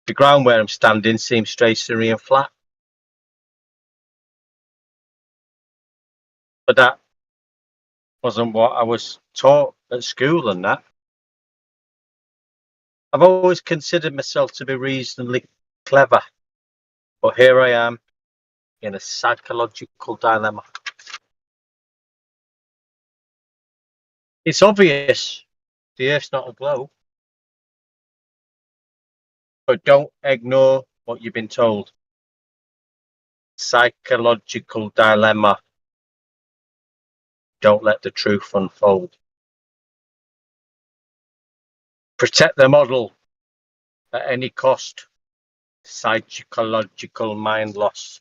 The ground where I'm standing seems stationary and flat. But that wasn't what I was taught at school and that. I've always considered myself to be reasonably clever, but here I am in a psychological dilemma. It's obvious the Earth's not a globe, but don't ignore what you've been told. Psychological dilemma. Don't let the truth unfold. Protect the model at any cost. Psychological mind loss.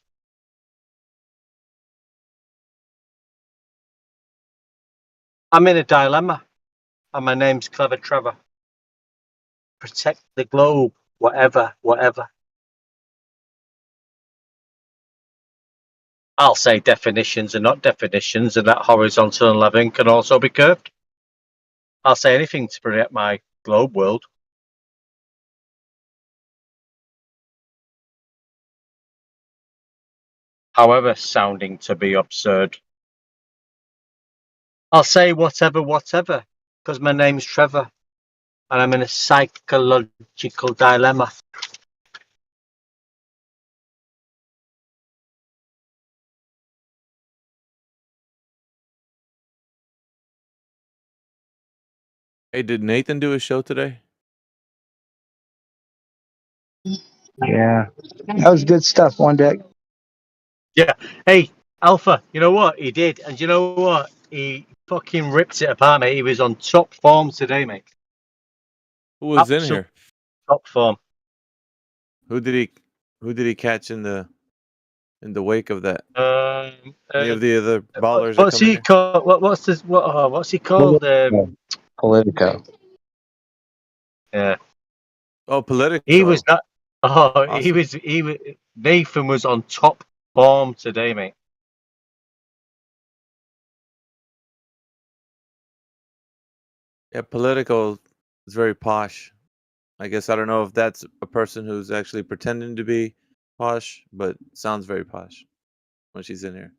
I'm in a dilemma, and my name's Clever Trevor. Protect the globe, whatever. I'll say definitions are not definitions, and that horizontal leveling can also be curved. I'll say anything to protect my globe world. However sounding to be absurd. I'll say whatever, because my name's Trevor, and I'm in a psychological dilemma. Hey, did Nathan do a show today? Yeah, that was good stuff. On deck. Yeah. Hey, Alpha, you know what? He did. And you know what? He fucking ripped it apart, mate. He was on top form today, mate. Who was in here? Top form. Who did he catch in the wake of that? Any of the other ballers? What's he called? What's he called? Politico. Yeah. Oh, Politico. He was not. Oh, Awesome. he was. Nathan was on top form today, mate. Yeah, Politico is very posh. I guess I don't know if that's a person who's actually pretending to be posh, but sounds very posh when she's in here.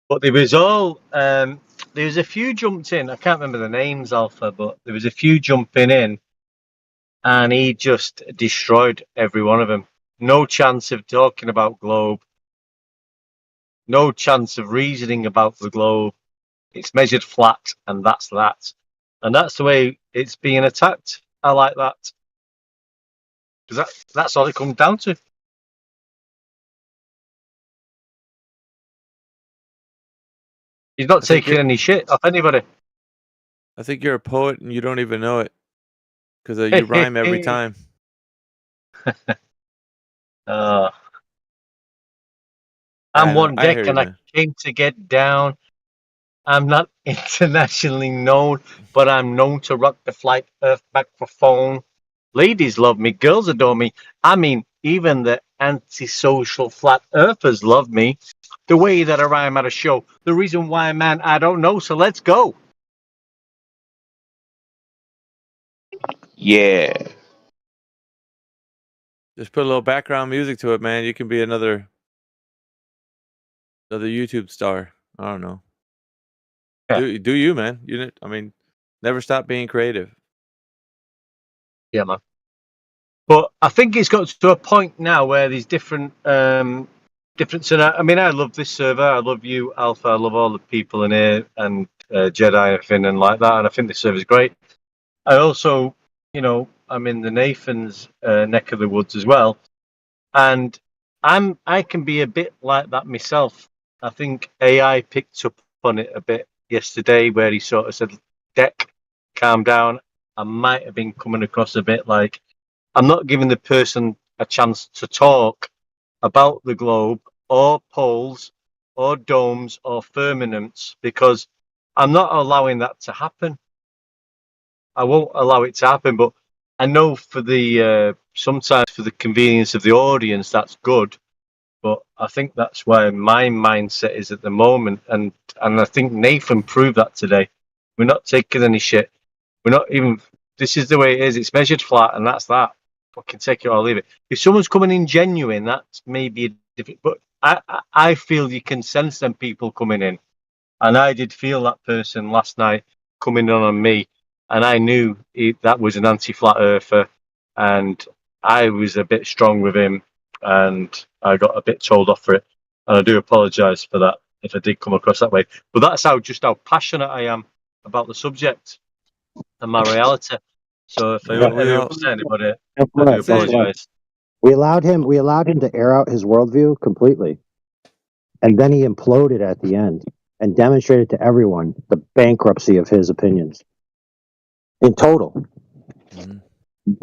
But there was all. There was a few jumped in. I can't remember the names, Alpha, but there was a few jumping in, and he just destroyed every one of them. No chance of talking about globe. No chance of reasoning about the globe. It's measured flat, and that's that. And that's the way it's being attacked. I like that. Because that's all it comes down to. He's not taking any shit off anybody. I think you're a poet and you don't even know it. Because you rhyme every time. I'm one deck and I came to get down. I'm not internationally known, but I'm known to rock the flight earth microphone. Ladies love me, girls adore me. I mean, even the antisocial flat earthers love me. The way that I rhyme at a show. The reason why, man, I don't know, so let's go. Yeah. Just put a little background music to it, man. You can be another YouTube star. I don't know. Yeah. Do you, man? I mean, never stop being creative. Yeah, man. But I think it's got to a point now where there's different. I mean, I love this server. I love you, Alpha. I love all the people in here and Jedi and Finn and like that. And I think this server's great. I also, I'm in the Nathan's neck of the woods as well, and I can be a bit like that myself. I think AI picked up on it a bit yesterday, where he sort of said, "Deck, calm down." I might have been coming across a bit like I'm not giving the person a chance to talk about the globe or poles or domes or firmaments, because I'm not allowing that to happen. I won't allow it to happen, but I know for the sometimes for the convenience of the audience, that's good. But I think that's where my mindset is at the moment, and I think Nathan proved that today. We're not taking any shit. We're not even. This is the way it is. It's measured flat, and that's that. fucking take it or leave it. If someone's coming in genuine, that's maybe a different. But I feel you can sense them people coming in, and I did feel that person last night coming in on me, and I knew that was an anti-flat earther, and I was a bit strong with him, and I got a bit told off for it, and I do apologise for that if I did come across that way. But that's how passionate I am about the subject and my reality. So if I upset anybody, I do apologise. We allowed him to air out his worldview completely. And then he imploded at the end and demonstrated to everyone the bankruptcy of his opinions. In total. Mm-hmm.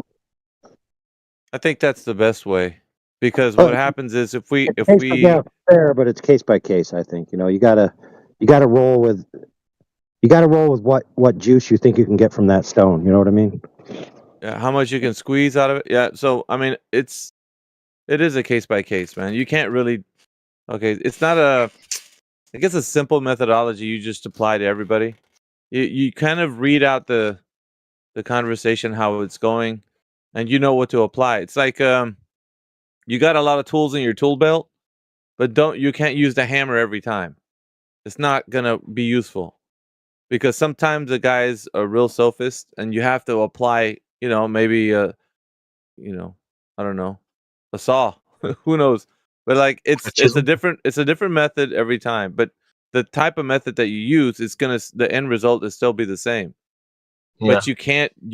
I think that's the best way. Because what happens is if we fair, but it's case by case, I think. You know, you gotta roll with what juice you think you can get from that stone. You know what I mean? Yeah, how much you can squeeze out of it. Yeah, so I mean it is a case by case, man. You can't really it's not I guess a simple methodology you just apply to everybody. You kind of read out the conversation, how it's going, and you know what to apply. It's like you got a lot of tools in your tool belt, but you can't use the hammer every time. It's not gonna be useful because sometimes the guy's a real sophist, and you have to apply, maybe I don't know, a saw. Who knows? But like it's a different method every time. But the type of method that you use is the end result is still be the same. Yeah. But you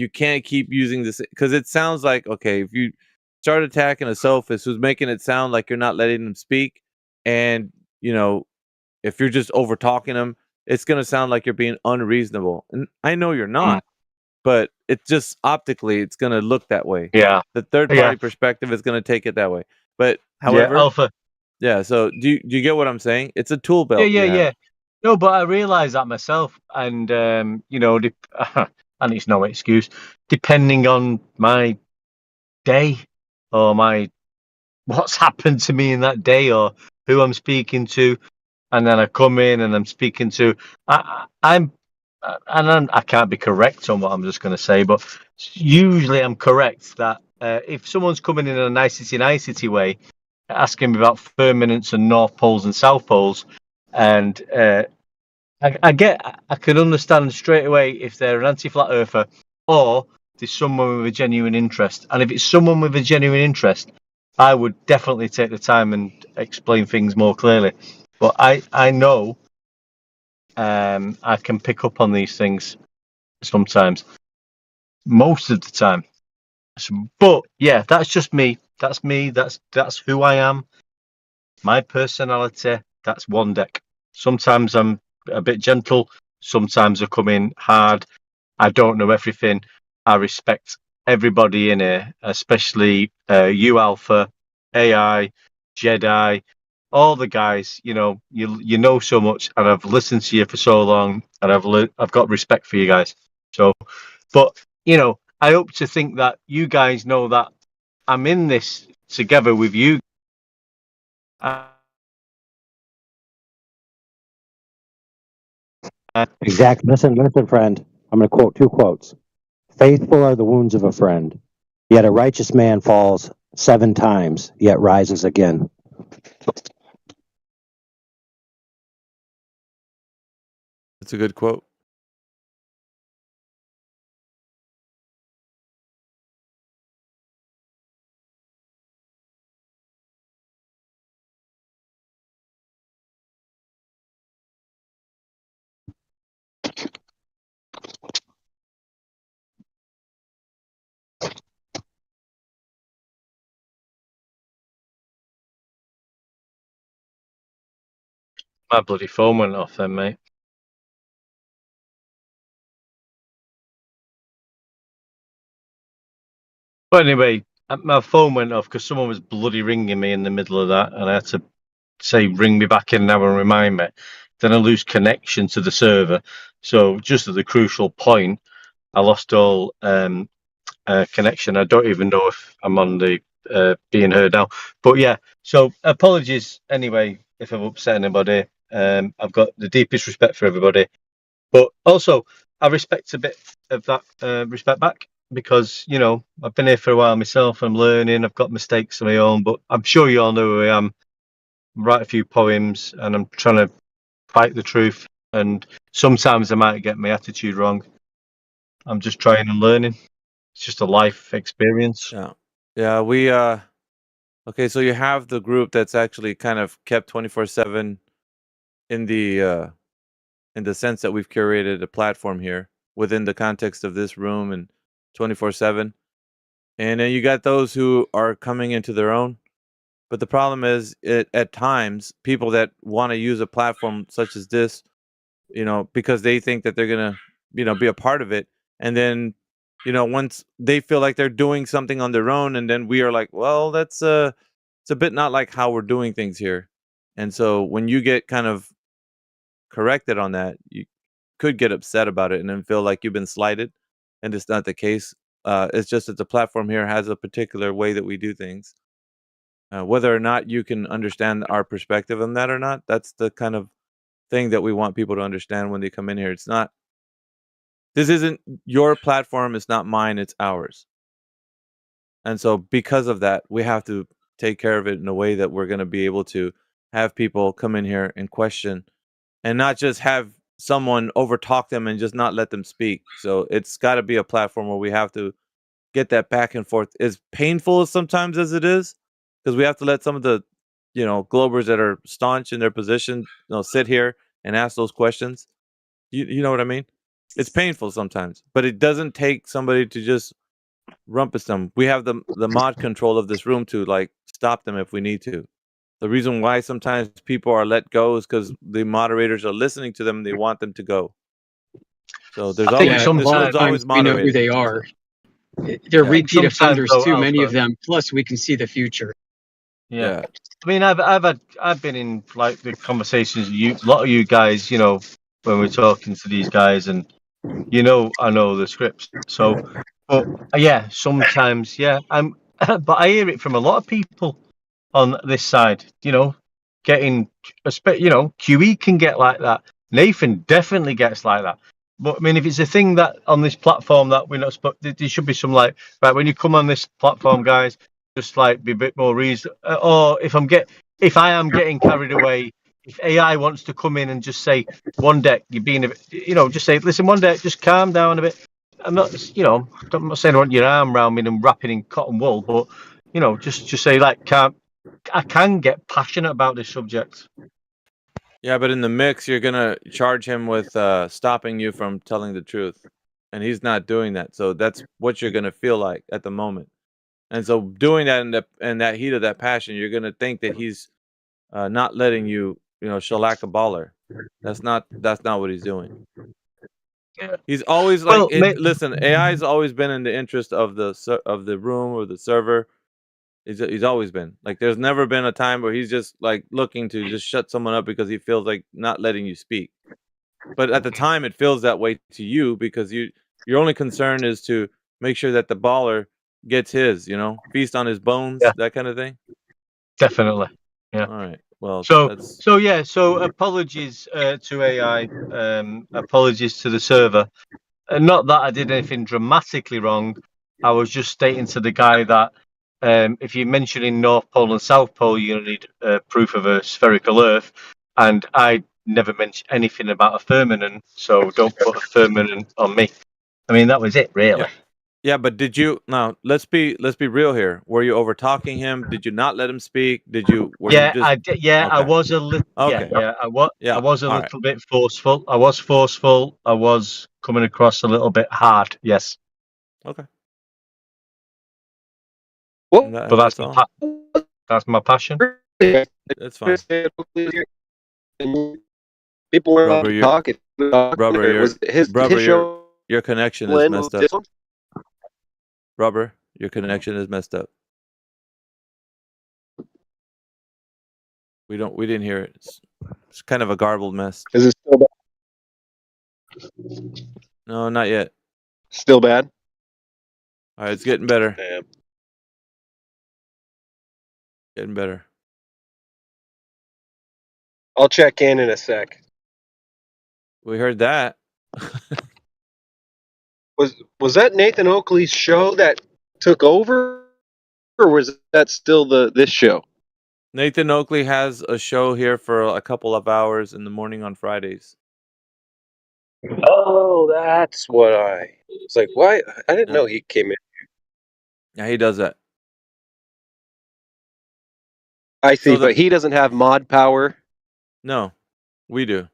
can't keep using this because it sounds like, okay, if you start attacking a sophist who's making it sound like you're not letting them speak, and if you're just over talking them, it's gonna sound like you're being unreasonable. And I know you're not, but it's just optically it's gonna look that way. Yeah. The third party perspective is gonna take it that way. But however, Alpha. Yeah, so do you get what I'm saying? It's a tool belt. Yeah. No, but I realise that myself, and and it's no excuse. Depending on my day or what's happened to me in that day or who I'm speaking to, and then I come in and I'm speaking to, I can't be correct on what I'm just going to say, but usually I'm correct that if someone's coming in a nicety way, asking me about firmaments and north poles and south poles, and I can understand straight away if they're an anti-flat earther or there's someone with a genuine interest. And if it's someone with a genuine interest, I would definitely take the time and explain things more clearly. But I know I can pick up on these things sometimes, most of the time. But yeah, that's just me. That's me. That's who I am. My personality. That's one deck. Sometimes I'm a bit gentle. Sometimes I come in hard. I don't know everything. I respect everybody in here, especially you, Alpha, AI, Jedi, all the guys. You know so much, and I've listened to you for so long, and I've got respect for you guys. So, but I hope to think that you guys know that I'm in this together with you. Exactly. Listen, friend. I'm going to quote 2 quotes. Faithful are the wounds of a friend, yet a righteous man falls 7 times, yet rises again. That's a good quote. My bloody phone went off then, mate. But anyway, my phone went off because someone was bloody ringing me in the middle of that, and I had to say, ring me back in now and remind me. Then I lose connection to the server. So just at the crucial point, I lost all connection. I don't even know if I'm on the being heard now. But yeah, so apologies anyway if I've upset anybody. I've got the deepest respect for everybody. But also, I respect a bit of that respect back. because I've been here for a while myself. I'm learning. I've got mistakes of my own, but I'm sure you all know who I am. I write a few poems, and I'm trying to fight the truth. And sometimes I might get my attitude wrong. I'm just trying and learning. It's just a life experience. Yeah. We okay, so you have the group that's actually kind of kept 24/7 in the sense that we've curated a platform here within the context of this room and 24/7. And then you got those who are coming into their own. But the problem is, at times, people that want to use a platform such as this, because they think that they're gonna, be a part of it, and then, once they feel like they're doing something on their own, and then we are like, well, that's it's a bit not like how we're doing things here. And so when you get kind of corrected on that, you could get upset about it and then feel like you've been slighted, and it's not the case. It's just that the platform here has a particular way that we do things. Whether or not you can understand our perspective on that or not, that's the kind of thing that we want people to understand when they come in here. This isn't your platform, it's not mine, it's ours. And so because of that, we have to take care of it in a way that we're going to be able to have people come in here and question, and not just have someone overtalk them and just not let them speak. So it's got to be a platform where we have to get that back and forth, as painful sometimes as it is, because we have to let some of the globers that are staunch in their position sit here and ask those questions. You know what I mean? It's painful sometimes, but it doesn't take somebody to just rumpus them. We have the mod control of this room to stop them if we need to. The reason why sometimes people are let go is because the moderators are listening to them and they want them to go. So there's I think always sometimes this room's always we know who moderated. they are. They're Yeah. repeat offenders though, too, many of Alpha, them. Plus, we can see the future. yeah. I mean, I've been in the conversations. A lot of you guys, when we're talking to these guys, and I know the scripts. So, but yeah, sometimes, yeah, I'm. But I hear it from a lot of people on this side. Getting, QE can get like that. Nathan definitely gets like that. But I mean, if it's a thing that on this platform that we're not, there should be some right when you come on this platform, guys, just be a bit more reason. Or if I am getting carried away, if AI wants to come in and just say, one deck, you're being a bit, just say, listen, one deck, just calm down a bit. I'm not, I'm not saying I want your arm around me and wrapping in cotton wool, but just say calm. I can get passionate about this subject. Yeah, but in the mix, you're gonna charge him with stopping you from telling the truth, and he's not doing that. So that's what you're gonna feel like at the moment. And so doing that in that heat of that passion, you're gonna think that he's not letting you, shellac a baller. That's not what he's doing. Yeah. He's always Well, listen. AI has always been in the interest of the room or the server. He's always been there's never been a time where he's just looking to just shut someone up because he feels like not letting you speak. But at the time, it feels that way to you because your only concern is to make sure that the baller gets his, feast on his bones, yeah, that kind of thing. definitely. Yeah. All right. Well, So apologies to AI. Apologies to the server. Not that I did anything dramatically wrong. I was just stating to the guy that if you're mentioning North Pole and South Pole, you're going to need proof of a spherical Earth. And I never mentioned anything about a firmament, so don't put a firmament on me. I mean, that was it, really. yeah, but did you now? Let's be real here. Were you over talking him? Did you not let him speak? Did you? Were you just? I did. Yeah, Okay. I was a little. Okay. Yeah. I was. Yeah. I was a All little bit forceful. I was forceful. I was coming across a little bit hard. Yes. Okay. Well, And But that's all. that's my passion. That's fine. People were allowed Rubber, to talk. Rubber, His show. your connection is messed up. Rubber, your connection is messed up. We didn't hear it. It's kind of a garbled mess. Is it still bad? No, not yet. Still bad? All right, it's getting better. Damn. Getting better. I'll check in a sec. We heard that. Was that Nathan Oakley's show that took over, or was that still this show? Nathan Oakley has a show here for a couple of hours in the morning on Fridays. Oh, that's what I was like. Why? I didn't Yeah. know he came in. Yeah, he does that. I see, So but he doesn't have mod power. no, we do.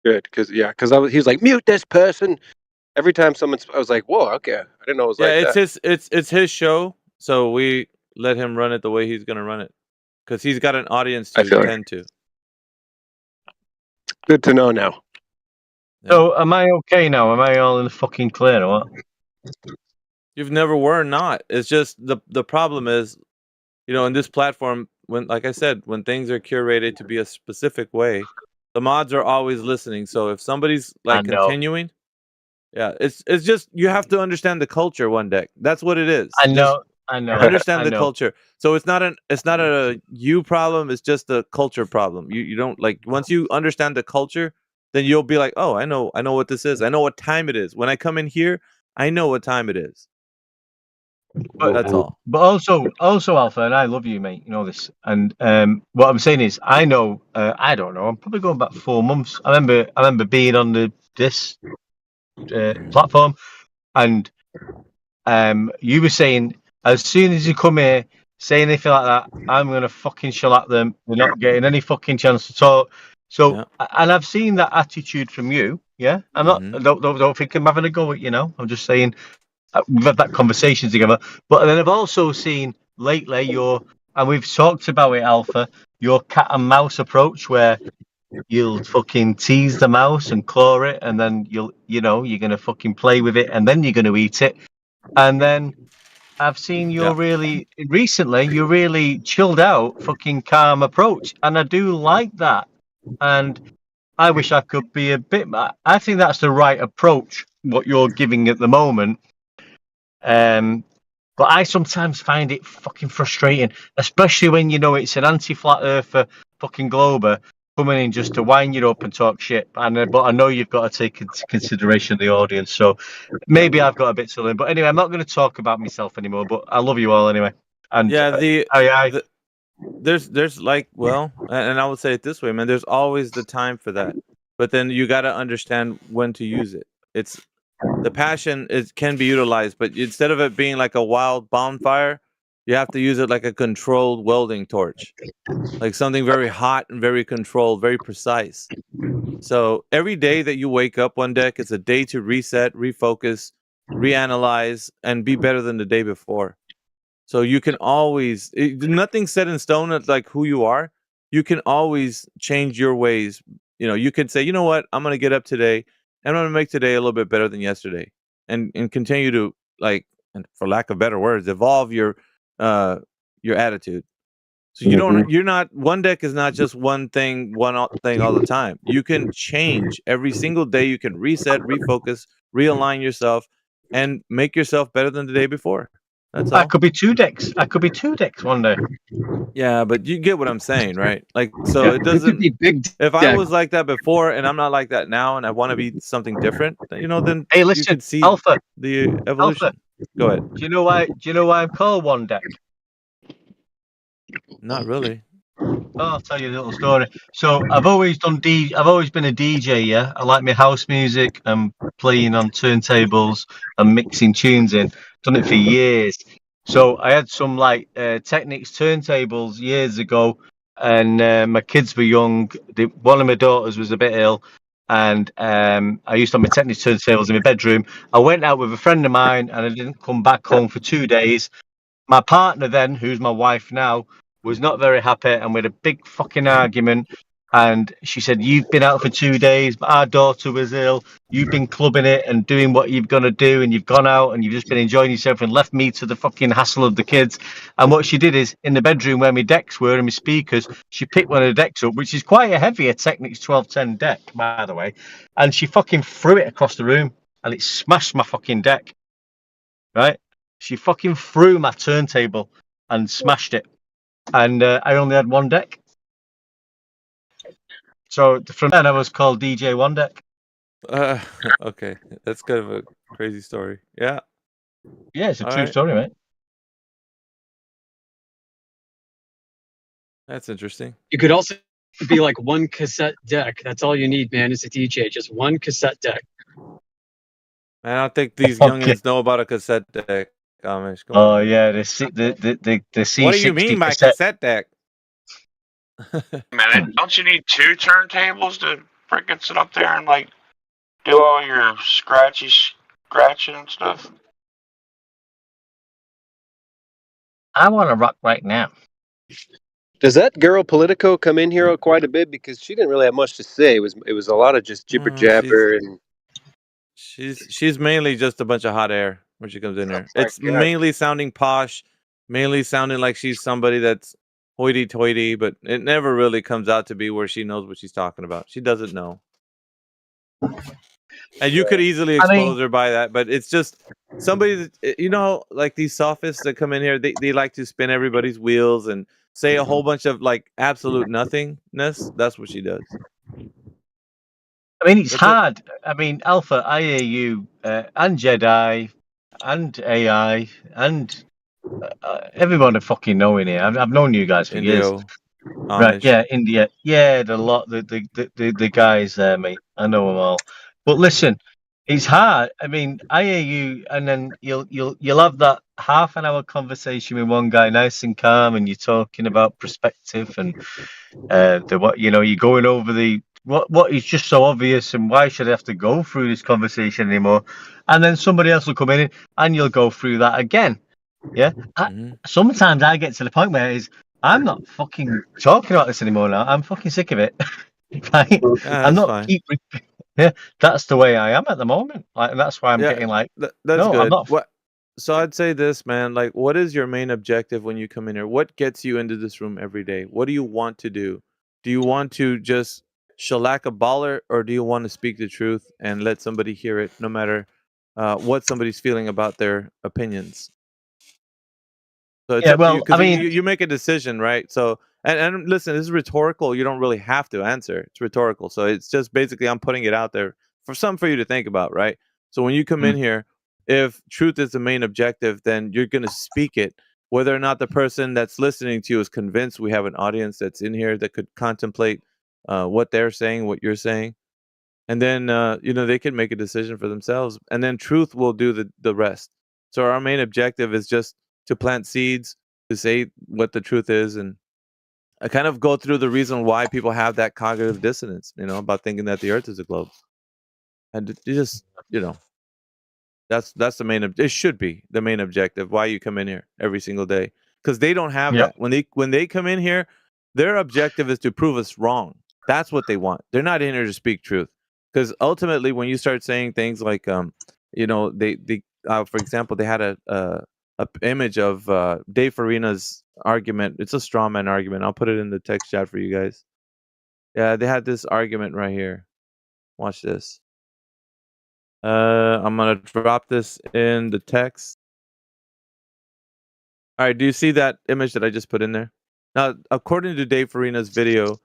Good, because he was like, mute this person. Every time I was like, whoa, okay, I didn't know it was Yeah, like that. it's his show, so we let him run it the way he's gonna run it, because he's got an audience I to feel like- tend to. Good to know now. So, am I okay now? Am I all in the fucking clear or what? You've never were not. It's just the problem is, in this platform, when, like I said, when things are curated to be a specific way, the mods are always listening. So if somebody's I like know. continuing, yeah, it's just you have to understand the culture. One deck. That's what it is. I Just know. I know. understand I the know. culture. So it's not a you problem. It's just a culture problem. You don't like, once you understand the culture, then you'll be like, oh, I know what this is. I know what time it is. When I come in here, I know what time it is. That's all. But also, Alpha, and I love you, mate. You know this. And what I'm saying is, I know. I don't know. I'm probably going back 4 months. I remember being on this platform, and you were saying, as soon as you come here, say anything like that, I'm gonna fucking shell at them. They're not getting any fucking chance to talk. So, Yeah. and I've seen that attitude from you. Yeah, I'm not. Mhm. Don't think I'm having a go at you. Know. I'm just saying. We've had that conversation together, but then I've also seen lately and we've talked about it, Alpha, your cat and mouse approach, where you'll fucking tease the mouse and claw it, and then you're gonna fucking play with it, and then you're gonna eat it, and then I've seen you're really chilled out, fucking calm approach, and I do like that, and I wish I could be a bit. I think that's the right approach. What you're giving at the moment. But I sometimes find it fucking frustrating, especially when it's an anti-flat earther fucking glober coming in just to wind you up and talk shit. But I know you've got to take into consideration the audience, so maybe I've got a bit to learn. But anyway, I'm not going to talk about myself anymore. But I love you all anyway. And Yeah, I there's like, well, and I would say it this way, man. There's always the time for that, but then you got to understand when to use it. It's the passion can be utilized, but instead of it being like a wild bonfire, you have to use it like a controlled welding torch, like something very hot and very controlled, very precise. So every day that you wake up one deck, it's a day to reset, refocus, reanalyze, and be better than the day before. So you can always, nothing's set in stone at like who you are. You can always change your ways. You could say, you know what, I'm gonna get up today and I'm gonna make today a little bit better than yesterday, and continue to, like, and for lack of better words, evolve your attitude. So you're not, one deck is not just one thing all the time. You can change every single day. You can reset, refocus, realign yourself, and make yourself better than the day before. That's all. could be 2 decks. I could be 2 decks one day. Yeah, but you get what I'm saying, right? Like, so it It could doesn't. be big. If I deck. was like that before and I'm not like that now, and I want to be something different, then Hey, you listen, could see Alpha. the evolution. Go ahead. Do you know why? Do you know why I'm called one deck? Not really. Oh, I'll tell you a little story. So I've always been a DJ. Yeah, I like my house music and playing on turntables and mixing tunes in. Done it for years. So I had some like Technics turntables years ago, and my kids were young. One of my daughters was a bit ill, and I used to have my Technics turntables in my bedroom. I went out with a friend of mine, and I didn't come back home for 2 days. My partner then, who's my wife now, was not very happy, and we had a big fucking argument. And she said, "You've been out for 2 days, but our daughter was ill. You've been clubbing it and doing what you've got to do, and you've gone out and you've just been enjoying yourself and left me to the fucking hassle of the kids." And what she did is, in the bedroom where my decks were and my speakers, she picked one of the decks up, which is quite a heavy Technics 1210 deck, by the way, and she fucking threw it across the room, and it smashed my fucking deck. Right? She fucking threw my turntable and smashed it. And I only had 1 deck. So from then I was called DJ One Deck. Okay, that's kind of a crazy story. Yeah. Yeah, it's a All true right. story, mate. That's interesting. You could also be like one cassette deck. That's all you need, man, as a DJ. Just one cassette deck. I don't think these Okay. youngins know about a cassette deck. Amish, come Oh on. yeah, the C60 What do you mean by cassette. cassette deck? Man, don't you need two turntables to freaking sit up there and like do all your scratching and stuff? I want to rock right now. Does that girl Politico come in here quite a bit? Because she didn't really have much to say. It was a lot of just jibber jabber and. She's mainly just a bunch of hot air when she comes in here. my It's God. mainly sounding posh, mainly sounding like she's somebody that's hoity-toity, but it never really comes out to be where she knows what she's talking about. She doesn't know. And you could easily I mean- expose her by that, but it's just somebody that, like these sophists that come in here, they like to spin everybody's wheels and say a whole bunch of like absolute nothingness. That's what she does. I mean, it's That's it. hard. I mean, Alpha, IAU, and Jedi, and AI, and everyone I fucking know in here. I've known you guys for years. Indio, Right? Amish. Yeah, India. Yeah, the guys there, mate. I know them all. But listen, it's hard. I mean, IAU, and then you'll have that half an hour conversation with one guy, nice and calm, and you're talking about perspective and you're going over the what is just so obvious, and why should I have to go through this conversation anymore? And then somebody else will come in and you'll go through that again. Yeah. Sometimes I get to the point where I'm not fucking talking about this anymore now. I'm fucking sick of it. Right? Yeah, I'm that's not fine. yeah, that's the way I am at the moment. Like, and that's why I'm getting like, that's no, good. I'm not. What? So I'd say this, man. Like, what is your main objective when you come in here? What gets you into this room every day? What do you want to do? Do you want to just shellac a baller, or do you want to speak the truth and let somebody hear it, no matter what somebody's feeling about their opinions? So it's Yeah, up to you, well, I because mean, you make a decision, right? So and listen, this is rhetorical. You don't really have to answer. It's rhetorical. So it's just basically I'm putting it out there for you to think about, right? So when you come in here, if truth is the main objective, then you're going to speak it. Whether or not the person that's listening to you is convinced, we have an audience that's in here that could contemplate what they're saying, what you're saying, and then they can make a decision for themselves, and then truth will do the rest. So our main objective is just to plant seeds, to say what the truth is, and I kind of go through the reason why people have that cognitive dissonance, about thinking that the earth is a globe. And you just, that's the main it should be the main objective why you come in here every single day, because they don't have Yep. that. When they come in here, their objective is to prove us wrong. That's what they want. They're not in here to speak truth, because ultimately when you start saying things like they for example, they had a image of Dave Farina's argument. It's a straw man argument. I'll put it in the text chat for you guys. Yeah, they had this argument right here. Watch this. I'm gonna drop this in the text. All right, do you see that image that I just put in there? Now, according to Dave Farina's video,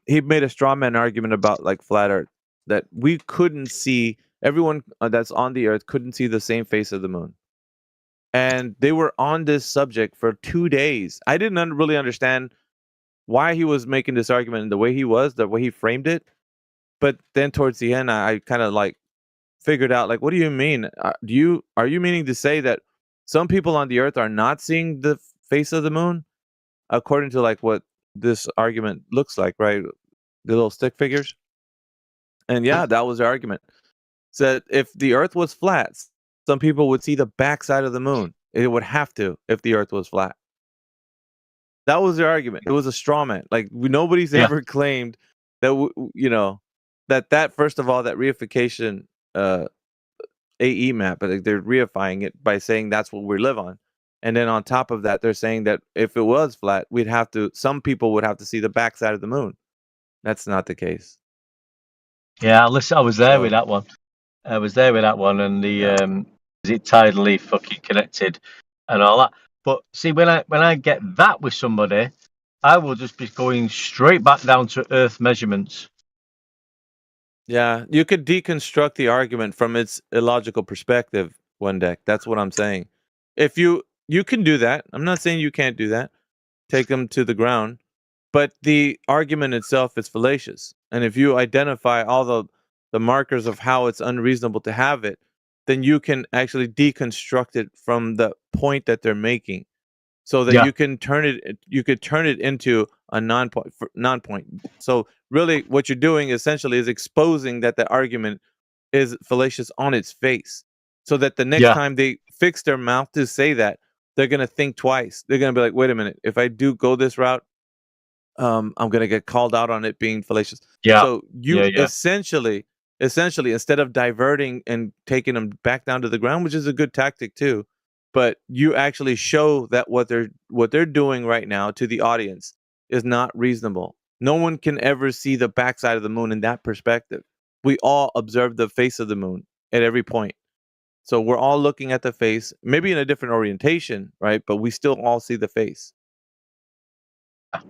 he made a straw man argument about like flat Earth, that we couldn't see, everyone that's on the Earth couldn't see the same face of the moon, and they were on this subject for 2 days. I didn't really understand why he was making this argument the way he was, the way he framed it, but then towards the end, I kind of like figured out, like, what do you mean? Are you meaning to say that some people on the earth are not seeing the face of the moon, according to like what this argument looks like, right? The little stick figures. And yeah, that was the argument. Said if the earth was flat, some people would see the backside of the moon. It would have to if the earth was flat. That was the argument. It was a straw man. Like, nobody's Yeah. ever claimed that that first of all, that reification AE map, but like, they're reifying it by saying that's what we live on. And then on top of that, they're saying that if it was flat, some people would have to see the backside of the moon. That's not the case. Yeah, listen, I was there with So, that one. I was there with that one, and the yeah. is it tidally fucking connected and all that. But see, when I get that with somebody, I will just be going straight back down to Earth measurements. Yeah, you could deconstruct the argument from its illogical perspective, one deck. That's what I'm saying. If you can do that. I'm not saying you can't do that. Take them to the ground, but the argument itself is fallacious. And if you identify all the markers of how it's unreasonable to have it, then you can actually deconstruct it from the point that they're making, so that Yeah. you could turn it into a non-point. So really what you're doing essentially is exposing that the argument is fallacious on its face, so that the next Yeah. time they fix their mouth to say that, they're going to think twice. They're going to be like, wait a minute, if I do go this route, I'm going to get called out on it being fallacious. Yeah. So you Yeah. essentially instead of diverting and taking them back down to the ground, which is a good tactic too, but you actually show that what they're doing right now to the audience is not reasonable. No one can ever see the backside of the moon in that perspective. We all observe the face of the moon at every point. So we're all looking at the face, maybe in a different orientation, right? But we still all see the face.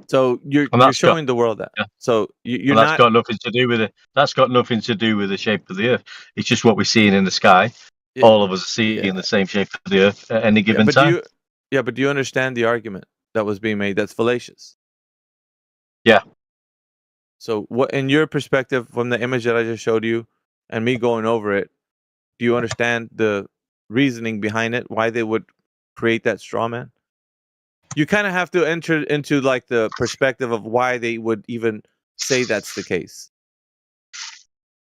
So And you're that's got showing the world that. yeah. So you're And that's not. got nothing to do with it. That's got nothing to do with the shape of the Earth. It's just what we're seeing in the sky. Yeah, All of us are seeing yeah, the same shape of the Earth at any yeah. given But time. do you understand the argument that was being made? That's fallacious. Yeah. So what, in your perspective, from the image that I just showed you, and me going over it, do you understand the reasoning behind it? Why they would create that straw man? You kind of have to enter into like the perspective of why they would even say that's the case.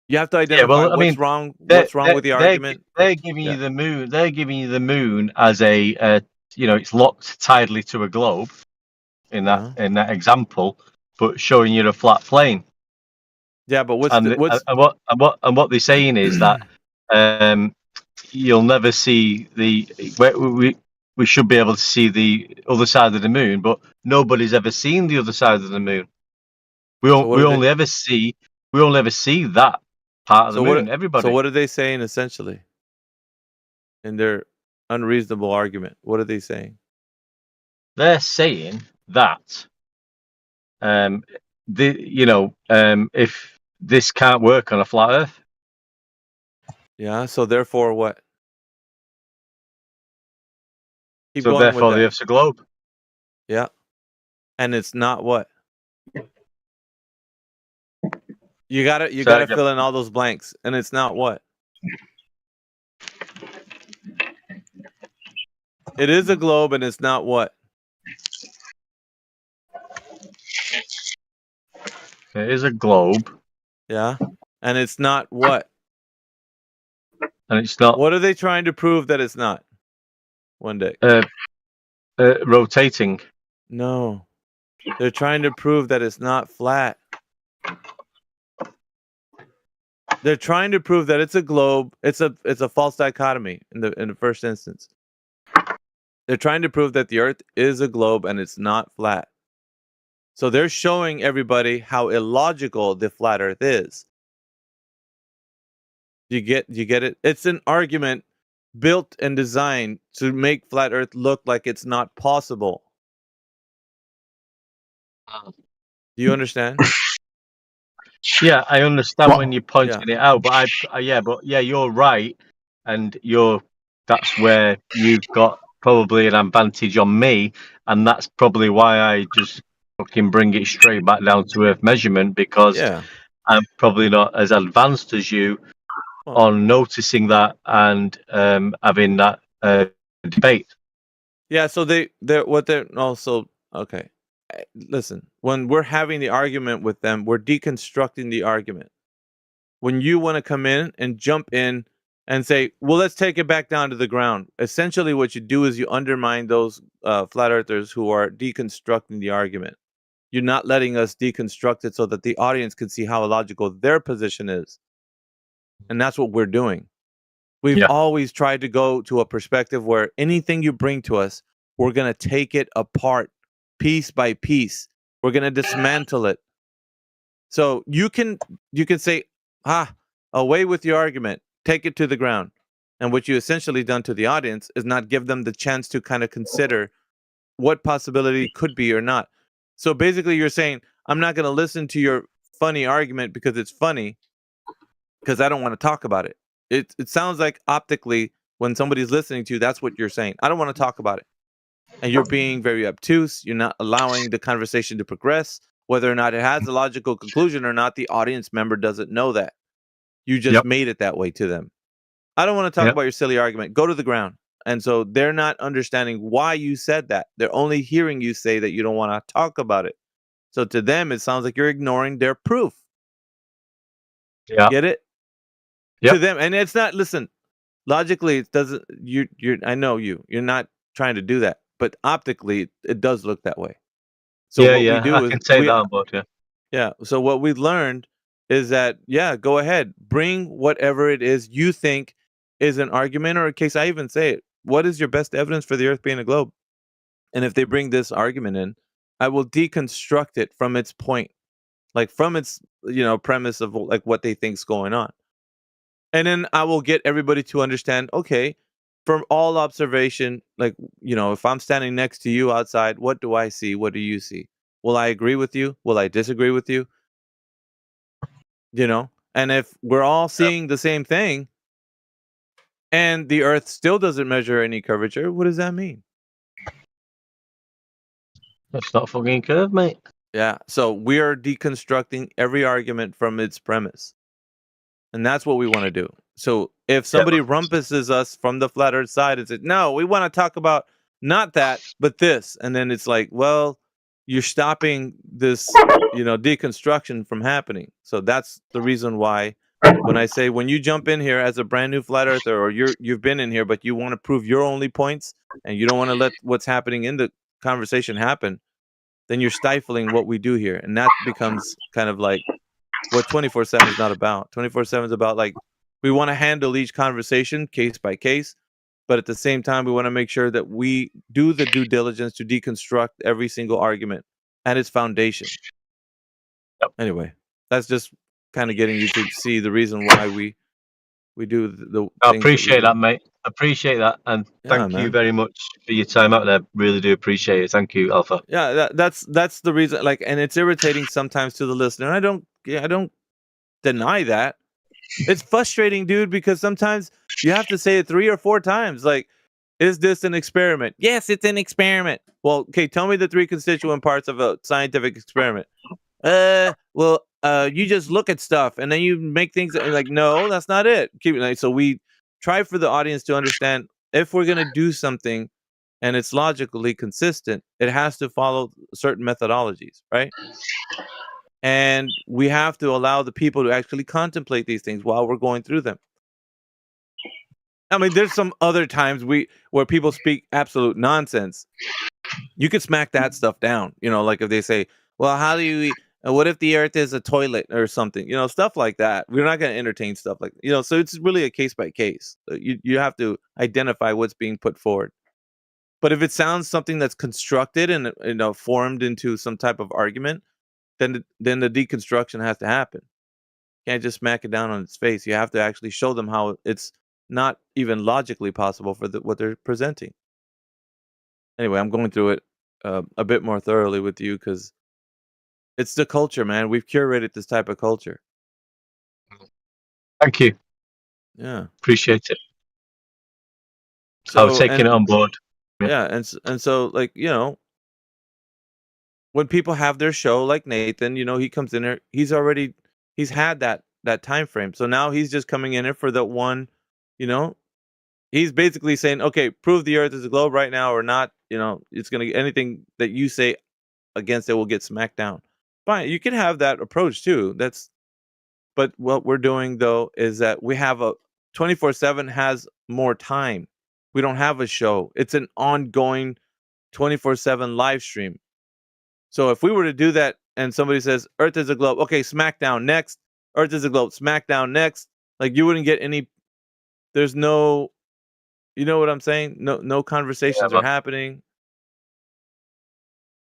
You have to Yeah. identify Well, I mean, what's wrong with the argument. they're giving Yeah. you the moon. They're giving you the moon as a it's locked tidally to a globe in Yeah. that example, but showing you a flat plane. Yeah, but what's And what they're saying is that you'll never see we should be able to see the other side of the moon, but nobody's ever seen the other side of the moon. We so what are they only ever see that part of the moon. so Everybody. what are they saying essentially in their unreasonable argument? What are they saying? They're saying that if this can't work on a flat Earth, Yeah, so therefore what? Keep so going with therefore the that. Earth's a globe. Yeah. And it's not what? You gotta again. fill in all those blanks. And it's not what? It is a globe and it's not what? It is a globe. Yeah. And it's not what? And it's not What are they trying to prove that it's not? One day. rotating. No. They're trying to prove that it's not flat. They're trying to prove that it's a globe. It's a false dichotomy in the first instance. They're trying to prove that the Earth is a globe and it's not flat. So they're showing everybody how illogical the flat Earth is. You get it? It's an argument built and designed to make flat Earth look like it's not possible. Do you understand? Yeah, I understand when you're pointing Yeah. it out, but you're right, and that's where you've got probably an advantage on me, and that's probably why I just fucking bring it straight back down to earth measurement, because Yeah. I'm probably not as advanced as you Well, on noticing that and having that debate. yeah, so they're also okay. Listen, when we're having the argument with them, we're deconstructing the argument. When you want to come in and jump in and say, well, let's take it back down to the ground. Essentially, what you do is you undermine those flat earthers who are deconstructing the argument. You're not letting us deconstruct it so that the audience can see how illogical their position is. And that's what we're doing. We've Yeah. always tried to go to a perspective where anything you bring to us, we're going to take it apart piece by piece. We're going to dismantle it. So you can say, away with your argument, take it to the ground. And what you essentially done to the audience is not give them the chance to kind of consider what possibility could be or not. So basically you're saying, I'm not going to listen to your funny argument because it's funny. because I don't want to talk about it. It sounds like optically when somebody's listening to you, that's what you're saying. I don't want to talk about it. And you're being very obtuse. You're not allowing the conversation to progress. Whether or not it has a logical conclusion or not, the audience member doesn't know that. You just made it that way to them. I don't want to talk about your silly argument. Go to the ground. And so they're not understanding why you said that. They're only hearing you say that you don't want to talk about it. So to them, it sounds like you're ignoring their proof. Yeah. Get it? Yep. To them. And it's not, listen, logically, it doesn't, I know you're not trying to do that, but optically, it does look that way. So what we do I is can take that on board, yeah. So what we learned is that, go ahead, bring whatever it is you think is an argument or a case. I even say it. What is your best evidence for the Earth being a globe? And if they bring this argument in, I will deconstruct it from its point, like from its, premise of like what they think's going on. And then I will get everybody to understand, okay, from all observation, like, if I'm standing next to you outside, what do I see? What do you see? Will I agree with you? Will I disagree with you? And if we're all seeing the same thing and the Earth still doesn't measure any curvature, what does that mean? It's not fucking curved, mate. Yeah. So we are deconstructing every argument from its premise. And that's what we want to do. So if somebody rumpuses us from the flat Earth side and says, no, we want to talk about not that, but this. And then it's like, well, you're stopping this, deconstruction from happening. So that's the reason why when I say, when you jump in here as a brand new flat earther, or you've been in here, but you want to prove your only points and you don't want to let what's happening in the conversation happen, then you're stifling what we do here. And that becomes kind of like what 24/7 is not about. 24/7 is about, like, we want to handle each conversation case by case, but at the same time, we want to make sure that we do the due diligence to deconstruct every single argument at its foundation. Anyway, that's just kind of getting you to see the reason why we do the I things appreciate that, that, mate. Appreciate that, and thank you very much for your time out there. Really do appreciate it. Thank you, Alpha. Yeah, that's the reason. Like, and it's irritating sometimes to the listener. I don't deny that. It's frustrating, dude, because sometimes you have to say it 3 or 4 times. Like, is this an experiment? Yes, it's an experiment. Well, okay, tell me the 3 constituent parts of a scientific experiment. You just look at stuff and then you make things like, no, that's not it. So we try for the audience to understand, if we're going to do something and it's logically consistent, it has to follow certain methodologies, right? And we have to allow the people to actually contemplate these things while we're going through them. I mean, there's some other times where people speak absolute nonsense. You could smack that stuff down, like if they say, well, how do you, what if the Earth is a toilet or something, stuff like that. We're not going to entertain stuff like, so it's really a case by case. You have to identify what's being put forward. But if it sounds something that's constructed and, formed into some type of argument, then the deconstruction has to happen. You can't just smack it down on its face. You have to actually show them how it's not even logically possible for what they're presenting. Anyway, I'm going through it a bit more thoroughly with you because it's the culture, man. We've curated this type of culture. Thank you. Yeah. Appreciate it. So, I was taking it on board. Yeah, and so, like, when people have their show, like Nathan, he comes in there, he's had that time frame. So now he's just coming in there for that one, he's basically saying, okay, prove the Earth is a globe right now or not. It's going to, anything that you say against it will get smacked down. Fine. You can have that approach too. But what we're doing though, is that we have 24/7 has more time. We don't have a show. It's an ongoing 24/7 live stream. So if we were to do that and somebody says Earth is a globe, okay, SmackDown next. Earth is a globe, SmackDown next. Like, you wouldn't get any. There's no, you know what I'm saying? No conversations are happening.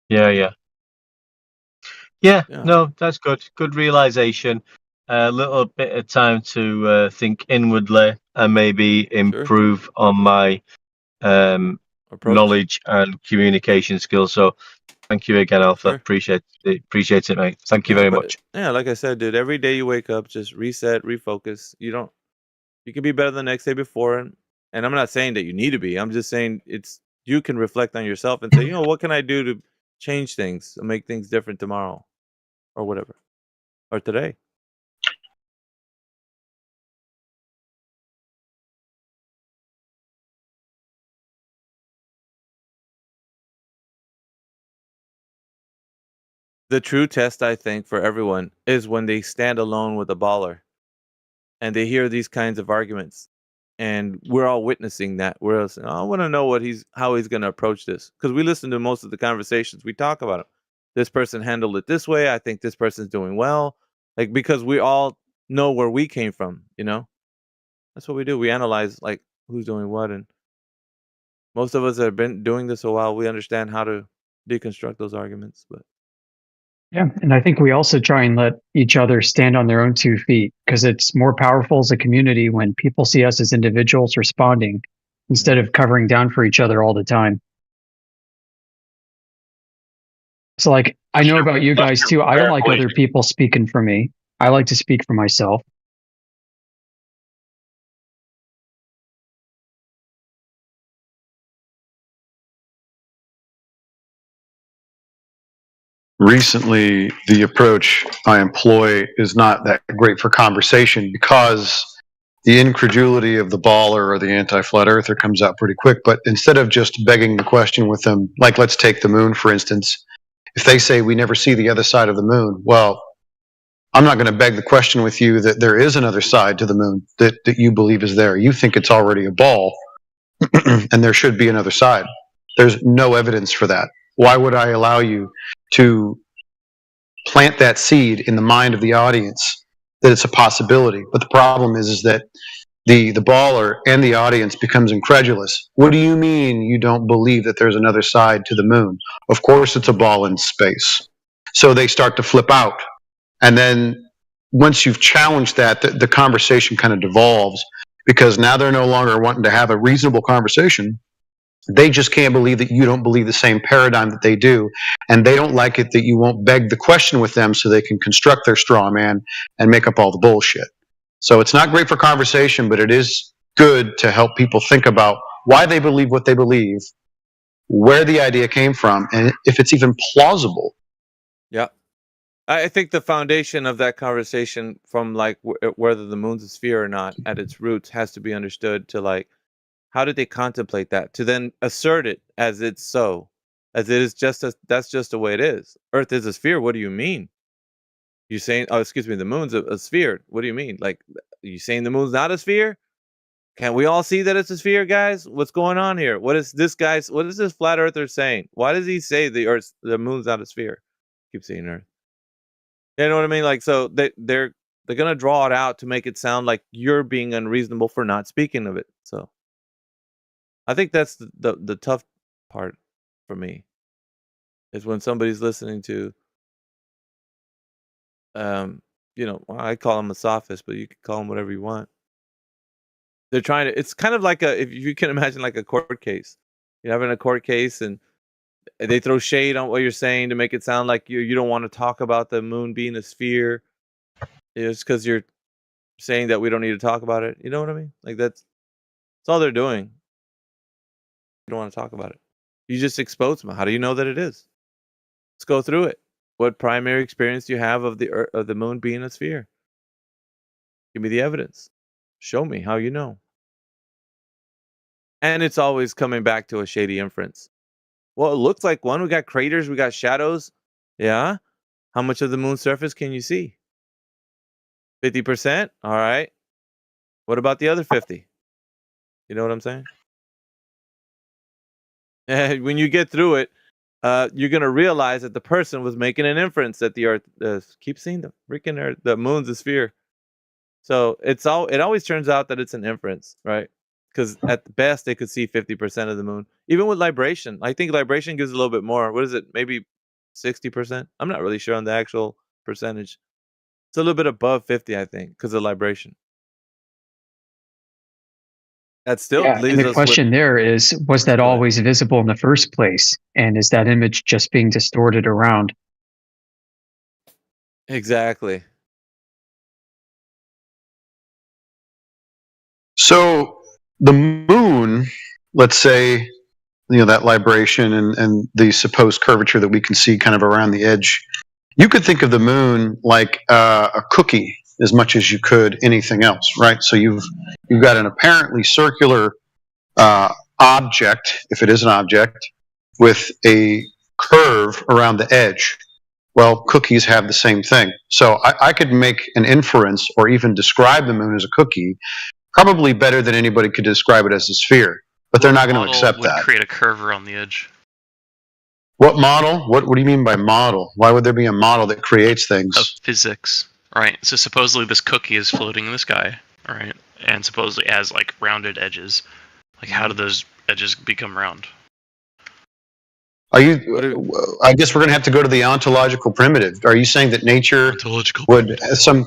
Yeah. No, that's good. Good realization. A little bit of time to think inwardly and maybe improve on my knowledge and communication skills. So Thank you again, Alpha. Sure. Appreciate it, mate. Thank you very much. Yeah, like I said, dude, every day you wake up, just reset, refocus. You can be better than the next day before. And I'm not saying that you need to be. I'm just saying you can reflect on yourself and say, what can I do to change things, to make things different tomorrow or whatever, or today. The true test, I think, for everyone is when they stand alone with a baller and they hear these kinds of arguments, and we're all witnessing that. We're all saying, I want to know how he's going to approach this, because we listen to most of the conversations. We talk about it. This person handled it this way. I think this person's doing well, like, because we all know where we came from. That's what we do. We analyze like who's doing what, and most of us that have been doing this a while, we understand how to deconstruct those arguments. But Yeah, and I think we also try and let each other stand on their own 2 feet, because it's more powerful as a community when people see us as individuals responding instead of covering down for each other all the time. So, like, I know about you guys too. I don't like other people speaking for me. I like to speak for myself. Recently, the approach I employ is not that great for conversation because the incredulity of the baller or the anti-flat earther comes out pretty quick. But instead of just begging the question with them, like let's take the moon, for instance, if they say we never see the other side of the moon, well, I'm not going to beg the question with you that there is another side to the moon that you believe is there. You think it's already a ball and there should be another side. There's no evidence for that. Why would I allow you to plant that seed in the mind of the audience that it's a possibility? But the problem is that the baller and the audience becomes incredulous. What do you mean you don't believe that there's another side to the moon? Of course it's a ball in space. So they start to flip out. And then once you've challenged that, the conversation kind of devolves, because now they're no longer wanting to have a reasonable conversation. They just can't believe that you don't believe the same paradigm that they do, and they don't like it that you won't beg the question with them so they can construct their straw man and make up all the bullshit. So it's not great for conversation, but it is good to help people think about why they believe what they believe, where the idea came from, and if it's even plausible. yeah, I think the foundation of that conversation, from like whether the moon's a sphere or not, at its roots, has to be understood to like, how did they contemplate that to then assert it as it's so, as it is that's just the way it is. Earth is a sphere. What do you mean? You saying, oh, excuse me, the moon's a sphere. What do you mean? Like, are you saying the moon's not a sphere? Can we all see that it's a sphere, guys? What's going on here? What is this flat earther saying? Why does he say the moon's not a sphere? Keep saying Earth. You know what I mean? Like, so they're gonna draw it out to make it sound like you're being unreasonable for not speaking of it. So I think that's the tough part for me, is when somebody's listening to, well, I call them a sophist, but you can call them whatever you want. They're trying to. It's kind of like if you can imagine like a court case. You're having a court case, and they throw shade on what you're saying to make it sound like you don't want to talk about the moon being a sphere. It's because you're saying that we don't need to talk about it. You know what I mean? Like that's all they're doing. You don't want to talk about it. You just expose them. How do you know that it is? Let's go through it. What primary experience do you have of the moon being a sphere? Give me the evidence. Show me how you know. And it's always coming back to a shady inference. Well, it looks like one. We got craters. We got shadows. Yeah. How much of the moon's surface can you see? 50%. All right. What about the other 50? You know what I'm saying? And when you get through it, you're gonna realize that the person was making an inference that the Earth. Keep seeing the freaking Earth. The moon's a sphere. So it always turns out that it's an inference, right? Because at the best they could see 50% of the moon. Even with libration, I think libration gives a little bit more. What is it? Maybe 60%. I'm not really sure on the actual percentage. It's a little bit above 50, I think, because of libration. That still Yeah, leaves and the us question there is, was that Go ahead. always visible in the first place? And is that image just being distorted around? Exactly. So the moon, let's say, that libration and the supposed curvature that we can see kind of around the edge. You could think of the moon like a cookie as much as you could anything else, right? So you've got an apparently circular object, if it is an object, with a curve around the edge. Well, cookies have the same thing. So I could make an inference or even describe the moon as a cookie probably better than anybody could describe it as a sphere. But they're not going to accept would that. create a curve around the edge. What model? What do you mean by model? Why would there be a model that creates things? Of physics, right? So supposedly this cookie is floating in the sky, right? And supposedly has like rounded edges. Like how do those edges become round? I guess we're going to have to go to the ontological primitive. Are you saying that nature Ontological would some?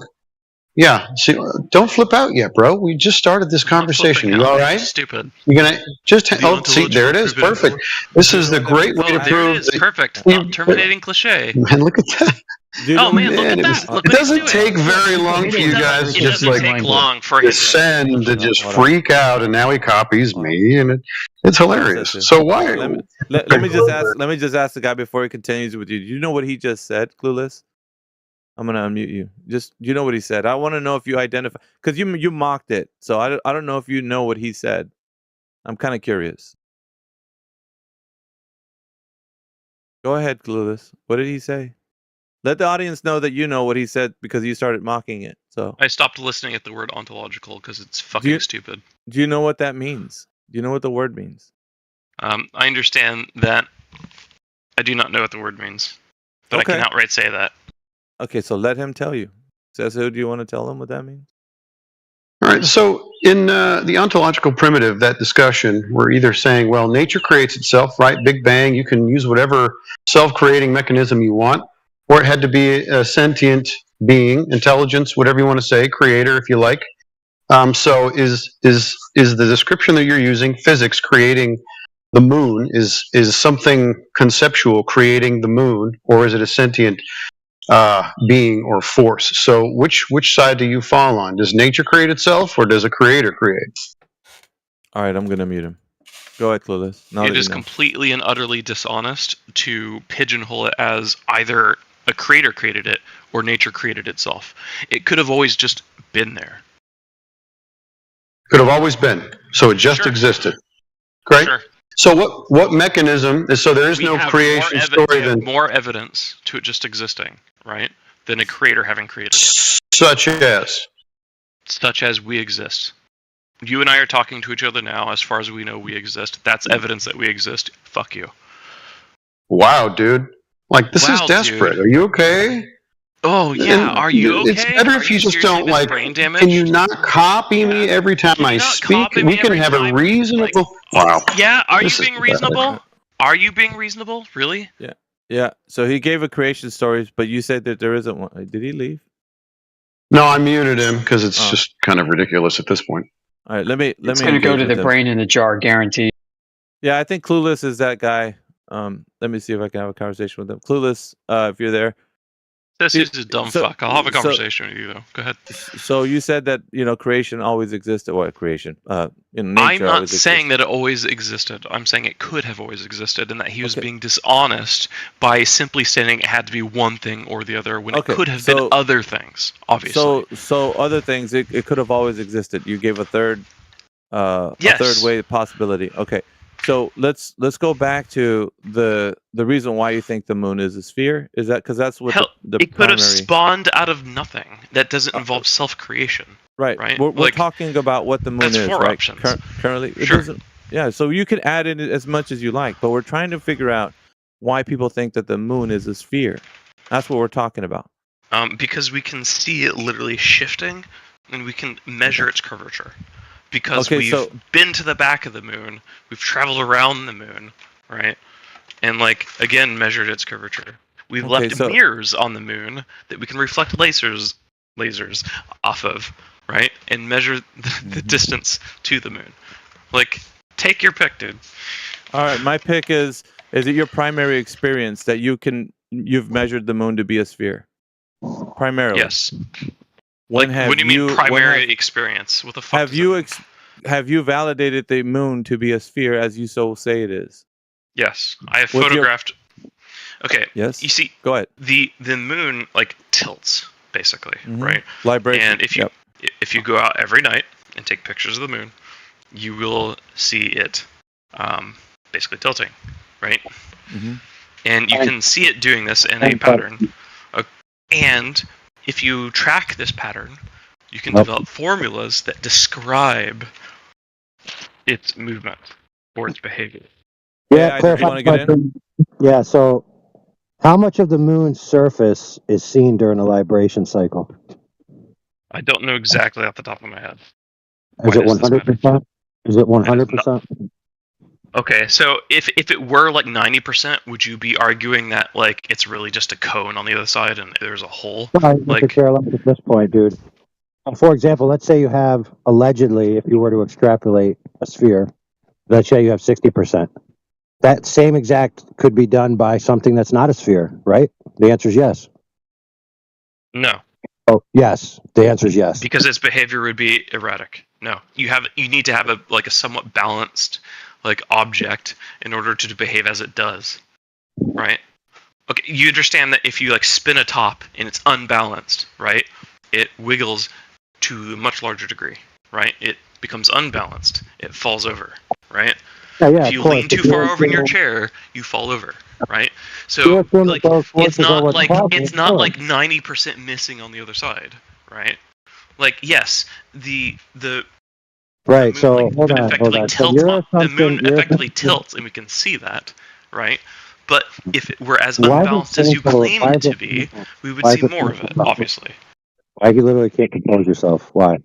Yeah. See, don't flip out yet, bro. We just started this conversation. You all right? Stupid. You're gonna just see. There it is. Perfect. This is the great way to there prove. It is. Perfect. Not terminating cliche. Man, look at that. Oh man, look at that. Look it what he's doesn't doing. take very long for you guys It just doesn't like take long for him descend to just freak out, and now he copies me, and it's hilarious. So why? Let me just ask the guy before he continues with you. Do you know what he just said, Clueless? I'm gonna unmute you. Just you know what he said. I want to know if you identify because you mocked it. So I don't know if you know what he said. I'm kind of curious. Go ahead, Clueless. What did he say? Let the audience know that you know what he said because you started mocking it. So I stopped listening at the word ontological because it's fucking stupid. Do you know what that means? Do you know what the word means? I understand that. I do not know what the word means, but Okay. I can outright say that. Okay, so let him tell you. Says who? Do you want to tell him what that means? All right. So in the ontological primitive, that discussion, we're either saying, well, nature creates itself, right? Big Bang. You can use whatever self-creating mechanism you want, or it had to be a sentient being, intelligence, whatever you want to say, creator, if you like. So is the description that you're using, physics creating the moon, is something conceptual creating the moon, or is it a sentient being or force? So which side do you fall on? Does nature create itself, or does a creator create? All right, I'm gonna mute him. Go ahead, Clueless. It is completely and utterly dishonest to pigeonhole it as either a creator created it or nature created itself. It could have always just been there. Could have always been. So it just existed. Great. Sure. So what mechanism is, so there is no creation story then? More evidence to it just existing, right? Than a creator having created it. Such as? Such as we exist. You and I are talking to each other now. As far as we know, we exist. That's evidence that we exist. Fuck you. Wow, dude. Like, this is desperate. Dude. Are you okay? Oh, yeah. Are you okay? It's better if you just don't, like, can you not copy me every time I speak? We can have a reasonable... Wow. Yeah, are you being reasonable? Are you being reasonable? Really? Yeah. Yeah. So he gave a creation stories, but you said that there isn't one. Did he leave? No, I muted him because it's just kind of ridiculous at this point. All right, let me. It's going to go to the brain in the jar, guaranteed. Yeah, I think Clueless is that guy. Let me see if I can have a conversation with him. Clueless, if you're there. This is a dumb fuck. I'll have a conversation with you though. Go ahead. So you said that creation always existed. What creation? Nature. I'm not saying that it always existed. I'm saying it could have always existed, and that he was being dishonest by simply saying it had to be one thing or the other when it could have been other things. Obviously. So other things it could have always existed. You gave a third way possibility. Okay. So let's go back to the reason why you think the moon is a sphere. Is that because that's what it could have spawned out of nothing. That doesn't involve self-creation. Right. We're talking about what the moon is. Four right? options. Currently, it doesn't. Yeah. So you can add in as much as you like, but we're trying to figure out why people think that the moon is a sphere. That's what we're talking about. Because we can see it literally shifting, and we can measure its curvature. Because we've been to the back of the moon, we've traveled around the moon, right? And again, measured its curvature. We've left mirrors on the moon that we can reflect lasers off of, right? And measure the distance to the moon, Like, take your pick, dude. All right, my pick is it your primary experience that you've measured the moon to be a sphere? Primarily. Yes. What do you mean primary experience? What the fuck have you validated the moon to be a sphere as you so say it is? Yes, I have photographed. Okay. Yes. You see, go ahead. The moon like tilts basically, right? Libration. And if you go out every night and take pictures of the moon, you will see it basically tilting, right? And you can see it doing this in a pattern. And if you track this pattern, you can develop formulas that describe its movement or its behavior. Yeah, yeah, so how much of the moon's surface is seen during a libration cycle? I don't know exactly off the top of my head. Is it 100%? Is it 100%? Okay, so if it were like 90%, would you be arguing that like it's really just a cone on the other side and there's a hole? Like care less at this point, dude. For example, let's say you have allegedly, if you were to extrapolate a sphere, let's say you have 60%. That same exact could be done by something that's not a sphere, right? The answer is yes. No. Oh, yes. The answer is yes. Because its behavior would be erratic. No. You need to have a somewhat balanced like object in order to behave as it does. Right? Okay, you understand that if you like spin a top and it's unbalanced, right? It wiggles to a much larger degree, right? It becomes unbalanced. It falls over, right? Yeah, if you lean too far over in your chair, you fall over, right? So like it's not like 90% missing on the other side, right? Like yes, the right. The moon, so like, hold on. So the moon effectively tilts, and we can see that, right? But if it were as unbalanced as you claim it to be, we would see more of it, obviously. Why you literally can't compose yourself? Why?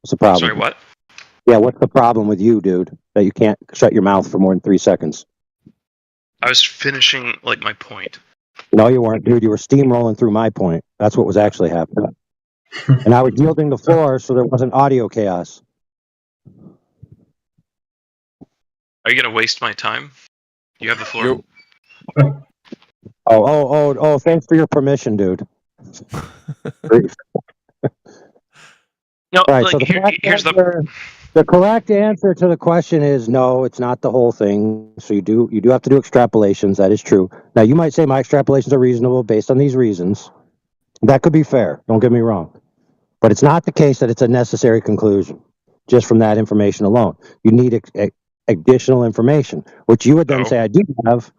What's the problem? Sorry, what? Yeah, what's the problem with you, dude? That you can't shut your mouth for more than 3 seconds? I was finishing like my point. No, you weren't, dude. You were steamrolling through my point. That's what was actually happening. And I was yielding the floor so there wasn't audio chaos. Are you gonna waste my time? You have the floor. Oh! Thanks for your permission, dude. No, right. like, So here's the correct answer to the question is no. It's not the whole thing. So you do have to do extrapolations. That is true. Now you might say my extrapolations are reasonable based on these reasons. That could be fair. Don't get me wrong, but it's not the case that it's a necessary conclusion just from that information alone. You need additional information, which you would then say I do have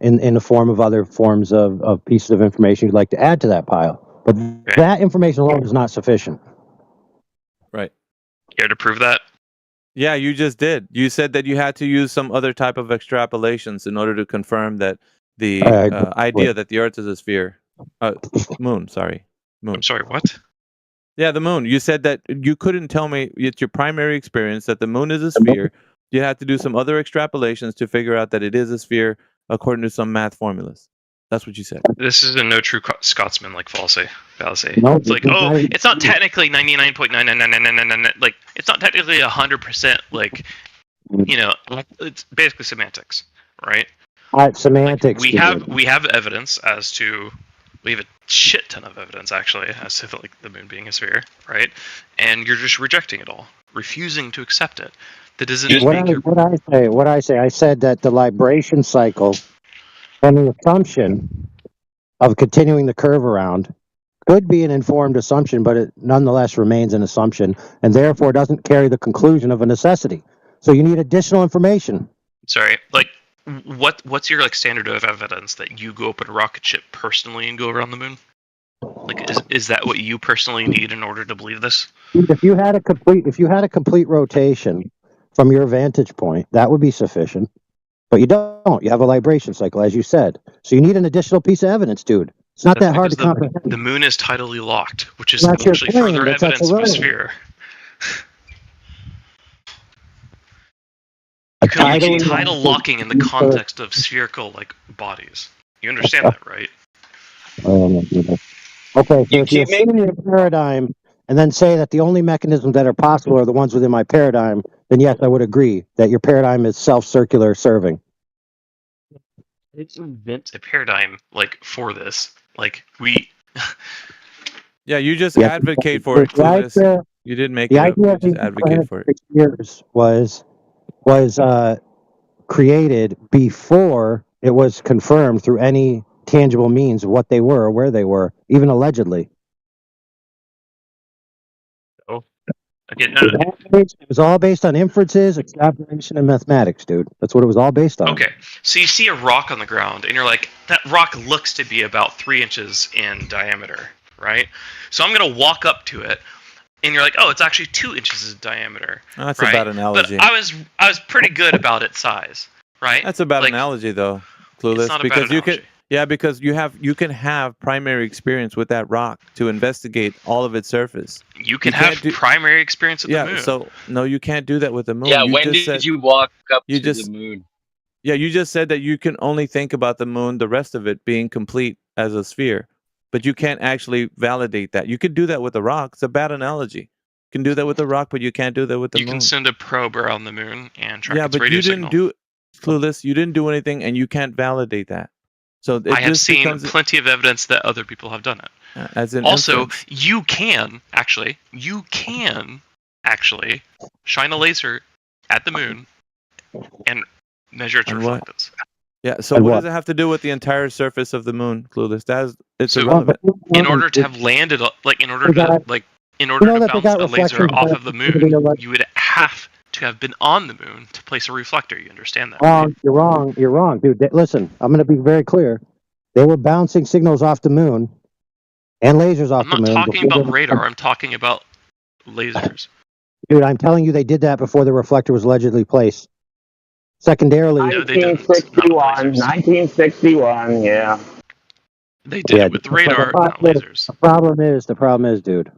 in the form of other forms of pieces of information you'd like to add to that pile. But that information alone is not sufficient. Right. Care to prove that? Yeah, you just did. You said that you had to use some other type of extrapolations in order to confirm that the idea that the Earth is a sphere. Moon, sorry. Moon. I'm sorry, what? Yeah, the moon. You said that you couldn't tell me it's your primary experience that the moon is a sphere. You had to do some other extrapolations to figure out that it is a sphere according to some math formulas. That's what you said. This is a no true Scotsman like fallacy. No, it's like, it's not technically 99.99999. Like, it's not technically 100%. Like, it's basically semantics, right? Semantics. Like, we have evidence as to. We have a shit ton of evidence actually as to like the moon being a sphere, right? And you're just rejecting it all, refusing to accept it. That doesn't make what I say. I said that the libration cycle and the assumption of continuing the curve around could be an informed assumption, but it nonetheless remains an assumption, and therefore doesn't carry the conclusion of a necessity. So you need additional information. Sorry, like what's your like standard of evidence that you go up in a rocket ship personally and go around the moon? Like, is that what you personally need in order to believe this? If you had a complete rotation from your vantage point, that would be sufficient. But you don't. You have a libration cycle, as you said. So you need an additional piece of evidence, dude. It's not that hard to comprehend. The moon is tidally locked, which is actually further evidence of a sphere. You can tidal locking in the context of spherical like bodies. You understand that, right? Okay, so if you assume your paradigm and then say that the only mechanisms that are possible are the ones within my paradigm, then yes, I would agree that your paradigm is self-circular serving. It's invent a paradigm like for this. Like we. Yeah, you just advocate for it, Clueless. You didn't make it up. You just advocate for it. Years was created before it was confirmed through any tangible means of what they were or where they were, even allegedly. Oh, again, It was all based on inferences, extrapolation, and mathematics, dude. That's what it was all based on. Okay, so you see a rock on the ground, and you're like, that rock looks to be about 3 inches in diameter, right? So I'm gonna walk up to it, and you're like, oh, it's actually 2 inches in diameter. Oh, that's right? a bad analogy. But I was pretty good about its size, right? That's a bad analogy, though, Clueless. It's not a bad analogy. Because you can have primary experience with that rock to investigate all of its surface. You can have primary experience with the moon. So no, you can't do that with the moon. Yeah, when did you walk up to the moon? Yeah, you just said that you can only think about the moon, the rest of it being complete as a sphere. But you can't actually validate that. You could do that with a rock. It's a bad analogy. You can do that with a rock, but you can't do that with the moon. You can send a probe around the moon and track its radio signal. Yeah, but you didn't Clueless, you didn't do anything, and you can't validate that. So I have seen plenty of evidence that other people have done it. As in also, inference. you can actually shine a laser at the moon and measure its reflectance. Yeah. So what does it have to do with the entire surface of the moon, Clueless? It's irrelevant. In order to have landed, in order to bounce a laser off of the moon, you would have to have been on the moon to place a reflector. You understand that? Wrong. You're wrong, dude. Listen, I'm going to be very clear. They were bouncing signals off the moon and lasers off the moon. I'm not talking about radar. I'm talking about lasers. Dude, I'm telling you, they did that before the reflector was allegedly placed. Secondarily, 1961, yeah. They did it with the radar, not lasers. The problem is, dude.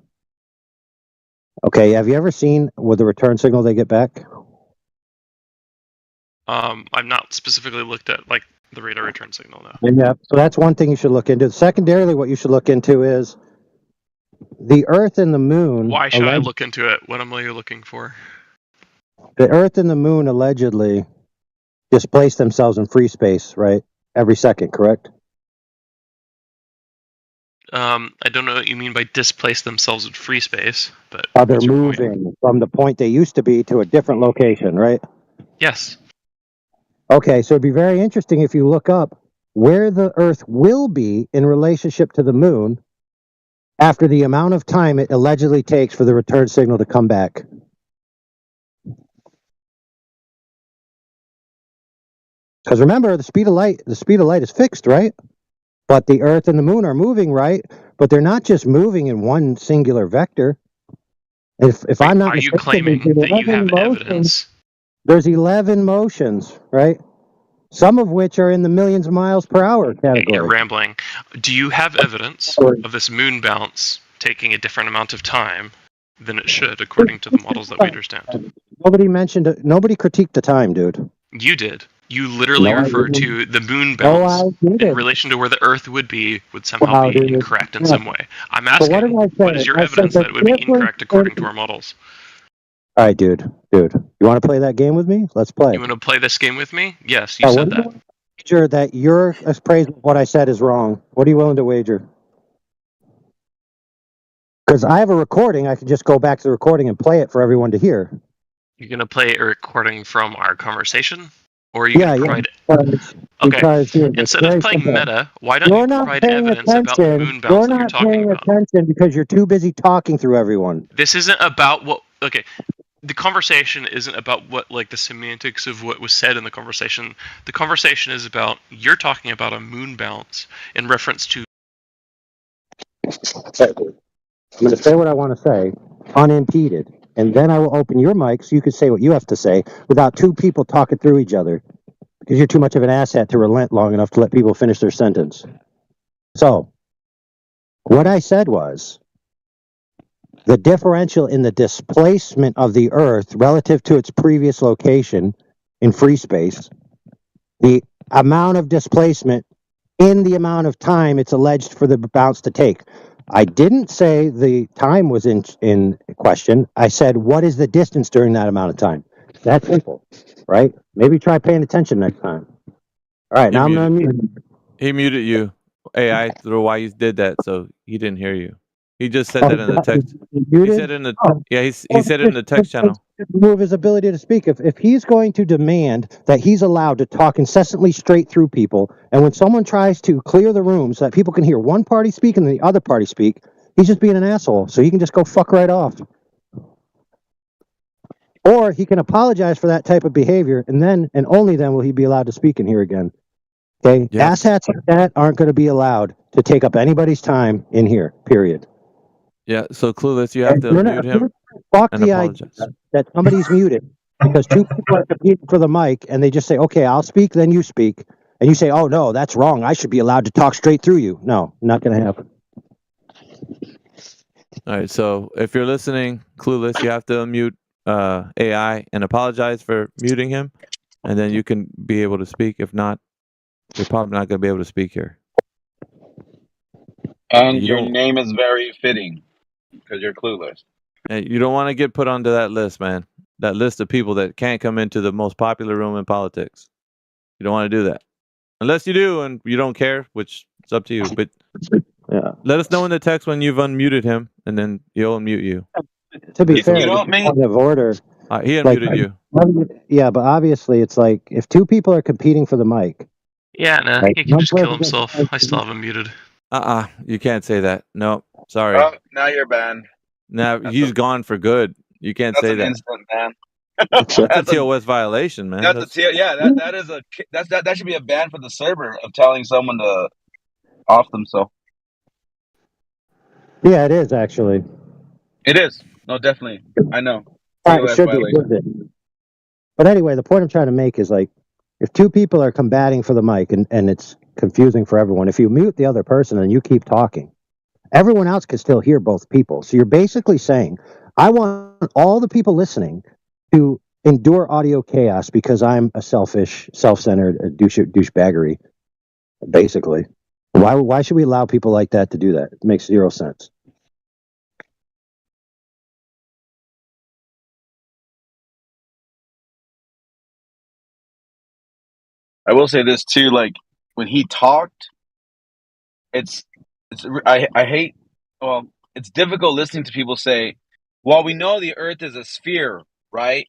Okay, have you ever seen with the return signal they get back? I've not specifically looked at the radar return signal now. Yeah, so that's one thing you should look into. Secondarily, what you should look into is the Earth and the Moon. Why should I look into it? What am I looking for? The Earth and the Moon allegedly displace themselves in free space, right? Every second, correct? I don't know what you mean by displace themselves in free space, but they're moving from the point they used to be to a different location, right? Yes. Okay, so it'd be very interesting if you look up where the Earth will be in relationship to the Moon after the amount of time it allegedly takes for the return signal to come back. Because remember, the speed of light is fixed, right? But the Earth and the Moon are moving, right? But they're not just moving in one singular vector. If I'm not mistaken, claiming that you have evidence? There's 11 motions, right? Some of which are in the millions of miles per hour category. You're rambling. Do you have evidence of this moon bounce taking a different amount of time than it should, according to the models that we understand? Nobody critiqued the time, dude. You did. You literally referred to the moon bounce in relation to where the Earth would somehow be incorrect in some way. I'm asking, what is your evidence that it would be incorrect according to our models? All right, dude. You want to play that game with me? Let's play. You want to play this game with me? Yes, you said that. Wager that your appraisal of what I said is wrong. What are you willing to wager? Because I have a recording. I can just go back to the recording and play it for everyone to hear. You're going to play a recording from our conversation? Or are you going to provide... Okay, instead of playing meta, why don't you provide evidence about the moon bounce that you're talking about? You're not paying attention because you're too busy talking through everyone. This isn't about what... Okay, the conversation isn't about what, the semantics of what was said in the conversation. The conversation is about, you're talking about a moon bounce in reference to... I'm going to say what I want to say, unimpeded. And then I will open your mic so you can say what you have to say without two people talking through each other. Because you're too much of an asshat to relent long enough to let people finish their sentence. So, what I said was, the differential in the displacement of the Earth relative to its previous location in free space, the amount of displacement in the amount of time it's alleged for the bounce to take. I didn't say the time was in question. I said, what is the distance during that amount of time? That's simple, right? Maybe try paying attention next time. All right, now I'm going to mute. He muted you. AI, I don't know why you did that, so he didn't hear you. He just said that in the text. He said in the he said it in the text channel. Remove his ability to speak. If he's going to demand that he's allowed to talk incessantly straight through people, and when someone tries to clear the room so that people can hear one party speak and the other party speak, he's just being an asshole. So he can just go fuck right off. Or he can apologize for that type of behavior, and then and only then will he be allowed to speak in here again. Okay? Yep. Asshats like that aren't going to be allowed to take up anybody's time in here, period. Yeah, so Clueless, you have to mute him Fuck and the apologize. idea that somebody's muted because two people are competing for the mic and they just say, okay, I'll speak, then you speak. And you say, oh, no, that's wrong. I should be allowed to talk straight through you. No, not going to happen. All right, so if you're listening, Clueless, you have to unmute AI and apologize for muting him, and then you can be able to speak. If not, you're probably not going to be able to speak here. And your name is very fitting because you're clueless. And you don't want to get put onto that list, man. That list of people that can't come into the most popular room in politics. You don't want to do that. Unless you do and you don't care, which is up to you. But yeah. Let us know in the text when you've unmuted him, and then he'll unmute you. To be fair, you know what, point of order. He unmuted you. Yeah, but obviously it's like if two people are competing for the mic. Yeah, nah, Right. he can just kill himself. I still have him muted. You can't say that. No, sorry. Oh, now you're banned. Now he's gone for good. You can't say that. Instant ban. That's a TOS violation, man. That is that should be a ban for the server of telling someone to off themselves. Yeah, it is actually. It is. No, definitely. I know. It should be. But anyway, the point I'm trying to make is like, if two people are combating for the mic and it's confusing for everyone, if you mute the other person and you keep talking, everyone else can still hear both people. So you're basically saying, I want all the people listening to endure audio chaos because I'm a selfish, self-centered douchebaggery, basically. Why should we allow people like that to do that? It makes zero sense. I will say this too, like when he talked, I hate, well, it's difficult listening to people say, well, we know the earth is a sphere, right?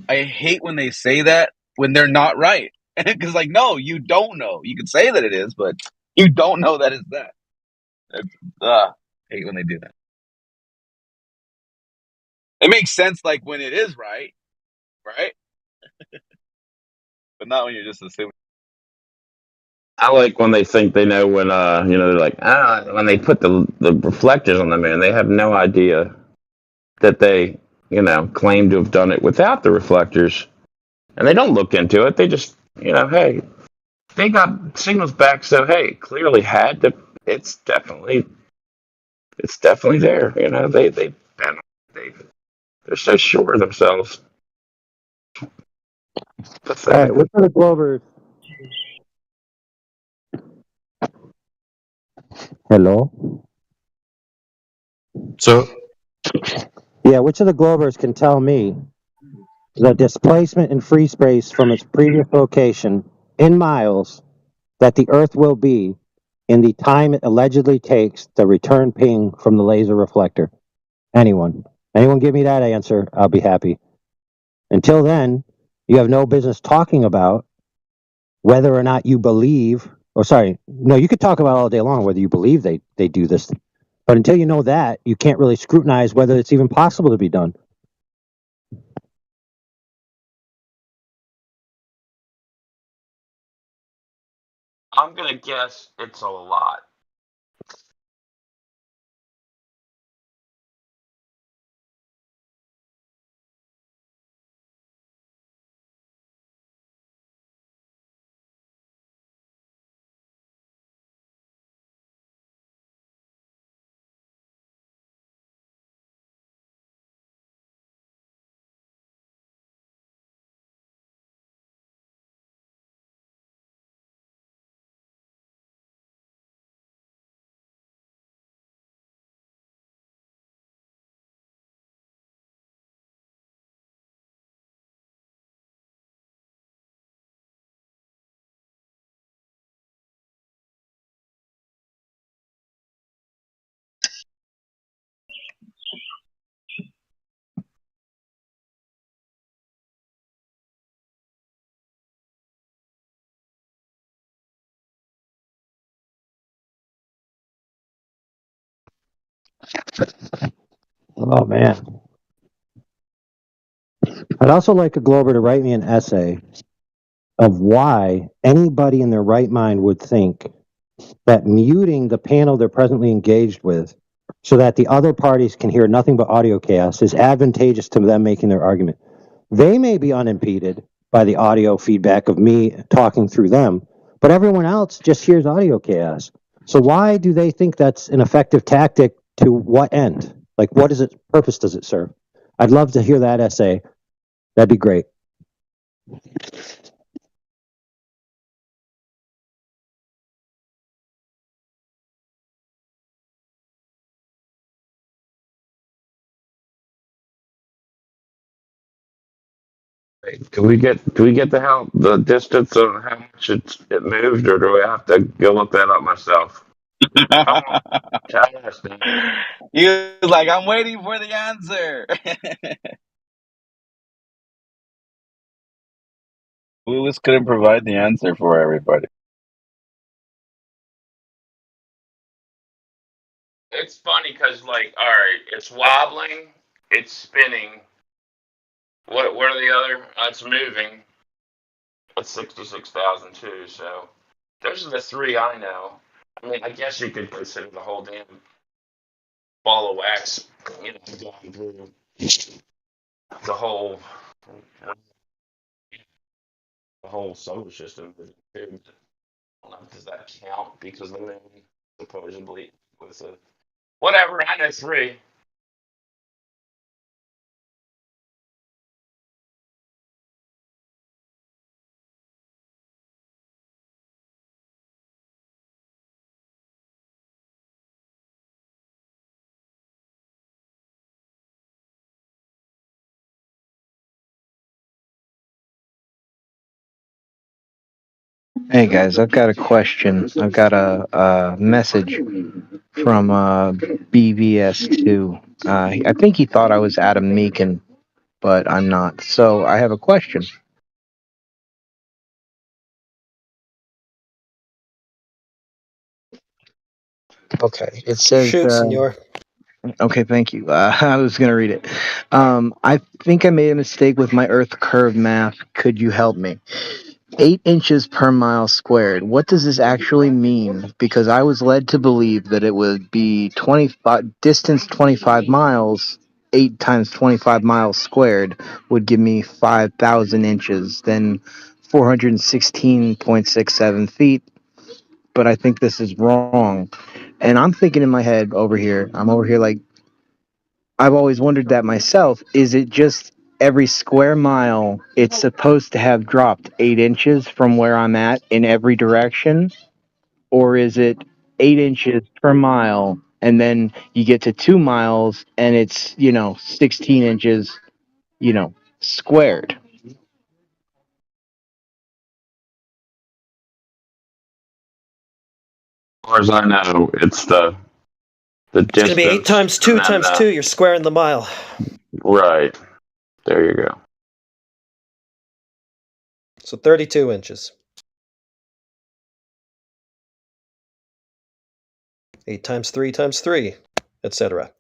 I hate when they say that when they're not right. Because like, no, you don't know. You can say that it is, but you don't know that it's that. I hate when they do that. It makes sense like when it is right? But not when you're just assuming. I like when they think they know when they're like, when they put the reflectors on the moon, they have no idea that they, claim to have done it without the reflectors. And they don't look into it. They just, hey, they got signals back, so hey, clearly had to it's definitely there. They're so sure of themselves. All right, what's the Glovers? Hello? So, yeah, which of the Glovers can tell me the displacement in free space from its previous location in miles that the Earth will be in the time it allegedly takes to return ping from the laser reflector? Anyone? Anyone give me that answer? I'll be happy. Until then, you have no business talking about whether or not you believe, or sorry, no, you could talk about all day long whether you believe they do this. But until you know that, you can't really scrutinize whether it's even possible to be done. I'm gonna guess it's a lot. Oh man. I'd also like a Glober to write me an essay of why anybody in their right mind would think that muting the panel they're presently engaged with so that the other parties can hear nothing but audio chaos is advantageous to them making their argument. They may be unimpeded by the audio feedback of me talking through them, but everyone else just hears audio chaos. So why do they think that's an effective tactic? To what end? Like, what is it? Purpose does it serve? I'd love to hear that essay. That'd be great. Can we get the distance of how much it moved, or do I have to go look that up myself? Come on, tell us, Dan. He was like, I'm waiting for the answer. Lewis couldn't provide the answer for everybody. It's funny because, like, all right, it's wobbling, it's spinning. What are the other? It's moving. It's 66,000 too. So those are the three I know. I mean, I guess you could consider the whole damn ball of wax, going through the whole solar system. I don't know, does that count? Because the moon supposedly was a whatever. I know three. Hey guys, I've got a question. I've got a message from BVS2. I think he thought I was Adam Meakin, but I'm not. So I have a question. Okay, it says. Shoot, senor. Okay, thank you. I was going to read it. I think I made a mistake with my Earth curve math. Could you help me? 8 inches per mile squared. What does this actually mean? Because I was led to believe that it would be 25 distance 25 miles. 8 times 25 miles squared would give me 5,000 inches, then 416.67 feet. But I think this is wrong. And I'm thinking in my head over here, I'm over here like, I've always wondered that myself. Is it just every square mile it's supposed to have dropped 8 inches from where I'm at in every direction? Or is it 8 inches per mile and then you get to 2 miles and it's, 16 inches, squared? As far as I know, it's the It's going to be 8 distance. times 2 times 2. You're squaring the mile. Right. There you go. So 32 inches. 8 times 3 times 3, etc.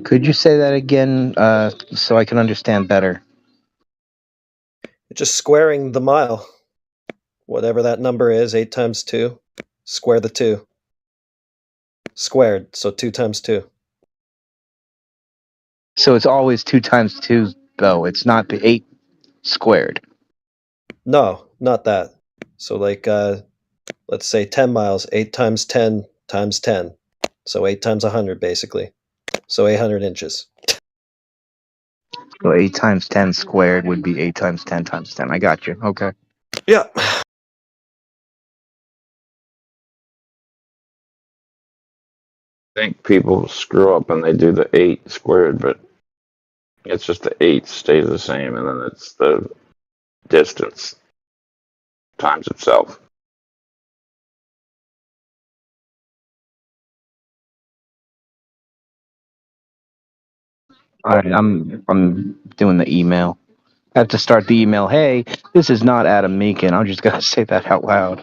Could you say that again so I can understand better? Just squaring the mile. Whatever that number is, 8 times 2. Square the 2. Squared, so 2 times 2. So it's always 2 times 2, though. It's not the 8 squared. No, not that. So like, let's say 10 miles, 8 times 10 times 10. So 8 times 100, basically. So 800 inches. So 8 times 10 squared would be 8 times 10 times 10. I got you. Okay. Yeah. I think people screw up and they do the 8 squared, but it's just the 8 stays the same, and then it's the distance times itself. All right, I'm doing the email. I have to start the email. Hey, this is not Adam Meakin. I'm just gonna say that out loud.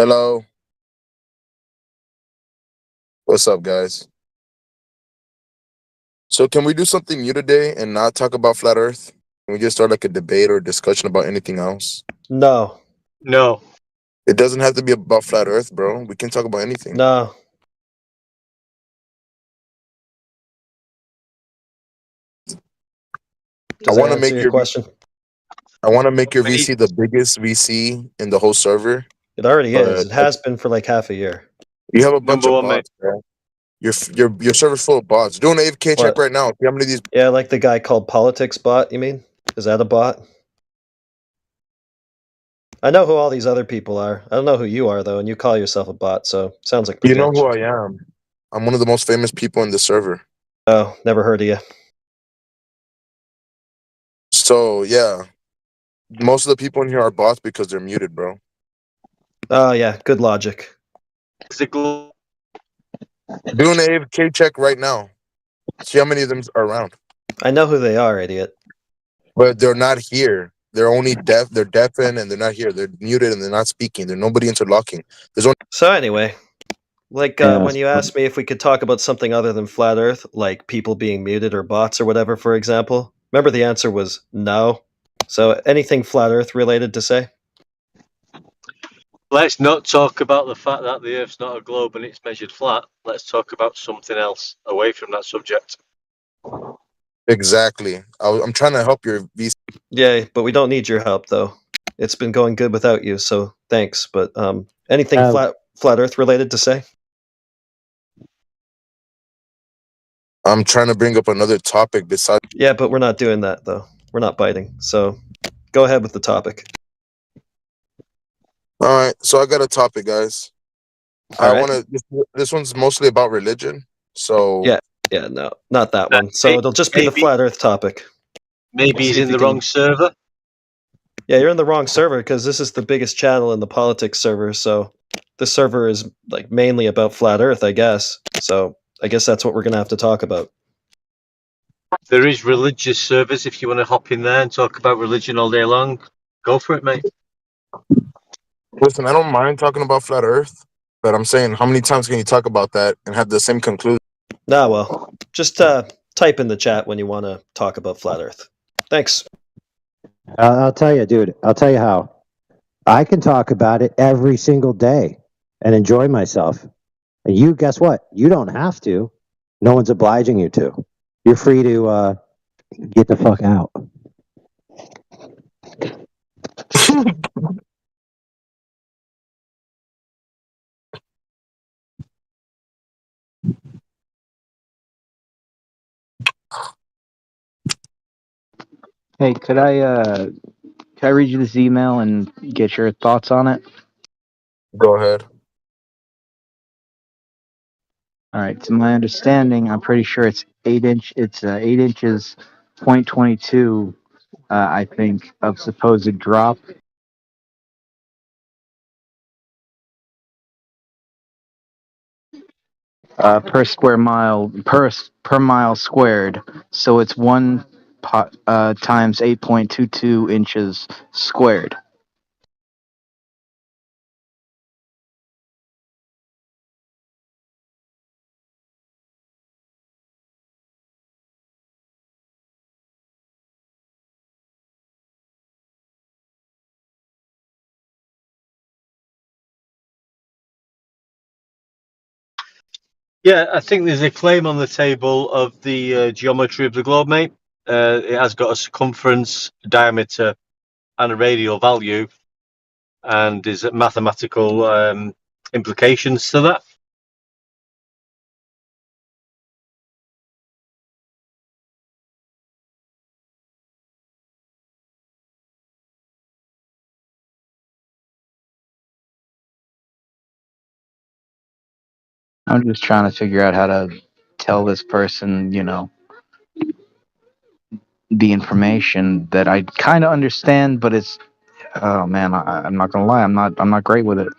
Hello. What's up, guys? So can we do something new today and not talk about flat Earth? Can we just start like a debate or a discussion about anything else? No. No. It doesn't have to be about flat Earth, bro. We can talk about anything. No. Does I that want to answer make your your question? I want to make your VC the biggest VC in the whole server. It already is. But It has been for like half a year. you have a bunch Number of one, mate. bots, bro. Your server's full of bots. Do an AFK check What? right now. See how many of these. Yeah, like the guy called Politics Bot, you mean? Is that a bot? I know who all these other people are. I don't know who you are, though, and you call yourself a bot, so sounds like You know who protection. I am. I'm one of the most famous people in the server. Oh, never heard of you. So yeah, most of the people in here are bots because they're muted, bro. Oh, yeah, good logic. Physical. Do an AFK check right now. See how many of them are around. I know who they are, idiot. But they're not here. They're only deaf. They're deafened and they're not here. They're muted and they're not speaking. There's nobody interlocking. There's only. So anyway, like Yeah. when you asked me if we could talk about something other than flat Earth, like people being muted or bots or whatever, for example, remember the answer was no. So anything flat Earth related to say? Let's not talk about the fact that the Earth's not a globe and it's measured flat. Let's talk about something else away from that subject. Exactly. I'm trying to help your VC. Yeah, but we don't need your help, though. It's been going good without you, so thanks. But anything flat Earth related to say? I'm trying to bring up another topic besides. Yeah, but we're not doing that, though. We're not biting. So go ahead with the topic. All right. So I got a topic, guys. All right. want to. This one's mostly about religion. So Yeah, no, not that one. So it'll just be the flat Earth topic. Maybe he's in the wrong server. Yeah, you're in the wrong server because this is the biggest channel in the politics server. So the server is like mainly about flat Earth, I guess. So I guess that's what we're gonna have to talk about. There is religious servers if you want to hop in there and talk about religion all day long. Go for it, mate. Listen, I don't mind talking about flat Earth, but I'm saying, how many times can you talk about that and have the same conclusion? Nah, well, just type in the chat when you want to talk about flat Earth. Thanks. I'll tell you, dude. I'll tell you how. I can talk about it every single day and enjoy myself. And you, guess what? You don't have to. No one's obliging you to. You're free to get the fuck out. Hey, could I read you this email and get your thoughts on it? Go ahead. All right. To my understanding, I'm pretty sure it's 8 inch. It's 8 inches, 0.22. I think of supposed drop. Per square mile per mile squared. So it's 1 times 8.22 inches squared. Yeah, I think there's a claim on the table of the geometry of the globe, mate. It has got a circumference, diameter, and a radial value, and there's mathematical implications to that. I'm just trying to figure out how to tell this person, the information that I kind of understand, but it's, oh man, I'm not gonna lie, I'm not great with it.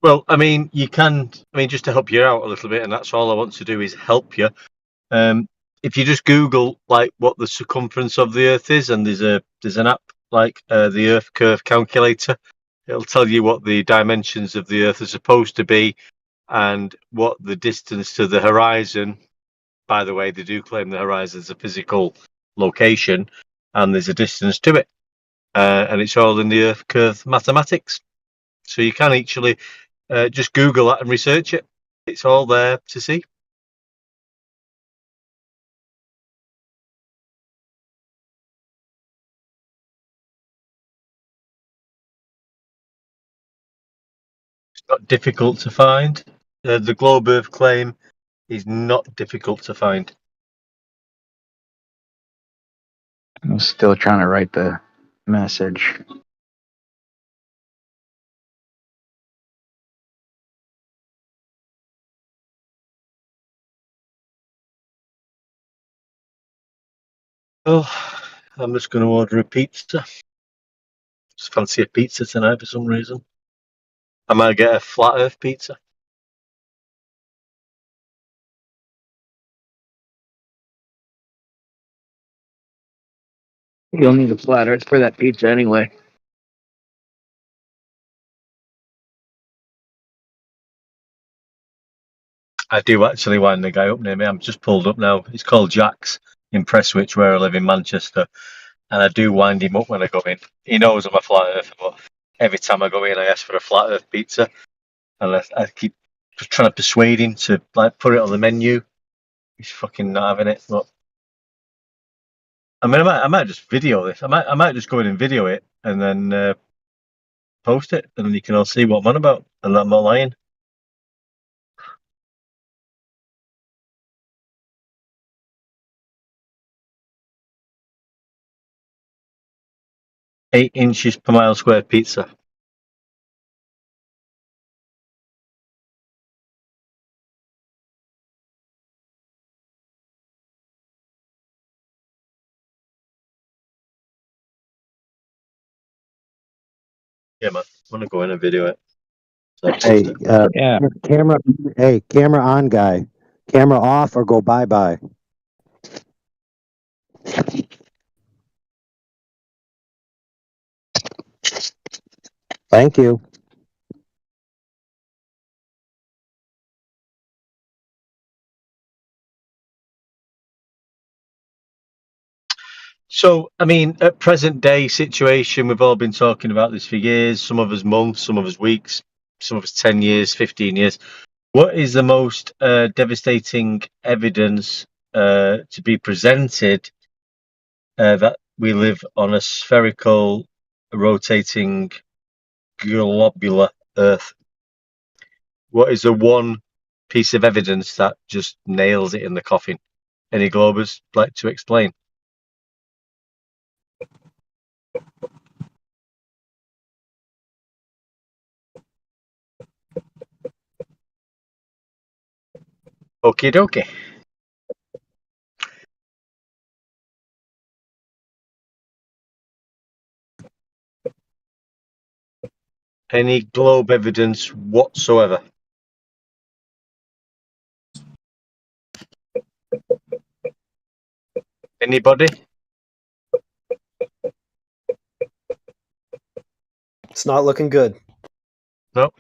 Well, I mean, just to help you out a little bit, and that's all I want to do is help you. If you just Google like what the circumference of the Earth is, and there's an app like the Earth Curve Calculator, It'll tell you what the dimensions of the Earth are supposed to be and what the distance to the horizon. By the way, they do claim the horizon is a physical location, and there's a distance to it, and it's all in the Earth curve mathematics. So you can actually just Google that and research it. It's all there to see. It's not difficult to find. The globe Earth claim is not difficult to find. I'm still trying to write the message. Oh, I'm just going to order a pizza. Just fancy a pizza tonight for some reason. I might get a flat Earth pizza. You'll need a flat Earth for that pizza anyway. I do actually wind the guy up near me. I'm just pulled up now. It's called Jack's in Prestwich, where I live in Manchester. And I do wind him up when I go in. He knows I'm a flat earther, but every time I go in, I ask for a flat earth pizza. And I keep just trying to persuade him to like put it on the menu. He's fucking not having it. But I mean, I might just video this. I might just go in and video it and then post it, and then you can all see what I'm on about, and I'm not lying. Eight inches per mile square pizza. Yeah, man. I want to go in and video it. So Hey, camera. Hey, camera on, guy. Camera off or go bye-bye. Thank you. So, I mean, at present day situation, we've all been talking about this for years, some of us months, some of us weeks, some of us 10 years, 15 years. What is the most devastating evidence to be presented that we live on a spherical, rotating, globular Earth? What is the one piece of evidence that just nails it in the coffin? Any Globers like to explain? Okie dokie. Any globe evidence whatsoever? Anybody? It's not looking good. No.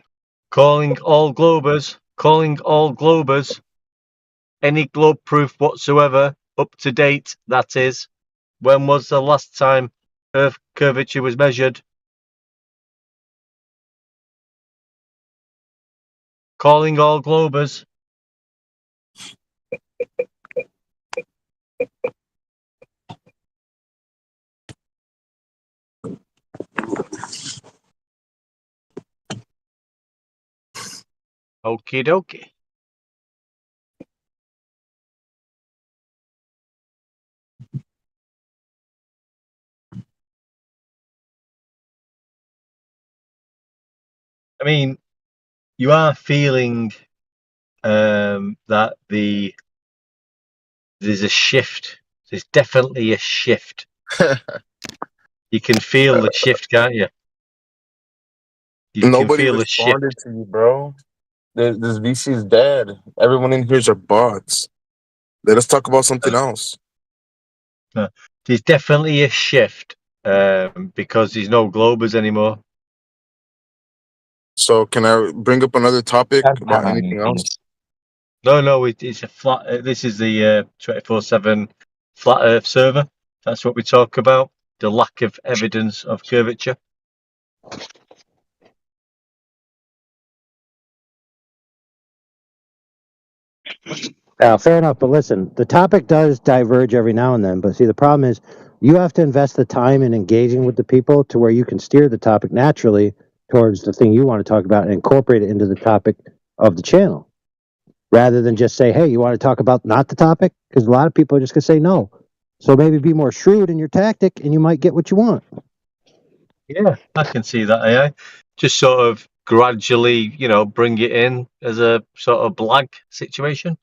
Calling all Globers. Calling all Globers. Any globe proof whatsoever, up to date, that is. When was the last time Earth curvature was measured? Calling all Globers. Okie dokie. I mean, you are feeling that there's a shift. There's definitely a shift. You can feel the shift, can't you? You can Nobody feel the shift. responded to you, bro. This VC is dead. Everyone in here are bots. Let us talk about something else. There's definitely a shift because there's no Globers anymore. So can I bring up another topic That's about not anything else? No, it's a flat. This is the 24/7 flat Earth server. That's what we talk about. The lack of evidence of curvature. Fair enough, but listen, the topic does diverge every now and then. But see, the problem is you have to invest the time in engaging with the people to where you can steer the topic naturally towards the thing you want to talk about and incorporate it into the topic of the channel, rather than just say, "Hey, you want to talk about not the topic?" Because a lot of people are just gonna say no. So maybe be more shrewd in your tactic, and you might get what you want. Yeah, I can see that. AI just sort of gradually, bring it in as a sort of blag situation.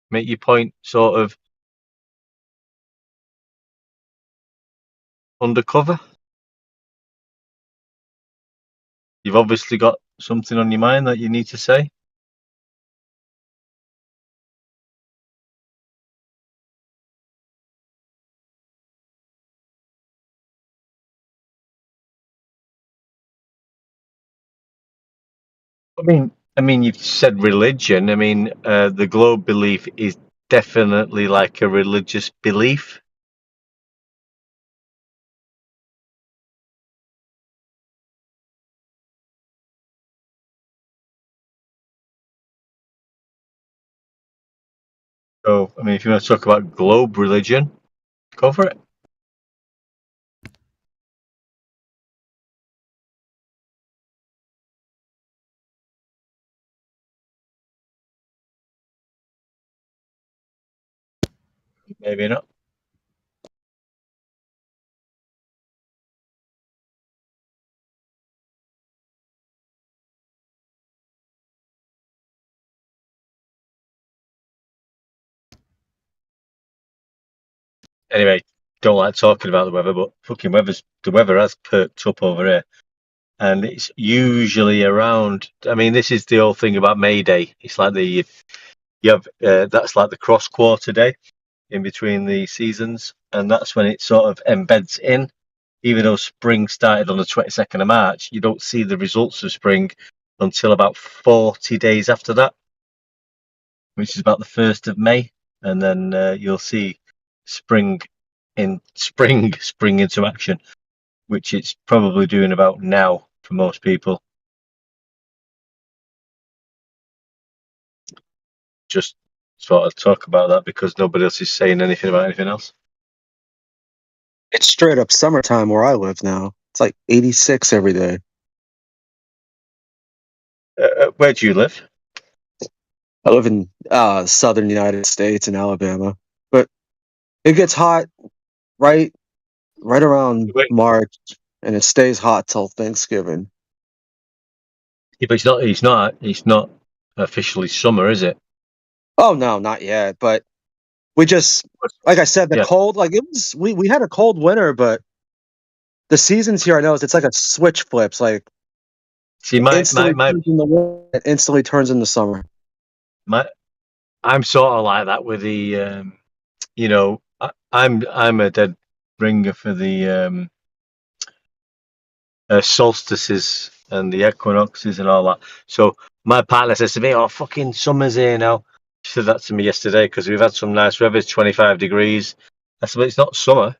Make your point sort of undercover. You've obviously got something on your mind that you need to say. I mean, you've said religion. I mean, the globe belief is definitely like a religious belief. So, I mean, if you want to talk about globe religion, go for it. Maybe not. Anyway, don't like talking about the weather, but fucking the weather has perked up over here. And it's usually around, I mean, this is the whole thing about May Day. It's like that's like the cross quarter day in between the seasons. And that's when it sort of embeds in. Even though spring started on the 22nd of March, you don't see the results of spring until about 40 days after that, which is about the 1st of May. And then you'll see spring into action, which it's probably doing about now for most people. Just sort of talk about that because nobody else is saying anything about anything else. It's straight up summertime where I live now. It's like 86 every day. Where do you live? I live in southern United States in Alabama, but it gets hot right around March, and it stays hot till Thanksgiving. Yeah, but it's not officially summer, is it? Oh no, not yet. But we just, like I said, the cold, like it was. We had a cold winter, but the seasons here, I know, it's like a switch flips. Like, see, turns in the winter, it instantly turns into summer. I'm sort of like that with the, I'm a dead ringer for the solstices and the equinoxes and all that. So my partner says to me, "Oh, fucking summer's here now." She said that to me yesterday because we've had some nice weather. It's 25 degrees. I said, "But it's not summer.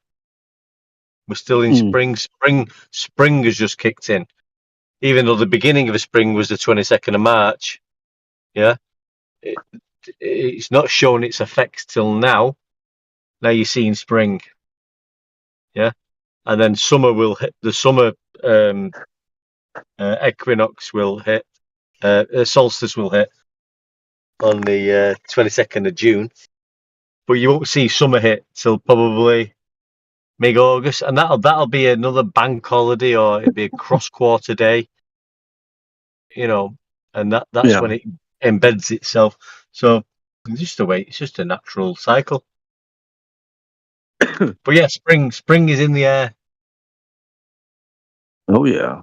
We're still in spring. Spring has just kicked in. Even though the beginning of a spring was the 22nd of March. Yeah, it's not shown its effects till now. Now you're seeing spring. Yeah, and then summer will hit. The summer equinox will hit. Solstice will hit on the 22nd of June, but you won't see summer hit till probably mid-August, and that'll be another bank holiday or it'll be a cross-quarter day, and that's when it embeds itself. So it's just a way. It's just a natural cycle. But yeah, spring is in the air. Oh yeah.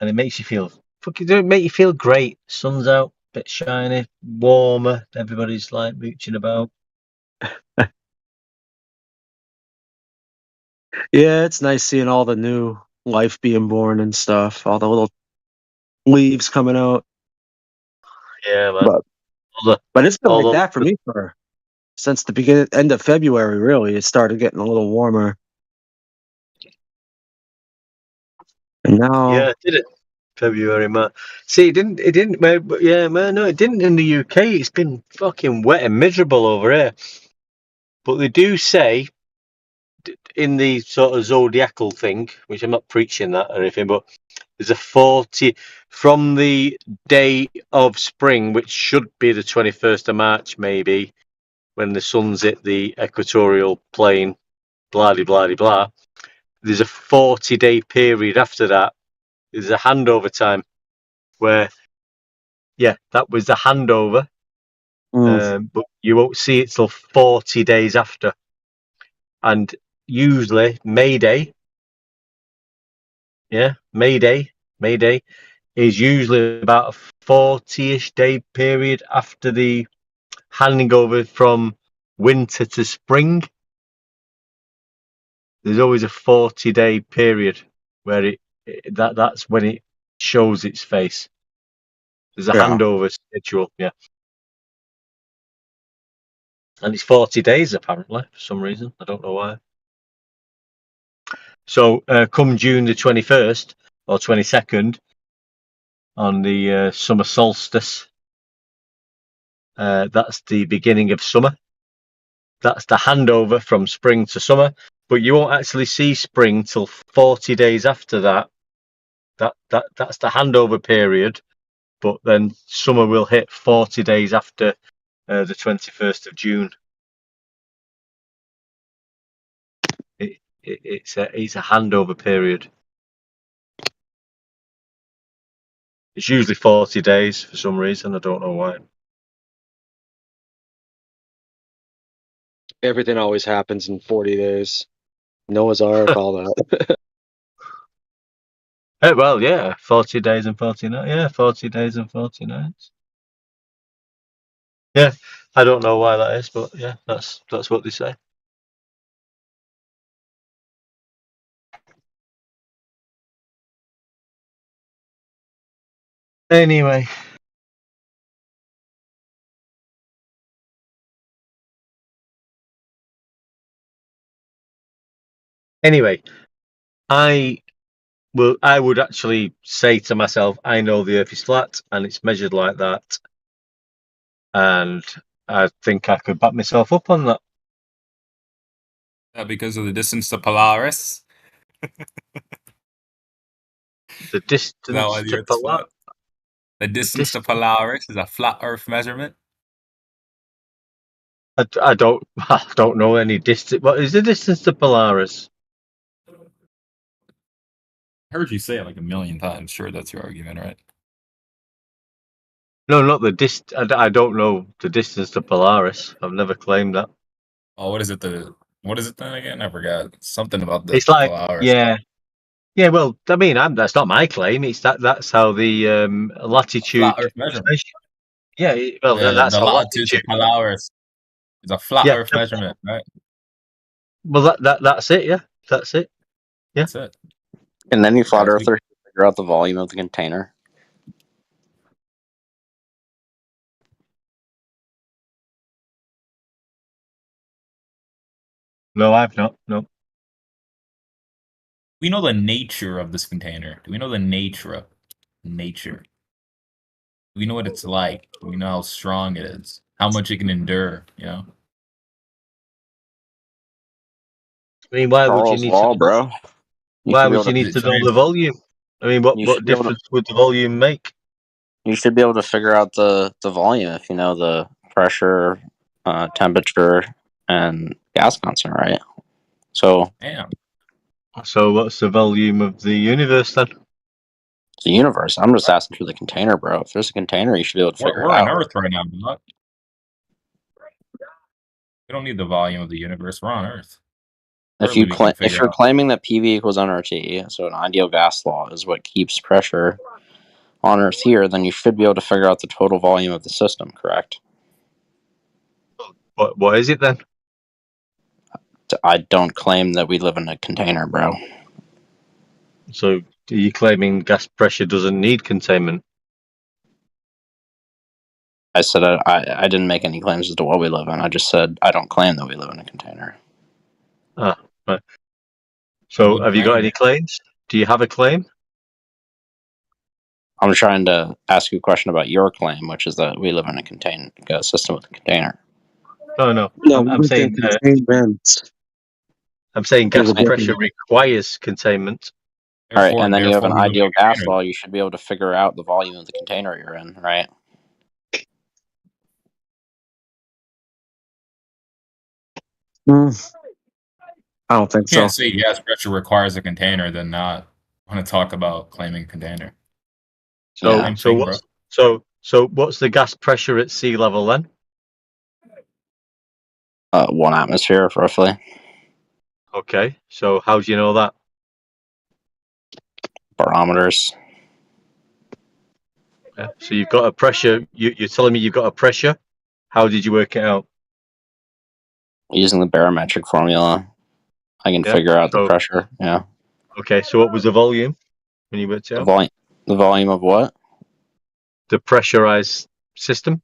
And it makes you feel make you feel great. Sun's out, bit shiny, warmer. Everybody's like mooching about. Yeah, it's nice seeing all the new life being born and stuff. All the little leaves coming out. Yeah, man. But it's been like all that for me since the end of February. Really, it started getting a little warmer, and now Yeah, did it? February, man. See, it didn't, man, but yeah, man, no, it didn't in the UK. It's been fucking wet and miserable over here. But they do say in the sort of zodiacal thing, which I'm not preaching that or anything, but there's a 40 from the day of spring, which should be the 21st of March, maybe, when the sun's hit the equatorial plane, blah, blah, blah, blah. There's a 40-day period after that. There's a handover time where, yeah, that was the handover, but you won't see it till 40 days after. And usually May Day, May Day is usually about a 40-ish day period after the handing over from winter to spring. There's always a 40-day period where that's when it shows its face. There's a handover schedule, yeah. And it's 40 days apparently for some reason. I don't know why. So come June the 21st or 22nd on the summer solstice, that's the beginning of summer. That's the handover from spring to summer, but you won't actually see spring till 40 days after that. That's the handover period, but then summer will hit 40 days after the 21st of June. It's a handover period. It's usually 40 days for some reason. I don't know why. everything always happens in 40 days. Noah's Ark, all that. Well, yeah, 40 days and 40 nights. Yeah, 40 days and 40 nights. Yeah, I don't know why that is, but yeah, that's what they say. Anyway. I would actually say to myself, I know the Earth is flat and it's measured like that, and I think I could back myself up on that. Because of the distance to Polaris. The distance to Polaris. The distance to Polaris is a flat Earth measurement. I don't know any distance. What is the distance to Polaris? I heard you say it like a million times. Sure, that's your argument, right? No, not the I don't know the distance to Polaris. I've never claimed that. Oh, what is it then again? I forgot. Something about the It's like Polaris. Yeah. Well, I mean, that's not my claim. It's that's how the latitude. Flat Earth measurement. Yeah. Well, that's the how latitude to Polaris is a flat Earth measurement, right? Well, that's it. Yeah, that's it. Yeah, that's it. Can any flat earther figure out the volume of the container? No, I've not. No. We know the nature of this container. Do we know the nature? Nature. We know what it's like. We know how strong it is. How much it can endure. You know. I mean, why would you need to, bro? Why would you need to know the volume? I mean, what difference would the volume make? You should be able to figure out the volume if you know the pressure, temperature, and gas constant, right? So, damn. So, what's the volume of the universe then? The universe. I'm just asking for the container, bro. If there's a container, you should be able to figure it out. We're on Earth right now, bud. We don't need the volume of the universe. We're on Earth. If you're claiming that PV equals nRT, so an ideal gas law is what keeps pressure on Earth here, then you should be able to figure out the total volume of the system, correct? What is it then? I don't claim that we live in a container, bro. So, are you claiming gas pressure doesn't need containment? I said I didn't make any claims as to what we live in. I just said I don't claim that we live in a container. Ah, right. So, have you got any claims? Do you have a claim? I'm trying to ask you a question about your claim, which is that we live in a system with a container. No. I'm saying containment. I'm saying gas pressure requires containment. All right, and then you have an ideal gas law. You should be able to figure out the volume of the container you're in, right? I don't think so. You can't say gas pressure requires a container, then not want to talk about claiming container. So what's the gas pressure at sea level then? 1 atmosphere, roughly. Okay, so how do you know that? Barometers. Yeah, so you've got a pressure. You're telling me you've got a pressure. How did you work it out? Using the barometric formula, I can figure out the pressure. Yeah. Okay, so what was the volume when you worked it out? The volume of what? The pressurized system.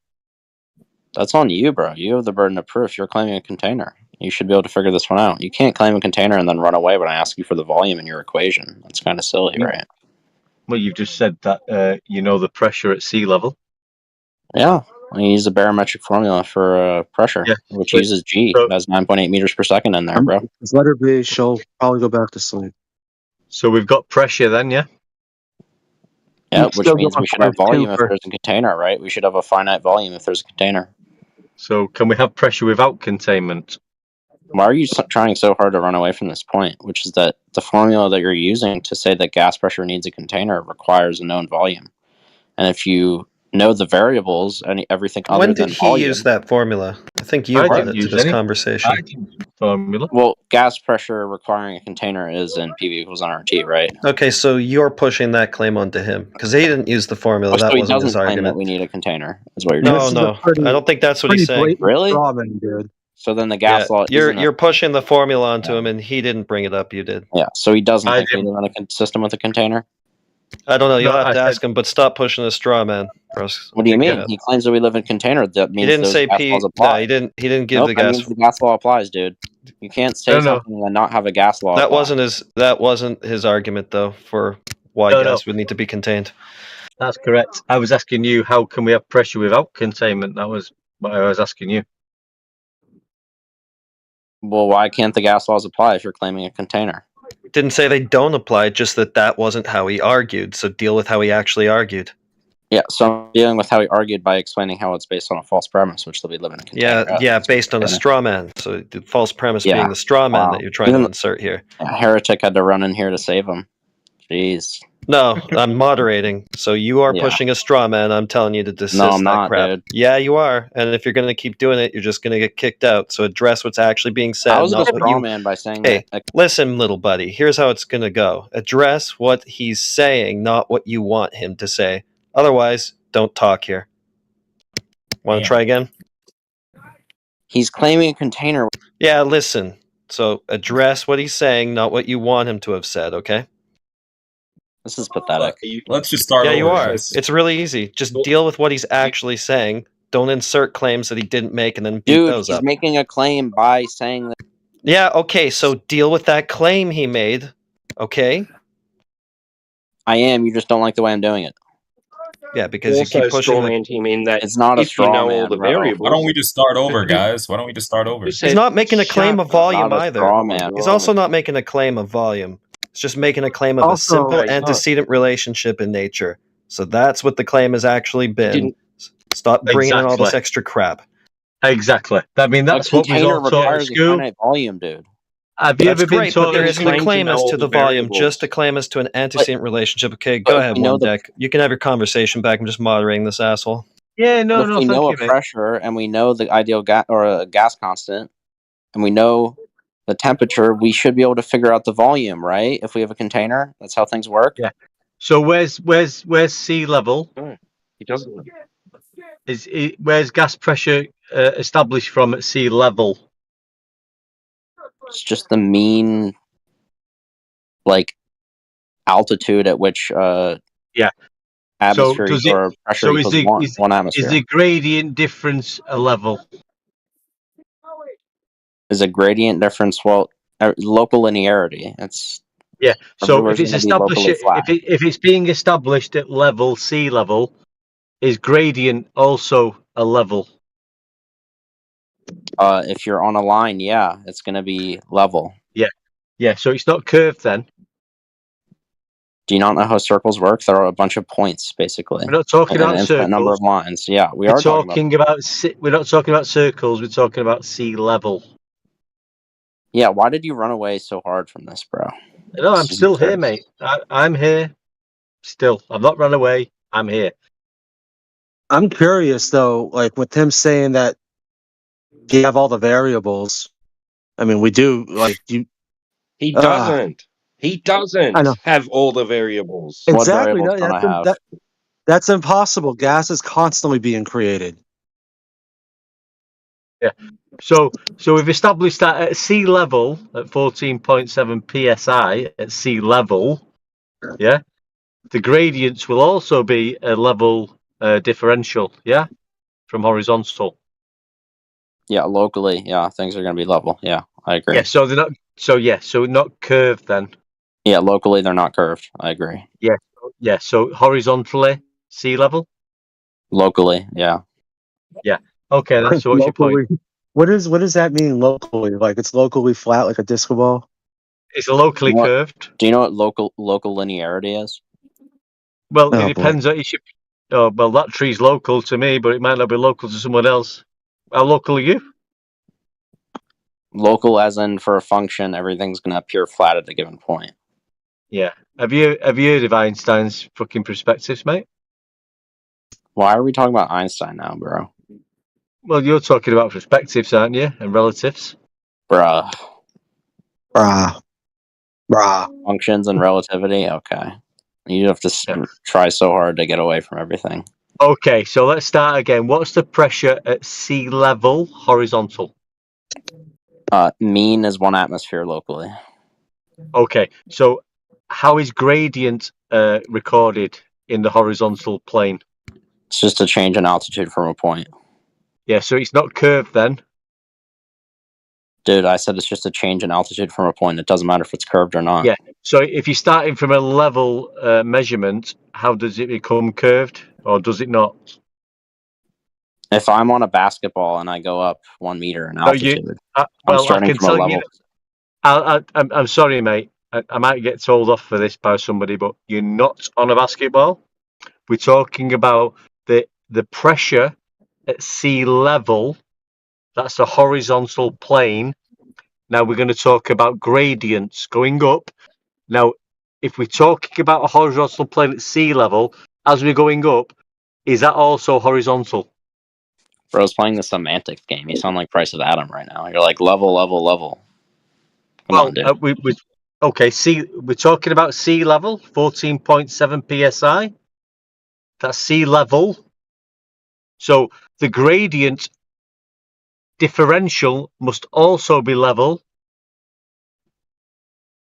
That's on you, bro. You have the burden of proof. You're claiming a container. You should be able to figure this one out. You can't claim a container and then run away when I ask you for the volume in your equation. That's kind of silly, right? Well, you've just said that you know the pressure at sea level. Yeah, I use the barometric formula for pressure, which uses G. It has 9.8 meters per second in there, bro. This letter B, she'll probably go back to sleep. So we've got pressure then, yeah? Yeah, which means we should have volume if there's a container, right? We should have a finite volume if there's a container. So can we have pressure without containment? Why are you trying so hard to run away from this point, which is that the formula that you're using to say that gas pressure needs a container requires a known volume? And if you know the variables and everything other than volume... When did he use that formula? I think you brought it to this conversation. I didn't use formula. Well, gas pressure requiring a container is in PV equals nRT, right? Okay, so you're pushing that claim onto him because he didn't use the formula. That wasn't his argument. That we need a container. Is what you're doing. No, I don't think that's what he's saying. Really? Dude. So then the gas law. You're pushing the formula onto him, and he didn't bring it up. You did. Yeah. So he doesn't think we live in a system with a container. I don't know. You'll have to ask him, but stop pushing the straw man. What do you mean? He claims that we live in a container. That means he didn't say P. No, he didn't give the gas. That means the gas law applies, dude. You can't say something and not have a gas law. That wasn't his argument though for why gas would need to be contained. That's correct. I was asking you, how can we have pressure without containment? That was what I was asking you. Well, why can't the gas laws apply if you're claiming a container? Didn't say they don't apply, just that wasn't how he argued. So deal with how he actually argued. Yeah, so I'm dealing with how he argued by explaining how it's based on a false premise, which we live in a container. Yeah, based on a straw man. So the false premise being the straw man that you're trying to insert here. A heretic had to run in here to save him. Jeez. No, I'm moderating. So you are pushing a straw man. I'm telling you to desist. No, I'm not, crap. Dude. Yeah, you are. And if you're going to keep doing it, you're just going to get kicked out. So address what's actually being said. I was a straw man by saying that. Listen, little buddy. Here's how it's going to go. Address what he's saying, not what you want him to say. Otherwise, don't talk here. Want to try again? He's claiming a container. Yeah, listen. So address what he's saying, not what you want him to have said, okay? This is pathetic. Let's just start over. Yeah, you are. It's really easy. Just deal with what he's actually saying. Don't insert claims that he didn't make and then beat those up. He's making a claim by saying that. Yeah, okay, so deal with that claim he made, okay? I am, you just don't like the way I'm doing it. Yeah, because you keep pushing that it's not a straw man, the variables. Why don't we just start over, guys? Why don't we just start over? He's not making a claim of volume either. Man. He's also not making a claim of volume. It's just making a claim of a simple antecedent relationship in nature. So that's what the claim has actually been. Stop bringing in all this extra crap. Exactly. I mean, that's what we all taught at school. A volume, dude. Have you ever been taught? But there isn't a claim as to the volume, just a claim as to an antecedent relationship. Okay, go ahead, One Deck. You can have your conversation back. I'm just moderating this asshole. Yeah, no, we know a pressure, and we know the ideal gas constant, and we know the temperature. We should be able to figure out the volume, right? If we have a container, that's how things work. Yeah. So where's sea level? He doesn't. Where's gas pressure established from at sea level? It's just the mean, like, altitude at which Yeah. atmosphere does it? or pressure So equals one is atmosphere. the gradient difference a level? Is a gradient difference local linearity? It's Yeah. So if it's going to be established, locally flat. if it's being established at level sea level, is gradient also a level? If you're on a line, yeah, it's going to be level. Yeah. Yeah. So it's not curved then. Do you not know how circles work? There are a bunch of points, basically. We're not talking An about infinite number circles. of lines. Yeah, we We're are talking about. we're not talking about circles. We're talking about sea level. Yeah, why did you run away so hard from this, bro? No, I'm still here, mate. I'm here. Still, I've not run away. I'm here. I'm curious though, like with him saying that you have all the variables. I mean, we do. Like you. He doesn't. He doesn't I know. have all the variables. Exactly. What variables don't I have? That's impossible. Gas is constantly being created. Yeah. So we've established that at sea level, at 14.7 psi at sea level, yeah, the gradients will also be a level differential, yeah, from horizontal. Yeah, locally, yeah, things are going to be level. Yeah, I agree. Yeah, so they're not. So not curved then. Yeah, locally they're not curved. I agree. Yeah, yeah. So horizontally, sea level. Locally, yeah. Yeah. Okay, that's what's your point. What does that mean locally? Like it's locally flat, like a disco ball. It's locally curved. Do you know what local linearity is? Well, it depends. Oh, well, that tree's local to me, but it might not be local to someone else. How local are you? Local, as in for a function, everything's going to appear flat at a given point. Yeah. Have you heard of Einstein's fucking perspectives, mate? Why are we talking about Einstein now, bro? Well, you're talking about perspectives, aren't you? And relatives. Bruh. Bruh. Functions and relativity? Okay. You have to try so hard to get away from everything. Okay, so let's start again. What's the pressure at sea level horizontal? Mean is 1 atmosphere locally. Okay, so how is gradient recorded in the horizontal plane? It's just a change in altitude from a point. Yeah, so it's not curved then? Dude, I said it's just a change in altitude from a point. It doesn't matter if it's curved or not. Yeah, so if you're starting from a level measurement, how does it become curved, or does it not? If I'm on a basketball and I go up 1 meter in altitude, I'm starting from a level. I'm sorry, mate. I might get told off for this by somebody, but you're not on a basketball. We're talking about the pressure at sea level. That's the horizontal plane. Now we're going to talk about gradients going up. Now, if we're talking about a horizontal plane at sea level, as we're going up, is that also horizontal? Bro's playing the semantics game. You sound like Price of Adam right now. You're like level. Come on, dude. Okay, we're talking about sea level, 14.7 psi. That's sea level. So the gradient differential must also be level.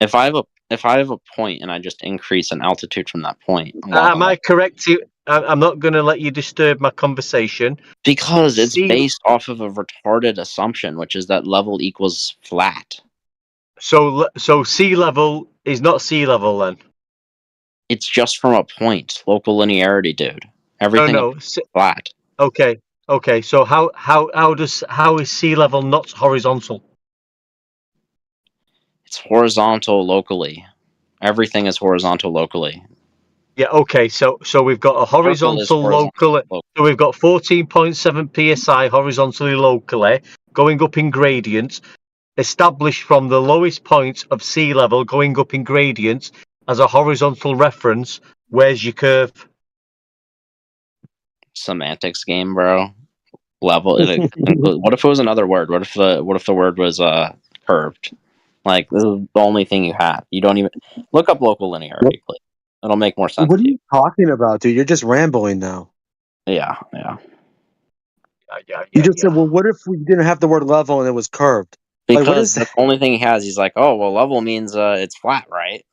If I have a point and I just increase an altitude from that point, Am I correct? I'm not going to let you disturb my conversation. Because it's based off of a retarded assumption, which is that level equals flat. So sea level is not sea level then? It's just from a point. Local linearity, dude. Everything is flat. Okay. So how is sea level not horizontal? It's horizontal locally. Everything is horizontal locally. Yeah. Okay. So we've got a horizontal local. So we've got 14.7 psi horizontally locally going up in gradient, established from the lowest point of sea level going up in gradient as a horizontal reference. Where's your curve? Semantics game, bro. Level. What if it was another word? What if the word was curved? Like, this is the only thing you have. You don't even look up local linearity, please. It'll make more sense. What are you talking about, dude? You're just rambling now. Yeah. You just said, well, what if we didn't have the word level and it was curved? Because the only thing he has, he's like, oh, well, level means it's flat, right?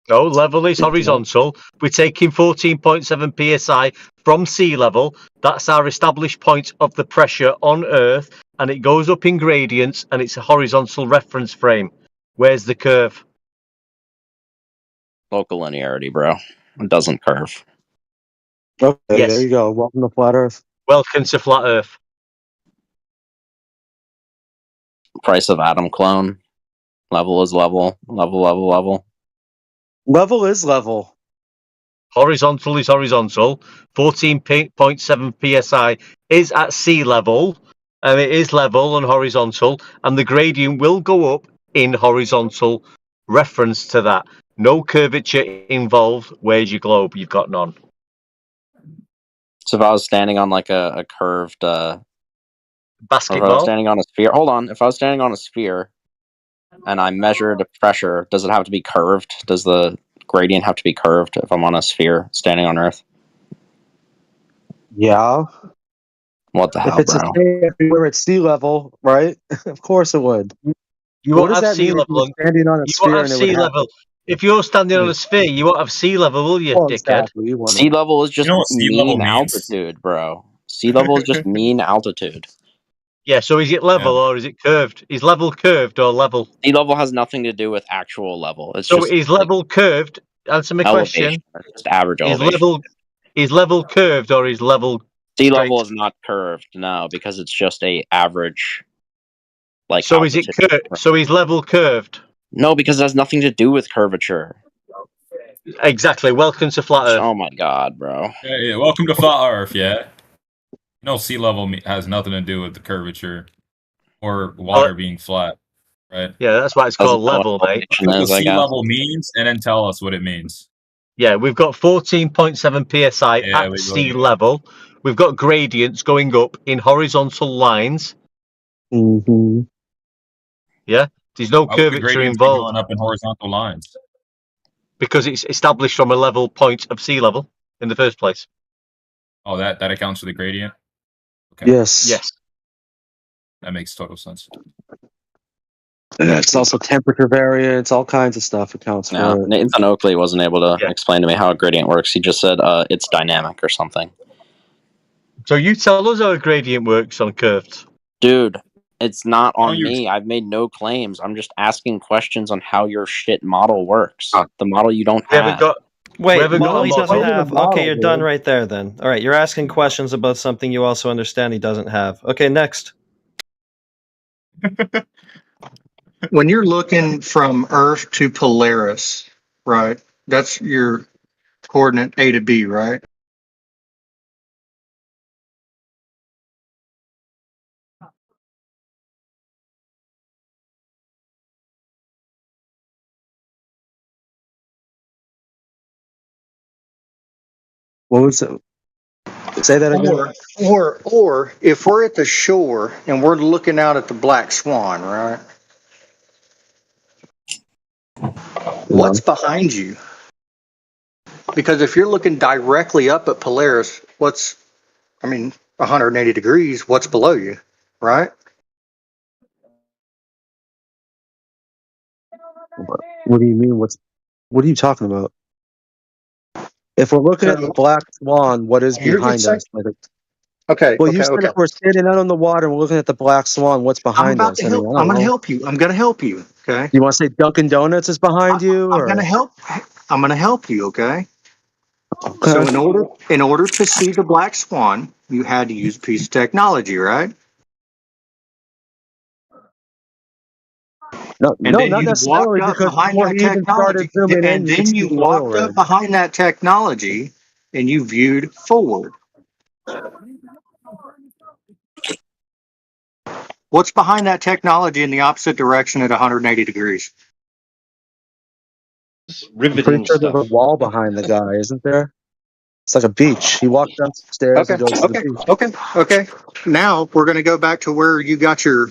No, level is horizontal. We're taking 14.7 psi from sea level. That's our established point of the pressure on Earth, and it goes up in gradients, and it's a horizontal reference frame. Where's the curve? Local linearity, bro. It doesn't curve. Okay, Yes. there you go. Welcome to Flat Earth. Welcome to Flat Earth. Price of atom clone. Level is level. Level. Level is level. Horizontal is horizontal. 14.7 psi is at sea level, and it is level and horizontal, and the gradient will go up in horizontal reference to that. No curvature involved. Where's your globe? You've got none. So if I was standing on like a curved basketball, if I was standing on a sphere, hold on. If I was standing on a sphere and I measured the pressure, does it have to be curved? Does the gradient have to be curved if I'm on a sphere standing on Earth? Yeah. What the If hell, it's bro? the same everywhere at sea level, right? Of course it would. You What won't does have that sea mean if you level. were standing on a You won't sphere have and it would sea happen? level. If you're standing on a sphere, you won't have sea level, will you, Well, dickhead? exactly. You Sea wouldn't. level is just You know what sea level mean means? altitude, bro. Sea level is just mean altitude. Yeah, so is it level or is it curved? Is level curved or level? Sea level has nothing to do with actual level. It's So just is like level curved? Answer my elevation. question. It's just average Is elevation. level curved or is level Sea straight? level is not curved, no, because it's just a average like So altitude. is it curved? So is level curved? No, because it has nothing to do with curvature. Exactly. Welcome to Flat Earth. Oh my god, bro. Hey, welcome to Flat Earth, yeah? No, sea level has nothing to do with the curvature or water being flat, right? Yeah, that's why it's Doesn't called know what level, mate. elevation What is, I sea guess. level means, and then tell us what it means. Yeah, we've got 14.7 psi Yeah, at we sea will. level. We've got gradients going up in horizontal lines. Mm-hmm. Yeah, there's no Why would the curvature gradients be involved going up in horizontal lines? because it's established from a level point of sea level in the first place. Oh, that accounts for the gradient? Okay. Yes. Yes. That makes total sense. It's also temperature variance, all kinds of stuff accounts Yeah, for it. Nathan Oakley wasn't able to explain to me how a gradient works. He just said it's dynamic or something. So you tell us how a gradient works on curved. Dude, it's not Why don't on you me. I've made no claims. I'm just asking questions on how your shit model works. The model you don't We haven't have. got. Wait, haven't got model a he doesn't model. have. Okay, you're done right there then. All right, you're asking questions about something you also understand he doesn't have. Okay, next. When you're looking from Earth to Polaris, right? That's your coordinate A to B, right? What was it? Say that again. Or if we're at the shore and we're looking out at the Black Swan, right? What's behind you? Because if you're looking directly up at Polaris, 180 degrees, what's below you, right? What do you mean? What are you talking about? If we're looking at the Black Swan, what is You're behind saying, us? Like, okay. well, you said if we're standing out on the water and we're looking at the Black Swan, what's I'm behind about us? to I mean, help. I I'm don't going to know. help you. I'm going to help you. Okay. You want to say Dunkin' Donuts is behind you, I'm or going to help. I'm going to help you. Okay. okay. So in order to see the Black Swan, you had to use a piece of technology, right? No, And then not you walked necessarily, up because behind before that he even started technology, zooming in, and you could then see you the oil walked up rig. behind that technology and you viewed forward. What's behind that technology in the opposite direction at 180 degrees? I'm pretty sure there's a wall behind the guy, isn't there? It's like a beach. He walks downstairs Okay, and goes to the beach. okay. Now we're going to go back to where you got your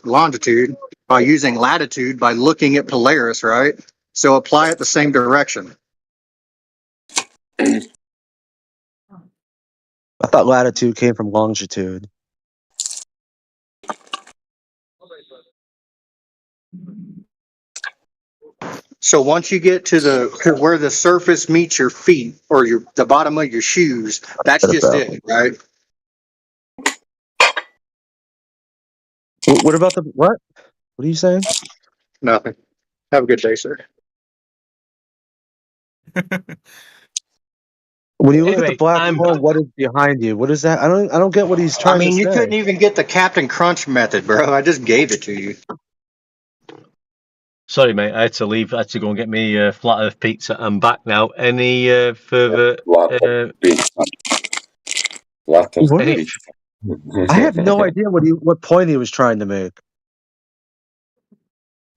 longitude by using latitude by looking at Polaris, right? So apply it the same direction. I thought latitude came from longitude. So once you get to where the surface meets your feet or the bottom of your shoes, that's just it, right? What about the what? What are you saying? Nothing. Have a good day, sir. When you look at the Anyway, Black Swan, what is behind you? What is that? I don't get what he's I trying to mean, you couldn't say. even get the Captain Crunch method, bro. I just gave it to you. Sorry, mate. I had to leave. I had to go and get me flat Earth pizza. I'm back now. Any further? What? Any, I have no idea what point he was trying to make.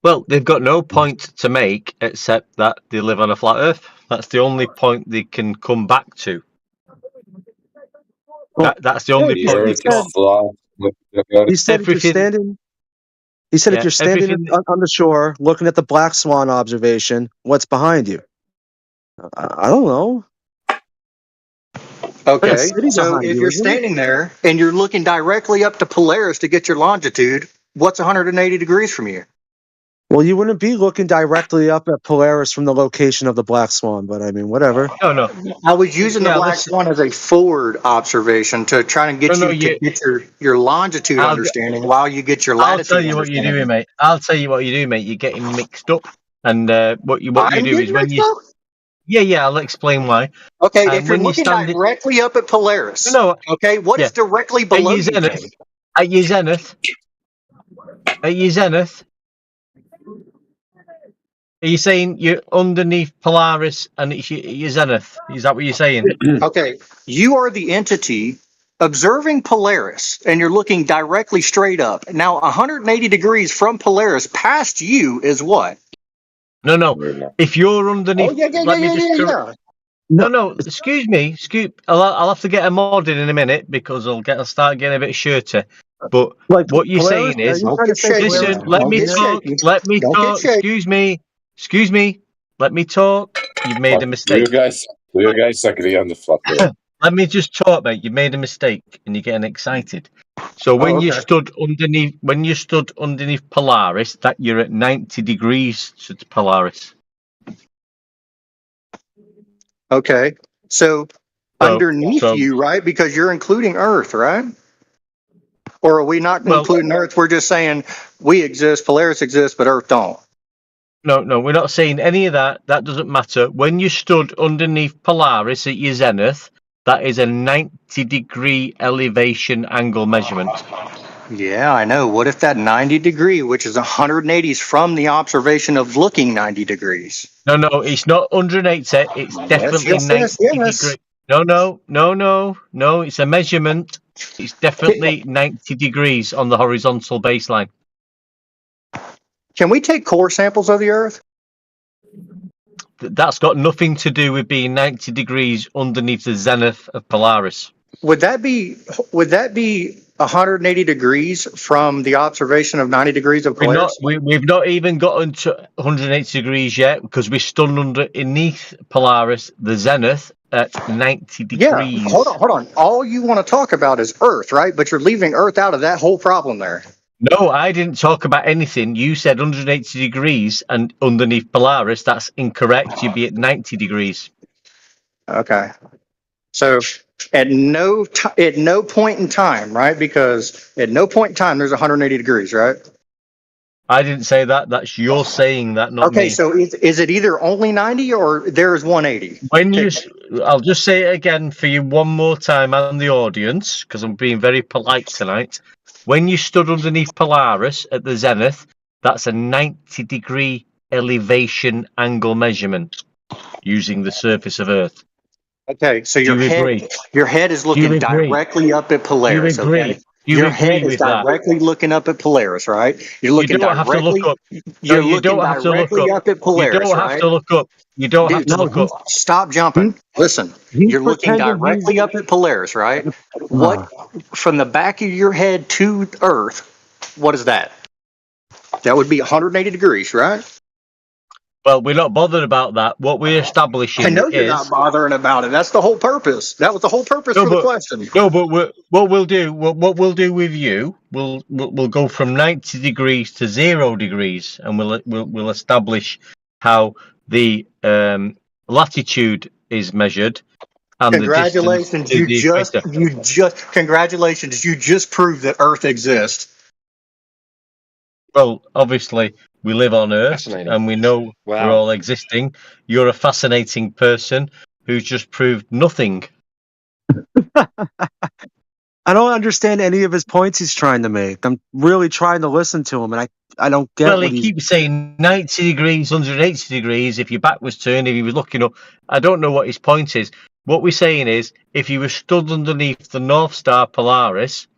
well, they've got no point to make except that they live on a flat Earth. That's the only point they can come back to. That's the only point they've got. He said if you're standing. He said if you're standing on the shore looking at the Black Swan observation, what's behind you? I don't know. Okay, so if you're standing there and you're looking directly up to Polaris to get your longitude, what's 180 degrees from you? Well, you wouldn't be looking directly up at Polaris from the location of the Black Swan, but I mean, whatever. No. I was using the Black Swan as a forward observation to try and get to get your longitude understanding while you get your latitude. I'll tell you what you're doing, mate. I'll tell you what you do, mate. You're getting mixed up, and what you do is when you. Yeah, I'll explain why. Okay, if you're looking directly up at Polaris, okay, what is directly below you? At your zenith. At your zenith. Are you saying you're underneath Polaris and it's your zenith? Is that what you're saying? Okay, you are the entity observing Polaris, and you're looking directly straight up. Now, 180 degrees from Polaris past you is what? No. If you're underneath, No. Excuse me. I'll have to get a mod in a minute because I'll start getting a bit shirty. But what you're saying is, listen. Let me talk. Let me talk. Excuse me. Let me talk. You've made a mistake. You guys suckity on the fluff there. Let me just talk, mate. You made a mistake and you're getting excited. So when you stood underneath Polaris, that you're at 90 degrees to Polaris. Okay, so underneath you, right? Because you're including Earth, right? Or are we not including Earth? We're just saying we exist, Polaris exists, but Earth don't. No, we're not saying any of that. That doesn't matter. When you stood underneath Polaris at your zenith, that is a 90-degree elevation angle measurement. Yeah, I know. What if that 90 degree, which is 180, is from the observation of looking 90 degrees? No, it's not 180. It's definitely 90 degrees. No. It's a measurement. It's definitely 90 degrees on the horizontal baseline. Can we take core samples of the Earth? That's got nothing to do with being 90 degrees underneath the zenith of Polaris. Would that be 180 degrees from the observation of 90 degrees of Polaris? We've not even gotten to 180 degrees yet because we're still underneath Polaris, the zenith, at 90 degrees. Yeah, hold on. All you want to talk about is Earth, right? But you're leaving Earth out of that whole problem there. No, I didn't talk about anything. You said 180 degrees and underneath Polaris. That's incorrect. You'd be at 90 degrees. Okay. So at no point in time, right? Because at no point in time there's 180 degrees, right? I didn't say that. That's you're saying that, not me. Okay, so is it either only 90 or there's 180? I'll just say it again for you one more time and the audience, because I'm being very polite tonight. When you stood underneath Polaris at the zenith, that's a 90-degree elevation angle measurement using the surface of Earth. Okay, so your head is looking directly up at Polaris. Do you agree? Okay? Your head is directly looking up at Polaris, right? You're looking directly. You're looking directly up at Polaris, right? You don't have to look up. You don't have to look up. Stop jumping. Listen, you're looking directly up at Polaris, right? What from the back of your head to Earth? What is that? That would be 180 degrees, right? Well, we're not bothered about that. What we're establishing I know you're not bothering about it. That's the whole purpose. That was the whole purpose for the question. No, but what we'll do with you, we'll go from 90 degrees to 0 degrees, and we'll establish how the latitude is measured and the distance Congratulations, to the equator. congratulations, you just proved that Earth exists. Well, obviously, we live on Earth and we know we're all existing. You're a fascinating person who's just proved nothing. I don't understand any of his points he's trying to make. I'm really trying to listen to him, and I don't get Well, what he he's. keeps saying 90 degrees, 180 degrees. If your back was turned, if he was looking up, I don't know what his point is. What we're saying is, if you were stood underneath the North Star Polaris,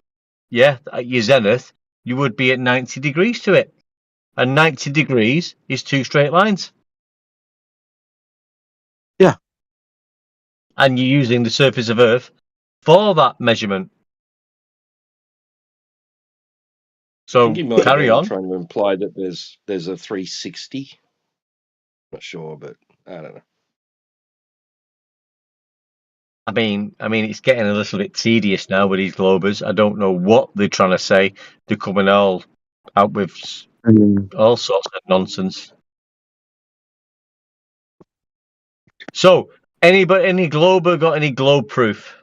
at your zenith, you would be at 90 degrees to it. And 90 degrees is two straight lines. Yeah. And you're using the surface of Earth for that measurement. So I think he might carry have on. been trying to imply that there's a 360. Not sure, but I don't know. I mean, it's getting a little bit tedious now with these globers. I don't know what they're trying to say. They're coming all out with all sorts of nonsense. So, any glober got any globe proof?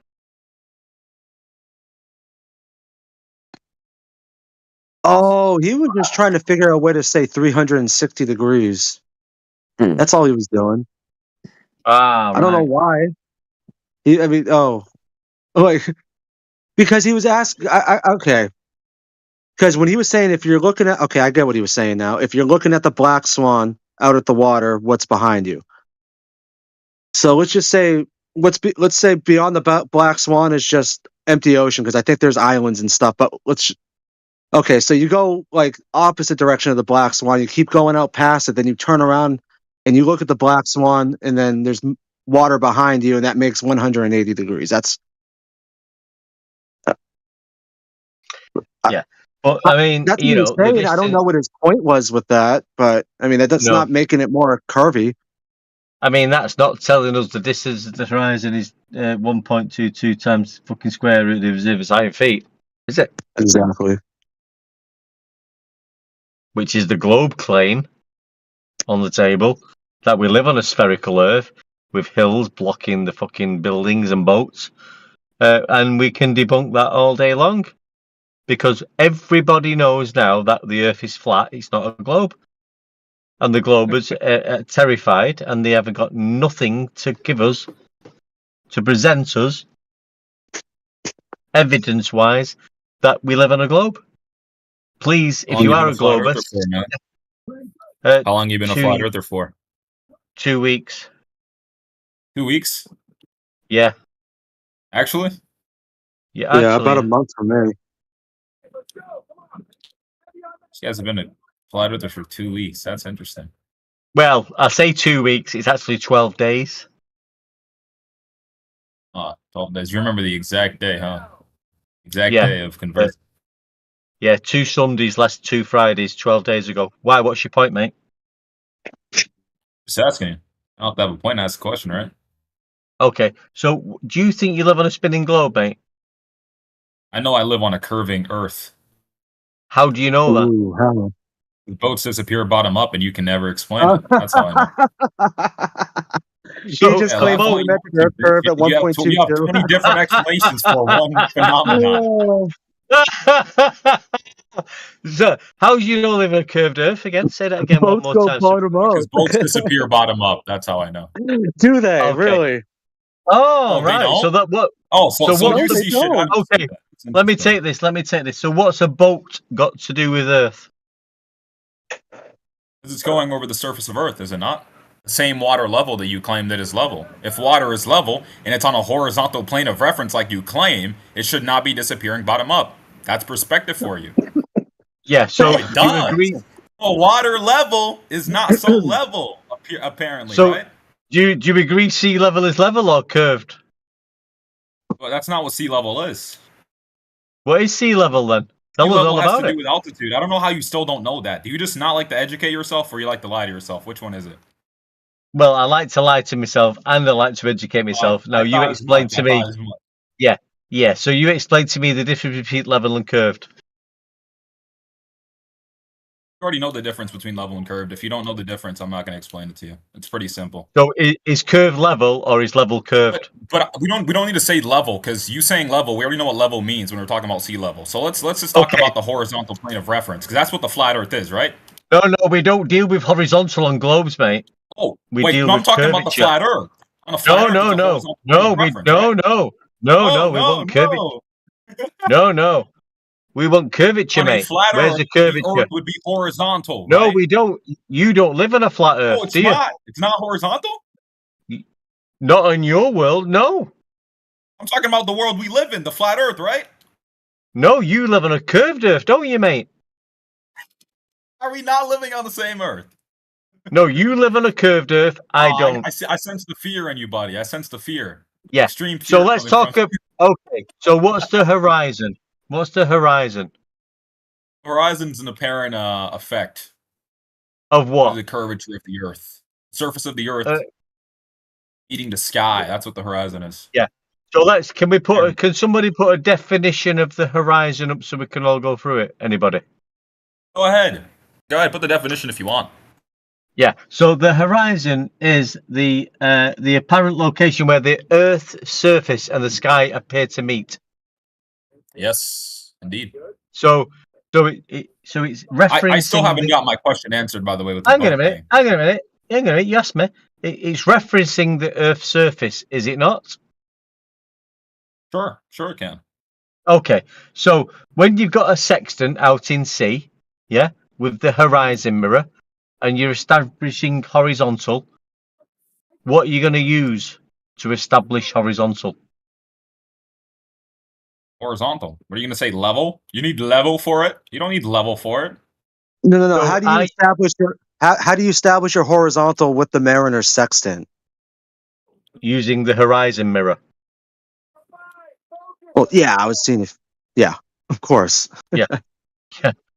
Oh, he was just trying to figure out a way to say 360 degrees. That's all he was doing. I don't know why. Like, because he was asking. Okay. Because when he was saying, if you're looking at, okay, I get what he was saying now. If you're looking at the Black Swan out at the water, what's behind you? So let's just say, let's say beyond the Black Swan is just empty ocean, because I think there's islands and stuff. But okay, so you go like opposite direction of the Black Swan. You keep going out past it, then you turn around and you look at the Black Swan, and then there's water behind you, and that makes 180 degrees. That's yeah. But I mean, that's what he's saying. I don't know what his point was with that, but I mean, that's not making it more curvy. I mean, that's not telling us the distance of the horizon is 1.22 times fucking square root of 0 feet, is it? Exactly. Which is the globe claim on the table, that we live on a spherical Earth with hills blocking the fucking buildings and boats. And we can debunk that all day long. Because everybody knows now that the Earth is flat, it's not a globe. And the globers are terrified, and they haven't got nothing to give us, to present us, evidence-wise, that we live on a globe. Please, if you are a globalist... How long you been a flat earther for? 2 weeks. 2 weeks? Yeah. Actually? Yeah, actually, about a month from me. You guys have been a flat earther for 2 weeks. That's interesting. Well, I say 2 weeks. It's actually 12 days. 12 days. You remember the exact day, huh? Exact day of conversion. Yeah, 2 Sundays less 2 Fridays, 12 days ago. Why? What's your point, mate? Just asking you. I don't have to have a point to ask a question, right? Okay, so do you think you live on a spinning globe, mate? I know I live on a curving Earth. How do you know that? How? The boats disappear bottom up, and you can never explain it. That's how I know. He just claimed geometric Earth curve at 1.22. You have 20 different explanations for one phenomenon. So, how do you know live on a curved Earth again? Say that again one more time. Because boats disappear bottom up. That's how I know. Do they really? Oh, right. Don't? So that what? Oh, so you see shit. Okay. Let me take this. So what's a boat got to do with Earth? Because it's going over the surface of Earth, is it not? The same water level that you claim that is level. If water is level and it's on a horizontal plane of reference like you claim, it should not be disappearing bottom up. That's perspective for you. Yeah, so it does. Well, water level is not so level, apparently, so, right? Do you agree sea level is level or curved? Well, that's not what sea level is. What is sea level then? Sea level has to do with altitude. I don't know how you still don't know that. Do you just not like to educate yourself, or you like to lie to yourself? Which one is it? Well, I like to lie to myself, and I like to educate myself. Now, you explain to me. Yeah. So you explain to me the difference between level and curved. You already know the difference between level and curved. If you don't know the difference, I'm not going to explain it to you. It's pretty simple. So is curve level or is level curved? But we don't need to say level, because you saying level, we already know what level means when we're talking about sea level. So let's just talk about the horizontal plane of reference, because that's what the flat Earth is, right? No, we don't deal with horizontal on globes, mate. Oh, we wait, deal no, I'm with talking curvature. about the flat Earth. On a flat Earth, it's a horizontal plane of reference, right? We won't curve it. No. We want curvature, On a mate. flat Where's Earth, the curvature? the Earth would be horizontal, No, right? we don't. You don't live on a flat Earth, No, it's do you? not. It's not horizontal? Not in your world, no. I'm talking about the world we live in, the flat Earth, right? No, you live on a curved Earth, don't you, mate? Are we not living on the same Earth? No, you live on a curved Earth. I don't. I sense the fear in you, buddy. I sense the fear. Yeah. Extreme fear. So let's talk. Okay. So what's the horizon? What's the horizon? Horizon's an apparent effect of what? The curvature of the Earth, surface of the Earth, eating the sky. That's what the horizon is. Yeah. So can somebody put a definition of the horizon up so we can all go through it? Anybody? Go ahead. Put the definition if you want. Yeah. So the horizon is the apparent location where the Earth's surface and the sky appear to meet. Yes, indeed. So it's referencing. I still haven't got my question answered, by the way. With the hang on a minute. You asked me. It's referencing the Earth's surface, is it not? Sure it can. Okay, so when you've got a sextant out in sea, yeah, with the horizon mirror, and you're establishing horizontal, what are you going to use to establish horizontal? Horizontal. What are you going to say? Level? You need level for it? You don't need level for it. No. So how do you establish your horizontal with the Mariner's sextant? Using the horizon mirror. Well, yeah, I was seeing if. Yeah, of course. Yeah.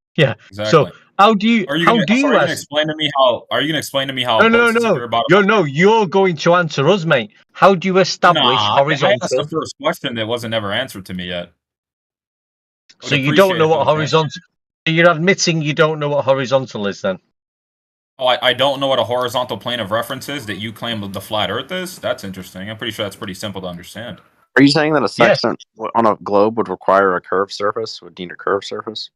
Exactly. So how do you? Are you going to explain to me how? Are you going to explain to me how? No. You're going to answer us, mate. How do you establish horizontal? I asked the first question that wasn't ever answered to me yet. So you don't know what horizontal? You're admitting you don't know what horizontal is, then? Oh, I don't know what a horizontal plane of reference is that you claim the flat Earth is? That's interesting. I'm pretty sure that's pretty simple to understand. Are you saying that a sextant on a globe would require a curved surface? Would need a curved surface?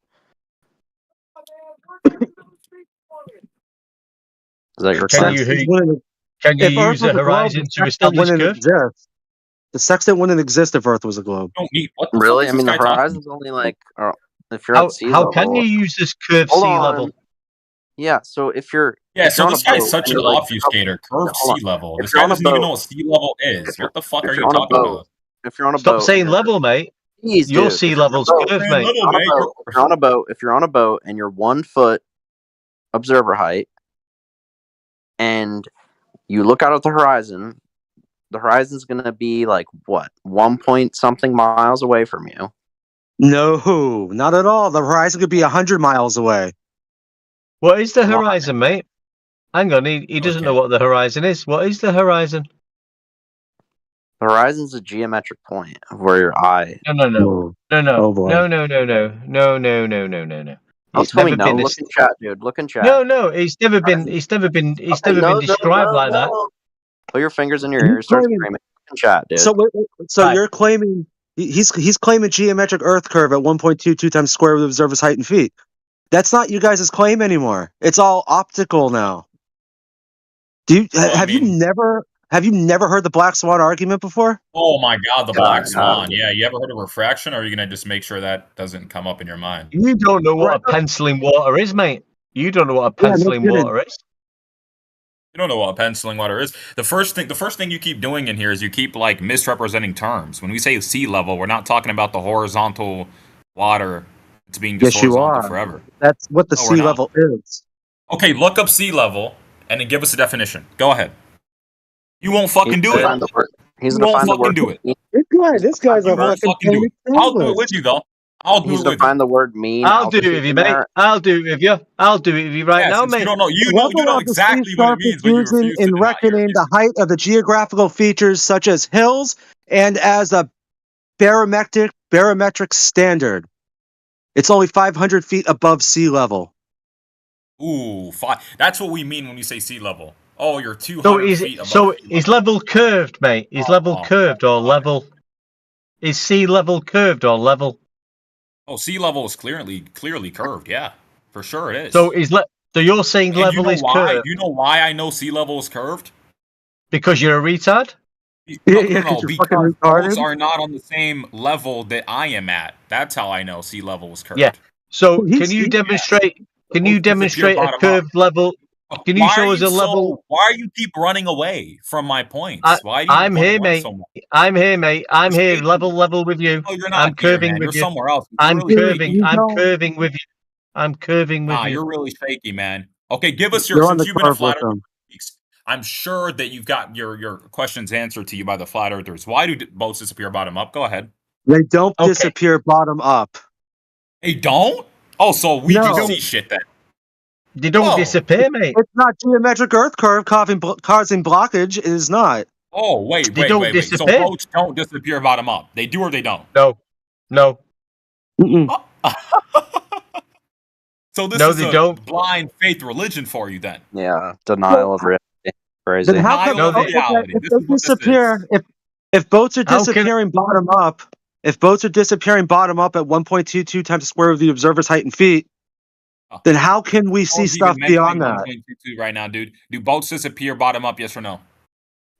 Is that your Can you use a horizon to establish curve? The sextant wouldn't exist if Earth was a globe. Really? I mean, the horizon's only like if you're at sea level. How can you use this curved sea level? Yeah, so if you're so this guy's such an obfuscator. Curved sea level. This guy doesn't even know what sea level is. What the fuck are you talking about? If you're on a boat, stop saying level, mate. Your sea level's curved, mate. If you're on a boat and you're 1 foot observer height, and you look out at the horizon's gonna be like what, 1 point something miles away from you. No, not at all. The horizon could be 100 miles away. What is the horizon, mate? Hang on, he doesn't know what the horizon is. What is the horizon? The horizon's a geometric point of where your eye. No. Oh boy. No. Don't tell me no. Look in chat, dude. Look in chat. No. It's never been described like that. Put your fingers in your ears. Start screaming. Look in chat, dude. So you're claiming he's claiming geometric Earth curve at 1.22 times square root of observer's height in feet. That's not you guys' claim anymore. It's all optical now. Have you never heard the Black Swan argument before? Oh my God, the Black Swan. Yeah, you ever heard of refraction, or are you gonna just make sure that doesn't come up in your mind? You don't know what a pencil in water is, mate. You don't know what a pencil in water is. You don't know what penciling water is. The first thing you keep doing in here is you keep like misrepresenting terms. When we say sea level, we're not talking about the horizontal water. It's being just horizontal forever. That's what the sea level is. Okay, look up sea level and then give us a definition. Go ahead. You won't fucking do it. He's gonna find the word. Do it. This guy's a fucking do it. I'll do it with you though. He's gonna find the word mean. I'll do it with you, mate. I'll do it with you right now, mate. You know exactly what it means, but you refuse in reckoning the height of the geographical features such as hills and as a barometric standard. It's only 500 feet above sea level. Ooh, that's what we mean when we say sea level. Oh, you're 200 feet above. So is level curved, mate? Is level curved or level? Is sea level curved or level? Oh, sea level is clearly curved. Yeah, for sure it is. So so you're saying and level is curved? Do you know why I know sea level is curved? Because you're a retard? No, because boats are not on the same level that I am at. That's how I know sea level is curved. Yeah. So can you demonstrate? Can you demonstrate a curved level? Can you show us a level? Why do you keep running away from my points? I'm here, mate. I'm here, mate. I'm here, level with you. No, you're not. I'm curving here, with you're you. somewhere else. I'm curving. I'm curving with you. I'm curving with you. Nah, you're really shaky, man. Okay, give us your. Since you've been a flat earther, I'm sure that you've got your questions answered to you by the flat earthers. Why do boats disappear bottom up? Go ahead. They don't disappear bottom up. They don't? Oh, so we just see shit then. They don't disappear, mate. It's not geometric earth curve causing blockage. It is not. Oh, wait. So boats don't disappear bottom up. They do or they don't? No. So this is a blind faith religion for you then? Yeah, denial of reality. Crazy. Then how come if they disappear? If boats are disappearing bottom up, if boats are disappearing bottom up at 1.22 times the square of the observer's height in feet, then how can we see stuff beyond that? 1.22 right now, dude. Do boats disappear bottom up? Yes or no?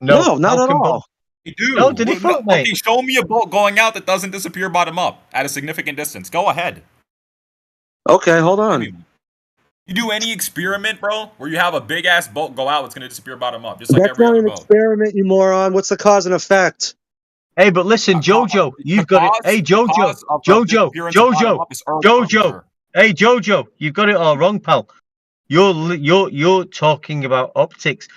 No, not at all. They do. No, did it float, mate? Okay, show me a boat going out that doesn't disappear bottom up at a significant distance. Go ahead. Okay, hold on. You do any experiment, bro, where you have a big ass boat go out, it's gonna disappear bottom up, just like That's every not other an boat. experiment, you moron. What's the cause and effect? Hey, but listen, Jojo, you've got it. Hey, Jojo. Hey, Jojo, you've got it all wrong, pal. You're talking about optics.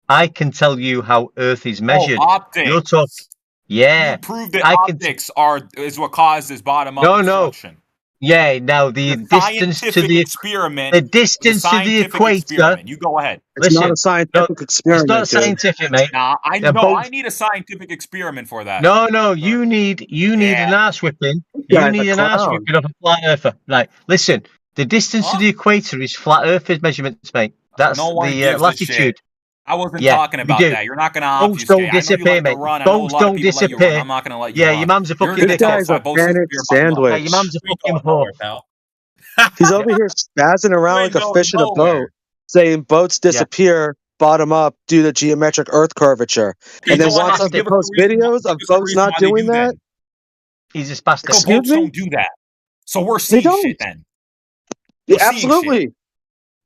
I can tell you how Earth is measured. Oh, optics. You're talking. Yeah. You prove that optics is what causes bottom up obstruction. Yeah, now the distance to the experiment. The distance to the equator. Experiment. You go ahead. It's not a scientific experiment. It's not scientific, mate. Nah, I need a scientific experiment for that. No, you need an arse whipping. You need an arse whipping of a flat earther. Right, listen. The distance to the equator is flat Earth's measurements, mate. That's the latitude. I wasn't talking about that. You're not going to obfuscate. Boats don't disappear, mate. Boats don't disappear. I'm not going to let you Yeah, your mum's a fucking This guy's a panic sandwich. Yeah, your mum's a fucking whore. He's over here spazzing around like a fish in a boat, saying boats disappear bottom up due to geometric earth curvature. And then wants us to post videos of boats not doing that? He's a spastic. So boats don't do that. So we're seeing shit then. Yeah, absolutely.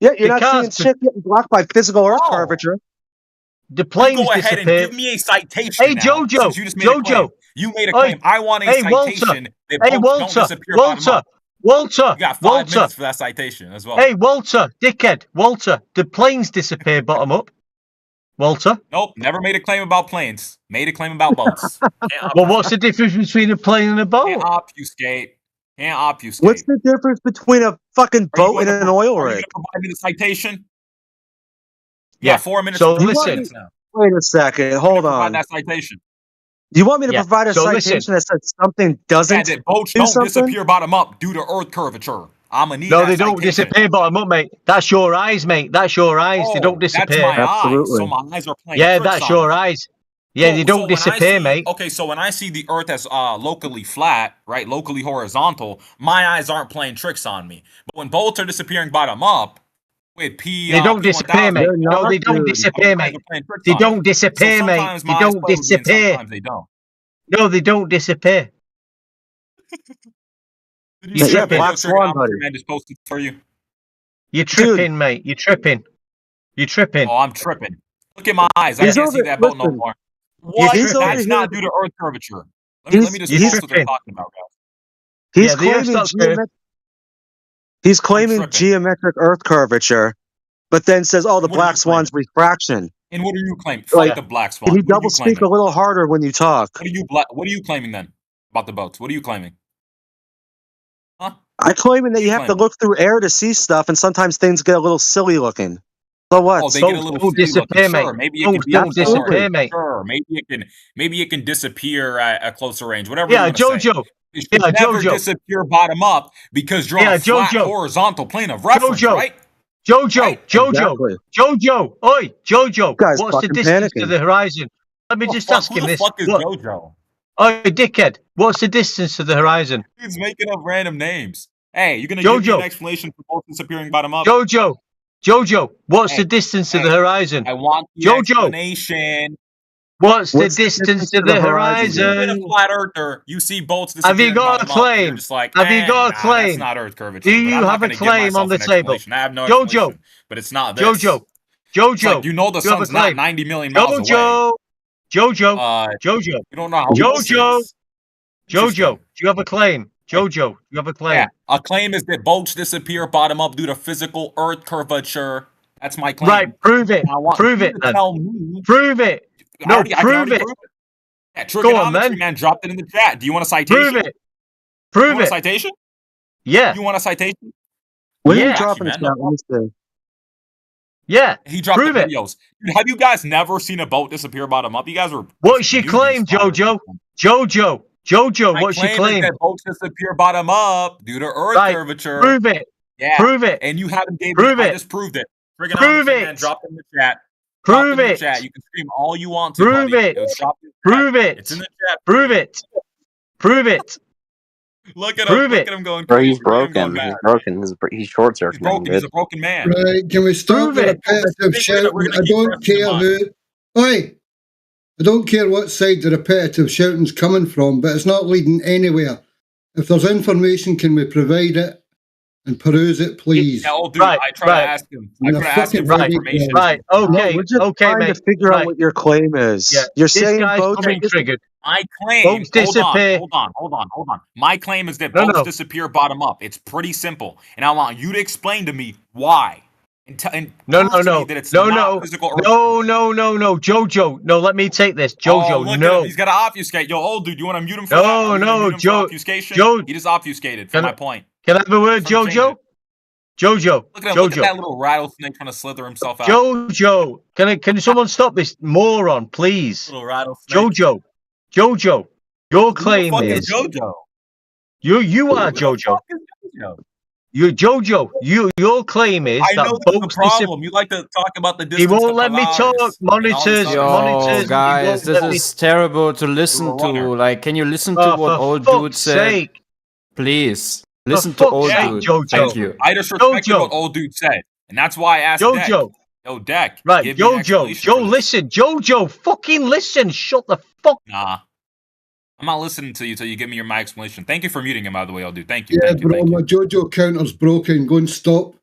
Yeah, you're not seeing shit getting blocked by physical earth curvature. The planes go ahead disappear. and give me a citation. Hey, Jojo. Since you just made a claim. You made a claim. I want a citation that boats don't disappear bottom up. Walter, you got 5 minutes for that citation as well. Hey, Walter, dickhead, Walter, the planes disappear bottom up. Walter? Nope, never made a claim about planes. Made a claim about boats. Well, what's the difference between a plane and a boat? Can't obfuscate. What's the difference between a fucking boat and an oil rig? Are you going to provide me the citation? Yeah, 4 minutes. So listen. Wait a second. Hold on. Provide that citation. You want me to provide a citation that says something doesn't that boats don't disappear bottom up due to earth curvature. I'm gonna need No, they don't disappear bottom up, mate. That's your eyes, mate. That's your eyes. They don't disappear. That's my eyes. So my eyes are playing. Yeah, that's your eyes. Yeah, they don't disappear, mate. Okay, so when I see the Earth as locally flat, right, locally horizontal, my eyes aren't playing tricks on me. But when boats are disappearing bottom up, with they don't disappear, mate. No, they don't disappear, mate. They don't disappear, mate. They don't disappear. Sometimes they don't. No, they don't disappear. Yeah, Black Swan, buddy. For you. You're tripping, mate. You're tripping. You're tripping. Oh, I'm tripping. Look at my eyes. I can't see that boat no more. What? That's not due to earth curvature. Let me just post what they're talking about, guys. He's claiming geometric earth curvature, but then says, "Oh, the Black Swan's refraction." And what are you claiming? Fuck the Black Swan. Can you double speak a little harder when you talk? What are you claiming then about the boats? What are you claiming? Huh? I'm claiming that you have to look through air to see stuff, and sometimes things get a little silly looking. So what? Oh, they get a little disappear, mate. Sure, maybe it can disappear, mate. Sure, maybe it can disappear at closer range. Whatever. Yeah, Jojo. It should never disappear bottom up because you're on a flat horizontal plane of reference, right? Jojo, Right. Jojo, Exactly. Jojo, oi, Jojo, Guy's what's the fucking distance to panicking. the horizon? Let me just ask Who him the this. fuck is What? JoJo? Oi, dickhead, what's the distance to the horizon? He's making up random names. Hey, you gonna give me an Jojo, explanation for both disappearing bottom up? Jojo, what's the Hey, distance to hey, the horizon? I want the Jojo, explanation. what's the What's the distance distance to to the the horizon, dude? You've been a horizon? flat earther. You see bolts Have you disappearing got a bottom up, and you're claim? just like, Have you got a nah, that's claim? not Earth Do curvature. But you I'm not have a gonna give claim on myself the an table? explanation. I have no Jojo, explanation. But it's not this. Jojo, It's like Jojo, you know the do you have a sun's not claim? 90 million miles away. Jojo, Jojo, Jojo, You don't know how close it Jojo, is. Jojo, Interesting. do you have a claim? Hey, Jojo, do you have a yeah, claim? a claim is that bolts disappear bottom up due to physical Earth curvature. That's my claim. Right, prove it. And I want Prove you it to then. tell me. Prove it. No, I can prove already it. prove it. Yeah, Go on, trigonometry then. man dropped it in the chat. Do you want a Prove citation? it. You Prove want a it. citation? Yeah. You want a citation? What did Yeah. he Got drop you, in the man. chat? No Let me see. Yeah. He dropped the Prove it. videos. Dude, have you guys never seen a boat disappear bottom up? You guys are What's your newbies claim, flat earthers. Jojo? Jojo, My what's your claim is claim? that boats disappear bottom up due to Earth Right. curvature. Prove it. Yeah. Prove it. And you haven't gave me. Prove I it. just proved it. Prove Trigonometry man it. dropped in the chat. Dropped Prove in the it. chat. You can scream all you want to, Prove buddy. it. It was dropped in the chat. Prove it. It's in the chat. Prove it. Prove it. Look at him. Prove Look it. at him going Bro, crazy. he's Look at him going broken. mad. He's broken. He's short He's circuiting, broken. He's dude. a broken man. Right, can we stop Prove the it. repetitive shouting? We're gonna I keep don't pressing him care on. who. Oi! I don't care what side the repetitive shouting's coming from, but it's not leading anywhere. If there's information, can we provide it and peruse it, please? Yeah, old dude. Right. I try to ask him. I try to ask him for Right. information. Right. No, Okay. we're just Okay, trying to mate. figure out Right. what your claim is. Yeah. You're This saying guy's boats are fucking triggered. I claim. Boats disappear. Hold on. My claim is that No, boats no. disappear bottom up. It's pretty simple, and I want you to explain to me why, and No, prove to me no. that it's No, not no. physical Earth. No. Jojo. No, let me take this. Jojo, Oh, look at no. him. He's got to obfuscate. Yo, old dude, you want to mute him for that? Are we gonna mute him for obfuscation? He just obfuscated for my point. Can I have a word, Jojo? Jojo. Look at him. Jojo. Look at that little rattlesnake trying to slither himself out. Jojo. Can someone stop this moron, please? Little rattlesnake. Jojo. Your claim Who the fuck is JoJo? you are Who the Jojo. fuck is JoJo? You Jojo. Your claim is I know that this is the boats problem. You like to talk about the He distance won't to let me Polaris talk. and all this Monitors. other Yo, shit. guys, this is terrible to listen You're a to. runner. Like, can you listen to Oh, what for old fuck's dude said? sake. Please, For listen to fuck's old sake, dude. Jojo. Thank you. I just respected Jojo. what old dude said, and that's why I asked Deck. Jojo. Yo, Deck, Right, give me an Jojo. explanation Joe, for this. listen. Jojo, fucking listen. Shut the fuck. Nah, I'm not listening to you till you give me my explanation. Thank you for muting him, by the way, old dude. Thank you. Yeah, Thank you. bro, Thank you. my JoJo counter's broken. Go and stop.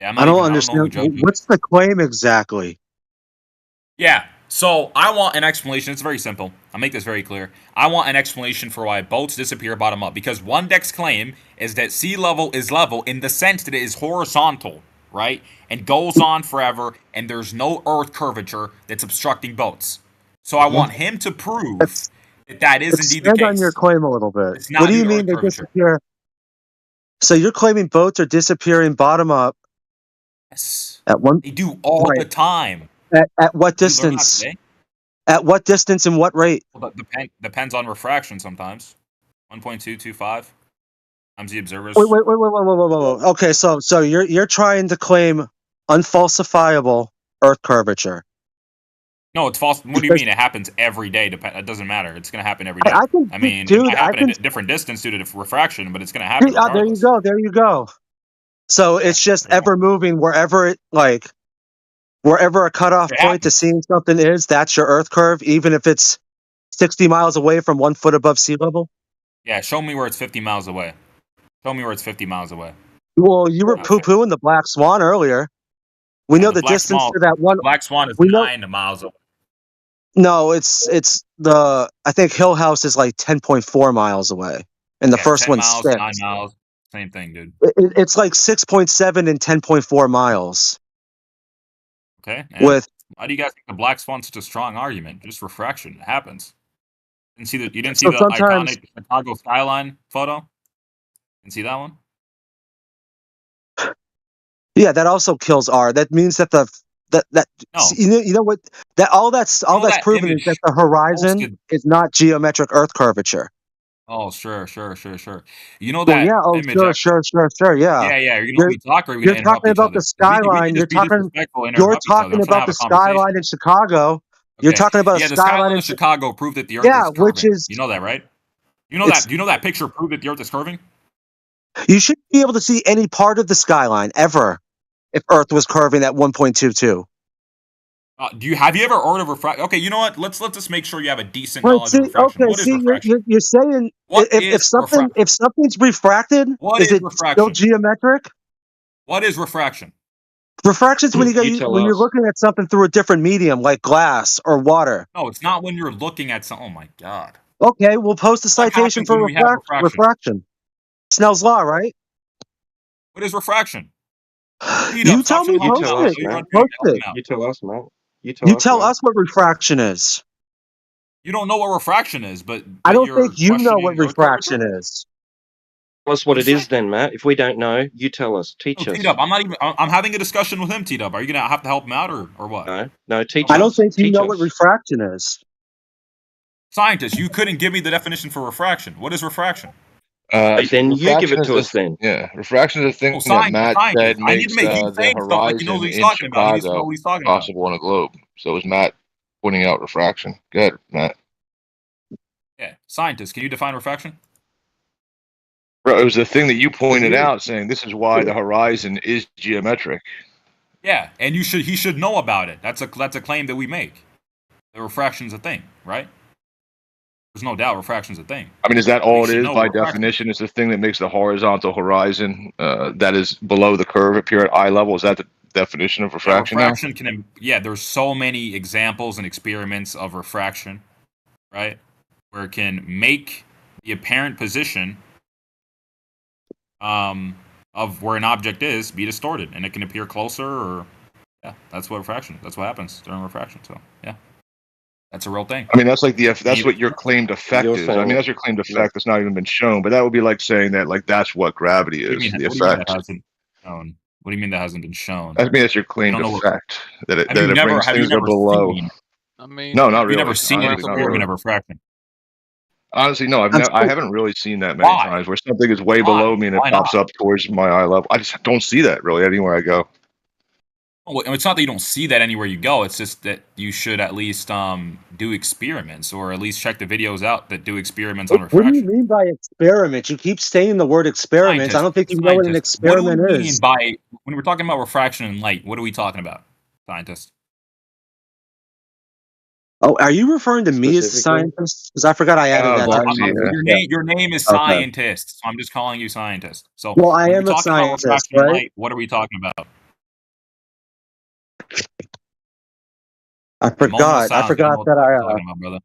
Yeah, I don't know understand. who JoJo is. What's the claim exactly? Yeah, so I want an explanation. It's very simple. I'll make this very clear. I want an explanation for why boats disappear bottom up. Because one deck's claim is that sea level is level in the sense that it is horizontal, right? And goes on forever, and there's no earth curvature that's obstructing boats. So I want him to prove that is indeed the Expand case. on your claim a little bit. It's not What do due you to mean earth they curvature. disappear? So you're claiming boats are disappearing bottom up Yes. at one. They do all Right. the time. At what Did you learn that distance? today? At what distance and what rate? Well, that depends on refraction sometimes. 1.225 times the observer's. Wait. Okay, so you're trying to claim unfalsifiable Earth curvature. No, it's false. What do you mean? It happens every day. It doesn't matter. It's going to happen every day. I mean, it might happen at a different distance due to refraction, but it's going to happen regardless. There you go. So it's just ever moving wherever a cutoff point to seeing something is. That's your Earth curve, even if it's 60 miles away from 1 foot above sea level. Yeah, show me where it's 50 miles away. Show me where it's 50 miles away. Well, you were poo-pooing the Black Swan earlier. We know the distance to that one. Black Swan is 9 miles away. No, it's the. I think Hill House is like 10.4 miles away, and the first 10 one's miles, 6. 9 miles, same thing, dude. It's like 6.7 and 10.4 miles. Okay. With why do you guys think the Black Swan's such a strong argument? Just refraction. It happens. You didn't see So the sometimes- iconic Chicago skyline photo? Didn't see that one? Yeah, that also kills R. That means that you know what that all that's proven is that the horizon is not geometric Earth curvature. Oh, sure. You know Well, that yeah. Oh, image actually. sure. Yeah. Yeah. Are you gonna let You're me talk, or are we you're gonna interrupt talking each about the other? We skyline. can just be disrespectful and You're interrupt each other. talking I'm trying to about have the a conversation. skyline in Chicago. You're Okay. talking about a Yeah, the skyline skyline in of Chicago proved that the Earth yeah, is which curving. is You know that, right? You know it's that. Do you know that picture proved that the Earth is curving? you shouldn't be able to see any part of the skyline ever if Earth was curving at 1.22. Have you ever heard of refraction? Okay, you know what? Let's just make sure you have a decent Right. knowledge of See. refraction. Okay. What is See. refraction? You're saying What is refraction? if something's refracted, What is is it still refraction? geometric? What is refraction? Refraction's when You tell when you're us. looking at something through a different medium like glass or water. No, it's not when you're looking at some. Oh my god! Okay, we'll post a What citation happens for when we have refraction? refraction. Snell's law, right? What is refraction? You Stop tell me, shutting You my post tell mouth. I us, it. know you're Matt. unmuted. Post Help it. him out. You tell us, Matt. You tell You us, tell Matt. us what refraction is. You don't know what refraction is, but I don't you're think you know what questioning Earth refraction curvature. is. Tell us What what you it say? is, then, Matt. If we don't know, you tell us. No, Teach us. T-Dub, I'm not even. I'm having a discussion with him, T-Dub. Are you gonna have to help him out, or what? No, teach I don't us. think you Teach know what us. refraction is. Scientist, you couldn't give me the definition for refraction. What is refraction? Then you give Refraction it is to us. Then. refraction is the Oh, thing that Matt scientist. said I need to makes make. He's the saying stuff like he knows what horizon he's in talking about. He needs to know Chicago what he's talking about. possible on a globe. So it was Matt pointing out refraction. Good, Matt. Yeah, scientist. Can you define refraction? Bro, it was the thing that you pointed You. out, saying this is why the horizon is geometric. Yeah, and he should know about it. That's a claim that we make. The refraction's a thing, right? There's no doubt refraction's a thing. I mean, is that So he all it should is know by what refraction is. definition? It's the thing that makes the horizontal horizon that is below the curve appear at eye level. Is that the definition of Yeah, refraction now? refraction can. Yeah, there's so many examples and experiments of refraction, right? Where it can make the apparent position of where an object is be distorted, and it can appear closer, or yeah, that's what refraction. That's what happens during refraction. So yeah, that's a real thing. I mean, that's like that's You- what your claimed effect You're is. I mean, saying. that's your claimed No. effect that's not even been shown, but that would be like saying that like that's what gravity What do you is, mean? the What do you mean that effect. hasn't been shown? What do you mean that hasn't been shown? I mean, that's your You claimed don't know what. effect that Have you it never? brings Have you things that are never below. seen? I mean, No, not Have you never really. seen an Honestly, not really. experiment of refraction? Honestly, no. I'm I still, haven't really seen that many Why? times where something is way Why? below me and it Why pops not? up towards my eye level. I just don't see that really anywhere I go. Well, it's not that you don't see that anywhere you go. It's just that you should at least do experiments, or at least check the videos out that do experiments on what do you refraction. mean by experiment? You keep saying the word experiments. I Scientist, don't think you know what an scientist. What do we experiment mean is. by when we're talking about refraction and light? What are we talking about, scientist? Oh, are you referring to me as the Specifically. scientist? Because I forgot I added Oh, that Well, to geez, yeah. yeah. your name is Okay. scientist, so I'm just calling you scientist. So Well, I when we're am a talking about scientist, refraction and right? light, what are we talking about? I A moment of forgot. I silence. You don't forgot know what the that fuck you're talking about, brother.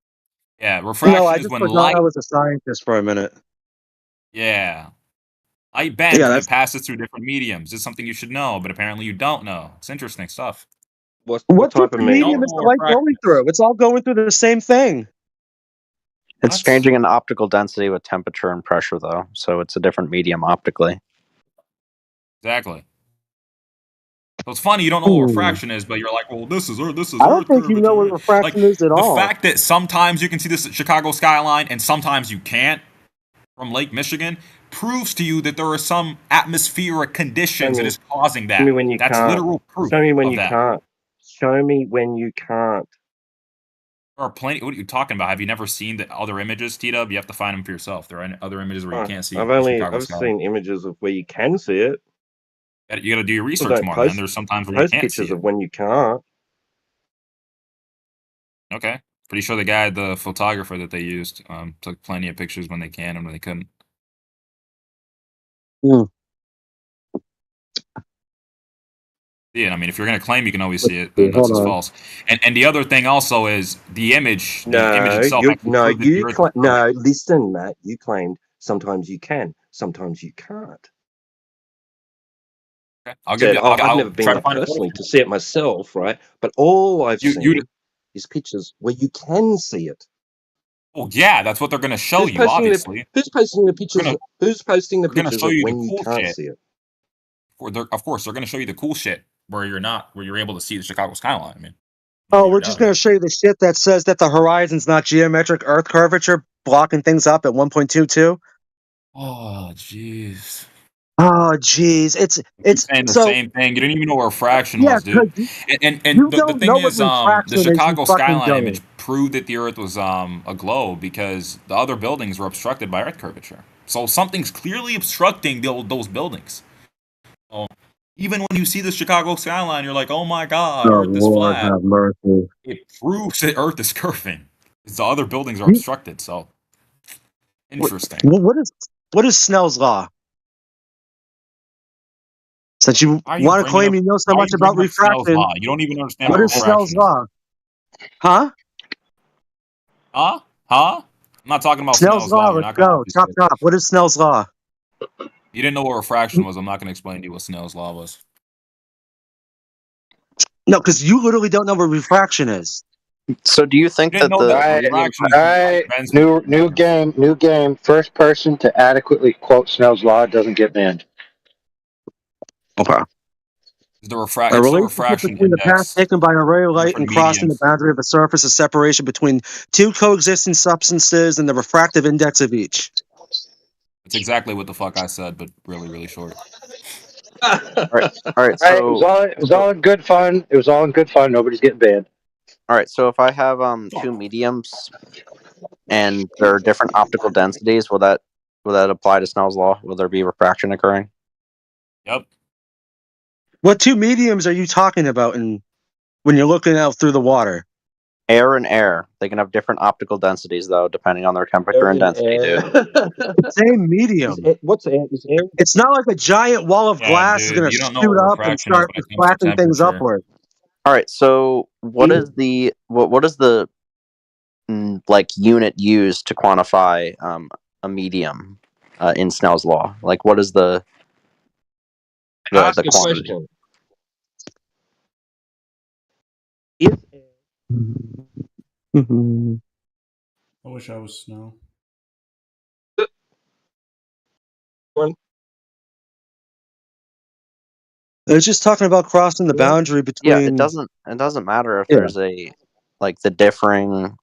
Yeah, No, refraction I is just when forgot I light. was a scientist for a minute. Yeah, light bends Yeah, when it that's passes through different mediums. It's something you should know, but apparently you don't know. It's interesting stuff. What what type of different You don't medium medium? is know the what light refraction going is. through? It's all going through the same thing. It's What? changing in optical density with temperature and pressure, though, so it's a different medium optically. Exactly. So it's funny you don't know what refraction is, but you're like, well, this is I don't Earth think you know what curvature. Like refraction is at the all. fact that sometimes you can see this Chicago skyline and sometimes you can't from Lake Michigan proves to you that there are some atmospheric conditions that is causing Show me that. when you That's can't. literal proof Show me when of you that. can't. Show me when you can't. There are plenty. What are you talking about? Have you never seen the other images, T-Dub? You have to find them for yourself. There are other images where you can't see the Chicago I've skyline. seen images of where you can see it. You got to do your People research don't more. Then post there's sometimes where you can't see pictures it. of when you can't. Okay, pretty sure the photographer that they used, took plenty of pictures when they can and when they couldn't. Hmm. Yeah, I mean, if you're going to claim you can always Let's see it, see, then that's hold just on. false. And the other thing also is the image No, itself actually proved that the Earth is curved. no. Listen, Matt. You claimed sometimes you can, sometimes you can't. Okay. I'll give Said, you. oh, I've I'll never been try to there find a photo personally for to you. see it myself, right? But all I've You seen is pictures where you can see it. Well, yeah, that's what they're going to show you. Obviously, Who's posting the pictures? they're Who's posting the going to pictures show of you the when you cool can't shit. see it? Of course, they're going to show you the cool shit where you're able to see the Chicago skyline. I mean, Oh, we're just going to show you the shit that says that the horizon's not geometric Earth curvature blocking things up at 1.22? Oh, jeez. Oh, jeez. It's Saying the so same thing. You didn't even know what refraction yeah, was, dude. because And you the don't know thing what is, the refraction is, you Chicago fucking skyline dummy. image proved that the Earth was a globe because the other buildings were obstructed by Earth curvature. So something's clearly obstructing those buildings. So even when you see the Chicago skyline, you're like, "Oh my God, Oh, Earth is Lord flat." have mercy. It proves that Earth is curving. Because the other buildings are You- obstructed. So What, interesting. what is Snell's law? Since you Why are you want to bringing claim up? you know so Why are much you about bringing up Snell's refraction, law? You don't even understand what what is Snell's refraction is. law? Huh? Huh? I'm not talking about Snell's Snell's law. law, You're let's not going to go. obfuscate Chop it. chop. What is Snell's law? You didn't know what refraction was. I'm not going to explain to you what Snell's law was. No, because you literally don't know what refraction is. So do you You think didn't that know the that medium refraction is All when light right, bends with new game, new game. First person to adequately quote Snell's law doesn't get banned. Okay. the A it's the relationship refraction between the path index taken by a ray of for light and different crossing the mediums. boundary of a surface is separation between two coexisting substances and the refractive index of each. It's exactly what the fuck I said, but really, really short. all right, Right, it was all in good fun. It was all in good fun. Nobody's getting banned. all right. So if I have two mediums and there are different optical densities, will that apply to Snell's law? Will there be refraction occurring? Yep. What two mediums are you talking about when you're looking out through the water? Air and air. They can have different optical densities though, depending on their temperature and density, dude. Same medium. What's air? Is air? It's not like a giant wall of Yeah, glass is dude. going to You don't know shoot what up and refraction is start when it comes to reflecting things temperature. upward. All right. So what is the like unit used to quantify a medium in Snell's law? Like what is the Ask a quantity? question. I wish I was Snow. It's just talking about crossing the boundary between. Yeah, it doesn't matter if Yeah. there's the differing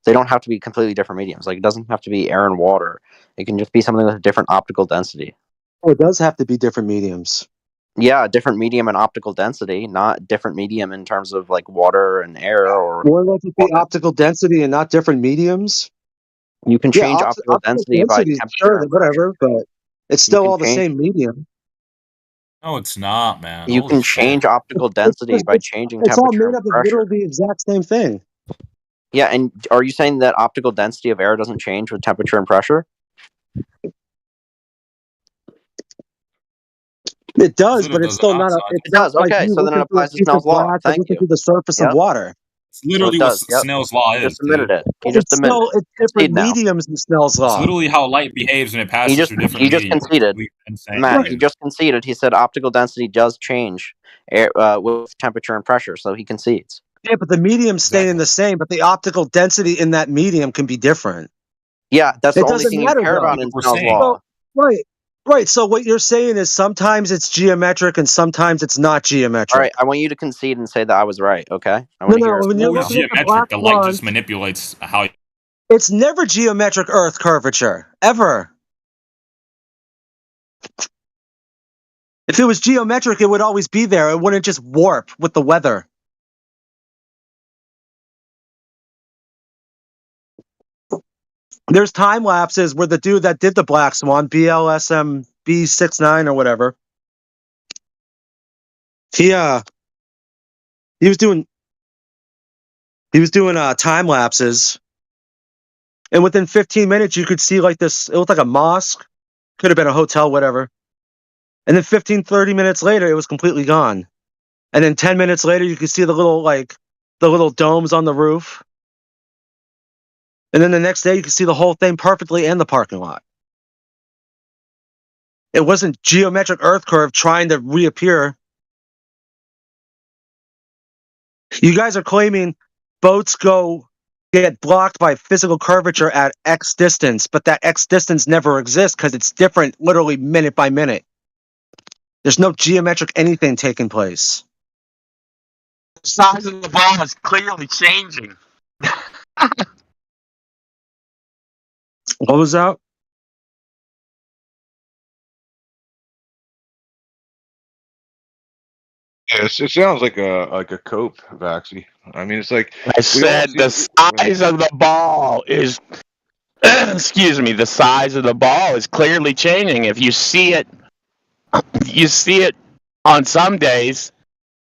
they don't have to be completely different mediums. Like it doesn't have to be air and water. It can just be something with a different optical density. Oh, it does have to be different mediums. Yeah, different medium and optical density, not different medium in terms of like water and air or Why would it be optical density and not different mediums? you can Yeah, change optical optical density by density, temperature sure, and whatever, but it's you still can all the change same medium. No, it's not, man. you Holy can shit. change optical density by changing It's all temperature made and up of pressure. literally the exact same thing. Yeah, and are you saying that optical density of air doesn't change with temperature and pressure? It does, but it's still not a. It's It not does. like Okay, you so then it looking through a applies to piece of Snell's law. glass or Thank looking you. through the surface of Yep. water. It's literally So it what does. Yep. Snell's law He is, just admitted dude. it. He just It's admitted. still it's Concede different now. mediums in Snell's It's law. literally how light behaves when it passes through different He just mediums. conceded. It's insane. Matt, Dude. he just conceded. He said optical density does change air, with temperature and pressure, so he concedes. Yeah, but the medium's staying the same, but the optical density in that medium can be different. Yeah, that's the It only doesn't thing you matter care though. about in Snell's law. So, right. So what you're saying is sometimes it's geometric and sometimes it's not geometric. All right, I want you to concede and say that I was right. Okay, I No, want to hear. when you're Always looking at the Black geometric. The light Swan, just manipulates how. it's never geometric Earth curvature ever. If it was geometric, it would always be there. It wouldn't just warp with the weather. There's time lapses where the dude that did the Black Swan, BLSM B69 or whatever, he was doing time lapses, and within 15 minutes you could see like this. It looked like a mosque, could have been a hotel, whatever. And then 15-30 minutes later, it was completely gone. And then 10 minutes later, you could see the little domes on the roof. And then the next day, you could see the whole thing perfectly and the parking lot. It wasn't geometric Earth curve trying to reappear. You guys are claiming boats get blocked by physical curvature at X distance, but that X distance never exists because it's different literally minute by minute. There's no geometric anything taking place. The size of the ball is clearly changing. What was that? Yeah, it sounds like a cope, Vaxi. I mean, it's like I said the size of the ball is, excuse me, the size of the ball is clearly changing. If you see it, you see it on some days,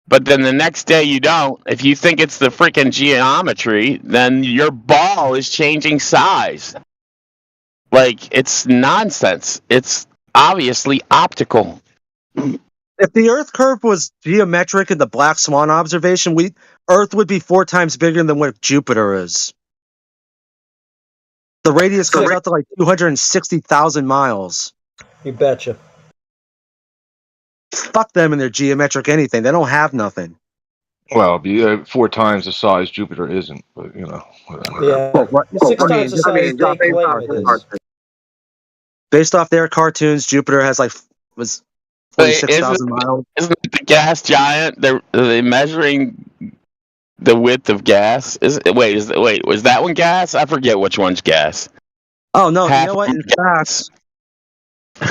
but then the next day you don't. If you think it's the freaking geometry, then your ball is changing size. Like, it's nonsense. It's obviously optical. If the Earth curve was geometric in the Black Swan observation, Earth would be 4 times bigger than what Jupiter is. The radius comes out to like 260,000 miles. You betcha. Fuck them and their geometric anything. They don't have nothing. Well, it'd be 4 times the size Jupiter isn't, but you know, whatever. Yeah. Six times the size they claim it is. Based off their cartoons, Jupiter has was Wait, 46,000 miles. Isn't it the gas giant? Are they measuring the width of gas? Was that one gas? I forget which one's gas. Oh no, you know what? In fact,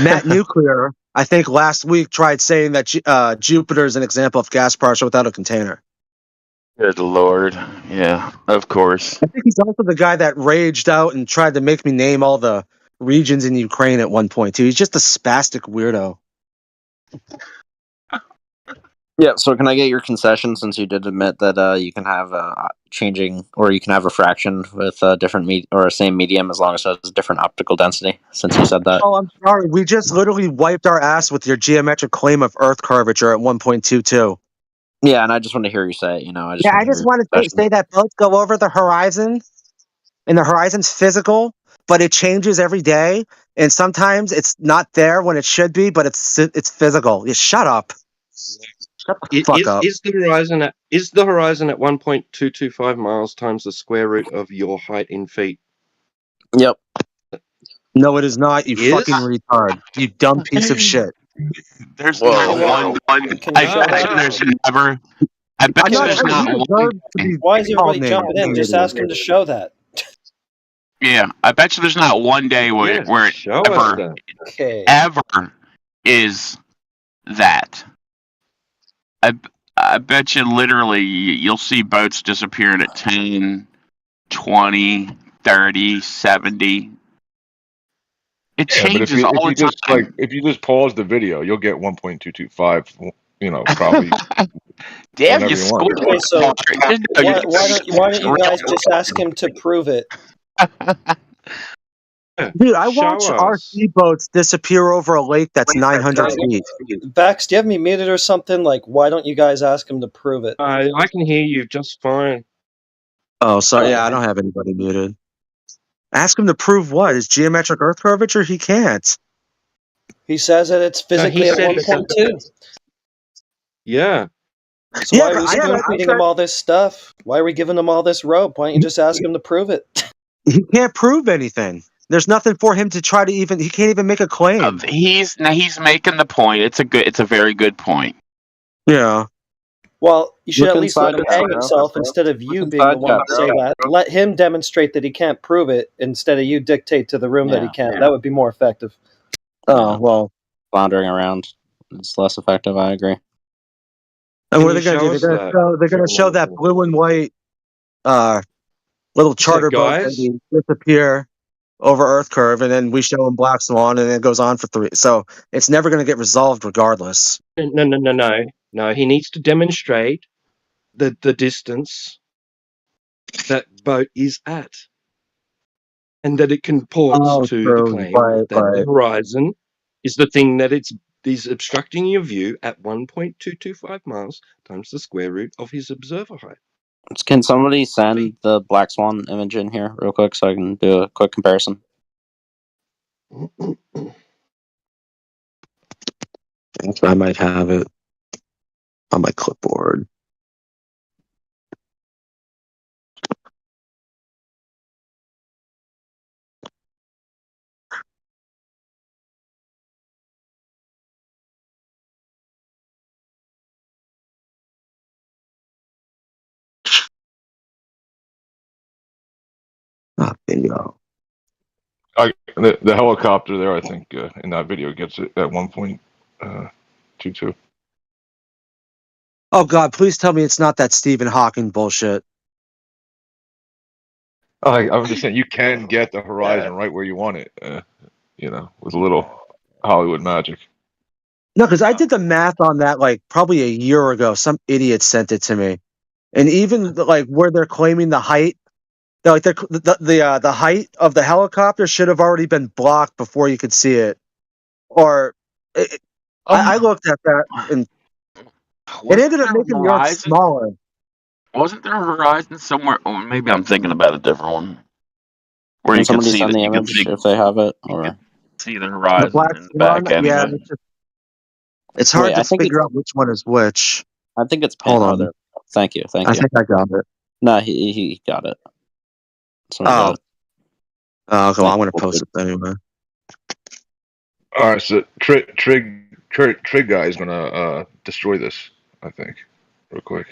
Matt Nuclear, I think last week tried saying that Jupiter is an example of gas particle without a container. Good Lord. Yeah, of course. I think he's also the guy that raged out and tried to make me name all the regions in Ukraine at one point too. He's just a spastic weirdo. Yeah, so can I get your concession, since you did admit that you can have changing, or you can have refraction with a different or a same medium as long as it has a different optical density, since you said that? Oh, I'm sorry. We just literally wiped our ass with your geometric claim of Earth curvature at 1.22. Yeah, and I just want to hear you say it, I just want to say that boats go over the horizon, and the horizon's physical, but it changes every day, and sometimes it's not there when it should be, but it's physical. You shut up. Shut the fuck up. Is the horizon at 1.225 miles times the square root of your height in feet? Yep. No, it is not, you fucking retard. You dumb piece of shit. There's not one. I bet you there's never. I bet you there's not one. Why is everybody jumping in? Just ask him to show that. Yeah, I bet you there's not one day where it ever is that. I bet you literally you'll see boats disappearing at 10, 20, 30, 70. It changes all the time. If you just pause the video, you'll get 1.225. You know, probably. Damn, you scored. Okay, so why don't you guys just ask him to prove it? Dude, I watch RC boats disappear over a lake that's 900 feet. Vax, do you have me muted or something? Like, why don't you guys ask him to prove it? I can hear you just fine. Oh, sorry. Yeah, I don't have anybody muted. Ask him to prove what? His geometric Earth curvature? He can't. He says that it's physically at 1.2. Yeah. So why are we spoon feeding him all this stuff? Why are we giving him all this rope? Why don't you just ask him to prove it? He can't prove anything. There's nothing for him to try to even. He can't even make a claim. He's making the point. It's a very good point. Yeah. Well, you should at least let him hang himself instead of you being the one to say that. Let him demonstrate that he can't prove it instead of you dictate to the room that he can. That would be more effective. Oh, well. Floundering around. It's less effective, I agree. And what are they going to do? They're going to show that blue and white little charter boat disappear over Earth curve, and then we show them Black Swan, and then it goes on for 3. So it's never going to get resolved regardless. No. He needs to demonstrate the distance that boat is at, and that it comports to the claim that the horizon is the thing that is obstructing your view at 1.225 miles times the square root of his observer height. Can somebody send the Black Swan image in here real quick so I can do a quick comparison? I might have it on my clipboard. I The helicopter there, I think, in that video gets it at 1.22. Oh God, please tell me it's not that Stephen Hawking bullshit. I'm just saying you can get the horizon right where you want it, with a little Hollywood magic. No, because I did the math on that like probably a year ago. Some idiot sent it to me, and even like where they're claiming the height, the height of the helicopter should have already been blocked before you could see it. Or I looked at that and it ended up making the Earth smaller. Wasn't there a horizon somewhere? Oh, maybe I'm thinking about a different one. Where Can you can somebody see send the you can image if they have it? Or see the The horizon Black in the Swan, back yeah, anyway. it's hard wait, to I think figure out which one is which. I think it's Hold Oh, on, there. Thank you. I think I got it. No, he got it. Somebody got it. Oh, okay, well, I'm gonna post it anyway. All right, so Trig guy is gonna destroy this, I think, real quick.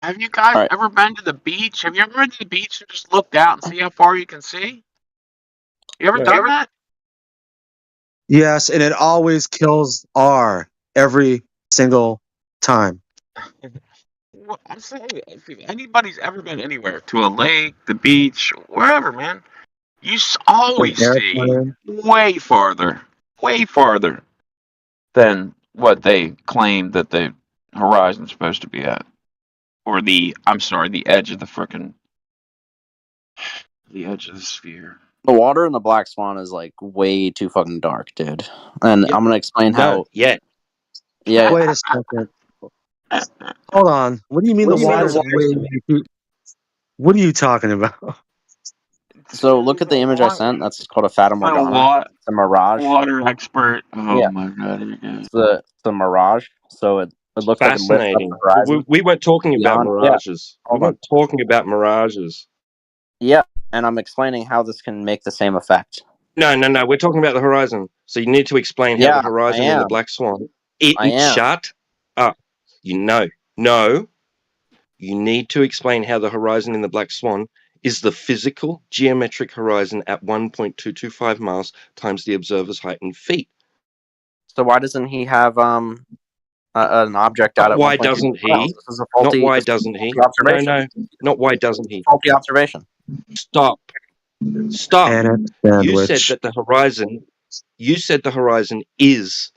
Have you guys ever been to the beach? Have you ever been to the beach and just looked out and see how far you can see? You ever done that? Yes, and it always kills R every single time. Well, I'm saying, if anybody's ever been anywhere, to a lake, the beach, wherever, man, you always see way farther than what they claim that the horizon's supposed to be at, or the edge of the edge of the sphere. The water in the Black Swan is like way too fucking dark, dude. And I'm gonna explain how. Yeah. Yeah. Wait a second. Hold on. What do you mean the water's way? What are you talking about? So look at the image I sent. That's called a Fata Morgana. It's a mirage. Water expert. Oh Yeah. my god. Here you go. It's the mirage. So it looks like it lifts up Fascinating. the horizon. We weren't talking about beyond. mirages. Yeah. We weren't talking about mirages. Yeah, and I'm explaining how this can make the same effect. No. We're talking about the horizon. So you need to explain how the horizon in the Black Swan. Shut up. No. You need to explain how the horizon in the Black Swan is the physical geometric horizon at 1.225 miles times the observer's height in feet. So why doesn't he have an object out at 1.2 Why doesn't he? This is a faulty, Not why doesn't he? observation. No. Not why doesn't he? Faulty observation. Stop. And You said that the horizon is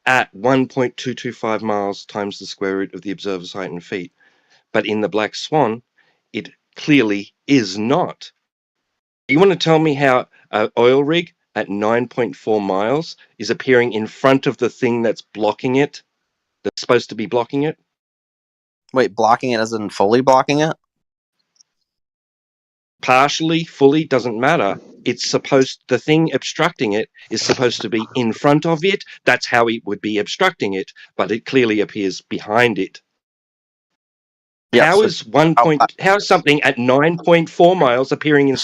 at 1.225 miles times the square root of the observer's height in feet. But in the Black Swan, it clearly is not. You want to tell me how an oil rig at 9.4 miles is appearing in front of the thing that's blocking it, that's supposed to be blocking it? Wait, blocking it as in fully blocking it? Partially, fully, doesn't matter. The thing obstructing it is supposed to be in front of it. That's how it would be obstructing it, but it clearly appears behind it. Yeah, how is something at 9.4 miles appearing in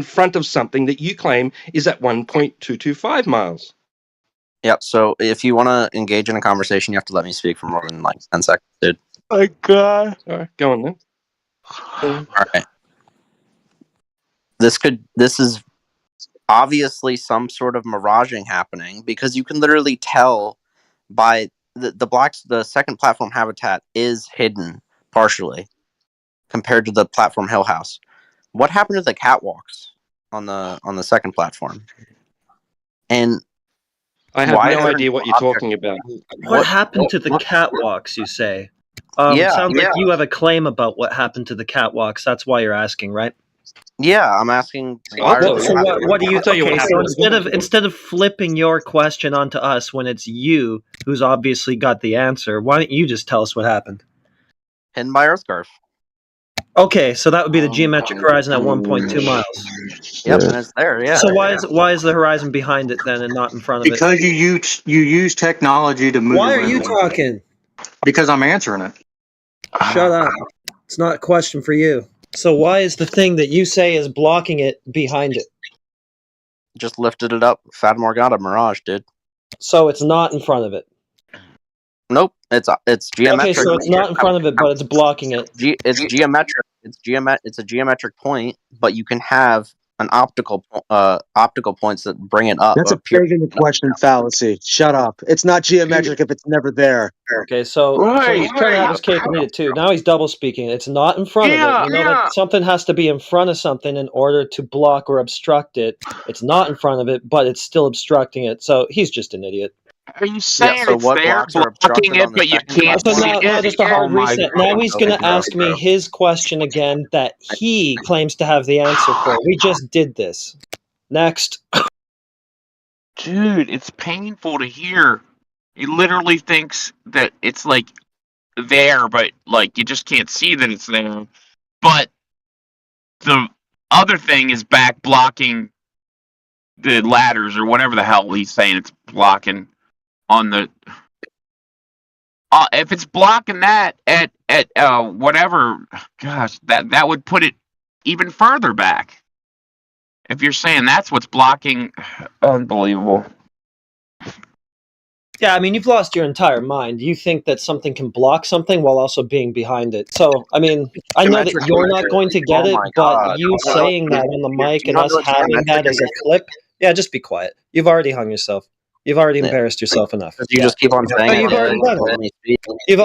front of something that you claim is at 1.225 miles? Yep. So if you want to engage in a conversation, you have to let me speak for more than like 10 seconds, dude. My God. All right, go on then. All right. This is obviously some sort of miraging happening because you can literally tell by the second platform habitat is hidden partially compared to the platform Hill House. What happened to the catwalks on the second platform? And I have no idea what you're talking about. What happened to the catwalks, you say? Sounds like you have a claim about what happened to the catwalks. That's why you're asking, right? Yeah, I'm asking. What do you? Okay, so instead of flipping your question onto us when it's you who's obviously got the answer, why don't you just tell us what happened? Hidden by Earthscarf. Okay, so that would be the geometric horizon at 1.2 miles. Yep, and it's there. Yeah. So why is the horizon behind it then and not in front of it? Because you use technology to move. Why are you talking? Because I'm answering it. Shut up. It's not a question for you. So why is the thing that you say is blocking it behind it? Just lifted it up. Fata Morgana Mirage, dude. So it's not in front of it. Nope. It's geometric. Okay, so it's not in front of it, but it's blocking it. It's geometric. It's a geometric point, but you can have an optical points that bring it up That's a appear. begging the question fallacy. Shut up. It's not geometric if it's never there. Okay, so he's trying to have his cake and eat it too. Now he's double speaking. It's not in front of it. We know that something has to be in front of something in order to block or obstruct it. It's not in front of it, but it's still obstructing it. So he's just an idiot. Are you saying so it's what there blocks are blocking obstructed it, on the but you second can't So see platform? now it? just a hard reset. Now he's going to ask me his question again that he claims to have the answer for. We just did this. Next. Dude, it's painful to hear. He literally thinks that it's like there, but like you just can't see that it's there. But the other thing is back blocking the ladders or whatever the hell he's saying it's blocking on the. If it's blocking that at whatever, gosh, that would put it even further back. If you're saying that's what's blocking, unbelievable. Yeah, I mean, you've lost your entire mind. You think that something can block something while also being behind it. So, I mean, I know that you're not going to get it, but you saying that on the mic and us having that as a clip, yeah, just be quiet. You've already hung yourself. You've already embarrassed yourself enough. You just keep on saying But it. you've already done Let me it. speak.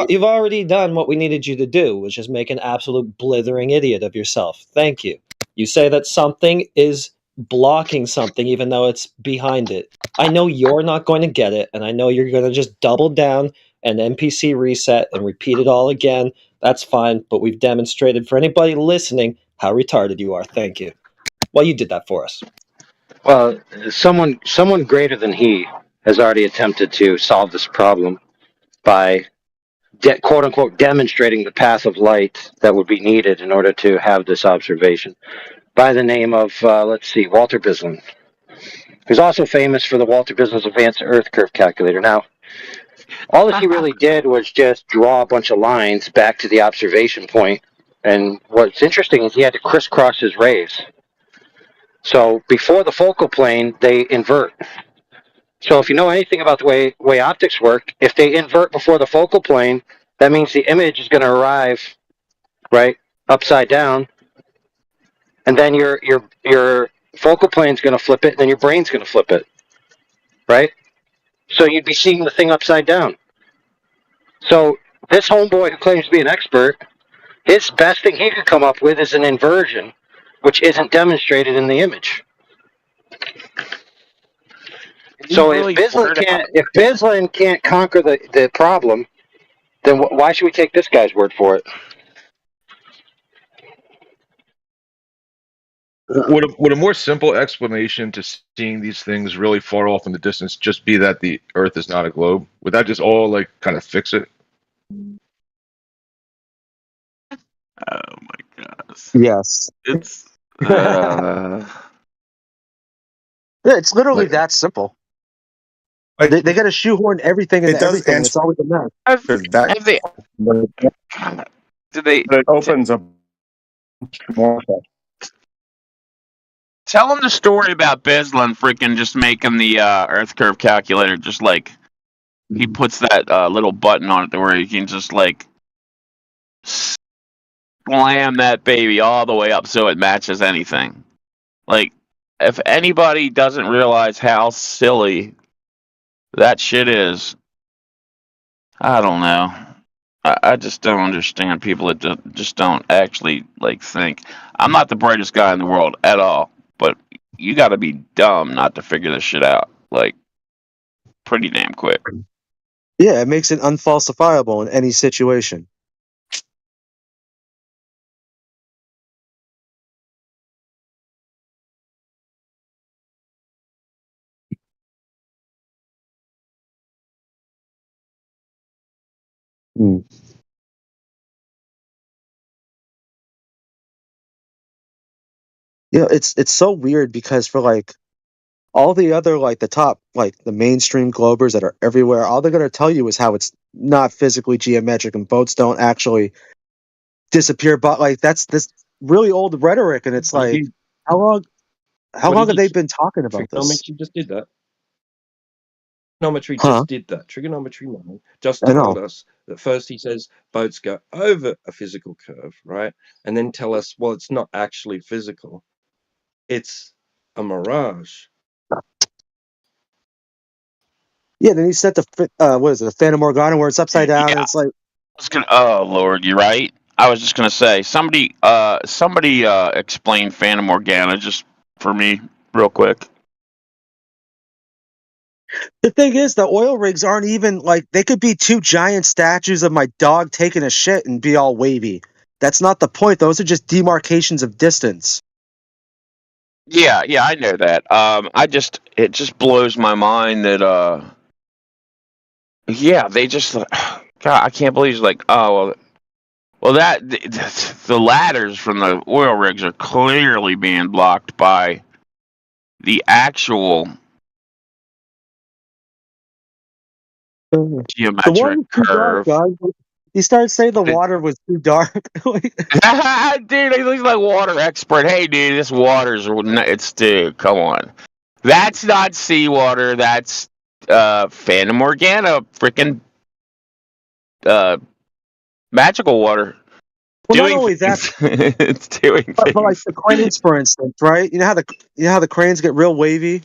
You've already done what we needed you to do, which is make an absolute blithering idiot of yourself. Thank you. You say that something is blocking something even though it's behind it. I know you're not going to get it, and I know you're going to just double down and NPC reset and repeat it all again. That's fine, but we've demonstrated for anybody listening how retarded you are. Thank you. Well, you did that for us. Well, someone greater than he has already attempted to solve this problem by quote unquote demonstrating the path of light that would be needed in order to have this observation. By the name of let's see, Walter Bislin, who's also famous for the Walter Bislin's Advanced Earth Curve Calculator. Now, all that he really did was just draw a bunch of lines back to the observation point, and what's interesting is he had to crisscross his rays. So before the focal plane, they invert. So if you know anything about the way optics work, if they invert before the focal plane, that means the image is going to arrive right upside down, and then your focal plane is going to flip it, and then your brain's going to flip it, right? So you'd be seeing the thing upside down. So this homeboy who claims to be an expert, his best thing he could come up with is an inversion, which isn't demonstrated in the image. So if Bislin can't conquer the problem, then why should we take this guy's word for it? Would a more simple explanation to seeing these things really far off in the distance just be that the Earth is not a globe? Would that just all like kind of fix it? Oh my gosh. Yes. It's It's literally that simple. They got to shoehorn everything into everything. And it's always a mess. have they, do they It opens up more. tell them the story about Bislin freaking just making the Earth curve calculator, just like he puts that little button on it where you can just like slam that baby all the way up so it matches anything. Like, if anybody doesn't realize how silly that shit is, I don't know. I just don't understand people that just don't actually like think. I'm not the brightest guy in the world at all, but you got to be dumb not to figure this shit out. Like, pretty damn quick. Yeah, it makes it unfalsifiable in any situation. Mm. Yeah, it's so weird because for like all the other like the top like the mainstream globers that are everywhere, all they're gonna tell you is how it's not physically geometric and boats don't actually disappear. But like that's this really old rhetoric, and it's like how long have they been talking about this? Trigonometry just did that. Trigonometry Huh? just did that. Trigonometry man just I know. told us that first he says boats go over a physical curve, right? And then tell us, well, it's not actually physical. it's a mirage. Yeah, then he set the what is it, the Phantom Morgana, where it's upside down, and it's like, Oh Lord, you're right. I was just gonna say somebody explain Phantom Morgana just for me real quick. the thing is, the oil rigs aren't even like, they could be two giant statues of my dog taking a shit and be all wavy. That's not the point. Those are just demarcations of distance. Yeah, I know that. It just blows my mind that yeah, they just God, I can't believe it's like, oh well that the ladders from the oil rigs are clearly being blocked by the actual The water geometric was too dark, curve. dog. He started saying the water was too dark. Dude, he looks like water expert. Hey, dude, this dude. Come on, that's not seawater. That's Phantom Morgana, freaking magical water. Well, not Doing only that, things. It's doing but like things. the cranes, for instance, right? You know how the cranes get real wavy.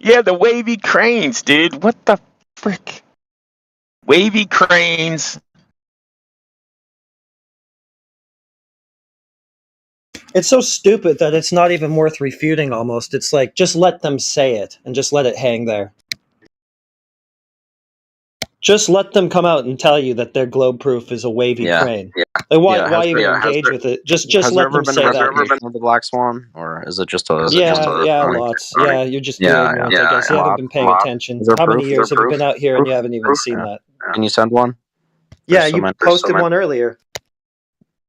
Yeah, the wavy cranes, dude. What the frick? Wavy cranes. It's so stupid that it's not even worth refuting almost. It's like, just let them say it and just let it hang there. Just let them come out and tell you that their globe proof is a wavy crane. Like, why even engage with it? Just has there let ever them been say a that. replication of the Black Swan, or is it just a Yeah, lots. Yeah, you're just too ignorant, I guess. You haven't been paying attention. Is there How many proof? years have you been out here and you haven't even seen that? Can you send one? Yeah, There's so you many- posted one earlier.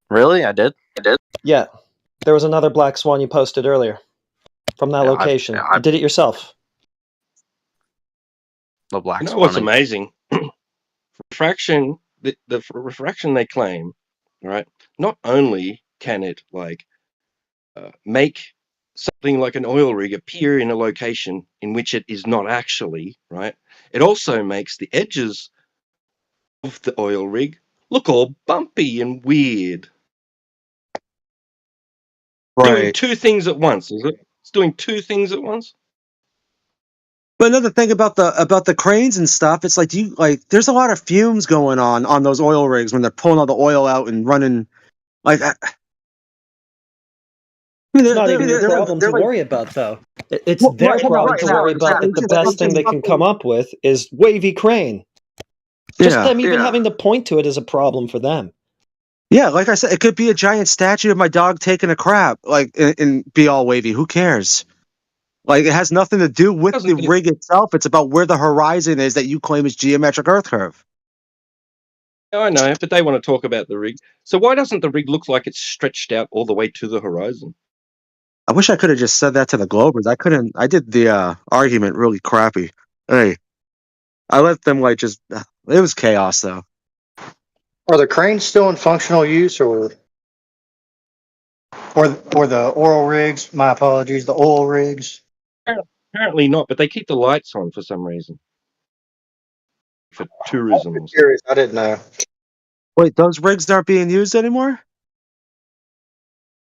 Really? I did? Yeah. There was another Black Swan you posted earlier from that location. You did it yourself. The Black You know Swan. what's amazing? Refraction, the refraction they claim, right? Not only can it make something like an oil rig appear in a location in which it is not actually, right? It also makes the edges of the oil rig look all bumpy and weird. Doing Right. two things at once, is it? It's doing two things at once. But another thing about the cranes and stuff, it's like, there's a lot of fumes going on those oil rigs when they're pulling all the oil out and running. Like, It's not even your problem to worry about, though. It's their problem to worry about that the best thing they can come up with is wavy crane. Just them even having to point to it is a problem for them. Yeah, like I said, it could be a giant statue of my dog taking a crap, like, and be all wavy. Who cares? Like, it has nothing to do with the rig itself. It's about where the horizon is that you claim is geometric Earth curve. I know, but they want to talk about the rig. So why doesn't the rig look like it's stretched out all the way to the horizon? I wish I could have just said that to the Globers. I couldn't. I did the argument really crappy. Hey, I let them just. It was chaos, though. Are the cranes still in functional use, or the oil rigs? My apologies, the oil rigs. Apparently not, but they keep the lights on for some reason. For tourism or something. Curious, I didn't know. Wait, those rigs aren't being used anymore?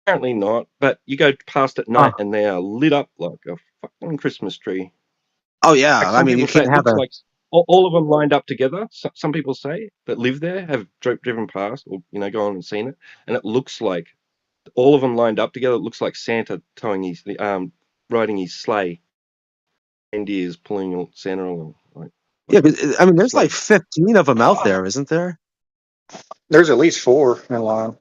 Apparently not, but you go past at night and they are lit up like a fucking Christmas tree. Oh yeah, Like I some mean, you people say can't it have looks a. like all of them lined up together. Some people say that live there have driven past or gone and seen it, and it looks like all of them lined up together. It looks like Santa towing his riding his sleigh. Reindeers pulling Santa along. Yeah, but I mean, there's like 15 of them out there, isn't there? There's at least 4 in line.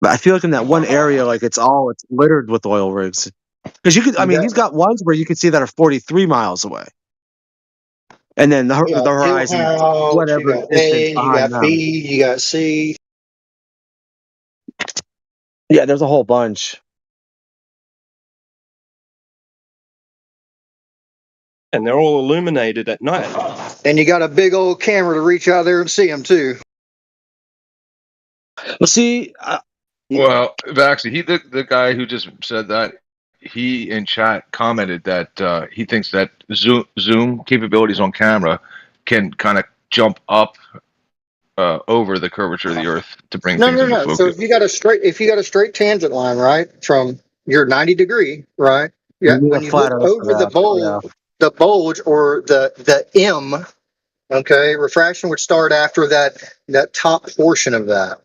But I feel like in that one area, it's littered with oil rigs. Because you could, I mean, he's got ones where you can see that are 43 miles away, and then the horizon, whatever You got distance A, you behind got them. B, you got C. Yeah, there's a whole bunch. And they're all illuminated at night. And you got a big old camera to reach out there and see them too. Well, see, well, actually, the guy who just said that, he in chat commented that he thinks that zoom capabilities on camera can kind of jump up over the curvature of the Earth to bring No, things no, into no. So focus. if you got a straight tangent line, right, from your 90 degree, right? You Yeah. need a When you flat look Earth for over that. Yeah. the bulge or the M, okay, refraction would start after that top portion of that.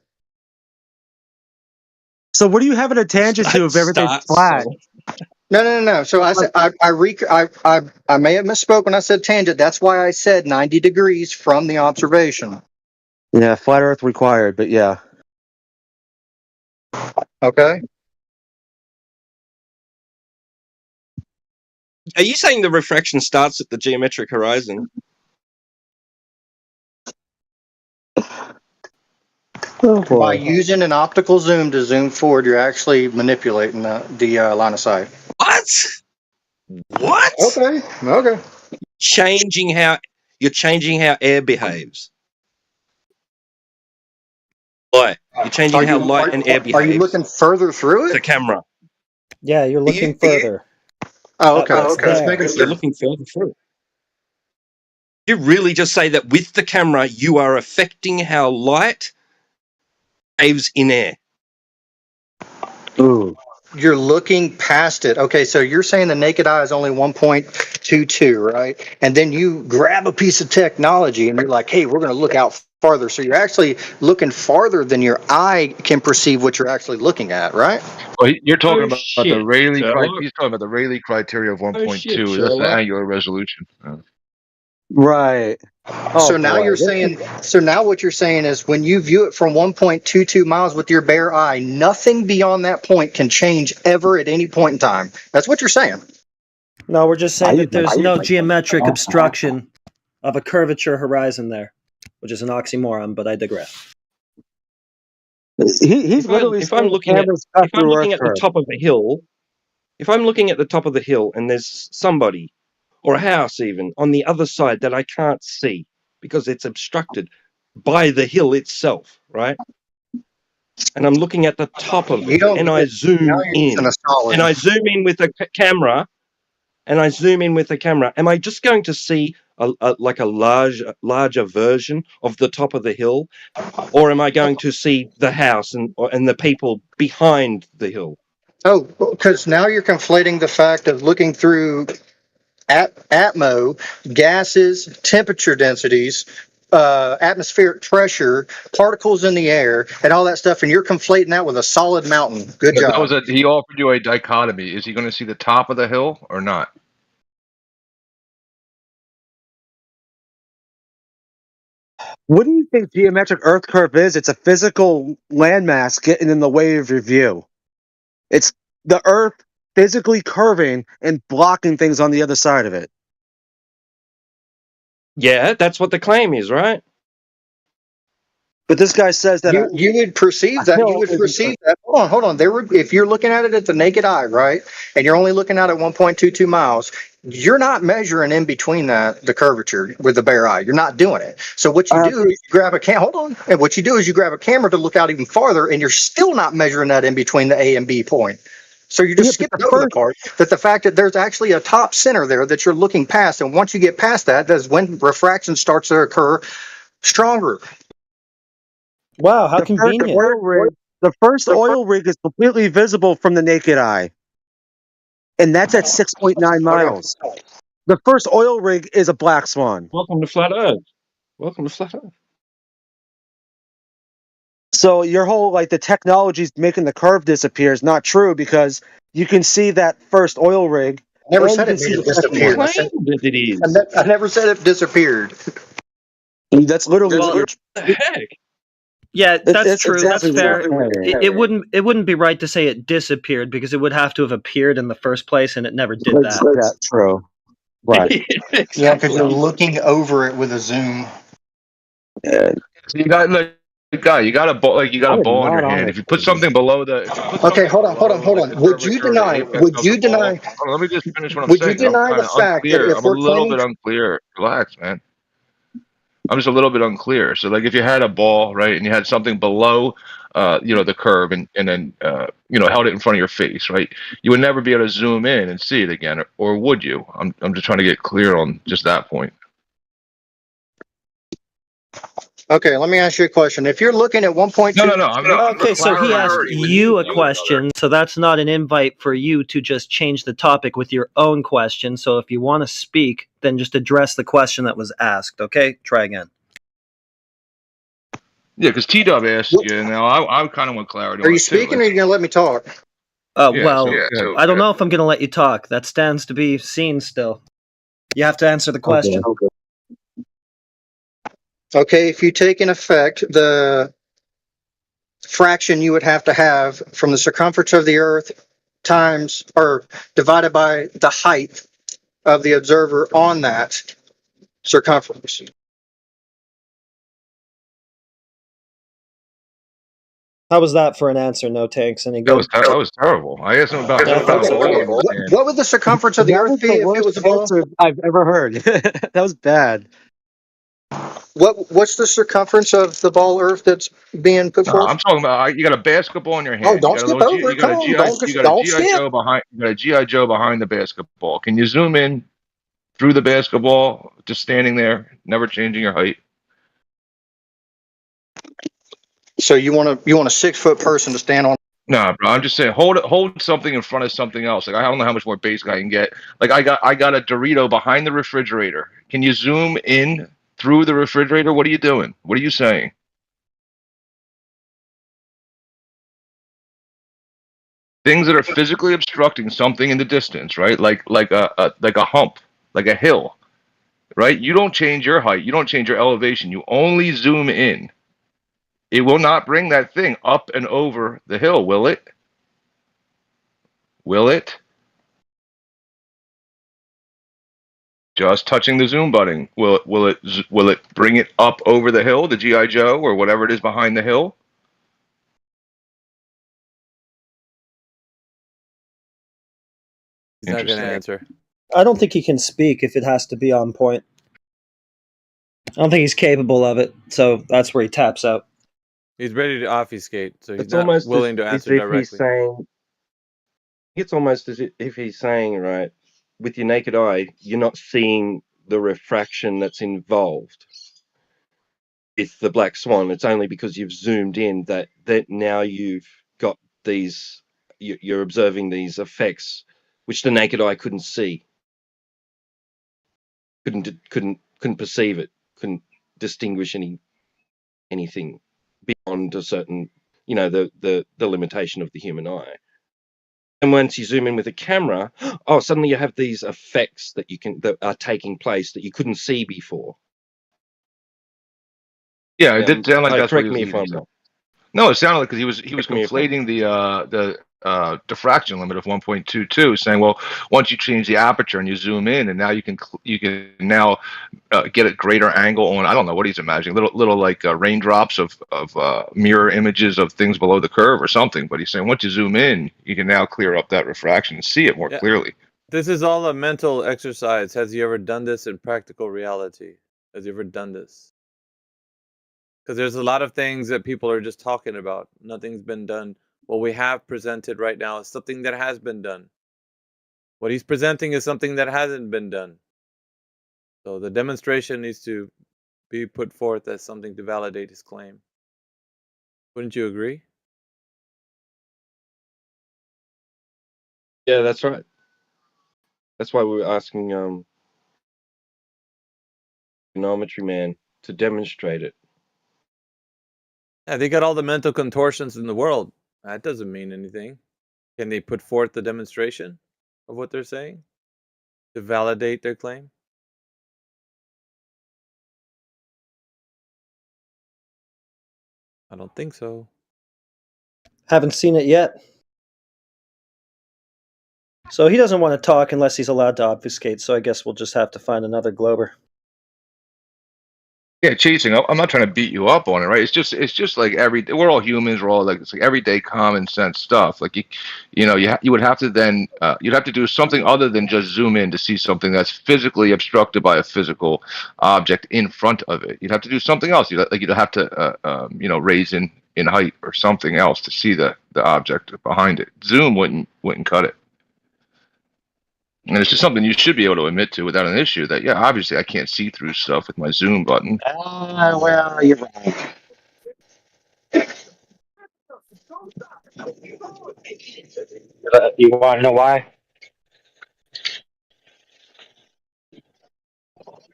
So what are you having a tangent to if everything's flat? No. So I said I may have misspoke when I said tangent. That's why I said 90 degrees from the observation. Yeah, flat Earth required, but yeah. Okay. Are you saying the refraction starts at the geometric horizon? By using an optical zoom to zoom forward, you're actually manipulating the line of sight. What? What? Okay. You're changing how air behaves. Light. You're changing how light and air behaves. Are you looking further through it? The camera. Yeah, you're looking further. Oh, At what's there. You're looking further through. You really just say that with the camera, you are affecting how light behaves in air. Ooh. You're looking past it. Okay, so you're saying the naked eye is only 1.22, right? And then you grab a piece of technology and you're like, hey, we're going to look out farther. So you're actually looking farther than your eye can perceive what you're actually looking at, right? Well, you're talking about the Rayleigh. Sherlock. He's talking about the Rayleigh criteria of 1.2. That's the Sherlock. angular resolution. Right. So now you're saying, so now what you're saying is when you view it from 1.22 miles with your bare eye, nothing beyond that point can change ever at any point in time. That's what you're saying. No, we're just saying that there's no geometric obstruction of a curvature horizon there, which is an oxymoron, but I digress. He's literally if I'm looking at the top of a hill, if I'm looking at the top of the hill and there's somebody or a house even on the other side that I can't see because it's obstructed by the hill itself, right? And I'm looking at the top of it, and I zoom in, and I zoom in with a camera, Am I just going to see like a larger version of the top of the hill, or am I going to see the house and the people behind the hill? Oh, because now you're conflating the fact of looking through atmo, gases, temperature densities, atmospheric pressure, particles in the air, and all that stuff, and you're conflating that with a solid mountain. Good job. He offered you a dichotomy. Is he going to see the top of the hill or not? What do you think geometric Earth curve is? It's a physical landmass getting in the way of your view. It's the Earth physically curving and blocking things on the other side of it. Yeah, that's what the claim is, right? But this guy says that you would perceive that. You would perceive that. Hold on. If you're looking at it at the naked eye, right, and you're only looking at it 1.22 miles, you're not measuring in between the curvature with the bare eye. You're not doing it. So what you do is you grab a camera. Hold on. And what you do is you grab a camera to look out even farther, and you're still not measuring that in between the A and B point. So you're just skipping over the part that the fact that there's actually a top center there that you're looking past, and once you get past that, that's when refraction starts to occur stronger. Wow, how convenient. The first oil rig is completely visible from the naked eye. And that's at 6.9 miles. The first oil rig is a Black Swan. Welcome to Flat Earth. Welcome to Flat Earth. So your whole, the technology's making the curve disappear is not true because you can see that first oil rig. I never said it disappeared. I never said it disappeared. That's literally what the heck. Yeah, that's true. Exactly that's fair. It wouldn't be right to say it disappeared because it would have to have appeared in the first place, and it never did that. That's true. Right. Yeah, because you're looking over it with a zoom. So you got you got a ball in your hand. If you put something below the okay, hold on. Would you deny? Let me just finish what I'm saying. Would you deny the fact that if I'm a little bit unclear. Relax, man. I'm just a little bit unclear. So, if you had a ball, right, and you had something below, the curve, and then, held it in front of your face, right, you would never be able to zoom in and see it again, or would you? I'm just trying to get clear on just that point. Okay, let me ask you a question. If you're looking at 1.2, No, no, no. I'm not. Okay, so he asked with you a each other. question, so that's not an invite for you to just change the topic with your own question. So if you want to speak, then just address the question that was asked, okay? Try again. Yeah, because T-Dub asked you, and now I kind of want clarity are on you it too. speaking or are you going to let me talk? Yeah, so go ahead. I don't know if I'm going to let you talk. That stands to be seen still. You have to answer the question. Okay, if you take in effect the fraction you would have to have from the circumference of the Earth times or divided by the height of the observer on that circumference. How was that for an answer? No tanks. Any good? That was terrible. I asked him about Yeah, I thought so. What would the circumference of the That Earth was be the if it worst was a ball? answer I've ever heard. That was bad. What's the circumference of the ball Earth that's being put No, forth? I'm talking about you got a basketball in your hand. Oh, you don't got a skip little over you it. got Come a on, GI you got a don't GI skip. Joe behind you got a GI Joe behind the basketball. Can you zoom in through the basketball, just standing there, never changing your height? So you want a 6-foot person to stand on? No, bro. I'm just saying, hold something in front of something else. Like I don't know how much more basic I can get. Like I got a Dorito behind the refrigerator. Can you zoom in through the refrigerator? What are you doing? What are you saying? Things that are physically obstructing something in the distance, right? Like a hump, like a hill, right? You don't change your height. You don't change your elevation. You only zoom in. It will not bring that thing up and over the hill, will it? Will it? Just touching the zoom button. Will it bring it up over the hill, the GI Joe or whatever it is behind the hill? He's not going to answer. I don't think he can speak if it has to be on point. I don't think he's capable of it, so that's where he taps out. He's ready to obfuscate, so he's It's not almost willing to as answer if he's directly. saying, it's almost as if he's saying, right, with your naked eye, you're not seeing the refraction that's involved with the Black Swan. It's only because you've zoomed in that now you've got these, you're observing these effects which the naked eye couldn't see, couldn't perceive it, couldn't distinguish anything beyond a certain, the limitation of the human eye. And once you zoom in with a camera, suddenly you have these effects that are taking place that you couldn't see before. Yeah, it did sound like that's what correct he was me if I'm leading to. wrong. No, it sounded like because he was Correct me if I'm conflating the diffraction limit of 1.22, saying, well, once you change the aperture and you zoom in, and now you can now get a greater angle on, I don't know what he's imagining, little like raindrops of mirror images of things below the curve or something. But he's saying once you zoom in, you can now clear up that refraction and see it more clearly. This is all a mental exercise. Has he ever done this in practical reality? Has he ever done this? Because there's a lot of things that people are just talking about. Nothing's been done. What we have presented right now is something that has been done. What he's presenting is something that hasn't been done. So the demonstration needs to be put forth as something to validate his claim. Wouldn't you agree? Yeah, that's right. That's why we were asking Geometry Man to demonstrate it. Yeah, they got all the mental contortions in the world. That doesn't mean anything. Can they put forth the demonstration of what they're saying to validate their claim? I don't think so. Haven't seen it yet. So he doesn't want to talk unless he's allowed to obfuscate, so I guess we'll just have to find another Glober. Yeah, chasing. I'm not trying to beat you up on it, right? It's just like we're all humans. We're all like it's like everyday common sense stuff. Like you would have to then you'd have to do something other than just zoom in to see something that's physically obstructed by a physical object in front of it. You'd have to do something else. You'd have to raise in height or something else to see the object behind it. Zoom wouldn't cut it. And it's just something you should be able to admit to without an issue that, yeah, obviously I can't see through stuff with my zoom button. Well, you're wrong. You want to know why?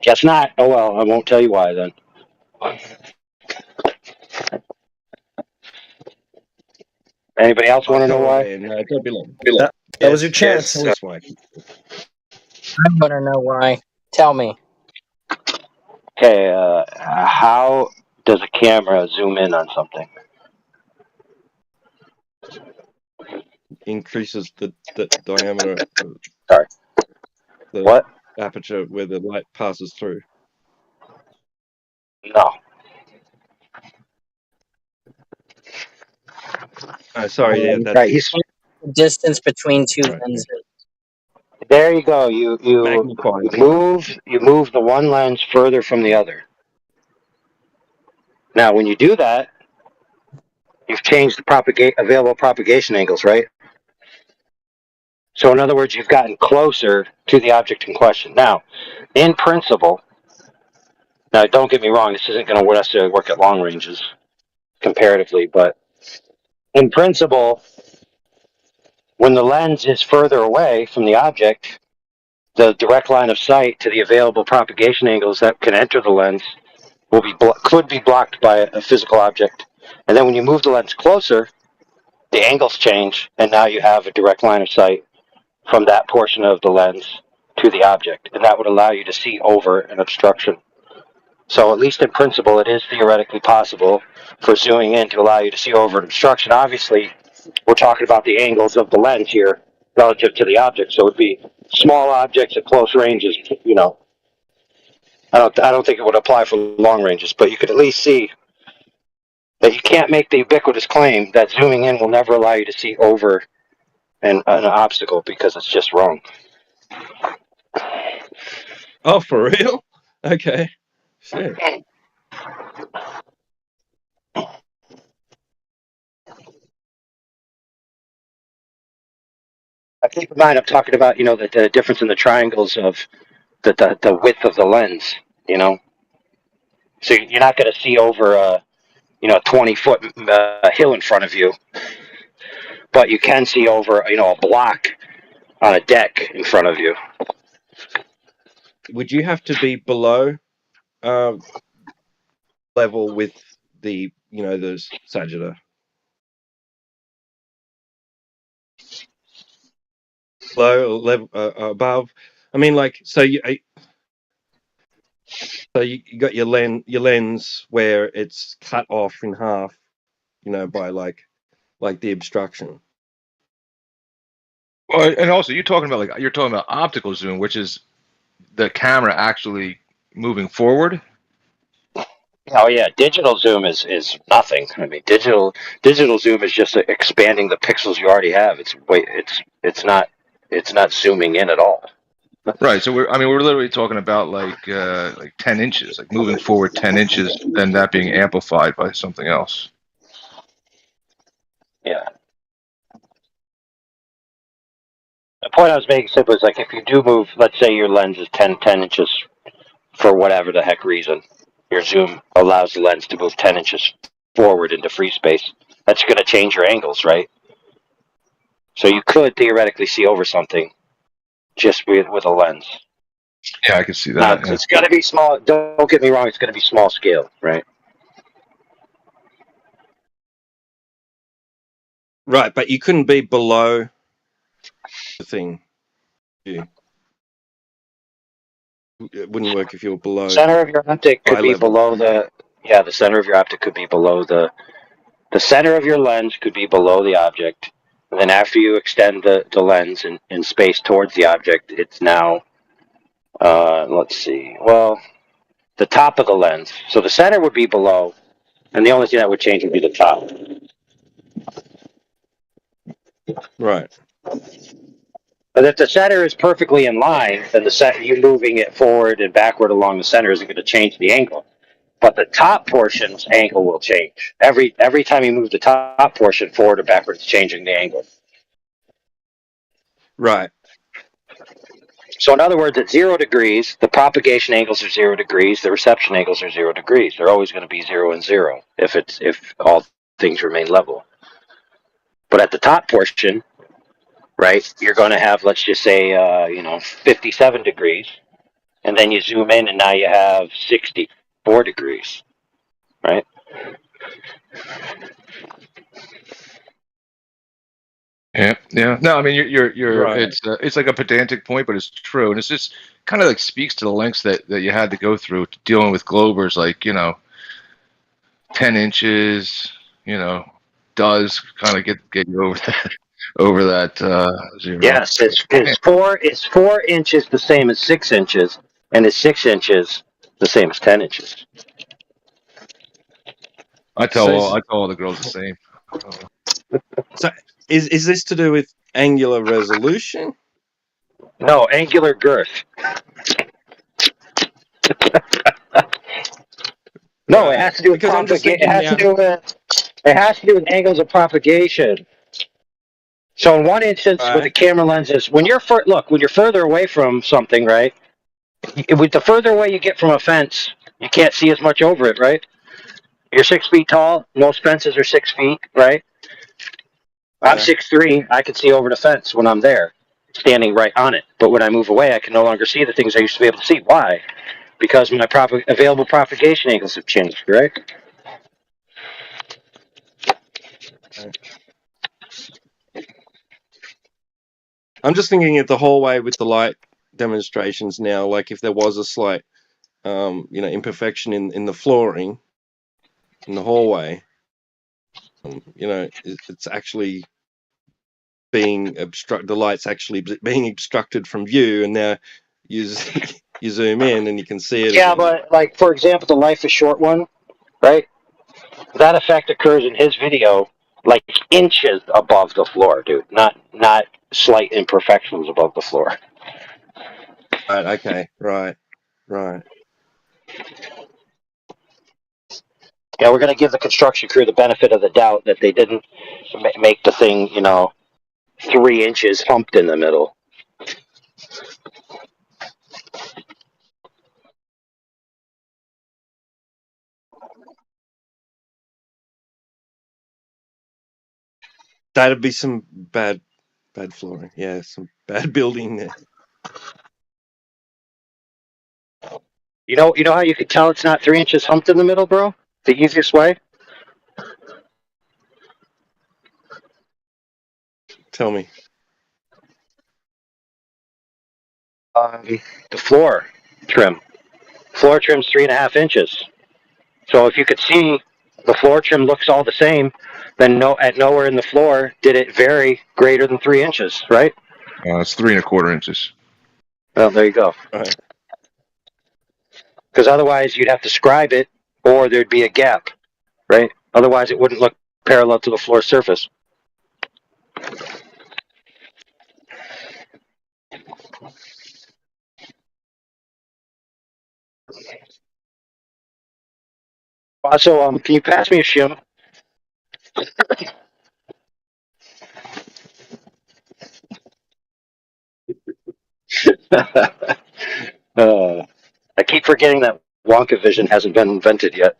Guess not. Oh well, I won't tell you why then. Anybody else want to know Go on, why? man. No, don't be long. That was your chance. Tell us why. I want to know why. Tell me. Okay, how does a camera zoom in on something? Increases the diameter of Sorry. the What? aperture where the light passes through. No. Oh, sorry. Yeah, that's Right. He's The distance between two right. lenses. there. You go. You Magnifying. move the one lens further from the other. Now, when you do that, you've changed the available propagation angles, right? So, in other words, you've gotten closer to the object in question. Now, in principle, now don't get me wrong, this isn't going to necessarily work at long ranges comparatively, but in principle, when the lens is further away from the object, the direct line of sight to the available propagation angles that can enter the lens could be blocked by a physical object. And then when you move the lens closer, the angles change, and now you have a direct line of sight from that portion of the lens to the object, and that would allow you to see over an obstruction. So at least in principle, it is theoretically possible for zooming in to allow you to see over an obstruction. Obviously, we're talking about the angles of the lens here relative to the object, so it would be small objects at close ranges. You know, I don't think it would apply for long ranges, but you could at least see that you can't make the ubiquitous claim that zooming in will never allow you to see over an obstacle, because it's just wrong. Oh, for real? Okay. Shit. Keep in mind, I'm talking about, the difference in the triangles of the width of the lens, So you're not going to see over a 20-foot hill in front of you, but you can see over, a block on a deck in front of you. Would you have to be below level with the sagittar? Below or level above? I mean, like, so you got your lens where it's cut off in half, by like the obstruction. Well, and also you're talking about optical zoom, which is the camera actually moving forward. Oh yeah, digital zoom is nothing. I mean, digital zoom is just expanding the pixels you already have. It's not zooming in at all. Right. So we're literally talking about like 10 inches, like moving forward 10 inches, then that being amplified by something else. Yeah. The point I was making simple is, like, if you do move, let's say your lens is 10 inches for whatever the heck reason, your zoom allows the lens to move 10 inches forward into free space. That's going to change your angles, right? So you could theoretically see over something just with a lens. Yeah, I can see that. Now, it's going to be small. Don't get me wrong. It's going to be small scale, right? Right, but you couldn't be below the thing. It wouldn't work if you were below. Center of your optic could be below the center of your optic could be below the center of your lens could be below the object. And then after you extend the lens in space towards the object, it's now, let's see, well, the top of the lens. So the center would be below, and the only thing that would change would be the top. Right. But if the center is perfectly in line, then you moving it forward and backward along the center isn't going to change the angle. But the top portion's angle will change. Every time you move the top portion forward or backward, it's changing the angle. Right. So in other words, at 0 degrees, the propagation angles are 0 degrees, the reception angles are 0 degrees. They're always going to be 0 and 0 if all things remain level. But at the top portion, right, you're going to have, let's just say, 57 degrees, and then you zoom in, and now you have 64 degrees, right? Yeah. No, I mean, you're. Right. It's like a pedantic point, but it's true, and it's just kind of like speaks to the lengths that you had to go through dealing with Globers, like 10 inches, does kind of get you over that 0. Yes, it's 4 inches the same as 6 inches, and it's 6 inches the same as 10 inches. I tell all the girls the same. So is this to do with angular resolution? No, angular girth. No, it has to do with Because I'm just propagation. thinking It has to do with angles of propagation. So in one instance, with the camera lenses, when you're further away from something, right? With the further away you get from a fence, you can't see as much over it, right? You're 6 feet tall. Most fences are 6 feet, right? I'm 6'3". I can see over the fence when I'm there, standing right on it. But when I move away, I can no longer see the things I used to be able to see. Why? Because my available propagation angles have changed, right? I'm just thinking of the hallway with the light demonstrations now. Like if there was a slight, imperfection in the flooring in the hallway, it's actually being obstructed. The light's actually being obstructed from view, and now you you zoom in and you can see it Yeah, again. but like for example, the Life is Short one, right? That effect occurs in his video like inches above the floor, dude. Not slight imperfections above the floor. Right. Okay. Right. Yeah, we're gonna give the construction crew the benefit of the doubt that they didn't make the thing, 3 inches humped in the middle. That'd be some bad flooring. Yeah, some bad building there. You know how you could tell it's not 3 inches humped in the middle, bro? The easiest way? Tell me. The floor trim. Floor trim's 3.5 inches. So if you could see the floor trim looks all the same, then nowhere in the floor did it vary greater than 3 inches, right? It's 3 1/4 inches. Well, there you go. Right. Because otherwise you'd have to scribe it, or there'd be a gap, right? Otherwise it wouldn't look parallel to the floor surface. Also, can you pass me a shim? I keep forgetting that Wonka vision hasn't been invented yet.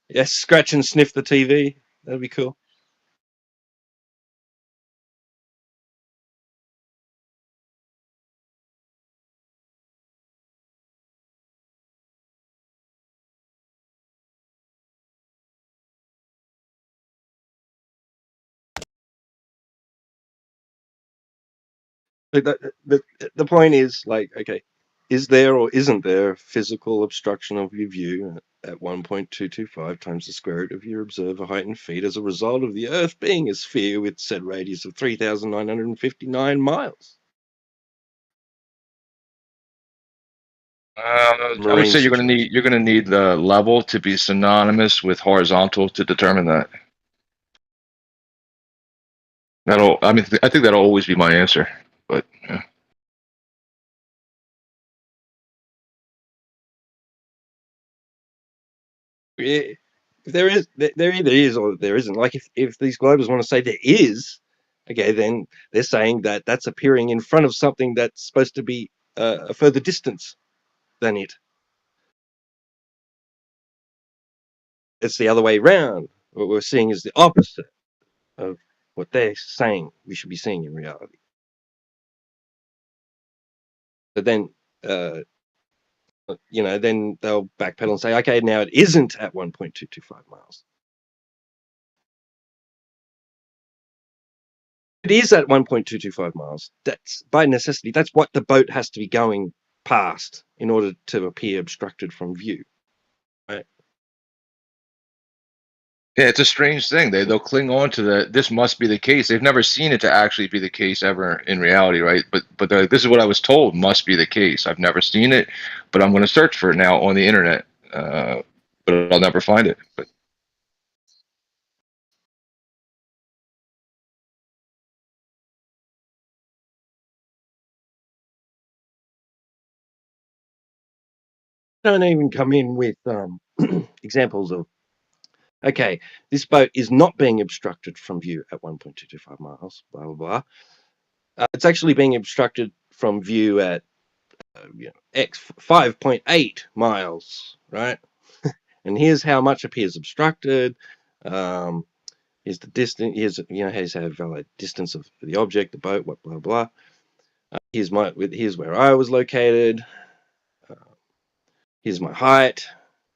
Yes, scratch and sniff the TV. That'd be cool. The point is, like, okay, is there or isn't there physical obstruction of your view at 1.225 times the square root of your observer height in feet as a result of the Earth being a sphere with said radius of 3,959 miles? I would Marine say situation. you're gonna need the level to be synonymous with horizontal to determine that. I think that'll always be my answer. But yeah. if there is, there either is or there isn't. Like if these globers want to say there is, okay, then they're saying that that's appearing in front of something that's supposed to be a further distance than it. It's the other way around. What we're seeing is the opposite of what they're saying we should be seeing in reality. But then, then they'll backpedal and say, okay, now it isn't at 1.225 miles. It is at 1.225 miles. That's by necessity. That's what the boat has to be going past in order to appear obstructed from view. Right? Yeah, it's a strange thing. They'll cling on to this must be the case. They've never seen it to actually be the case ever in reality, right? But they're like, this is what I was told must be the case. I've never seen it, but I'm going to search for it now on the internet. But I'll never find it. But Don't even come in with examples of, okay, this boat is not being obstructed from view at 1.225 miles, blah, blah, blah. It's actually being obstructed from view at X 5.8 miles, right? And here's how much appears obstructed. Here's the distance. Here's how valid distance of the object, the boat, what, blah, blah. Here's where I was located. Here's my height.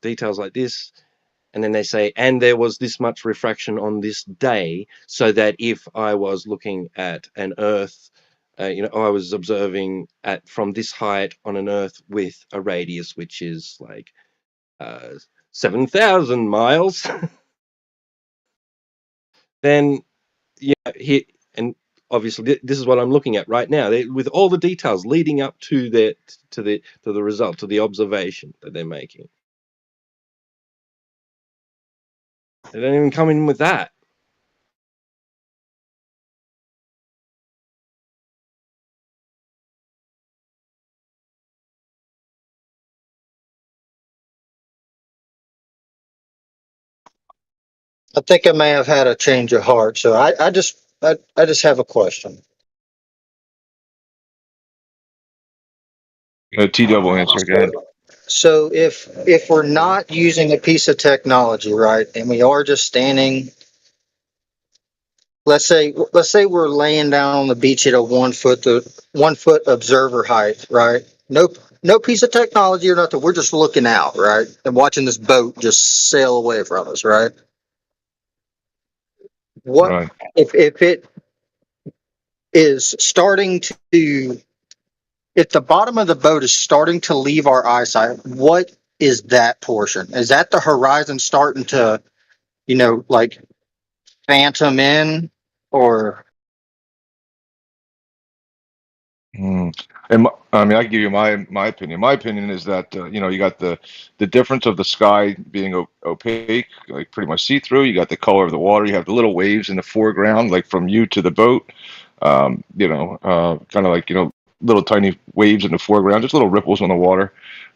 Details like this. And then they say, and there was this much refraction on this day, so that if I was looking at an Earth, I was observing from this height on an Earth with a radius which is like 7,000 miles, then and obviously this is what I'm looking at right now, with all the details leading up to the result, to the observation that they're making. They don't even come in with that. I think I may have had a change of heart, so I just have a question. T-double answer again. So if we're not using a piece of technology, right, and we are just standing, let's say we're laying down on the beach at a 1 foot observer height, right? No piece of technology or nothing. We're just looking out, right, and watching this boat just sail away from us, right? What Right. if it is starting to, if the bottom of the boat is starting to leave our eyesight, what is that portion? Is that the horizon starting to, like phantom in, or? And I mean, I can give you my opinion. My opinion is that you got the difference of the sky being opaque, like pretty much see through. You got the color of the water. You have the little waves in the foreground, like from you to the boat. Kind of like little tiny waves in the foreground, just little ripples on the water.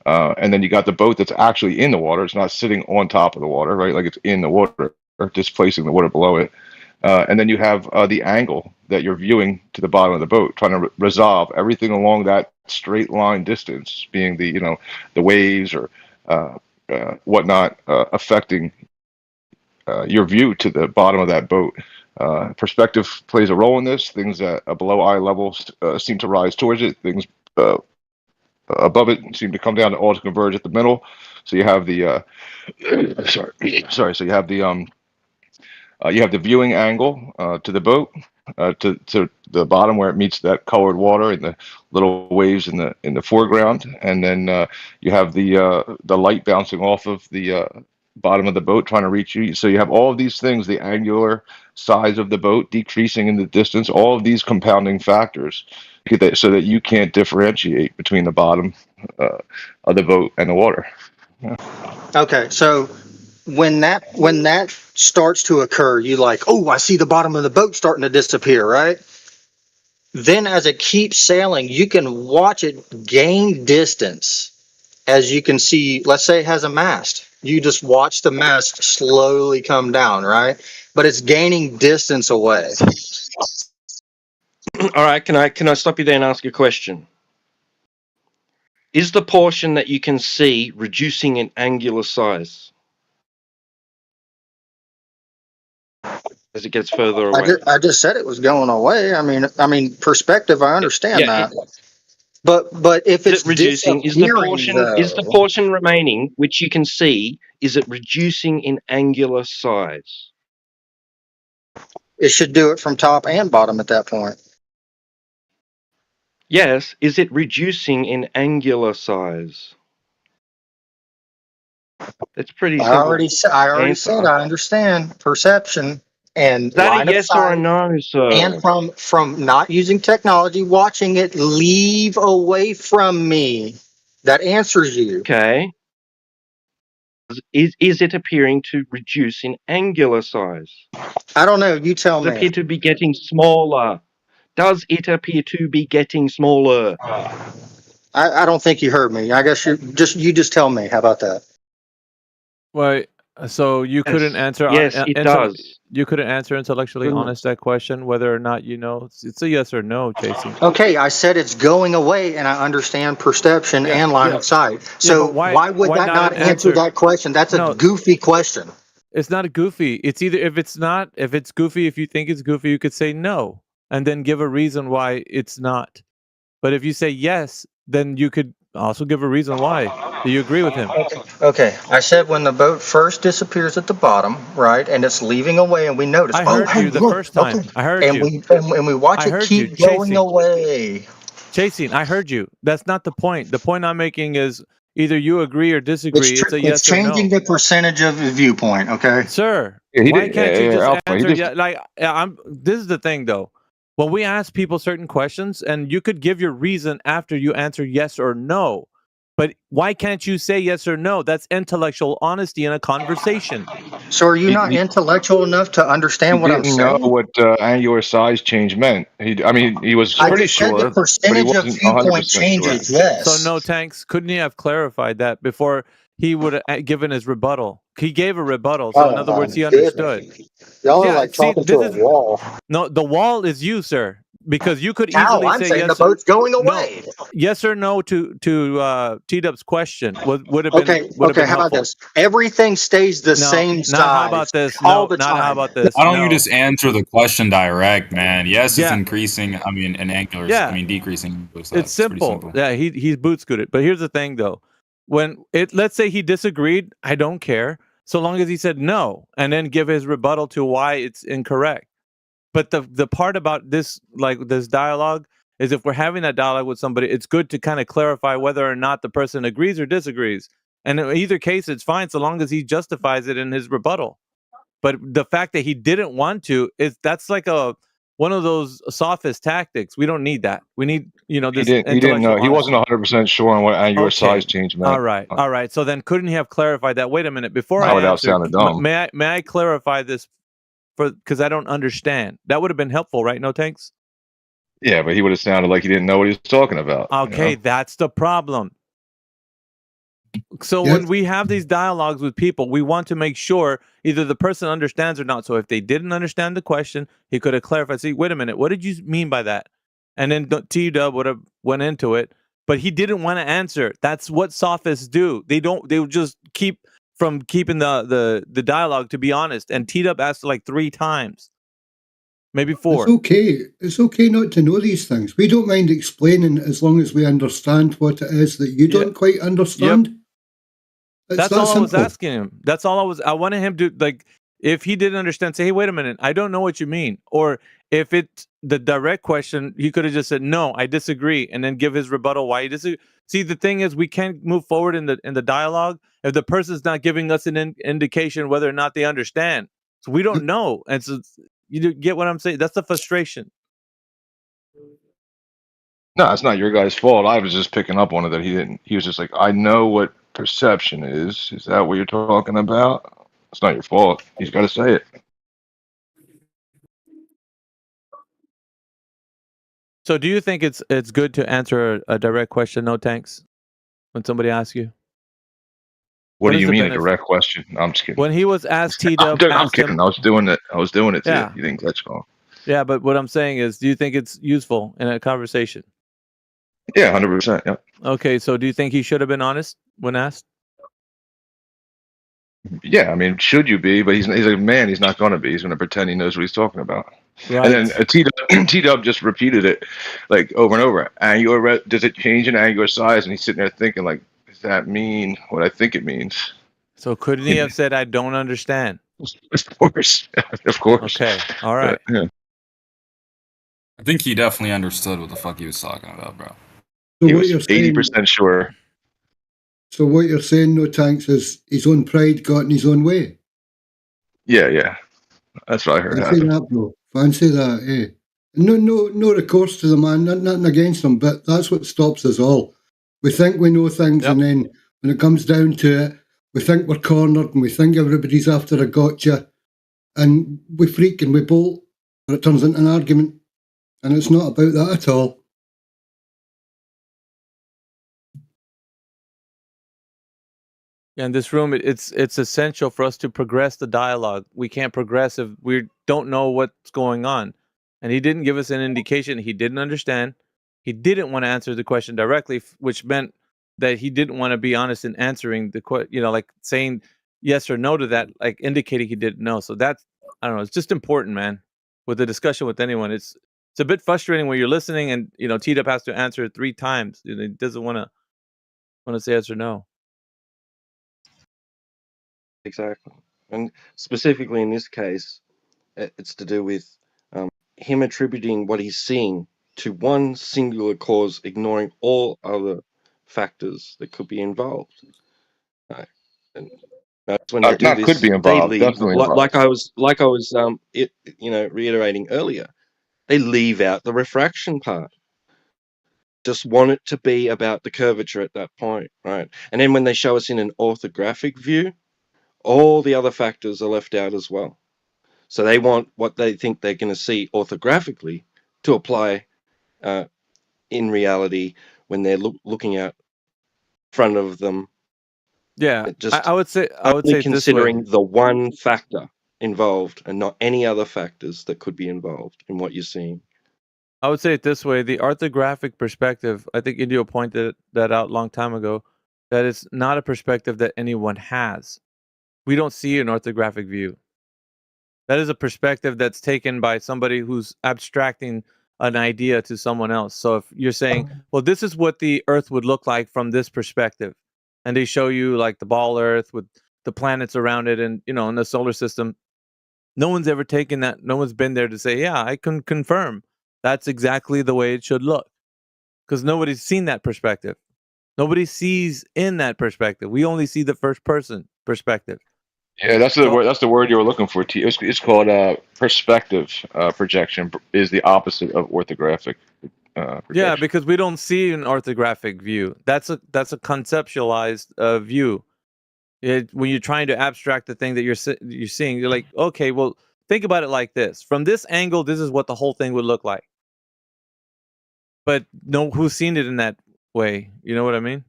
And then you got the boat that's actually in the water. It's not sitting on top of the water, right? Like it's in the water or displacing the water below it. And then you have the angle that you're viewing to the bottom of the boat, trying to resolve everything along that straight line distance, being the waves or whatnot affecting your view to the bottom of that boat. Perspective plays a role in this. Things that below eye level seem to rise towards it. Things above it seem to come down to all to converge at the middle. So you have the sorry. So you have the viewing angle to the boat, to the bottom where it meets that colored water and the little waves in the foreground, and then you have the light bouncing off of the bottom of the boat trying to reach you. So you have all of these things: the angular size of the boat decreasing in the distance, all of these compounding factors, so that you can't differentiate between the bottom of the boat and the water. Yeah. Okay, so when that starts to occur, you like, oh, I see the bottom of the boat starting to disappear, right? Then as it keeps sailing, you can watch it gain distance as you can see, let's say it has a mast. You just watch the mast slowly come down, right? But it's gaining distance away. All right, can I stop you there and ask a question? Is the portion that you can see reducing in angular size as it gets further away? I just said it was going away. I mean, perspective. I understand Yeah. that, but if Is it's it reducing? disappearing, Is the though, portion remaining which you can see? Is it reducing in angular size? it should do it from top and bottom at that point. Yes. Is it reducing in angular size? It's pretty I simple already said answer. I understand perception and Is that a line of yes or a sight, no, and sir? from not using technology, watching it leave away from me. That answers you. Okay. Is it appearing to reduce in angular size? I don't know. You tell Does it me. appear to be getting smaller? Does it appear to be getting smaller? I don't think you heard me. I guess you just tell me. How about that? Wait, so you couldn't Yes. answer Yes, it does. you couldn't answer intellectually Goodness. honest that question whether or not you know. It's a yes or no, chasing. Okay, I said it's going away, and I understand perception Yeah, and line yeah, of sight. yeah. So But why would that not not an answer answer? that question? That's a No, goofy question. it's not a goofy. It's either if it's goofy, if you think it's goofy, you could say no and then give a reason why it's not. But if you say yes, then you could also give a reason why. Do you agree with him? Okay, I said when the boat first disappears at the bottom, right, and it's leaving away, and we notice, I oh, heard hey, you the look, first okay, time. I heard and you. we watch I it heard you keep going chasing. away. Chasing, I heard you. That's not the point. The point I'm making is either you agree or disagree. It's a It's yes or changing no. the percentage of the viewpoint. Okay. Sir, Yeah, he why did. can't you just Alpha. He answer? just Yeah, like I'm. This is the thing, though. When we ask people certain questions, and you could give your reason after you answer yes or no, but why can't you say yes or no? That's intellectual honesty in a conversation. So are you not he, intellectual enough to he understand what I'm didn't know saying? what angular size change meant. I mean, he was I pretty just said the sure, but he percentage of wasn't viewpoint 100% sure. changes. So Yes. no, Tanks, couldn't he have clarified that before he would have given his rebuttal? He gave a rebuttal, so in Oh other words, my he understood. goodness. Y'all are Yeah, like see, talking to this a is wall. no, the wall is you, sir, because you could How? easily I'm say saying the yes, boat's going no, away. yes or no to T-Dub's question would have Okay, been how about helpful. this? Everything stays the No, same not how size about this? all No, the not how time. about this? Why don't you No, just answer the question direct, man? Yes, it's yeah, increasing. I mean, in angular. I yeah, mean, decreasing angular size. it's It's pretty simple. simple. Yeah, he's boot scooted. But here's the thing, though, let's say he disagreed, I don't care, so long as he said no and then give his rebuttal to why it's incorrect. But the part about this, like this dialogue, is if we're having that dialogue with somebody, it's good to kind of clarify whether or not the person agrees or disagrees. And in either case, it's fine so long as he justifies it in his rebuttal. But the fact that he didn't want to that's like one of those sophist tactics. We don't need that. We need He this didn't. He didn't intellectual know. He wasn't honesty. 100% sure on what angular size Okay. change All meant. right. All right. So then couldn't he have clarified that? Wait a minute. Before I Not without answer, sounding dumb. may I clarify this because I don't understand. That would have been helpful, right? No, Tanks? Yeah, but he would have sounded like he didn't know what he was talking about. Okay, that's the problem. So when we have these dialogues with people, we want to make sure either the person understands or not. So if they didn't understand the question, he could have clarified. See, wait a minute, what did you mean by that? And then T-Dub would have went into it, but he didn't want to answer. That's what sophists do. They would just keep from keeping the dialogue, to be honest. And T-Dub asked like 3 times, maybe 4. It's okay. It's okay not to know these things. We don't mind explaining as long as we understand what it is that you don't quite understand. Yep. It's That's that all I was simple. asking him. That's all I wanted him to, like, if he didn't understand, say, hey, wait a minute, I don't know what you mean. Or if it's the direct question, he could have just said, no, I disagree, and then give his rebuttal why he disagrees. See, the thing is, we can't move forward in the dialogue if the person's not giving us an indication whether or not they understand. So we don't know. And so you get what I'm saying? That's the frustration. No, it's not your guy's fault. I was just picking up on it that he didn't. He was just like, I know what perception is. Is that what you're talking about? It's not your fault. He's got to say it. So do you think it's good to answer a direct question, no Tanks, when somebody asks you? What do is you the mean a benefit? direct question? No, I'm just kidding. When he was asked, T-Dub I'm asked kidding. him. I was doing it. I was doing it to Yeah. you. Didn't glitch call. Yeah, but what I'm saying is, do you think it's useful in a conversation? Yeah, 100%. Yeah. Okay, so do you think he should have been honest when asked? Yeah, I mean, should you be? But he's a man. He's not going to be. He's going to pretend he knows what he's talking about. Right. And then T-Dub just repeated it like over and over. Angular, does it change in angular size? And he's sitting there thinking like, does that mean what I think it means? So couldn't he have said, "I don't understand"? Of course, of course. Okay, all right. Yeah. I think he definitely understood what the fuck he was talking about, bro. So He what was you're saying, 80% sure. so what you're saying, no tanks, is his own pride got in his own way. Yeah. That's what I heard Fancy happen. that, bro. Fancy that, eh? No recourse to the man, nothing against him, but that's what stops us all. We think we know things, and then when it comes down to it, we think we're cornered, and we think everybody's after a gotcha, and we freak and we bolt, and it turns into an argument, and it's not about that at all. In this room, it's essential for us to progress the dialogue. We can't progress if we don't know what's going on. And he didn't give us an indication. He didn't understand. He didn't want to answer the question directly, which meant that he didn't want to be honest in answering the question. Like saying yes or no to that, like indicating he didn't know. So that's, I don't know. It's just important, man. With the discussion with anyone, it's a bit frustrating when you're listening and T-Dub has to answer it 3 times. He doesn't want to say yes or no. Exactly. And specifically in this case, it's to do with him attributing what he's seeing to one singular cause, ignoring all other factors that could be involved. Right. And that's when they do Not could this, be they involved. leave, Definitely like involved. I was reiterating earlier, they leave out the refraction part. Just want it to be about the curvature at that point, right? And then when they show us in an orthographic view, all the other factors are left out as well. So they want what they think they're going to see orthographically to apply in reality when they're looking out in front of them. Yeah, just I would say only it this way. considering the one factor involved and not any other factors that could be involved in what you're seeing. I would say it this way: the orthographic perspective. I think Indio pointed that out a long time ago. That it's not a perspective that anyone has. We don't see an orthographic view. That is a perspective that's taken by somebody who's abstracting an idea to someone else. So if you're saying, well, this is what the Earth would look like from this perspective, and they show you like the ball Earth with the planets around it and, in the solar system, no one's ever taken that. No one's been there to say, yeah, I can confirm that's exactly the way it should look. Because nobody's seen that perspective. Nobody sees in that perspective. We only see the first person perspective. Yeah, that's the word. That's the word you were looking for. It's called perspective projection. Is the opposite of orthographic projection. Yeah, because we don't see an orthographic view. That's a conceptualized view. When you're trying to abstract the thing that you're seeing, you're like, okay, well, think about it like this. From this angle, this is what the whole thing would look like. But who's seen it in that way? You know what I mean?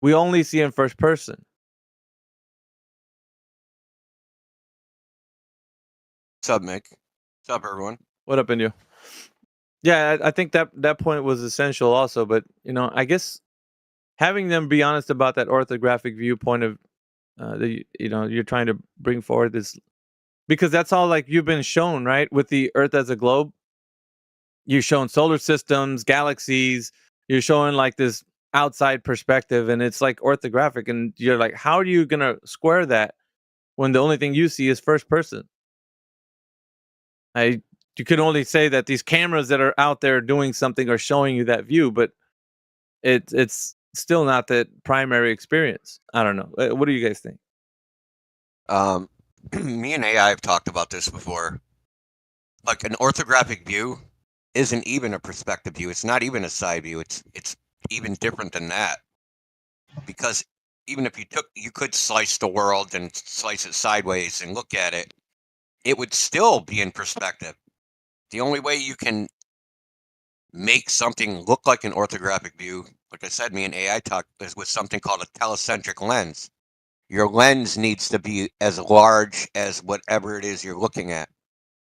We only see in first person. What's up, Mick? What's up, everyone? What up, Indio? Yeah, I think that point was essential also. But, I guess having them be honest about that orthographic viewpoint of you're trying to bring forward this, because that's all like you've been shown, right? With the Earth as a globe, you're showing solar systems, galaxies, you're showing like this outside perspective, and it's like orthographic, and you're like, how are you gonna square that when the only thing you see is first person? You can only say that these cameras that are out there doing something are showing you that view, but it's still not the primary experience. I don't know. What do you guys think? Me and AI have talked about this before. Like an orthographic view isn't even a perspective view. It's not even a side view. It's even different than that. Because even if you could slice the world and slice it sideways and look at it, it would still be in perspective. The only way you can make something look like an orthographic view, like I said, me and AI talk is with something called a telecentric lens. Your lens needs to be as large as whatever it is you're looking at,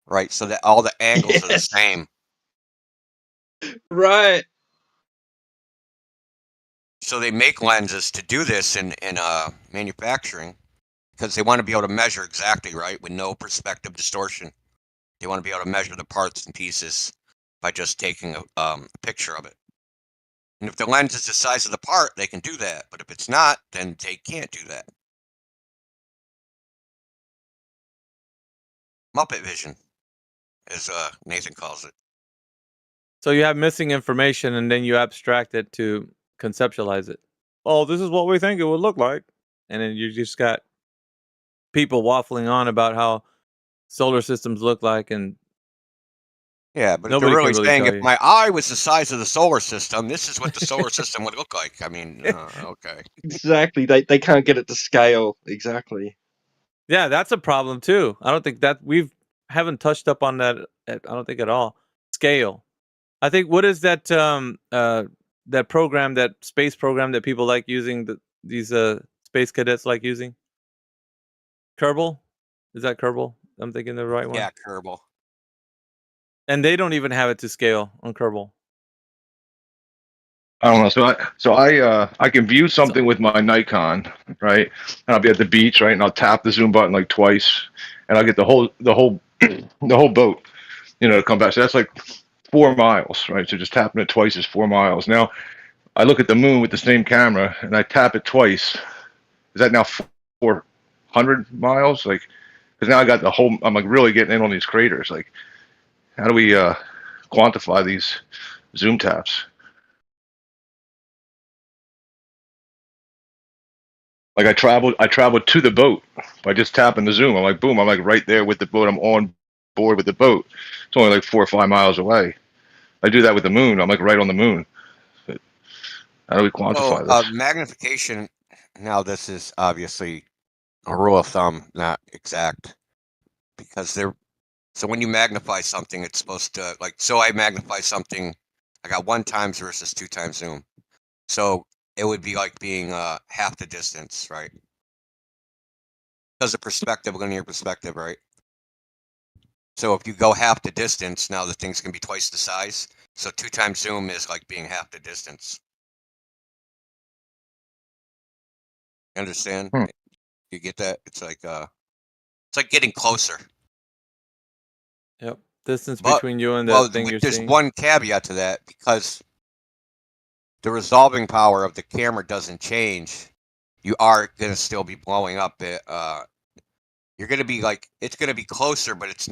right? So that all the angles are the Yes. same. Right. So they make lenses to do this in manufacturing because they want to be able to measure exactly, right, with no perspective distortion. They want to be able to measure the parts and pieces by just taking a picture of it. And if the lens is the size of the part, they can do that. But if it's not, then they can't do that. Muppet vision, as Nathan calls it. So you have missing information, and then you abstract it to conceptualize it. Oh, this is what we think it would look like, and then you just got people waffling on about how solar systems look like, and Yeah, but if nobody they're can really really saying tell if you. my eye was the size of the solar system, this is what the solar system would look like. I mean, okay. Exactly. They can't get it to scale. Exactly. Yeah, that's a problem too. I don't think that haven't touched up on that. I don't think at all. Scale. I think what is that that program, that space program that people like using, these space cadets like using? Kerbal? Is that Kerbal? I'm thinking the right one. Yeah, Kerbal. And they don't even have it to scale on Kerbal. I don't know. I can view something with my Nikon, right? And I'll be at the beach, right? And I'll tap the zoom button like twice, and I'll get the whole the whole boat, to come back. So that's like 4 miles, right? So just tapping it twice is 4 miles. Now I look at the moon with the same camera and I tap it twice. Is that now 400 miles? Like, because now I got the whole. I'm like really getting in on these craters. Like, how do we quantify these zoom taps? Like I traveled to the boat by just tapping the zoom. I'm like, boom, I'm like right there with the boat. I'm on board with the boat. It's only like 4 or 5 miles away. I do that with the moon. I'm like right on the moon. How do we So quantify this? magnification. Now this is obviously a rule of thumb, not exact, because so when you magnify something, it's supposed to so I magnify something. I got 1 times versus 2 times zoom. So it would be like being half the distance, right? Because of perspective, linear perspective, right? So if you go half the distance, now the thing's gonna be twice the size. So 2 times zoom is like being half the distance. You understand? You get that? It's like getting closer. Yep. Distance But between you and that thing you're there's seeing. one caveat to that, because the resolving power of the camera doesn't change. You are gonna still be blowing up it. You're gonna be like, it's gonna be closer, but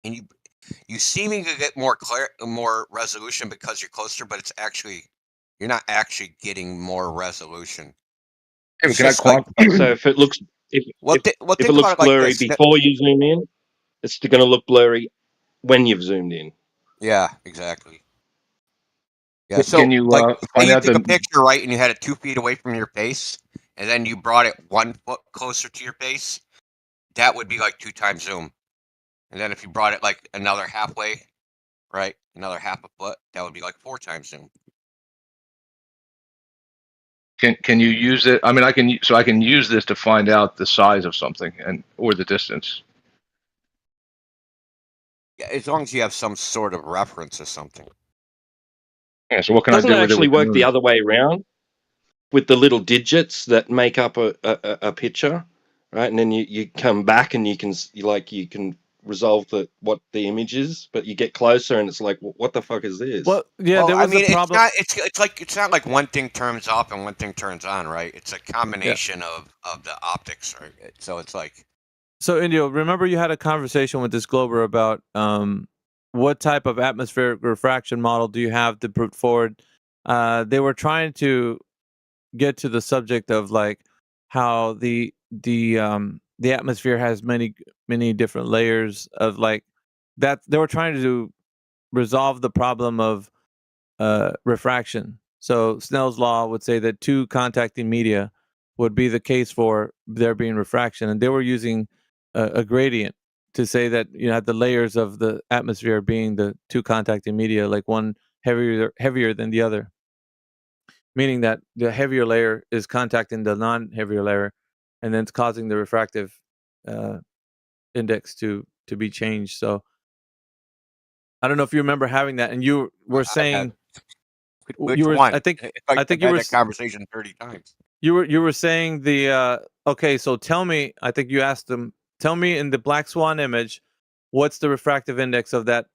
you seeming to get more resolution because you're closer, but you're not actually getting more resolution. Hey, It's can I just like So if it looks if think it looks about it like blurry this. before you zoom in, it's going to look blurry when you've zoomed in. Yeah, exactly. Yeah, so Can you like say find you out took a the? picture, right, and you had it 2 feet away from your face, and then you brought it 1 foot closer to your face, that would be like 2 times zoom. And then if you brought it like another halfway, right, another half a foot, that would be like 4 times zoom. Can you use it? I mean, I can use this to find out the size of something or the distance. Yeah, as long as you have some sort of reference or something. Yeah. So what can I Doesn't it do with it actually with the work the moon? other way around with the little digits that make up a picture, right? And then you come back and you can resolve what the image is, but you get closer and it's like, what the fuck is this? Well, yeah, Well, there I was a mean, problem. it's not like one thing turns off and one thing turns on, right? It's a Yeah. combination of the optics, right? So it's like, So, Indio, remember you had a conversation with this Glober about what type of atmospheric refraction model do you have to put forward? They were trying to get to the subject of like how the atmosphere has many different layers of like that. They were trying to resolve the problem of refraction. So Snell's law would say that 2 contacting media would be the case for there being refraction, and they were using a gradient to say that you had the layers of the atmosphere being the 2 contacting media, like one heavier than the other, meaning that the heavier layer is contacting the non-heavier layer, and then it's causing the refractive index to be changed. So I don't know if you remember having that, and you were saying Which you were. one? I think I've you had were. that conversation 30 times. You were saying the okay. So tell me. I think you asked them. Tell me in the Black Swan image, what's the refractive index of that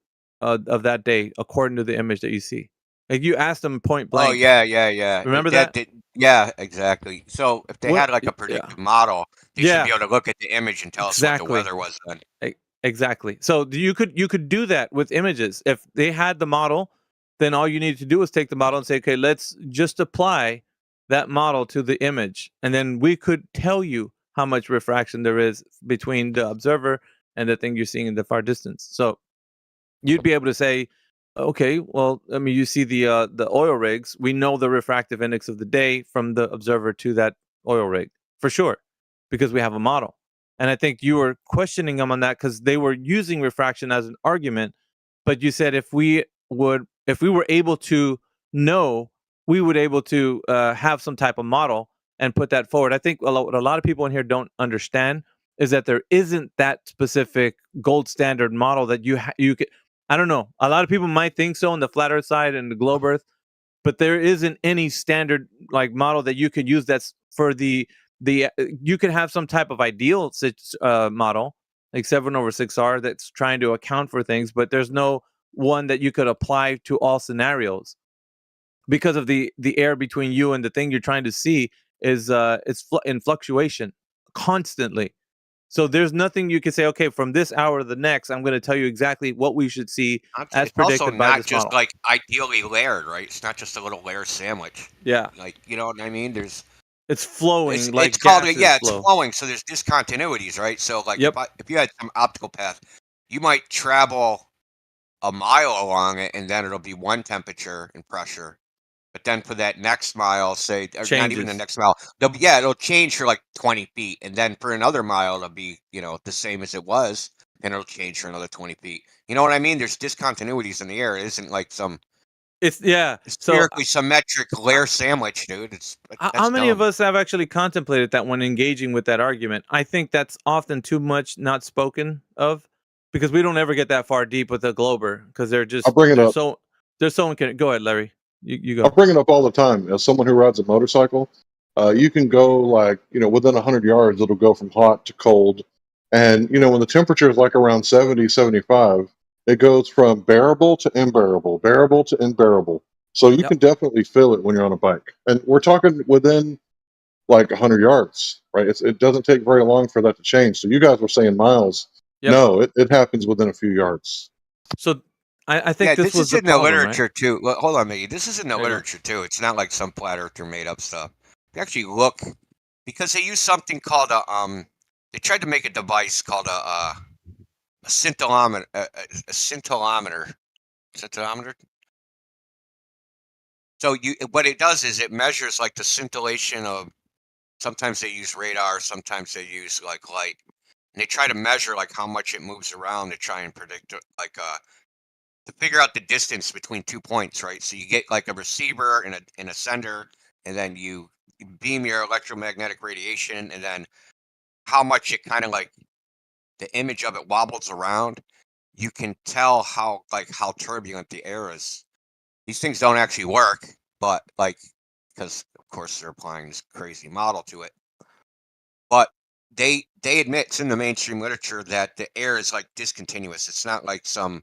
day according to the image that you see? Like you asked them point Oh blank. yeah. Remember that? Yeah, exactly. So if they What? had like a predictive model, they should be able to look at the image and tell us what the Exactly. weather was then. Exactly. So you could do that with images. If they had the model, then all you need to do is take the model and say, okay, let's just apply that model to the image, and then we could tell you how much refraction there is between the observer and the thing you're seeing in the far distance. So you'd be able to say, okay, well, I mean, you see the oil rigs. We know the refractive index of the day from the observer to that oil rig for sure, because we have a model. And I think you were questioning them on that because they were using refraction as an argument. But you said if we were able to know, we would able to have some type of model and put that forward. I think what a lot of people in here don't understand is that there isn't that specific gold standard model that you could. I don't know. A lot of people might think so on the flat Earth side and the globe Earth, but there isn't any standard like model that you could use that's for the you could have some type of ideal model like 7/6R that's trying to account for things, but there's no one that you could apply to all scenarios because of the air between you and the thing you're trying to see is in fluctuation constantly. So there's nothing you can say, okay, from this hour to the next, I'm going to tell you exactly what we should see as It's also predicted by not this just model. like ideally layered, right? It's not just a little layer sandwich. Yeah. Like, you know what I mean? It's flowing like it's called gases it's flow. flowing. So there's discontinuities, right? So like Yep. if you had some optical path, you might travel a mile along it, and then it'll be one temperature and pressure. But then for that next mile, say, or not even the Changes. next mile, it'll change for like 20 feet, and then for another mile, it'll be the same as it was, and it'll change for another 20 feet. You know what I mean? There's discontinuities in the air. It isn't like some It's so spherically symmetric layer sandwich, dude. That's how many of dumb. us have actually contemplated that when engaging with that argument? I think that's often too much not spoken of because we don't ever get that far deep with the glober because they're just I'll bring it up. so go ahead, Larry. You I go. bring it up all the time. As someone who rides a motorcycle, you can go within 100 yards, it'll go from hot to cold. And, when the temperature is like around 70, 75, it goes from bearable to unbearable. So you can definitely feel it when you're on a bike. And we're talking within like 100 yards, right? It doesn't take very long for that to change. So you guys were saying miles. Yep. No, it happens within a few yards. So I think this was is the in the problem, literature right? too. Well, hold on, Mickey. This is in the There you go. literature too. It's not like some flat earther made up stuff. If you actually look, because they use something called they tried to make a device called a scintillometer. A scintillometer. Scintillometer. So what it does is it measures like the scintillation of. Sometimes they use radar. Sometimes they use like light, and they try to measure like how much it moves around to try and predict to figure out the distance between 2 points, right? So you get like a receiver and a sender, and then you beam your electromagnetic radiation, and then how much it kind of like the image of it wobbles around. You can tell how turbulent the air is. These things don't actually work, but because of course they're applying this crazy model to it. But they admit it's in the mainstream literature that the air is like discontinuous. It's not like some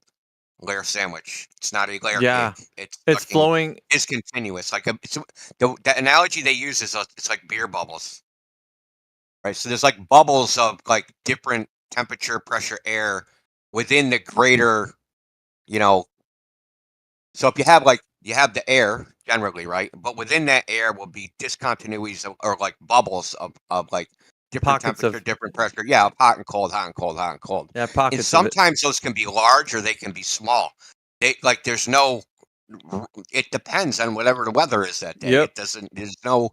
layer sandwich. It's not a layer cake. It's flowing. Discontinuous. Like the analogy they use is it's like beer bubbles, right? So there's like bubbles of like different temperature, pressure, air within the greater, So if you have the air generally, right? But within that air will be discontinuities or like bubbles of like different Pockets temperature, of different pressure. Yeah, hot and cold, hot and cold, hot and cold. Yeah, And pockets of it. sometimes those can be large or they can be small. There's no. It depends on whatever the weather is that day. Yep. It doesn't. There's no.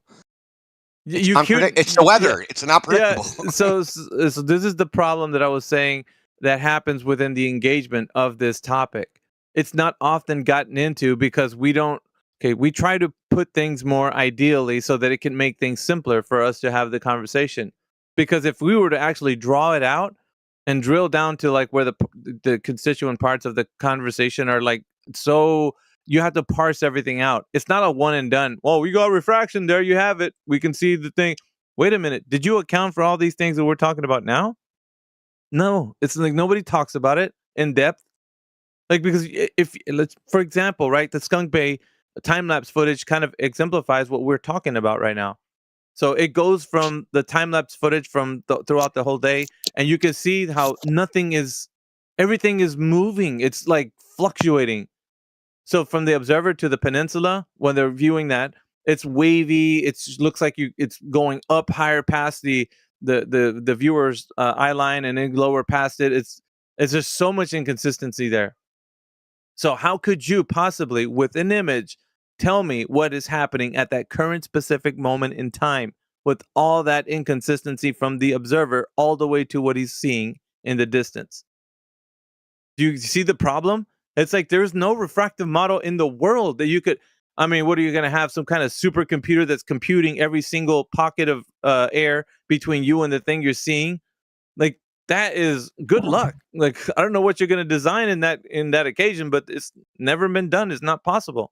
It's It's the weather. It's not predictable. Yeah. So this is the problem that I was saying that happens within the engagement of this topic. it's not often gotten into because we don't. Okay, we try to put things more ideally so that it can make things simpler for us to have the conversation. Because if we were to actually draw it out and drill down to like where the constituent parts of the conversation are like, so you have to parse everything out. It's not a one and done. Well, we got refraction. There you have it. We can see the thing. Wait a minute. Did you account for all these things that we're talking about now? No, it's like nobody talks about it in depth. Like, because if let's, for example, right, the Skunk Bay time lapse footage kind of exemplifies what we're talking about right now. So it goes from the time lapse footage from throughout the whole day, and you can see how everything is moving. It's like fluctuating. So from the observer to the peninsula, when they're viewing that, it's wavy. It looks like it's going up higher past the viewer's eye line, and then lower past it. It's just so much inconsistency there. So how could you possibly, with an image, tell me what is happening at that current specific moment in time with all that inconsistency from the observer all the way to what he's seeing in the distance? Do you see the problem? It's like there's no refractive model in the world that you could. I mean, what are you going to have? Some kind of supercomputer that's computing every single pocket of air between you and the thing you're seeing? Like, that is good luck. Like, I don't know what you're going to design in that occasion, but it's never been done. It's not possible.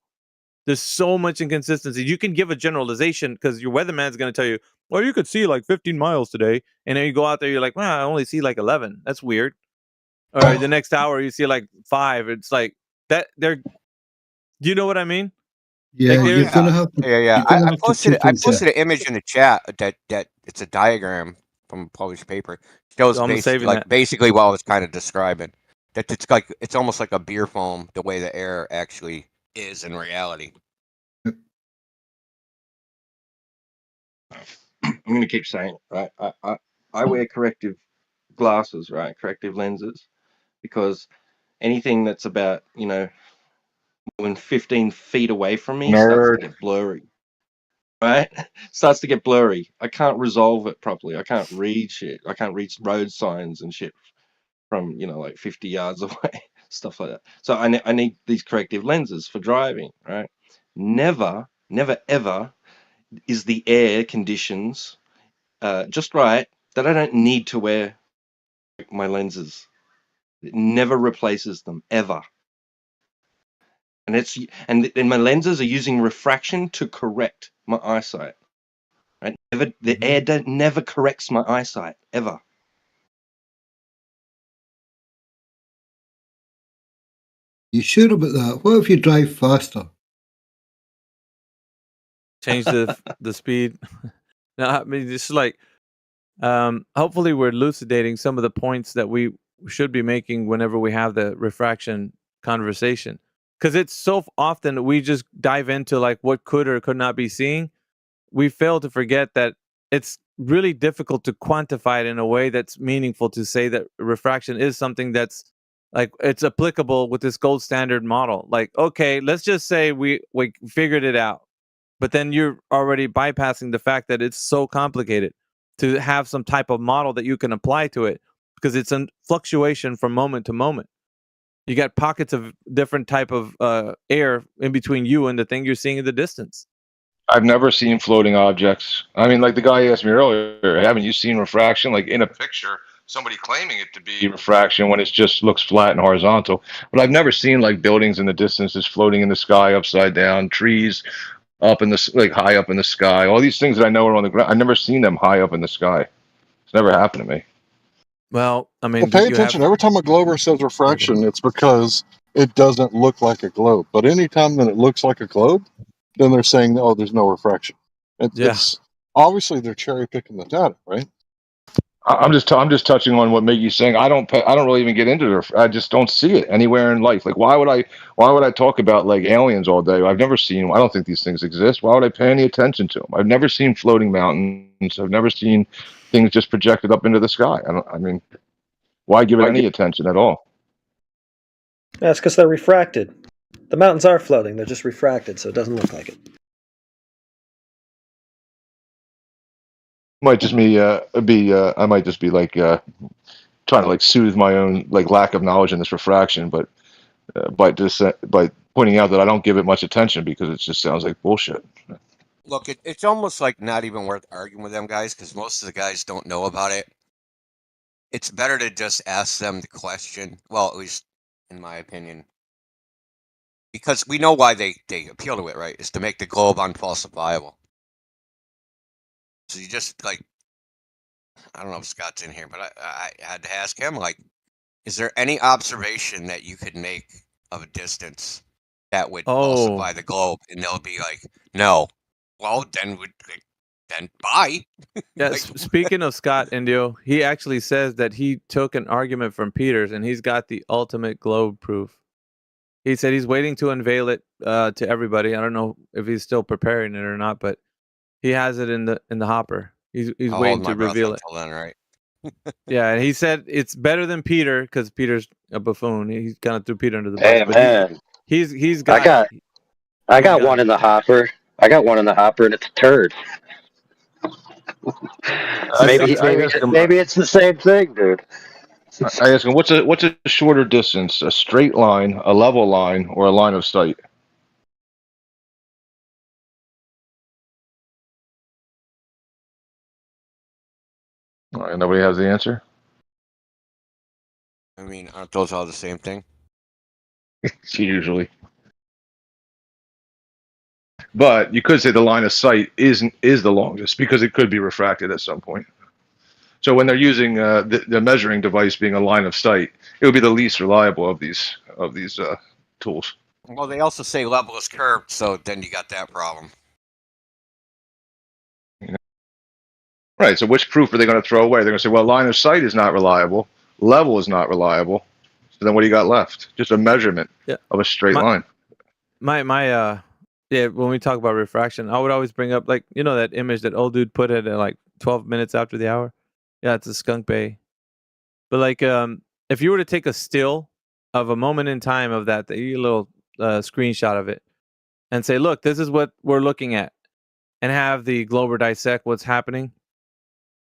There's so much inconsistency. You can give a generalization because your weatherman's going to tell you, well, you could see like 15 miles today. And then you go out there, you're like, well, I only see like 11. That's weird. Or the next hour you see like 5. It's like that. Do you know what I mean? Yeah, Like, you're gonna have to. Yeah. You're gonna I have to posted chip I into posted an image in the chat that it's a diagram from a published paper. Shows I'm saving that. basically what I was kind of describing. That it's almost like a beer foam the way the air actually is in reality. I'm going to keep saying it, right? I wear corrective glasses, right? Corrective lenses, because anything that's about, more than 15 feet away from me starts to Nerd. get blurry, right? Starts to get blurry. I can't resolve it properly. I can't read shit. I can't read road signs and shit from, like 50 yards away, stuff like that. So I need these corrective lenses for driving, right? Never, ever is the air conditions just right that I don't need to wear my lenses. It never replaces them, ever. And my lenses are using refraction to correct my eyesight. Right? The air never corrects my eyesight, ever. You sure about that? What if you drive faster? Change the speed. No, I mean, it's like, hopefully we're elucidating some of the points that we should be making whenever we have the refraction conversation, because it's so often we just dive into like what could or could not be seen. We fail to forget that it's really difficult to quantify it in a way that's meaningful to say that refraction is something that's like it's applicable with this gold standard model. Like, okay, let's just say we figured it out, but then you're already bypassing the fact that it's so complicated to have some type of model that you can apply to it, because it's a fluctuation from moment to moment. You got pockets of different type of air in between you and the thing you're seeing in the distance. I've never seen floating objects. I mean, like the guy asked me earlier, haven't you seen refraction? Like in a picture, somebody claiming it to be refraction when it just looks flat and horizontal. But I've never seen like buildings in the distance just floating in the sky upside down, trees up in the like high up in the sky. All these things that I know are on the ground. I've never seen them high up in the sky. It's never happened to me. Well, I Well, mean, pay you have attention. Every time a glober says refraction, it's because it doesn't look like a globe. But anytime that it looks like a globe, then they're saying, oh, there's no refraction. It's obviously they're cherry picking the data, right? I'm just touching on what Mickey's saying. I don't really even get into it. I just don't see it anywhere in life. Like why would I talk about like aliens all day? I've never seen. I don't think these things exist. Why would I pay any attention to them? I've never seen floating mountains. I've never seen things just projected up into the sky. I mean, why give it any attention at all? That's because they're refracted. The mountains are floating. They're just refracted, so it doesn't look like it. Might just I might just be like trying to like soothe my own like lack of knowledge in this refraction, but by pointing out that I don't give it much attention because it just sounds like bullshit. Look, it's almost like not even worth arguing with them guys because most of the guys don't know about it. It's better to just ask them the question. Well, at least in my opinion, because we know why they appeal to it, right? Is to make the globe unfalsifiable. So you just like, I don't know if Scott's in here, but I had to ask him, like, is there any observation that you could make of a distance that would falsify the globe? And they'll be like, no. Well, then bye. Yeah, speaking of Scott Indio, he actually says that he took an argument from Peters and he's got the ultimate globe proof. He said he's waiting to unveil it to everybody. I don't know if he's still preparing it or not, but he has it in the hopper. He's I'll waiting hold my to breath reveal it. until then, right? Yeah, and he said it's better than Peter because Peter's a buffoon. He kind of threw Peter under the bus. Hey but man, he's got. I got one in the hopper. I got one in the hopper, and it's a turd. Maybe it's the same thing, dude. I ask him, what's a shorter distance? A straight line, a level line, or a line of sight? All right, nobody has the answer? I mean, aren't those all the same thing? Usually. But you could say the line of sight is the longest because it could be refracted at some point. So when they're using the measuring device being a line of sight, it would be the least reliable of these tools. Well, they also say level is curved, so then you got that problem. Right. So which proof are they going to throw away? They're going to say, well, line of sight is not reliable, level is not reliable. So then what do you got left? Just a measurement of a straight line. Yeah, when we talk about refraction, I would always bring up, like, you know, that image that old dude put it at like 12 minutes after the hour. Yeah, it's a skunk bay. But like, if you were to take a still of a moment in time of that, a little screenshot of it, and say, look, this is what we're looking at, and have the Glober dissect what's happening,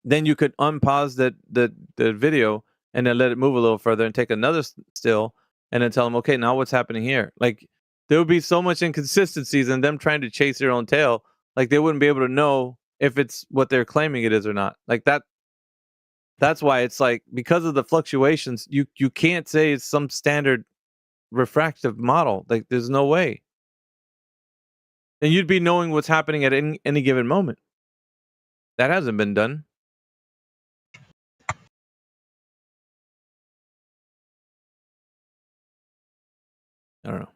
then you could unpause the video and then let it move a little further and take another still and then tell them, okay, now what's happening here? Like, there would be so much inconsistencies in them trying to chase their own tail. Like, they wouldn't be able to know if it's what they're claiming it is or not. Like that. That's why it's like, because of the fluctuations, you can't say it's some standard refractive model. Like, there's no way. And you'd be knowing what's happening at any given moment. That hasn't been done. I don't know.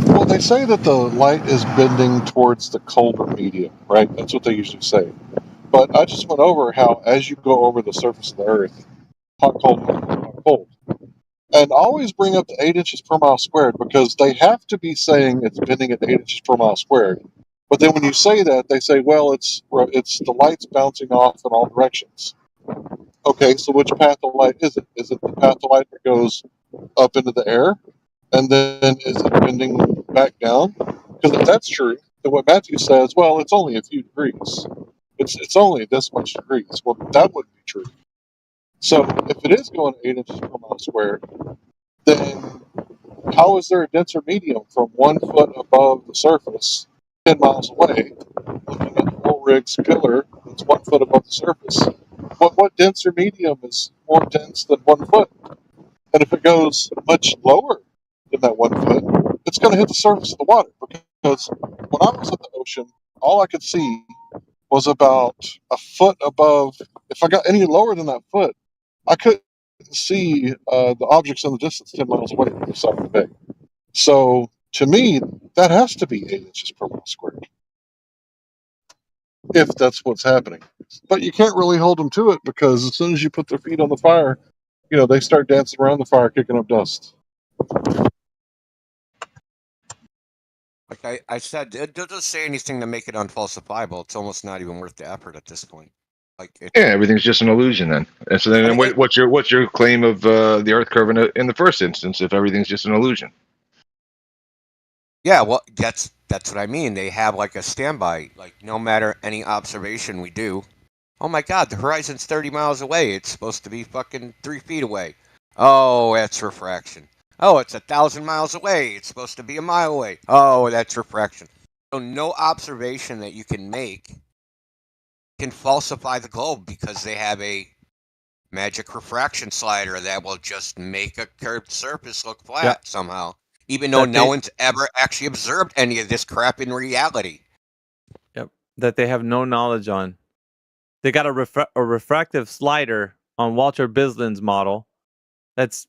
Well, they say that the light is bending towards the colder medium, right? That's what they usually say. But I just went over how as you go over the surface of the Earth, hot, cold, hot, cold. And always bring up the 8 inches per mile squared because they have to be saying it's bending at 8 inches per mile squared. But then when you say that, they say, well, it's the light's bouncing off in all directions. Okay, so which path of light is it? Is it the path of light that goes up into the air? And then is it bending back down? Because if that's true, then what Matthew says, well, it's only a few degrees. It's only this much degrees. Well, that wouldn't be true. So if it is going 8 inches per mile squared, then how is there a denser medium from 1 foot above the surface, 10 miles away, looking at the Ulrich's pillar that's 1 foot above the surface? What denser medium is more dense than 1 foot? And if it goes much lower than that 1 foot, it's going to hit the surface of the water. Because when I was at the ocean, all I could see was about a foot above. If I got any lower than that foot, I couldn't see the objects in the distance 10 miles away from the side of the bay. So to me, that has to be 8 inches per mile squared, if that's what's happening. But you can't really hold them to it because as soon as you put their feet on the fire, they start dancing around the fire, kicking up dust. Like I said, it doesn't say anything to make it unfalsifiable. It's almost not even worth the effort at this point. Like Yeah, everything's just an illusion then. And so then, what's your claim of the Earth curve in the first instance if everything's just an illusion? Yeah, well, that's what I mean. They have like a standby. Like, no matter any observation we do, oh my God, the horizon's 30 miles away. It's supposed to be fucking 3 feet away. Oh, that's refraction. Oh, it's 1,000 miles away. It's supposed to be a mile away. Oh, that's refraction. So no observation that you can make can falsify the globe because they have a magic refraction slider that will just make a curved surface look flat somehow, even though no one's ever actually observed any of this crap in reality. Yep, that they have no knowledge on. They got a refractive slider on Walter Bislin's model. That's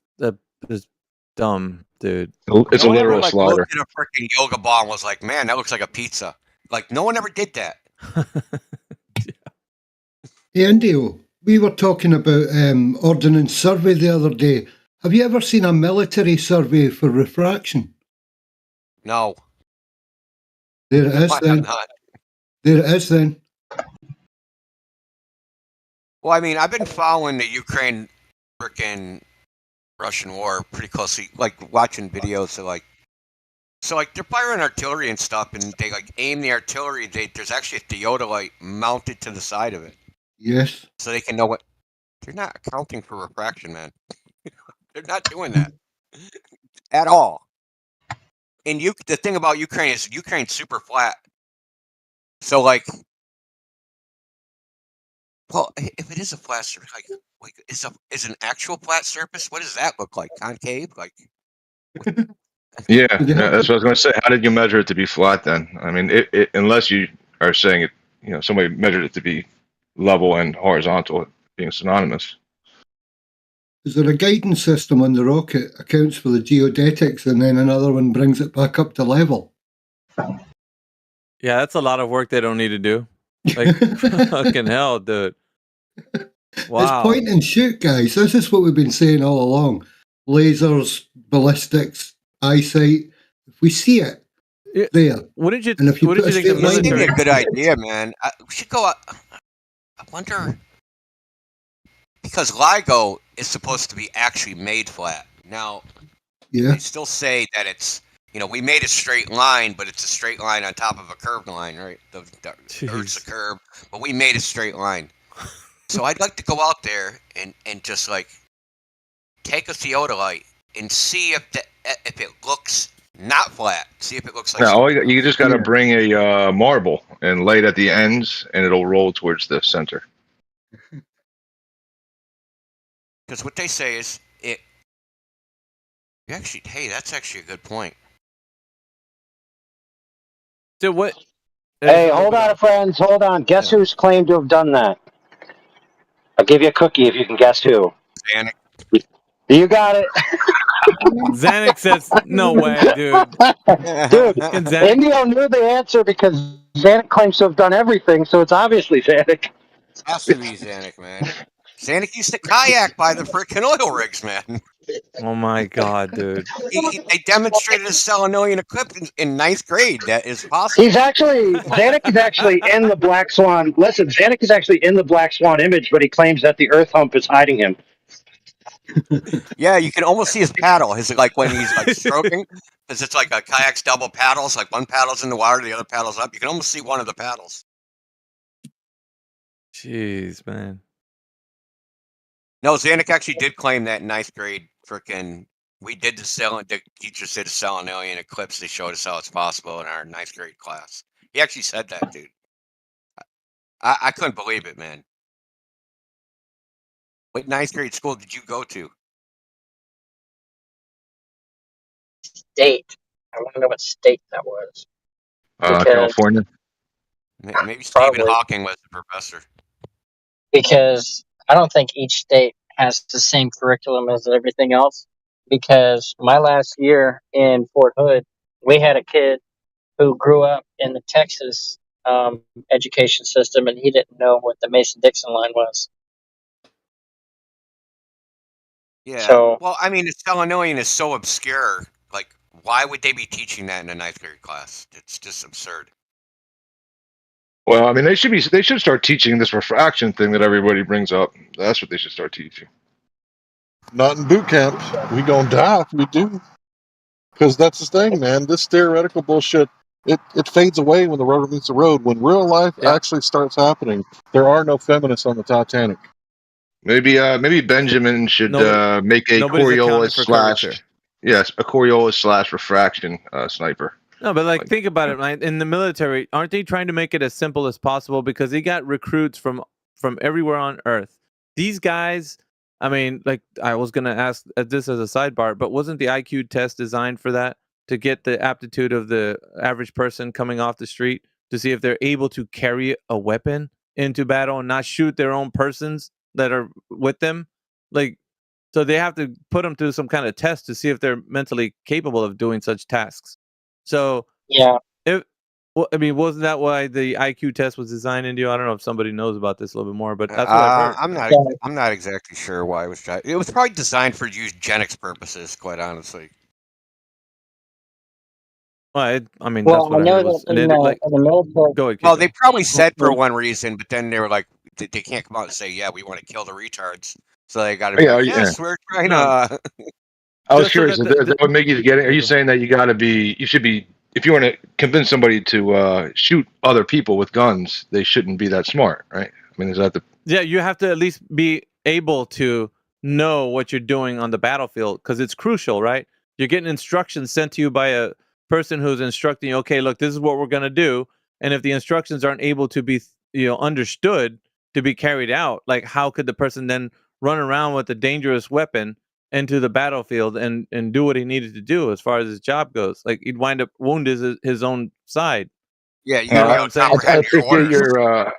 dumb, dude. It's No a one ever literal slider. looked at a freaking yoga ball and was like, "Man, that looks like a pizza." Like no one ever did that. Hey, Indio, we were talking about Ordnance Survey the other day. Have you ever seen a military survey for refraction? No. There it is I then. have not. There it is then. Well, I mean, I've been following the Ukraine freaking Russian war pretty closely, like watching videos of like, so like they're firing artillery and stuff, and they like aim the artillery. There's actually a theodolite mounted to the side of it. Yes. So they can know what. They're not accounting for refraction, man. They're not doing that at all. And the thing about Ukraine is Ukraine's super flat. So like, well, if it is a flat surface, like is an actual flat surface? What does that look like? Concave? Like? Yeah, that's what I was going to say. How did you measure it to be flat then? I mean, unless you are saying it, somebody measured it to be level and horizontal, being synonymous. Is there a guidance system on the rocket accounts for the geodetics and then another one brings it back up to level? Yeah, that's a lot of work they don't need to do. Like, fucking hell, dude. Wow. It's point and shoot, guys. This is what we've been saying all along. Lasers, ballistics, eyesight. If we see it, there. Wouldn't you? And if you wouldn't put you a think the straight line This military? is a good idea, man. We should go out. I wonder, because LIGO is supposed to be actually made flat. Now, they still say that it's, we made a straight line, but it's a straight line on top of a curved line, right? The Earth's a curve, but we made a straight line. So I'd like to go out there and just like take a theodolite and see if it looks not flat. See if it looks like. No, you just got to bring a marble and lay it at the ends, and it'll roll towards the center. Because what they say is it. Hey, that's actually a good point. So what? Hey, hold on, friends. Hold on. Guess who's claimed to have done that? I'll give you a cookie if you can guess who. Xanax. You got it. Xanax says, no way, dude. Dude, Indio knew the answer because Xanax claims to have done everything, so it's obviously Xanax. It has to be Xanax, man. Xanax used to kayak by the frickin' oil rigs, man. Oh my god, dude. They demonstrated a selenilian eclipse in ninth grade. That is possible. Xanax is actually in the Black Swan. Listen, Xanax is actually in the Black Swan image, but he claims that the Earth hump is hiding him. Yeah, you can almost see his paddle. His like when he's like stroking, because it's like a kayak's double paddles. Like one paddle's in the water, the other paddle's up. You can almost see one of the paddles. Jeez, man. No, Xanax actually did claim that in ninth grade. Frickin', the teacher said a selenilian eclipse. They showed us how it's possible in our ninth grade class. He actually said that, dude. I couldn't believe it, man. What ninth grade school did you go to? State. I want to know what state that was. California. Maybe Stephen Hawking was the professor. Because I don't think each state has the same curriculum as everything else. Because my last year in Fort Hood, we had a kid who grew up in the Texas education system, and he didn't know what the Mason-Dixon line was. Yeah. So, well, I mean, the selenilian is so obscure. Like, why would they be teaching that in a ninth grade class? It's just absurd. Well, I mean, they should start teaching this refraction thing that everybody brings up. That's what they should start teaching. Not in boot camp. We gonna die if we do. Because that's the thing, man. This theoretical bullshit, it fades away when the rubber meets the road. When real life actually starts happening, there are no feminists on the Titanic. Maybe Benjamin should make a Nobody's accounting Coriolis for curvature. a Coriolis / refraction sniper. No, but like think about it, right? In the military, aren't they trying to make it as simple as possible because they got recruits from everywhere on Earth? These guys, I mean, like I was gonna ask this as a sidebar, but wasn't the IQ test designed for that to get the aptitude of the average person coming off the street to see if they're able to carry a weapon into battle and not shoot their own persons that are with them? Like, so they have to put them through some kind of test to see if they're mentally capable of doing such tasks. So, Yeah. well, I mean, wasn't that why the IQ test was designed into you? I don't know if somebody knows about this a little bit more, but that's what I've heard. I'm not exactly sure why it was tried. It was probably designed for eugenics purposes, quite honestly. Well, I mean, Well, that's what I I know heard. that Was, and in the military. go ahead. Well, they probably said for one reason, but then they were like, they can't come out and say, "Yeah, we want to kill the retards." So they got to be like, "Yes, we're trying to." I was curious. That would make you get it. Are you saying that you should be, if you want to convince somebody to shoot other people with guns, they shouldn't be that smart, right? I mean, is that the? Yeah, you have to at least be able to know what you're doing on the battlefield because it's crucial, right? You're getting instructions sent to you by a person who's instructing you. Okay, look, this is what we're gonna do, and if the instructions aren't able to be, understood to be carried out, like how could the person then run around with a dangerous weapon into the battlefield and do what he needed to do as far as his job goes? Like he'd wind up wound his own side. Yeah, you know what I'm saying? I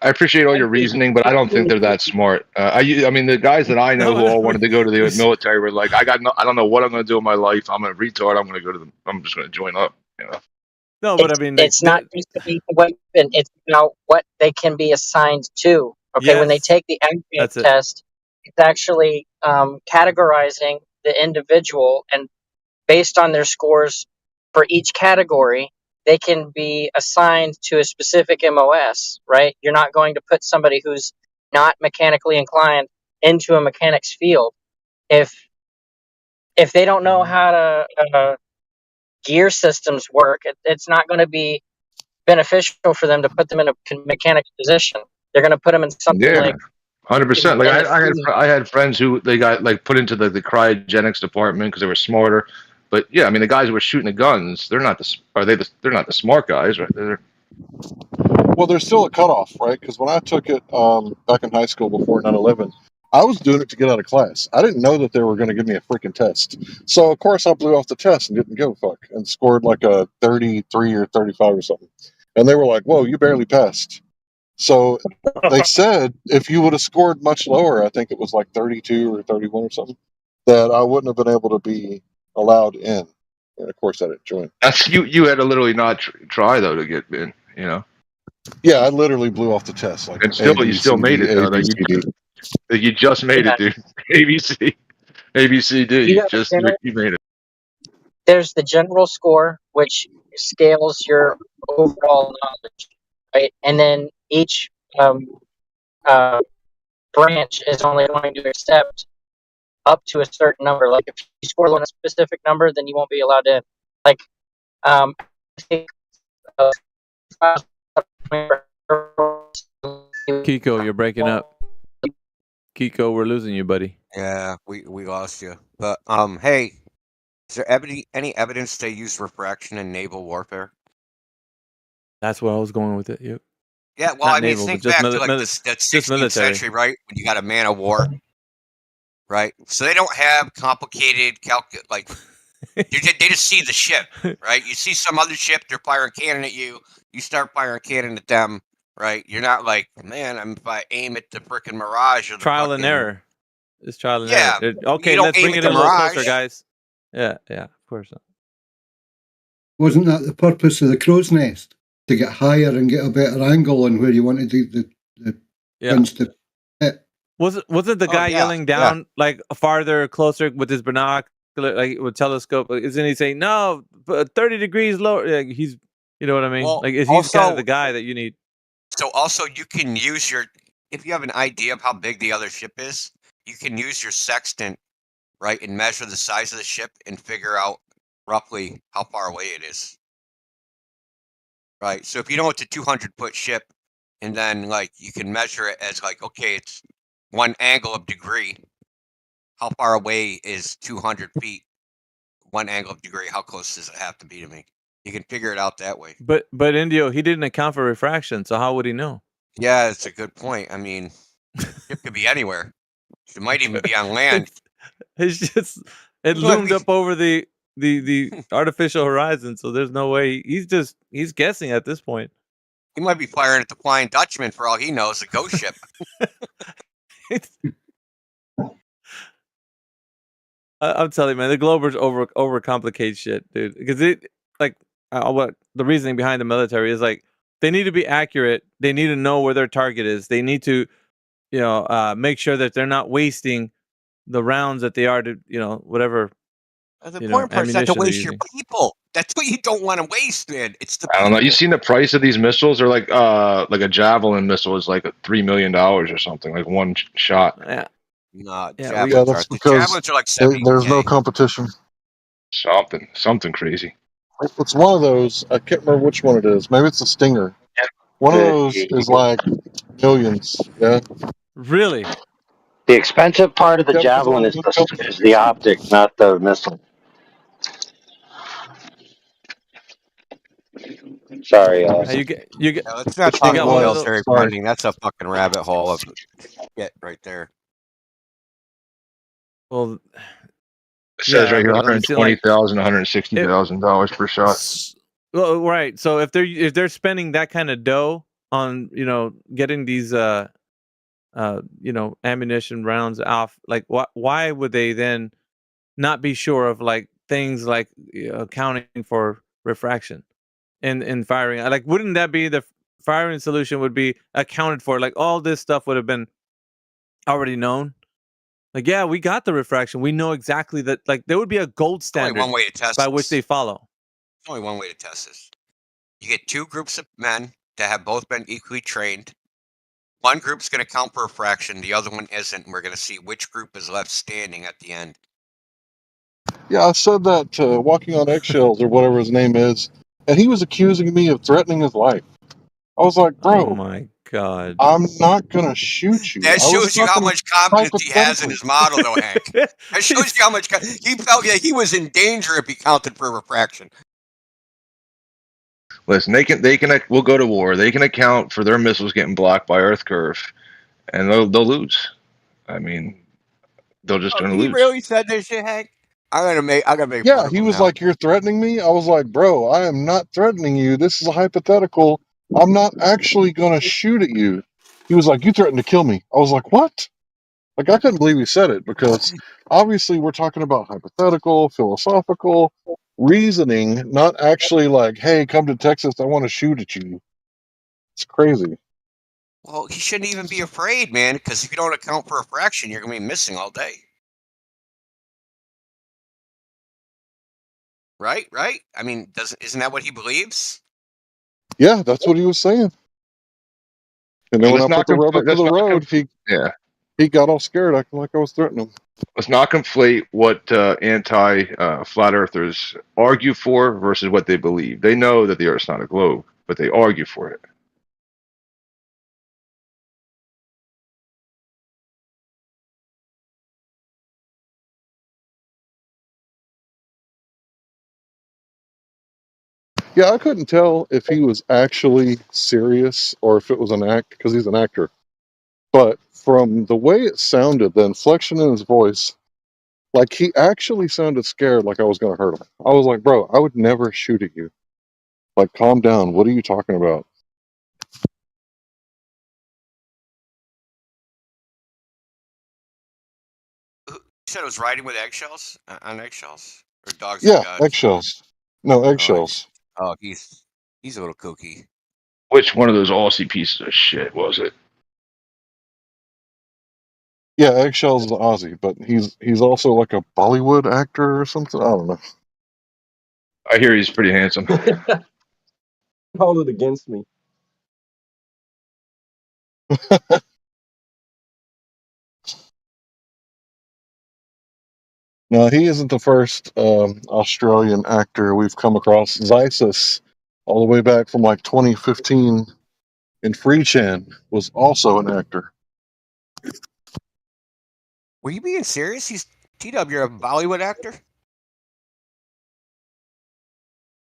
appreciate all your reasoning, but I don't think they're that smart. I mean, the guys that I know who all wanted to go to the military were like, I don't know what I'm going to do in my life. I'm a retard. I'm just going to join up. You know. No, but I mean, It's not just to be the weapon. It's about what they can be assigned to. Okay, when they Yes. take the IQ test, it's actually categorizing the individual, and based on their scores for each category, they can be assigned to a specific MOS. Right? You're not going to put somebody who's not mechanically inclined into a mechanics field if they don't know how to gear systems work. It's not going to be beneficial for them to put them in a mechanics position. They're going to put them in something Yeah, like 100%. Like in the I had friends who they got like put into the cryogenics department because they were smarter. But yeah, I mean, the guys who were shooting the guns, they're not they're not the smart guys, right? Well, there's still a cutoff, right? Because when I took it back in high school before 9/11, I was doing it to get out of class. I didn't know that they were going to give me a freaking test. So, of course, I blew off the test and didn't give a fuck and scored like a 33 or 35 or something. And they were like, whoa, you barely passed. So they said if you would have scored much lower, I think it was like 32 or 31 or something, that I wouldn't have been able to be allowed in. And of course, I didn't join. That's you had to literally not try though to get in, you know. Yeah, I literally blew off the test. Like And still, you still made it though. You just made it, dude. ABCD. You made it. There's the general score, which scales your overall knowledge, right? And then each branch is only going to accept up to a certain number. Like if you score on a specific number, then you won't be allowed in. Like, I think Kiko, you're breaking up. Kiko, we're losing you, buddy. Yeah, we lost you. But hey, is there any evidence they use refraction in naval warfare? That's where I was going with it. Yep. Yeah, well, Not I mean, naval, think but just back to like the 16th century, right? When you got a man of war, right? So they don't have complicated like they just see the ship, right? You see some other ship, they're firing cannon at you. You start firing cannon at them, right? You're not like, man, if I aim at the frickin' Mirage or the trial and error. It's trial and error. Okay, let's bring it in a little closer, guys. Yeah, of course. Wasn't that the purpose of the crow's nest? To get higher and get a better angle on where you wanted the guns to hit? Wasn't the guy yelling down like farther, closer with his binocular, like with telescope? Isn't he saying no, 30 degrees lower? Like he's, you know what I mean? Well, like he's kind of the guy that you need. So also you can use if you have an idea of how big the other ship is, you can use your sextant, right, and measure the size of the ship and figure out roughly how far away it is. Right. So if you know it's a 200-foot ship, and then like you can measure it as like, okay, it's one angle of degree. How far away is 200 feet? One angle of degree. How close does it have to be to me? You can figure it out that way. But Indio, he didn't account for refraction, so how would he know? Yeah, it's a good point. I mean, it could be anywhere. It might even be on land. It's just it loomed up over the artificial horizon, so there's no way he's guessing at this point. He might be firing at the Flying Dutchman for all he knows, a ghost ship. I'm telling you, man, the Globers overcomplicate shit, dude. Because what the reasoning behind the military is like they need to be accurate. They need to know where their target is. They need to, make sure that they're not wasting the rounds that they are to, whatever. The important part is not to waste your people. That's what you don't want to waste, man. It's the I don't know. people. You seen the price of these missiles? They're like a Javelin missile is like $3 million or something, like one shot. Yeah. No, Yeah, Javelins that's are. The because Javelins are like 70K. there's no competition. Something crazy. It's one of those. I can't remember which one it is. Maybe it's a Stinger. One of those is like millions. Yeah. Really? The expensive part of the Yep, it's Javelin all is good company. the optic, not the missile. Sorry. You get. Yeah, let's not You talk got about one of military those. funding. That's a fucking rabbit hole of shit right there. Well, It says right here, but I'm saying, like, $120,000, $160,000 per shot. Well, right. So if they're spending that kind of dough on getting these ammunition rounds off, like why would they then not be sure of like things like accounting for refraction in firing? Like, wouldn't that be the firing solution would be accounted for? Like all this stuff would have been already known. Like, yeah, we got the refraction. We know exactly that. Like, there would be a gold Only standard one way to test by which this. they follow. There's only one way to test this. You get two groups of men that have both been equally trained. One group's going to count for refraction. The other one isn't. And we're going to see which group is left standing at the end. Yeah, I said that to Walking on Eggshells or whatever his name is, and he was accusing me of threatening his life. I was like, bro, Oh my god! I'm not gonna shoot you. That I was shows you how talking much confidence he has in hypothetically. his model, though, Hank. That shows you how much he felt that he was in danger if he counted for refraction. Listen, we'll go to war. They can account for their missiles getting blocked by Earth curve, and they'll lose. I mean, they'll just turn He lose. really said this shit, Hank? I gotta make Yeah, fun of he him was now. like, "You're threatening me." I was like, "Bro, I am not threatening you. This is a hypothetical. I'm not actually gonna shoot at you." He was like, "You threatened to kill me." I was like, "What?" Like, I couldn't believe he said it because obviously we're talking about hypothetical, philosophical reasoning, not actually like, "Hey, come to Texas. I want to shoot at you." It's crazy. Well, he shouldn't even be afraid, man, because if you don't account for refraction, you're gonna be missing all day. Right? I mean, isn't that what he believes? Yeah, that's what he was saying. And then when I put the rubber to the road, he got all scared, acting like I was threatening him. Let's not conflate what anti-flat earthers argue for versus what they believe. They know that the Earth's not a globe, but they argue for it. Yeah, I couldn't tell if he was actually serious or if it was an act, because he's an actor. But from the way it sounded, the inflection in his voice, like he actually sounded scared, like I was going to hurt him. I was like, bro, I would never shoot at you. Like, calm down. What are you talking about? You said it was riding with eggshells? On eggshells? Or dogs Yeah, and gods? eggshells. No, eggshells. Oh, he's a little kooky. Which one of those Aussie pieces of shit was it? Yeah, eggshells is Aussie, but he's also like a Bollywood actor or something. I don't know. I hear he's pretty handsome. Hold it against me. No, he isn't the first Australian actor we've come across. Zysis, all the way back from like 2015 in Free Chan, was also an actor. Were you being serious? T-Dub, you're a Bollywood actor?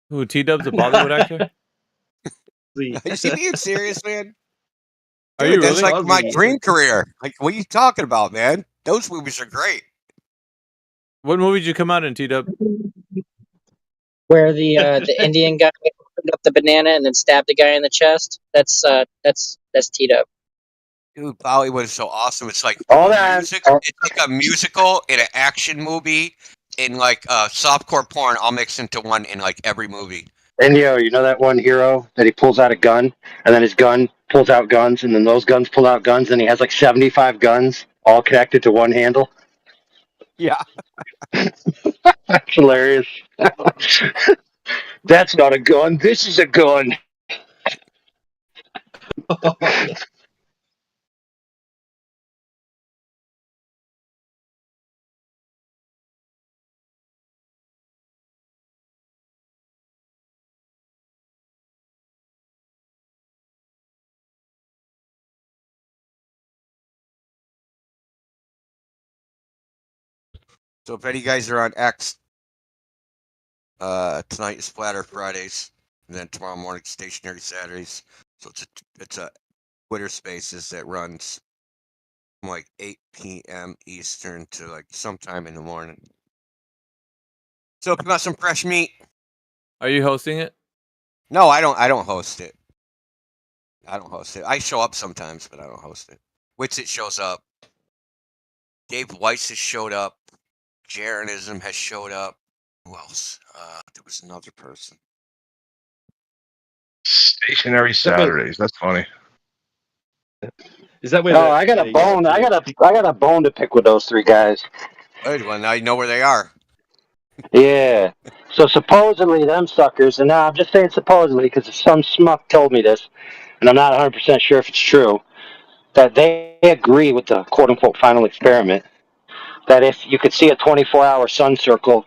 Who, T-Dub's a Bollywood actor? Is he being serious, man? Are Dude, you that's really? like my dream career. Like, what are you talking about, man? Those movies are great. What movie did you come out in, T-Dub? Where the Indian guy opened up the banana and then stabbed the guy in the chest. That's T-Dub. Dude, Bollywood is so awesome. It's like Hold on. music. It's like a musical and an action movie and like softcore porn all mixed into one in like every movie. And you know that one hero that he pulls out a gun, and then his gun pulls out guns, and then those guns pull out guns, and he has like 75 guns all connected to one handle. Yeah. That's hilarious. That's not a gun. This is a gun. So if any guys are on X, tonight is Splatter Fridays, and then tomorrow morning Stationary Saturdays. So it's a Twitter Spaces that runs from like 8 p.m. Eastern to like sometime in the morning. So if you got some fresh meat. Are you hosting it? No, I don't host it. I show up sometimes, but I don't host it. Witsit shows up. Dave Weiss has showed up. Jaronism has showed up. Who else? There was another person. Stationary Saturdays. That's funny. Is that where? Oh, I got a bone. I got a bone to pick with those three guys. Good. Well, now you know where they are. Yeah. So supposedly them suckers, and now I'm just saying supposedly because some schmuck told me this, and I'm not 100% sure if it's true, that they agree with the quote-unquote final experiment, that if you could see a 24-hour sun circle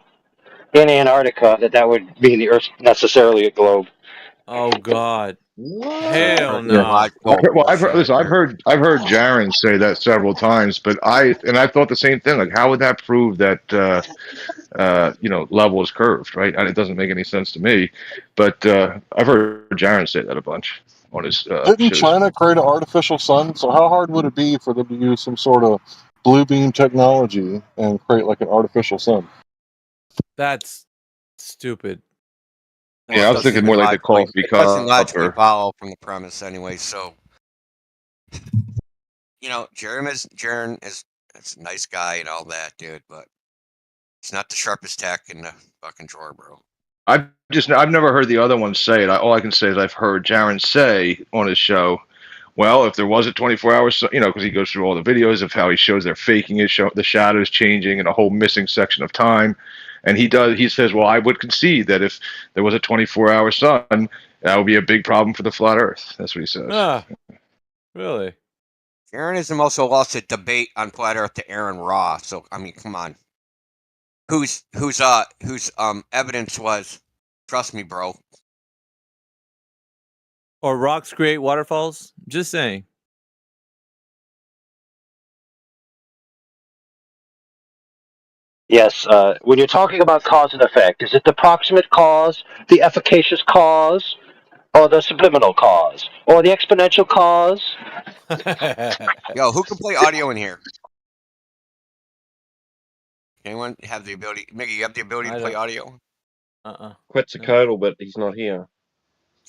in Antarctica, that would mean the Earth's necessarily a globe. Oh God. Hell Yeah. no. Well, I've heard Jaron say that several times, but I thought the same thing. Like, how would that prove that level is curved, right? And it doesn't make any sense to me. But I've heard Jaron say that a bunch on his Didn't shows. China create an artificial sun? So how hard would it be for them to use some sort of blue beam technology and create like an artificial sun? That's stupid. Yeah, I was thinking more like the coffee It doesn't cup logically or. follow from the premise anyway. So, Jaron is a nice guy and all that, dude, but he's not the sharpest tack in the fucking drawer, bro. I've never heard the other one say it. All I can say is I've heard Jaron say on his show, well, if there was a 24-hour, because he goes through all the videos of how he shows they're faking it, the shadows changing and a whole missing section of time. And he says, well, I would concede that if there was a 24-hour sun, that would be a big problem for the flat Earth. That's what he says. Ah, really? Jaronism also lost a debate on flat Earth to Aaron Raw. So I mean, come on. Whose evidence was, trust me, bro. Or rocks create waterfalls? Just saying. Yes, when you're talking about cause and effect, is it the proximate cause, the efficacious cause, or the subliminal cause, or the exponential cause? Yo, who can play audio in here? Anyone have the ability? Mickey, you have the ability to play audio? Quetzalcoatl, but he's not here.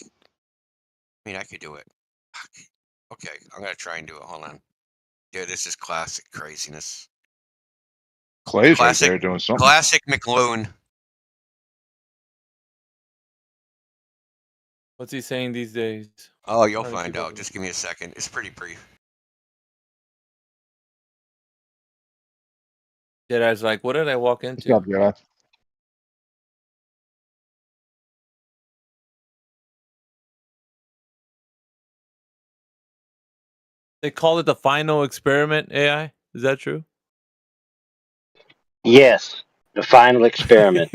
I mean, I could do it. Okay, I'm gonna try and do it. Hold on. Dude, this is classic craziness. Clay's right there doing something. Classic McLoon. What's he saying these days? Oh, you'll find out. Just give me a second. It's pretty brief. Jedi's like, what did I walk into? What's up, Jedi? They call it the final experiment, AI? Is that true? Yes, the final experiment.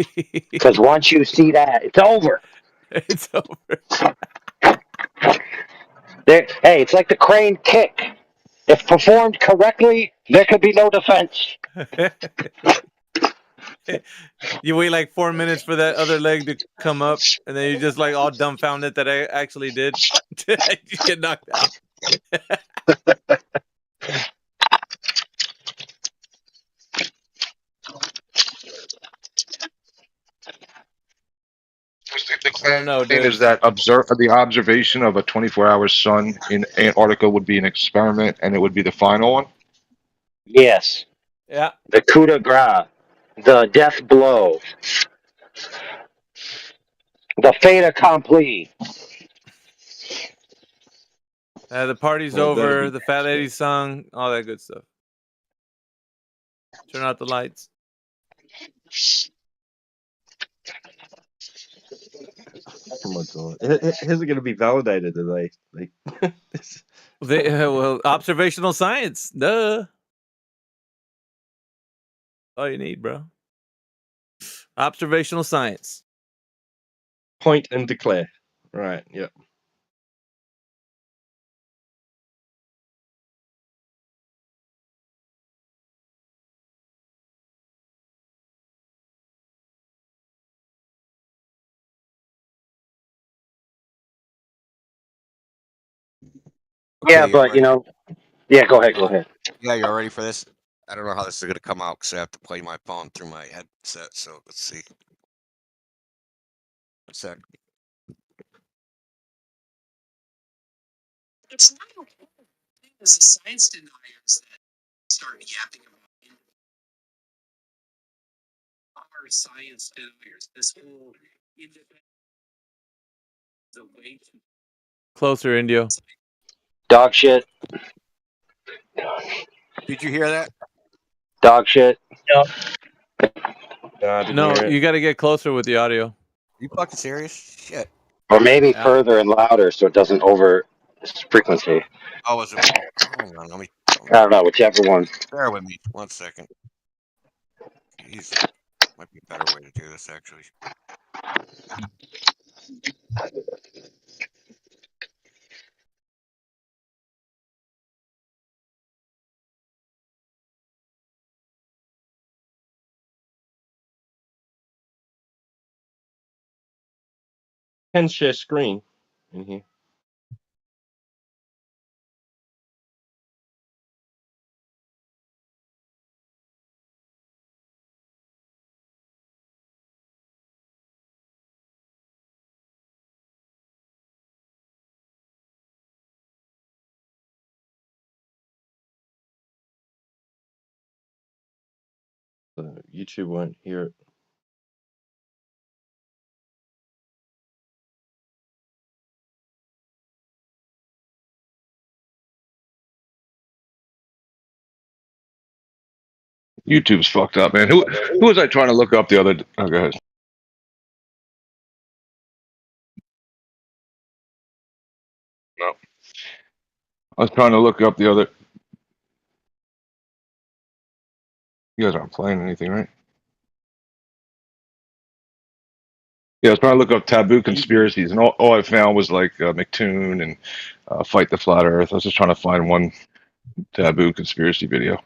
Because once you see that, it's over. It's over. Hey, it's like the crane kick. If performed correctly, there could be no defense. You wait like 4 minutes for that other leg to come up, and then you're just like all dumbfounded that I actually did. You get knocked out. I don't know, Claim dude. is that the observation of a 24-hour sun in Antarctica would be an experiment, and it would be the final one. Yes. Yeah. The coup de grace. The death blow. The fait accompli. The party's Well, that'll over. be The fat lady sung. All that good stuff. Turn out the lights. Oh my god! How's it going to be validated? Are they? Well, observational science. Duh. All you need, bro. Observational science. Point and declare. Right. Yep. Yeah, you but ready? yeah. Go ahead. Yeah, you're ready for this? I don't know how this is going to come out because I have to play my phone through my headset. So let's see. One sec. It's not okay. As the science deniers that start yapping about it are science deniers. This whole independent the way to Closer, Indio. Dog shit. Did you hear that? Dog shit. No, I didn't No, hear it. you got to get closer with the audio. Are you fucking serious? Shit. Or maybe Yeah. further and louder so it doesn't over frequency. Oh, was it? Hold on, let me. I don't know, whichever one. Bear with me 1 second. Jeez, might be a better way to do this actually. Can share screen in here. So YouTube won't hear it. YouTube's fucked up, man. Who was I trying to look up the other? Oh, go ahead. No, I was trying to look up the other. You guys aren't playing anything, right? Yeah, I was trying to look up taboo conspiracies, and all I found was like McToon and Fight the Flat Earth. I was just trying to find one taboo conspiracy video.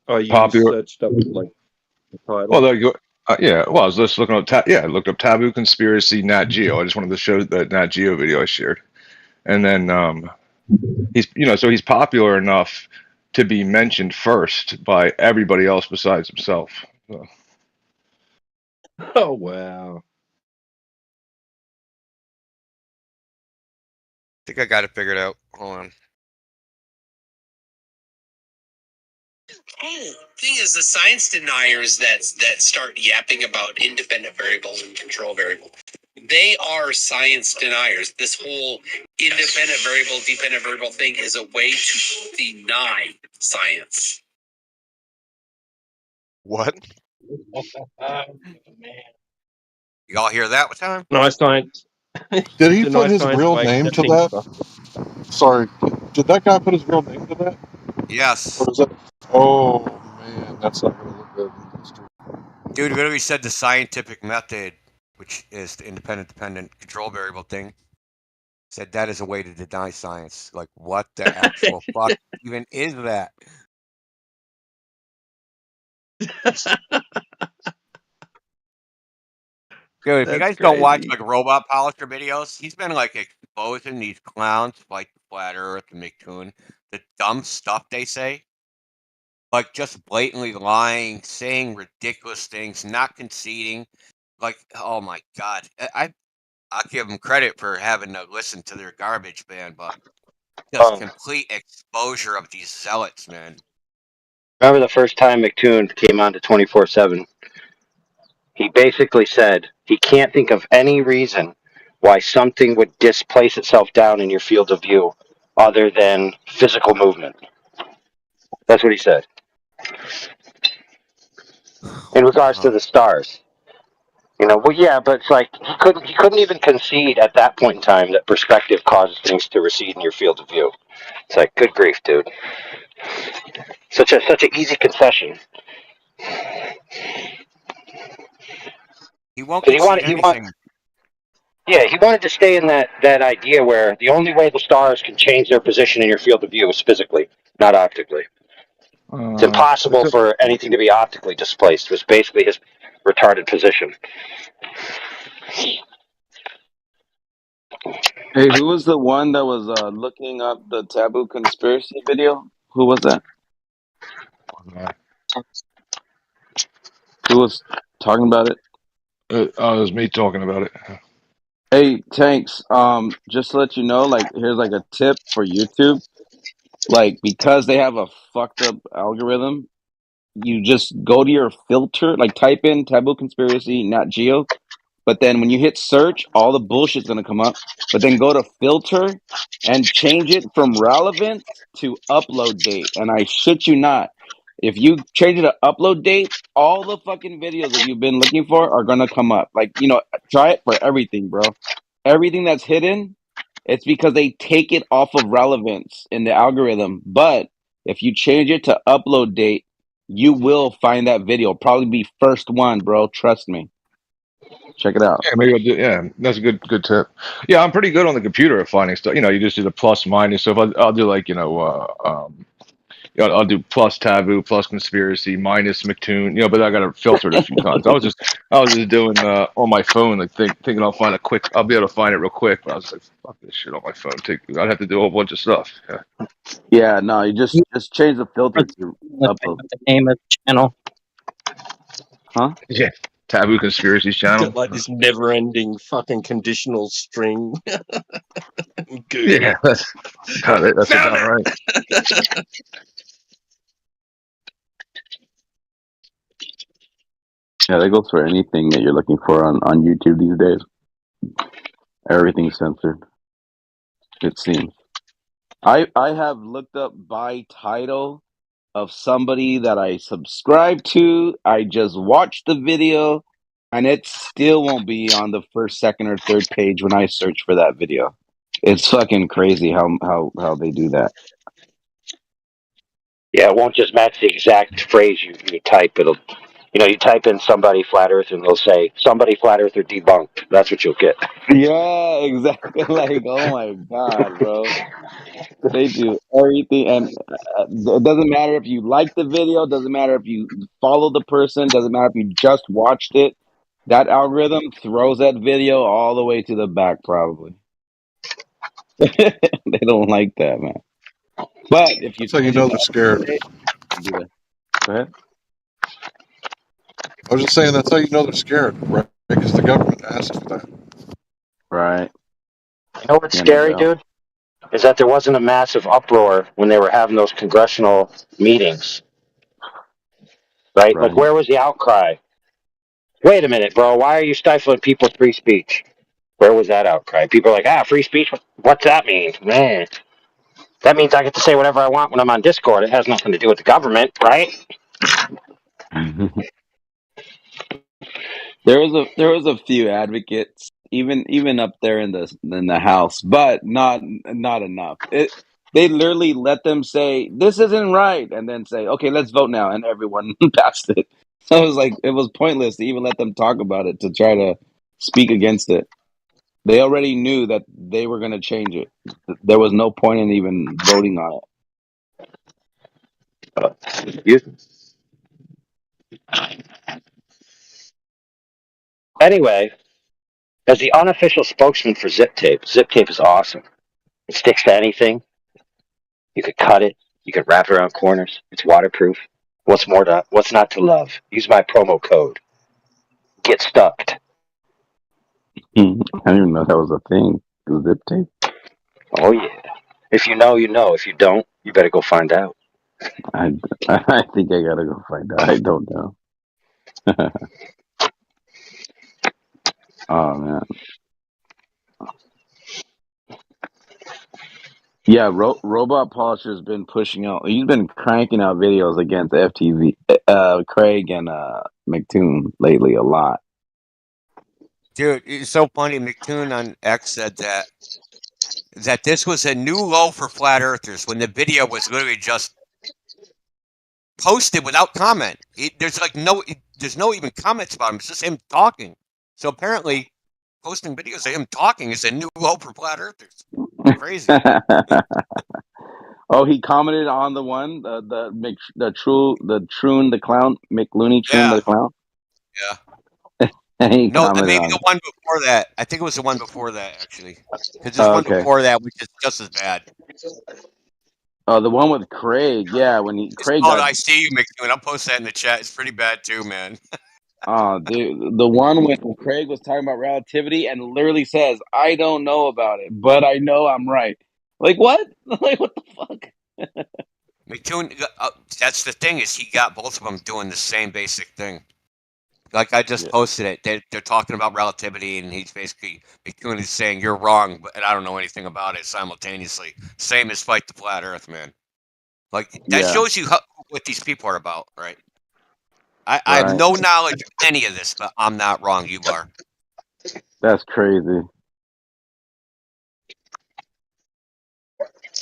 Oh, you Popular. searched up like the title. Well, yeah. Well, I was just looking up. I looked up taboo conspiracy Nat Geo. I just wanted to show that Nat Geo video I shared, and then he's popular enough to be mentioned first by everybody else besides himself. So. Oh wow! I think I got it figured out. Hold on. Hey, thing is, the science deniers that start yapping about independent variables and control variable, they are science deniers. This whole independent variable, dependent variable thing is a way to deny science. What? Y'all hear that one time? Nice science. Did he The put nice his science real by name to accepting that? stuff. Sorry, did that guy put his real name to that? Yes. Or is that? Oh man, that's not going to look good in history. Dude literally said the scientific method, which is the independent-dependent control variable thing, said that is a way to deny science. Like, what the actual fuck even is that? Dude, if you That's guys don't watch crazy. like robot polisher videos, he's been like exposing these clowns like Flat Earth and McToon, the dumb stuff they say. Like just blatantly lying, saying ridiculous things, not conceding. Like, oh my god. I'll give them credit for having to listen to their garbage, man, but just complete exposure of these zealots, man. Remember the first time McToon came on to 24/7? He basically said he can't think of any reason why something would displace itself down in your field of view other than physical movement. That's what he said. In regards to the stars. Well, yeah, but it's like he couldn't even concede at that point in time that perspective causes things to recede in your field of view. It's like, good grief, dude. Such an easy concession. He won't concede anything. Yeah, he wanted to stay in that idea where the only way the stars can change their position in your field of view is physically, not optically. It's impossible for anything to be optically displaced, was basically his retarded position. Hey, who was the one that was looking up the taboo conspiracy video? Who was that? Who was talking about it? It was me talking about it. Hey, Tanks, just to let you know, like, here's like a tip for YouTube. Like, because they have a fucked up algorithm, you just go to your filter, like type in taboo conspiracy, Nat Geo, but then when you hit search, all the bullshit's gonna come up. But then go to filter and change it from relevant to upload date. And I shit you not, if you change it to upload date, all the fucking videos that you've been looking for are gonna come up. Like, try it for everything, bro. Everything that's hidden, it's because they take it off of relevance in the algorithm. But if you change it to upload date, you will find that video. Probably be first one, bro. Trust me. Check it out. Yeah, maybe I'll do. Yeah, that's a good tip. Yeah, I'm pretty good on the computer at finding stuff. You just do the plus minus. So if I'll do like I'll do plus taboo, plus conspiracy, minus McToon. But I got to filter it a few times. I was just doing on my phone, like thinking I'll be able to find it real quick. But I was like, fuck this shit on my phone. I'd have to do a whole bunch of stuff. Yeah. Yeah, no, you just change the filter to upload. The name of the channel. Huh? Yeah. Taboo conspiracy channel. Got like this never-ending fucking conditional string. Yeah, that's about right. Yeah, that goes for anything that you're looking for on YouTube these days. Everything's censored, it seems. I have looked up by title of somebody that I subscribe to. I just watched the video, and it still won't be on the first, second, or third page when I search for that video. It's fucking crazy how they do that. Yeah, it won't just match the exact phrase you type. It'll, you type in somebody flat earth and they'll say somebody flat earther debunked. That's what you'll get. Yeah, exactly. Like, oh my god, bro. They do everything, and it doesn't matter if you like the video, doesn't matter if you follow the person, doesn't matter if you just watched it. That algorithm throws that video all the way to the back, probably. They don't like that, man. But if you That's how you know they're scared. Go ahead. I was just saying that's how you know they're scared, right? Because the government asks for that. Right. You know what's scary, dude? Is that there wasn't a massive uproar when they were having those congressional meetings. Right? Like, where was the outcry? Wait a minute, bro. Why are you stifling people's free speech? Where was that outcry? People are like, free speech? What's that mean? Man, that means I get to say whatever I want when I'm on Discord. It has nothing to do with the government, right? There was a few advocates, even up there in the House, but not enough. They literally let them say this isn't right, and then say, "Okay, let's vote now," and everyone passed it. So it was like it was pointless to even let them talk about it to try to speak against it. They already knew that they were going to change it. There was no point in even voting on Anyway, as the unofficial spokesman for zip tape is awesome. It sticks to anything. You could cut it. You could wrap it around corners. It's waterproof. What's not to love? Use my promo code. Get stucked. it. I didn't even know that was a thing. Zip tape. Oh yeah. If you know, you know. If you don't, you better go find out. I I think I gotta go find out. I don't know. Oh man. Yeah, Robot Polisher's been pushing out. He's been cranking out videos against FTV, Craig and McToon lately a lot. Dude, it's so funny. McToon on X said that this was a new low for flat earthers when the video was literally just posted without comment. There's no even comments about him. It's just him talking. So apparently, posting videos of him talking is a new low for flat earthers. Crazy. Oh, he commented on the one the Troon the clown McLooney Troon Yeah, the clown. yeah. And he No, commented maybe on the it. one before that. I think it was the one before that actually, because there's Oh, one okay. before that which is just as bad. Oh, the one with Craig. Yeah, when It's Craig called got. "I See You," McToon. I'll post that in the chat. It's pretty bad too, man. Oh, dude, the one when Craig was talking about relativity and literally says, "I don't know about it, but I know I'm right." Like what? Like what the fuck? McToon. That's the thing is he got both of them doing the same basic thing. Like I just Yeah. posted it. They're talking about relativity, and he's basically McToon is saying you're wrong, and I don't know anything about it simultaneously. Same as fight the flat Earth, man. Like that Yeah. shows you what these people are about, right? I have Right. no knowledge of any of this, but I'm not wrong. You are. That's crazy.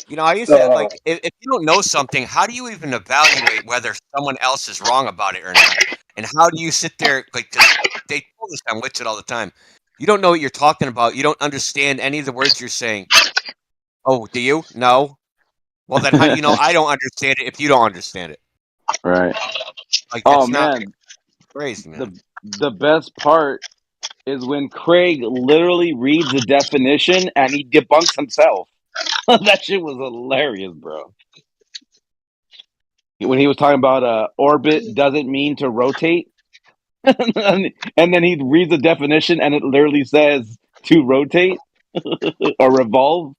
You know, I used to like if you don't know something, how do you even evaluate whether someone else is wrong about it or not? And how do you sit there like? Because they told us on Witsit all the time. You don't know what you're talking about. You don't understand any of the words you're saying. Oh, do you? No. Well, then how do you know I don't understand it if you don't understand it? Right. Like Oh that's not man, crazy, man. the best part is when Craig literally reads the definition and he debunks himself. That shit was hilarious, bro. When he was talking about orbit doesn't mean to rotate, and then he reads the definition and it literally says to rotate or revolve.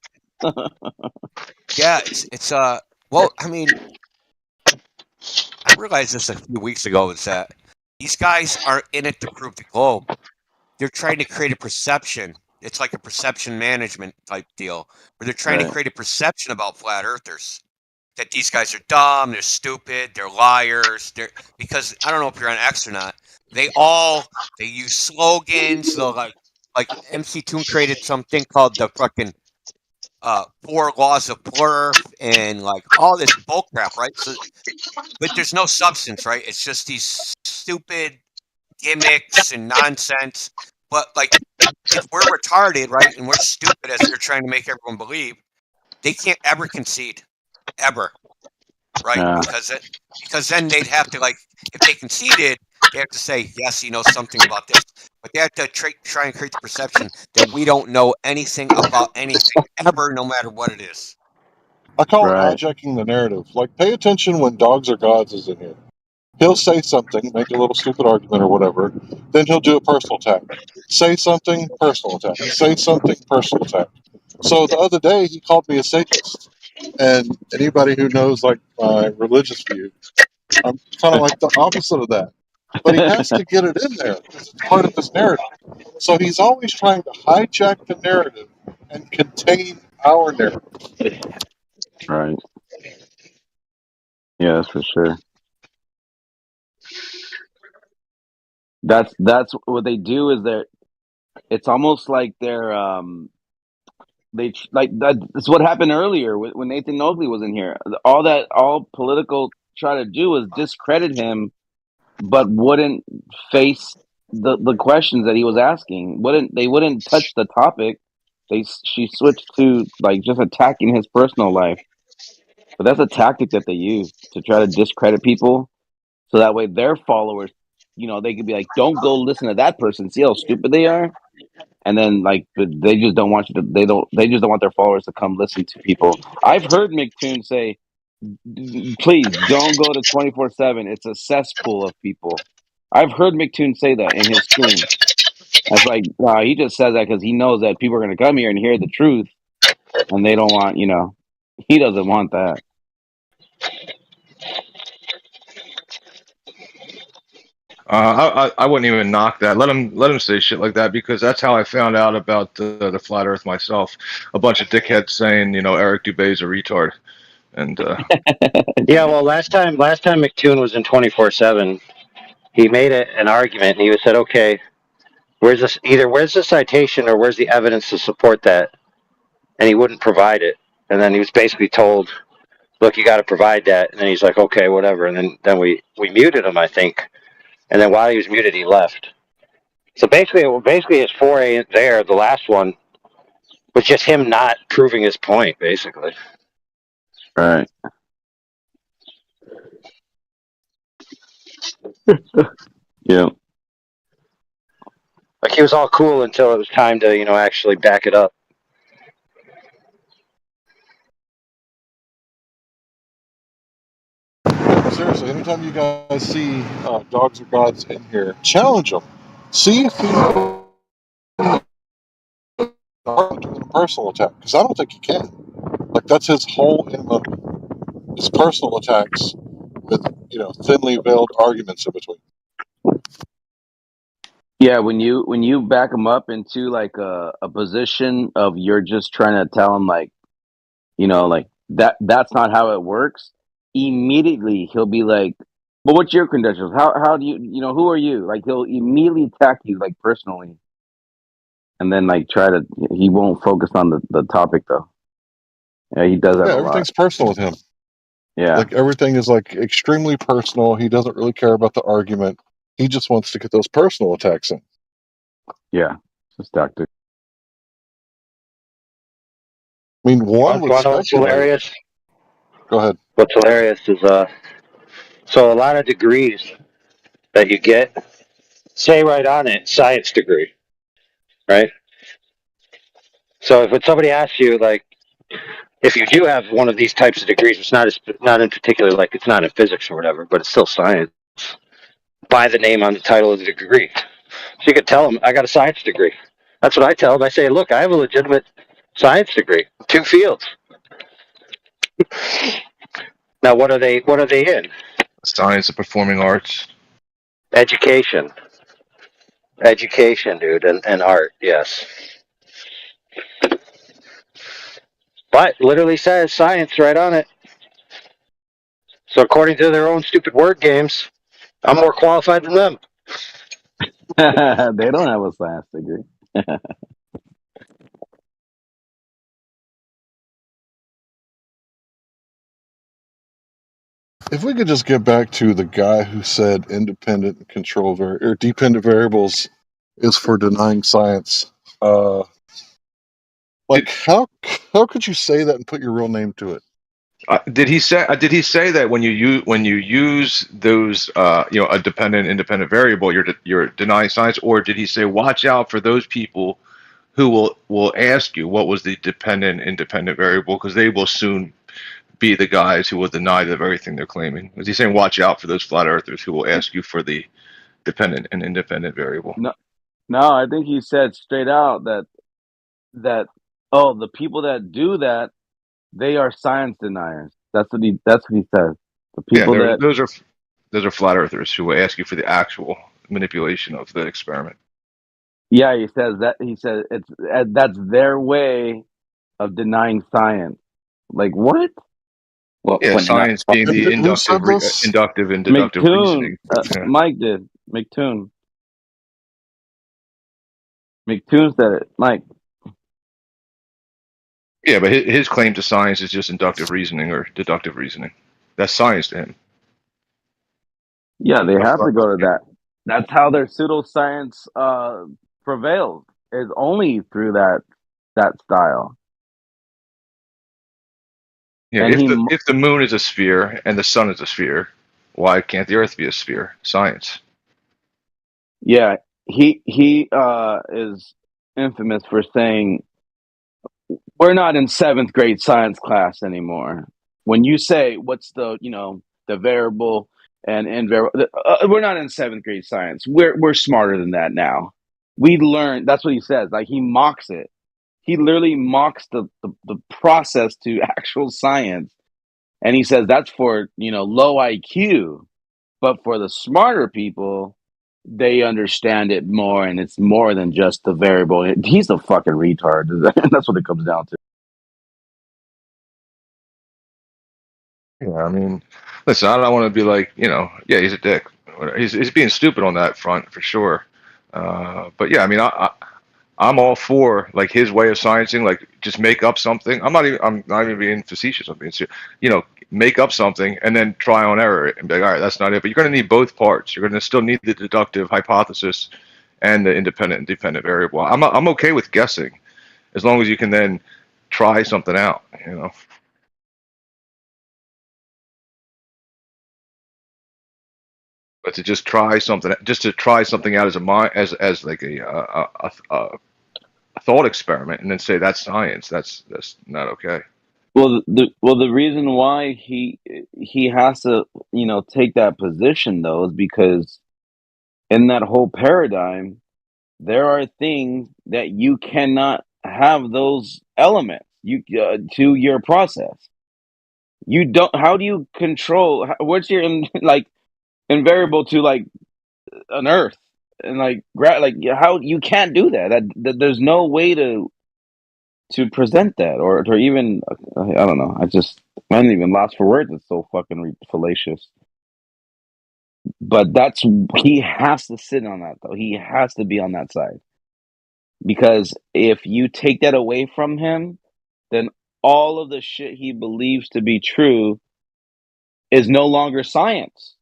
Yeah, it's well, I mean, I realized this a few weeks ago is that these guys are in it to prove the globe. They're trying to create a perception. It's like a perception management type deal where they're trying to Right. create a perception about flat earthers that these guys are dumb, they're stupid, they're liars. They're because I don't know if you're on X or not. They use slogans. They'll like MC Toon created something called the fucking 4 laws of Plurf and like all this bullcrap, right? So, but there's no substance, right? It's just these stupid gimmicks and nonsense. But like, if we're retarded, right, and we're stupid as they're trying to make everyone believe, they can't ever concede, ever, right? Yeah. Because then they'd have to like, if they conceded, they have to say yes, he knows something about this, but they have to try and create the perception that we don't know anything about anything ever, no matter what it is. I call it Right. hijacking the narrative. Like, pay attention when Dogs Are Gods is in here. He'll say something, make a little stupid argument or whatever, then he'll do a personal attack. Say something, personal attack. Say something, personal attack. So the other day, he called me a Satanist. And anybody who knows, like, my religious view, I'm kind of like the opposite of that. But he has to get it in there because it's part of his narrative. So he's always trying to hijack the narrative and contain our narrative. Right. Yeah, that's for sure. That's what they do is it's almost like they're that's what happened earlier when Nathan Nosley was in here. All political try to do is discredit him, but wouldn't face the questions that he was asking. They wouldn't touch the topic. She switched to like just attacking his personal life. But that's a tactic that they use to try to discredit people, so that way their followers, they could be like, "Don't go listen to that person. See how stupid they are." And then but they just don't want you to. They just don't want their followers to come listen to people. I've heard McToon say, "Please don't go to 24/7. It's a cesspool of people." I've heard McToon say that in his stream. That's like he just says that because he knows that people are going to come here and hear the truth, and they don't want. He doesn't want that. I wouldn't even knock that. Let him say shit like that, because that's how I found out about the flat Earth myself. A bunch of dickheads saying Eric Dubé's a retard, and Yeah, well, last time McToon was in 24/7, he made an argument, and he said, "Okay, where's the citation or where's the evidence to support that?" And he wouldn't provide it, and then he was basically told, "Look, you got to provide that." And then he's like, "Okay, whatever." And then we muted him, I think, and then while he was muted, he left. So basically his foray there, the last one, was just him not proving his point, basically. Right. Yeah. Like, he was all cool until it was time to, actually back it up. Seriously, anytime you guys see Dogs or Gods in here, challenge them. See if he's doing a personal attack, because I don't think he can. Like, that's his whole MO. His personal attacks with thinly veiled arguments in between. Yeah, when you back them up into like a position of you're just trying to tell him like that's not how it works. Immediately he'll be like, "Well, what's your credentials? How do you who are you?" Like he'll immediately attack you like personally, and then like he won't focus on the topic though. Yeah, he does that Yeah, a lot. everything's personal with him. Yeah, like everything is like extremely personal. He doesn't really care about the argument. He just wants to get those personal attacks in. Yeah, it's tactic. I mean, one would What's speculate. hilarious? Go ahead. What's hilarious is so a lot of degrees that you get say right on it science degree, right? So if somebody asks you, like, if you do have one of these types of degrees, it's not in particular, like, it's not in physics or whatever, but it's still science, by the name on the title of the degree. So you could tell them, "I got a science degree." That's what I tell them. I say, "Look, I have a legitimate science degree, 2 fields." Now, what are they in? science of performing arts. Education, dude, and art, yes. But literally says science right on it. So according to their own stupid word games, I'm more qualified than them. They don't have a science degree. If we could just get back to the guy who said independent and control or dependent variables is for denying science. Like how could you say that and put your real name to it? Did he say that when you use those a dependent independent variable, you're denying science, or did he say watch out for those people who will ask you what was the dependent independent variable, because they will soon be the guys who will deny the very thing they're claiming? Was he saying watch out for those flat earthers who will ask you for the dependent and independent variable? No, I think he said straight out that the people that do that, they are science deniers. That's what he says. The people Those are flat earthers who will ask you for the actual manipulation of the experiment. Yeah, he says that's their way of denying science. Like what? Well, Yeah, science being the inductive and deductive McToon, reasoning. Mike did. McToon said it. Mike. Yeah, but his claim to science is just inductive reasoning or deductive reasoning. That's science to him. Yeah, they That's have not, to go to that. That's how their pseudoscience prevails. Is only through that style. yeah, And if the moon is a sphere and the sun is a sphere, why can't the Earth be a sphere? Science. yeah, he is infamous for saying we're not in seventh grade science class anymore. When you say what's the variable and invariable, we're not in seventh grade science. We're smarter than that now. We learned. That's what he says. Like he mocks it. He literally mocks the process to actual science, and he says that's for low IQ, but for the smarter people, they understand it more, and it's more than just the variable. He's a fucking retard. That's what it comes down to. Yeah, I mean, listen, I don't want to be like, yeah, he's a dick. He's being stupid on that front for sure. But yeah, I mean, I'm all for like his way of sciencing, like just make up something. I'm not even being facetious. I'm being serious. Make up something and then try on error it and be like, all right, that's not it. But you're going to need both parts. You're going to still need the deductive hypothesis and the independent and dependent variable. I'm okay with guessing as long as you can then try something out. But to just try something, just to try something out as a mind, as like a thought experiment, and then say that's science, that's not okay. Well, the reason why he has to take that position though is because in that whole paradigm there are things that you cannot have those elements to your process. You don't. How do you control? What's your like invariable to like an Earth and like how you can't do that. That there's no way to present that or to even I don't know. I'm even lost for words. It's so fucking fallacious. But he has to sit on that though. He has to be on that side because if you take that away from him, then all of the shit he believes to be true is no longer science.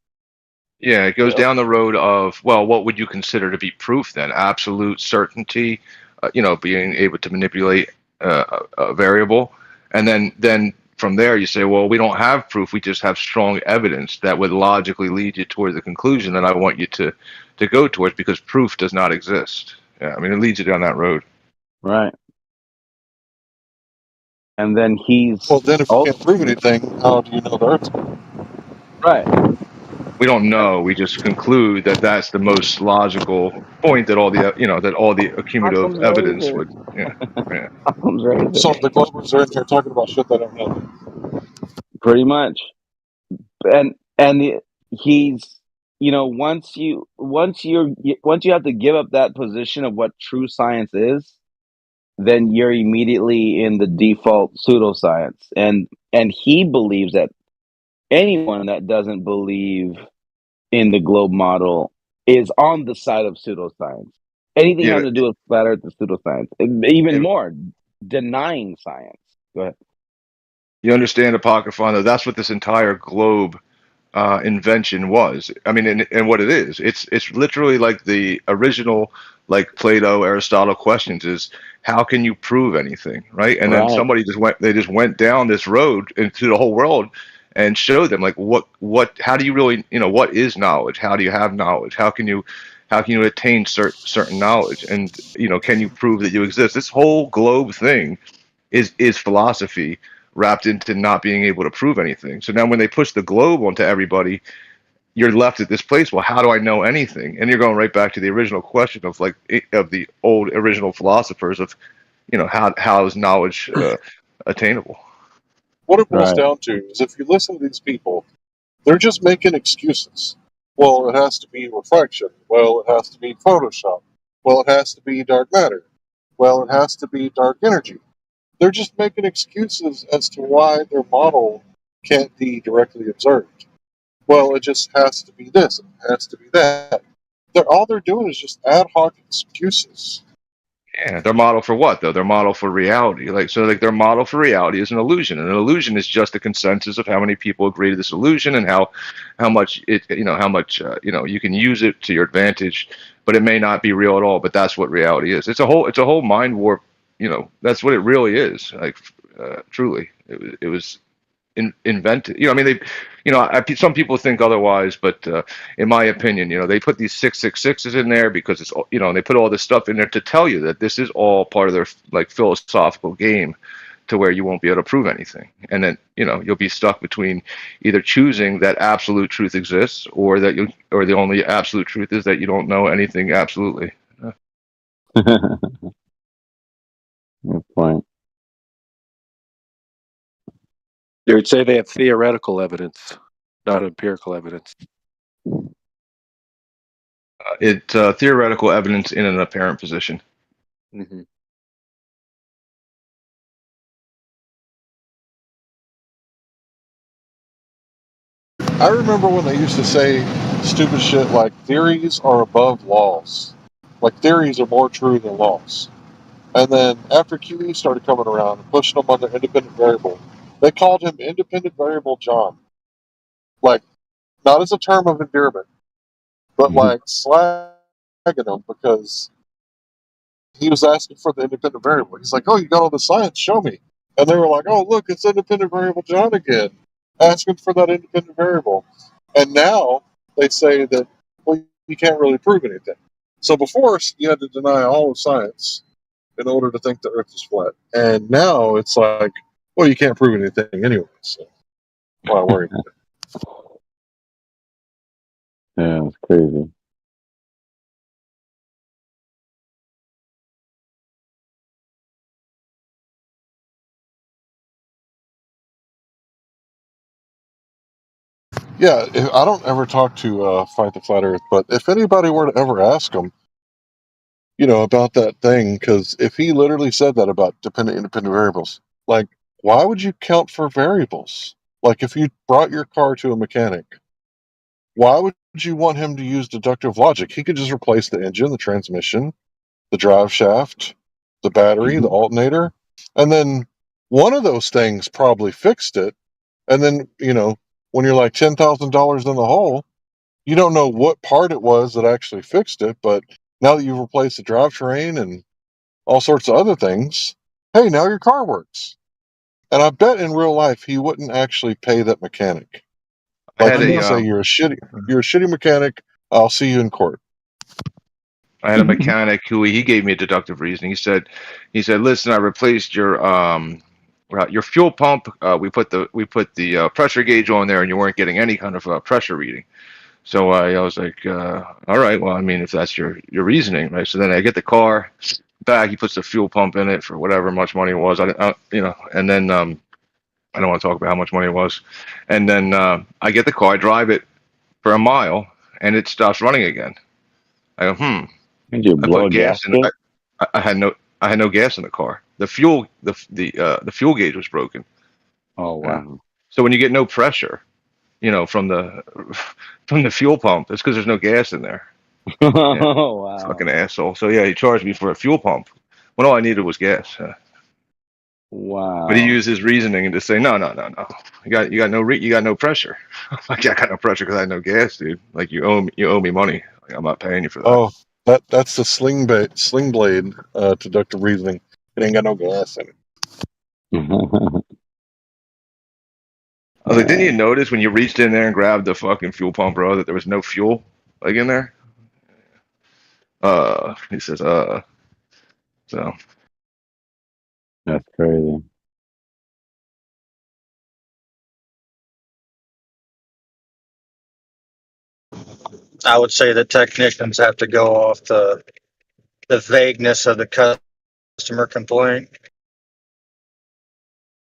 Yeah, it goes down the road of, well, what would you consider to be proof then? Absolute certainty, being able to manipulate a variable, and then from there you say, well, we don't have proof. We just have strong evidence that would logically lead you toward the conclusion that I want you to go towards because proof does not exist. Yeah, I mean, it leads you down that road. Right. And then Well, then if you can't prove anything, how do you know the Earth's right? We don't know. We just conclude that that's the most logical point that all the accumulative Occam's evidence razor. would. Yeah. Occam's razor. So the Globers are in there talking about shit they don't know. Pretty much. He's once you have to give up that position of what true science is, then you're immediately in the default pseudoscience. And he believes that anyone that doesn't believe in the globe model is on the side of pseudoscience. Anything Yeah. having to do with flat earth is pseudoscience. Even more, denying science. Go ahead. You understand, Apocryphon, though, that's what this entire globe invention was. I mean, and what it is, it's literally like the original, like Plato, Aristotle questions is how can you prove anything, right? And then Right. somebody just went down this road into the whole world and showed them like how do you really, what is knowledge? How do you have knowledge? How can you attain certain knowledge? And can you prove that you exist? This whole globe thing is philosophy wrapped into not being able to prove anything. So now when they push the globe onto everybody, you're left at this place. Well, how do I know anything? And you're going right back to the original question of of the old original philosophers of, how is knowledge attainable? What it boils Right. down to is if you listen to these people, they're just making excuses. Well, it has to be refraction. Well, it has to be Photoshop. Well, it has to be dark matter. Well, it has to be dark energy. They're just making excuses as to why their model can't be directly observed. Well, it just has to be this. It has to be that. All they're doing is just ad hoc excuses. Yeah, their model for what though? Their model for reality. Like so, like their model for reality is an illusion. And an illusion is just a consensus of how many people agree to this illusion and how much it how much you can use it to your advantage, but it may not be real at all. But that's what reality is. It's a whole mind warp. That's what it really is. Like truly, it was invented. I mean, some people think otherwise, but in my opinion, they put these 666s in there because it's, and they put all this stuff in there to tell you that this is all part of their like philosophical game, to where you won't be able to prove anything, and then you'll be stuck between either choosing that absolute truth exists, or or the only absolute truth is that you don't know anything absolutely. Good point. They would say they have theoretical evidence, not empirical evidence. It's theoretical evidence in an apparent position. Mm-hmm. I remember when they used to say stupid shit like theories are above laws. Like theories are more true than laws. And then after QE started coming around and pushing them on their independent variable, they called him Independent Variable John. Like, not as a term of endearment, but like slagging him because he was asking for the independent variable. He's like, oh, you got all the science, show me. And they were like, oh, look, it's Independent Variable John again, asking for that independent variable. And now they say that, well, you can't really prove anything. So before, you had to deny all of science in order to think the Earth is flat. And now it's like, well, you can't prove anything anyway, so why worry about it? Yeah, it's crazy. Yeah, I don't ever talk to Fight the Flat Earth, but if anybody were to ever ask him, about that thing, because if he literally said that about independent variables, like, why would you count for variables? Like, if you brought your car to a mechanic, why would you want him to use deductive logic? He could just replace the engine, the transmission, the drive shaft, the battery, the alternator, and then one of those things probably fixed it. And then, when you're like $10,000 in the hole, you don't know what part it was that actually fixed it, but now that you've replaced the drivetrain and all sorts of other things, hey, now your car works. And I bet in real life he wouldn't actually pay that mechanic. Like he would say, you're a shitty mechanic. I'll see you in court. I had a mechanic who he gave me a deductive reasoning. He said, listen, I replaced your fuel pump. We put the pressure gauge on there, and you weren't getting any kind of pressure reading. So I was like, all right, well, I mean, if that's your reasoning, right? So then I get the car back. He puts the fuel pump in it for whatever much money it was. And then I don't want to talk about how much money it was. And then I get the car, I drive it for a mile, and it stops running again. I go, Did you I blow a put gas in. gasket? I had no gas in the car. The fuel gauge was broken. Oh wow. So when you get no pressure, from the fuel pump, it's because there's no gas in there. Oh wow. Fucking asshole. So yeah, he charged me for a fuel pump when all I needed was gas. Wow. But he used his reasoning to say, no. You got no pressure. Like, I got no pressure because I had no gas, dude. Like, you owe me money. Like, I'm not paying you for that. Oh, that's the sling blade deductive reasoning. It ain't got no gas in it. I was like, didn't you notice when you reached in there and grabbed the fucking fuel pump, bro, that there was no fuel like in there? He says, so. That's crazy. I would say the technicians have to go off the vagueness of the customer complaint.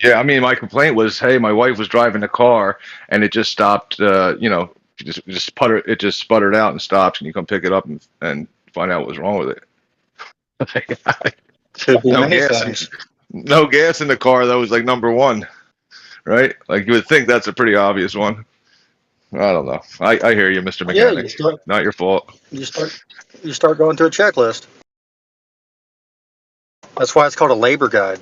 Yeah, I mean, my complaint was, hey, my wife was driving the car and it just stopped. It just sputtered out and stops. Can you come pick it up and find out what was wrong with it? Could be no many gas, things. no gas in the car. That was like number one, right? Like, you would think that's a pretty obvious one. I don't know. I hear you, Mr. Yeah, Mechanic. Not your fault. you start going through a checklist. That's why it's called a labor guide.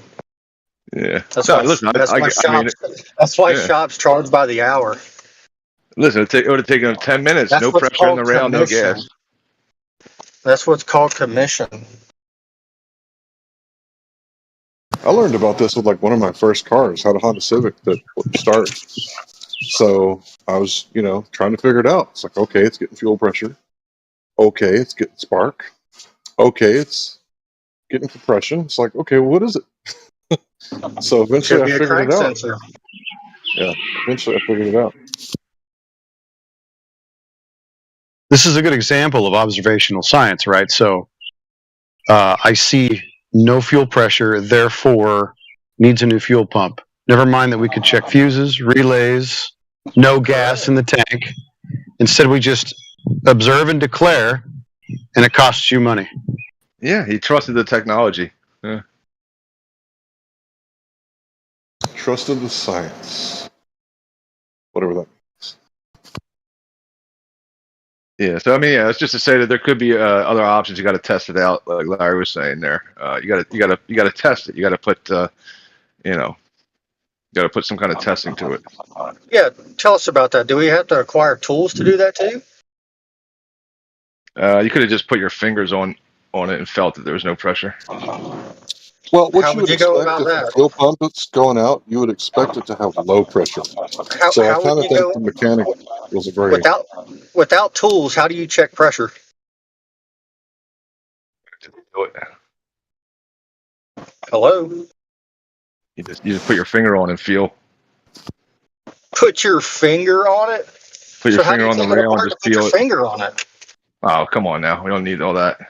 Yeah. That's No, why. listen, That's why I mean, shops. That's why yeah. shops charge by the hour. Listen, it would have taken them 10 minutes. That's No what's pressure in the called rail, no commission. gas. That's what's called commission. I learned about this with like one of my first cars. Had a Honda Civic that wouldn't start. So I was, trying to figure it out. It's like, okay, it's getting fuel pressure. Okay, it's getting spark. Okay, it's getting compression. It's like, okay, well, what is it? So eventually Should I be a figured crank it out. sensor. Yeah, eventually I figured it out. This is a good example of observational science, right? So I see no fuel pressure, therefore needs a new fuel pump. Never mind that we could check fuses, relays, no gas in the tank. Instead, we just observe and declare, and it costs you money. Yeah, he trusted the technology. Yeah. Trusted the science. Whatever that means. Yeah, so I mean, yeah, it's just to say that there could be other options. You got to test it out, like Larry was saying there. You got to test it. You got to put, got to put some kind of testing to it. Yeah, tell us about that. Do we have to acquire tools to do that too? You could have just put your fingers on it and felt that there was no pressure. Well, what How you would would you go expect about if the that? fuel pump is going out, you would expect it to have low pressure. So I How would kind of you think go the mechanic was a very without tools? How do you check pressure? Do it. Hello. You just put your finger on and feel. Put your finger on it. Put your So how do finger you on the take it rail and apart just to put your feel it. finger on it? Oh, come on now. We don't need all that.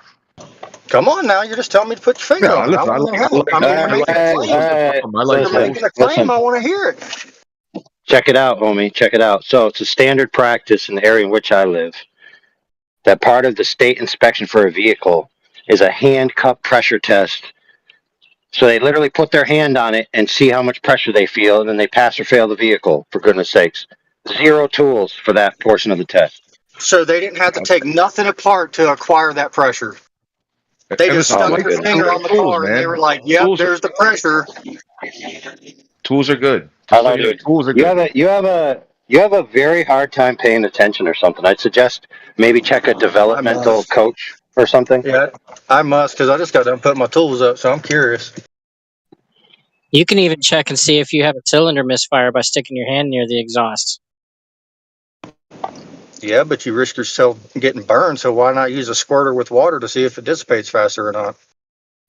Come on now, you're just telling me to put your finger No, on it. I listen, I want to like, hear it. I mean, you're making a claim. I like You're tools. making a claim. I want to hear it. Check it out, homie. Check it out. So it's a standard practice in the area in which I live that part of the state inspection for a vehicle is a hand cup pressure test. So they literally put their hand on it and see how much pressure they feel, and then they pass or fail the vehicle, for goodness sakes. 0 tools for that portion of the test. So they didn't have to take nothing apart to acquire that pressure. They And just listen, I stuck like their finger on the tools, car and they man. were like, "Yep, Tools, there's the pressure." tools are good. I Just so know, you know, dude. tools are You good. have a very hard time paying attention or something. I'd suggest maybe check a developmental coach or something. Yeah, I must because I just got done putting my tools up, so I'm curious. You can even check and see if you have a cylinder misfire by sticking your hand near the exhaust. Yeah, but you risk yourself getting burned, so why not use a squirter with water to see if it dissipates faster or not?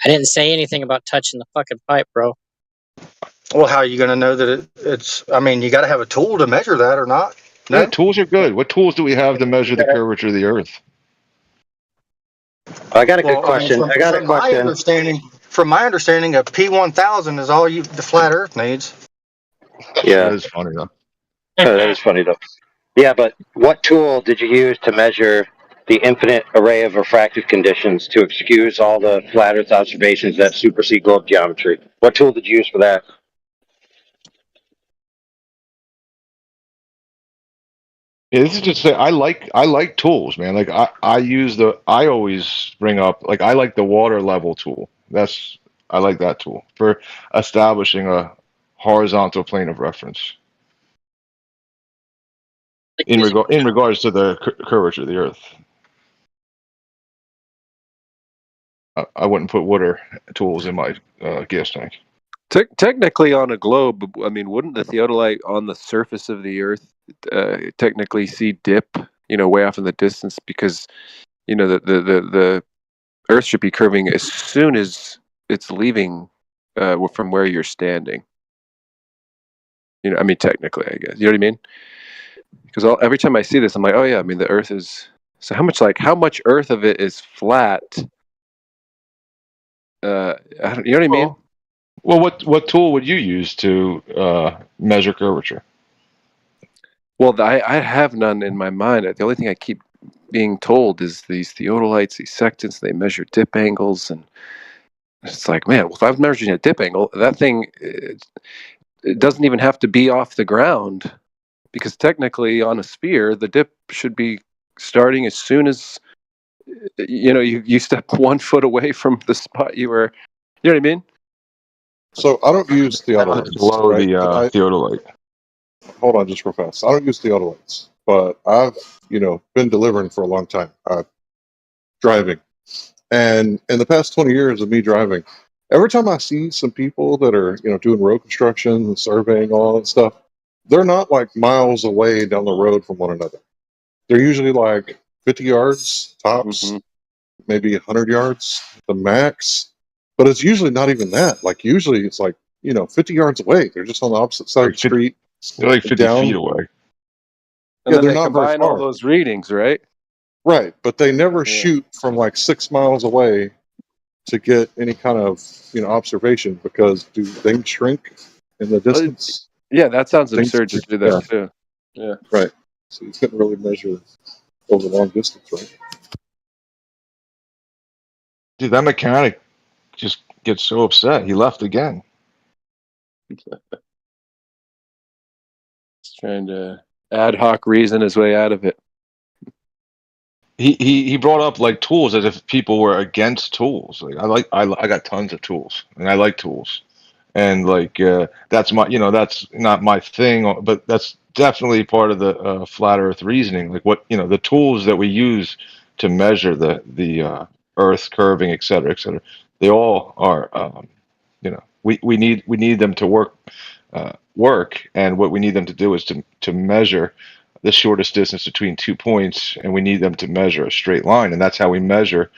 I didn't say anything about touching the fucking pipe, bro. Well, how are you going to know that it's? I mean, you got to have a tool to measure that or not. No? Yeah, tools are good. What tools do we have to measure the curvature of the Earth? I got a good Well, question. I mean, from my understanding, a P1000 is all the flat Earth needs. Yeah. That is funny though. That is funny though. Yeah, but what tool did you use to measure the infinite array of refractive conditions to excuse all the flat Earth observations that supersede globe geometry? What tool did you use for that? Yeah, this is just say I like tools, man. Like I always bring up like I like the water level tool. I like that tool for establishing a horizontal plane of reference in regards to the curvature of the Earth. I wouldn't put water tools in my gas tank. Technically, on a globe, I mean, wouldn't the theodolite on the surface of the Earth technically see dip, way off in the distance? Because, the Earth should be curving as soon as it's leaving from where you're standing. I mean, technically, I guess. You know what I mean? Because every time I see this, I'm like, oh yeah, I mean, the Earth is. So how much Earth of it is flat? You know what I mean? Well, what tool would you use to measure curvature? Well, I have none in my mind. The only thing I keep being told is these theodolites, these sextants, they measure dip angles, and it's like, man, well, if I'm measuring a dip angle, that thing it doesn't even have to be off the ground, because technically on a sphere, the dip should be starting as soon as you step 1 foot away from the spot you were. You know what I mean? So I don't use It's theodolites, below right? the But theodolite. hold on just real fast. I don't use theodolites, but I've been delivering for a long time, driving, and in the past 20 years of me driving, every time I see some people that are doing road construction and surveying all that stuff, they're not like miles away down the road from one another. They're usually like 50 yards tops, maybe 100 yards the max, but it's usually not even that. Like usually it's like 50 yards away. They're just on the opposite side of the street. They're like 50 feet away. And Yeah, then they're they not very combine all far. those readings, right? Right, but they never Yeah. shoot from like 6 miles away to get any kind of observation, because do things shrink in the distance? Yeah, that sounds Things absurd to shrink, do yeah, that too. Yeah. right. So you couldn't really measure over long distance, right? Dude, that mechanic just gets so upset. He left again. He's trying to ad hoc reason his way out of it. He brought up like tools as if people were against tools. Like I got tons of tools and I like tools, and like that's my that's not my thing, but that's definitely part of the flat Earth reasoning. Like what the tools that we use to measure the Earth curving, et cetera, et cetera. They all are we need them to work, and what we need them to do is to measure the shortest distance between 2 points, and we need them to measure a straight line, and that's how we measure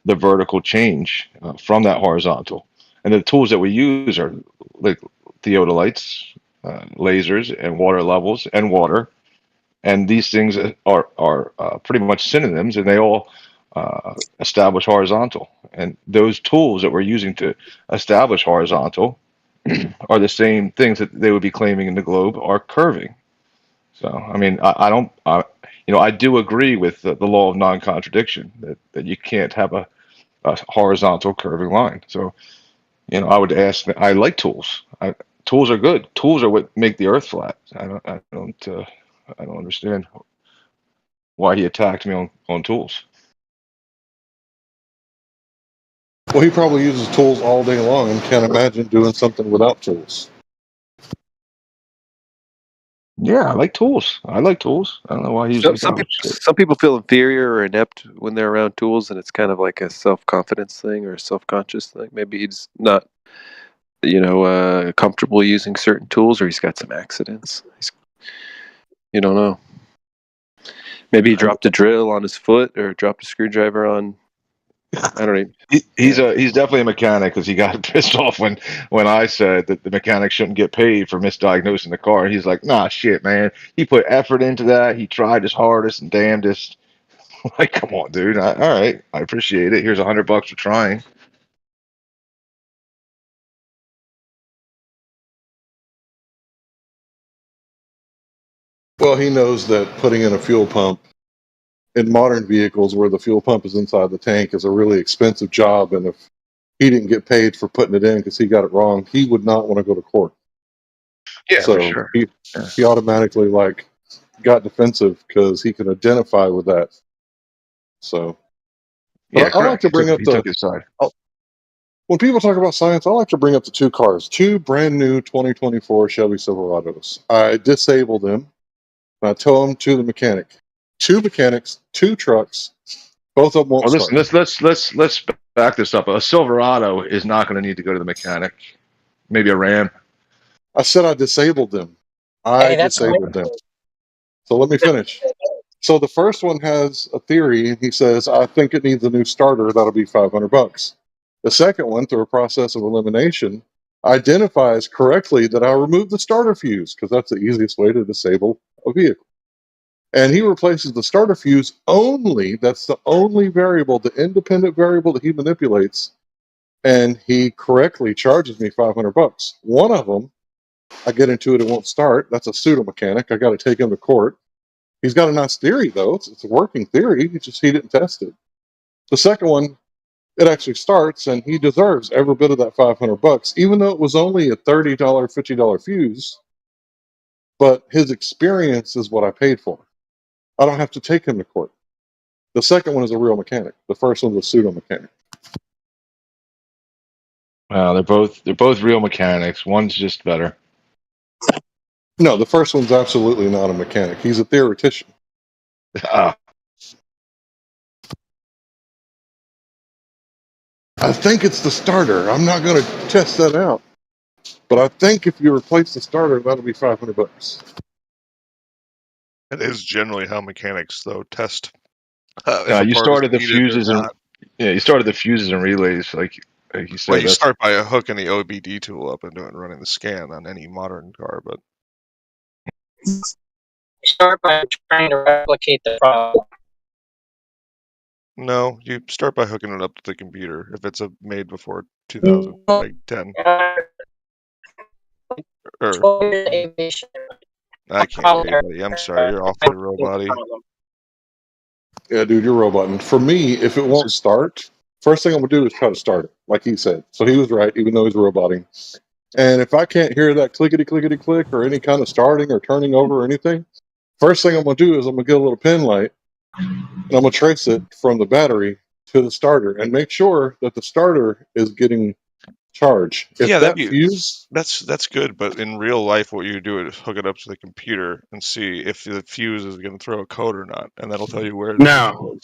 the vertical change from that horizontal. And the tools that we use are like theodolites, lasers, and water levels, and water. And these things are pretty much synonyms, and they all establish horizontal. And those tools that we're using to establish horizontal are the same things that they would be claiming in the globe are curving. So, I mean, I don't, I do agree with the law of non-contradiction that you can't have a horizontal curving line. So, I would ask. I like tools. Tools are good. Tools are what make the Earth flat. I don't understand why he attacked me on tools. Well, he probably uses tools all day long and can't imagine doing something without tools. Yeah, I like tools. I like tools. I don't know why he's like, oh shit. Some people feel inferior or inept when they're around tools, and it's kind of like a self-confidence thing or a self-conscious thing. Maybe he's not, comfortable using certain tools, or he's got some accidents. You don't know. Maybe he dropped a drill on his foot or dropped a screwdriver on. I don't know. He's definitely a mechanic, because he got pissed off when I said that the mechanic shouldn't get paid for misdiagnosing the car. He's like, nah, shit, man. He put effort into that. He tried his hardest and damnedest. Like, come on, dude. All right, I appreciate it. Here's $100 for trying. Well, he knows that putting in a fuel pump in modern vehicles where the fuel pump is inside the tank is a really expensive job, and if he didn't get paid for putting it in because he got it wrong, he would not want to go to court. Yeah, so for sure. he automatically got defensive because he can identify with that. So, but Yeah, I like correct. to bring up He took his side. when people talk about science, I like to bring up the two cars, two brand new 2024 Chevy Silverados. I disable them, and I tow them to the mechanic. Two mechanics, two trucks, both of them won't Oh, listen, start. let's back this up. A Silverado is not going to need to go to the mechanic. Maybe a Ram. I said I disabled them. I Hey, that's disabled them. So let me finish. So the first one has a theory, and he says, I think it needs a new starter. That'll be $500. The second one, through a process of elimination, identifies correctly that I removed the starter fuse, because that's the easiest way to disable a vehicle. And he replaces the starter fuse only. That's the only variable, the independent variable that he manipulates. And he correctly charges me $500. One of them, I get into it, it won't start. That's a pseudo mechanic. I got to take him to court. He's got a nice theory, though. It's a working theory. He didn't test it. The second one, it actually starts, and he deserves every bit of that $500, even though it was only a $30, $50 fuse. But his experience is what I paid for. I don't have to take him to court. The second one is a real mechanic. The first one's a pseudo mechanic. They're both real mechanics. One's just better. No, the first one's absolutely not a mechanic. He's a theoretician. Ah. I think it's the starter. I'm not going to test that out, but I think if you replace the starter, that'll be $500. It is generally how mechanics though test. You started the fuses and you started the fuses and relays like you said. Well, you start by hooking the OBD tool up and running the scan on any modern car, but Start by trying to replicate the problem. no, you start by hooking it up to the computer if it's made before 2010. I can't hear you, buddy. I'm sorry, you're awfully robot-y. Yeah, dude, you're roboting. For me, if it won't start, first thing I'm gonna do is try to start it, like he said. So he was right, even though he's roboting. And if I can't hear that clickety clickety click or any kind of starting or turning over or anything, first thing I'm gonna do is I'm gonna get a little pin light and I'm gonna trace it from the battery to the starter and make sure that the starter is getting charge. If Yeah, that fuse, that's good, but in real life, what you do is hook it up to the computer and see if the fuse is going to throw a code or not, and that'll tell you where. No.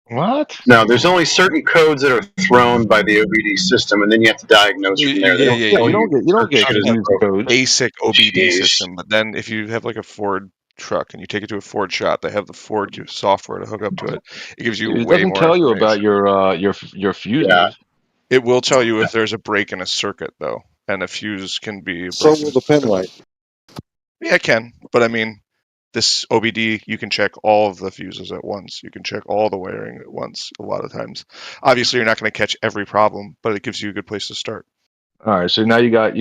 What? No, there's only certain codes that are thrown by the OBD system, and then you have to diagnose from there. Yeah, you don't get confused codes. Basic OBD Jeez. system, but then if you have like a Ford truck and you take it to a Ford shop, they have the Ford software to hook up to it. It gives you It way doesn't more tell you about information. your fuses. Yeah. It will tell you if there's a break in a circuit though, and a fuse can be. So will the pin light. Yeah, it can, but I mean, this OBD, you can check all of the fuses at once. You can check all the wiring at once. A lot of times, obviously, you're not going to catch every problem, but it gives you a good place to start. All right, so now you got.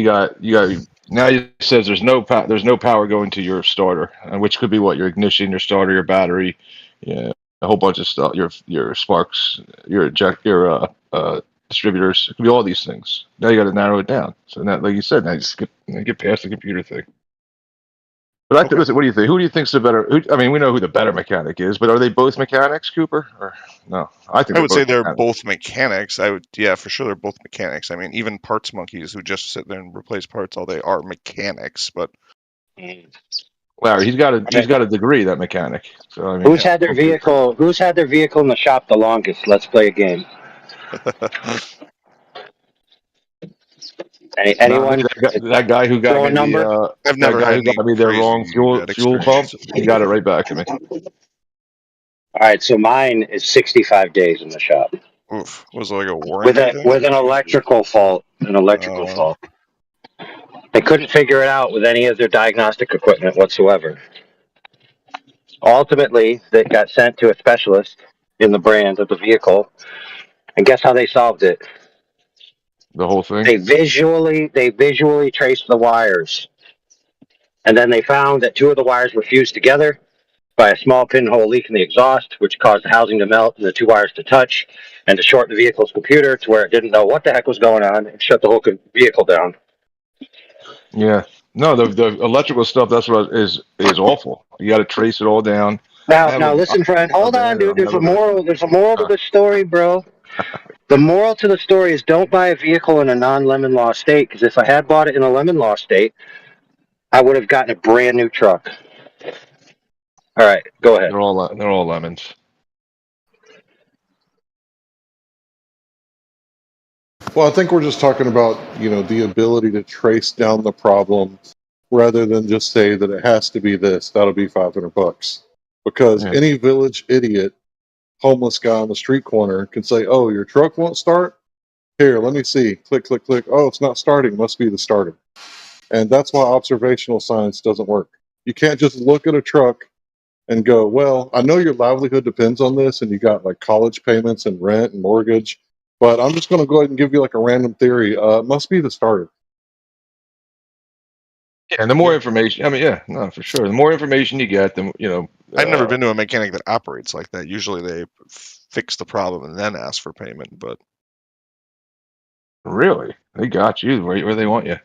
Now it says there's no power going to your starter, which could be what your ignition, your starter, your battery, yeah, a whole bunch of stuff. Your sparks, your distributors. It could be all these things. Now you got to narrow it down. So now, like you said, now you just get past the computer thing. But listen, what do you think? Who do you think's the better? I mean, we know who the better mechanic is, but are they both mechanics, Cooper? Or no? I think I would say they're mechanics. both mechanics. Yeah, for sure, they're both mechanics. I mean, even parts monkeys who just sit there and replace parts all day are mechanics. But Larry, he's got a degree, that mechanic. So I mean, Who's had their vehicle in the shop the longest? Let's play a game. Anyone? That guy who got Throw a me number. I've never had any their wrong fuel pump, he got it right back to me. All right, so mine is 65 days in the shop. Oof, was it like a warranty thing? With an electrical fault. Fault. They couldn't figure it out with any of their diagnostic equipment whatsoever. Ultimately, they got sent to a specialist in the brand of the vehicle, and guess how they solved it? The whole thing. They visually traced the wires, and then they found that two of the wires were fused together by a small pinhole leak in the exhaust, which caused the housing to melt and the two wires to touch and to short the vehicle's computer to where it didn't know what the heck was going on and shut the whole vehicle down. Yeah. No, the electrical stuff, that's what is awful. You got to trace it all down. Now listen, friend. Hold on, dude. There's a moral to this story, bro. The moral to the story is don't buy a vehicle in a non-lemon law state, because if I had bought it in a lemon law state, I would have gotten a brand new truck. All right, go ahead. They're all lemons. Well, I think we're just talking about, the ability to trace down the problem rather than just say that it has to be this. That'll be $500. Because any village idiot, homeless guy on the street corner can say, "Oh, your truck won't start? Here, let me see. Click, click, click. Oh, it's not starting. Must be the starter." And that's why observational science doesn't work. You can't just look at a truck and go, "Well, I know your livelihood depends on this, and you got like college payments and rent and mortgage, but I'm just going to go ahead and give you like a random theory. It must be the starter." And the more information, for sure. The more information you get, I've never been to a mechanic that operates like that. Usually they fix the problem and then ask for payment, but really, they got you where they want you.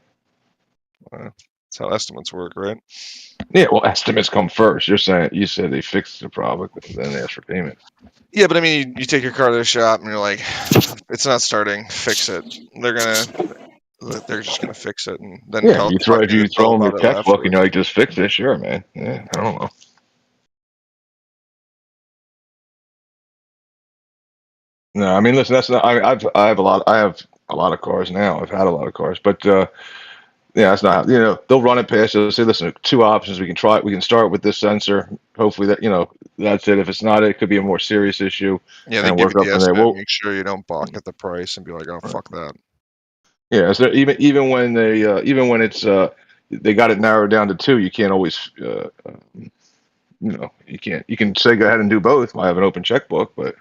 That's how estimates work, right? Yeah, well, estimates come first. You said they fixed the problem, then they ask for payment. Yeah, but I mean, you take your car to the shop and you're like, "It's not starting. Fix it." They're gonna they're just going to fix it and then Yeah, you throw talk if to you Bill throw them your about it textbook and afterwards. you're like, just fix it, sure, man. Yeah, I don't know. No, I mean, listen, that's not. I have a lot. I have a lot of cars now. I've had a lot of cars, but yeah, that's not. They'll run it past you. They'll say, listen, two options. We can try. We can start with this sensor. Hopefully that's it. If it's not, it could be a more serious issue, Yeah, they and give you work up the from there. estimate. Well, Make sure you don't balk at the price and be like, "Oh, fuck that." yeah. So even when even when it's they got it narrowed down to two, you can't always you can say go ahead and do both. I have an open checkbook, but.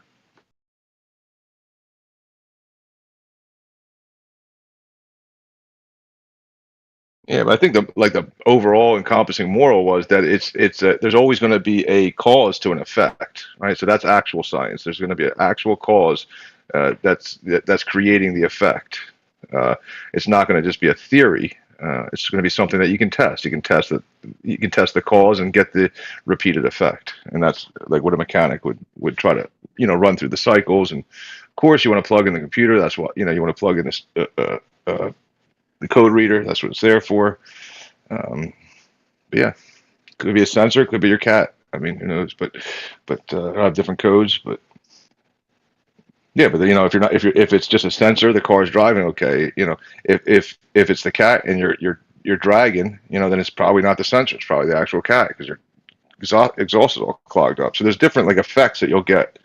Yeah, but I think the overall encompassing moral was that there's always going to be a cause to an effect, right? So that's actual science. There's going to be an actual cause that's creating the effect. It's not going to just be a theory. It's going to be something that you can test. You can test the cause and get the repeated effect, and that's like what a mechanic would try to run through the cycles. And of course, you want to plug in the computer. That's what you want to plug in this. The code reader. That's what it's there for. But yeah, could be a sensor, could be your cat. I mean, who knows? But I have different codes. But yeah, but if it's just a sensor, the car's driving okay. If it's the cat and you're dragging, then it's probably not the sensor. It's probably the actual cat because your exhaust is all clogged up. So there's different effects that you'll get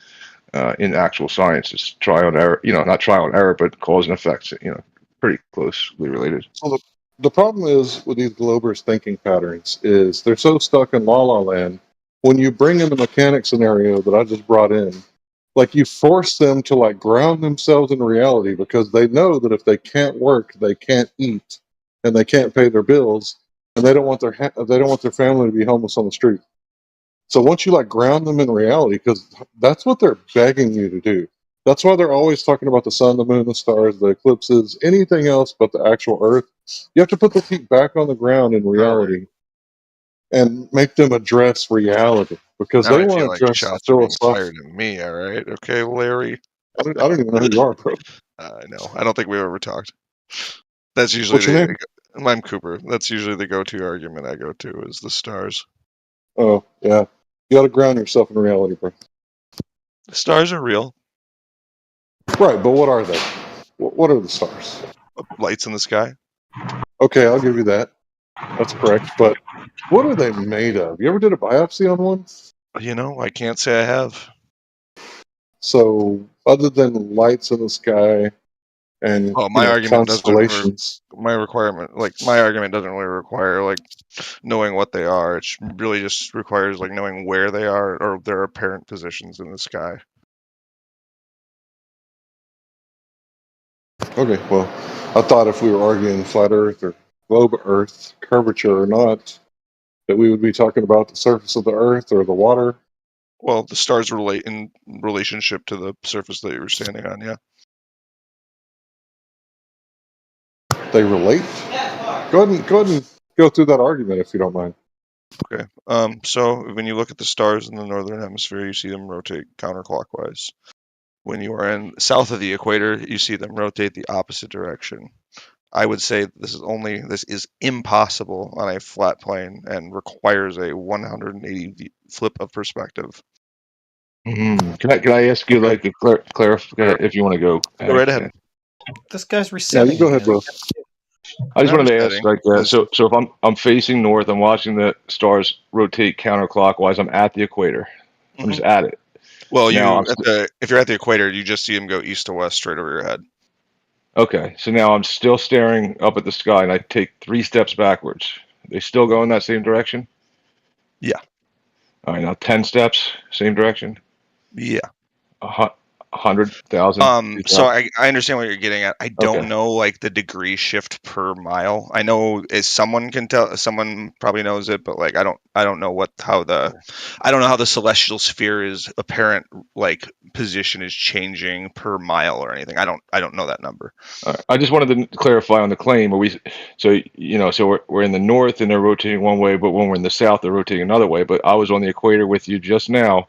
in actual science. It's trial and error. Not trial and error, but cause and effects. Pretty closely related. So the problem is with these Globers thinking patterns is they're so stuck in la la land. When you bring in the mechanic scenario that I just brought in, you force them to ground themselves in reality because they know that if they can't work, they can't eat, and they can't pay their bills, and they don't want their family to be homeless on the street. So once you ground them in reality, because that's what they're begging you to do. That's why they're always talking about the sun, the moon, the stars, the eclipses, anything else but the actual Earth. You have to put the feet back on the ground in reality and make them address reality because Now they I want feel to like address the shots are being fired philosophical. at me. All right, okay, Larry. I don't even know who you are, bro. I know. I don't think we've ever talked. That's usually What's your name? I'm Cooper. That's usually the go-to argument I go to is the stars. Oh yeah, you got to ground yourself in reality, bro. The stars are real. Right, but what are they? What are the stars? Lights in the sky. Okay, I'll give you that. That's correct. But what are they made of? You ever did a biopsy on one? I can't say I have. So, other than lights in the sky and Well, my argument constellations, my argument doesn't really require knowing what they are. It really just requires knowing where they are or their apparent positions in the sky. okay. Well, I thought if we were arguing flat Earth or globe Earth, curvature or not, that we would be talking about the surface of the Earth or the water. Well, the stars relate in relationship to the surface that you were standing on. Yeah. They relate. Go ahead and go through that argument if you don't mind. Okay. So when you look at the stars in the northern hemisphere, you see them rotate counterclockwise. When you are south of the equator, you see them rotate the opposite direction. I would say this is impossible on a flat plane and requires a 180 flip of perspective. Can I ask you a clarify if you want to go? Go right ahead. This guy's Yeah, resetting. you go ahead, bro. I just Not wanted to ask, resetting. so if I'm facing north, I'm watching the stars rotate counterclockwise. I'm at the equator. I'm just at it. Well, Now if you're at the equator, you just see them go east to west straight over your head. okay. So now I'm still staring up at the sky, and I take 3 steps backwards. They still go in that same direction? Yeah. All right. Now 10 steps, same direction. Yeah. 100,000. So I understand what you're getting at. I don't Okay. know the degree shift per mile. I know someone can tell. Someone probably knows it, but I don't know how the celestial sphere is apparent position is changing per mile or anything. I don't know that number. All right. I just wanted to clarify on the claim. So we're in the north and they're rotating one way, but when we're in the south, they're rotating another way. But I was on the equator with you just now,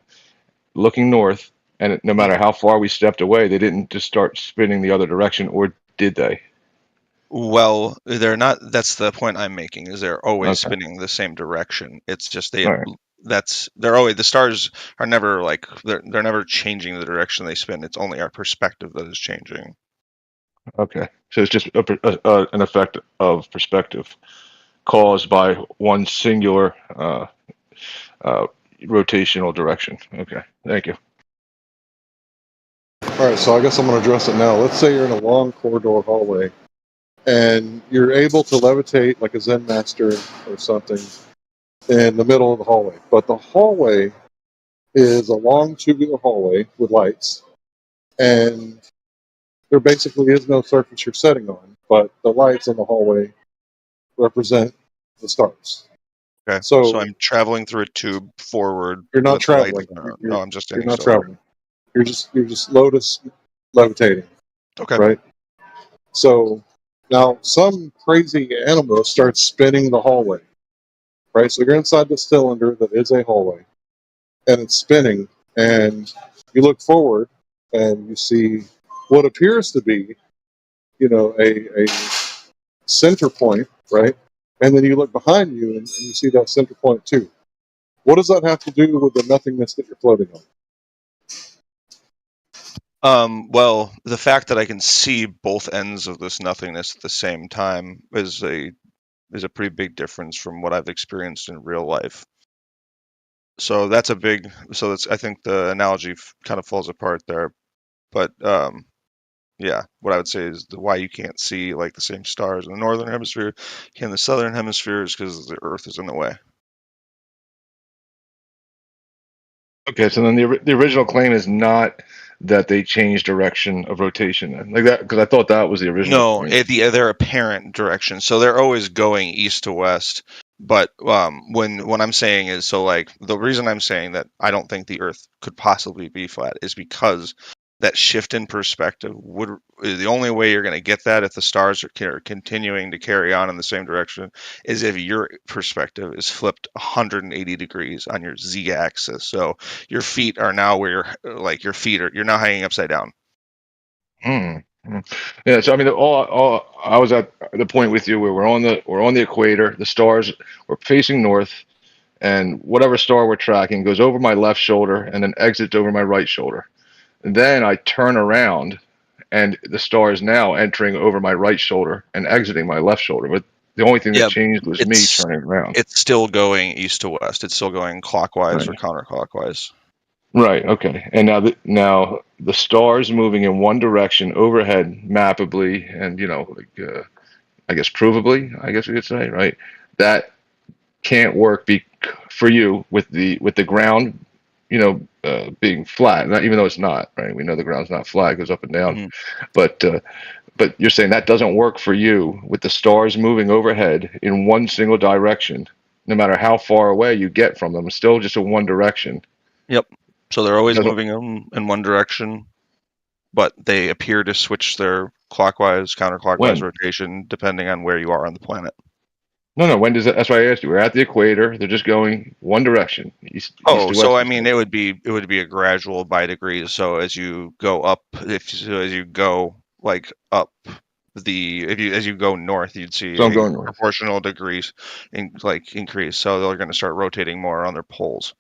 looking north. And no matter how far we stepped away, they didn't just start spinning the other direction, or did they? Well, they're not. That's the point I'm making. Is they're always Okay. spinning the same direction. It's just they. All right. They're always, the stars are never like they're never changing the direction they spin. It's only our perspective that is changing. Okay. So it's just an effect of perspective caused by one singular rotational direction. Okay. Thank you. All right, so I guess I'm going to address it now. Let's say you're in a long corridor hallway, and you're able to levitate like a Zen master or something in the middle of the hallway. But the hallway is a long tubular hallway with lights, and there basically is no surface you're setting on, but the lights in the hallway represent the stars. Okay. So So I'm traveling through a tube forward. you're not with the light. traveling. No, I'm just You're standing not still. traveling. You're just lotus levitating. Okay. Right. So now some crazy animal starts spinning the hallway. Right. So you're inside the cylinder that is a hallway, and it's spinning. And you look forward, and you see what appears to be, a center point, right? And then you look behind you, and you see that center point too. What does that have to do with the nothingness that you're floating on? Well, the fact that I can see both ends of this nothingness at the same time is a pretty big difference from what I've experienced in real life. So that's I think the analogy kind of falls apart there. But yeah, what I would say is why you can't see like the same stars in the northern hemisphere, in the southern hemisphere, is because the Earth is in the way. Okay, so then the original claim is not that they changed direction of rotation, like that, because I thought that was the original No, claim. their apparent direction. So they're always going east to west. But when what I'm saying is, so like the reason I'm saying that I don't think the Earth could possibly be flat is because that shift in perspective the only way you're going to get that if the stars are continuing to carry on in the same direction is if your perspective is flipped 180 degrees on your z-axis. So your feet are now where you're now hanging upside down. Yeah, so I mean, all I was at the point with you where we're on the equator. The stars were facing north, and whatever star we're tracking goes over my left shoulder and then exits over my right shoulder. And then I turn around, and the star is now entering over my right shoulder and exiting my left shoulder. But the only thing that Yeah, changed was me turning around. it's still going east to west. It's still going clockwise or Right. counterclockwise. Right. Okay. And now the stars moving in one direction overhead, mappably, and I guess provably, I guess we could say, right? That can't work for you with the ground, being flat. Even though it's not, right? We know the ground's not flat; it goes up and down. Mm-hmm. But you're saying that doesn't work for you with the stars moving overhead in one single direction, no matter how far away you get from them. It's still just in one direction. Yep. So they're always moving them in one direction, but they appear to switch their clockwise, counterclockwise rotation depending on where you are on the planet. No. When does that? That's why I asked you. We're at the equator. They're just going one direction, east to west. So I mean, it would be a gradual by degrees. So as you go up, as you go like up as you go north, you'd see So I'm going north. proportional degrees increase. So they're going to start rotating more on their poles.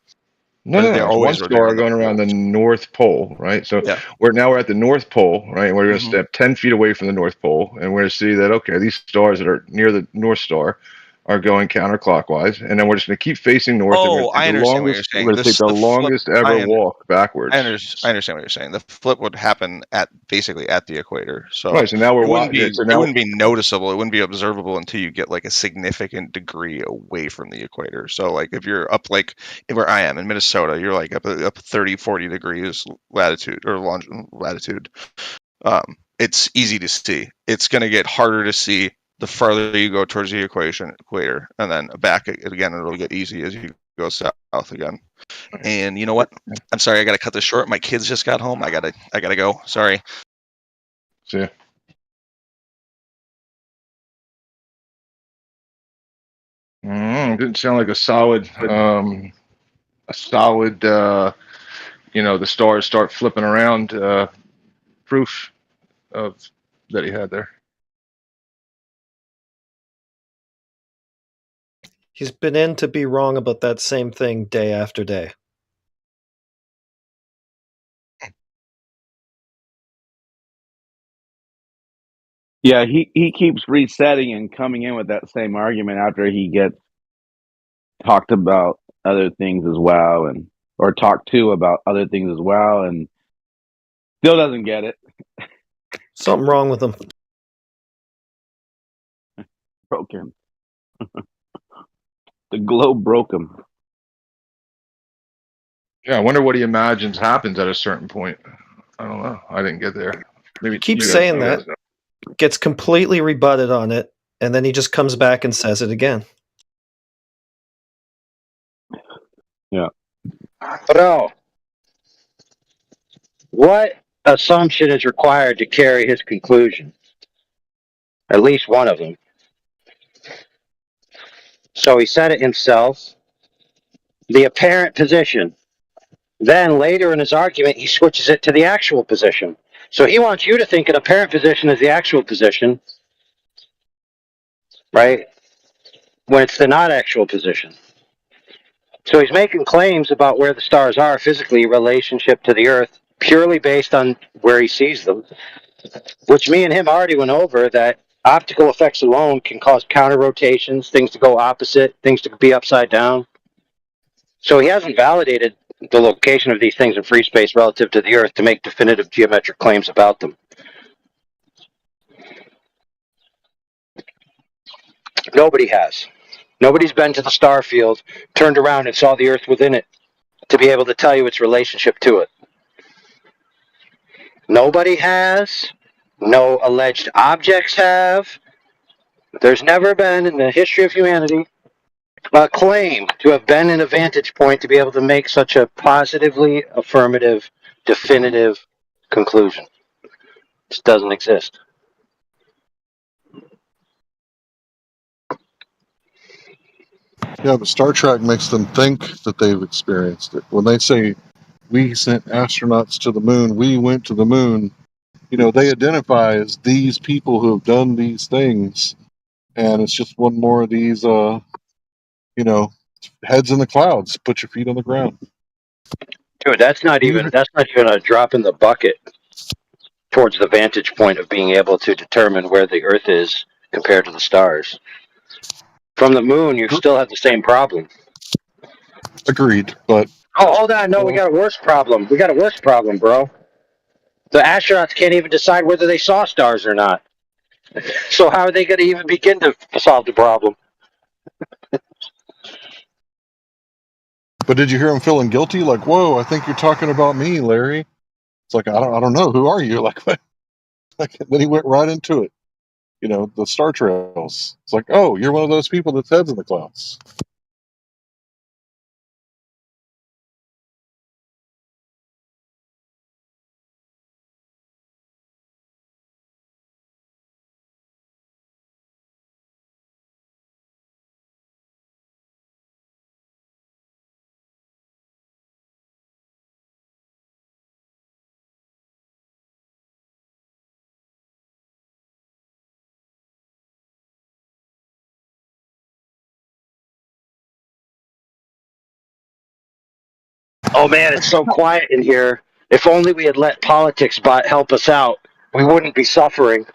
No. They're It's one always rotating star on the going around the poles. North Pole, right? So Yeah. we're at the North Pole, right? And we're going to Mhm. step 10 feet away from the North Pole, and we're going to see that, okay, these stars that are near the North Star are going counterclockwise, and then we're just going to keep facing north. And Oh, I understand what you're saying. We're going to take the longest ever walk backwards. I understand what you're saying. The flip would happen basically at the equator. So Right. So now it wouldn't be so now, it wouldn't be noticeable. It wouldn't be observable until you get like a significant degree away from the equator. So like if you're up like where I am in Minnesota, you're like up 30, 40 degrees latitude or latitude. It's easy to see. It's going to get harder to see the farther you go towards the equator, and then back again, it'll get easy as you go south again. And you know what? I'm sorry, I got to cut this short. My kids just got home. I gotta go. Sorry. See ya. Didn't sound like a solid, the stars start flipping around proof of that he had there. He's been in to be wrong about that same thing day after day. Yeah, he keeps resetting and coming in with that same argument after he gets talked about other things as well, and or talked to about other things as well, and still doesn't get it. Something wrong with him. Broke him. The globe broke him. Yeah, I wonder what he imagines happens at a certain point. I don't know. I didn't get there. Maybe He keeps you guys, saying you that, guys know. gets completely rebutted on it, and then he just comes back and says it again. Yeah. Bro, what assumption is required to carry his conclusion? At least one of them. So he said it himself. The apparent position. Then later in his argument, he switches it to the actual position. So he wants you to think an apparent position is the actual position, right? When it's the not actual position. So he's making claims about where the stars are physically in relationship to the Earth, purely based on where he sees them, which me and him already went over that optical effects alone can cause counter rotations, things to go opposite, things to be upside down. So he hasn't validated the location of these things in free space relative to the Earth to make definitive geometric claims about them. Nobody has. Nobody's been to the star field, turned around and saw the Earth within it to be able to tell you its relationship to it. Nobody has. No alleged objects have. There's never been in the history of humanity a claim to have been in a vantage point to be able to make such a positively affirmative, definitive conclusion. It just doesn't exist. Yeah, but Star Trek makes them think that they've experienced it. When they say, we sent astronauts to the moon, we went to the moon, you know, they identify as these people who have done these things. And it's just one more of these, you know, heads in the clouds. Put your feet on the ground. Dude, that's not even a drop in the bucket towards the vantage point of being able to determine where the Earth is compared to the stars. From the moon, you still have the same problem. Agreed, but oh, hold on, no, we got a worse problem. We got a worse problem, bro. The astronauts can't even decide whether they saw stars or not. So how are they going to even begin to solve the problem? But did you hear him feeling guilty? Like, whoa, I think you're talking about me, Larry. It's like, I don't know. Who are you? Like, like, then he went right into it. You know, the star trails. It's like, oh, you're one of those people that's heads in the clouds. Oh man, it's so quiet in here. If only we had let politics bot help us out, we wouldn't be suffering.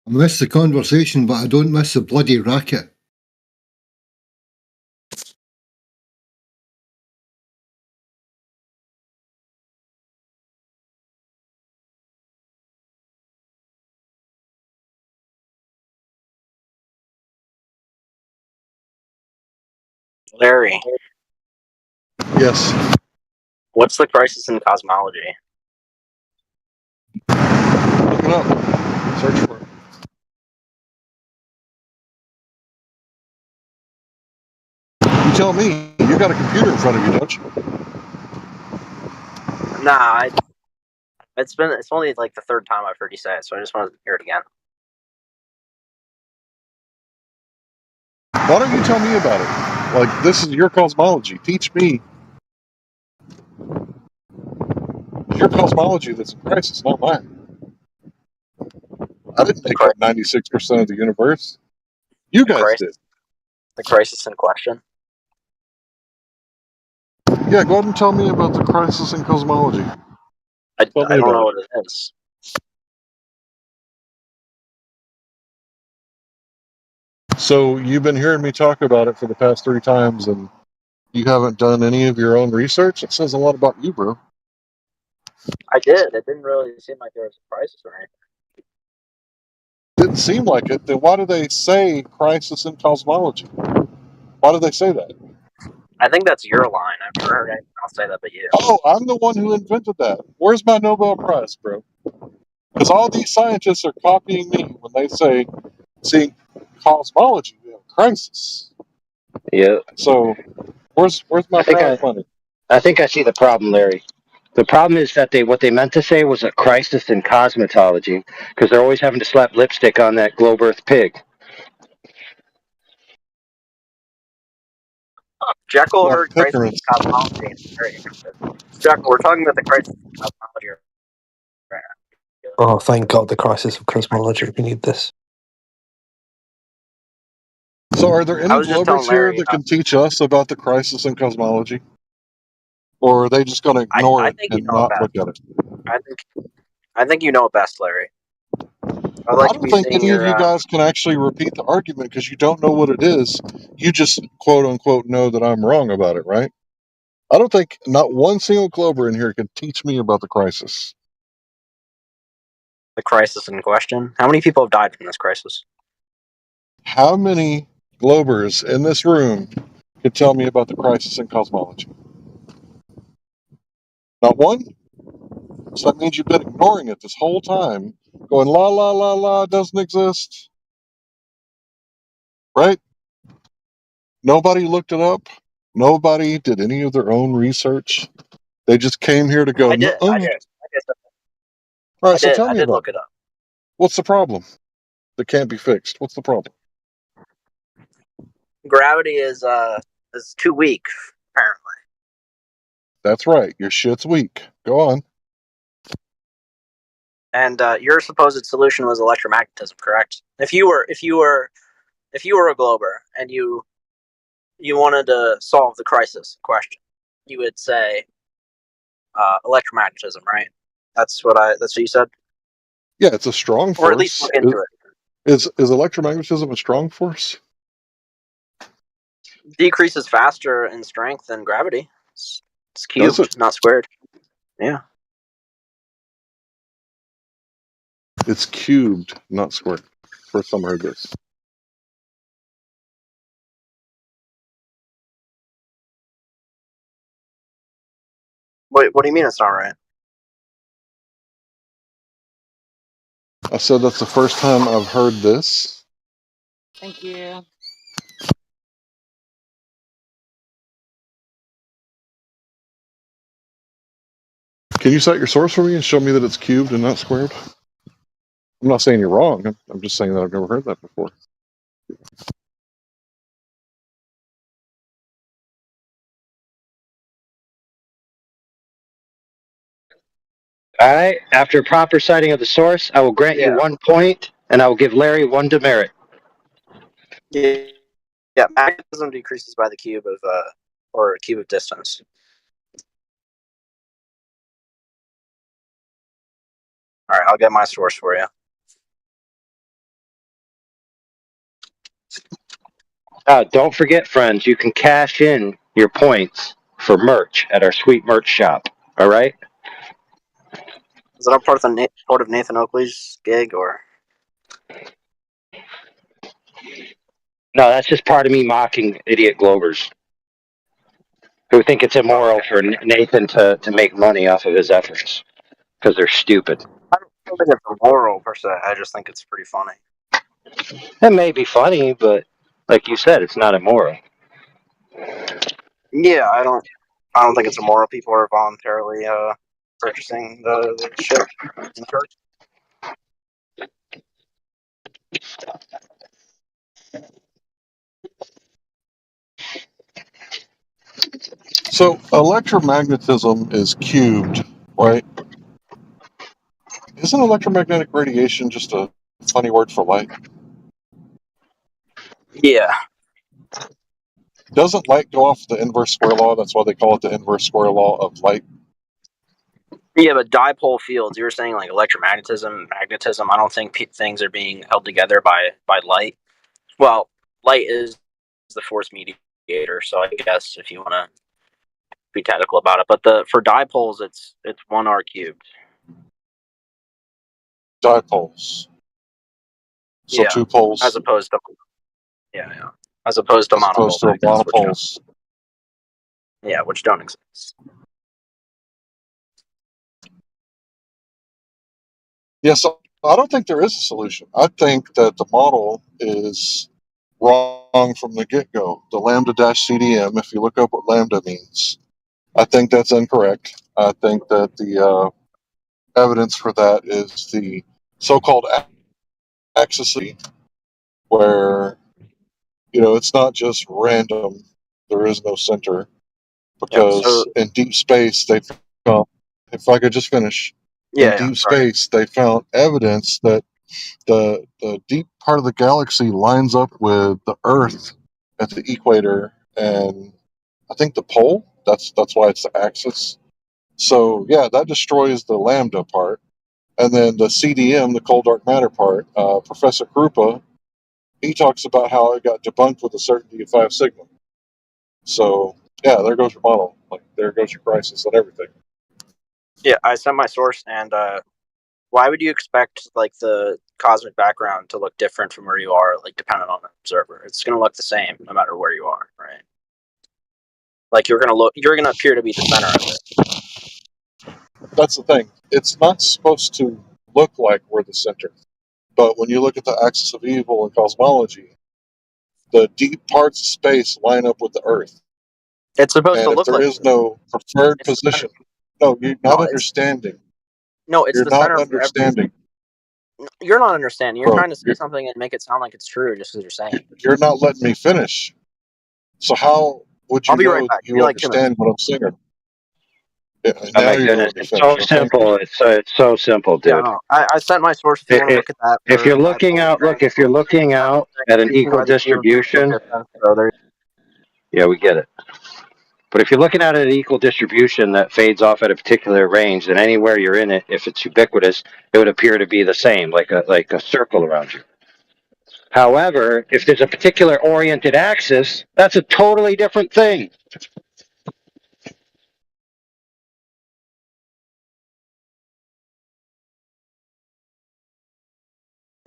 I miss the conversation, but I don't miss the bloody racket. Larry, Yes. what's the crisis in cosmology? Look it up. Search for it. You tell me. You got a computer in front of you, don't you? Nah, it's only like the third time I've heard you say it, so I just wanted to hear it again. Why don't you tell me about it? Like, this is your cosmology. Teach me. It's your cosmology that's in crisis, not mine. I didn't make up 96% of the universe. You guys did. The crisis in question. Yeah, go ahead and tell me about the crisis in cosmology. I don't know what it is. So you've been hearing me talk about it for the past 3 times, and you haven't done any of your own research? It says a lot about you, bro. I did. It didn't really seem like there was a crisis or anything. Didn't seem like it. Then why do they say crisis in cosmology? Why do they say that? I think that's your line. I've never heard anyone else say that but you. Oh, I'm the one who invented that. Where's my Nobel Prize, bro? Because all these scientists are copying me when they say, see, cosmology, we have a crisis. Yeah. So where's my prize money? I think I see the problem, Larry. The problem is that what they meant to say was a crisis in cosmetology, because they're always having to slap lipstick on that globe Earth pig. Jekyll Well, heard crisis in cosmology. And very interested. Jekyll, we're talking about the crisis in cosmology right now. Oh, thank God, the crisis of cosmology. We need this. So are there any I was just telling Globers here Larry, that can teach us about the crisis in cosmology? Or are they just going to ignore I it think you and know it not look best. at it? I think you know it best, Larry. I'd I like to don't be think seeing any of your. you guys can actually repeat the argument because you don't know what it is. You just quote unquote know that I'm wrong about it, right? I don't think not one single Glober in here can teach me about the crisis. The crisis in question. How many people have died from this crisis? How many Globers in this room can tell me about the crisis in cosmology? Not one? So that means you've been ignoring it this whole time, going la la la la doesn't exist. Right? Nobody looked it up. Nobody did any of their own research. They just came here to go, I did. All right, so tell I me did about look it. it up. What's the problem that can't be fixed? What's the problem? Gravity is too weak, apparently. That's right. Your shit's weak. Go on. And your supposed solution was electromagnetism, correct? If you were a Glober and you wanted to solve the crisis question, you would say electromagnetism, right? That's what you said. Yeah, it's a strong force. Or at least look into it. Is electromagnetism a strong force? Decreases faster in strength than gravity. It's cubed, not squared. Yeah. It's cubed, not squared. First time I heard this. Wait, what do you mean it's not right? I said that's the first time I've heard this. Thank you. Can you cite your source for me and show me that it's cubed and not squared? I'm not saying you're wrong. I'm just saying that I've never heard that before. All right. After proper citing of the source, I will grant you 1 point, and I will give Larry 1 demerit. Yeah, magnetism decreases by the cube of or cube of distance. All right, I'll get my source for you. Don't forget, friends, you can cash in your points for merch at our sweet merch shop. All right. Is that a part of Nathan Oakley's gig, or? No, that's just part of me mocking idiot Globers who think it's immoral for Nathan to make money off of his efforts because they're stupid. I don't think it's immoral per se. I just think it's pretty funny. It may be funny, but like you said, it's not immoral. Yeah, I don't think it's immoral. People are voluntarily purchasing the ship in church. So electromagnetism is cubed, right? Isn't electromagnetic radiation just a funny word for light? Yeah. Doesn't light go off the inverse square law? That's why they call it the inverse square law of light. Yeah, but dipole fields. You were saying like electromagnetism, magnetism. I don't think things are being held together by light. Well, light is the force mediator, so I guess if you want to be technical about it, but for dipoles, it's 1r cubed. Dipoles. So Yeah, two poles. as opposed to as opposed to monopole magnets, monopoles. which don't exist. Yes, I don't think there is a solution. I think that the model is wrong from the get-go. The lambda-CDM, if you look up what lambda means, I think that's incorrect. I think that the evidence for that is the so-called axis, where it's not just random. There is no center, because in deep space they found, if I could just finish, in deep space they found evidence that the deep part of the galaxy lines up with the Earth at the equator, and I think the pole. That's why it's the axis. So yeah, that destroys the lambda part, and then the CDM, the cold dark matter part. Professor Krupa, he talks about how it got debunked with a certainty of 5 sigma. So yeah, there goes your model. Like there goes your crisis and everything. Yeah, I sent my source, and why would you expect like the cosmic background to look different from where you are, like dependent on the observer? It's going to look the same no matter where you are, right? Like you're going to appear to be the center of it. That's the thing. It's not supposed to look like we're the center. But when you look at the axis of evil in cosmology, the deep parts of space line up with the Earth. It's supposed and to if look there like is no preferred position, no, you're not understanding. No, it's You're the not center of understanding. You're not understanding. You're Bro, trying to say something and make it sound like it's true just because you're saying it. you're not letting me finish. So how would you I'll be right know back. you Like 2 minutes. understand what I'm saying? Yeah, Oh now my you're goodness, letting me it's finish. so Okay. simple. It's so simple, Yeah, dude. no. I sent my source if you want to look at that. If you're looking out, if you're looking out at an equal distribution, yeah, we get it. But if you're looking at an equal distribution that fades off at a particular range, then anywhere you're in it, if it's ubiquitous, it would appear to be the same, like a circle around you. However, if there's a particular oriented axis, that's a totally different thing.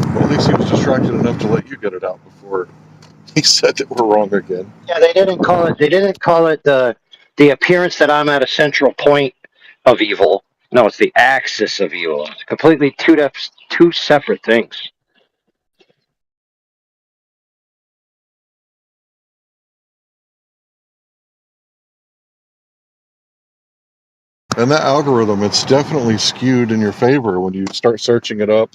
Well, at least he was distracted enough to let you get it out before he said that we're wrong again. Yeah, they didn't call it the appearance that I'm at a central point of evil. No, it's the axis of evil. It's completely two separate things. And that algorithm, it's definitely skewed in your favor when you start searching it up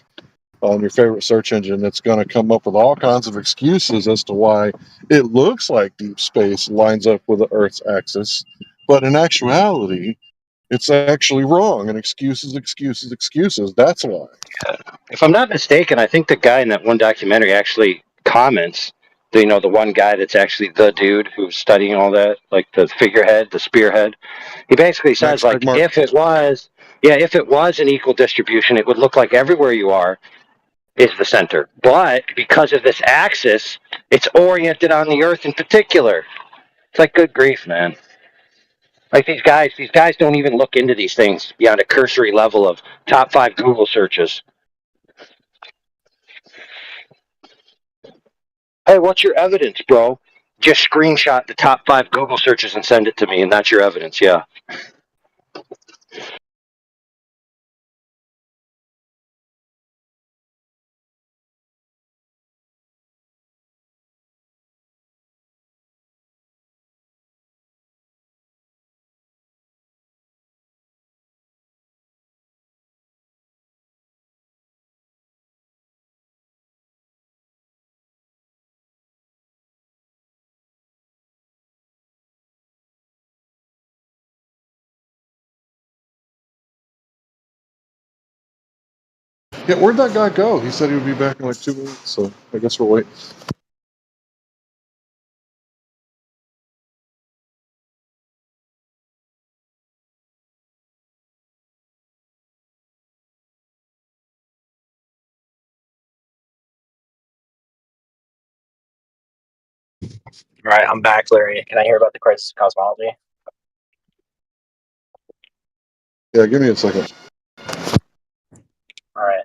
on your favorite search engine. It's going to come up with all kinds of excuses as to why it looks like deep space lines up with the Earth's axis, but in actuality, it's actually wrong. And excuses. That's why. If I'm not mistaken, I think the guy in that one documentary actually comments. The one guy that's actually the dude who's studying all that, like the figurehead, the spearhead. He basically says, like, if it was an equal distribution, it would look like everywhere you are is the center. But because of this axis, it's oriented on the Earth in particular. It's like, good grief, man. Like these guys don't even look into these things beyond a cursory level of top 5 Google searches. Hey, what's your evidence, bro? Just screenshot the top 5 Google searches and send it to me, and that's your evidence, yeah. Yeah, where'd that guy go? He said he would be back in like 2 weeks, so I guess we're waiting. All right, I'm back, Larry. Can I hear about the crisis of cosmology? Yeah, give me a second. All right.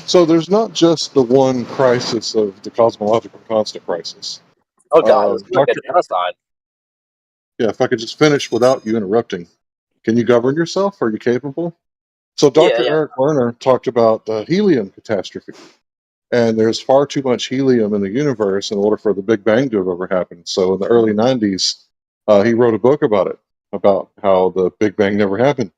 So there's not just the one crisis of the cosmological constant crisis. Oh God, this is like a Dr. genocide. Yeah, if I could just finish without you interrupting. Can you govern yourself? Are you capable? So Yeah, Dr. yeah. Eric Lerner talked about the helium catastrophe. And there's far too much helium in the universe in order for the Big Bang to have ever happened. So in the early 90s, he wrote a book about it, about how the Big Bang never happened.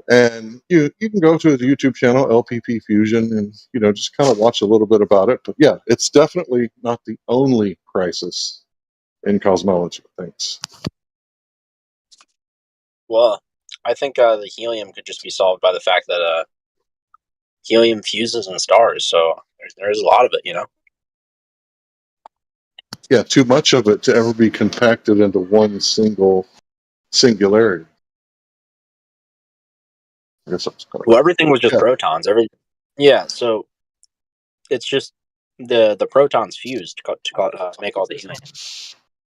And you can go to his YouTube channel, LPP Fusion, and just kind of watch a little bit about it. But yeah, it's definitely not the only crisis in cosmology. Thanks. Well, I think the helium could just be solved by the fact that helium fuses in stars. So there's a lot of it, Yeah, too much of it to ever be compacted into one single singularity. I guess that's kind Well, everything was just of protons. Yeah. So it's just the protons fused to make all the helium.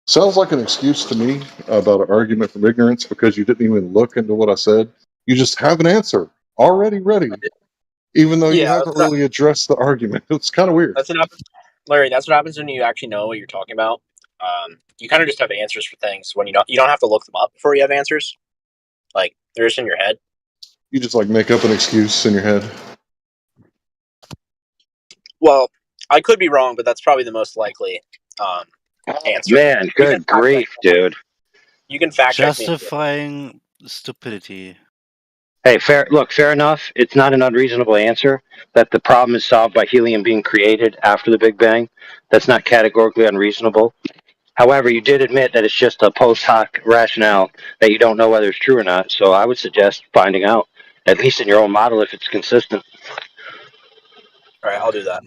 Sounds like an excuse to me about an argument from ignorance because you didn't even look into what I said. You just have an answer already ready, even though you Yeah, haven't really addressed the argument. It's kind of weird. that's what happens, Larry. That's what happens when you actually know what you're talking about. You kind of just have answers for things when you don't have to look them up before you have answers. Like they're just in your head. You just like make up an excuse in your head. Well, I could be wrong, but that's probably the most likely answer. Man, good grief, dude. You can fact check me. Justifying stupidity. Hey, fair enough. It's not an unreasonable answer that the problem is solved by helium being created after the Big Bang. That's not categorically unreasonable. However, you did admit that it's just a post hoc rationale that you don't know whether it's true or not. So I would suggest finding out, at least in your own model, if it's consistent. All right, I'll do that.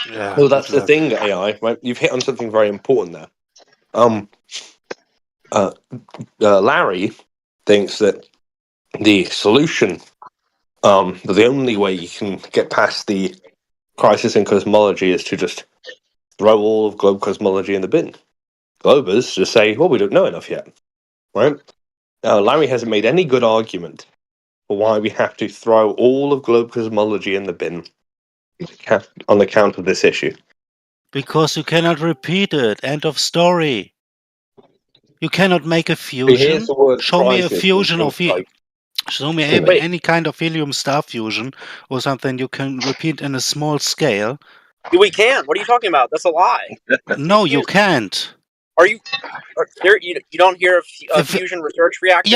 Yeah. Well, that's the thing, AI. Right? You've hit on something very important there. Larry thinks that the solution, that the only way you can get past the crisis in cosmology is to just throw all of globe cosmology in the bin. Globers just say, well, we don't know enough yet, right? Larry hasn't made any good argument for why we have to throw all of globe cosmology in the bin on account of this issue. Because you cannot repeat it. End of story. You cannot make a fusion. Show me a fusion of show me any kind of helium star fusion or something you can repeat in a small scale. We can. What are you talking about? That's a lie. No, you can't. Are you? You don't hear of fusion research reactors?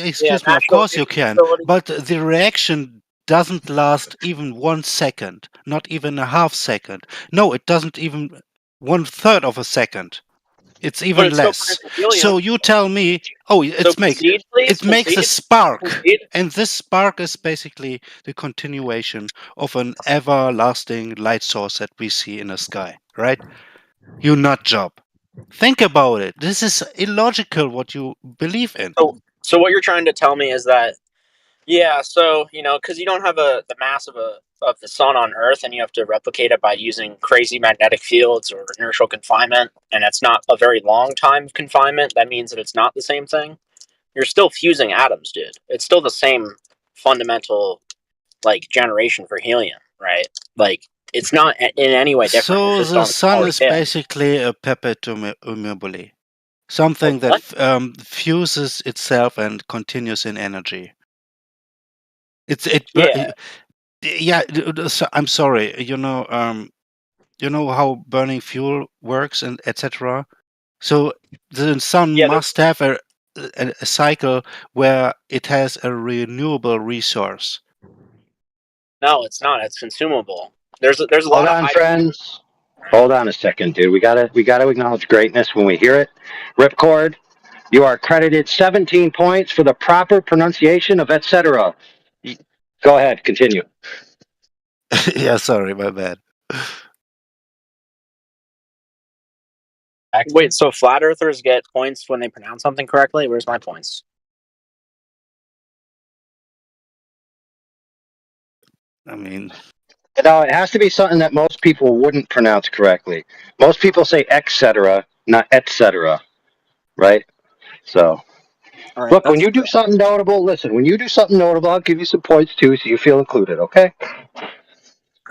Excuse me. Of course you can, but the reaction doesn't last even 1 second, not even a half second. No, it doesn't even 1/3 of a second. It's even less. So you tell me, it makes a spark, and this spark is basically the continuation of an everlasting light source that we see in the sky, right? You nut job. Think about it. This is illogical what you believe in. So what you're trying to tell me is that, yeah, so, because you don't have the mass of the sun on Earth, and you have to replicate it by using crazy magnetic fields or inertial confinement, and it's not a very long time of confinement, that means that it's not the same thing. You're still fusing atoms, dude. It's still the same fundamental, generation for helium, right? It's not in any way different. So It's just the on a sun smaller is scale. basically a perpetuum mobile, something that fuses itself and continues in energy. Yeah. I'm sorry. You know how burning fuel works and etc. So the sun must have a cycle where it has a renewable resource. No, it's not. It's consumable. There's a Hold lot of on, friends. Hold on a second, dude. We gotta acknowledge greatness when we hear it. Ripcord, you are credited 17 points for the proper pronunciation of etc. Go ahead, continue. Yeah, sorry, my bad. Wait, so flat earthers get points when they pronounce something correctly? Where's my points? I mean, No, it has to be something that most people wouldn't pronounce correctly. Most people say etc., not etc., right? So, All right, look, when you do something notable, listen, when you do something notable, I'll give you some points too so you feel included, okay?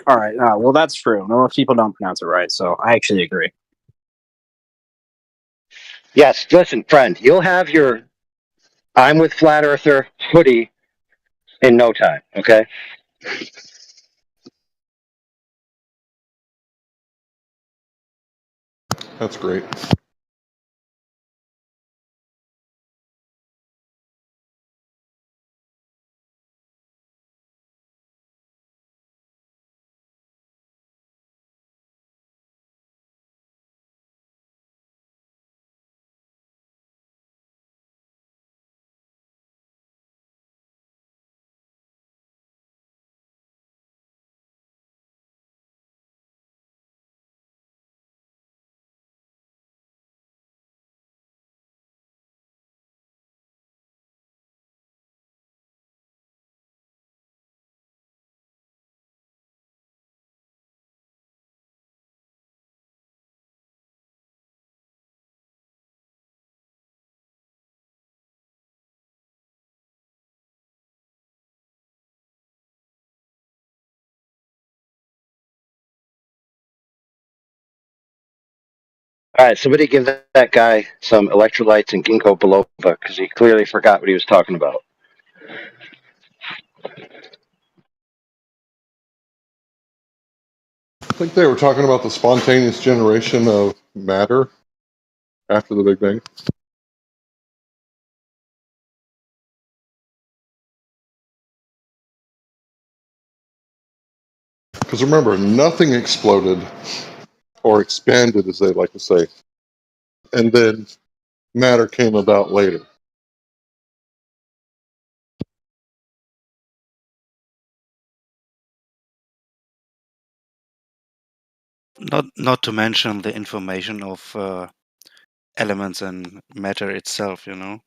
all right. Well, that's true. Most people don't pronounce it right, so I actually agree. Yes, listen, friend, you'll have your I'm with Flat Earther hoodie in no time, okay? That's great. All right, somebody give that guy some electrolytes and ginkgo biloba because he clearly forgot what he was talking about. I think they were talking about the spontaneous generation of matter after the Big Bang. Because remember, nothing exploded or expanded, as they like to say, and then matter came about later. not to mention the information of elements and matter itself. You know,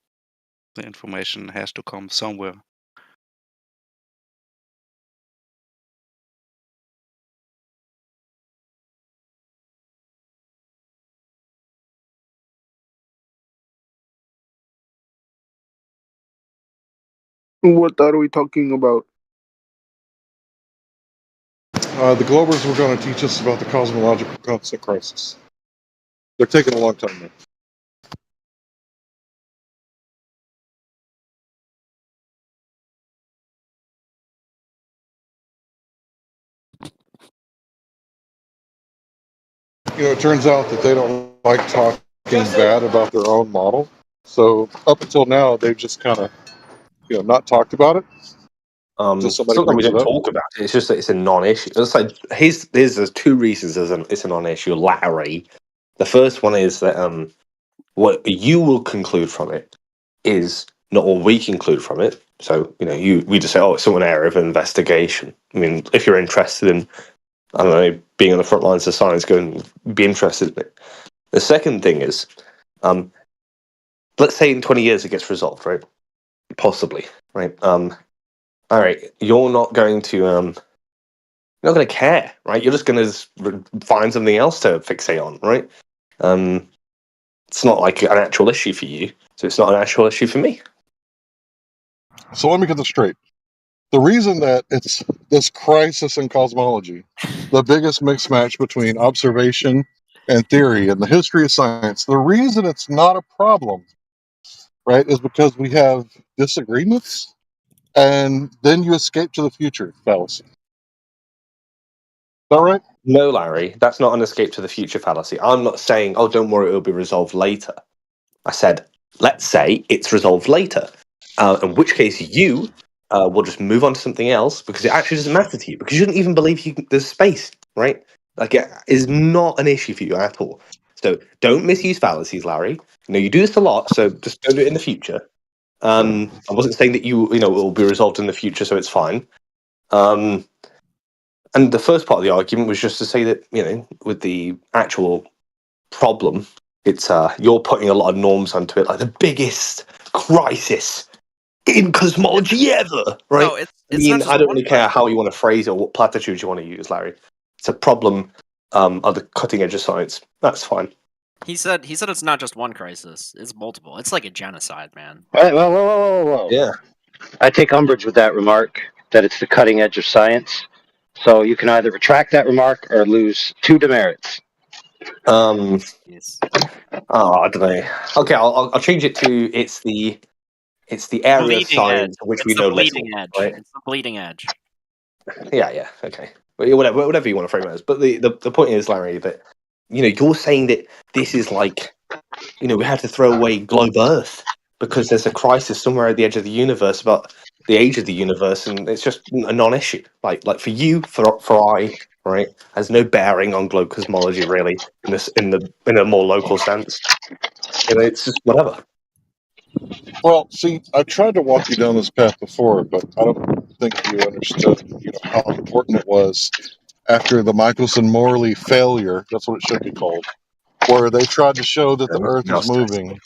the information has to come somewhere. What are we talking about? The Globers were going to teach us about the cosmological constant crisis. They're taking a long time now. You know, it turns out that they don't like talking bad about their own model. So up until now, they've just kind of, not talked about it. Until It's somebody not that we brings it don't up. talk about it. It's just that it's a non-issue. It's like there's two reasons it's a non-issue. Larry, the first one is that what you will conclude from it is not what we conclude from it. So we just say, oh, it's some area of investigation. I mean, if you're interested in, I don't know, being on the front lines of science, go and be interested in it. The second thing is, let's say in 20 years it gets resolved, right? Possibly, right? All right, you're not going to care, right? You're just going to find something else to fixate on, right? It's not like an actual issue for you, so it's not an actual issue for me. So let me get this straight. The reason that it's this crisis in cosmology, the biggest mixed match between observation and theory in the history of science, the reason it's not a problem, right, is because we have disagreements and then you escape to the future fallacy. Is that right? No, Larry, that's not an escape to the future fallacy. I'm not saying, oh, don't worry, it'll be resolved later. I said, let's say it's resolved later, in which case you will just move on to something else because it actually doesn't matter to you because you don't even believe there's space, right? Like, it is not an issue for you at all. So don't misuse fallacies, Larry. You do this a lot, so just don't do it in the future. I wasn't saying that it will be resolved in the future, so it's fine. And the first part of the argument was just to say that, with the actual problem, it's you're putting a lot of norms onto it, like the biggest crisis in cosmology ever, right? No, it's not just I don't one really care crisis. how you want to phrase it or what platitudes you want to use, Larry. It's a problem at the cutting edge of science. That's fine. He said it's not just one crisis; it's multiple. It's like a genocide, man. Whoa. Yeah. I take umbrage with that remark, that it's the cutting edge of science. So you can either retract that remark or lose 2 demerits. Yes. Oh, I don't know. Okay, I'll change it to it's the area of Bleeding edge. science which It's we the know bleeding little, edge. right? It's the bleeding edge. Yeah, okay. Well, whatever you want to frame it as. But the point is, Larry, that you're saying that this is like, we had to throw away globe Earth because there's a crisis somewhere at the edge of the universe about the age of the universe, and it's just a non-issue. Like for you, for I, right, has no bearing on globe cosmology really in a more local sense. It's just whatever. Well, see, I tried to walk you down this path before, but I don't think you understood, how important it was after the Michelson-Morley failure. That's what it should be called, where they tried to show that the Earth is moving.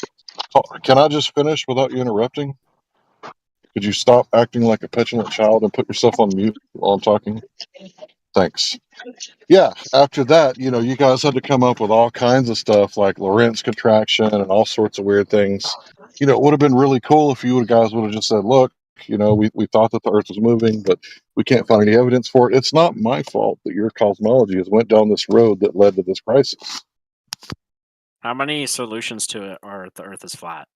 Can I just finish without you interrupting? Could you stop acting like a petulant child and put yourself on mute while I'm talking? Thanks. Yeah, after that, you guys had to come up with all kinds of stuff like Lorentz contraction and all sorts of weird things. It would have been really cool if you guys would have just said, look, we thought that the Earth was moving, but we can't find any evidence for it. It's not my fault that your cosmology has went down this road that led to this crisis. How many solutions to it are the Earth is flat?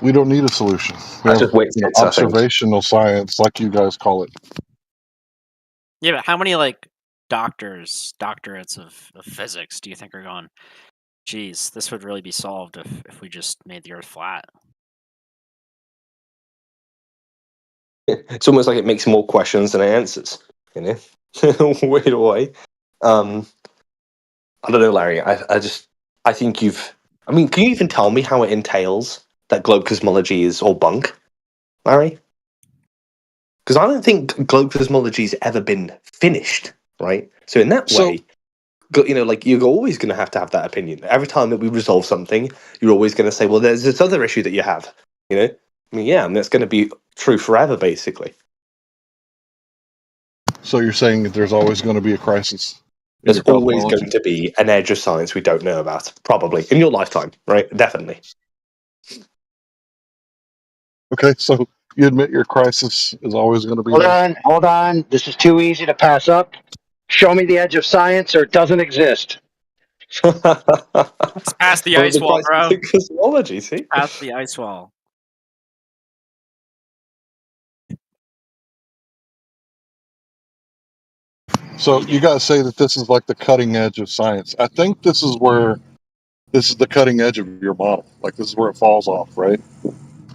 We don't need a solution. We That's have just weights, I think. observational science, like you guys call it. Yeah, but how many doctorates of physics do you think are going, geez, this would really be solved if we just made the Earth flat? It's almost like it makes more questions than it answers, weird way. I don't know, Larry. I think can you even tell me how it entails that globe cosmology is all bunk, Larry? Because I don't think globe cosmology's ever been finished, right? So in that way, you're always going to have that opinion. Every time that we resolve something, you're always going to say, well, there's this other issue that you have, that's going to be true forever, basically. So you're saying that there's always going to be a crisis? There's always going to be an edge of science we don't know about, probably, in your lifetime, right? Definitely. Okay, so you admit your crisis is always going to be Hold on. This is too easy to pass up. Show me the edge of science or it doesn't exist. It's past the ice wall, bro. Cosmology, see? Past the ice wall. So you guys say that this is like the cutting edge of science. I think this is the cutting edge of your model. Like this is where it falls off, right?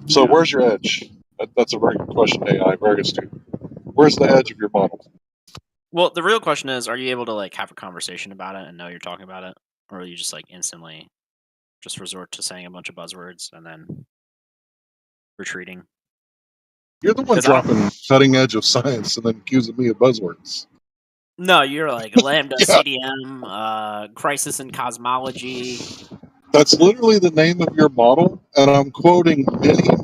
So where's your edge? That's a very good question, AI. Very astute. Where's the edge of your model? Well, the real question is, are you able to have a conversation about it and know you're talking about it? Or are you just instantly just resort to saying a bunch of buzzwords and then retreating? You're the one dropping cutting edge of science and then accusing me of buzzwords. No, you're like Lambda CDM, crisis in cosmology. That's literally the name of your model, and I'm quoting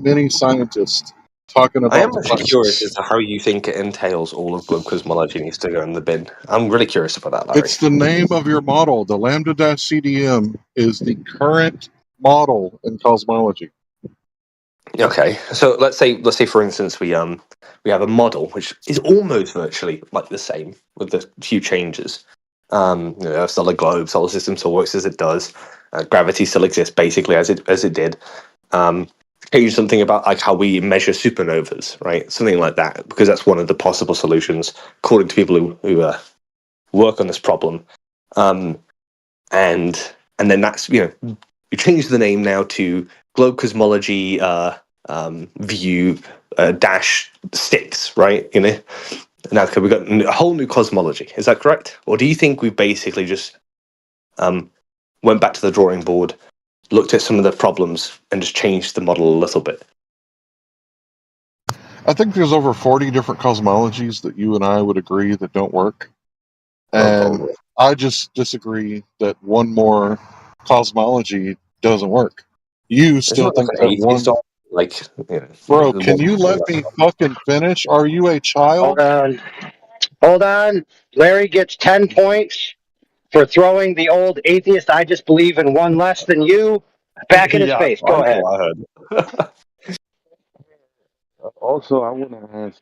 many scientists talking about. I am actually curious as to how you think it entails all of globe cosmology needs to go in the bin. I'm really curious about that, Larry. It's the name of your model. The lambda-CDM is the current model in cosmology. Okay, so let's say for instance we have a model which is almost virtually like the same with a few changes. A solid globe, solar system still works as it does. Gravity still exists basically as it did. Change something about how we measure supernovas, right? Something like that, because that's one of the possible solutions according to people who work on this problem. And then that's you change the name now to globe cosmology view -6, right? Now, we've got a whole new cosmology. Is that correct? Or do you think we basically just went back to the drawing board, looked at some of the problems, and just changed the model a little bit? I think there's over 40 different cosmologies that you and I would agree that don't work. And I just disagree that one more cosmology doesn't work. You still think that one... Bro, can you let me fucking finish? Are you a child? Hold on. Larry gets 10 points for throwing the old atheist, I just believe in one less than you, back in his face. Go ahead. I heard. Also, I want to ask,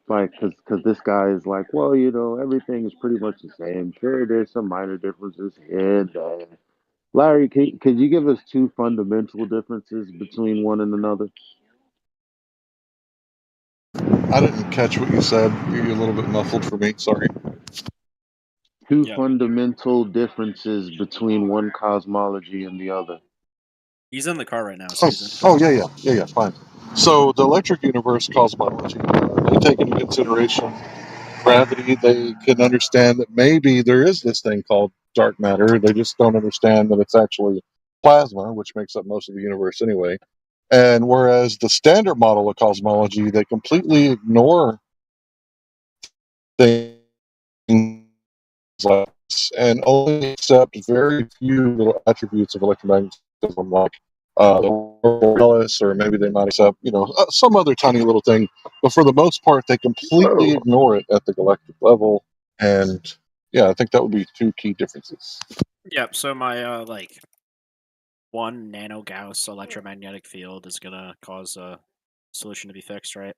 like, because this guy is like, well, everything is pretty much the same. Sure, there's some minor differences here and there. Larry, could you give us two fundamental differences between one and another? I didn't catch what you said. You're a little bit muffled for me. Sorry. Two fundamental differences between one cosmology and the other. He's in the car right now. So yeah, fine. So the electric universe cosmology, they take into consideration gravity. They can understand that maybe there is this thing called dark matter. They just don't understand that it's actually plasma, which makes up most of the universe anyway. And whereas the standard model of cosmology, they completely ignore things like this and only accept very few little attributes of electromagnetism, like or maybe they might accept, some other tiny little thing. But for the most part, they completely ignore it at the galactic level. And yeah, I think that would be two key differences. Yep. So my 1 nanogauss electromagnetic field is gonna cause a solution to be fixed, right?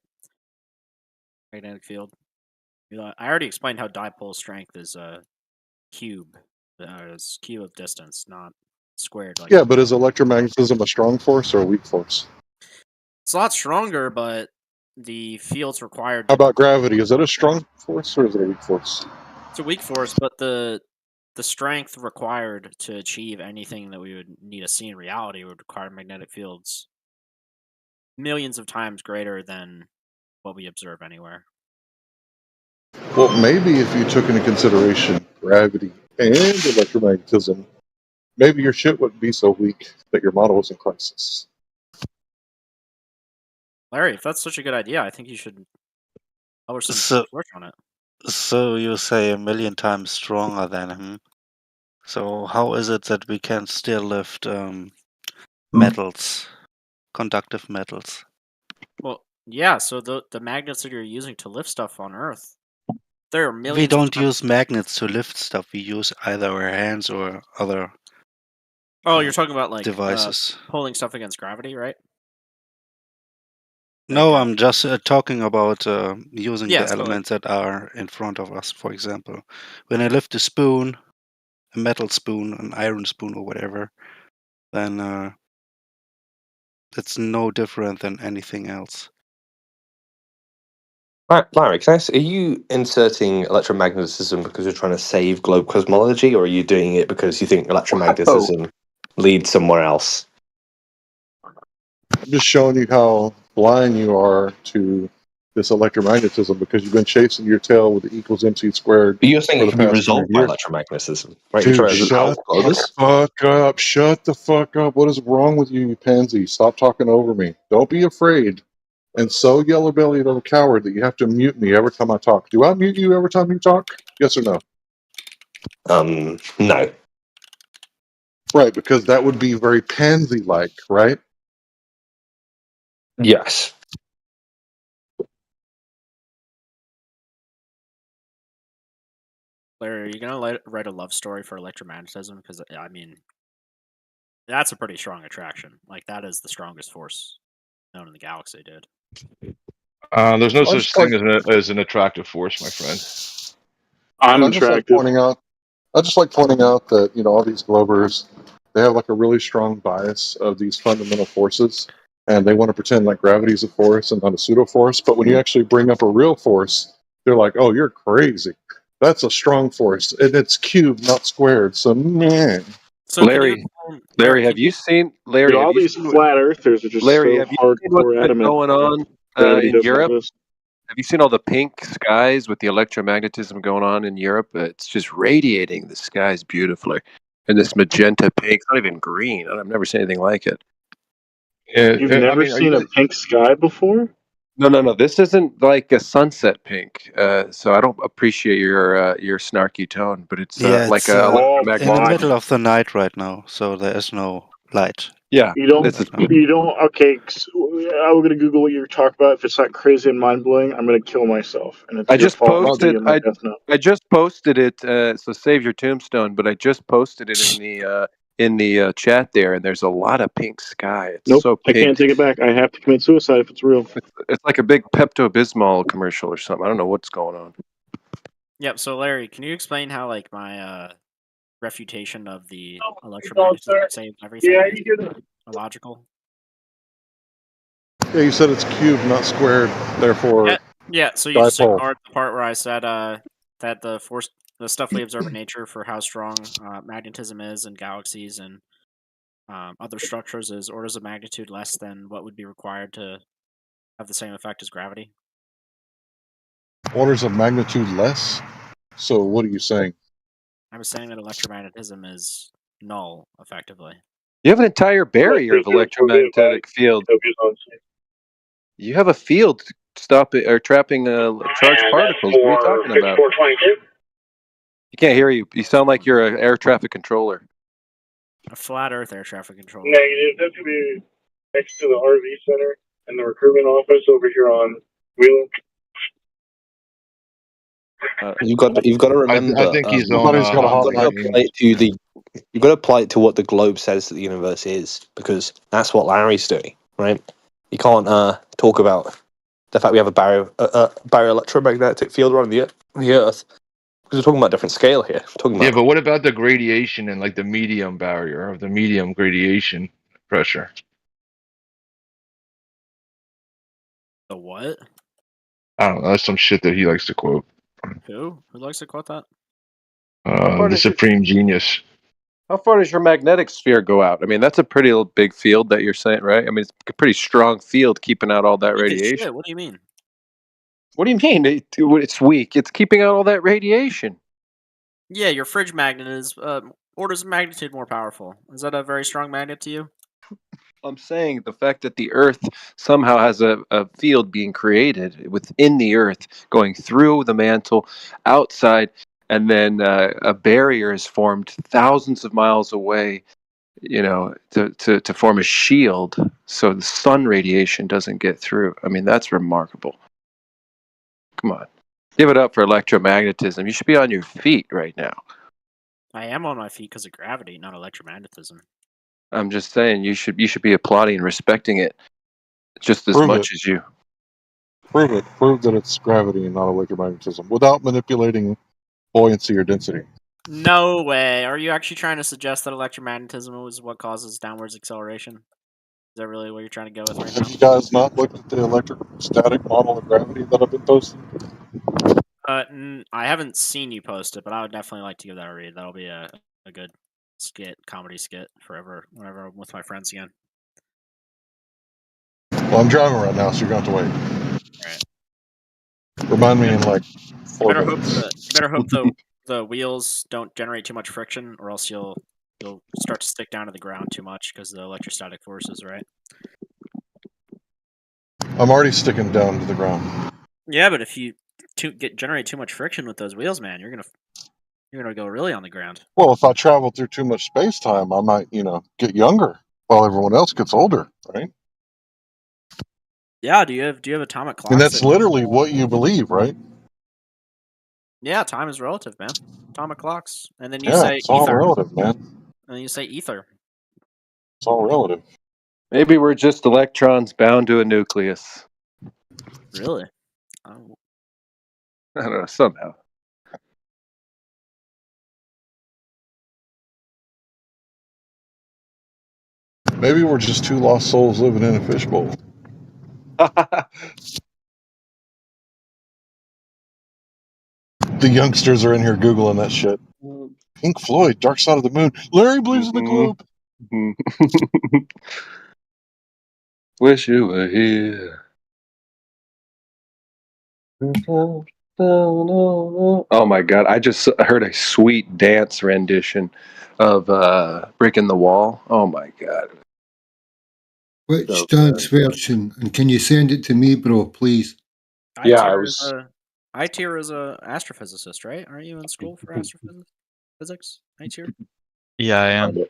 Magnetic field. I already explained how dipole strength is a cube. It's cube of distance, not squared. Yeah, but is electromagnetism a strong force or a weak force? It's a lot stronger, but the fields required. How about gravity? Is it a strong force or is it a weak force? It's a weak force, but the strength required to achieve anything that we would need to see in reality would require magnetic fields millions of times greater than what we observe anywhere. Well, maybe if you took into consideration gravity and electromagnetism, maybe your shit wouldn't be so weak that your model was in crisis. Larry, if that's such a good idea, I think you should publish some work on it. So you say a million times stronger than him. So how is it that we can still lift metals, conductive metals? Well, yeah. So the magnets that you're using to lift stuff on Earth, there are millions. We don't use magnets to lift stuff. We use either our hands or other. Oh, you're talking about devices pulling stuff against gravity, right? No, I'm just talking about using Yeah, the so elements that are in front of us. For example, when I lift a spoon, a metal spoon, an iron spoon, or whatever, then it's no different than anything else. Larry, can I ask, are you inserting electromagnetism because you're trying to save globe cosmology, or are you doing it because you think electromagnetism leads somewhere else? I'm just showing you how blind you are to this electromagnetism because you've been chasing your tail with the equals MC squared. But you're saying for it the can be past resolved 100 by years. electromagnetism, right? Dude, You're trying to shut the fuck up. Shut the fuck up. What is wrong with you, you pansy? Stop talking over me. Don't be afraid and so yellow-bellied of a coward that you have to mute me every time I talk. Do I mute you every time you talk? Yes or no? No. Right, because that would be very pansy-like, right? Yes. Larry, are you gonna write a love story for electromagnetism? Because I mean, that's a pretty strong attraction. Like that is the strongest force known in the galaxy, dude. There's no such thing as an attractive force, my friend. I'm I just like attractive. pointing out that all these Globers, they have like a really strong bias of these fundamental forces, and they want to pretend like gravity is a force and not a pseudo force. But when you actually bring up a real force, they're like, "Oh, you're crazy. That's a strong force, and it's cubed, not squared." So, man. So Larry, have you seen Dude, all these flat earthers are just so Larry, have you seen what's hardcore been adamant going that on gravity in doesn't Europe? exist. Have you seen all the pink skies with the electromagnetism going on in Europe? It's just radiating the skies beautifully. And this magenta pink, it's not even green. I've never seen anything like it. You've never seen a pink sky before? No. This isn't like a sunset pink. So I don't appreciate your snarky tone, but it's Yeah, like it's a in the electromagnetic. middle of the night right now, so there is no light. Yeah, You don't. Okay. I'm gonna Google what you're talking about. If it's not crazy and mind blowing, I'm gonna kill myself, and it's I your just fault. I'll posted. be in my death note. I just posted it. So save your tombstone. But I just posted it in the chat there, and there's a lot of pink sky. It's Nope, so I pink. can't take it back. I have to commit suicide if it's real. It's like a big Pepto-Bismol commercial or something. I don't know what's going on. Yep. So Larry, can you explain how like my refutation of the electromagnetism saved everything is illogical? Yeah, you said it's cubed, not squared. Therefore, Yeah. So you just dipole. ignored the part where I said that the stuff we observe in nature for how strong magnetism is in galaxies and other structures is orders of magnitude less than what would be required to have the same effect as gravity. Orders of magnitude less. So what are you saying? I was saying that electromagnetism is null, effectively. You have an entire barrier of electromagnetic field. You have a field stopping or trapping charged particles. What are you talking about? You can't hear you. You sound like you're an air traffic controller. A flat Earth air traffic controller. Negative. That could be next to the RV center and the recruitment office over here on Wheeling. You've got to remember. I think he's on. You've got to apply it to the. You've got to apply it to what the globe says that the universe is, because that's what Larry's doing, right? You can't talk about the fact we have a barrier electromagnetic field around the Earth, because we're talking about a different scale here. We're talking about Yeah, but what about the gradation and like the medium barrier of the medium gradation pressure? The what? I don't know. That's some shit that he likes to quote. Who? Who likes to quote that? The Supreme Genius. How far does your magnetic sphere go out? I mean, that's a pretty big field that you're saying, right? I mean, it's a pretty strong field keeping out all that Big as radiation. shit. What do you mean? What do you mean? It's weak. It's keeping out all that radiation. Yeah, your fridge magnet is orders of magnitude more powerful. Is that a very strong magnet to you? I'm saying the fact that the Earth somehow has a field being created within the Earth, going through the mantle, outside, and then a barrier is formed thousands of miles away, you know, to form a shield so the sun radiation doesn't get through. I mean, that's remarkable. Come on. Give it up for electromagnetism. You should be on your feet right now. I am on my feet because of gravity, not electromagnetism. I'm just saying you should be applauding and respecting it just as Prove much it. as you. Prove it. Prove that it's gravity and not electromagnetism without manipulating buoyancy or density. No way. Are you actually trying to suggest that electromagnetism is what causes downwards acceleration? Is that really what you're trying to go with right now? Have you guys not looked at the electrostatic model of gravity that I've been posting? I haven't seen you post it, but I would definitely like to give that a read. That'll be a good comedy skit whenever I'm with my friends again. Well, I'm driving right now, so you're going to have to wait. Alright. Remind me in like 4 You minutes. better hope the wheels don't generate too much friction, or else you'll start to stick down to the ground too much because of the electrostatic forces, right? I'm already sticking down to the ground. Yeah, but if you generate too much friction with those wheels, man, you're gonna go really on the ground. Well, if I travel through too much space time, I might, get younger while everyone else gets older, right? Yeah, do you have atomic clocks? And that's literally what you believe, right? Yeah, time is relative, man. Atomic clocks, and then you Yeah, say it's all ether. relative, man. And then you say ether. It's all relative. Maybe we're just electrons bound to a nucleus. Really? I don't know, somehow. Maybe we're just two lost souls living in a fishbowl. The youngsters are in here Googling that shit. Pink Floyd, Dark Side of the Moon. Larry believes in the globe. Wish you were here. Oh my god! I just heard a sweet dance rendition of "Breaking the Wall." Oh my god! Which So dance version? And can you send it to me, bro, please? yeah, I was. I-tier is a astrophysicist, right? Aren't you in school for astrophysics? Physics? I-tier? Yeah, I am. Do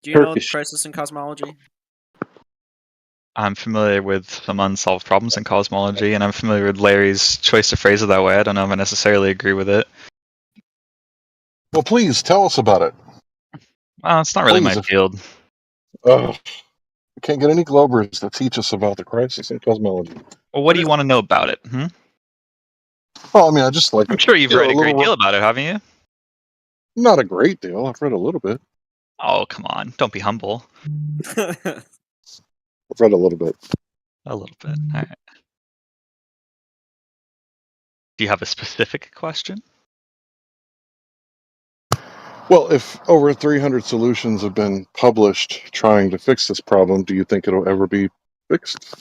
you know Turkish. Crisis in Cosmology? I'm familiar with some unsolved problems in cosmology, and I'm familiar with Larry's choice to phrase it that way. I don't know if I necessarily agree with it. Well, please tell us about it. Well, it's not really my Please, field. We can't get any Globers to teach us about the crisis in cosmology. Well, what do you want to know about it? Well, I mean, I just like I'm sure you've read a great deal about it, haven't you? Not a great deal. I've read a little bit. Oh, come on. Don't be humble. I've read a little bit. A little bit. All right. Do you have a specific question? Well, if over 300 solutions have been published trying to fix this problem, do you think it'll ever be fixed?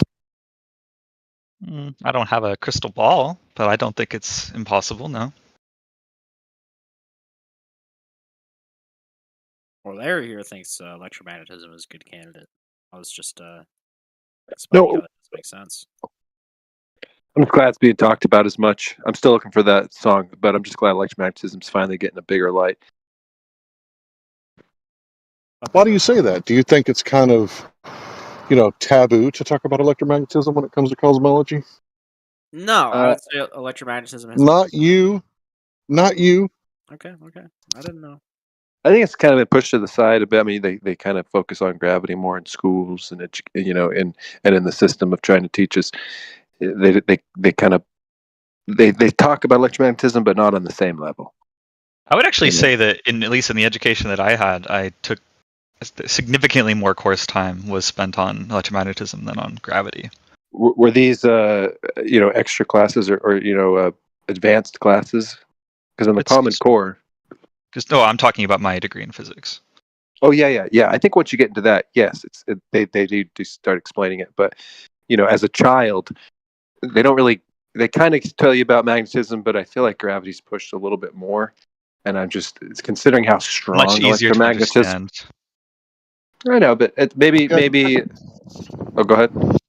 I don't have a crystal ball, but I don't think it's impossible, no. Well, Larry here thinks electromagnetism is a good candidate. I was just explaining how that doesn't make sense. I'm just glad it's being talked about as much. I'm still looking for that song, but I'm just glad electromagnetism's finally getting a bigger light. Why do you say that? Do you think it's kind of, taboo to talk about electromagnetism when it comes to cosmology? No, I would say electromagnetism has. Not you. Not you. Okay. I didn't know. I think it's kind of been pushed to the side a bit. I mean, they kind of focus on gravity more in schools and and in the system of trying to teach us. They kind of they talk about electromagnetism, but not on the same level. I would actually say that, at least in the education that I had, I took significantly more course time was spent on electromagnetism than on gravity. Were these extra classes or advanced classes? Because in the Common Core. No, I'm talking about my degree in physics. Oh yeah. I think once you get into that, yes, they do start explaining it. But as a child, they don't really. They kind of tell you about magnetism, but I feel like gravity's pushed a little bit more. And I'm just considering how strong Much easier to electromagnetism. understand. I know, but maybe. Oh, go ahead.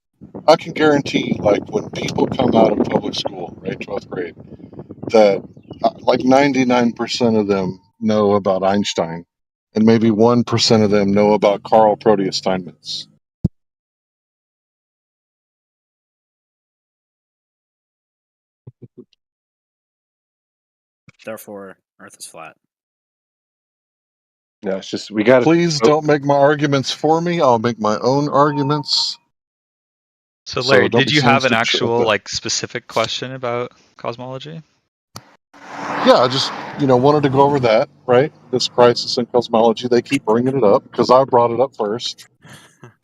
I can guarantee, like, when people come out of public school, right, 12th grade, that like 99% of them know about Einstein, and maybe 1% of them know about Carl Proteus Steinmetz. Therefore, Earth is flat. No, it's just we got to. Please don't make my arguments for me. I'll make my own arguments. So, Larry, don't did be you have an sensitive actual, about it. specific question about cosmology? Yeah, I just, wanted to go over that, right? This crisis in cosmology. They keep bringing it up because I brought it up first.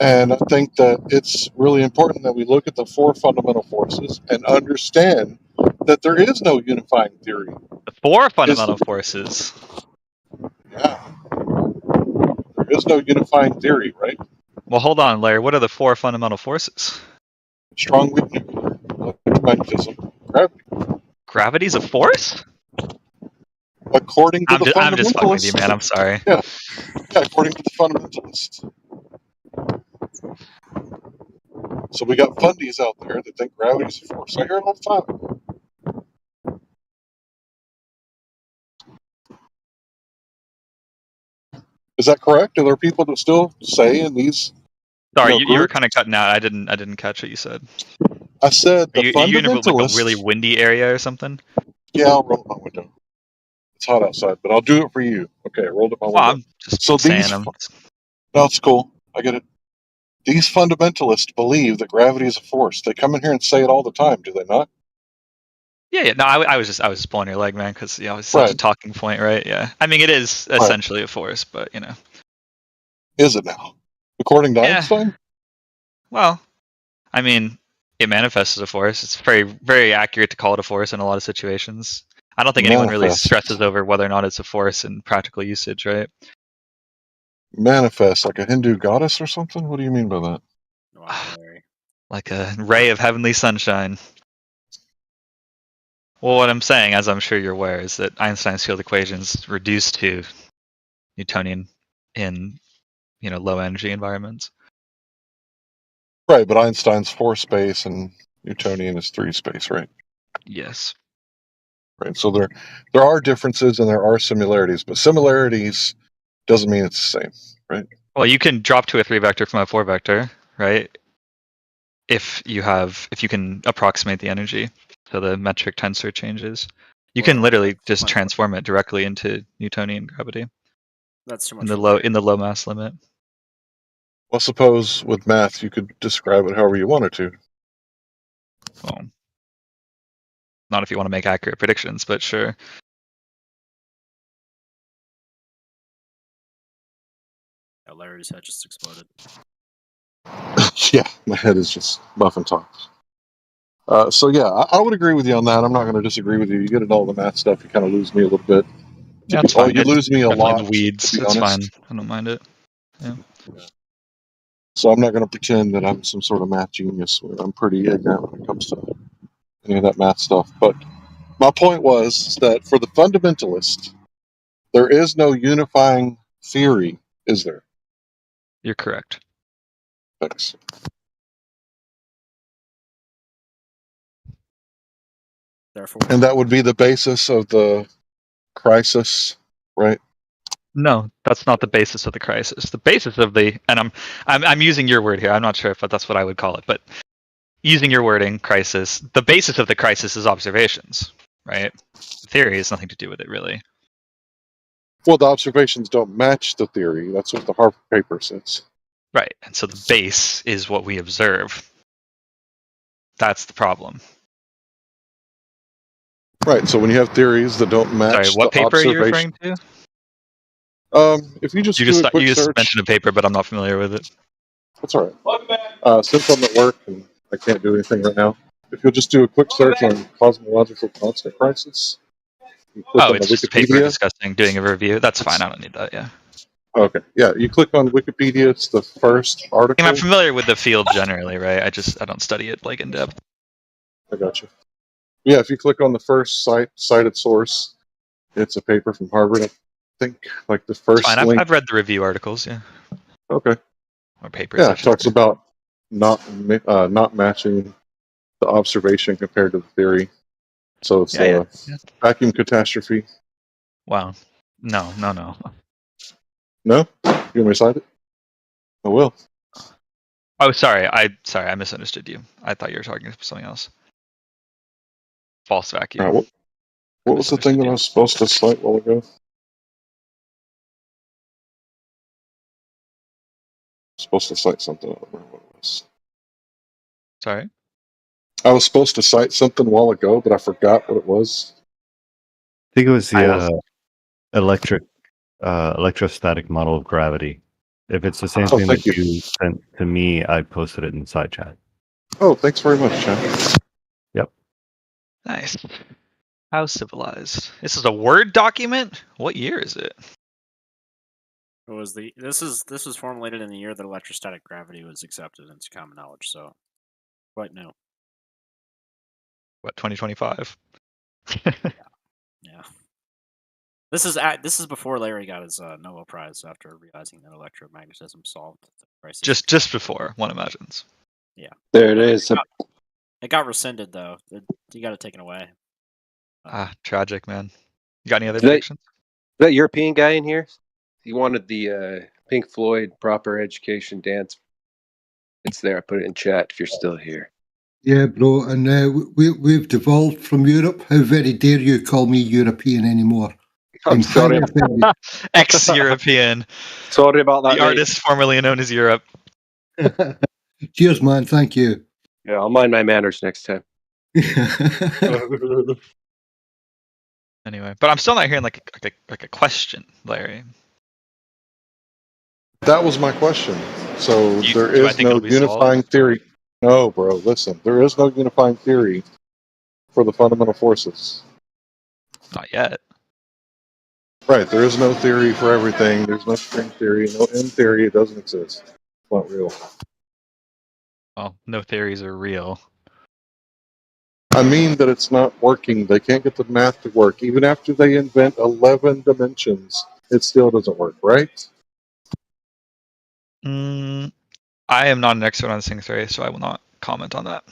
And I think that it's really important that we look at the four fundamental forces and understand that there is no unifying theory. The four fundamental forces. Yeah. There is no unifying theory, right? Well, hold on, Larry. What are the four fundamental forces? Strong, weak, nuclear, electromagnetism, gravity. Gravity's a force? According to the fundamentalists. I'm just fucking with you, man. I'm sorry. Yeah, according to the fundamentalists. So we got fundies out there that think gravity's a force. I hear it all the time. Is that correct? Are there people that still say in these? Sorry, you were kind of cutting out. I didn't catch what you said. I said the Are you in like a fundamentalists. really windy area or something? Yeah, I'll roll up my window. It's hot outside, but I'll do it for you. Okay, I rolled up my window. I'm just saying. No, it's cool. I get it. These fundamentalists believe that gravity is a force. They come in here and say it all the time, do they not? Yeah. No, I was just pulling your leg, man, because it's such a talking point, right? Yeah. I mean, it is essentially a force, but Is it now? According to Einstein? Well, I mean, it manifests as a force. It's very, very accurate to call it a force in a lot of situations. I don't think anyone really stresses over whether or not it's a force in practical usage, right? Manifest, like a Hindu goddess or something? What do you mean by that? Wow, Like a ray of heavenly sunshine. Well, what I'm saying, as I'm sure you're aware, is that Einstein's field equations reduce to Newtonian in low energy environments. Right, but Einstein's 4 space and Newtonian is 3 space, right? Yes. Right. So there are differences and there are similarities, but similarities doesn't mean it's the same, right? Well, you can drop to a 3 vector from a 4 vector, right? If you can approximate the energy, so the metric tensor changes. You can literally just transform it directly into Newtonian gravity. That's too much in the for low Larry. in the low mass limit. Well, suppose with math you could describe it however you wanted to. Well, not if you want to make accurate predictions, but sure. Yeah, Larry's head just exploded. Yeah, my head is just buff and tops. So yeah, I would agree with you on that. I'm not going to disagree with you. You get into all the math stuff, you kind of lose me a little bit. Yeah, it's fine. You lose me a Definitely lot. in the weeds. To be It's honest. fine. I don't mind it. Yeah. So I'm not going to pretend that I'm some sort of math genius. I'm pretty ignorant when it comes to any of that math stuff. But my point was that for the fundamentalist, there is no unifying theory, is there? You're correct. Thanks. Therefore, and that would be the basis of the crisis, right? No, that's not the basis of the crisis. The basis of the, and I'm using your word here. I'm not sure if that's what I would call it, but using your wording, crisis. The basis of the crisis is observations, right? The theory has nothing to do with it, really. Well, the observations don't match the theory. That's what the Harvard paper says. Right, and so the base is what we observe. That's the problem. Right. So when you have theories that don't match Sorry, what the paper are you observation, referring to? If you just do a quick search, mentioned a paper, but I'm not familiar with it. that's all right. Since I'm at work and I can't do anything right now, if you'll just do a quick search on cosmological constant crisis, you click on the It's just a paper Wikipedia. discussing doing a review. That's fine. I don't need that. Yeah. Okay. Yeah, you click on Wikipedia. It's the first article. I'm familiar with the field generally, right? I don't study it like in depth. I got you. Yeah, if you click on the first cited source, it's a paper from Harvard. I think like the first Fine. link. I've read the review articles. Yeah. Okay. Or papers. Yeah, it talks about not matching the observation compared to the theory. So it's Yeah. vacuum catastrophe. Wow. No. No? You want me to cite it? I will. Oh, sorry. I misunderstood you. I thought you were talking about something else. False vacuum. All right, what was the thing that I was supposed to cite a while ago? Supposed to cite something. I don't remember what it was. Sorry? I was supposed to cite something a while ago, but I forgot what it was. I think it was the electrostatic model of gravity. If it's the same thing that you sent to me, I posted it in the side chat. Oh, thanks very much, Chad. Yep. Nice. How civilized. This is a Word document? What year is it? It was this was formulated in the year that electrostatic gravity was accepted into common knowledge, so quite new. What, 2025? Yeah. This is before Larry got his Nobel Prize after realizing that electromagnetism solved the crisis. Just before, one imagines. Yeah. There it is. It got rescinded though. You got it taken away. Tragic, man. You got any other Is that- predictions? That European guy in here? He wanted the Pink Floyd Proper Education dance. It's there. I put it in chat if you're still here. Yeah, bro, and we've devolved from Europe. How very dare you call me European anymore? I'm sorry. Ex-European. Sorry about that, The artist formerly known as Europe. Cheers, man. Thank you. Yeah, I'll mind my manners next time. Anyway, but I'm still not hearing like a question, Larry. That was my question. So there do I is think no it'll be unifying theory. No, bro, listen. There is no unifying theory for the fundamental forces. Not yet. Right, there is no theory for everything. There's no string theory, no M theory. It doesn't exist. It's not real. Well, no theories are real. I mean that it's not working. They can't get the math to work. Even after they invent 11 dimensions, it still doesn't work, right? I am not an expert on string theory, so I will not comment on that.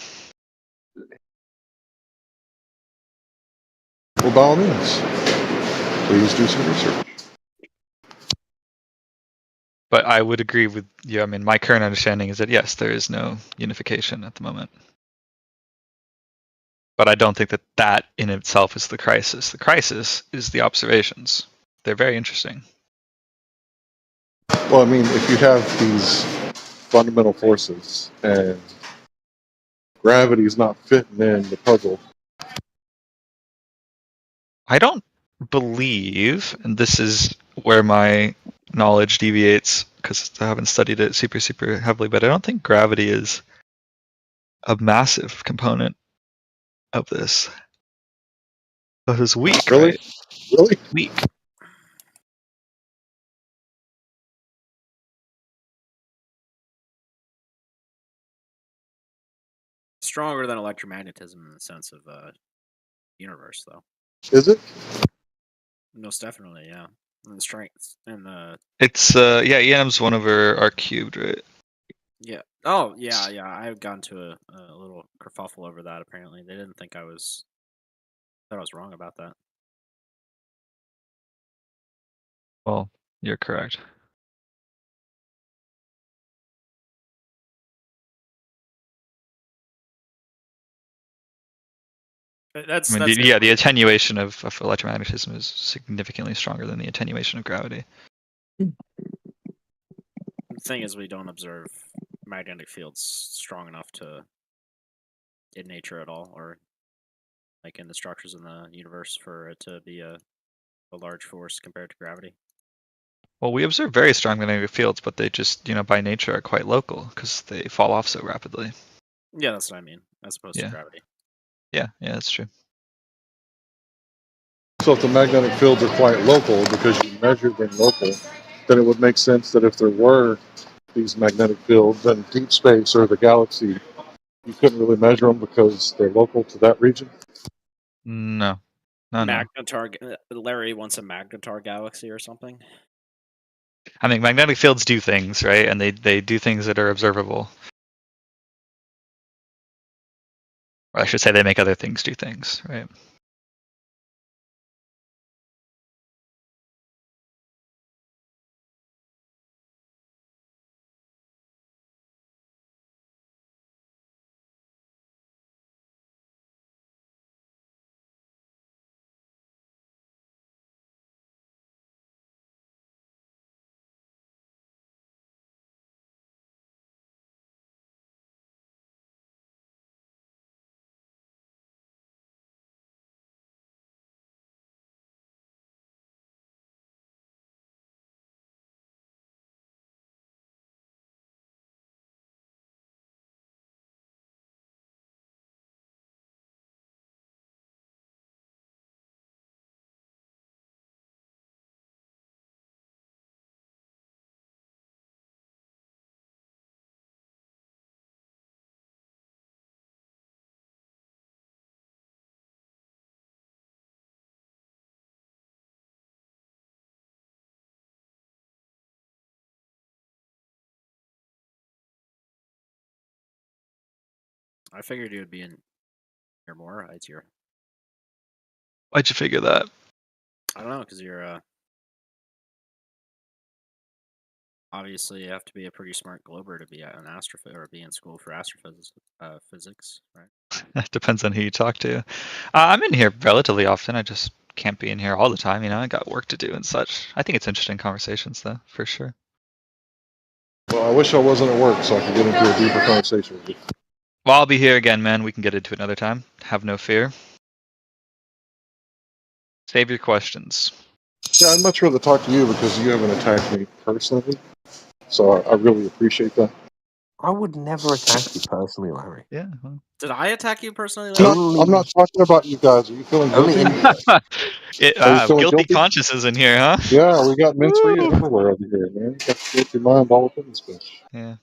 Well, by all means, please do some research. But I would agree with you. I mean, my current understanding is that yes, there is no unification at the moment. But I don't think that that in itself is the crisis. The crisis is the observations. They're very interesting. Well, I mean, if you have these fundamental forces and gravity's not fitting in the puzzle. I don't believe, and this is where my knowledge deviates because I haven't studied it super heavily, but I don't think gravity is a massive component of this. But it's weak, Really? right? Really? Weak. Stronger than electromagnetism in the sense of universe, though. Is it? Most definitely, yeah. And the strength and the. It's yeah, EM's 1 over r cubed, right? Yeah. Oh, yeah. I've gotten to a little kerfuffle over that. Apparently, they didn't think I was. Thought I was wrong about that. Well, you're correct. That's I mean, that's the attenuation of electromagnetism is significantly stronger than the attenuation of gravity. The thing is, we don't observe magnetic fields strong enough to in nature at all, or like in the structures in the universe, for it to be a large force compared to gravity. Well, we observe very strong magnetic fields, but they just, by nature, are quite local because they fall off so rapidly. Yeah, that's what I mean, as opposed to gravity. Yeah, that's true. So if the magnetic fields are quite local because you measure them local, then it would make sense that if there were these magnetic fields in deep space or the galaxy, you couldn't really measure them because they're local to that region? No. Magnetar. Larry wants a magnetar galaxy or something. I mean, magnetic fields do things, right? And they do things that are observable. Or I should say they make other things do things, right? I figured you would be in here more. It's your. Why'd you figure that? I don't know, because you're obviously you have to be a pretty smart glober to be an astrophysicist or be in school for astrophysics, physics, right? It depends on who you talk to. I'm in here relatively often. I just can't be in here all the time. I got work to do and such. I think it's interesting conversations, though, for sure. Well, I wish I wasn't at work so I could get into a deeper conversation with you. Well, I'll be here again, man. We can get into it another time. Have no fear. Save your questions. Yeah, I'd much rather talk to you because you haven't attacked me personally. So I really appreciate that. I would never attack you personally, Larry. Yeah. Did I attack you personally, Larry? I'm not talking about you guys. Are you feeling guilty? Are you feeling guilty guilty? consciences in here, huh? Yeah, we got men's free everywhere over here, man. You got the guilty mind all up in this bitch. Yeah.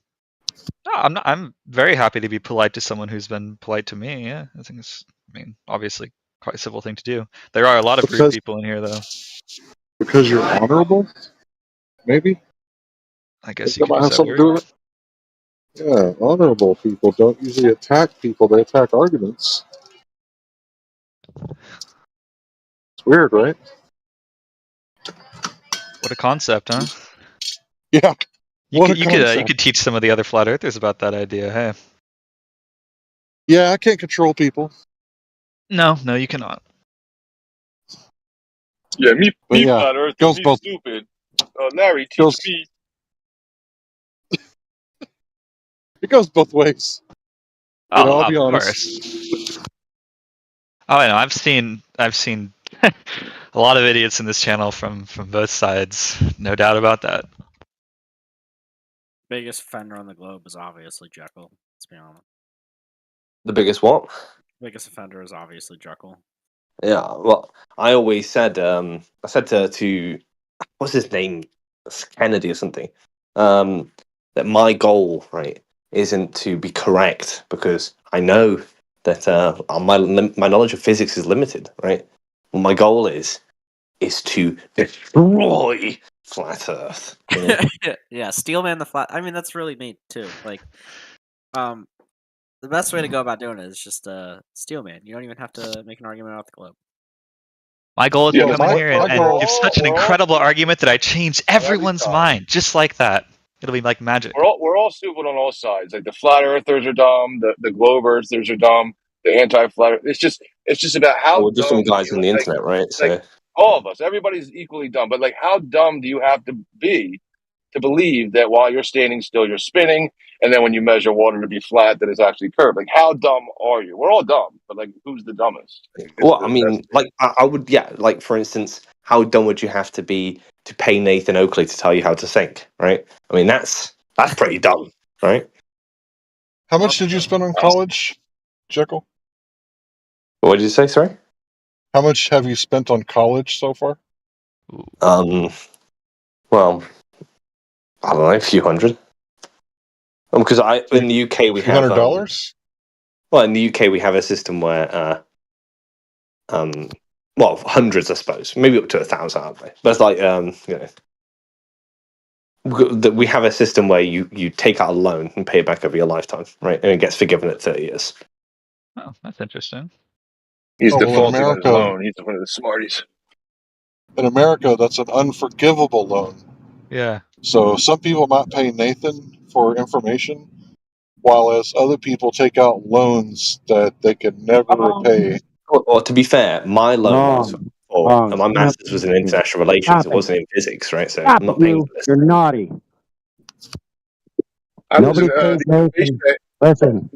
No, I'm very happy to be polite to someone who's been polite to me. Yeah, I think it's. I mean, obviously, quite a civil thing to do. There are a lot of rude people in here, though. Because you're honorable, maybe. I guess you That could might use have that something to word. do with it. Yeah, honorable people don't usually attack people; they attack arguments. It's weird, right? What a concept, huh? Yeah. You What a could you concept. could teach some of the other flat earthers about that idea. Hey. Yeah, I can't control people. No, you cannot. Yeah, me But yeah, flat earther, goes me both stupid. Larry, teach goes. me. It goes both ways. Oh, I'll of be honest. course. Oh, I know. I've seen a lot of idiots in this channel from both sides. No doubt about that. Biggest offender on the globe is obviously Jekyll. Let's be honest. The biggest what? Biggest offender is obviously Jekyll. Yeah, well, I always said, I said to what's his name, Kennedy or something, that my goal, right, isn't to be correct because I know that my knowledge of physics is limited, right? What my goal is to destroy flat Earth. You know? Yeah, Steelman the flat. I mean, that's really neat too. Like, the best way to go about doing it is just Steelman. You don't even have to make an argument about the globe. My goal is Yeah, to come in here and give such an we're all incredible argument that I change everyone's time. mind, just like that. It'll be like magic. We're all stupid on all sides. Like the flat earthers are dumb, the globers are dumb, the anti-flat. It's just about how Or just some dumb do guys you on the internet, right? So like all of us. Everybody's equally dumb, but like how dumb do you have to be to believe that while you're standing still, you're spinning, and then when you measure water to be flat, that it's actually curved? Like how dumb are you? We're all dumb, but like who's the dumbest? well, I mean, like I would, yeah, like for instance, how dumb would you have to be to pay Nathan Oakley to tell you how to think, right? I mean, that's pretty dumb, right? How much did you spend on college, Jekyll? What did you say? Sorry. How much have you spent on college so far? Well, I don't know, a few hundred. Because in the UK we have $100. Well, in the UK we have a system where well, hundreds, I suppose, maybe up to 1,000, aren't they? But it's like we have a system where you take out a loan and pay it back over your lifetime, right? And it gets forgiven at 30 years. Oh, that's interesting. He's in defaulting on his America, loan. He's one of the smarties. in America, that's an unforgivable loan. Yeah. So some people might pay Nathan for information, while as other people take out loans that they could never repay. Well, to be fair, my loan was and my master's was in international relations. It wasn't in physics, right? So I'm not paying for this. You're naughty. Nobody pays Nathan. Listen,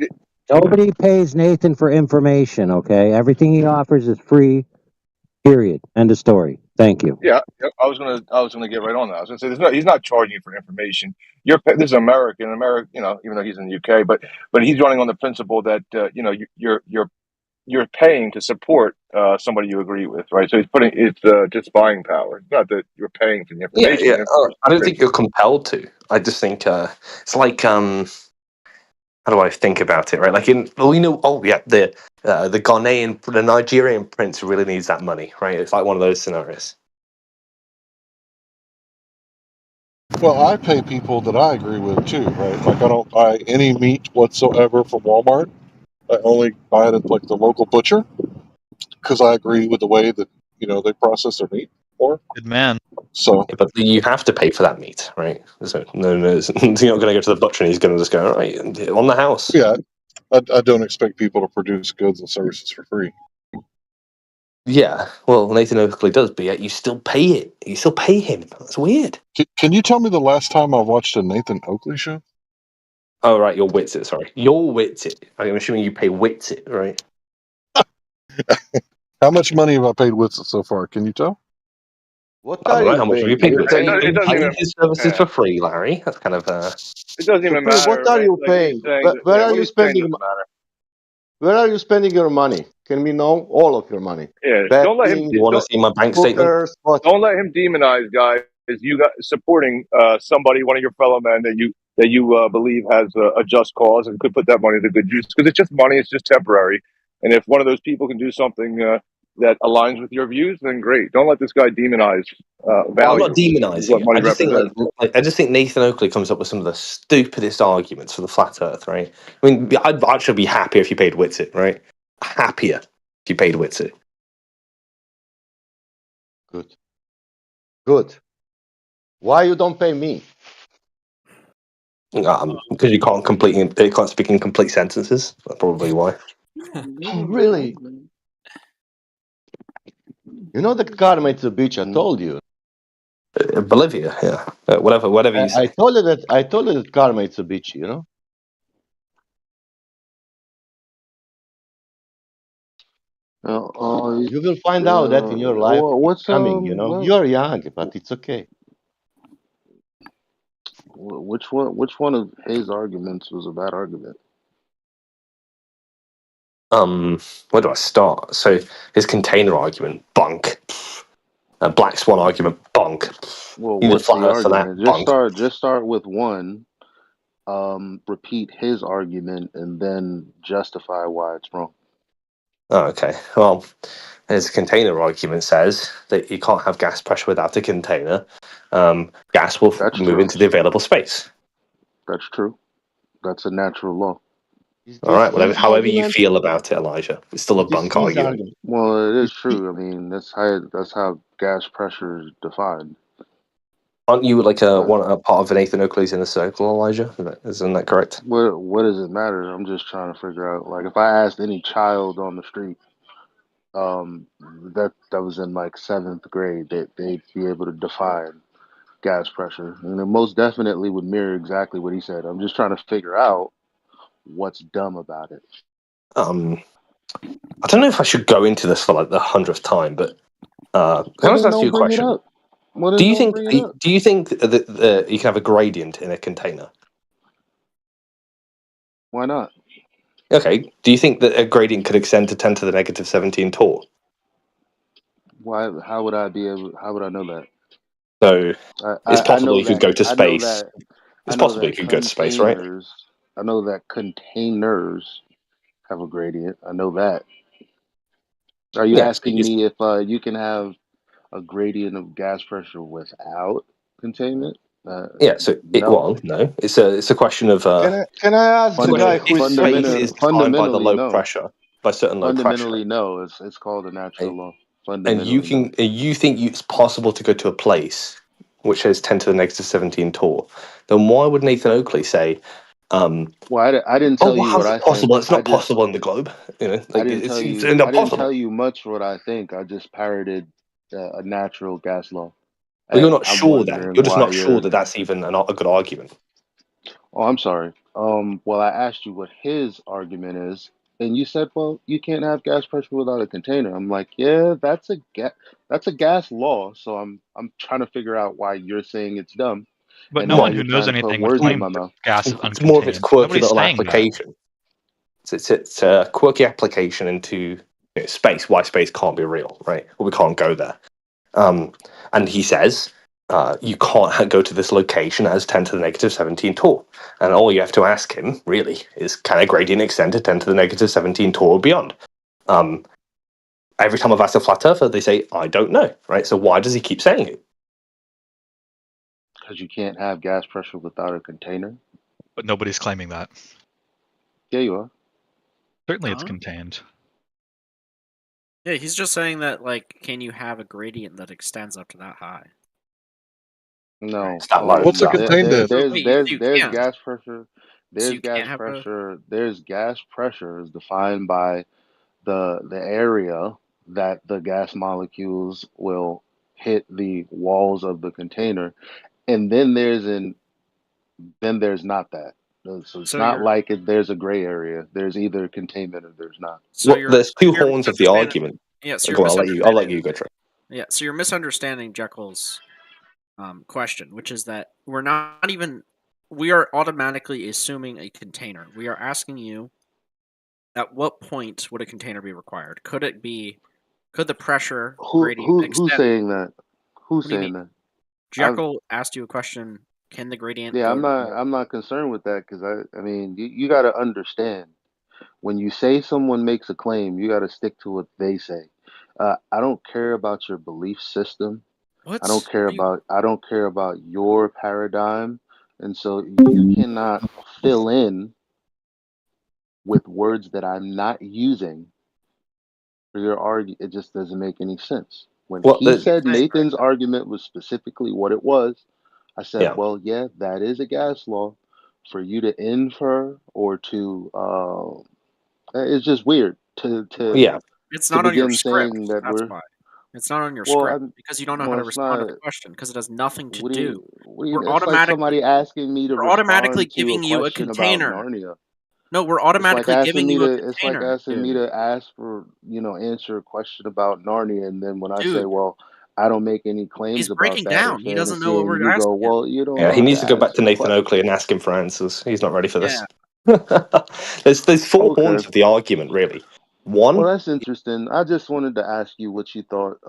nobody pays Nathan for information. Okay, everything he offers is free. Period. End of story. Thank you. Yeah, I was gonna get right on that. I was gonna say, he's not charging you for information. This is American, even though he's in the UK, but he's running on the principle that you're paying to support somebody you agree with, right? So it's just buying power. It's not that you're paying for the Yeah, information. yeah. I don't think you're compelled to. I just think it's like how do I think about it? Right, like the Ghanaian, the Nigerian prince really needs that money, right? It's like one of those scenarios. Well, I pay people that I agree with too, right? Like I don't buy any meat whatsoever from Walmart. I only buy it at like the local butcher because I agree with the way that they process their meat. Or Good man. So, yeah, but you have to pay for that meat, right? So, no, you're not going to go to the butcher and he's going to just go right on the house. Yeah, I don't expect people to produce goods and services for free. Yeah, well, Nathan Oakley does, but yet you still pay it. You still pay him. That's weird. Can you tell me the last time I watched a Nathan Oakley show? Oh, right, you're Witsit, sorry. You're Witsit. I'm assuming you pay Witsit, right? How much money have I paid Witsit so far? Can you tell? I don't know how much have you paid Witsit. It doesn't even his services for free, Larry. That's kind of It doesn't even matter. What are you paying? Where are you spending? Where are you spending your money? Can we know all of your money? Yeah, don't let him. You want to see my bank statement? Don't let him demonize guys. You got supporting somebody, one of your fellow men that you that you believe has a just cause and could put that money to good use, because it's just money, it's just temporary. And if one of those people can do something that aligns with your views, then great. Don't let this guy demonize Well, I'm not value, is what demonizing it. money represents. I just think Nathan Oakley comes up with some of the stupidest arguments for the flat Earth. Right? I mean, I'd actually be happier if you paid Witsit. Right? Happier if you paid Witsit. Good. Good. Why you don't pay me? Because you can't speak in complete sentences. That's probably why. Really? You know the car Mitsubishi, I told you. Bolivia, yeah. Whatever you say. I told you that car Mitsubishi, you know? You will find out that in your life What's coming, you know. You're young, but it's okay. which one of his arguments was a bad argument? Where do I start? So his container argument, bunk. Black Swan argument, bunk. Well, You need what's flat the Earth for that, argument? bunk. Just start with one. Repeat his argument and then justify why it's wrong. Oh, okay. Well, his container argument says that you can't have gas pressure without a container. Gas will move into the available space. That's true. That's a natural law. All right, however you feel about it, Elijah, it's still a bunk argument. Well, it is true. I mean, that's how gas pressure is defined. Aren't you like a part of Nathan Oakley's inner circle, Elijah? Isn't that correct? What does it matter? I'm just trying to figure out. Like, if I asked any child on the street, that was in like 7th grade, they'd be able to define gas pressure, and it most definitely would mirror exactly what he said. I'm just trying to figure out what's dumb about it. I don't know if I should go into this for like the 100th time, but can I just ask you a question? Do you think that you can have a gradient in a container? Why not? Okay. Do you think that a gradient could extend to 10 to the negative 17 torr? Why? How would I know that? So it's possible you could go to I know space. that. It's possible you could go to space, right? I know that containers have a gradient. I know that. Are you asking me if you can have a gradient of gas pressure without containment? Yeah. So no. no. It's a question of. Can I ask the guy who if space is defined by the low pressure, by certain low pressure? Fundamentally, no. It's called a natural law. And you think it's possible to go to a place which has 10 to the negative 17 torr? Then why would Nathan Oakley say? Well, I didn't tell you what I think. Possible. It's not possible in the globe. You know, like I didn't tell you. I didn't tell you much what I think. I just parroted a natural gas law. But you're not sure then. You're just not sure that that's even a good argument. Oh, I'm sorry. Well, I asked you what his argument is, and you said, "Well, you can't have gas pressure without a container." I'm like, "Yeah, that's a gas law." So I'm trying to figure out why you're saying it's dumb. But no one who knows anything would claim gas is uncontained. It's more of its quirky Nobody's little saying application. It's a quirky application into space. Why space can't be real, right? Well, we can't go there. And he says you can't go to this location as 10 to the negative 17 torr. And all you have to ask him, really, is can a gradient extend to 10 to the negative 17 torr or beyond? Every time I've asked a flat earther, they say, I don't know, right? So why does he keep saying it? Because you can't have gas pressure without a container. But nobody's claiming that. Yeah, you are. Certainly it's contained. Yeah, he's just saying that, like, can you have a gradient that extends up to that high? No. It's not low. What's a container? There's gas pressure. There's gas pressure is defined by the area that the gas molecules will hit the walls of the container, and then there's not that. So it's not like there's a gray area. There's either containment or there's not. So there's two horns of the argument. Yeah, so I'll let you go, Trey. Yeah, so you're misunderstanding Jekyll's question, which is that we are automatically assuming a container. We are asking you, at what point would a container be required? Could the pressure gradient extend? Who's saying that? Who's saying that? Jekyll asked you a question. Can the gradient Yeah, go I'm to not. zero? I'm not concerned with that because I mean, you got to understand when you say someone makes a claim, you got to stick to what they say. I don't care about your belief system. I don't What? care Are you? about. I don't care about your paradigm, and so you cannot fill in with words that I'm not using for your argument. It just doesn't make any sense. When Well, he said Nathan's argument was specifically what it was, I said, yeah, well, yeah, that is a gas law. For you to infer or to, it's just weird yeah. It's to not on your begin saying script. that That's we're why. It's not on your well. script I'm because you don't know how well. to It's respond to the not. question because it has nothing to What do you? do. What do you? We're It's like automatically somebody asking me to we're automatically respond to a giving you a question about container. Narnia. No, we're It's like automatically asking giving me you a to. It's like container, asking me dude. to ask for answer a question about Narnia, and then when I say, Dude, well, I don't make any he's claims about breaking that or down. He doesn't know fantasy, what and we're you go, asking him. well, you don't Yeah, he know needs to to go back to answer the Nathan question. Oakley and ask him for answers. He's not ready for Yeah. this. There's four Okay. horns of the argument, really. Well, One, that's interesting. I just wanted to ask you what you thought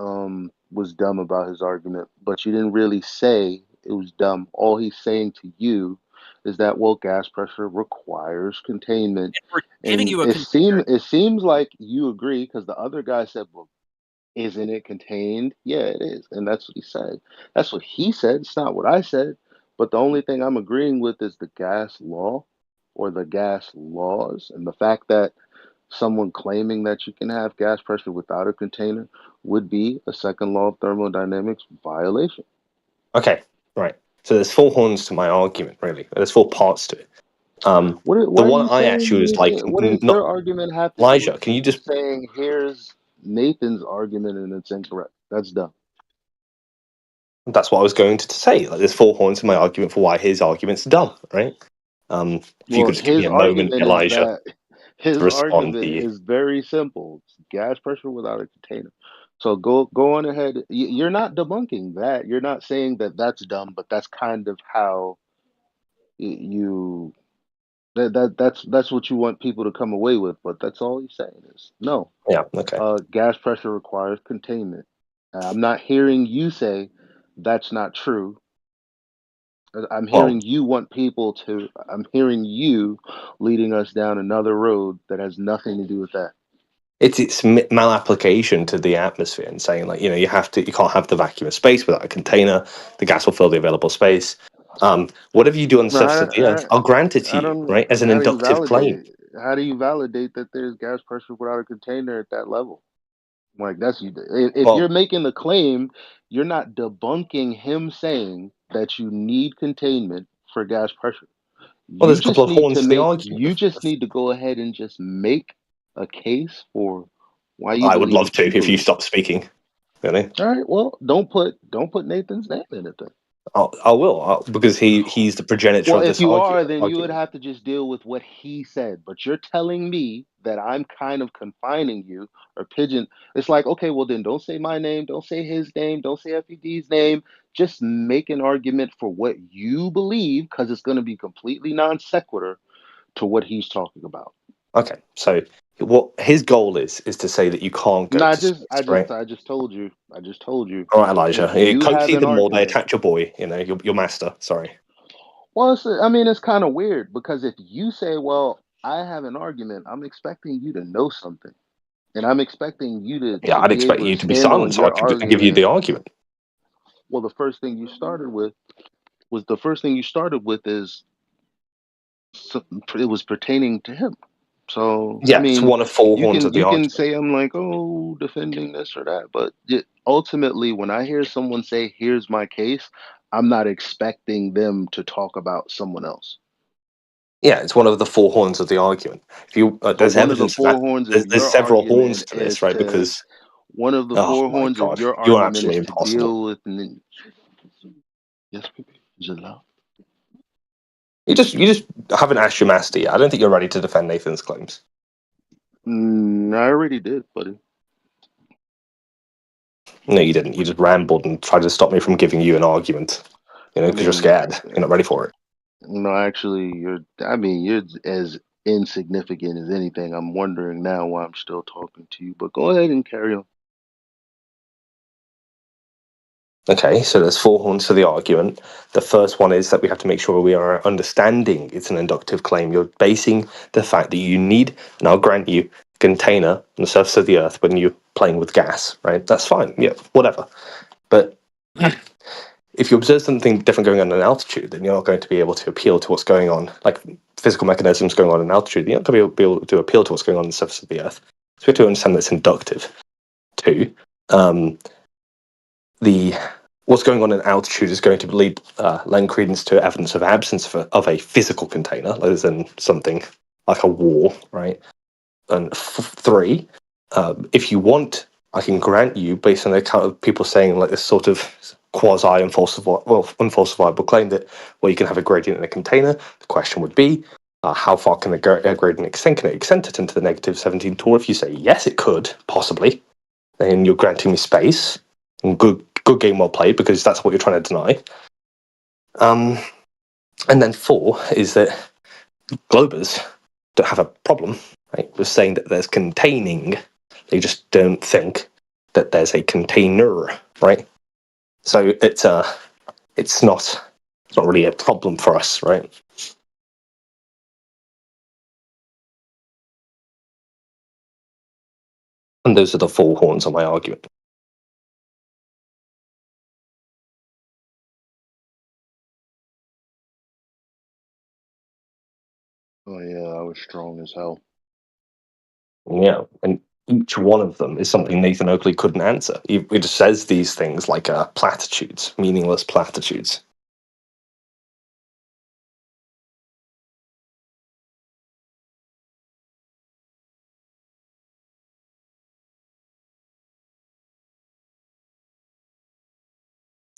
was dumb about his argument, but you didn't really say it was dumb. All he's saying to you is that well, gas pressure requires containment, And we're giving and you a container. it seems like you agree because the other guy said, well, isn't it contained? Yeah, it is, and that's what he said. That's what he said. It's not what I said. But the only thing I'm agreeing with is the gas law or the gas laws, and the fact that someone claiming that you can have gas pressure without a container would be a second law of thermodynamics violation. okay, right. So there's four horns to my argument, really. There's four parts to it. The What are one you I asked saying? you is like, What does not your argument have to do with Elijah. Can you you just? saying here's Nathan's argument and it's incorrect? That's dumb. That's what I was going to say. Like, there's four horns to my argument for why his argument's dumb, right? If you Well, could just give me his a moment, argument is Elijah, that to his respond to argument you. is very simple. It's gas pressure without a container. So go on ahead. You're not debunking that. You're not saying that that's dumb, but that's kind of how you that's what you want people to come away with. But that's all he's saying is no. Yeah. Okay. Gas pressure requires containment. I'm not hearing you say that's not true. I'm Well, hearing you want people to. I'm hearing you leading us down another road that has nothing to do with that. it's malapplication to the atmosphere and saying like you can't have the vacuum of space without a container. The gas will fill the available space. Whatever you do on the No, surface of the earth, I'll grant it to I you, don't. right, as an How do you inductive claim. validate? How do you validate that there's gas pressure without a container at that level? Like that's you. If you're Well, making the claim, you're not debunking him saying that you need containment for gas pressure. there's a couple of horns to the argument. You just need to go ahead and just make a case for why you I would believe love what to you if you believe. stop speaking. Really, All right, well, don't put Nathan's name in it then. I will because he's the progenitor Well, of if this you are, then you would argument. have to just deal with what he said. But you're telling me that I'm kind of confining you or pigeon. It's like, okay, well then don't say my name, don't say his name, don't say FED's name. Just make an argument for what you believe, because it's going to be completely non sequitur to what he's talking about. Okay, so what his goal is to say that you can't No, go to space, right? I just told you. I just told you. All right, Elijah. If you Coax have see an them more. They argument, attract your boy. Your master. Sorry. well, I mean, it's kind of weird because if you say, well, I have an argument, I'm expecting you to know something. And I'm expecting you Yeah, to I'd be expect able to you to be stand on silent so I your could give you the argument. argument. Well, the first thing you started with was the first thing you started with is it was pertaining to him. So, I Yeah, it's mean, one of four horns of the you can argument. say I'm like, oh, defending this or that, but ultimately, when I hear someone say, "Here's my case," I'm not expecting them to talk about someone else. Yeah, it's one of the four horns of the argument. If you So there's one of the evidence of four that. horns There's, of there's your several horns argument to this, is right? to Because one of the oh four my horns of god, your you're argument absolutely is to impossible. deal with. Yes, Jalal. You just haven't asked your master yet. I don't think you're ready to defend Nathan's claims. I already did, buddy. No, you didn't. You just rambled and tried to stop me from giving you an argument. I Because you're mean, scared. You're not ready for it. no, actually, you're. I mean, you're as insignificant as anything. I'm wondering now why I'm still talking to you. But go ahead and carry on. Okay, so there's four horns to the argument. The first one is that we have to make sure we are understanding it's an inductive claim. You're basing the fact that you need, and I'll grant you, a container on the surface of the Earth when you're playing with gas, right? That's fine, yeah, whatever. But if you observe something different going on in altitude, then you're not going to be able to appeal to what's going on, like physical mechanisms going on in altitude. You're not going to be able to appeal to what's going on the surface of the Earth. So we have to understand that's inductive. Two, the what's going on in altitude is going to lend credence to evidence of absence of a physical container, other than something like a wall, right? And three, if you want, I can grant you, based on the account of people saying like this sort of unfalsifiable claim that, well, you can have a gradient in a container. The question would be, how far can a gradient extend? Can it extend it into the negative 17 tour? If you say yes, it could, possibly, then you're granting me space. And good game, well played, because that's what you're trying to deny. And then four is that globers don't have a problem, right, with saying that there's containing. They just don't think that there's a container, right? So it's not really a problem for us, right? And those are the four horns of my argument. Oh yeah, I was strong as hell. Yeah, and each one of them is something Nathan Oakley couldn't answer. It just says these things like platitudes, meaningless platitudes.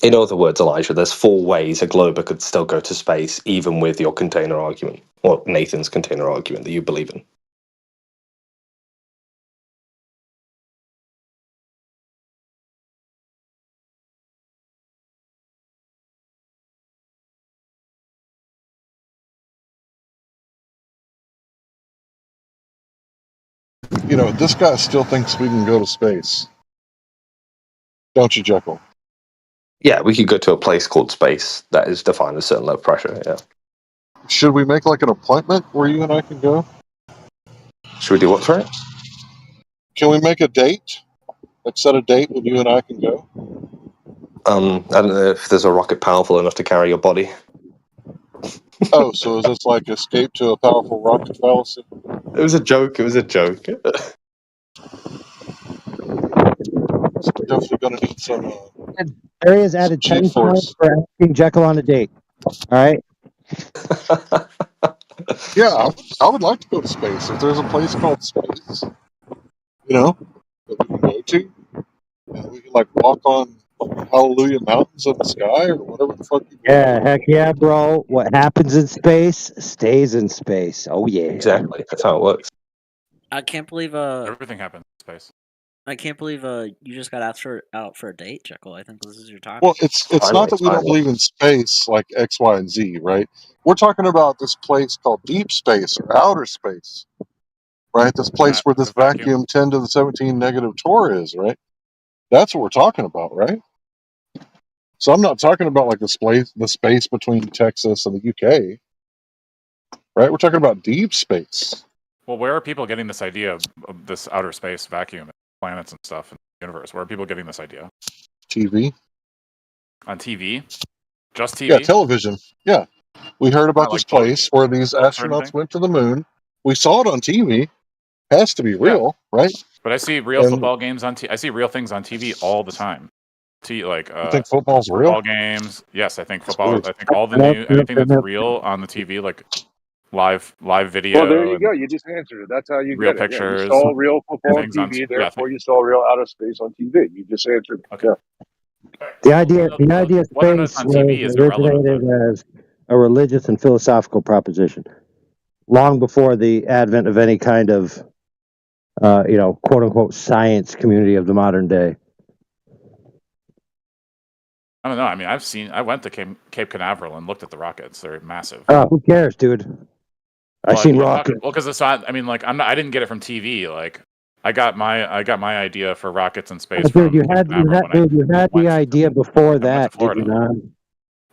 In other words, Elijah, there's four ways a glober could still go to space, even with your container argument, or Nathan's container argument that you believe in. You know, this guy still thinks we can go to space. Don't you, Jekyll? Yeah, we could go to a place called space that is defined as certain low pressure, yeah. Should we make like an appointment where you and I can go? Should we do what for it? Can we make a date? Like set a date when you and I can go? I don't know if there's a rocket powerful enough to carry your body. Oh, so is this like escape to a powerful rocket fallacy? It was a joke. So we're definitely going to need some Area's added 10 points for asking Jekyll on a date. All right. Yeah, I would like to go to space. If there's a place called space, you know, that we can go to, and we can like walk on Hallelujah Mountains of the sky or whatever the fuck you Yeah, heck yeah, bro. What happens in space stays in space. Oh yeah. Exactly. That's how it works. I can't believe everything happens in space. I can't believe you just got out for a date, Jekyll. I think this is your time. Well, it's not that we don't believe in space like X, Y, and Z, right? We're talking about this place called deep space or outer space, right? This place where this vacuum 10 to the 17 negative torr is, right? That's what we're talking about, right? So I'm not talking about like the space between Texas and the UK, right? We're talking about deep space. Well, where are people getting this idea of this outer space vacuum and planets and stuff in the universe? Where are people getting this idea? TV. On TV? Just TV? Yeah, television. Yeah. We heard about this place where these astronauts went to the moon. We saw it on TV. Has to be real, right? But I see real football games on TV. I see real things on TV all the time. You think football's real? Football games. Yes, I think football. I think all the new anything that's real on the TV, like live video. Well, there you go. You just answered it. That's how you real get it. pictures. Yeah, you saw real football on TV, therefore you saw real outer space on TV. You just answered it. Okay. Yeah. The idea of space was originated as a religious and philosophical proposition, long before the advent of any kind of, quote unquote, science community of the modern day. I don't know. I mean, I went to Cape Canaveral and looked at the rockets. They're massive. Who cares, dude? I seen rockets. Well, because it's not. I mean, like I didn't get it from TV. Like I got my idea for rockets in space Dude, from you had the idea before that, did you not?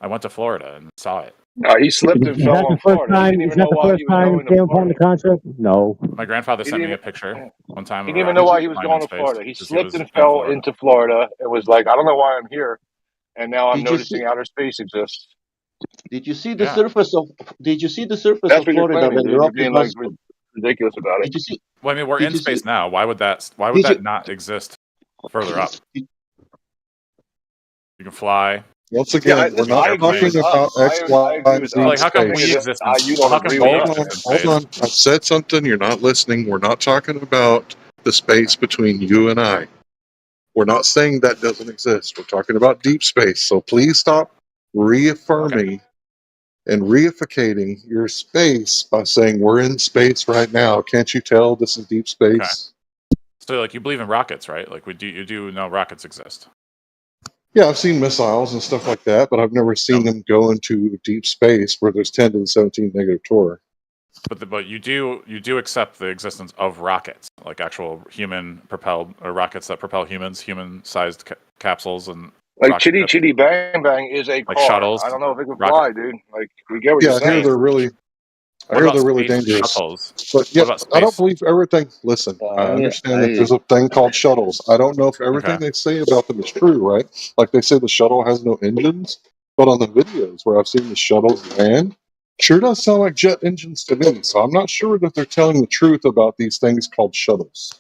I went to Florida and saw it. He slipped and Is fell that the on first Florida. He time? didn't Is even that know the why first he was time you going to came upon the Florida. concept? No. My grandfather He sent didn't me even, a picture one time he of didn't a even know rocket why he was flying in going to space Florida. He because he slipped was and in fell Florida. into Florida and was like, I don't know why I'm here. And now I'm Did you see? noticing outer space exists. Did you see the Yeah. surface of? Did you see the surface That's of what you're Florida claiming, when the dude. You're rocket being like was? ridiculous about it. Did you see? Well, I mean, we're Did in you see? space now. Why would Did you? that not exist further up? You can fly. Once Yeah, again, we're You can not have I agree with talking airplanes. about us. X, I Y, agree and with Z So, in like, us. how The come thing we is space. that exist in? you Well, don't how come agree we with Hold us. on, exist in hold space? on. I've said something. You're not listening. We're not talking about the space between you and I. We're not saying that doesn't exist. We're talking about deep space. So please stop Okay. reaffirming and reificating your space by saying we're in space right now. Can't you tell this is deep Okay. space? So, like, you believe in rockets, right? Like, you do know rockets exist. Yeah, I've seen missiles and stuff like that, but I've never seen them go into deep space where there's 10 to the 17 negative torr. But you do accept the existence of rockets, like actual human propelled or rockets that propel human sized capsules and Like rocket Chitty ships, Chitty Bang Bang is a like car. shuttles, I don't know if it can rocket. fly, dude. Like, we get what you're Yeah, I hear saying. they're really What about space dangerous. shuttles? But What yeah, about I don't space? believe everything. Listen, I understand that there's a thing called shuttles. I don't know if everything Okay. they say about them is true, right? Like they say the shuttle has no engines, but on the videos where I've seen the shuttles land, sure does sound like jet engines to me. So I'm not sure that they're telling the truth about these things called shuttles.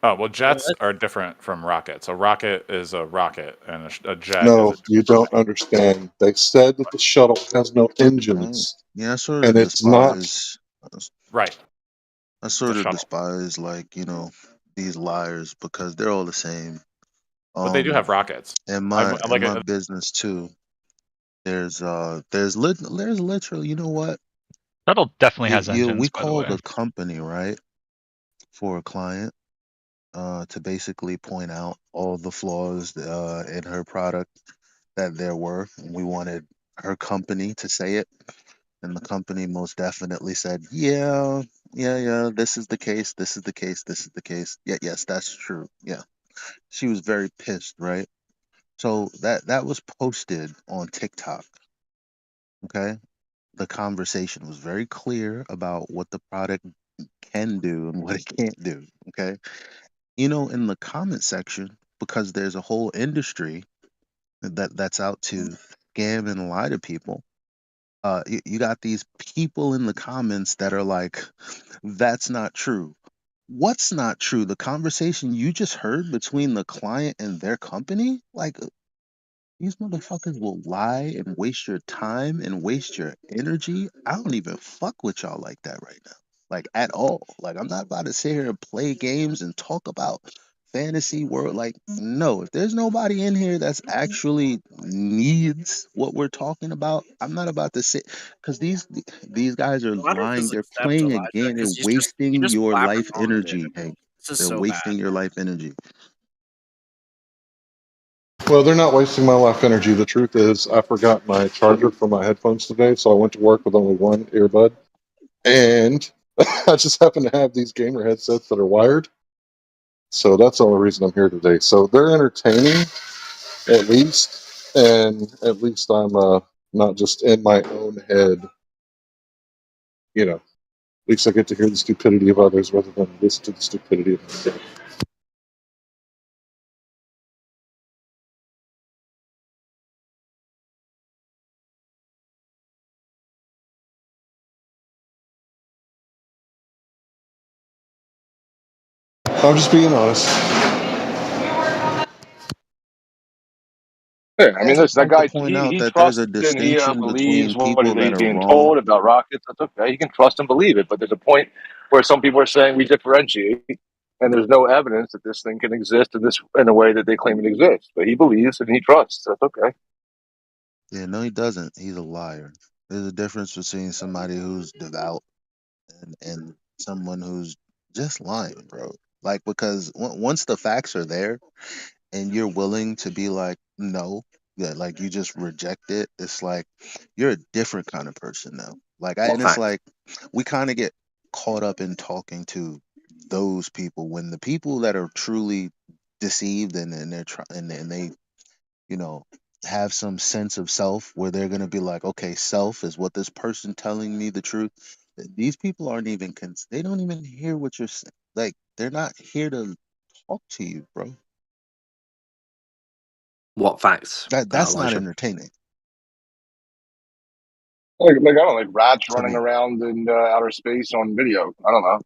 Oh well, jets are different from rockets. A rocket is a rocket, and a jet is a No, you different don't thing. understand. They said that the shuttle has no engines, Yeah, I sort and of it's not. despise. Right. I It's a sort of shuttle, despise, like, these liars because they're all the same. but they do have rockets. In I'm my like a, business too. There's literally, you know what? Shuttle definitely has We engines, by the called way. a company, right, for a client, to basically point out all the flaws in her product that there were. And we wanted her company to say it, and the company most definitely said, "Yeah, yeah, this is the case. This is the case. This is the case. Yeah, yes, that's true. Yeah." She was very pissed, right? So that was posted on TikTok. Okay, the conversation was very clear about what the product can do and what it can't do. Okay, in the comment section, because there's a whole industry that's out to scam and lie to people. You got these people in the comments that are like, "That's not true." What's not true? The conversation you just heard between the client and their company? Like, these motherfuckers will lie and waste your time and waste your energy. I don't even fuck with y'all like that right now. Like, at all. Like, I'm not about to sit here and play games and talk about fantasy world. Like, no, if there's nobody in here that's actually needs what we're talking about, I'm not about to sit, because these guys are I wonder if lying. this is They're theft, playing a Elijah, game. They're because you wasting just your blabbering life on, dude. energy, Hank. This is They're so bad. wasting your life energy. Well, they're not wasting my life energy. The truth is, I forgot my charger for my headphones today, so I went to work with only one earbud. And I just happen to have these gamer headsets that are wired. So that's the only reason I'm here today. So they're entertaining, at least. And at least I'm not just in my own head. At least I get to hear the stupidity of others rather than listen to the stupidity of myself. I'm just being honest. Yeah, I I mean, just listen, that like to guy, point he, out he that there's a trusts and he distinction believes between what people that he's are being wrong. told about rockets. That's okay. He can trust and believe it. But there's a point where some people are saying we differentiate, and there's no evidence that this thing can exist in a way that they claim it exists. But he believes and he trusts. That's okay. Yeah, no, he doesn't. He's a liar. There's a difference between somebody who's devout and someone who's just lying, bro. Like, because once the facts are there and you're willing to be like, no, yeah, like you just reject it, it's like you're a different kind of person now. Like, What and it's fact? like we kind of get caught up in talking to those people, when the people that are truly deceived and they have some sense of self where they're going to be like, okay, self is what this person telling me the truth. These people aren't even they don't even hear what you're saying. Like, they're not here to talk to you, bro. What facts? That's not Elijah? entertaining. Like I don't know, like rats I running mean, around in outer space on video. I don't know.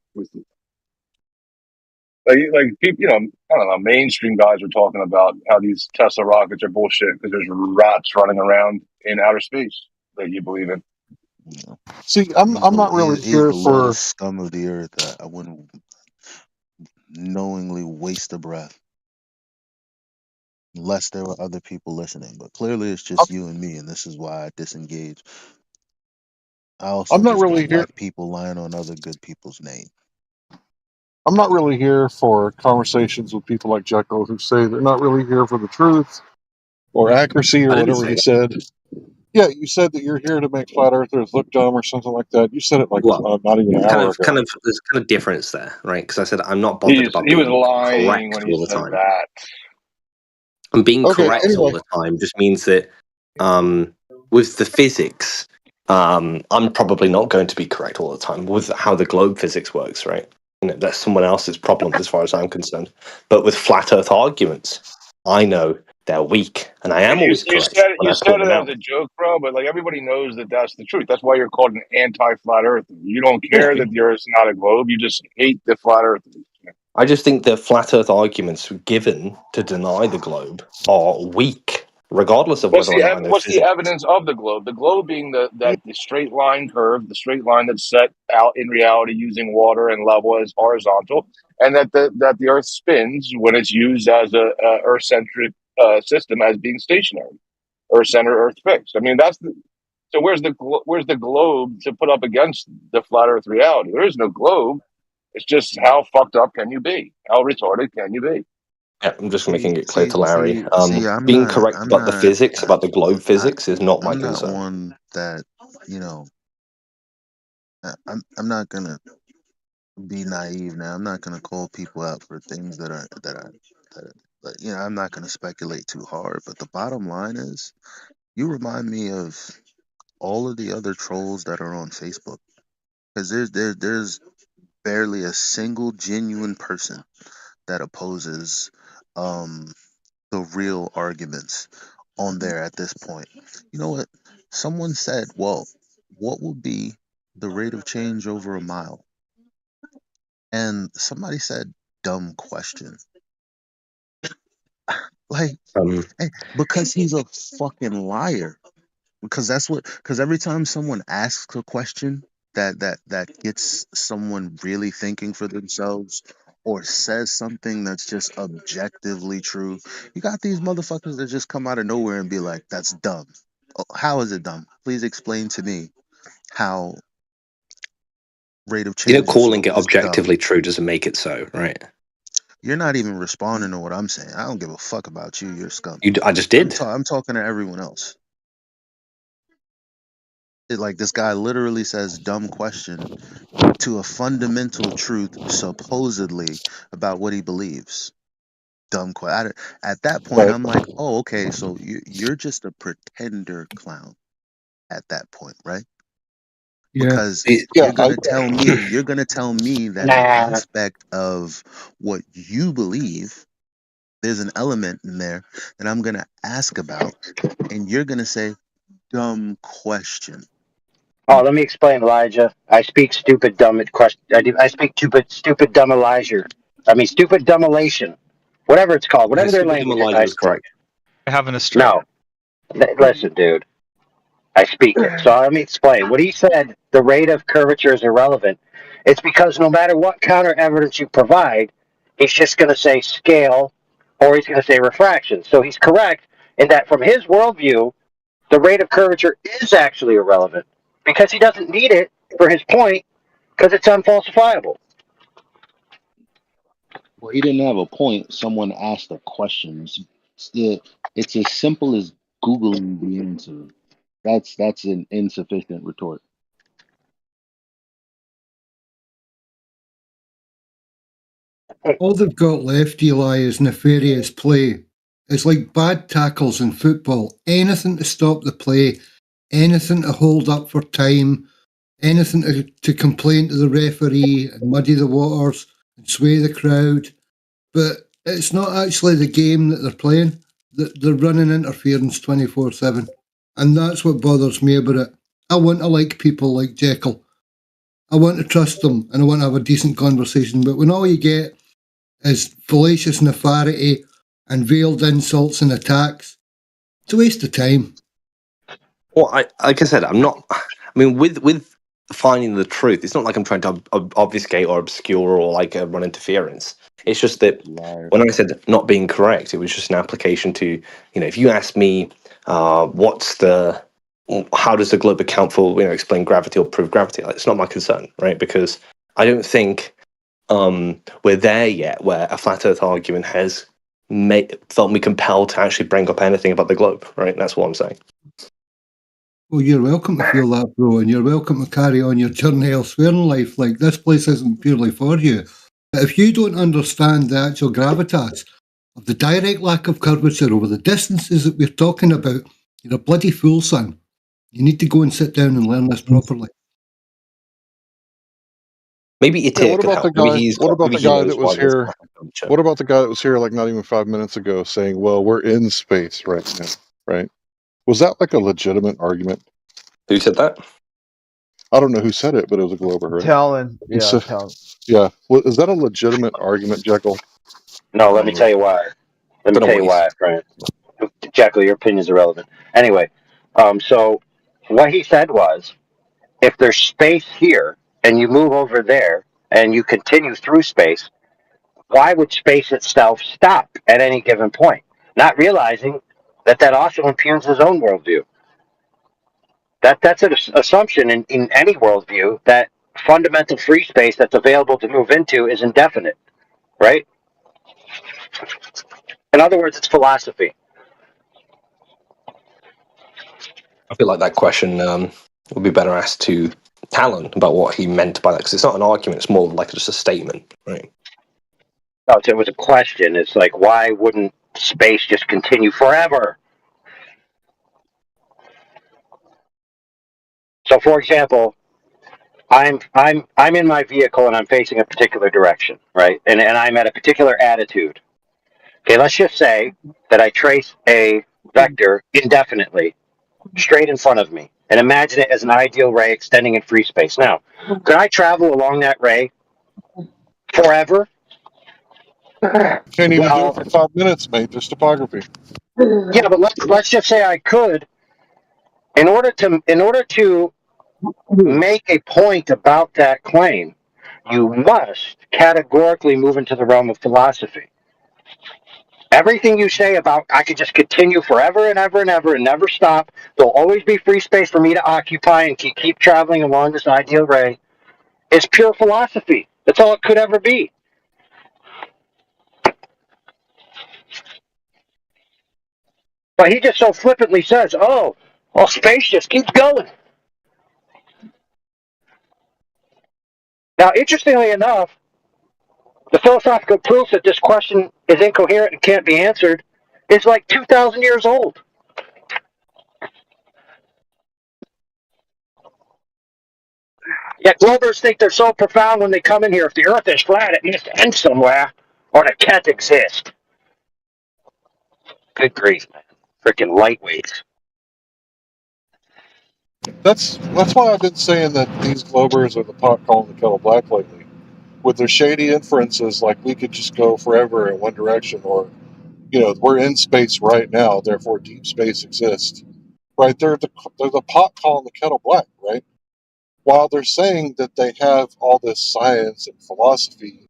Like people, I don't know. Mainstream guys are talking about how these Tesla rockets are bullshit because there's rats running around in outer space that you believe in. See, I'm not really he's here the for. lowest scum of the earth. I wouldn't knowingly waste a breath unless there were other people listening. But clearly, it's just you and me, and this is why I disengage. I also I'm not just really don't here. like people lying on other good people's name. I'm not really here for conversations with people like Jekyll who say they're not really here for the truth or accuracy or I didn't whatever say he that. said. Yeah, you said that you're here to make flat earthers look dumb or something like that. You said it like Well, not even an hour ago. there's kind of difference there, right? Because I said I'm not bothered about He was being lying when correct he all the said time. that. And being Okay, correct all anyway. the time just means that with the physics, I'm probably not going to be correct all the time with how the globe physics works, right? That's someone else's problem as far as I'm concerned. But with flat Earth arguments, I know they're weak, and I am always correct when You I said point it them as out. a joke, bro. But like everybody knows that that's the truth. That's why you're called an anti-flat earther. You don't Yeah, care that the Earth's not a globe. You just hate the flat earthers. I just think the flat Earth arguments given to deny the globe are weak, regardless of whether or not I know What's the physics. evidence of the globe? The globe being the straight line curve, the straight line that's set out in reality using water and level as horizontal, and that the Earth spins when it's used as a Earth centric system as being stationary, Earth center, Earth fixed. I mean, so where's the globe to put up against the flat Earth reality? There is no globe. It's just how fucked up can you be? How retarded can you be? Yeah, I'm just See, making it clear see, to Larry. see, see. Being correct I'm about the not, physics, about the globe physics, is not my I'm not concern. one that, you know. I'm not gonna be naive now. I'm not gonna call people out for things that I'm not gonna speculate too hard. But the bottom line is, you remind me of all of the other trolls that are on Facebook, because there's barely a single genuine person that opposes um the real arguments on there at this point. You know what? Someone said, well, what would be the rate of change over a mile? And somebody said, dumb question. Like, because he's a fucking liar. Because every time someone asks a question that gets someone really thinking for themselves or says something that's just objectively true, you got these motherfuckers that just come out of nowhere and be like, that's dumb. Oh, how is it dumb? Please explain to me how rate of change Calling it is dumb. objectively true doesn't make it so, right? You're not even responding to what I'm saying. I don't give a fuck about you. You're scum. I just did. I'm talking to everyone else. Like, this guy literally says dumb question to a fundamental truth supposedly about what he believes. Dumb question. At that point, Right. I'm like, oh, okay, so you're just a pretender clown at that point, right? Yeah. Because Yeah, you're gonna tell me that an Nah. aspect of what you believe, there's an element in there that I'm gonna ask about, and you're gonna say dumb question. Oh, let me explain, Elijah. I speak stupid, dumb question. I speak stupid, dumb Elijah. I mean, stupid, dumb elation. Whatever it's called, whatever their Stupid Dumb language is, Elijah I is speak. correct. I have an astray. No, listen, dude. I speak it. So let me explain. What he said, the rate of curvature is irrelevant. It's because no matter what counter evidence you provide, he's just going to say scale or he's going to say refraction. So he's correct in that from his worldview, the rate of curvature is actually irrelevant because he doesn't need it for his point because it's unfalsifiable. Well, he didn't have a point. Someone asked a question. It's as simple as Googling the answer. That's an insufficient retort. All they've got left, Eli, is nefarious play. It's like bad tackles in football. Anything to stop the play, anything to hold up for time, anything to complain to the referee and muddy the waters and sway the crowd. But it's not actually the game that they're playing. They're running interference 24/7. And that's what bothers me about it. I want to like people like Jekyll. I want to trust them and I want to have a decent conversation. But when all you get is fallacious nefarity and veiled insults and attacks, it's a waste of time. Well, like I said, I'm not. I mean, with finding the truth, it's not like I'm trying to obfuscate or obscure or like run interference. It's just that when I said not being correct, it was just an application to, if you ask me, how does the globe account for, explain gravity or prove gravity? Like, it's not my concern, right? Because I don't think we're there yet where a flat Earth argument has felt me compelled to actually bring up anything about the globe, right? That's what I'm saying. Well, you're welcome to feel that, bro, and you're welcome to carry on your journey elsewhere in life. Like, this place isn't purely for you. But if you don't understand the actual gravitas of the direct lack of curvature over the distances that we're talking about, you're a bloody fool, son. You need to go and sit down and learn this properly. Maybe What about the guy? What about the guy that was here? What about the guy that was here like not even 5 minutes ago, saying, "Well, we're in space right now," right? Was that like a legitimate argument? Who said that? I don't know who said it, but it was a Glober, right? Talon, yeah, So, Talon. yeah. Well, is that a legitimate argument, Jekyll? No, let me tell you why. Let me tell you why, friend. Jekyll, your opinion is irrelevant. Anyway, so what he said was, if there's space here and you move over there and you continue through space, why would space itself stop at any given point? Not realizing that also impugns his own worldview. That's an assumption in any worldview that fundamental free space that's available to move into is indefinite, right? In other words, it's philosophy. I feel like that question would be better asked to Talon about what he meant by that, because it's not an argument; it's more like just a statement, right? No, it was a question. It's like, why wouldn't space just continue forever? So, for example, I'm in my vehicle and I'm facing a particular direction, right? And I'm at a particular attitude. Okay, let's just say that I trace a vector indefinitely straight in front of me and imagine it as an ideal ray extending in free space. Now, could I travel along that ray forever? Can't even do it for 5 minutes, mate. There's topography. Yeah, but let's just say I could. In order to make a point about that claim, you must categorically move into the realm of philosophy. Everything you say about I could just continue forever and ever and ever and never stop, there'll always be free space for me to occupy and keep traveling along this ideal ray, is pure philosophy. That's all it could ever be. But he just so flippantly says, oh, well, space just keeps going. Now, interestingly enough, the philosophical proof that this question is incoherent and can't be answered is like 2,000 years old. Yet Glovers think they're so profound when they come in here. If the earth is flat, it must end somewhere, or it can't exist. Good grief, man. Freaking lightweights. That's why I've been saying that these Globers are the pot calling the kettle black lately, with their shady inferences like we could just go forever in one direction, or we're in space right now, therefore deep space exists. Right? They're the pot calling the kettle black, right? While they're saying that they have all this science and philosophy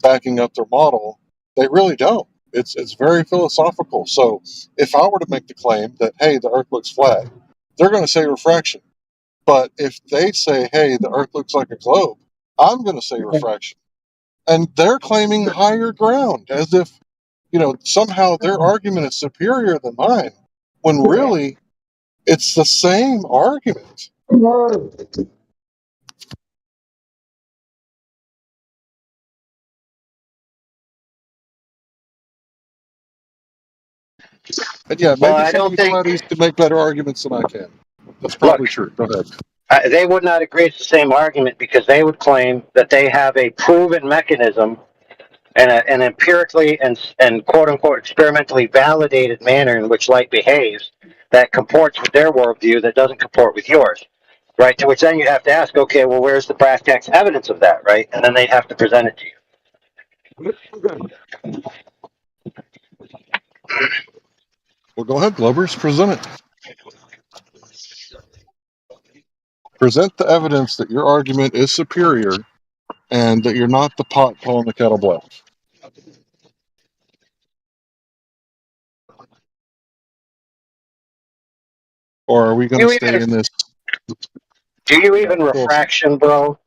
backing up their model, they really don't. It's very philosophical. So if I were to make the claim that, hey, the Earth looks flat, they're going to say refraction. But if they say, hey, the Earth looks like a globe, I'm going to say refraction. And they're claiming higher ground, as if somehow their argument is superior than mine, when really it's the same argument. And yeah, Well, maybe I some of don't you think. flatties can make better arguments than I can. That's probably Look, true. Go ahead. they would not agree it's the same argument because they would claim that they have a proven mechanism and an empirically and quote unquote experimentally validated manner in which light behaves that comports with their worldview that doesn't comport with yours. Right? To which then you have to ask, okay, well, where's the brass tacks evidence of that, right? And then they'd have to present it to you. Well, go ahead, Glovers. Present it. Present the evidence that your argument is superior and that you're not the pot calling the kettle black. Or are we going to stay in this? Do you even refraction, bro?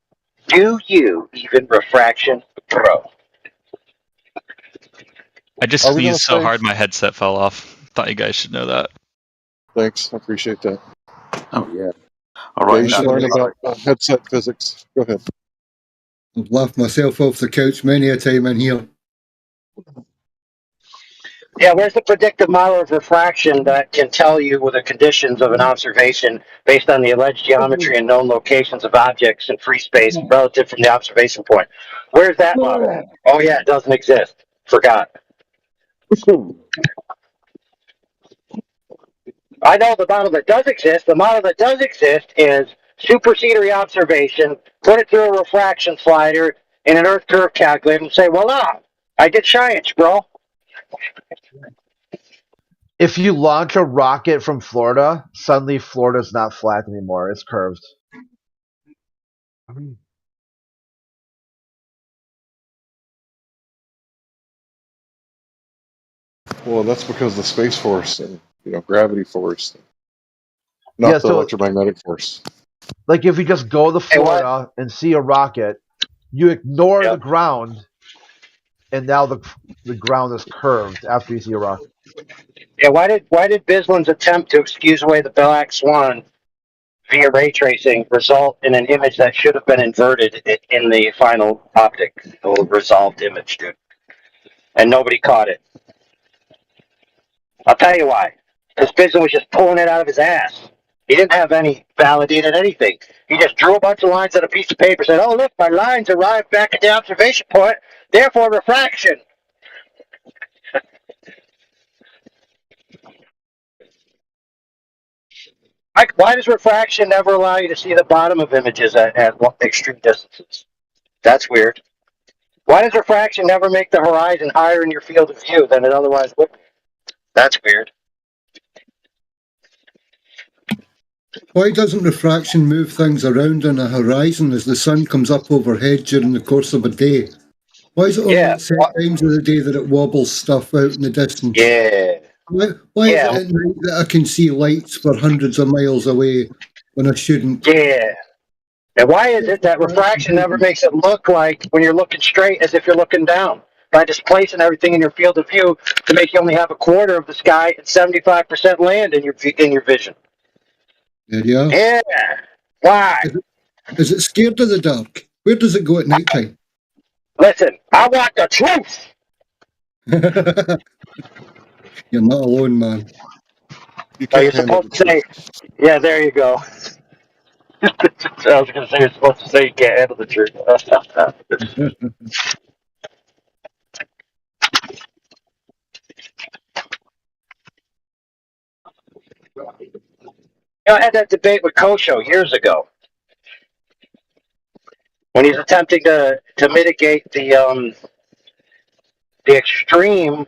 Do you even refraction, bro? I just Are we gonna sneezed so stay? hard my headset fell off. Thought you guys should know that. Thanks. I appreciate that. Oh, yeah. All Yeah, right. you should learn about headset physics. Go ahead. I've laughed myself off the couch many a time in here. Yeah, where's the predictive model of refraction that can tell you the conditions of an observation based on the alleged geometry and known locations of objects in free space relative from the observation point? Where's that model? Oh, yeah, it doesn't exist. Forgot. I know the model that does exist. The model that does exist is supersedery observation, put it through a refraction slider in an Earth curve calculator and say, voila, I did science, bro. If you launch a rocket from Florida, suddenly Florida's not flat anymore. It's curved. Well, that's because the Space Force and gravity force, not the electromagnetic force. Like if you just go to Florida and see a rocket, you ignore the ground, and now the ground is curved after you see a rocket. Yeah, why did Bislin's attempt to excuse away the Black Swan via ray tracing result in an image that should have been inverted in the final optic, the resolved image, dude? And nobody caught it. I'll tell you why. Because Bislin was just pulling it out of his ass. He didn't have any validated anything. He just drew a bunch of lines on a piece of paper, said, oh, look, my lines arrived back at the observation point, therefore refraction. Why does refraction never allow you to see the bottom of images at extreme distances? That's weird. Why does refraction never make the horizon higher in your field of view than it otherwise would be? That's weird. Why doesn't refraction move things around on a horizon as the sun comes up overhead during the course of a day? Why is it only at set times of the day that it wobbles stuff out in the distance? Yeah. Why is it at night that I can see lights for hundreds of miles away when I shouldn't? Yeah. And why is it that refraction never makes it look like when you're looking straight as if you're looking down? By displacing everything in your field of view to make you only have a quarter of the sky and 75% land in your vision. Yeah. Why? Is it scared of the dark? Where does it go at night time? Listen, I want the truth. You're not alone, man. You're supposed to say, yeah, there you go. I was going to say you're supposed to say you can't handle the truth. I had that debate with Kosho years ago when he's attempting to mitigate the extreme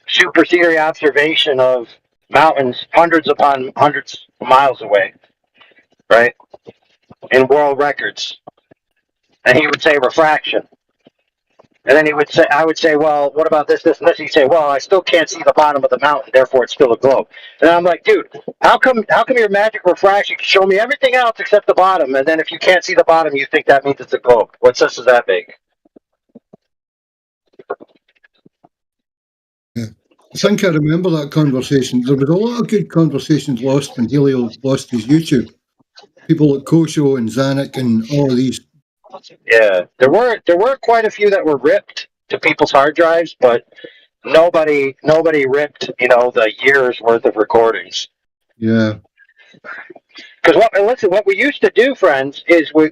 supersedery observation of mountains hundreds upon hundreds of miles away, right? In world records. And he would say refraction. And then I would say, well, what about this, this, and this? He'd say, well, I still can't see the bottom of the mountain, therefore it's still a globe. And I'm like, dude, how come your magic refraction can show me everything else except the bottom, and then if you can't see the bottom, you think that means it's a globe? What sense does that make? Yeah. I think I remember that conversation. There was a lot of good conversations lost when Helio lost his YouTube. People like Kosho and Zanuck and all of these. Yeah, there were quite a few that were ripped to people's hard drives, but nobody ripped, the years worth of recordings. Yeah. Because what we used to do, friends, is we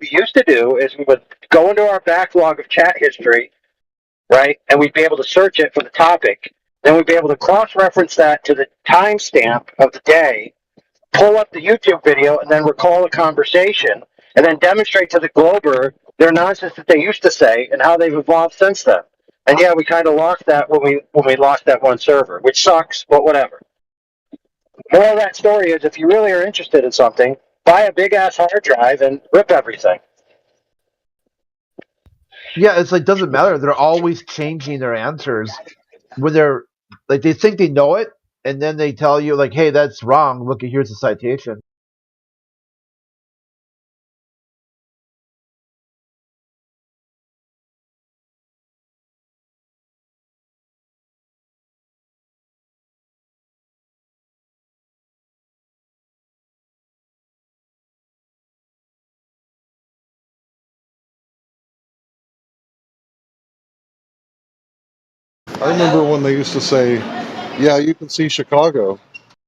would go into our backlog of chat history, right, and we'd be able to search it for the topic. Then we'd be able to cross-reference that to the timestamp of the day, pull up the YouTube video, and then recall a conversation, and then demonstrate to the Glober their nonsense that they used to say and how they've evolved since then. And yeah, we kind of lost that when we lost that one server, which sucks, but whatever. Moral of that story is, if you really are interested in something, buy a big ass hard drive and rip everything. Yeah, it's like doesn't matter. They're always changing their answers when they're like they think they know it, and then they tell you like, "Hey, that's wrong. Look, here's the citation." I remember when they used to say, "Yeah, you can see Chicago,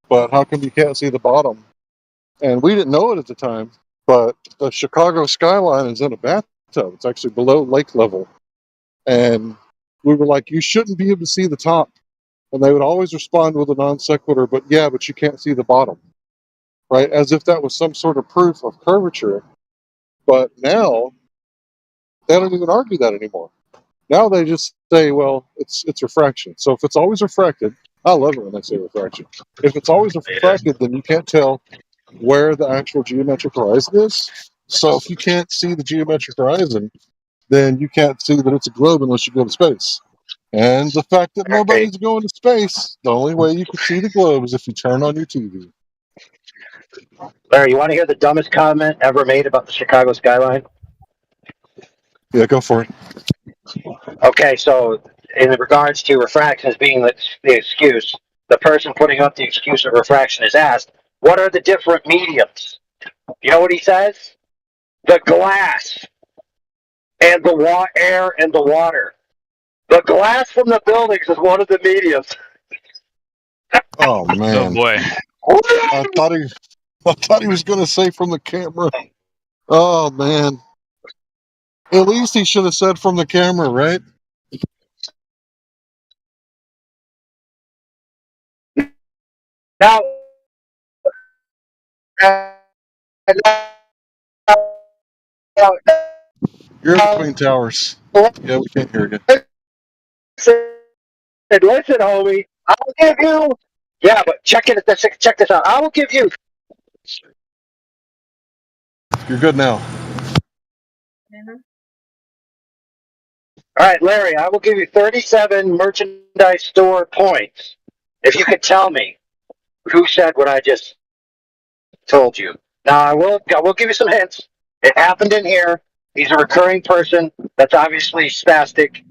but how come you can't see the bottom?" And we didn't know it at the time, but the Chicago skyline is in a bathtub. It's actually below lake level. And we were like, "You shouldn't be able to see the top." And they would always respond with a non sequitur, but you can't see the bottom, right? As if that was some sort of proof of curvature. But now they don't even argue that anymore. Now they just say, well, it's refraction. So if it's always refracted, I love it when they say refraction. If it's always refracted, then you can't tell where the actual geometric horizon is. So if you can't see the geometric horizon, then you can't see that it's a globe unless you go to space. And the fact that nobody's going to space, the only way you can see the globe is if you turn on your TV. Larry, you want to hear the dumbest comment ever made about the Chicago skyline? Yeah, go for it. Okay, so in regards to refraction as being the excuse, the person putting up the excuse of refraction is asked, what are the different mediums? You know what he says? The glass and the air and the water. The glass from the buildings is one of the mediums. Oh man! Oh boy! I thought he was going to say from the camera. Oh man! At least he should have said from the camera, right? Now, You're in between towers. Yeah, we can't hear you. listen, homie, I'll give you. Yeah, but check this out. I will give you. You're good now. All right, Larry, I will give you 37 merchandise store points if you could tell me who said what I just told you. Now, I will give you some hints. It happened in here. He's a recurring person. That's obviously spastic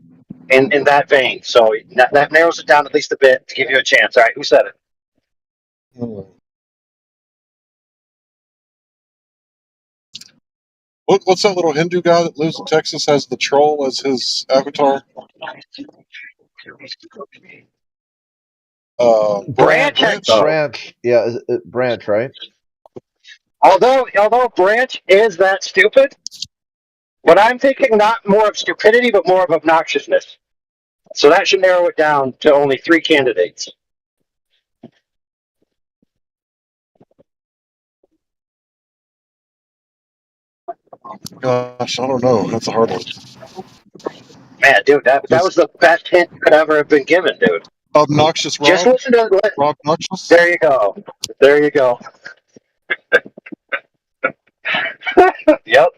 in that vein. So that narrows it down at least a bit to give you a chance. All right, who said it? What's that little Hindu guy that lives in Texas, has the troll as his avatar? Branch. Branch. Yeah, Branch, right? Although Branch is that stupid, but I'm thinking not more of stupidity, but more of obnoxiousness. So that should narrow it down to only 3 candidates. Gosh, I don't know. That's a hard one. Man, dude, that was the best hint you could ever have been given, dude. Obnoxious Rob? Just listen to it. Rob Obnoxious? There you go. There you go. Yep.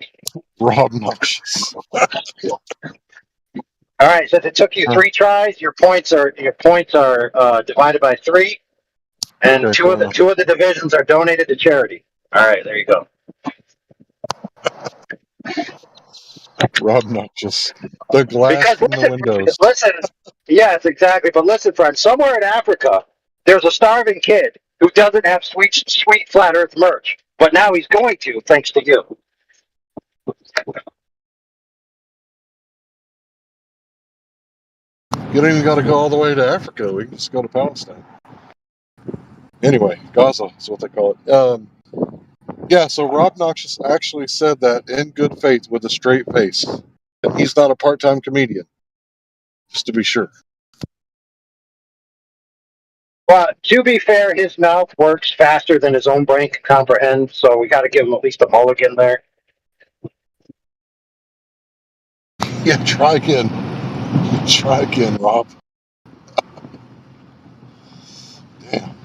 Rob Obnoxious. All right, since it took you 3 tries, your points are divided by 3, and Okay, two of the divisions are donated to charity. All right, there you go. Rob Obnoxious. The glass from the windows. Listen, yes, exactly. But listen, friends, somewhere in Africa, there's a starving kid who doesn't have sweet flat Earth merch, but now he's going to, thanks to you. You don't even got to go all the way to Africa. We can just go to Palestine. Anyway, Gaza is what they call it. Yeah, so Rob Noxious actually said that in good faith with a straight face. And he's not a part-time comedian, just to be sure. Well, to be fair, his mouth works faster than his own brain can comprehend, so we got to give him at least a mulligan there. Yeah, try again. Try again, Rob. Damn.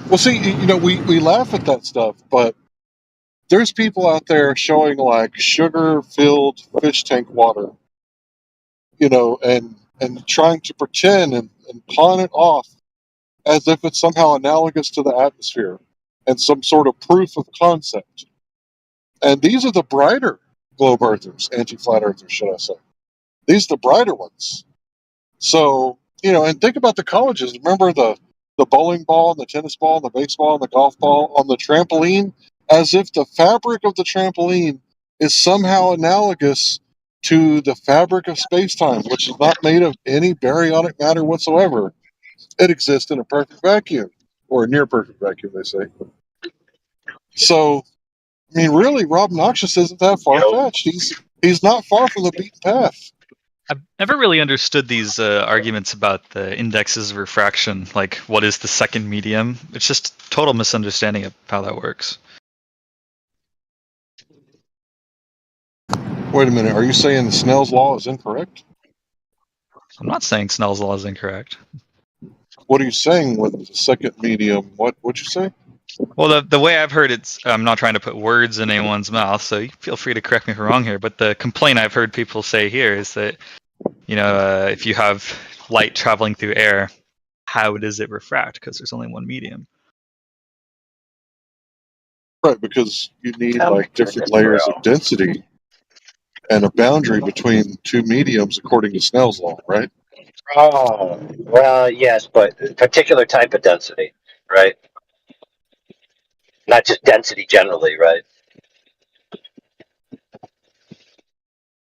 Well, see, you know, we laugh at that stuff, but there's people out there showing like sugar-filled fish tank water, you know, and trying to pretend and pawn it off as if it's somehow analogous to the atmosphere and some sort of proof of concept. And these are the brighter globe earthers, anti-flat earthers, should I say. These are the brighter ones. So, you know, and think about the colleges. Remember the bowling ball, and the tennis ball, and the baseball, and the golf ball on the trampoline? As if the fabric of the trampoline is somehow analogous to the fabric of space-time, which is not made of any baryonic matter whatsoever. It exists in a perfect vacuum, or a near perfect vacuum, they say. So, I mean, really, Rob Noxious isn't that far-fetched. He's not far from the beaten path. I've never really understood these arguments about the indexes of refraction, like what is the second medium. It's just total misunderstanding of how that works. Wait a minute, are you saying Snell's law is incorrect? I'm not saying Snell's law is incorrect. What are you saying with the second medium? What'd you say? Well, the way I've heard it's, I'm not trying to put words in anyone's mouth, so you feel free to correct me if I'm wrong here, but the complaint I've heard people say here is that, you know, if you have light traveling through air, how does it refract? Because there's only one medium. Right, because you need like different layers of density and a boundary between two mediums according to Snell's law, right? Oh, well, yes, but a particular type of density, right? Not just density generally, right?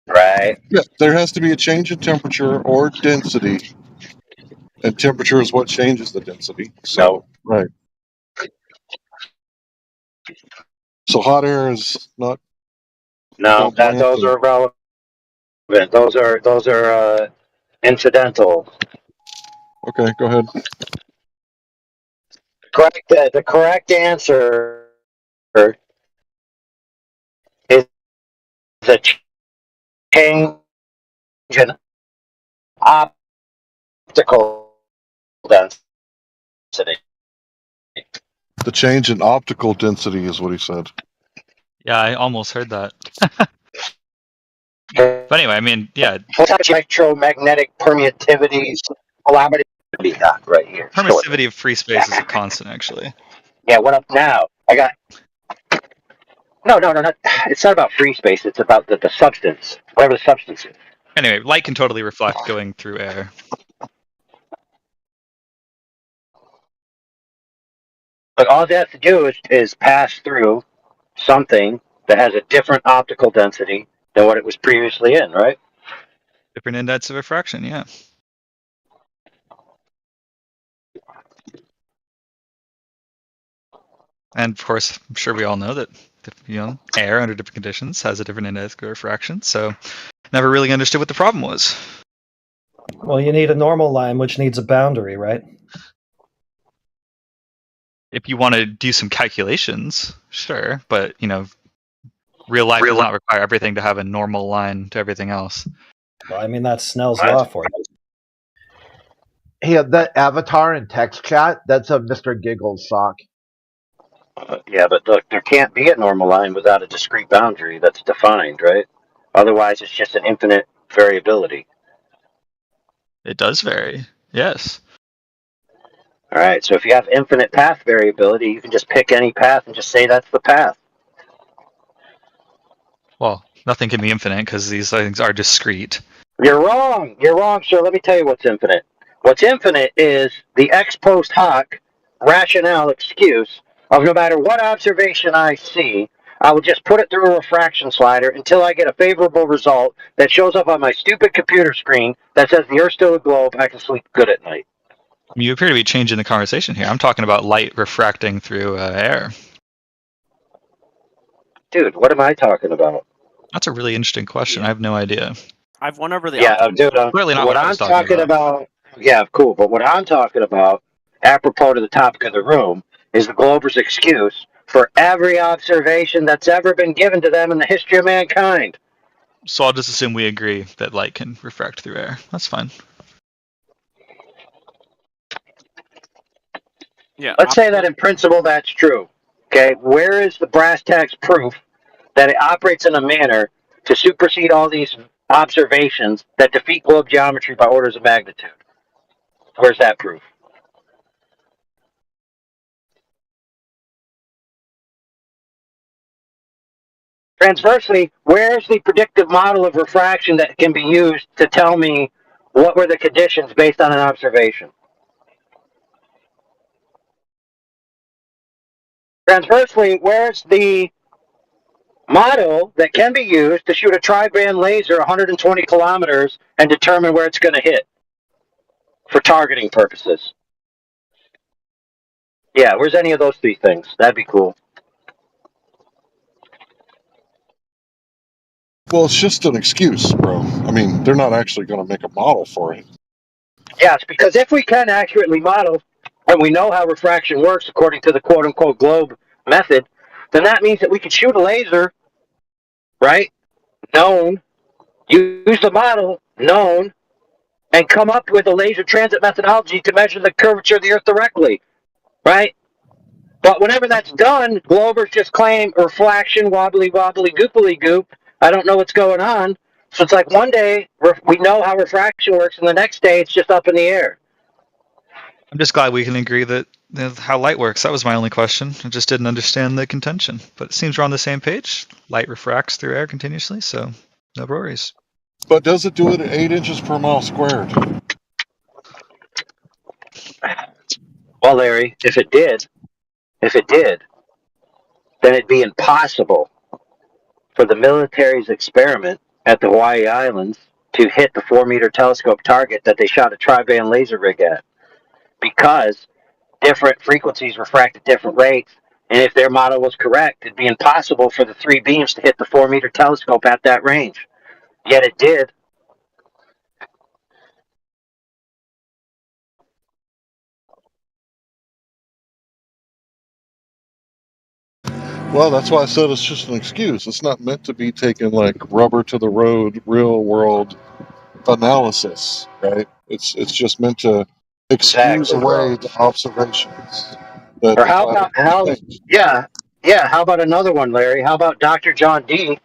Right. Yeah, there has to be a change in temperature or density, and temperature is what changes the density. So, No. right. So hot air is not. No, those are irrelevant. Those are incidental. Okay, go ahead. Correct. The correct answer is a change in optical density. The change in optical density is what he said. Yeah, I almost heard that. But anyway, I mean, yeah. Electromagnetic permittivity, collaborative right here. Permissivity of free space is a constant, actually. Yeah, what up now? I got. No, not. It's not about free space. It's about the substance, whatever the substance is. Anyway, light can totally reflect going through air. But all it has to do is pass through something that has a different optical density than what it was previously in, right? Different index of refraction, yeah. And of course, I'm sure we all know that air under different conditions has a different index of refraction. So, never really understood what the problem was. Well, you need a normal line, which needs a boundary, right? If you want to do some calculations, sure, but real life does not require everything to have a normal line to everything else. Well, I mean, that's Snell's law for you. Hey, that avatar in text chat, that's a Mr. Giggles sock. Yeah, but look, there can't be a normal line without a discrete boundary that's defined, right? Otherwise, it's just an infinite variability. It does vary, yes. All right, so if you have infinite path variability, you can just pick any path and just say that's the path. Well, nothing can be infinite because these things are discrete. You're wrong, sir. Let me tell you what's infinite. What's infinite is the ex post hoc rationale excuse of no matter what observation I see, I will just put it through a refraction slider until I get a favorable result that shows up on my stupid computer screen that says the Earth's still a globe. I can sleep good at night. You appear to be changing the conversation here. I'm talking about light refracting through air. Dude, what am I talking about? That's a really interesting question. I have no idea. I've won over the dude, clearly not what what I I'm was talking about. Yeah, cool. But what I'm talking about, apropos to the topic of the room, is the Glober's excuse for every observation that's ever been given to them in the history of mankind. So I'll just assume we agree that light can refract through air. That's fine. Yeah. Let's say that in principle that's true. Okay, where is the brass tacks proof that it operates in a manner to supersede all these observations that defeat globe geometry by orders of magnitude? Where's that proof? Transversely, where's the predictive model of refraction that can be used to tell me what were the conditions based on an observation? Transversely, where's the model that can be used to shoot a tri-band laser 120 kilometers and determine where it's going to hit for targeting purposes? Yeah, where's any of those three things? That'd be cool. Well, it's just an excuse, bro. I mean, they're not actually going to make a model for it. Yes, because if we can accurately model, and we know how refraction works according to the quote-unquote globe method, then that means that we can shoot a laser, right, known, use the model, known, and come up with a laser transit methodology to measure the curvature of the Earth directly, right? But whenever that's done, Globers just claim refraction, wobbly, wobbly, goopily goop. I don't know what's going on. So it's like one day we know how refraction works, and the next day it's just up in the air. I'm just glad we can agree that how light works. That was my only question. I just didn't understand the contention. But it seems we're on the same page. Light refracts through air continuously, so no worries. But does it do it at 8 inches per mile squared? Well, Larry, if it did, then it'd be impossible for the military's experiment at the Hawaii Islands to hit the 4-meter telescope target that they shot a tri-band laser rig at, because different frequencies refract at different rates, and if their model was correct, it'd be impossible for the 3 beams to hit the 4-meter telescope at that range. Yet it did. Well, that's why I said it's just an excuse. It's not meant to be taken like rubber to the road, real world analysis, right? It's just meant to excuse Exactly, bro. away the observations that Or the pilot makes. how about another one, Larry? How about Dr. John Dee,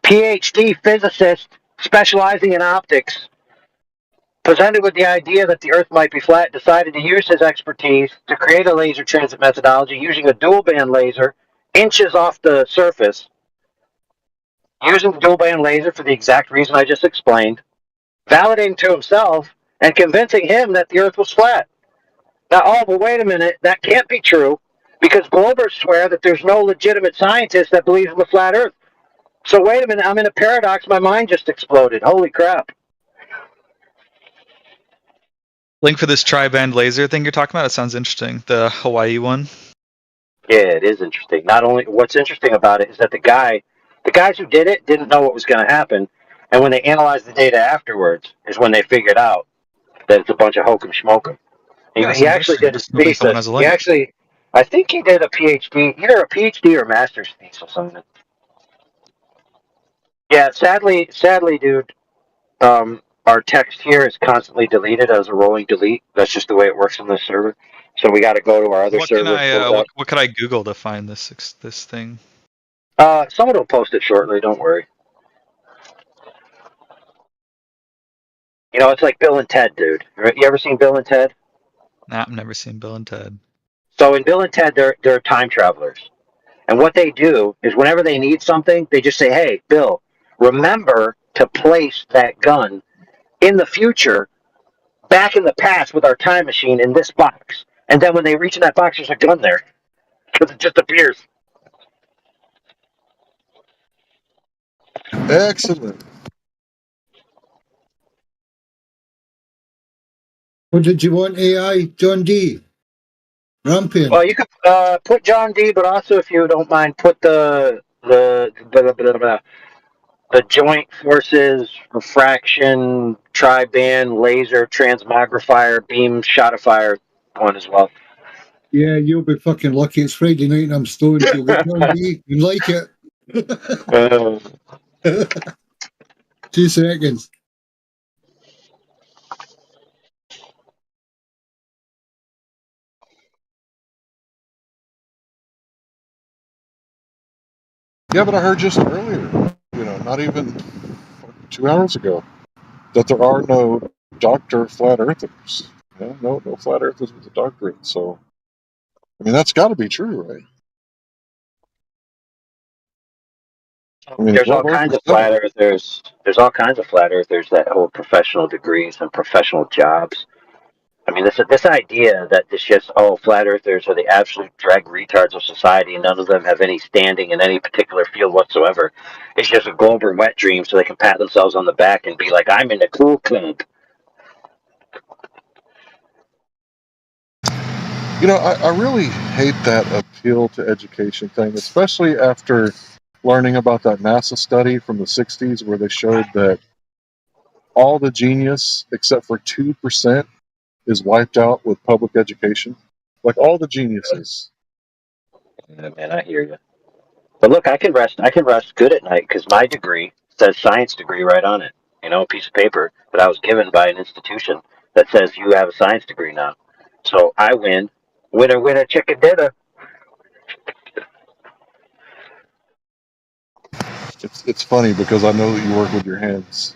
PhD physicist specializing in optics, presented with the idea that the Earth might be flat, decided to use his expertise to create a laser transit methodology using a dual band laser inches off the surface, using the dual band laser for the exact reason I just explained, validating to himself and convincing him that the Earth was flat. Now, but wait a minute, that can't be true, because Globers swear that there's no legitimate scientist that believes in the flat Earth. So wait a minute, I'm in a paradox. My mind just exploded. Holy crap. Link for this tri-band laser thing you're talking about? It sounds interesting. The Hawaii one. Yeah, it is interesting. Not only what's interesting about it is that the guys who did it didn't know what was going to happen, and when they analyzed the data afterwards is when they figured out that it's a bunch of hokum schmokum. Yeah, He sounds actually interesting. did his Just hoping someone thesis. has a link. I think he did a PhD, either a PhD or master's thesis on it. Yeah, sadly, dude, our text here is constantly deleted as a rolling delete. That's just the way it works on this server. So we got to go to our other What can server and pull I it up. what could I Google to find this thing? Someone will post it shortly. Don't worry. You know, it's like Bill and Ted, dude. You ever seen Bill and Ted? Nah, I've never seen Bill and Ted. So in Bill and Ted, they're time travelers, and what they do is whenever they need something, they just say, "Hey, Bill, remember to place that gun in the future, back in the past with our time machine in this box." And then when they reach in that box, there's a gun there because it just appears. Excellent. What did you want, AI? John D. Rampion. Well, you could put John D, but also, if you don't mind, put the joint forces, refraction, tri-band, laser, transmogrifier, beam, shotifier one as well. Yeah, you'll be fucking lucky. It's Friday night and I'm stoned. You'll get John D. You like it. 2 seconds. Yeah, but I heard just earlier, not even 2 hours ago, that there are no Dr. Flat Earthers. No Flat Earthers with a doctorate. So, I mean, that's got to be true, right? I mean, There's what all work kinds was of that? flat earthers. There's all kinds of flat earthers that hold professional degrees and professional jobs. I mean, this idea that it's just flat earthers are the absolute drag retards of society, and none of them have any standing in any particular field whatsoever. It's just a global wet dream, so they can pat themselves on the back and be like, "I'm in the cool club." I really hate that appeal to education thing, especially after learning about that NASA study from the 60s where they showed that all the genius except for 2% is wiped out with public education. Like all the geniuses. Yeah, man, I hear you. But look, I can rest. I can rest good at night because my degree says science degree right on it. A piece of paper that I was given by an institution that says you have a science degree now. So I win. Winner, winner, chicken dinner. It's funny because I know that you work with your hands.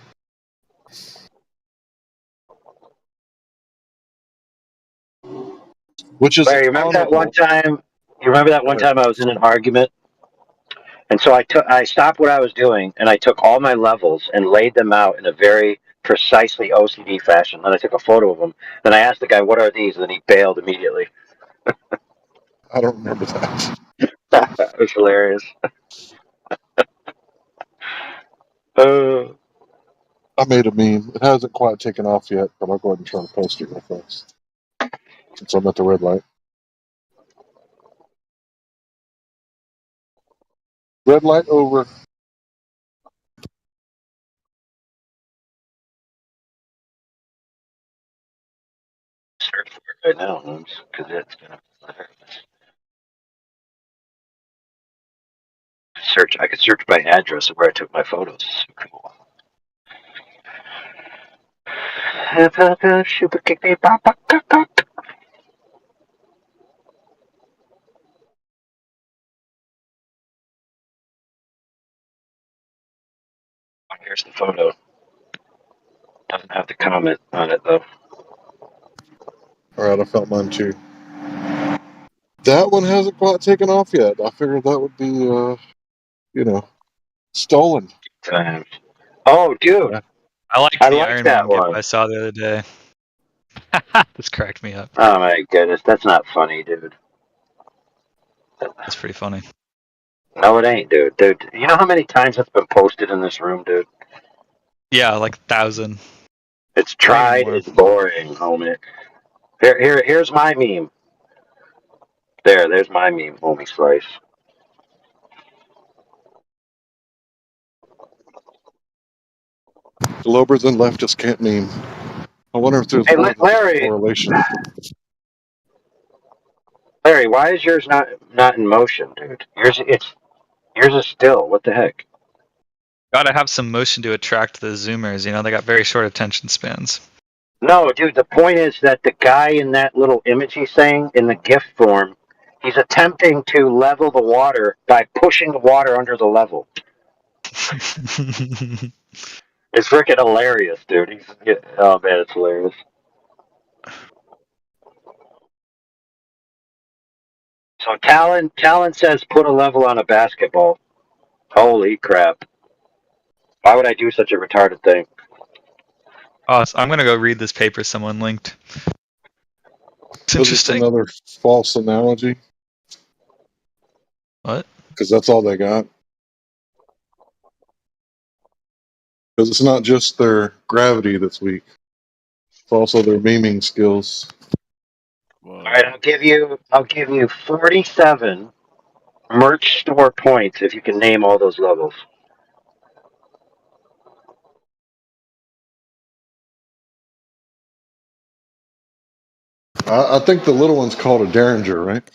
Which is Larry, remember that one honorable. time? You remember that one time I was in an argument, and so I stopped what I was doing, and I took all my levels and laid them out in a very precisely OCD fashion. And I took a photo of them. Then I asked the guy, "What are these?" And then he bailed immediately. I don't remember that. It was hilarious. I made a meme. It hasn't quite taken off yet, but I'll go ahead and try to post it real fast. Since I'm at the red light. Red light over. Search for it right now, Holmes, because it's gonna search. I could search by address of where I took my photos. Cool. Here's the photo. Doesn't have the comment on it though. Alright, I felt mine too. That one hasn't quite taken off yet. I figured that would be, stolen. Oh, dude. Yeah. I liked I the like Iron that Man gif one. I saw the other day. This cracked me up. Oh my goodness, that's not funny, dude. That's pretty funny. No, it ain't, dude. Dude, you know how many times it's been posted in this room, dude? Yeah, like 1,000. It's Maybe tried, more. it's boring, homie. Here's my meme. There's my meme, homie slice. Globers and leftists can't meme. I wonder if there's Hey, more than just a Larry, correlation. why is yours not in motion, dude? Yours is still. What the heck? Gotta have some motion to attract the zoomers. They got very short attention spans. No, dude. The point is that the guy in that little image he's saying in the GIF form, he's attempting to level the water by pushing the water under the level. It's freaking hilarious, dude. Oh man, it's hilarious. So Talon says put a level on a basketball. Holy crap! Why would I do such a retarded thing? Oh, so I'm gonna go read this paper someone linked. It's Was this interesting. another false analogy? What? Because that's all they got. Because it's not just their gravity that's weak; it's also their memeing skills. All right, I'll give you 47 merch store points if you can name all those levels. I think the little one's called a derringer, right?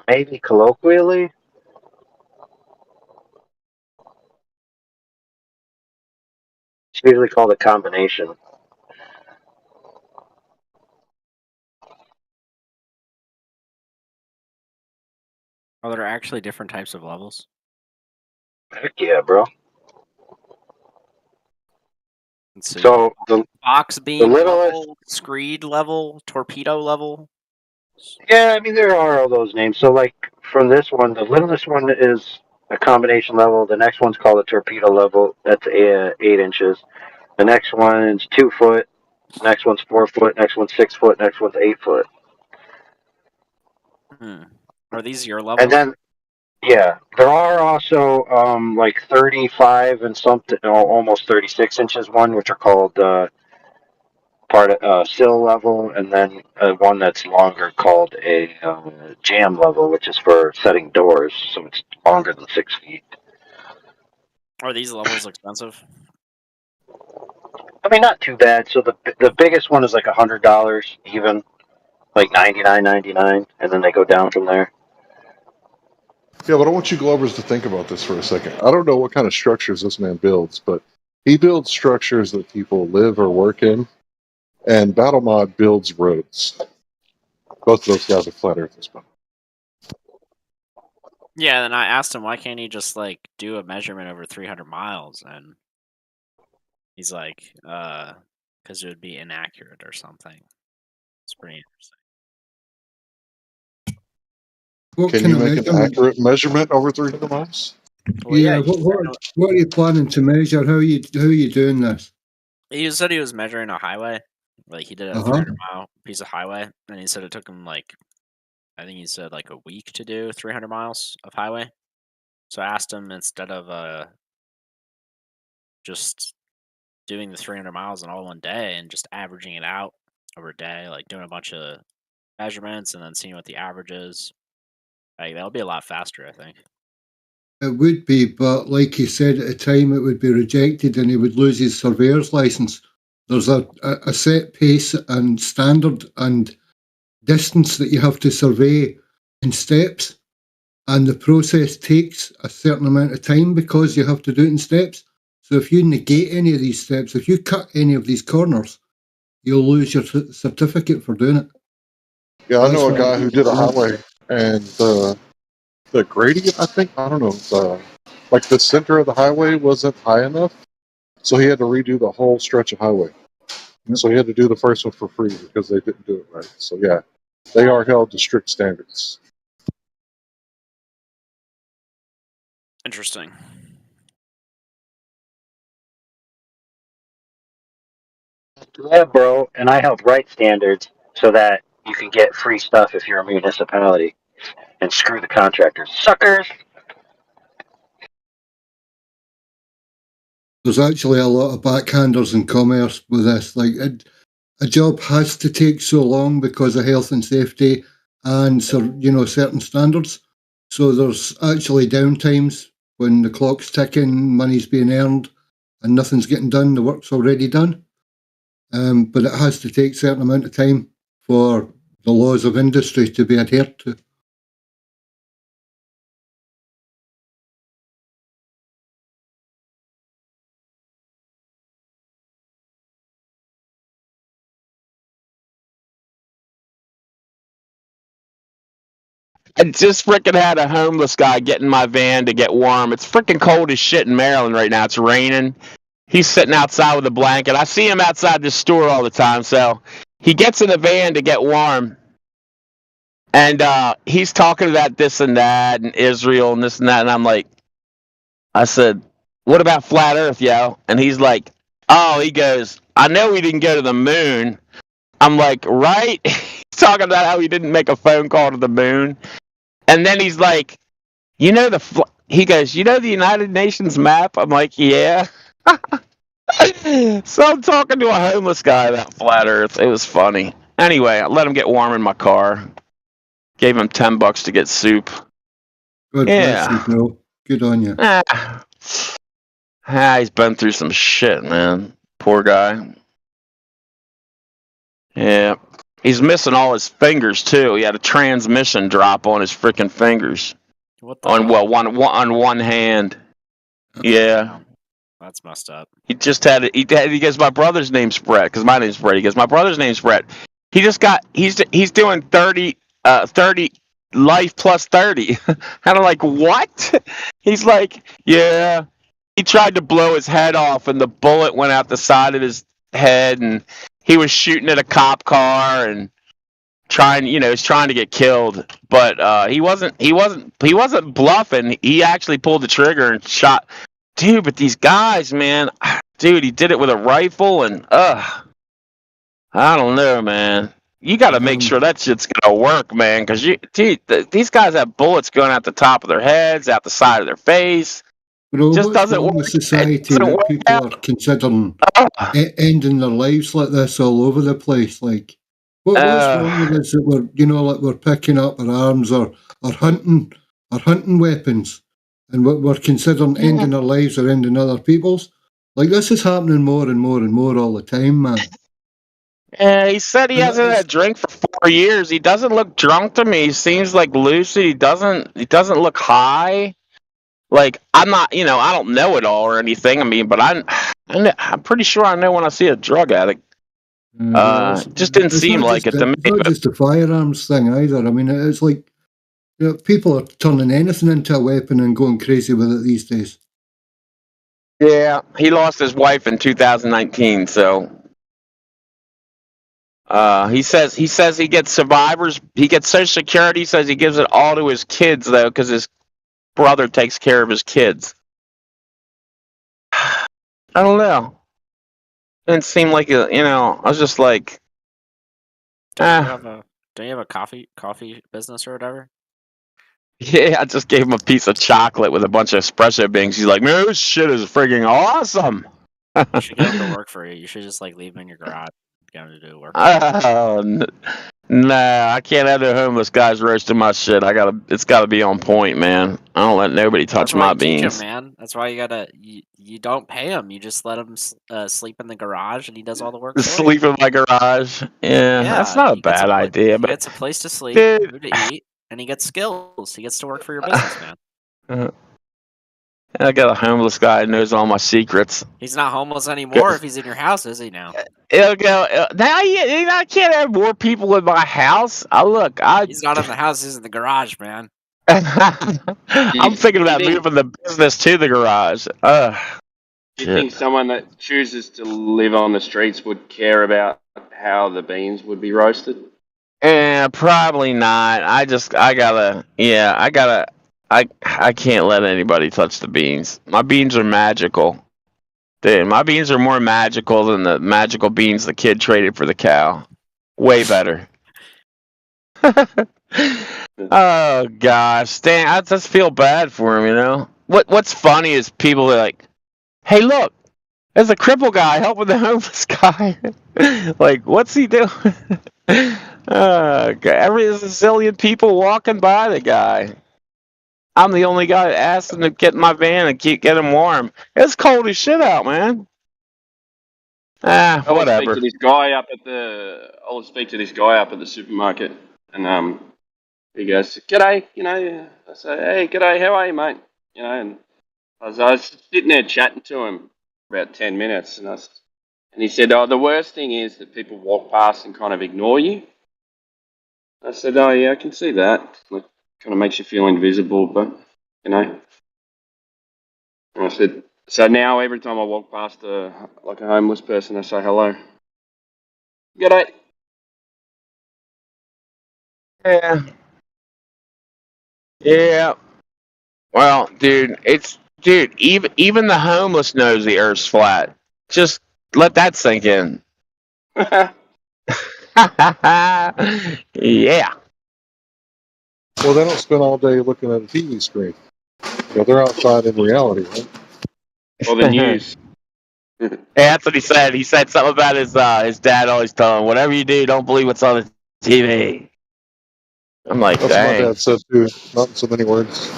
Maybe colloquially. It's usually called a combination. Are there actually different types of levels? Heck yeah, bro. Let's see. So the box beam littlest, level, screed level, torpedo level. yeah, I mean there are all those names. So like from this one, the littlest one is a combination level. The next one's called a torpedo level. That's 8 inches. The next one's 2 foot. Next one's 4 foot. Next one's 6 foot. Next one's 8 foot. Are these your And levels? then, yeah, there are also like 35 and something, almost 36 inches one, which are called sill level, and then one that's longer called a jam level, which is for setting doors, so it's longer than 6 feet. Are these levels expensive? I mean, not too bad. So the biggest one is like $100 even, like $99.99, and then they go down from there. Yeah, but I want you Glovers to think about this for a second. I don't know what kind of structures this man builds, but he builds structures that people live or work in, and BattleMod builds roads. Both of those guys are flat earthers. Yeah, then I asked him why can't he just like do a measurement over 300 miles, and he's like, because it would be inaccurate or something. It's pretty interesting. Can you make an accurate measurement over 300 miles? Well, yeah, what are you planning to measure? How are you doing this? he said he was measuring a highway, like he did a 300-mile piece of highway, and he said it took him like, I think he said like a week to do 300 miles of highway. So I asked him, instead of just doing the 300 miles in all one day and just averaging it out over a day, like doing a bunch of measurements and then seeing what the average is, like that'll be a lot faster, I think. It would be, but like he said at the time, it would be rejected and he would lose his surveyor's license. There's a set pace and standard and distance that you have to survey in steps, and the process takes a certain amount of time because you have to do it in steps. So if you negate any of these steps, if you cut any of these corners, you'll lose your certificate for doing it. Yeah, I know a guy who did a highway, and the gradient, I think, I don't know, like the center of the highway wasn't high enough, so he had to redo the whole stretch of highway. So he had to do the first one for free because they didn't do it right. So yeah, they are held to strict standards. Interesting. Yeah, bro, and I help write standards so that you can get free stuff if you're a municipality. And screw the contractors. Suckers! There's actually a lot of backhanders in commerce with this. Like, a job has to take so long because of health and safety and certain standards. So there's actually downtimes when the clock's ticking, money's being earned, and nothing's getting done. The work's already done. But it has to take a certain amount of time for the laws of industry to be adhered to. I just freaking had a homeless guy get in my van to get warm. It's freaking cold as shit in Maryland right now. It's raining. He's sitting outside with a blanket. I see him outside the store all the time. So he gets in the van to get warm. And he's talking about this and that and Israel and this and that. And I'm like, I said, what about flat earth, yo? And he's like, oh, he goes, I know we didn't go to the moon. I'm like, right? He's talking about how he didn't make a phone call to the moon. And then he's like, you know, he goes, you know the United Nations map? I'm like, yeah. So I'm talking to a homeless guy about flat Earth. It was funny. Anyway, I let him get warm in my car. Gave him $10 to get soup. God bless you, Yeah. bro. Good on you. He's been through some shit, man. Poor guy. Yeah. He's missing all his fingers too. He had a transmission drop on his freaking fingers. What the On hell? on one hand. Yeah. That's messed up. He just had it. He goes, my brother's name's Brett, because my name's Brett. He goes, my brother's name's Brett. He just got, he's doing 30 life plus 30. And I'm like, what? He's like, yeah. He tried to blow his head off, and the bullet went out the side of his head, and he was shooting at a cop car and he's trying to get killed, but he wasn't bluffing. He actually pulled the trigger and shot. Dude, but these guys, man, dude, he did it with a rifle, and I don't know, man. You got to make sure that shit's gonna work, man, because these guys have bullets going out the top of their heads, out the side of their face. Bro, Just what's doesn't wrong work. with society that people are considering ending their lives like this all over the place? Like, what's wrong with us that we're picking up our arms or hunting weapons, and we're considering ending our lives or ending other people's? Like, this is happening more and more and more all the time, man. Yeah, he said he hasn't had a drink for 4 years. He doesn't look drunk to me. He seems like lucid. He doesn't look high. Like, I'm not, I don't know it all or anything. I mean, but I'm pretty sure I know when I see a drug addict. Just didn't seem like it to me. It's not just a firearms thing either. I mean, it's like people are turning anything into a weapon and going crazy with it these days. Yeah, he lost his wife in 2019, so he says he gets survivors, he gets Social Security, says he gives it all to his kids though, because his brother takes care of his kids. I don't know. Didn't seem like I was just like, Don't you have a coffee business or whatever? yeah, I just gave him a piece of chocolate with a bunch of espresso beans. He's like, man, this shit is freaking awesome. You should get him to work for you. You should just leave him in your garage. Get him to do work. Nah, I can't have the homeless guys roasting my shit. It's gotta be on point, man. I don't let nobody touch my beans. Teach him, man. That's why you don't pay him. You just let him sleep in the garage, and he does all the work. Sleep in my garage. Yeah, that's not a bad idea. But he gets a place to sleep, food to eat, and he gets skills. He gets to work for your business, man. I got a homeless guy who knows all my secrets. He's not homeless anymore if he's in your house, is he now? He'll go, now I can't have more people in my house. He's not in the house, he's in the garage, man. I'm thinking about moving the business to the garage. Do you think someone that chooses to live on the streets would care about how the beans would be roasted? Probably not. I can't let anybody touch the beans. My beans are magical. Dude, my beans are more magical than the magical beans the kid traded for the cow. Way better. Oh gosh, dang! I just feel bad for him. What's funny is people are like, "Hey, look, there's a cripple guy helping the homeless guy." Like, what's he doing? There's a zillion people walking by the guy. I'm the only guy that asked him to get in my van and get him warm. It's cold as shit out, man. Whatever. I'll speak to this guy up at the supermarket, and he goes, "G'day," I say, "Hey, g'day, how are you, mate?" And I was sitting there chatting to him for about 10 minutes, and he said, "Oh, the worst thing is that people walk past and kind of ignore you." I said, "Oh yeah, I can see that. It kind of makes you feel invisible, but And I said, so now every time I walk past a homeless person, I say hello. G'day. Yeah. Yeah. Well, dude, even the homeless knows the Earth's flat. Just let that sink in. Yeah. Well, they don't spend all day looking at a TV screen. Yeah, they're outside in reality, right? Or the news. Yeah, that's what he said. He said something about his dad always telling him, "Whatever you do, don't believe what's on the TV." I'm like, That's what my dang. dad said too. Not in so many words.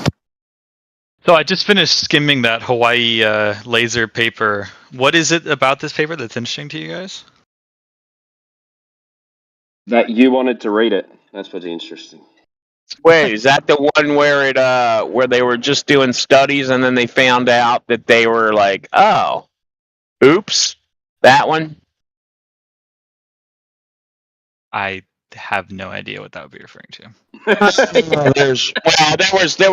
So I just finished skimming that Hawaii laser paper. What is it about this paper that's interesting to you guys? That you wanted to read it. That's what's interesting. Wait, is that the one where they were just doing studies and then they found out that they were like, oh, oops, that one? I have no idea what that would be referring to. There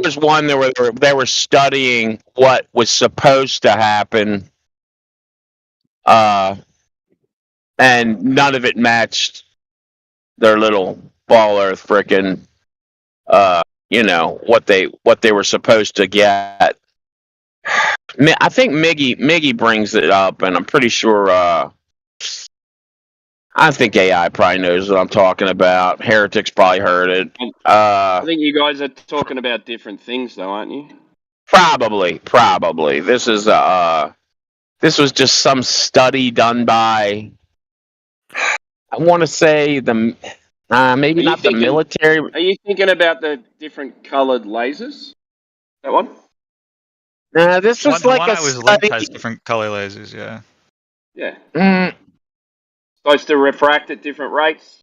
was one they were studying what was supposed to happen, and none of it matched their little ball earth frickin' what they were supposed to get. I think Miggy brings it up, and I'm pretty sure. I think AI probably knows what I'm talking about. Heretics probably heard it. I think you guys are talking about different things, though, aren't you? Probably. This was just some study done by. I want to say maybe not the military. Are you thinking about the different coloured lasers? That one? This was like one a I was linked study. has different color lasers. Yeah. Yeah. Supposed to refract at different rates.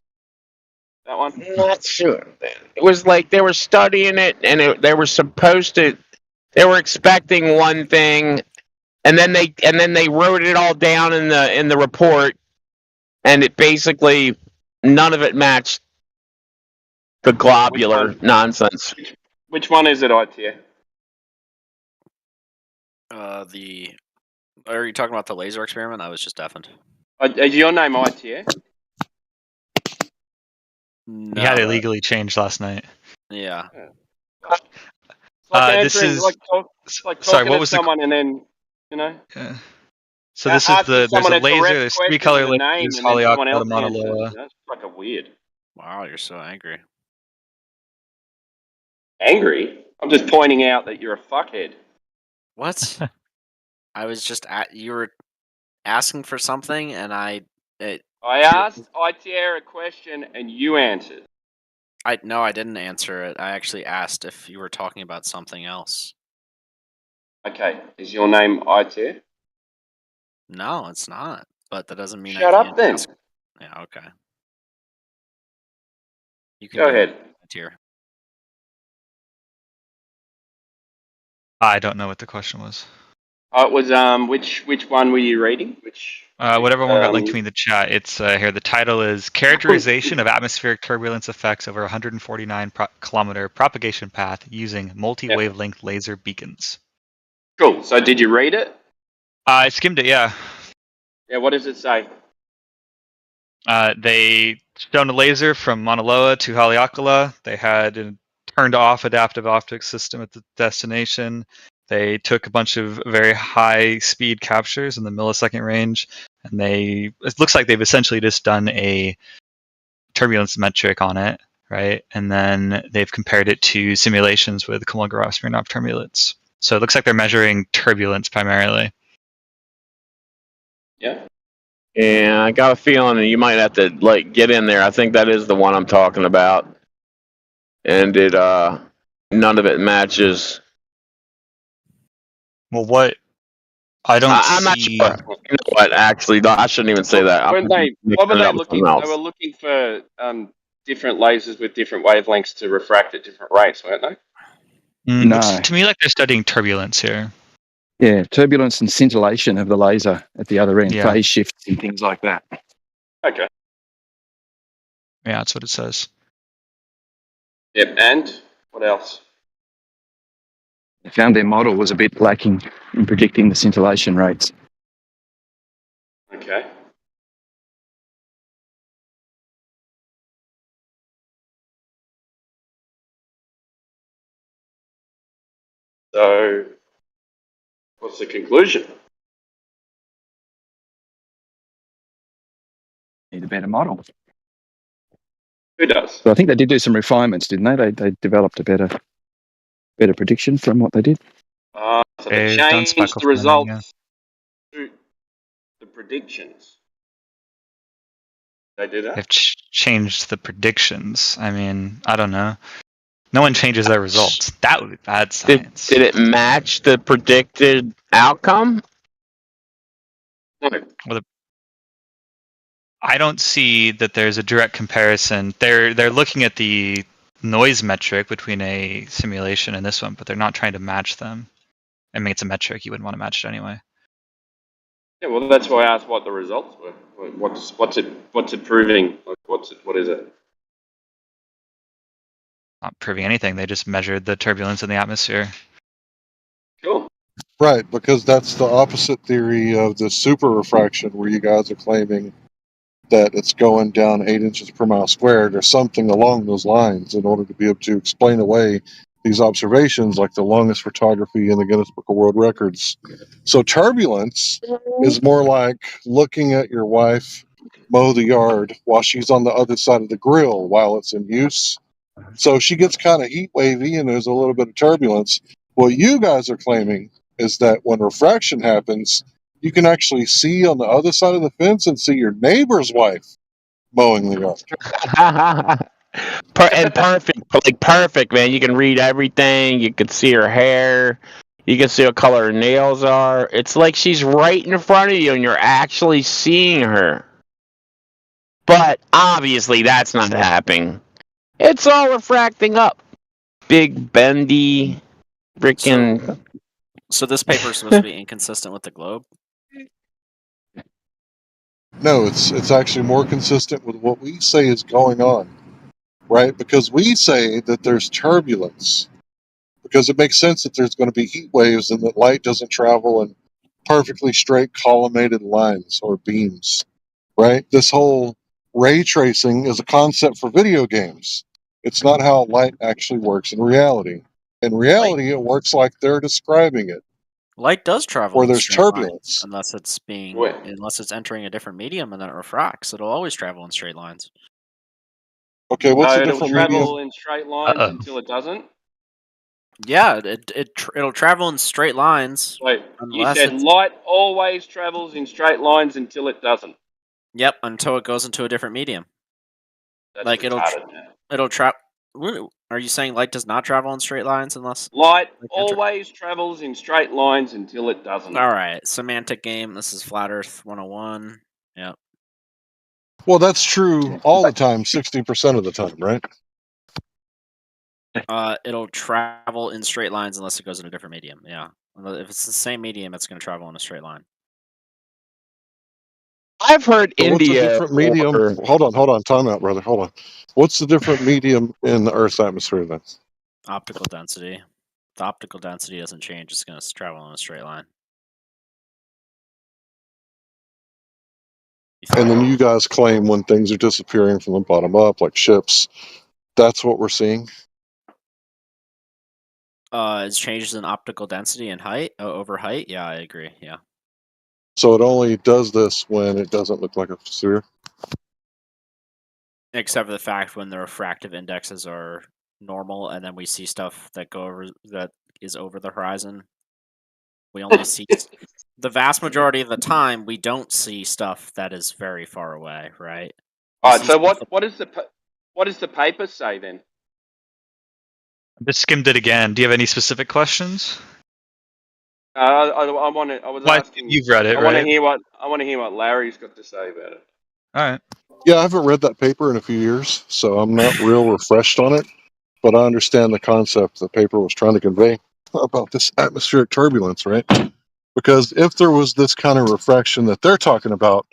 That one? Not sure. It was like they were studying it, and they were supposed to. They were expecting one thing, and then they wrote it all down in the report, and it basically none of it matched the globular nonsense. Which one is it, ITA? Are you talking about the laser experiment? I was just deafened. Is your name ITA? No, He had it legally changed last night. Yeah. Like answering, this is like sorry. talking What to was someone and then, Yeah. So this is there's a laser. There's three color lasers. Haleakala, Mauna Loa. That's fucking weird. Wow, you're so angry. Angry? I'm just pointing out that you're a fuckhead. What? I was just you were asking for something, and I asked ITA a question and you answered. No, I didn't answer it. I actually asked if you were talking about something else. Okay, is your name ITA? No, it's not. But that doesn't mean Shut I up can't then. ask. Yeah, okay. You can go ahead. Tier. I don't know what the question was. It was which one were you reading? Whatever one got linked to me in the chat. It's here. The title is Characterization of Atmospheric Turbulence Effects over 149 kilometer propagation path using multi-wavelength laser beacons. Cool. So did you read it? I skimmed it, yeah. Yeah, what does it say? They shone a laser from Mauna Loa to Haleakala. They had a turned off adaptive optics system at the destination. They took a bunch of very high speed captures in the millisecond range, and it looks like they've essentially just done a turbulence metric on it, right? And then they've compared it to simulations with Kolmogorov-Smirnov turbulence. So it looks like they're measuring turbulence primarily. Yeah. Yeah, I got a feeling you might have to get in there. I think that is the one I'm talking about, and none of it matches. Well, what? I'm not sure. You know what? Actually, no, I shouldn't even say that. What were they looking? They were looking for different lasers with different wavelengths to refract at different rates, weren't they? No. Looks to me like they're studying turbulence here. Yeah, turbulence and scintillation of the laser at the other end, phase shifts and things like that. Okay. Yeah, that's what it says. Yep, and what else? They found their model was a bit lacking in predicting the scintillation rates. Okay. So, what's the conclusion? Need a better model. Who does? So I think they did do some refinements, didn't they? They developed a better prediction from what they did. So they They've done changed speckle the finding, yeah. results to the predictions. They do that? They've changed the predictions. I mean, I don't know. No one changes their results. That would be bad science. Did it match the predicted outcome? No. Well, I don't see that there's a direct comparison. They're looking at the noise metric between a simulation and this one, but they're not trying to match them. I mean, it's a metric. You wouldn't want to match it anyway. Yeah, well, that's why I asked what the results were. What's it proving? Like, what is it? Not proving anything. They just measured the turbulence in the atmosphere. Cool. Right, because that's the opposite theory of the super refraction, where you guys are claiming that it's going down 8 inches per mile squared or something along those lines in order to be able to explain away these observations, like the longest photography in the Guinness Book of World Records. So turbulence is more like looking at your wife mow the yard while she's on the other side of the grill while it's in use. So she gets kind of heat wavy and there's a little bit of turbulence. What you guys are claiming is that when refraction happens, you can actually see on the other side of the fence and see your neighbor's wife mowing the yard. And perfect, like perfect, man. You can read everything. You can see her hair. You can see what color her nails are. It's like she's right in front of you, and you're actually seeing her. But obviously, that's not happening. It's all refracting up. Big bendy, freaking. So this paper is supposed to be inconsistent with the globe. No, it's actually more consistent with what we say is going on, right? Because we say that there's turbulence, because it makes sense that there's going to be heat waves and that light doesn't travel in perfectly straight collimated lines or beams, right? This whole ray tracing is a concept for video games. It's not how light actually works in reality. In reality, it works like they're describing it, Light does travel where in there's straight lines turbulence. unless it's entering a different medium and then it refracts. It'll always travel in straight lines. Okay, what's the It'll different travel medium? in straight lines until it doesn't. Yeah, it'll travel in straight lines. Wait, you unless said it's, light always travels in straight lines until it doesn't. Yep, until it goes into a different medium. That's Like retarded. it'll travel. Are you saying light does not travel in straight lines unless Light always travels in straight lines until it doesn't. All right, semantic game. This is Flat Earth 101. Yep. Well, that's true all the time, 60% of the time, right? It'll travel in straight lines unless it goes in a different medium. Yeah. If it's the same medium, it's going to travel in a straight line. I've heard But what's the India. different medium? Hold on, time out, brother. Hold on. What's the different medium in the Earth's atmosphere then? Optical density. The optical density doesn't change. It's going to travel in a straight line. And then you guys claim when things are disappearing from the bottom up, like ships, that's what we're seeing. It's changes in optical density and height over height. Yeah, I agree. Yeah. So it only does this when it doesn't look like a sphere. Except for the fact when the refractive indexes are normal, and then we see stuff that is over the horizon. We only see the vast majority of the time. We don't see stuff that is very far away, right? All right. So what does the paper say then? I just skimmed it again. Do you have any specific questions? I want to. I was asking. You've read it, I want to right? hear what Larry's got to say about it. All right. Yeah, I haven't read that paper in a few years, so I'm not real refreshed on it, but I understand the concept the paper was trying to convey about this atmospheric turbulence, right? Because if there was this kind of refraction that they're talking about,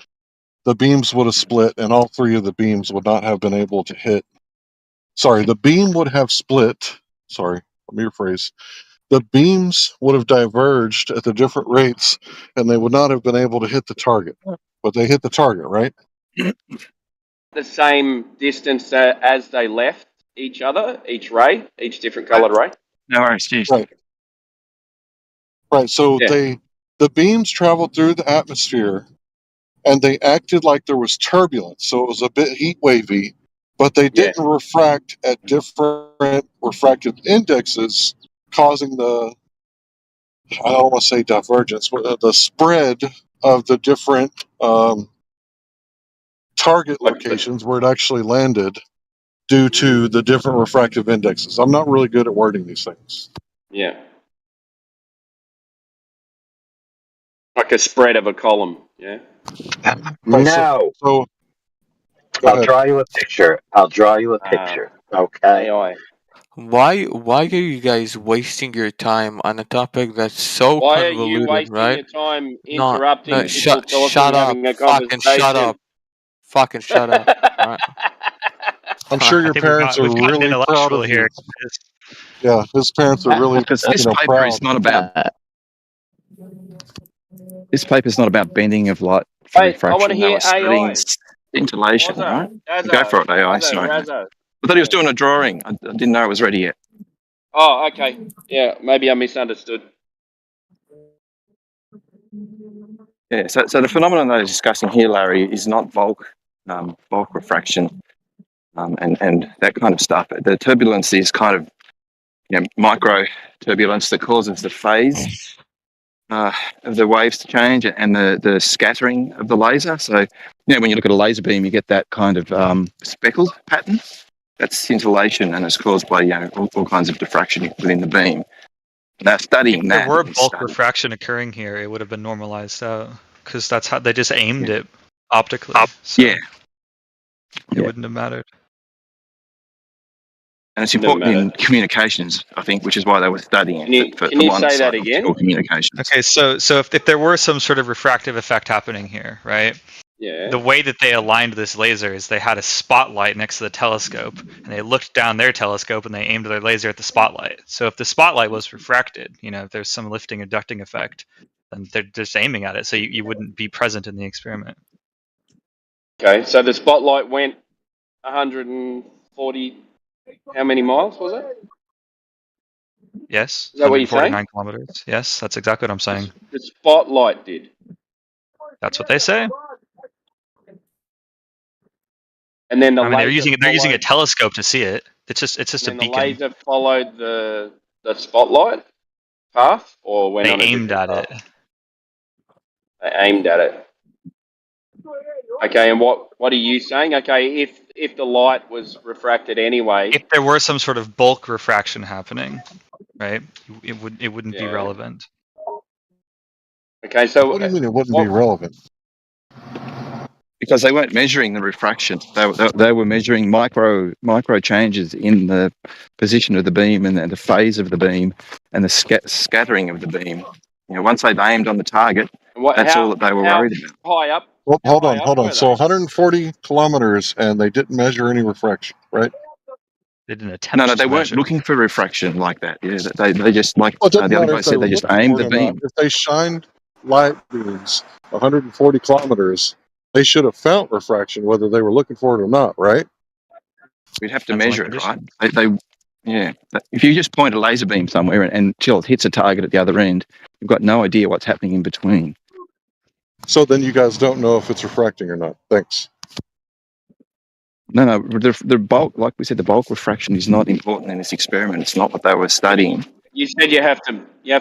the beams would have split and all three of the beams would not have been able to hit. Sorry, the beam would have split. Sorry, let me rephrase. The beams would have diverged at the different rates and they would not have been able to hit the target. But they hit the target, right? The same distance as they left each other, each ray, each different colored ray. No worries, geez. Right. So Yeah. the beams traveled through the atmosphere and they acted like there was turbulence. So it was a bit heat wavy, but they didn't refract at different refractive indexes, causing the I don't want to say divergence, but the spread of the different target locations where it actually landed due to the different refractive indexes. I'm not really good at wording these things. Yeah. Like a spread of a column, yeah? No. So I'll draw you a picture. Okay. AI. Why are you guys wasting your time on a topic that's so Why are you convoluted, wasting right? your time No, interrupting no, people shut talking, up, having a fucking shut conversation? up, fucking shut up. All right. I'm sure I your think parents are we've got an really proud intellectual of you. here. Yeah, his parents are really, Because this paper proud. is not about this paper is not about bending of light for Wait, I want to refraction. They hear were studying AI. scintillation, Razzo, right? Go Razzo, for it, AI. Razzo, Sorry, mate. Razzo. I thought he was Yeah. doing a drawing. I didn't know it was ready yet. Oh, okay. Yeah, maybe I misunderstood. Yeah. So the phenomenon they're discussing here, Larry, is not bulk refraction, and that kind of stuff. The turbulence is kind of micro turbulence that causes the phase of the waves to change and the scattering of the laser. So, when you look at a laser beam, you get that kind of speckled pattern. That's scintillation, and it's caused by all kinds of diffraction within the beam. And they're studying If there that. were bulk refraction occurring here, it would have been normalized out because that's how they just aimed it optically. So Yeah. it wouldn't have mattered. And it's important in communications, I think, which is why they were studying it for Can you one say that side, again? optical communications. Okay, so if there were some sort of refractive effect happening here, right? Yeah. The way that they aligned this laser is they had a spotlight next to the telescope, and they looked down their telescope and they aimed their laser at the spotlight. So if the spotlight was refracted, if there's some lifting and ducting effect, then they're just aiming at it, so you wouldn't be present in the experiment. Okay, so the spotlight went 140. How many miles was it? Yes, Is that what you're 149 saying? kilometers. Yes, that's exactly what I'm saying. The spotlight did. That's what they say. And then the they're laser using a followed. telescope to see it. It's just And a then the beacon. laser followed the spotlight path, or went They on a aimed different at path? it. They aimed at it. Okay, and what are you saying? Okay, if the light was refracted anyway, If there were some sort of bulk refraction happening, right, it wouldn't be relevant. Okay, so What do you mean it wouldn't be relevant? Because they weren't measuring the refraction. They were measuring micro changes in the position of the beam and the phase of the beam and the scattering of the beam. Once they'd aimed on the target, that's all that they were worried about. High up? Well, hold on. were So they? 140 kilometers, and they didn't measure any refraction, right? They didn't attempt. No, they weren't looking for refraction like that. Yeah, they just Well, it doesn't the other matter guy if they said, were they just looking aimed for the it or not. beam. If they shined light beams 140 kilometers, they should have felt refraction whether they were looking for it or not, right? We'd have to measure it, right? If you just point a laser beam somewhere until it hits a target at the other end, you've got no idea what's happening in between. So then you guys don't know if it's refracting or not. Thanks. No, the bulk, like we said, the bulk refraction is not important in this experiment. It's not what they were studying. You said you have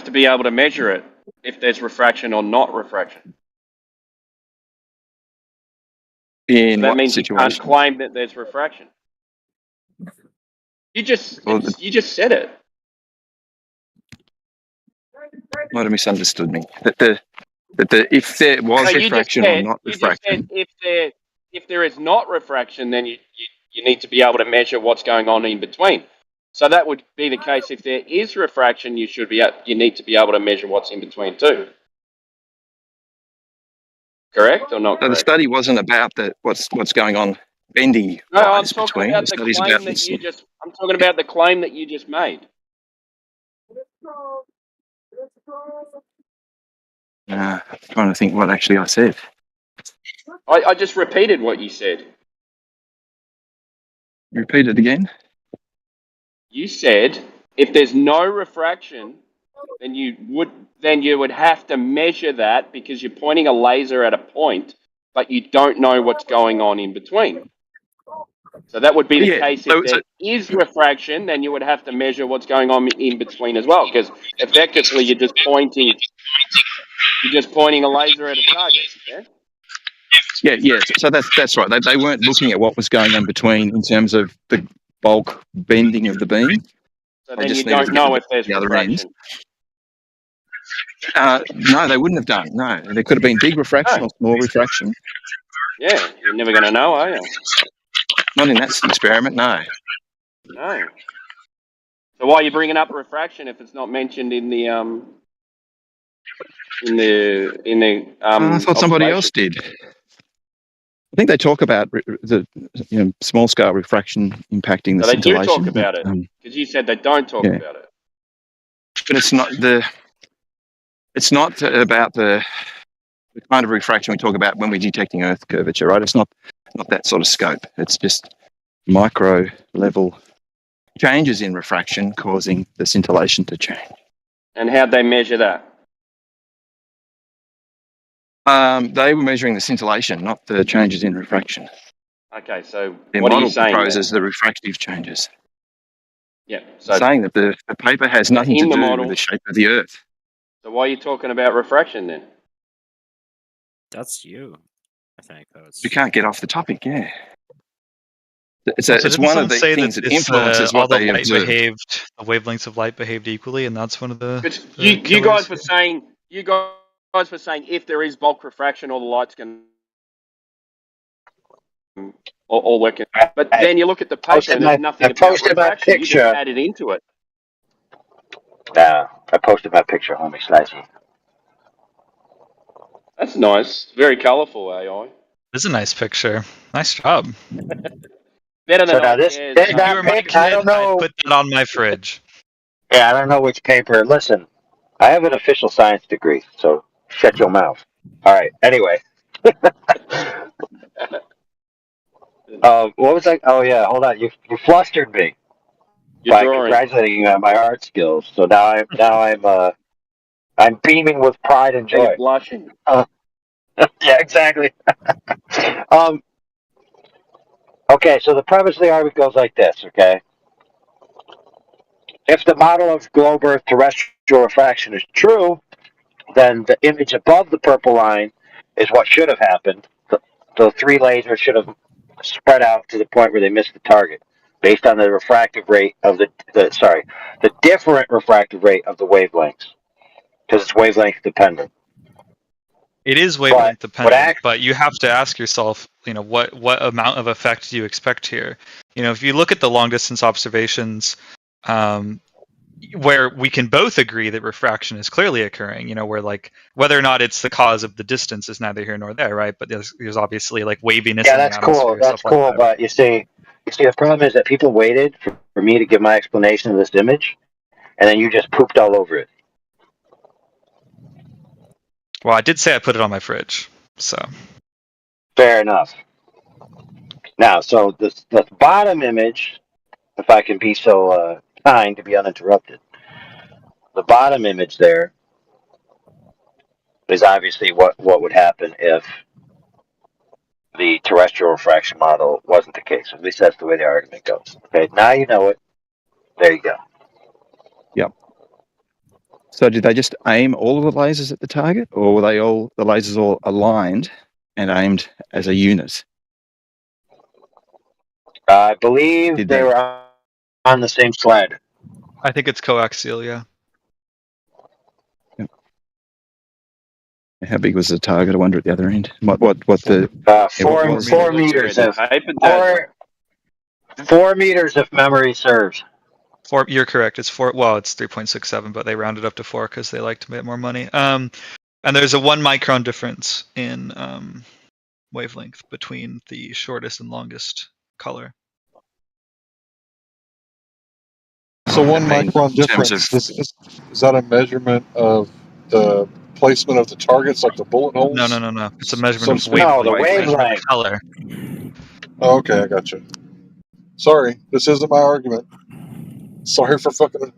to be able to measure it if there's refraction or not refraction. In So that what means you can't situation? claim that there's refraction. You just said it. Might have misunderstood me. If there was refraction or not refraction. You just said if there is not refraction, then you need to be able to measure what's going on in between. So that would be the case if there is refraction. You need to be able to measure what's in between too. Correct or not So the correct? study wasn't about what's going on bendy No, I'm wise talking between. about The the study's claim about that this. I'm talking about the claim that you just made. I'm trying to think what actually I said. I just repeated what you said. Repeat it again. You said if there's no refraction, then you would have to measure that because you're pointing a laser at a point, but you don't know what's going on in between. So that would be the Yeah, case if there is refraction, then you would have to measure what's going on in between as well, because effectively you're just pointing a laser at a target. Yeah. So that's right. They weren't looking at what was going on between in terms of the bulk bending of the beam. So They then you just needed don't to get know if there's the other end. refraction. No, they wouldn't have done. No, there could have been big refraction No. or small refraction. Yeah, you're never going to know, are you? Not in that experiment. No. No. So why are you bringing up refraction if it's not mentioned in the I thought somebody else observation? did. I think they talk about the small scale refraction impacting the So they do scintillation. talk about it, because you said they don't talk Yeah. about it. But it's not about the kind of refraction we talk about when we're detecting Earth curvature, right? It's not that sort of scope. It's just micro level changes in refraction causing the scintillation to change. And how'd they measure that? They were measuring the scintillation, not the changes in refraction. Okay, so Their what are you model saying proposes then? the refractive changes. Yeah, so Saying that the paper has nothing to in the do model, with the shape of the Earth. So why are you talking about refraction then? That's you, I think. We can't get off the topic, yeah. It's So it's didn't one of someone the say that things that it's influences all what the they light observe. the wavelengths of light behaved equally, and that's one of the. Because the you guys killers were here? saying if there is bulk refraction, all the lights can all work. But then you look at the paper and there's nothing I about posted my refraction. You just picture. added into it. I posted my picture, homie Slicey. That's nice. Very colourful AI. This is a nice picture. Nice job. Better So than now I this cares. there's If you that were my pic. I kid, don't I'd know. put that on my fridge. Yeah, I don't know which paper. Listen, I have an official science degree, so shut your mouth. All right. Anyway, what was I? Oh yeah, hold on. You flustered me You're by drawing. congratulating me on my art skills. So I'm beaming with pride and Are you joy. blushing? Yeah, exactly. um, okay, so the premise of the article goes like this. Okay, if the model of globe Earth terrestrial refraction is true, then the image above the purple line is what should have happened. The three lasers should have spread out to the point where they missed the target, based on the refractive rate of the different refractive rate of the wavelengths, because it's wavelength dependent. It is But wavelength dependent, but you have to ask yourself, what amount of effect do you expect here? If you look at the long distance observations, where we can both agree that refraction is clearly occurring, where whether or not it's the cause of the distance is neither here nor there, right? But there's obviously waviness yeah, in the that's cool. atmosphere, That's stuff like cool. that. But you see, the problem is that people waited for me to give my explanation of this image, and then you just pooped all over it. Well, I did say I put it on my fridge, so. Fair enough. Now, so the bottom image, if I can be so kind to be uninterrupted, the bottom image there is obviously what would happen if the terrestrial refraction model wasn't the case. At least that's the way the argument goes. Okay, now you know it. There you go. Yep. So did they just aim all of the lasers at the target, or were the lasers all aligned and aimed as a unit? I believe they were on the same slide. I think it's coaxial, yeah. Yep. How big was the target? I wonder at the other end. What the 4 meters of 4 meters if memory serves. 4. You're correct. It's 4. Well, it's 3.67, but they rounded up to 4 because they like to make more money. And there's a 1 micron difference in wavelength between the shortest and longest color. So 1 micron difference. Is that a measurement of the placement of the targets, like the bullet holes? No. It's a measurement So to of speak? No, the wavelength. Measurement of wavelength. color. Oh, okay, I got you. Sorry, this isn't my argument. Sorry for fucking.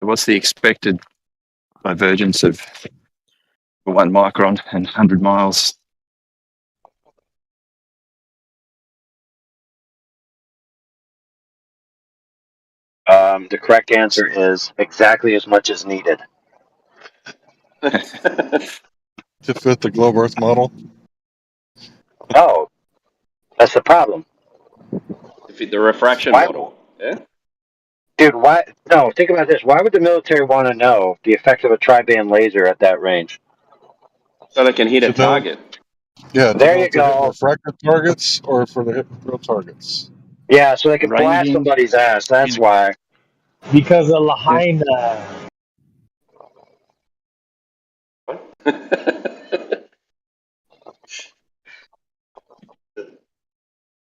What's the expected divergence of 1 micron and 100 miles. The correct answer is exactly as much as needed. To fit the globe Earth model. Oh, that's the problem. To fit the refraction model. Yeah. Dude, why? No, think about this. Why would the military want to know the effect of a tri-band laser at that range? So they can hit a To know, target. yeah, to There know you if they're hitting go. refracted targets or if they're hitting real targets. Yeah, so they can blast Ranging. somebody's ass. That's why. Because of Lahaina.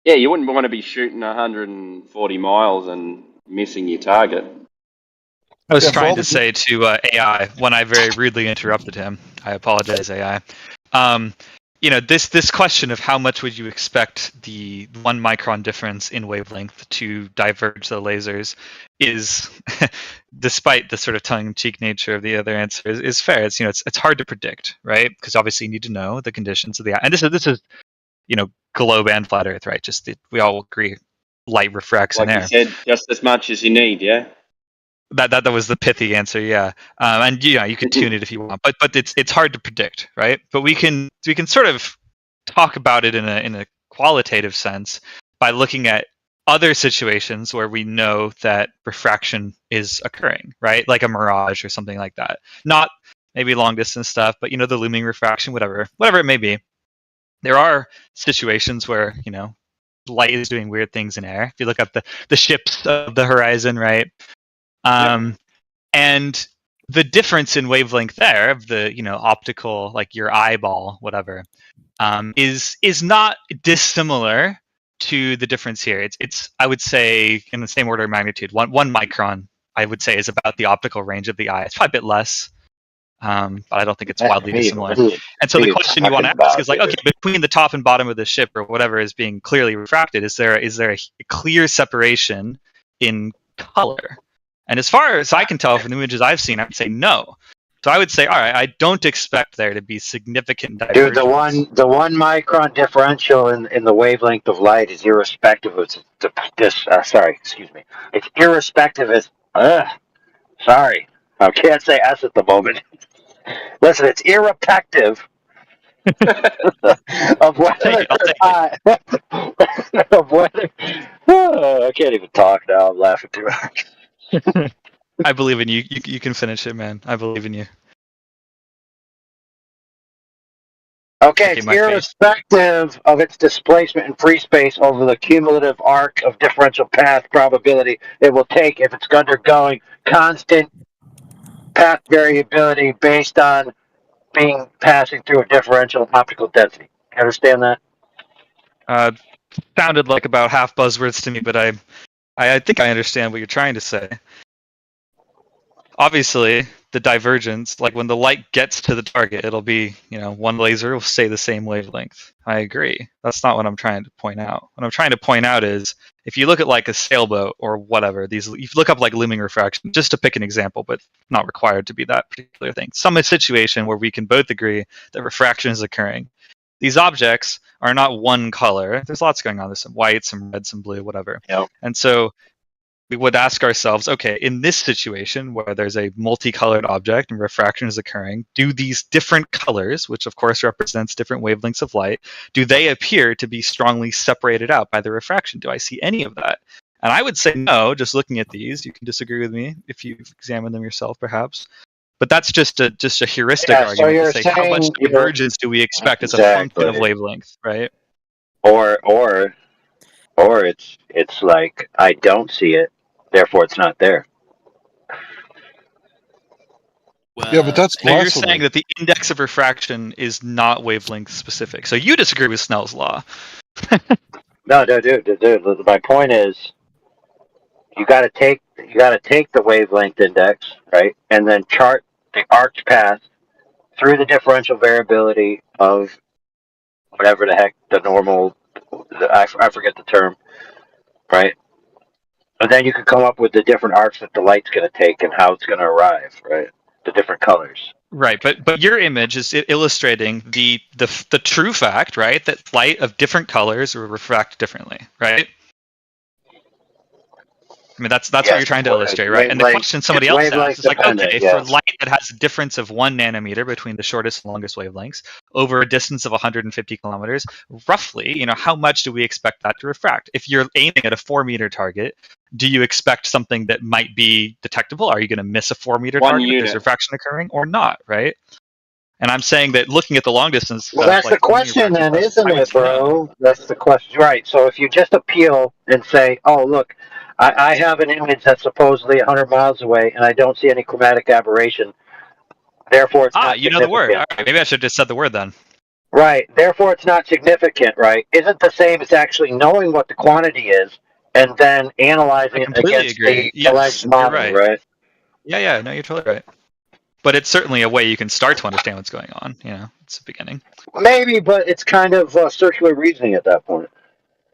Yeah, you wouldn't want to be shooting 140 miles and missing your target. I was trying to say to AI when I very rudely interrupted him. I apologize, AI. This question of how much would you expect the 1 micron difference in wavelength to diverge the lasers is, despite the sort of tongue-in-cheek nature of the other answer, is fair. It's it's hard to predict, right? Because obviously you need to know the conditions of the and this is globe and flat Earth, right? We all agree light refracts in Like you air. said, just as much as you need, yeah? That was the pithy answer, yeah. And you can tune it if you want, but it's hard to predict, right? But we can sort of talk about it in a qualitative sense by looking at other situations where we know that refraction is occurring, right? Like a mirage or something like that. Not maybe long distance stuff, but the looming refraction, whatever it may be. There are situations where light is doing weird things in air. If you look up the ships of the horizon, right? And the difference in wavelength there of the optical, like your eyeball, whatever, is not dissimilar to the difference here. It's I would say in the same order of magnitude. One micron I would say is about the optical range of the eye. It's probably a bit less, but I don't think it's wildly dissimilar. And so the question you want to ask is like, okay, between the top and bottom of the ship or whatever is being clearly refracted, is there a clear separation in color? And as far as I can tell from the images I've seen, I would say no. So I would say, all right, I don't expect there to be significant divergence. Dude, the one micron differential in the wavelength of light is irrespective of this. Sorry, excuse me. It's irrespective as. Sorry, I can't say S at the moment. Listen, it's irrespective of whether of whether. I can't even talk now. I'm laughing too much. I believe in you. You can finish it, man. I believe in you. Okay, it's irrespective of its displacement in free space over the cumulative arc of differential path probability it will take if it's undergoing constant path variability based on passing through a differential optical density. You understand that? Sounded like about half buzzwords to me, but I think I understand what you're trying to say. Obviously, the divergence, like when the light gets to the target, it'll be, one laser will stay the same wavelength. I agree. That's not what I'm trying to point out. What I'm trying to point out is if you look at like a sailboat or whatever, if you look up like looming refraction, just to pick an example, but not required to be that particular thing. Some situation where we can both agree that refraction is occurring. These objects are not one color. There's lots going on. There's some white, some red, some blue, whatever. Yep. And so we would ask ourselves, okay, in this situation where there's a multicolored object and refraction is occurring, do these different colors, which of course represents different wavelengths of light, do they appear to be strongly separated out by the refraction? Do I see any of that? And I would say no, just looking at these. You can disagree with me if you've examined them yourself, perhaps. But that's just a heuristic argument to say how much divergence do we expect as a function of wavelength, right? Or it's like I don't see it, therefore it's not there. Yeah, but that's so you're saying that the index of refraction is not wavelength specific. So you disagree with Snell's law. No, dude. My point is, you got to take the wavelength index, right, and then chart the arced path through the differential variability of whatever the heck the normal. I forget the term, right? And then you can come up with the different arcs that the light's going to take and how it's going to arrive, right? The different colors. Right, but your image is illustrating the true fact, right? That light of different colors will refract differently, right? I mean, that's what you're trying to illustrate, right? And the question somebody else asked is like, okay, for light that has a difference of 1 nanometer between the shortest and longest wavelengths over a distance of 150 kilometers, roughly, how much do we expect that to refract? If you're aiming at a 4-meter target, do you expect something that might be detectable? Are you going to miss a 4-meter target if there's refraction occurring or not, right? And I'm saying that looking at the long distance Well, stuff, that's the like question then, isn't I would it, say no. bro? That's the question. Right. So if you just appeal and say, oh, look, I have an image that's supposedly 100 miles away and I don't see any chromatic aberration, therefore it's not you know the word. significant. All right, maybe I should have just said the word then. Right. Therefore it's not significant, right? Isn't the same as actually knowing what the quantity is and then analyzing I it completely against agree. the alleged Yes, you're model, right. right? Yeah, no, you're totally right. But it's certainly a way you can start to understand what's going on. It's the beginning. Maybe, but it's kind of circular reasoning at that point.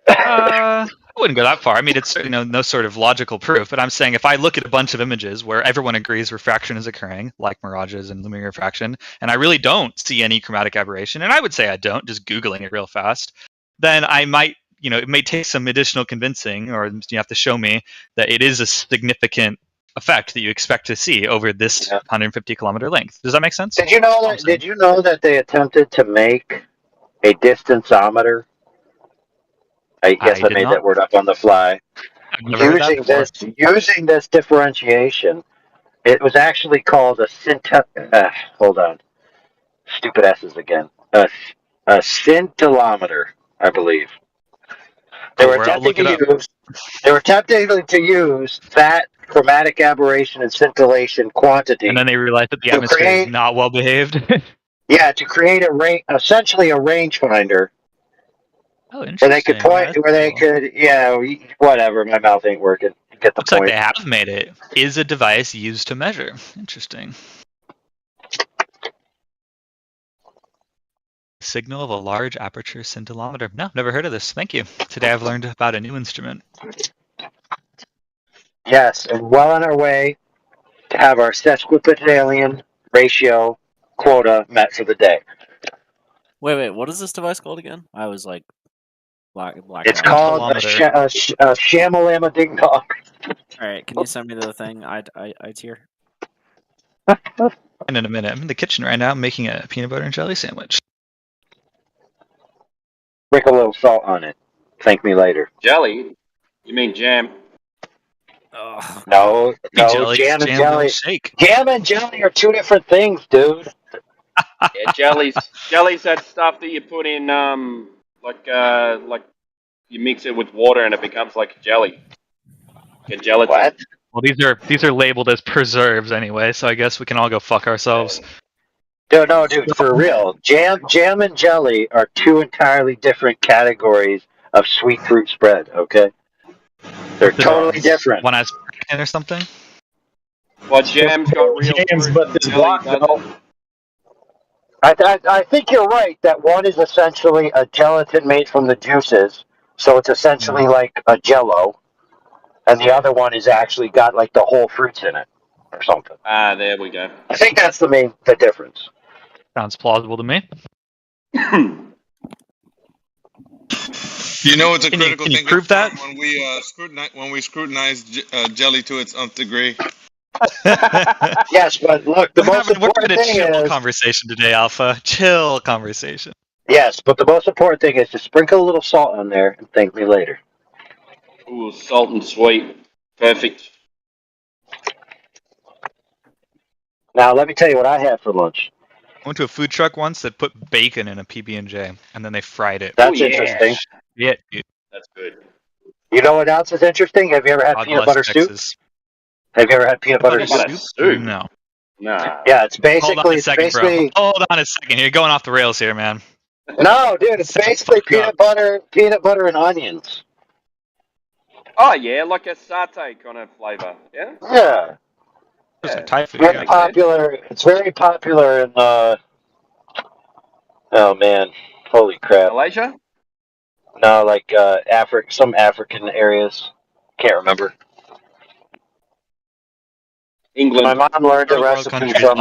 I wouldn't go that far. I mean, it's certainly no sort of logical proof, but I'm saying if I look at a bunch of images where everyone agrees refraction is occurring, like mirages and luminary refraction, and I really don't see any chromatic aberration, and I would say I don't, just Googling it real fast, then I might, it may take some additional convincing, or you have to show me that it is a significant effect that you expect to see over this 150 kilometer length. Does that make sense? Did you know that? Did you know that they attempted to make a distanceometer? I guess I did made not. that word up on the fly. I've never heard that before. Using this differentiation, it was actually called a hold on, stupid S's again. A scintillometer, I believe. They were attempting to use that chromatic aberration and scintillation quantity. And then they realized that the atmosphere is not well behaved. Yeah, to create essentially a rangefinder. Oh, interesting. Where they could point, whatever. My mouth ain't working. You get the Looks point. like they have made it. Is a device used to measure? Interesting. Signal of a large aperture scintillometer. No, never heard of this. Thank you. Today I've learned about a new instrument. Yes, and well on our way to have our sesquipedalian ratio quota met for the day. Wait, what is this device called again? I was like, black. It's called a shamalama ding dong. All right, can you send me the thing? I tier. And in a minute, I'm in the kitchen right now making a peanut butter and jelly sandwich. Sprinkle a little salt on it. Thank me later. Jelly? You mean jam? Oh, no, jelly, jam and jam jelly. Shake. Jam and jelly are two different things, dude. Yeah, jelly's that stuff that you put in, like you mix it with water and it becomes like jelly. Like a gelatin. What? Well, these are labeled as preserves anyway, so I guess we can all go fuck ourselves. No, dude, for real. Jam and jelly are two entirely different categories of sweet fruit spread, okay? They're totally different. One has or something? Well, jam's got real fruit, but this jelly block doesn't. I think you're right that one is essentially a gelatin made from the juices, so it's essentially like a jello, and the other one is actually got like the whole fruits in it or something. Ah, there we go. I think that's the difference. Sounds plausible to me. You know, it's a can critical you thing prove that? when we scrutinize jelly to its nth degree. Yes, but look, the most important thing chill is conversation today, Alpha. Chill conversation. Yes, but the most important thing is to sprinkle a little salt on there and thank me later. Ooh, salt and sweet, perfect. Now let me tell you what I had for lunch. I went to a food truck once that put bacon in a PB&J, and then they fried it. That's interesting. Yeah, dude. That's good. You know what else is interesting? Have you ever had peanut butter soup? Have you ever had peanut butter soup? No. Nah. Yeah, it's basically Hold on a second, bro. Hold on a second. You're going off the rails here, man. No, dude, it's basically peanut butter and onions. Oh yeah, like a satay kind of flavor. Yeah. Yeah. Thai food. Very popular. It's very popular in oh man, holy crap. Malaysia? No, like some African areas. Can't remember. England. My mom learned the recipe from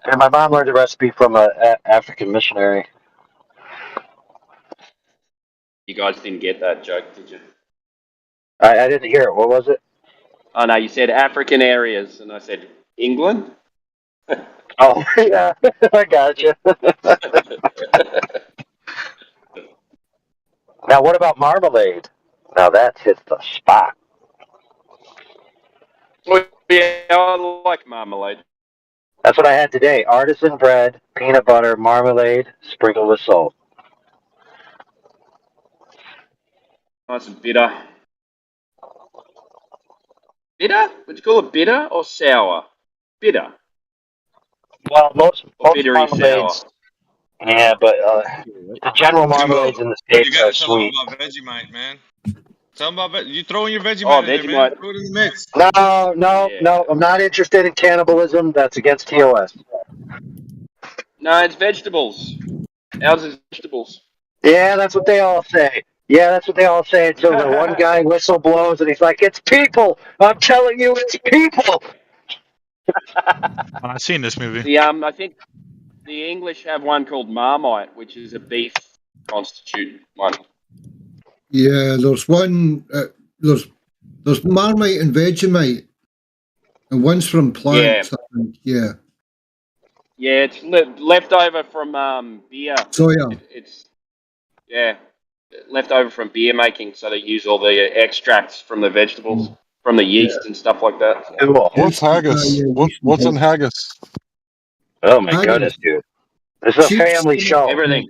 And my mom learned the recipe from a African missionary. You guys didn't get that joke, did you? I didn't hear it. What was it? Oh no, you said African areas, and I said England. Oh, yeah. I got you. Now, what about marmalade? Now, that hits the spot. Well, yeah, I like marmalade. That's what I had today. Artisan bread, peanut butter, marmalade, sprinkled with salt. Nice and bitter. Bitter? Would you call it bitter or sour? Bitter. Well, most Or bittery sour. marmalades, yeah, but the general Jimbo, marmalades in the you States are gotta tell them sweet. about Vegemite, man. Tell them about you throwing your Oh, Vegemite in there, man. Vegemite. Throw it in the mix. No, no, Yeah. no. I'm not interested in cannibalism. That's against TOS. No, it's vegetables. Ours is vegetables. Yeah, that's what they all say. Yeah, that's what they all say until the one guy whistle blows and he's like, "It's people. I'm telling you, it's people." I've seen this movie. I think the English have one called Marmite, which is a beef constitute one. Yeah, there's one. There's Marmite and Vegemite, and one's from Yeah. plants. I think. Yeah. Yeah, it's left over from beer. Soya. It's left over from beer making, so they use all the extracts from the vegetables, from the yeast and stuff like that. Cool. What's haggis? What's in haggis? Oh my Haggis. goodness, dude! This is a Sheep's family stomach. show. Everything.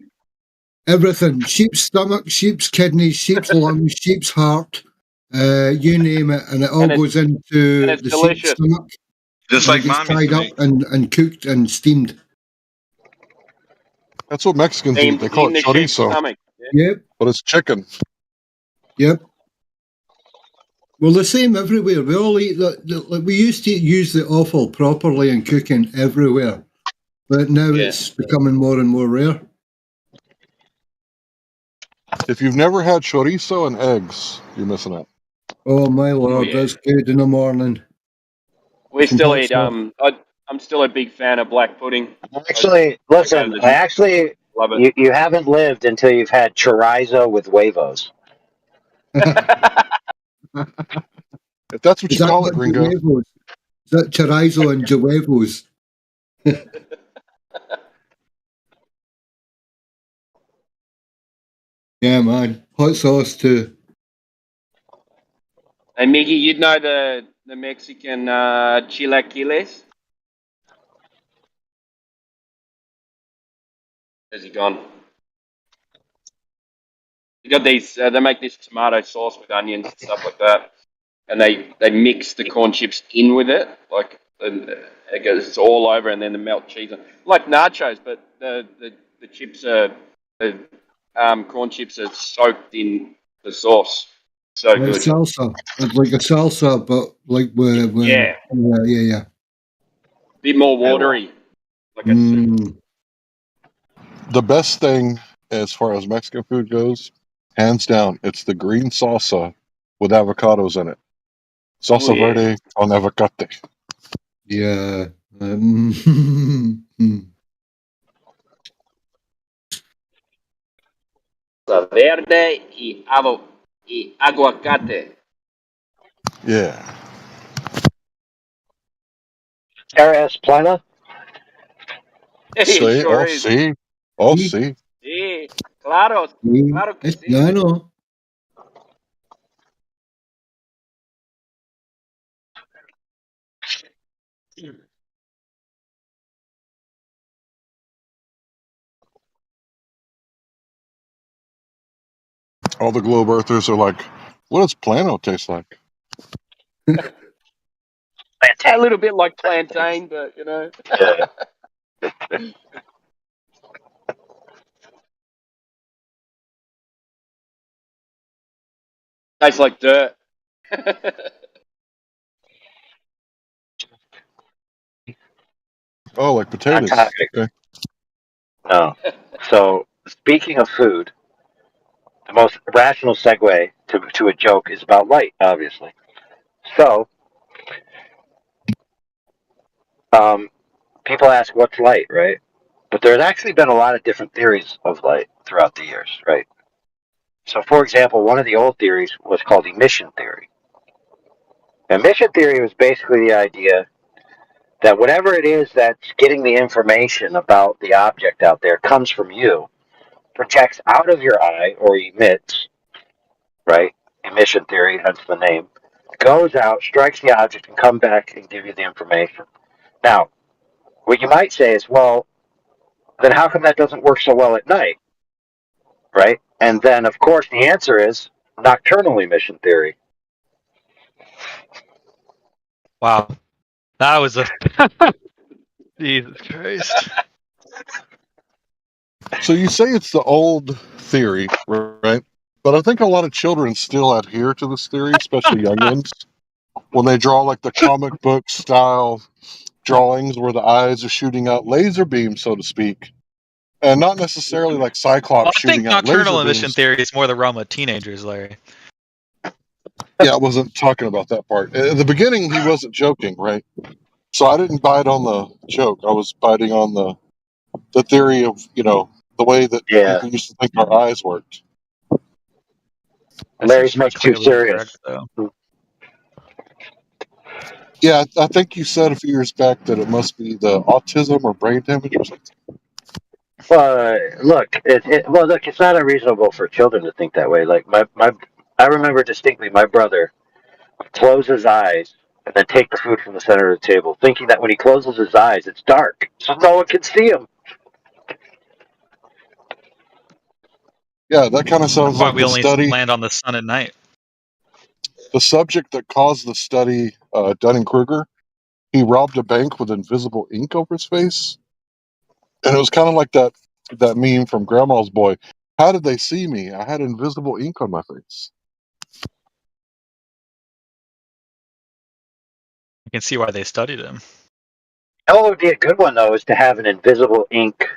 Everything. Sheep's stomach, sheep's kidneys, sheep's lungs, sheep's heart. You name it, and it all goes into it's the sheep's delicious. stomach. Just and like it gets mommy's tied up and cooked and steamed. That's what Mexicans eat. They call In it the sheep's chorizo, stomach. Yep. but it's chicken. Yep. Well, the same everywhere. We all eat like we used to use the offal properly in cooking everywhere, but now it's becoming more and more rare. If you've never had chorizo and eggs, you're missing out. Oh my lord, that's good in the morning. We Some still hot eat. sauce. I'm still a big fan of black pudding. Actually, listen. Love it. You haven't lived until you've had chorizo with huevos. If that's what Is you that call it, what gringo. huevos? Is that chorizo and huevos? Yeah, man. Hot sauce too. And Mickey, you'd know the Mexican chilaquiles? Where's he gone? You got these. They make this tomato sauce with onions and stuff like that, and they mix the corn chips in with it, like and it goes it's all over, and then the melt cheese, like nachos, but the chips are the corn chips are soaked in the sauce. So Like good. salsa. It's like a salsa, but like with yeah. Bit more watery, like a soup. The best thing as far as Mexican food goes, hands down, it's the green salsa with avocados in it. Salsa verde con avocate. Yeah. Verde y aguacate. Yeah. Eres plena? It Say, sure oh, is. see. Oh, see. Sí, claro, claro que It's sí. plano. All the globe earthers are like, what does Plano taste like? A little bit like plantain, but you know. Tastes like dirt. Oh, like potatoes. Okay. No. So, speaking of food, the most rational segue to a joke is about light, obviously. So, people ask what's light, right? But there's actually been a lot of different theories of light throughout the years, right? So, for example, one of the old theories was called emission theory. Emission theory was basically the idea that whatever it is that's getting the information about the object out there comes from you, projects out of your eye or emits, right? Emission theory, hence the name, goes out, strikes the object, and come back and give you the information. Now, what you might say is, well, then how come that doesn't work so well at night, right? And then, of course, the answer is nocturnal emission theory. Wow, that was a Jesus Christ. So you say it's the old theory, right? But I think a lot of children still adhere to this theory, especially young ones, when they draw like the comic book style drawings where the eyes are shooting out laser beams, so to speak, and not necessarily like Cyclops I think shooting out laser nocturnal emission beams. theory is more the realm of teenagers, Larry. Yeah, I wasn't talking about that part. At the beginning, he wasn't joking, right? So I didn't bite on the joke. I was biting on the theory of, the way that people used to think our eyes worked. Larry's much too serious. Yeah, I think you said a few years back that it must be the autism or brain damage or something. Well, look, it's not unreasonable for children to think that way. Like I remember distinctly my brother would close his eyes and then take the food from the center of the table, thinking that when he closes his eyes, it's dark, so no one can see him. Yeah, that kind of sounds Why like we the only study. land on the sun at night. The subject that caused the study, Dunning-Kruger, he robbed a bank with invisible ink over his face. And it was kind of like that meme from Grandma's Boy. How did they see me? I had invisible ink on my face. You can see why they studied him. Oh, it would be a good one, though, is to have an invisible ink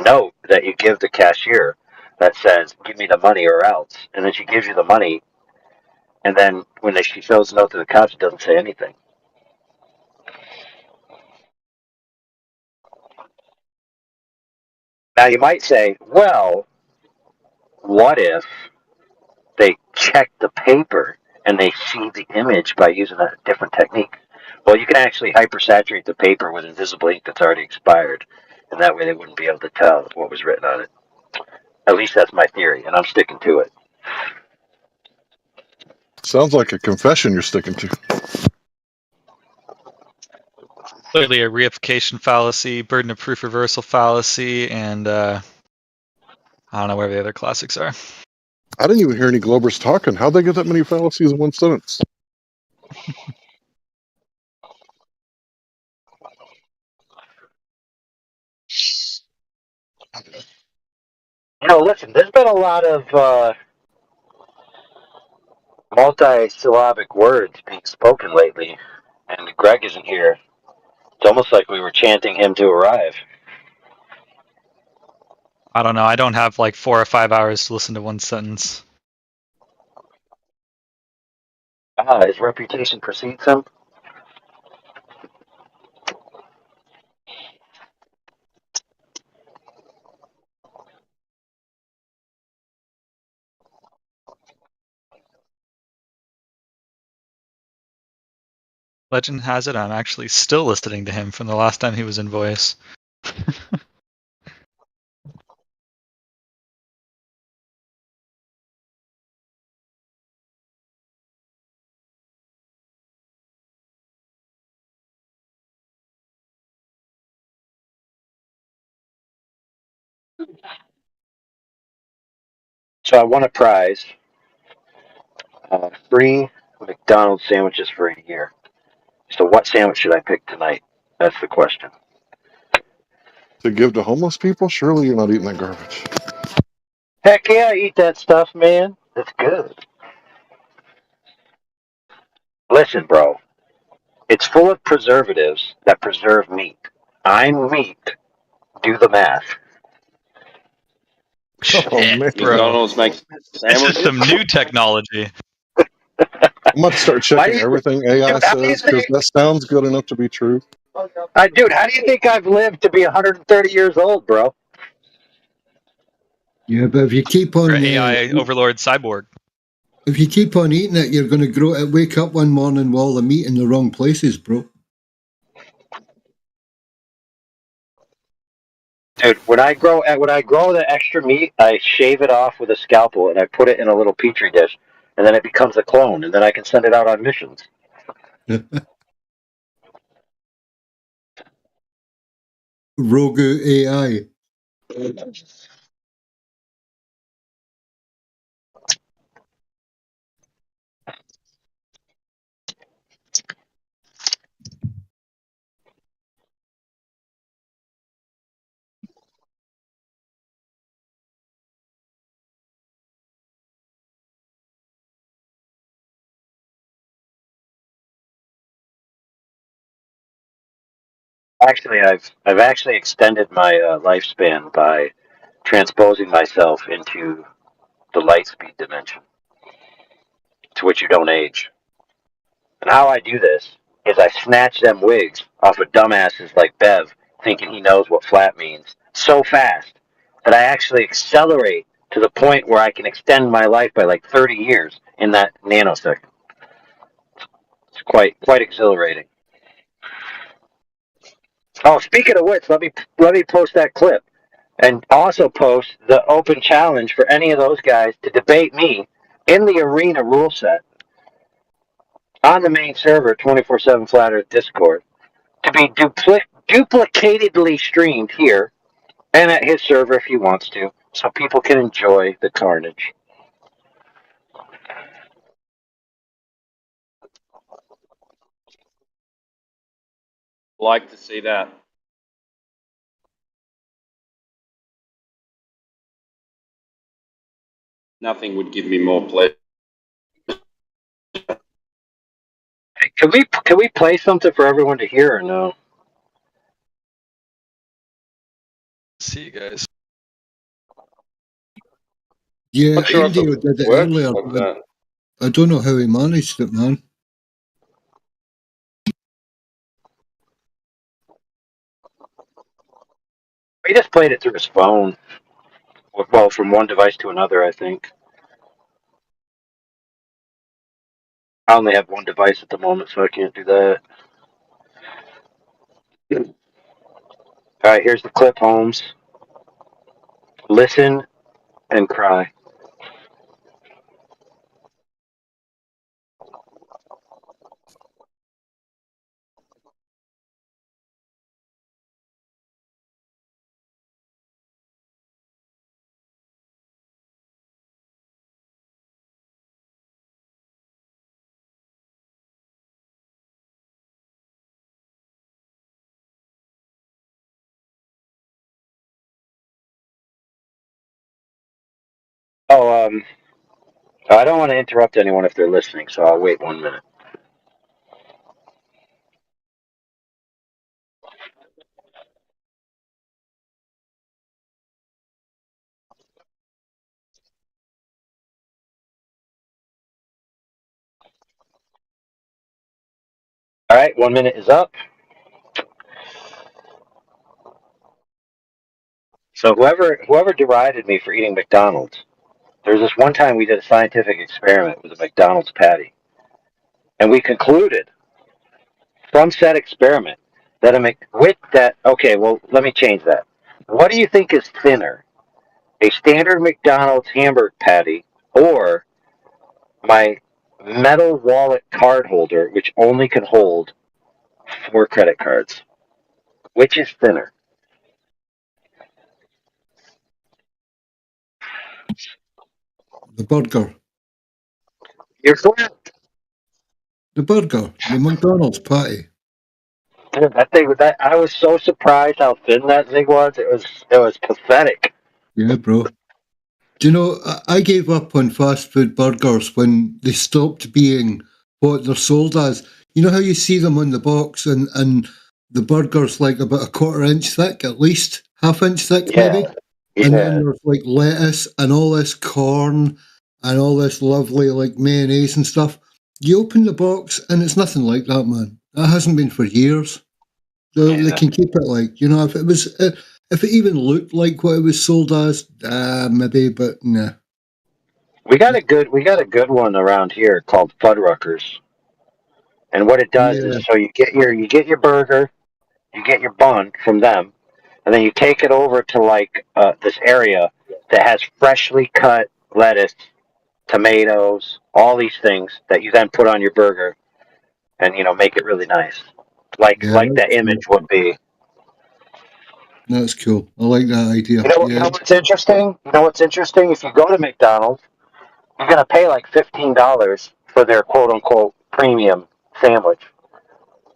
note that you give the cashier that says, give me the money or else. And then she gives you the money, and then when she shows the note to the cops, it doesn't say anything. Now, you might say, well, what if they check the paper and they see the image by using a different technique? Well, you can actually hypersaturate the paper with invisible ink that's already expired, and that way they wouldn't be able to tell what was written on it. At least that's my theory, and I'm sticking to it. Sounds like a confession you're sticking to. Clearly a reification fallacy, burden of proof reversal fallacy, and I don't know where the other classics are. I didn't even hear any Globers talking. How'd they get that many fallacies in one sentence? Listen, there's been a lot of multi-syllabic words being spoken lately, and Greg isn't here. It's almost like we were chanting him to arrive. I don't know. I don't have like 4 or 5 hours to listen to one sentence. His reputation precedes him. Legend has it I'm actually still listening to him from the last time he was in voice. So I won a prize. Free McDonald's sandwiches for a year. So what sandwich should I pick tonight? That's the question. To give to homeless people? Surely you're not eating that garbage. Heck yeah, I eat that stuff, man. It's good. Listen, bro. It's full of preservatives that preserve meat. I'm meat. Do the math. Oh, man. McDonald's makes This is sandwiches. some new technology. I'm about to start checking everything AI says because that sounds good enough to be true. Dude, how do you think I've lived to be 130 years old, bro? Yeah, but if you keep on AI overlord cyborg. if you keep on eating it, you're going to grow. Wake up one morning with all the meat in the wrong places, bro. Dude, when I grow the extra meat, I shave it off with a scalpel and I put it in a little petri dish, and then it becomes a clone, and then I can send it out on missions. Rogue AI. Actually, I've actually extended my lifespan by transposing myself into the light speed dimension, to which you don't age. And how I do this is I snatch them wigs off of dumbasses like Bev, thinking he knows what flat means, so fast that I actually accelerate to the point where I can extend my life by like 30 years in that nanosecond. It's quite exhilarating. Oh, speaking of which, let me post that clip, and also post the open challenge for any of those guys to debate me in the arena rule set on the main server, 24/7 Flat Earth Discord, to be duplicatedly streamed here and at his server if he wants to, so people can enjoy the carnage. Like to see that. Nothing would give me more pleasure. Hey, can we play something for everyone to hear or no? See you guys. Yeah, Not sure if Indio it did it works, earlier, but but I don't know how he managed it, man. He just played it through his phone. Well, from one device to another, I think. I only have one device at the moment, so I can't do that. All right, here's the clip, Holmes. Listen and cry. Oh, I don't want to interrupt anyone if they're listening, so I'll wait 1 minute. All right, 1 minute is up. So whoever derided me for eating McDonald's, there's this one time we did a scientific experiment with a McDonald's patty, and we concluded from said experiment that okay, well, let me change that. What do you think is thinner, a standard McDonald's hamburger patty or my metal wallet card holder, which only can hold 4 credit cards? Which is thinner? The burger. You're correct. The burger. The McDonald's patty. Dude, that I was so surprised how thin that thing was. It was pathetic. Yeah, bro. Do you know, I gave up on fast food burgers when they stopped being what they're sold as. You know how you see them on the box and the burger's like about a quarter-inch thick, at least, half-inch thick Yeah, maybe? And then yeah. there's like lettuce and all this corn and all this lovely like mayonnaise and stuff. You open the box and it's nothing like that, man. That hasn't been for years. So they can keep it like, you know, if it even looked like what it was sold as, maybe, but nah. We got a good one around here called Fuddruckers. And what it does is, so you get your burger, you get your bun from them, and then you take it over to like this area that has freshly cut lettuce, tomatoes, all these things that you then put on your burger, and make it really nice, like the image would be. That's cool. I like that idea. You know what's interesting? You know what's interesting? If you go to McDonald's, you're gonna pay like $15 for their quote unquote premium sandwich,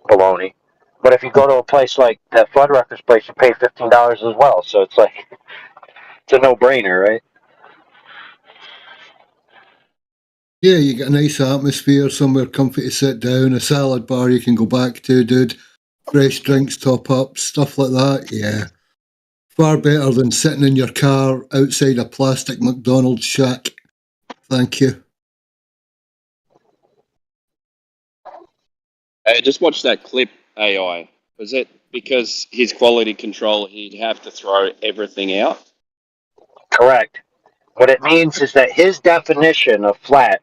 bologna. But if you go to a place like that Fuddruckers place, you pay $15 as well. So it's like it's a no-brainer, right? Yeah, you get a nice atmosphere, somewhere comfy to sit down, a salad bar you can go back to, dude. Fresh drinks, top ups, stuff like that. Yeah. Far better than sitting in your car outside a plastic McDonald's shack. Thank you. I just watched that clip, AI. Was it because his quality control, he'd have to throw everything out? Correct. What it means is that his definition of flat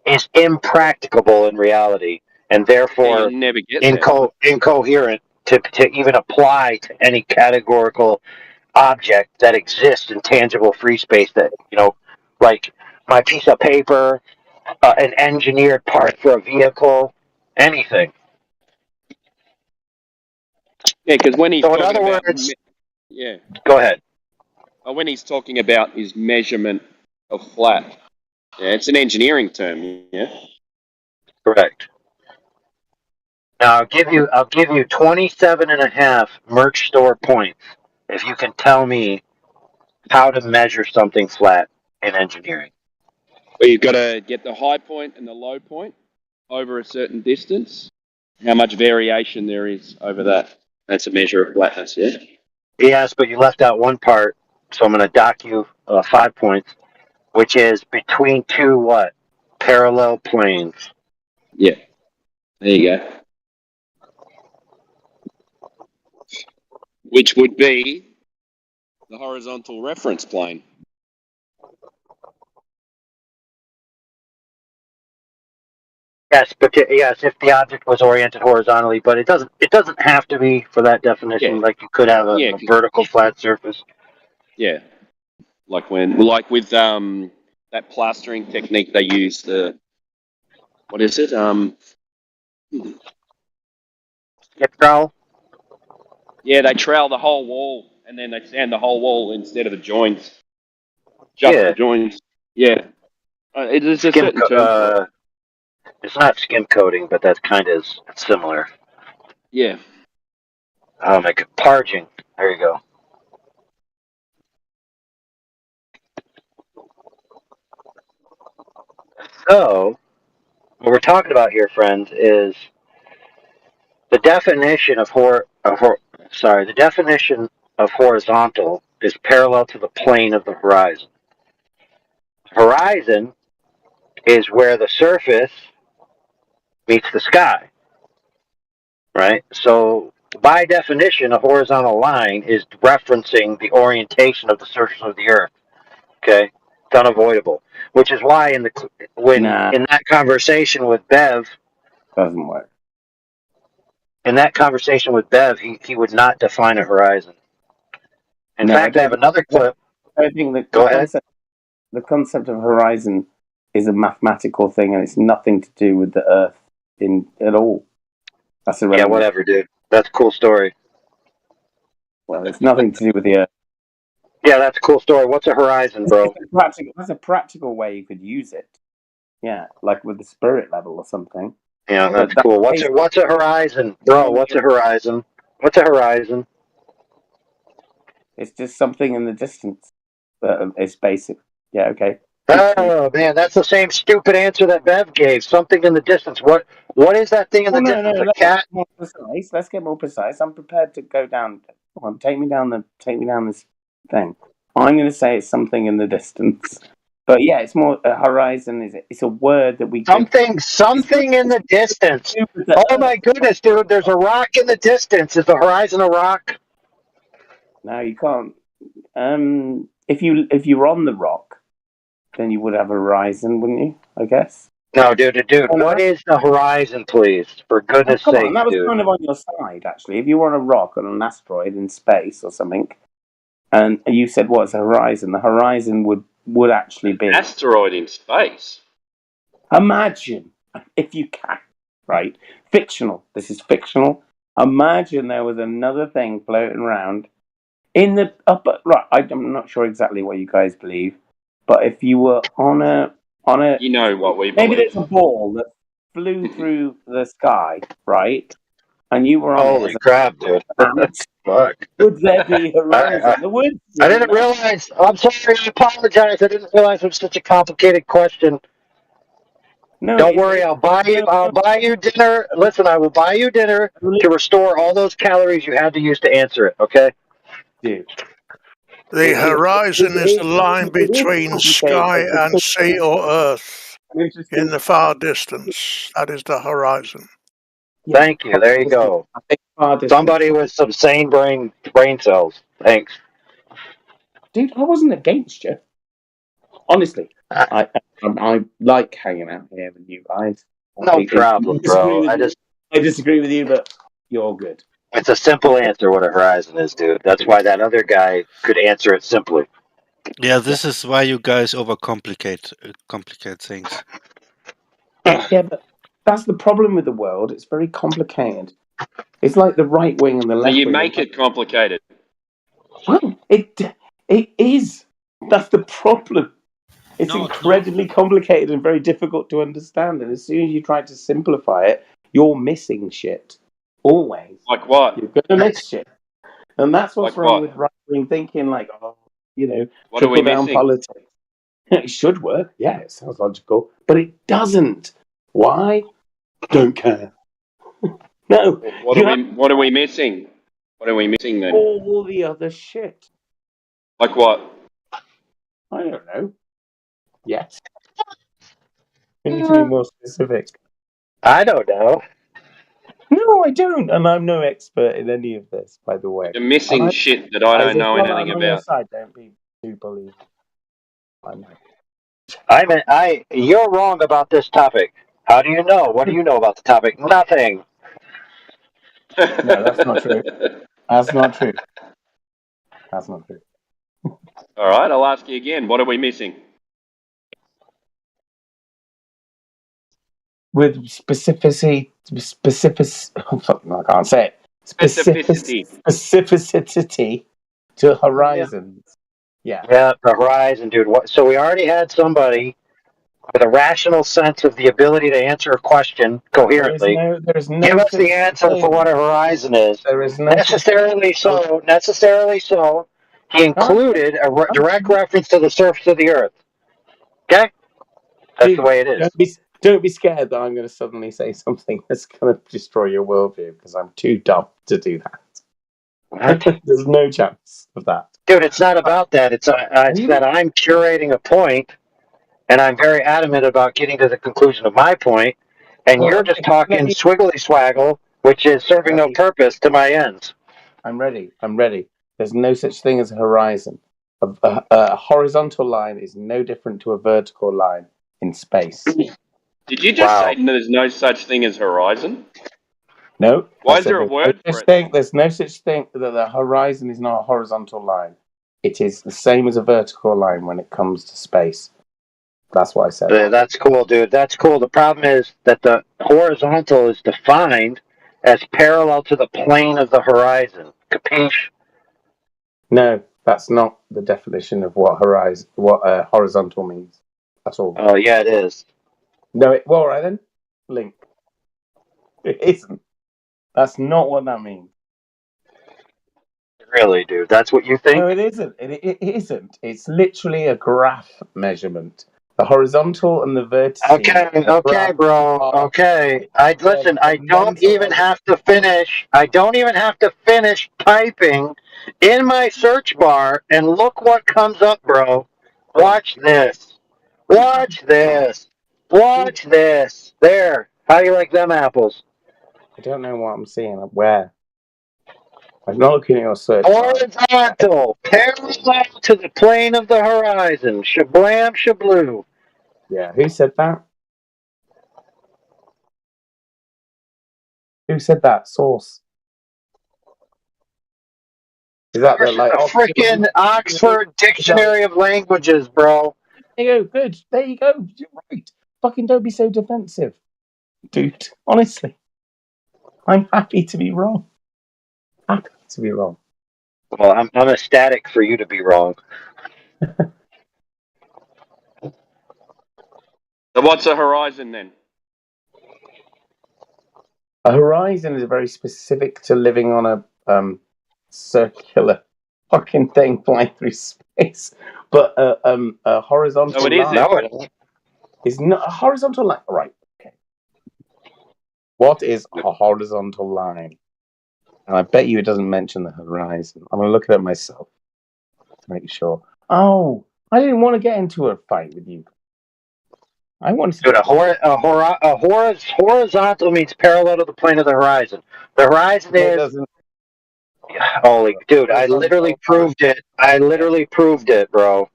is impracticable in reality, and Yeah, therefore you'll never get there. incoherent to even apply to any categorical object that exists in tangible free space. That like my piece of paper, an engineered part for a vehicle, anything. Yeah, because when he's So in talking other about, words, yeah, go ahead. when he's talking about his measurement of flat, yeah, it's an engineering term, yeah. Correct. Now I'll give you 27.5 merch store points if you can tell me how to measure something flat in engineering. Well, you've got to get the high point and the low point over a certain distance. How much variation there is over that. That's a measure of flatness, yeah? Yes, but you left out one part, so I'm going to dock you 5 points, which is between two what? Parallel planes. Yeah. There you go. Which would be the horizontal reference plane. Yes, but yes, if the object was oriented horizontally, but it doesn't have to be for that definition. Yeah. Like you could have a vertical flat surface. Yeah. Like with that plastering technique they use, what is it? Skip trowel? Yeah, they trowel the whole wall and then they sand the whole wall instead of the joints. Just the joints. Yeah. There's a certain term for it. It's not skim coating, but that's kind of similar. Yeah. Like parging. There you go. So, what we're talking about here, friends, is the definition of the definition of horizontal is parallel to the plane of the horizon. Horizon is where the surface meets the sky, right? So, by definition, a horizontal line is referencing the orientation of the surface of the Earth. Okay, it's unavoidable. Which is why in that conversation with Bev, doesn't work. In that conversation with Bev, he would not define a horizon. In fact, I have another clip. I think that Go ahead. The concept of horizon is a mathematical thing, and it's nothing to do with the Earth at all. That's irrelevant. Yeah, whatever, dude. That's a cool story. Well, it's nothing to do with the Earth. Yeah, that's a cool story. What's a horizon, bro? That's a practical way you could use it. Yeah, like with the spirit level or something. Yeah, that's cool. What's a horizon, bro? What's a horizon? What's a horizon? It's just something in the distance. It's basic. Yeah, okay. Oh man, that's the same stupid answer that Bev gave. Something in the distance. What is that thing in the distance? A cat? Let's get more precise. I'm prepared to go down. Come on, take me down this thing. I'm going to say it's something in the distance. But yeah, it's more horizon. It's a word that we give. Something in the distance. Oh my goodness, dude! There's a rock in the distance. Is the horizon a rock? No, you can't. If you were on the rock, then you would have a horizon, wouldn't you? I guess. No, dude. What is the horizon, please? For Oh, goodness come on, sake, that was dude. kind of on your side, actually. If you were on a rock on an asteroid in space or something, and you said what's a horizon, the horizon would actually be asteroid in space. Imagine if you can, right? Fictional. This is fictional. Imagine there was another thing floating around in the upper. Right, I'm not sure exactly what you guys believe, but if you were on a You know what we maybe believe. there's a ball that flew through the sky, right? And you were on it as Holy crap, dude! Fuck. would there be horizon? The would. I didn't realize. I'm sorry. I apologize. I didn't realize it was such a complicated question. No, Don't worry. I'll buy you. I'll buy you dinner. Listen, I will buy you dinner to restore all those calories you had to use to answer it. Okay. Dude. The horizon is the line between sky and sea or earth in the far distance. That is the horizon. Thank you. There you go. Somebody with some sane brain cells. Thanks. Dude, I wasn't against you. Honestly, I like hanging out here with you guys. No problem, bro. I disagree with you, but you're good. It's a simple answer what a horizon is, dude. That's why that other guy could answer it simply. Yeah, this is why you guys overcomplicate complicate things. Yeah, but that's the problem with the world. It's very complicated. It's like the right wing and the left You wing. make it complicated. Well, it is. That's the problem. It's incredibly complicated and very difficult to understand. And as soon as you try to simplify it, you're missing shit. Always. Like what? You're going to miss shit. And that's what's Like wrong what? with right-wing thinking, like, What are we trickle-down missing? politics. It should work. Yeah, it sounds logical. But it doesn't. Why? Don't care. No. What are we missing? What are we missing then? All the other shit. Like what? I don't know. Yes. We need to be more specific. I don't know. No, I don't, and I'm no expert in any of this, by the way. You're missing shit that I don't know anything I'm on your about. side. Don't be too bullied. You're wrong about this topic. How do you know? What do you know about the topic? Nothing. No, that's not true. That's not true. That's not true. All right, I'll ask you again. What are we missing? With specificity, oh, fuck, no, I can't say it. Specificity to horizons. Yeah. Yeah, the horizon, dude. So we already had somebody with a rational sense of the ability to answer a question coherently. There's no give us the answer for what a horizon is. There is no Necessarily so. He included a direct reference to the surface of the Earth. Okay, that's the way it is. Don't be scared that I'm going to suddenly say something that's going to destroy your worldview, because I'm too dumb to do that. There's no chance of that. Dude, it's not about that. It's that I'm curating a point, and I'm very adamant about getting to the conclusion of my point, and you're just talking swiggly swaggle, which is serving no purpose to my ends. I'm ready. There's no such thing as a horizon. A horizontal line is no different to a vertical line in space. Did you just say there's no such thing as horizon? No. Why is there a word for it? There's no such thing that the horizon is not a horizontal line. It is the same as a vertical line when it comes to space. That's what I said. That's cool, dude. That's cool. The problem is that the horizontal is defined as parallel to the plane of the horizon. Capiche? No, that's not the definition of what horizontal means at all. Oh, yeah, it is. No, well, right then. Link. It isn't. That's not what that means. Really, dude? That's what you think? No, it isn't. It isn't. It's literally a graph measurement. The horizontal and the vertical. Okay, bro. Okay. Listen, I don't even have to finish. I don't even have to finish typing in my search bar, and look what comes up, bro. Watch this. Watch this. Watch this. There. How do you like them apples? I don't know what I'm seeing. Where? I'm not looking at your search bar. Horizontal, parallel to the plane of the horizon. Shablam, shabloo. Yeah, who said that? Who said that? Source. Is that the like A freaking Oxford Dictionary of Languages, bro. There you go. Good. There you go. You're right. Fucking don't be so defensive, dude. Honestly, I'm happy to be wrong. Happy to be wrong. Well, I'm ecstatic for you to be wrong. So what's a horizon then? A horizon is very specific to living on a circular fucking thing flying through space. But a horizontal line is not a horizontal line. Right. Okay. What is a horizontal line? And I bet you it doesn't mention the horizon. I'm going to look at it myself to make sure. Oh, I didn't want to get into a fight with you. I wanted to. Dude, horizontal means parallel to the plane of the horizon. The horizon is. Holy, dude, I literally proved it. I literally proved it, bro.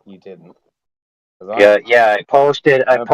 You didn't. Yeah, I posted a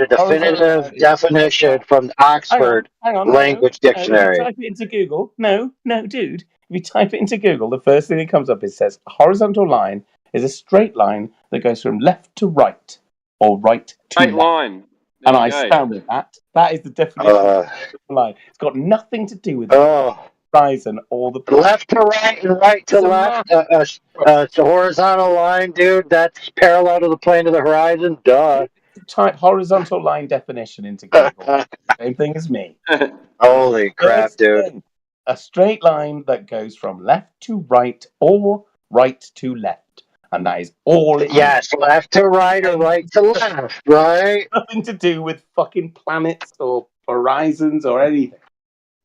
definitive definition from the Oxford Language Dictionary. If you type it into Google, no, dude. If you type it into Google, the first thing that comes up, it says a horizontal line is a straight line that goes from left to right or right to Straight left. line. And I stand with that. That is the definition of a line. It's got nothing to do with the horizon or the left to right and right to left. It's a horizontal line, dude. That's parallel to the plane of the horizon. Duh. Type horizontal line definition into Google. Same thing as me. Holy crap, dude. A straight line that goes from left to right or right to left. And that is all it Yes, left to right or right to left, right? Nothing to do with fucking planets or horizons or anything.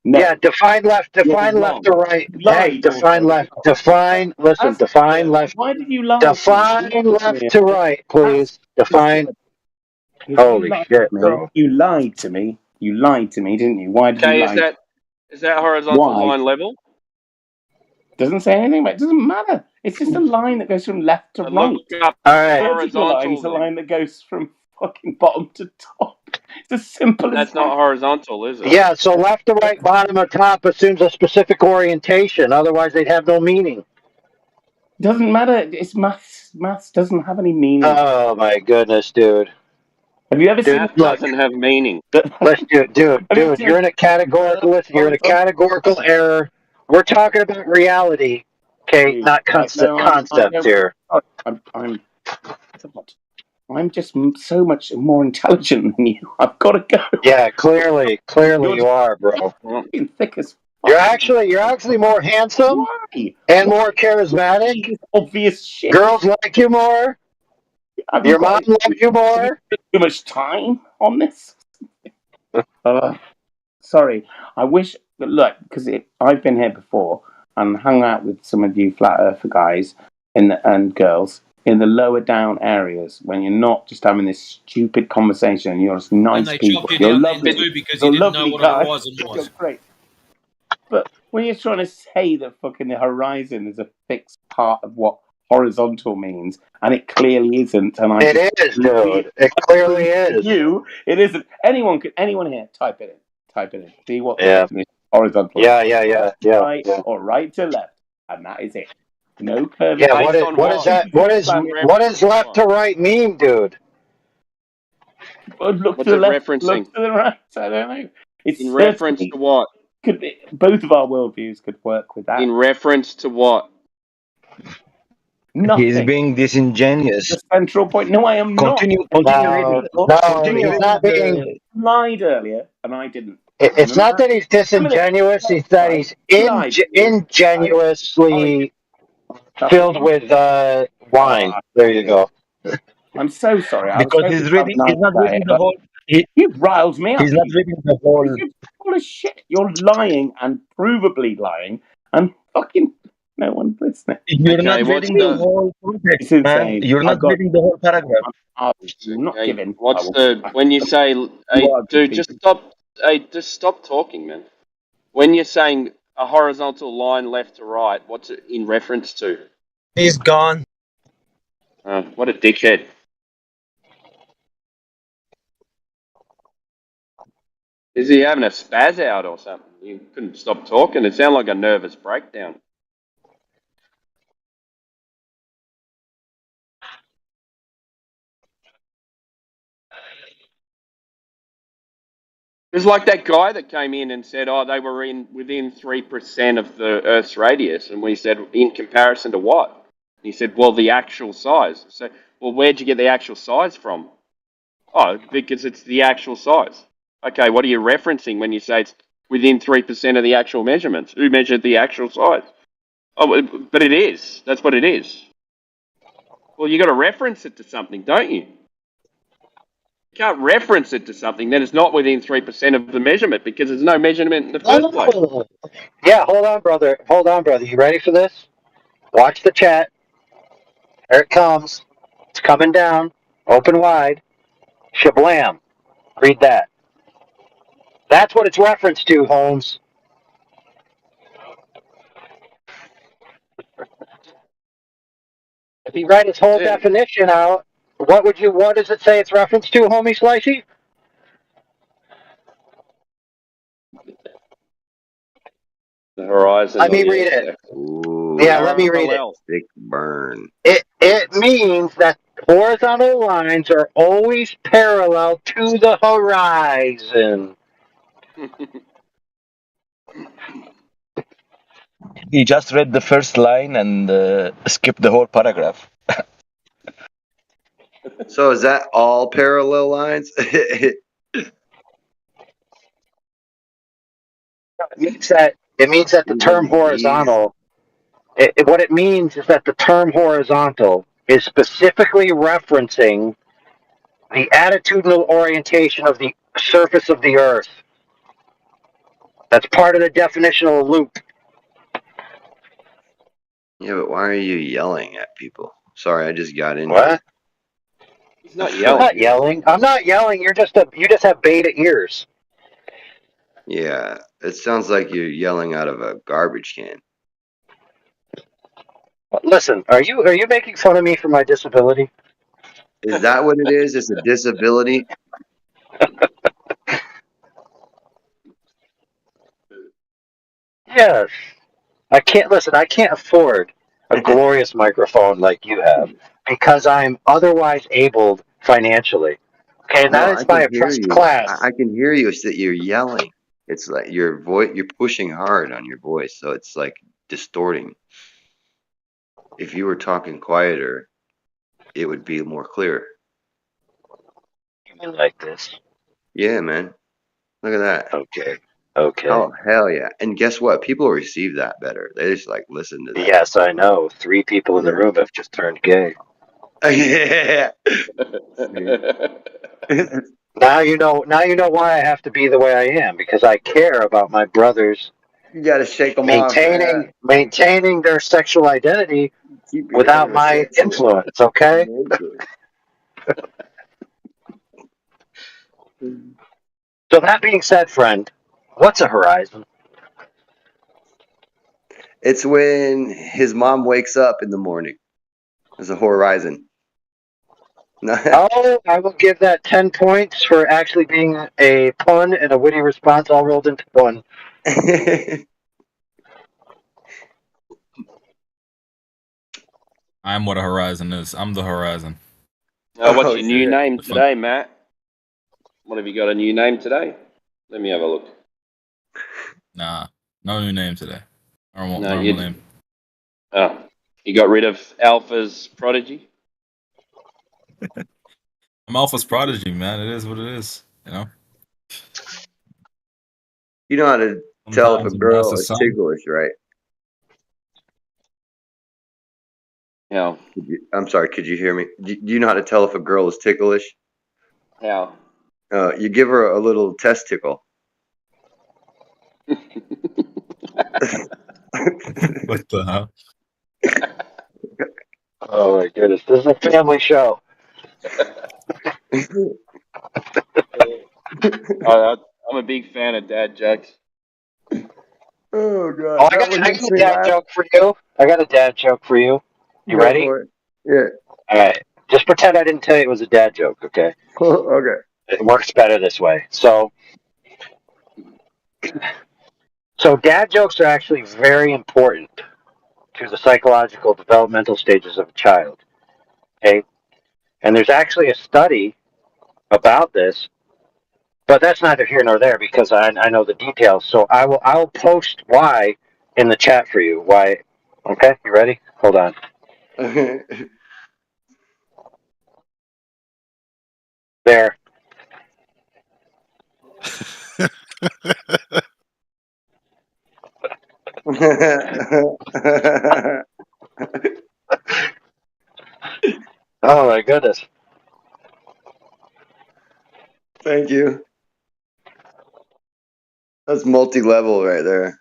No. Yeah, define left to right. Hey, define left. Define left. Why did you lie? Define left to right, please. Define. Holy shit, bro. You lied to me. You lied to me, didn't you? Why did you lie? Is that horizontal line level? Doesn't say anything about it. Doesn't matter. It's just a line that goes from left to right. All right. Vertical line is a line that goes from fucking bottom to top. It's as simple as that's not horizontal, is it? Yeah, so left to right, bottom to top assumes a specific orientation. Otherwise, they'd have no meaning. Doesn't matter. It's maths. Maths doesn't have any meaning. Oh my goodness, dude. Have you ever seen? Math doesn't have meaning. Dude, you're in a categorical. Listen, you're in a categorical error. We're talking about reality, okay, not concepts here. I'm just so much more intelligent than you. I've got to go. Yeah, clearly you are, bro. Thick as You're actually more handsome and more charismatic. Obvious shit. Girls like you more. Your mom loves you more. Too much time on this. Sorry. I wish. Look, because I've been here before and hung out with some of you flat earther guys and girls in the lower down areas when you're not just having this stupid conversation. You're just nice people. You're lovely because you didn't know what a horizon was. You're great. But when you're trying to say that fucking the horizon is a fixed part of what horizontal means, and it clearly isn't, and it is, dude. It clearly is. It isn't. Anyone here, type it in. See what horizontal. Yeah. Right or right to left, and that is it. No curvy. Yeah, what does left to right mean, dude? Look What's to the it left, referencing? look to the right. I don't know. It's in reference to what? Both of our worldviews could work with that. In reference to what? Nothing. He's being disingenuous. The central point. No, I am Continue reading. He's not being. Lied earlier, and I didn't. It's not that he's disingenuous. It's that he's ingenuously filled with wine. There you go. I'm so sorry. Because he's not reading the whole. You've riled me up. He's not reading the whole. You're full of shit. You're lying and provably lying and fucking No one's listening. You're not reading the whole context, man. You're not reading the whole paragraph. I'm not Okay, giving. what's the when you say, hey, dude, just stop talking, man. When you're saying a horizontal line left to right, what's it in reference to? He's gone. What a dickhead. Is he having a spaz out or something? You couldn't stop talking. It sounded like a nervous breakdown. It's like that guy that came in and said, "Oh, they were within 3% of the Earth's radius," and we said, "In comparison to what?" He said, "Well, the actual size." So, well, where'd you get the actual size from? Oh, because it's the actual size. Okay, what are you referencing when you say it's within 3% of the actual measurements? Who measured the actual size? Oh, but it is. That's what it is. Well, you got to reference it to something, don't you? You can't reference it to something that is not within 3% of the measurement because there's no measurement in the first place. Yeah, hold on, brother. Hold on, brother. You ready for this? Watch the chat. Here it comes. It's coming down. Open wide. Shablam. Read that. That's what it's referenced to, Holmes. If you write its whole definition out, what does it say it's referenced to, homie Slicey? The horizon. Let me read it. Yeah, let me read it. Thick burn. It means that horizontal lines are always parallel to the horizon. He just read the first line and skipped the whole paragraph. So is that all parallel lines? It means that the term horizontal. What it means is that the term horizontal is specifically referencing the attitudinal orientation of the surface of the Earth. That's part of the definitional loop. Yeah, but why are you yelling at people? Sorry, I just got in. What? He's not I'm yelling. not yelling. I'm not yelling. You just have beta ears. Yeah, it sounds like you're yelling out of a garbage can. Listen, are you making fun of me for my disability? Is that what it is? It's a disability? Yes. I can't afford a glorious microphone like you have because I'm otherwise abled financially. Okay, and No, that I is my can hear oppressed you. class. I can hear you. It's that you're yelling. It's like your voice. You're pushing hard on your voice, so it's like distorting. If you were talking quieter, it would be more clear. You mean like this? Yeah, man. Look at that. Okay. Oh, hell yeah. And guess what? People receive that better. They just like listen to that. Yes, I know. 3 people in the room have just turned gay. Yeah. Now you know why I have to be the way I am, because I care about my brothers You got to shake them off, man. maintaining their sexual identity Keep your without my homosexual influence, okay? nature. So that being said, friend, what's a horizon? It's when his mom wakes up in the morning. There's a horizon. Oh, I will give that 10 points for actually being a pun and a witty response all rolled into one. I'm what a horizon is. I'm the horizon. What's your new name today, Matt? What have you got a new name today? Let me have a look. Nah, no new name today. Normal you, name. Oh, you got rid of Alpha's Prodigy? I'm Alpha's Prodigy, man. It is what it is, you know? You know how to tell if a girl is ticklish, right? Yeah. I'm sorry, could you hear me? Do you know how to tell if a girl is ticklish? How? You give her a little testicle. What the hell? Oh my goodness, this is a family show. I'm a big fan of dad jokes. Oh god, Oh, that one I makes got a me dad laugh. joke for you. I got a dad joke for you. You Go ready? for it. Yeah. All right. Just pretend I didn't tell you it was a dad joke, okay? Okay. It works better this way. So dad jokes are actually very important to the psychological developmental stages of a child. Okay? And there's actually a study about this, but that's neither here nor there because I know the details. So I'll post why in the chat for you. Why? Okay, you ready? Hold on. There. Oh my goodness. Thank you. That's multi-level right there.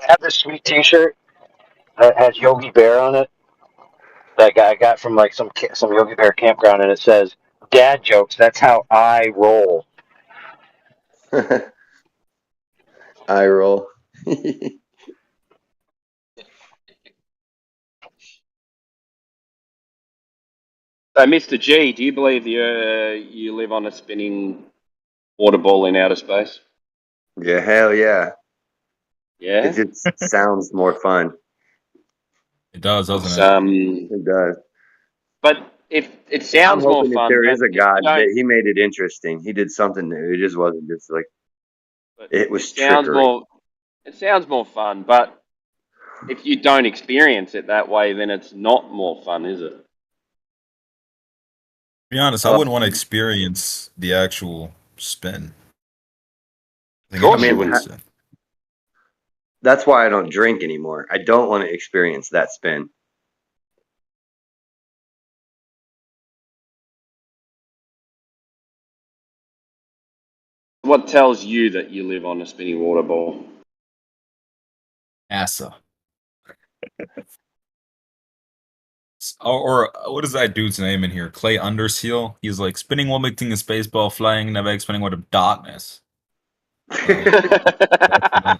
I have this sweet T-shirt that has Yogi Bear on it. That guy got from like some Yogi Bear campground, and it says "Dad jokes. That's how I roll." Eye roll. So, Mr. G, do you believe you live on a spinning water ball in outer space? Yeah, hell yeah. Yeah. It just sounds more fun. It does, doesn't It's, it? It does. But if it I'm sounds more hoping if fun, there but is a if God you don't, that he made it interesting. He did something new. It just wasn't just like it was it sounds trickery. more. It sounds more fun, but if you don't experience it that way, then it's not more fun, is it? To be honest, I wouldn't want to experience the actual spin. Of course you wouldn't. That's why I don't drink anymore. I don't want to experience that spin. What tells you that you live on a spinning water ball? NASA. Or what is that dude's name in here? Clay Underseal. He's like spinning one big thing in space ball, flying in the bag, spinning with a darkness. That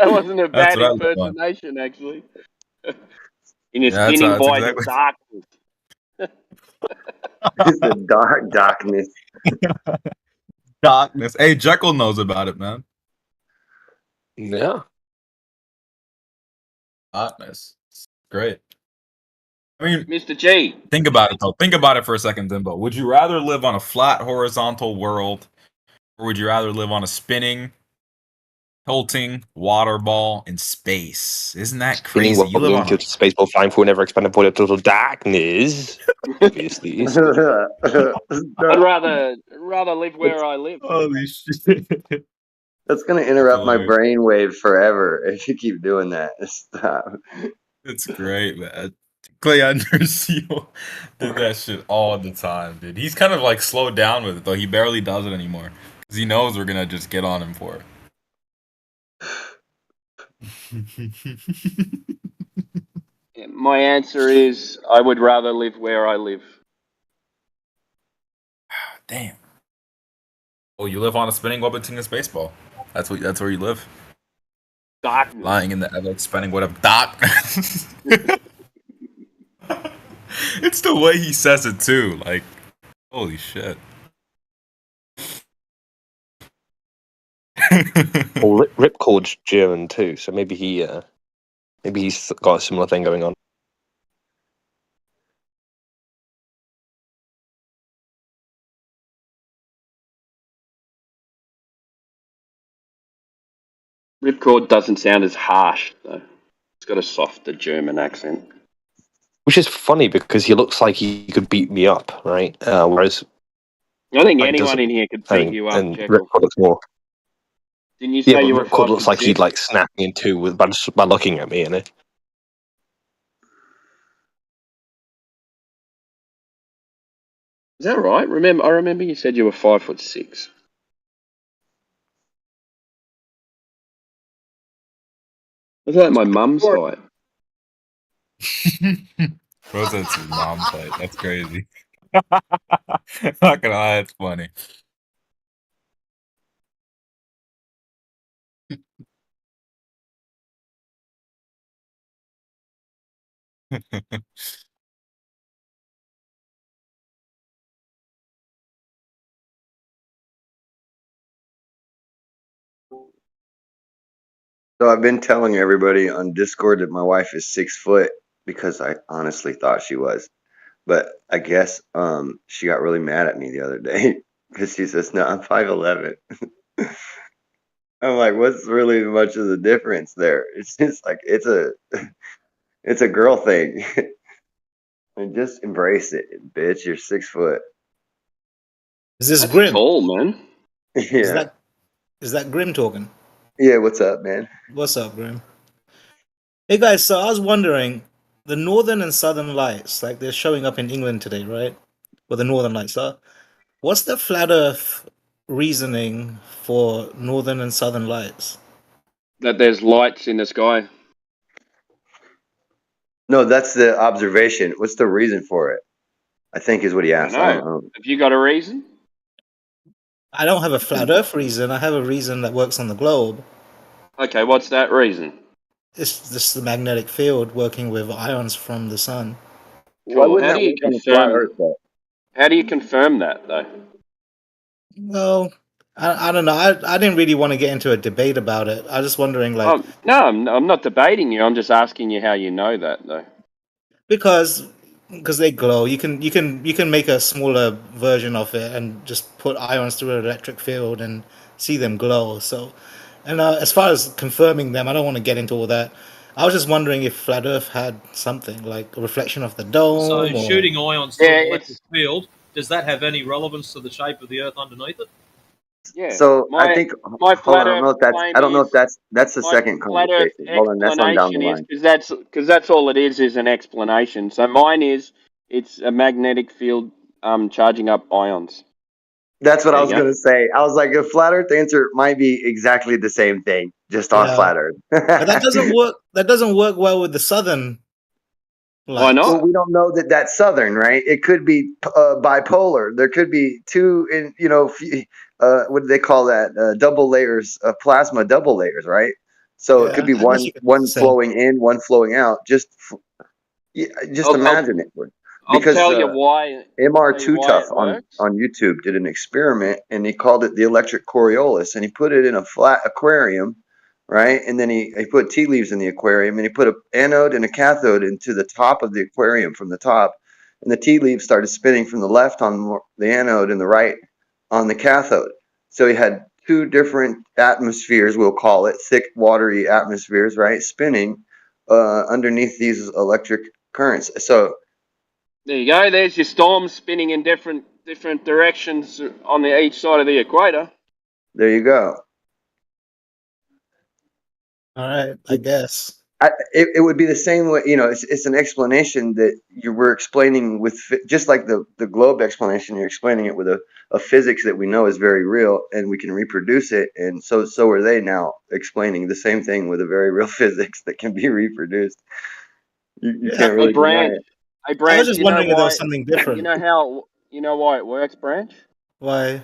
wasn't a That's bad what I live on. impersonation, actually. In a Yeah, spinning that's by the exactly. darkness. It's the darkness. Darkness. Hey, Jekyll knows about it, man. Yeah. Darkness. Great. I mean, Mr. G. Think about it though. Think about it for a second, Dimbo. Would you rather live on a flat horizontal world, or would you rather live on a spinning, tilting water ball in space? Isn't that Spinning crazy? You live wobbling on a tilted space ball flying through never expanded void of total darkness. Obviously. I'd rather live where I live. Holy shit. That's gonna interrupt my brainwave forever if you keep doing that. Stop. It's great, man. Clay Underseal did that shit all the time, dude. He's kind of like slowed down with it, though. He barely does it anymore. Because he knows we're gonna just get on him for it. My answer is I would rather live where I live. Damn. Oh, you live on a spinning web in a space ball. That's where you live. Darkness. Lying in the ever spinning web of darkness. It's the way he says it too. Like, holy shit. Well, Ripcord's German too, so maybe he's got a similar thing going on. Ripcord doesn't sound as harsh, though. It's got a softer German accent. Which is funny because he looks like he could beat me up, right? Whereas I think Mike anyone doesn't. in here could beat you up, And Jekyll. Ripcord looks more. Didn't you say Yeah, but you were Ripcord looks like 5'6"? he'd like snap me in two by looking at me, innit? Is that right? I remember you said you were 5'6". I thought my mum's height. What's that's his mom's height? That's crazy. Not gonna lie, that's funny. So I've been telling everybody on Discord that my wife is 6 foot because I honestly thought she was. But I guess she got really mad at me the other day because she says, "No, I'm 5'11". I'm like, "What's really much of the difference there?" It's just like it's a girl thing. And just embrace it, bitch. You're 6 foot. Is this That's Grim? tall, man. Yeah. Is that Grim talking? Yeah. What's up, man? What's up, Grim? Hey guys, so I was wondering, the northern and southern lights, like they're showing up in England today, right? Where the northern lights are. What's the flat Earth reasoning for northern and southern lights? That there's lights in the sky. No, that's the observation. What's the reason for it? I think is what he I asked. don't I know. don't know. Have you got a reason? I don't have a flat Earth reason. I have a reason that works on the globe. Okay, what's that reason? It's just the magnetic field working with ions from the sun. Why Cool. wouldn't How that do you work on a flat Earth confirm? though? How do you confirm that though? Well, I don't know. I didn't really want to get into a debate about it. I was just wondering, like, No, I'm not debating you. I'm just asking you how you know that though. because they glow. You can make a smaller version of it and just put ions through an electric field and see them glow. So, and as far as confirming them, I don't want to get into all that. I was just wondering if flat Earth had something like a reflection of the So dome, or shooting ions through an electric field, does that have any relevance to the shape of the Earth underneath it? Yeah. So I think My hold on. flat I don't Earth know if that's. claim I don't know if is that's the my second flat Earth conversation. Hold on. That's on down the explanation is line. because that's all it is an explanation. So mine is it's a magnetic field charging up ions. That's what I There was you go. gonna say. I was like, a flat Earth answer might be exactly the same thing, just on yeah, flat Earth. but that doesn't work. That doesn't work well with the southern Why lights. Well, not? we don't know that that's southern, right? It could be bipolar. There could be two, what do they call that? Double layers of plasma, double layers, right? So it could Yeah, be I guess you could one say. flowing in, one flowing out. Just imagine it, I'll because tell you why. I'll Mr. tell you Too why Tough it works. on YouTube did an experiment, and he called it the electric Coriolis, and he put it in a flat aquarium, right? And then he put tea leaves in the aquarium, and he put an anode and a cathode into the top of the aquarium from the top, and the tea leaves started spinning from the left on the anode and the right on the cathode. So he had two different atmospheres, we'll call it thick, watery atmospheres, right, spinning underneath these electric currents. So There you go. There's your storms spinning in different directions on each side of the equator. there you go. All right, I guess. It would be the same way, it's an explanation that you were explaining with, just like the globe explanation, you're explaining it with a physics that we know is very real and we can reproduce it. And so are they now explaining the same thing with a very real physics that can be reproduced. You can't Hey really deny Branch. it. Hey I was Branch. just You know wondering if there was why? something You different. know why it works, Branch? Why?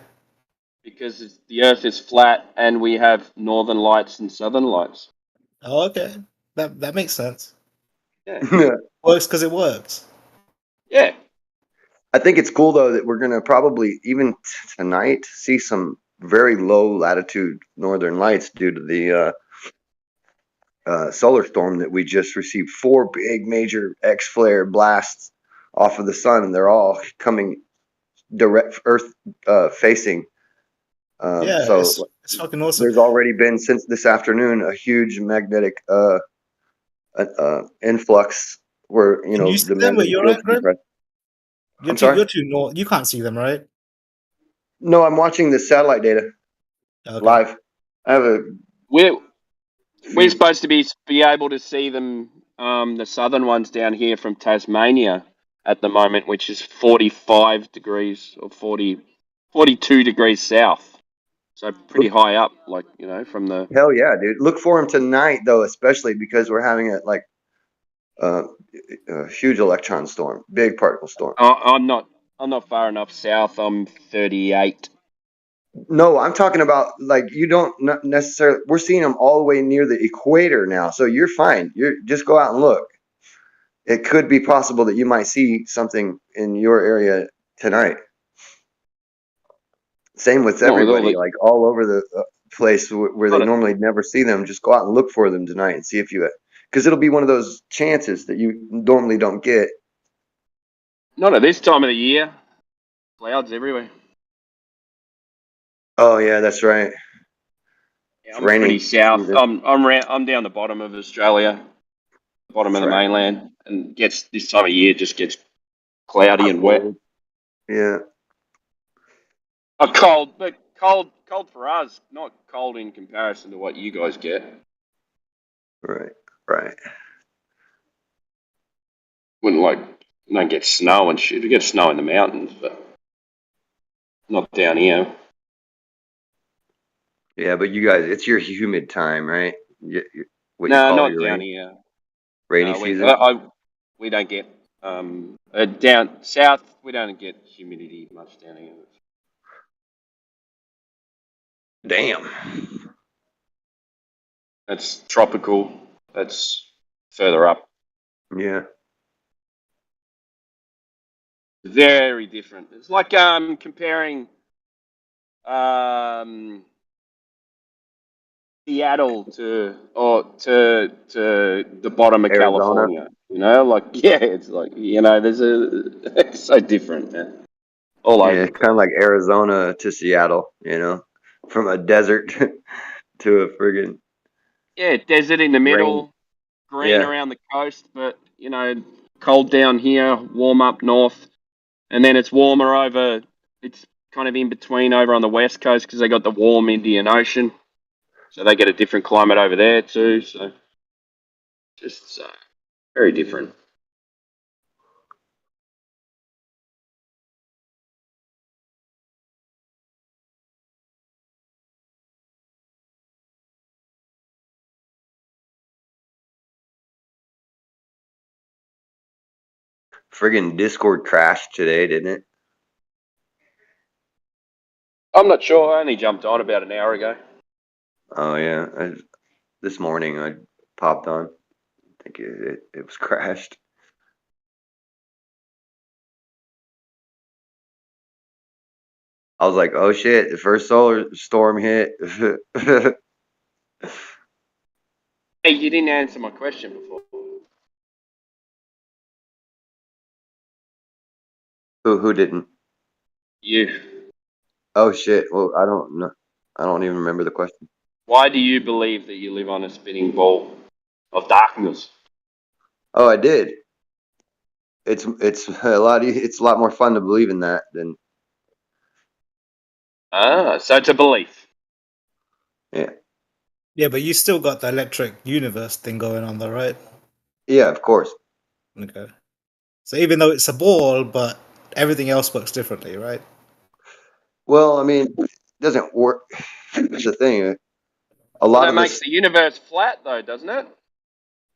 Because the Earth is flat and we have northern lights and southern lights. Oh, okay, that makes sense. Yeah. Works because it works. Yeah. I think it's cool though that we're gonna probably even tonight see some very low latitude northern lights due to the solar storm that we just received. 4 big major X flare blasts off of the sun, and they're all coming direct Earth facing. Yeah, So it's fucking awesome. there's already been, since this afternoon, a huge magnetic influx where Can you see the them where magnetic you're field's at, Grim? compressed. I'm sorry. You're too north. You can't see them, right? No, I'm watching the satellite data live. I have a We're supposed to be able to see them, the southern ones down here from Tasmania, at the moment, which is 45 degrees or 42 degrees south. So pretty high up, like, from the... Hell yeah, dude. Look for him tonight, though, especially because we're having a huge electron storm, big particle storm. I'm not far enough south. I'm 38. No, I'm talking about you don't necessarily. We're seeing them all the way near the equator now, so you're fine. You're just go out and look. It could be possible that you might see something in your area tonight. Same with everybody, all over the place where they normally never see them. Just go out and look for them tonight and see if you, because it'll be one of those chances that you normally don't get. Not at this time of the year. Clouds everywhere. Oh yeah, that's right. Yeah, I'm pretty south. I'm down the bottom of Australia, bottom of the mainland, and this time of year just gets cloudy and wet. Yeah. Cold, but cold for us, not cold in comparison to what you guys get. Right. Don't get snow and shit. We get snow in the mountains, but not down here. Yeah, but you guys, it's your humid time, right? What you No, call not your down here. rainy season? We don't get down south. We don't get humidity much down here. Damn. That's tropical. That's further up. Yeah. Very different. It's like comparing Seattle to the bottom of Arizona. California. It's like it's so different, man. All over. Yeah, kind of like Arizona to Seattle, from a desert to a friggin' desert in the middle, green around the coast, but cold down here, warm up north, and then it's warmer over. It's kind of in between over on the west coast because they got the warm Indian Ocean, so they get a different climate over there too. So just very different. friggin' Discord crashed today, didn't it? I'm not sure. I only jumped on about an hour ago. Oh yeah, this morning I popped on. I think it was crashed. I was like, oh shit, the first solar storm hit. Hey, you didn't answer my question before. Who didn't? You. Oh shit. Well, I don't know. I don't even remember the question. Why do you believe that you live on a spinning ball of darkness? Oh, I did. It's a lot. It's a lot more fun to believe in that than. So it's a belief. Yeah. Yeah, but you still got the electric universe thing going on, though, right? Yeah, of course. Okay. So even though it's a ball, but everything else works differently, right? Well, I mean, it doesn't work. That's the thing. A lot that of makes the universe flat, though, doesn't it?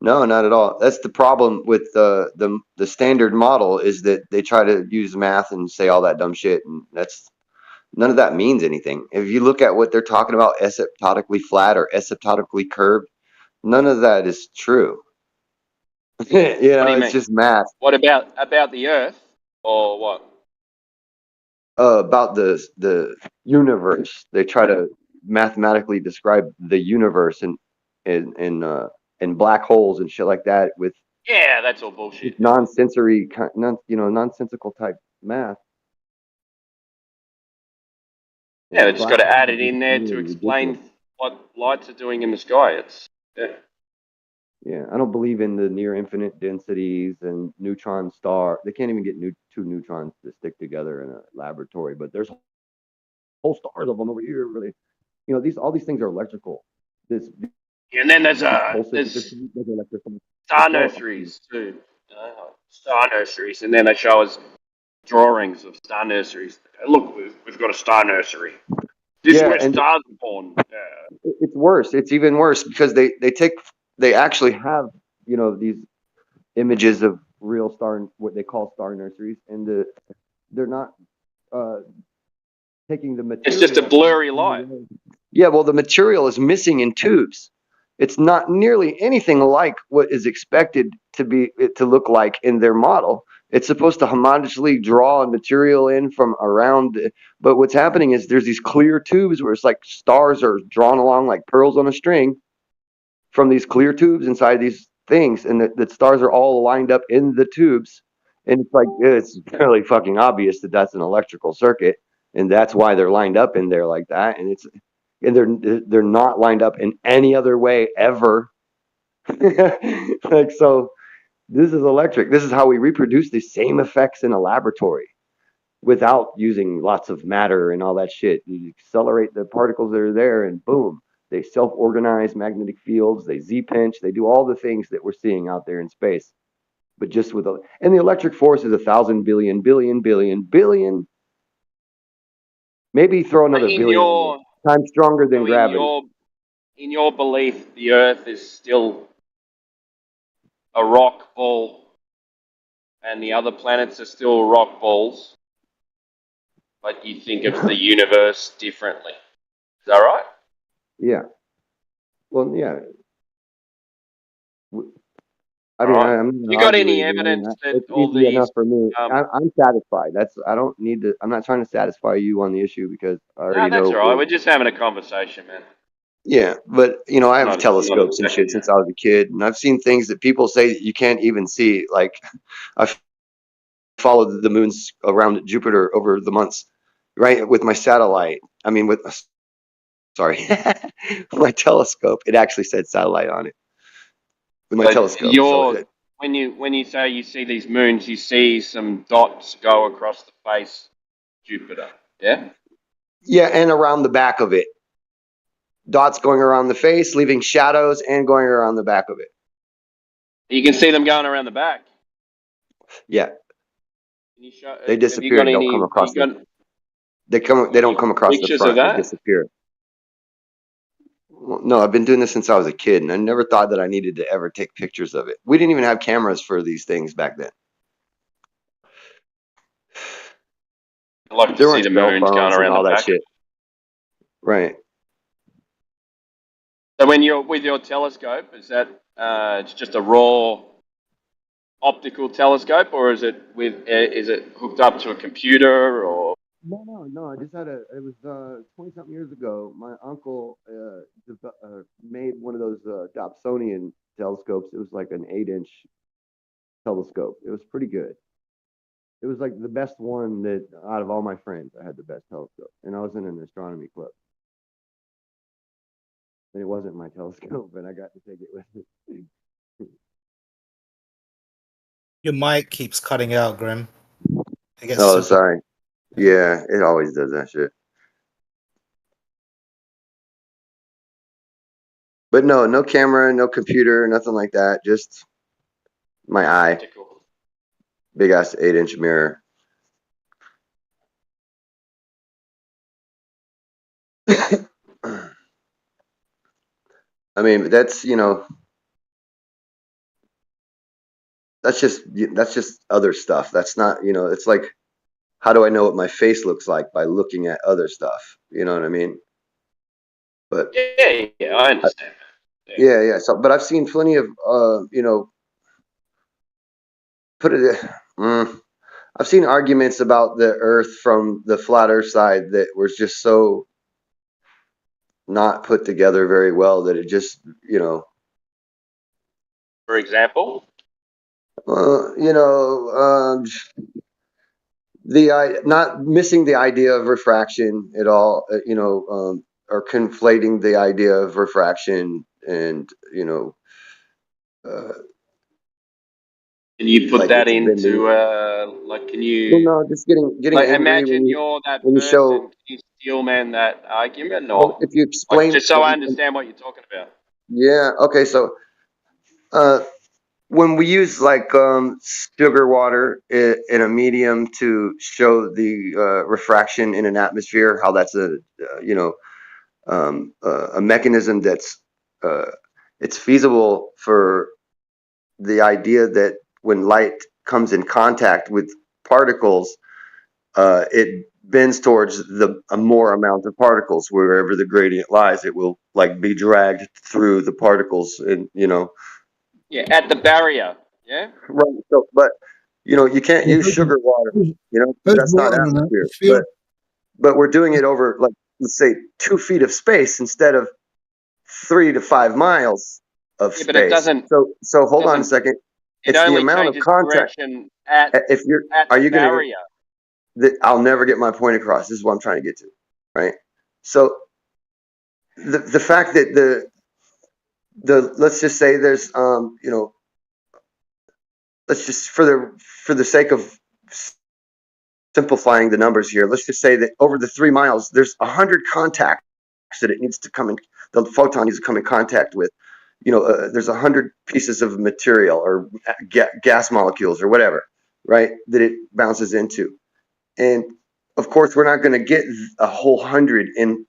No, not at all. That's the problem with the standard model is that they try to use math and say all that dumb shit, and none of that means anything. If you look at what they're talking about, asymptotically flat or asymptotically curved, none of that is true. It's just math. What about the Earth, or what? About the universe, they try to mathematically describe the universe in black holes and shit like that with That's all bullshit. nonsensical type math. Yeah, they just got to add it in there to explain what lights are doing in the sky. Yeah, I don't believe in the near infinite densities and neutron star. They can't even get two neutrons to stick together in a laboratory, but there's whole stars of them over here. Really, all these things are electrical. And then there's star nurseries too. star nurseries, and then they show us drawings of star nurseries. Look, we've got a star nursery. This is Yeah, where and stars are born. it's worse. It's even worse because they actually have, you know, these images of real star, what they call star nurseries, and they're not uh, taking the It's just a material. blurry light. Yeah, well, the material is missing in tubes. It's not nearly anything like what is expected to look like in their model. It's supposed to homogeneously draw material in from around, but what's happening is there's these clear tubes where it's like stars are drawn along like pearls on a string from these clear tubes inside these things, and the stars are all lined up in the tubes, and it's like it's fairly fucking obvious that that's an electrical circuit, and that's why they're lined up in there like that, and they're not lined up in any other way ever. Like, so this is electric. This is how we reproduce the same effects in a laboratory without using lots of matter and all that shit. You accelerate the particles that are there, and boom, they self-organize magnetic fields. They z-pinch. They do all the things that we're seeing out there in space, but just and the electric force is 1,000 billion, billion, billion, billion. Maybe throw another In billion your, times stronger than so gravity. in your belief, the Earth is still a rock ball, and the other planets are still rock balls, but you think of the universe differently. Is that right? Yeah. Well, yeah. I mean, Right. I'm You not got any arguing. I mean, evidence that it's all easy these? enough for me. I'm satisfied. I don't need to. I'm not trying to satisfy you on the issue because I No, already that's know. all right. We're just having a conversation, man. Yeah, but you know, I have I'm not telescopes and attacking shit you. since I was a kid, and I've seen things that people say that you can't even see. Like, I've followed the moons around Jupiter over the months, right? With my satellite. I mean, sorry, my telescope. It actually said satellite on it with my But telescope. So when you say you see these moons, you see some dots go across the face of Jupiter. Yeah. yeah, and around the back of it, dots going around the face, leaving shadows, and going around the back of it. You can see them going around the back. Yeah. Can you show, They have you got disappear. Don't come across got They don't come across the pictures of front. They that? disappear. Well, no, I've been doing this since I was a kid, and I never thought that I needed to ever take pictures of it. We didn't even have cameras for these things back then. I'd like to There see weren't the cell moons going phones and around all the that back. shit. Right. So when you're with your telescope, is that it's just a raw optical telescope, or is it hooked up to a computer or? No. I just it was 20 something years ago. My uncle made one of those Dobsonian telescopes. It was like an 8-inch telescope. It was pretty good. It was like the best one that out of all my friends, I had the best telescope, and I was in an astronomy club. And it wasn't my telescope, and I got to take it with me. Your mic keeps cutting out, Grim. It gets Oh, super. sorry. Yeah, it always does that shit. But no camera, no computer, nothing like that. Just my eye. Big ass 8-inch mirror. I mean, that's that's just other stuff. That's not it's like, how do I know what my face looks like by looking at other stuff? You know what I mean? But Yeah, I understand. yeah. So, but I've seen plenty of put it. I've seen arguments about the Earth from the flat Earth side that was just so not put together very well that it just For example, not missing the idea of refraction at all, or conflating the idea of refraction and uh, can you put like that it's bending. into like? Can Well, you no, just getting like angry imagine you're that when you person? show. Can you steelman that argument, Well, or if you like explain, just so I understand what you're talking about? yeah, okay, so when we use like sugar water in a medium to show the refraction in an atmosphere, how that's a a mechanism that's it's feasible for the idea that when light comes in contact with particles, it bends towards a more amount of particles. Wherever the gradient lies, it will like be dragged through the particles, and Yeah, at the barrier. Yeah. right. So, but you can't use sugar water, There's that's not water in an atmosphere. atmosphere. But we're doing it over, like, let's say 2 feet of space instead of 3 to 5 miles of Yeah, but it space. doesn't. So hold on a Doesn't. second. It It's the only amount of changes contact. direction at If you're, at are the you going barrier. to? I'll never get my point across. This is what I'm trying to get to, right? So the fact that the let's just say there's let's just for the sake of simplifying the numbers here, let's just say that over the 3 miles, there's 100 contacts that it needs to come in. The photon needs to come in contact with. There's 100 pieces of material or gas molecules or whatever, right? That it bounces into, and of course, we're not going to get a whole 100 in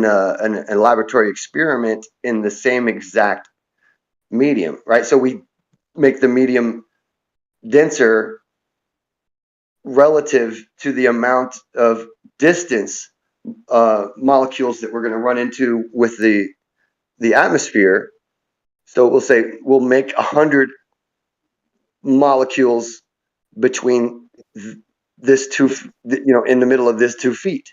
a laboratory experiment in the same exact medium, right? So we make the medium denser relative to the amount of distance molecules that we're going to run into with the atmosphere. So we'll say we'll make 100 molecules between this in the middle of this 2 feet.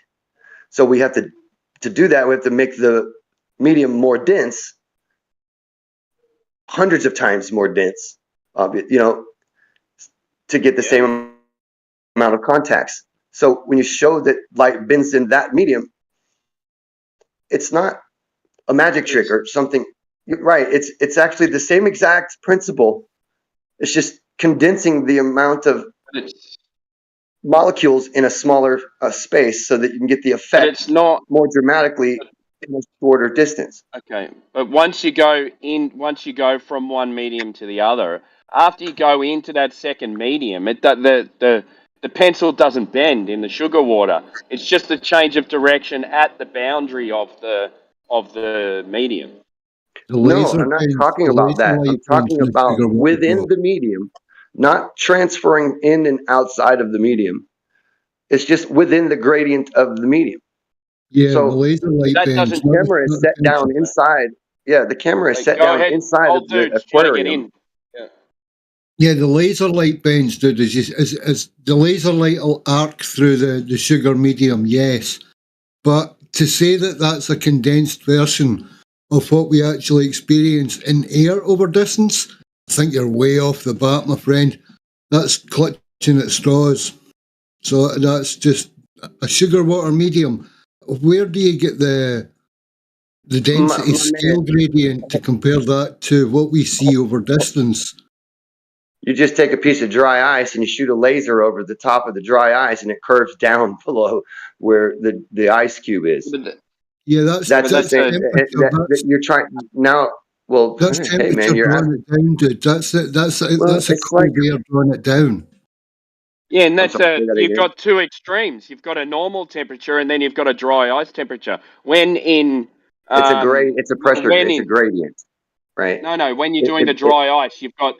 So we have to do that. We have to make the medium more dense, hundreds of times more dense, to get the same amount of contacts. So when you show that light bends in that medium, it's not a magic trick or something, right? It's actually the same exact principle. It's just condensing the amount of molecules in a smaller space so that you can get the effect it's not more dramatically in a shorter distance. Okay, but once you go from one medium to the other, after you go into that second medium, the pencil doesn't bend in the sugar water. It's just a change of direction at the boundary of the medium. No, I'm not talking about that. I'm talking about within the medium, not transferring in and outside of the medium. It's just within the gradient of the medium. Yeah, So the laser light that bends. doesn't- the camera is set down inside. Yeah, the camera is set Go down ahead, inside of old the dude's trying to get aquarium. in. Yeah. Yeah, the laser light bends, dude. Is the laser light will arc through the sugar medium, yes. But to say that that's a condensed version of what we actually experience in air over distance, I think you're way off the bat, my friend. That's clutching at straws. So that's just a sugar water medium. Where do you get the density My scale gradient to compare that to what we see over distance? You just take a piece of dry ice and you shoot a laser over the top of the dry ice, and it curves down below where the ice cube is. Yeah, that's the same. temperature. That you're trying now. Well, That's hey temperature man, you're drawing asking. it down, dude. That's Well, a it's like, cold air drawing it down. Yeah, and I'm that's sorry, say that you've again. got two extremes. You've got a normal temperature, and then you've got a dry ice temperature. When in It's a grade. It's a pressure. when It's a in gradient, right? no, when you're It, doing it, the it, dry ice, you've got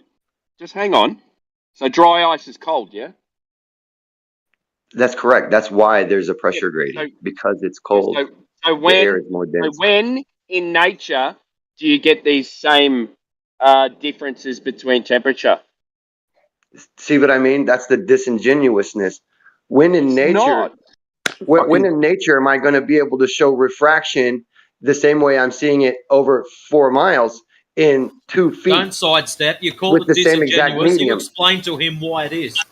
just hang on. So dry ice is cold, yeah. that's correct. That's why there's a Yeah. pressure So gradient, because it's yeah, cold. so The air when is more dense. in nature do you get these same differences between temperature? See what I mean? That's the disingenuousness. When in It's nature, not. when in nature am I going to be able to show refraction the same way I'm seeing it over 4 miles in 2 feet Don't sidestep. You called with it the same exact disingenuous. You medium? explain to him why it is.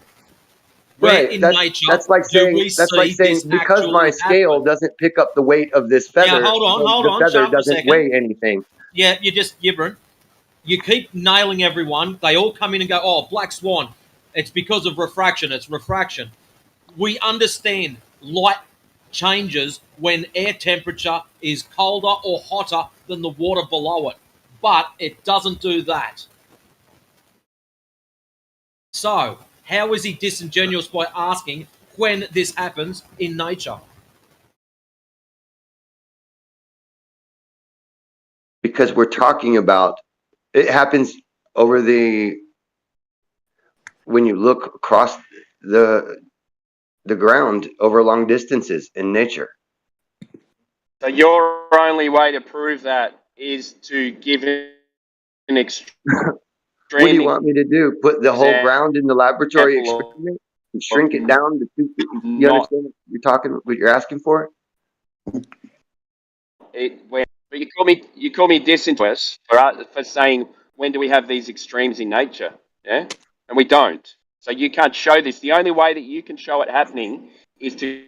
Where Right. in That's nature that's like do saying we see this because my actually scale happen? doesn't pick up the weight of this Now, feather, then hold the on. Shut feather up for a doesn't second. weigh anything. Yeah, you're just gibbering. You keep nailing everyone. They all come in and go, oh, Black Swan. It's because of refraction. It's refraction. We understand light changes when air temperature is colder or hotter than the water below it. But it doesn't do that. So, how is he disingenuous by asking when this happens in nature? Because we're talking about it happens over when you look across the ground over long distances in nature. So your only way to prove that is to give an extreme What do you want me to do? Put the whole ground in the laboratory example experiment and shrink it down to 2 feet? You not understand what you're asking for? But you call me disingenuous for saying when do we have these extremes in nature? Yeah, and we don't. So you can't show this. The only way that you can show it happening is to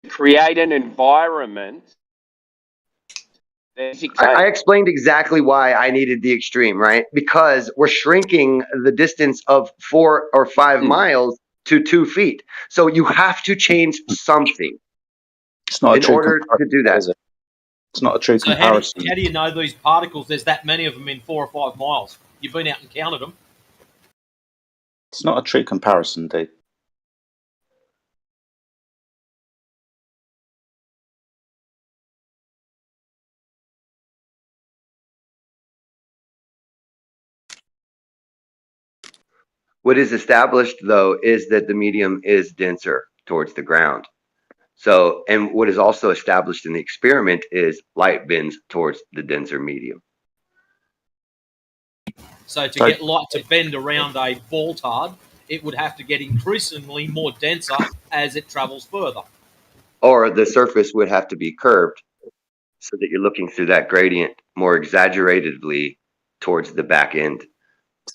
create an environment. I explained exactly why I needed the extreme, right? Because we're shrinking the distance of 4 or 5 miles to 2 feet. So you have to change something It's not a in true order to do that. is it? It's not a true So comparison. how do you know these particles? There's that many of them in 4 or 5 miles. You've been out and counted them. It's not a true comparison, dude. What is established, though, is that the medium is denser towards the ground. So, and what is also established in the experiment is light bends towards the denser medium. So to get light to bend around a vaultard, it would have to get increasingly more denser as it travels further. Or the surface would have to be curved so that you're looking through that gradient more exaggeratedly towards the back end.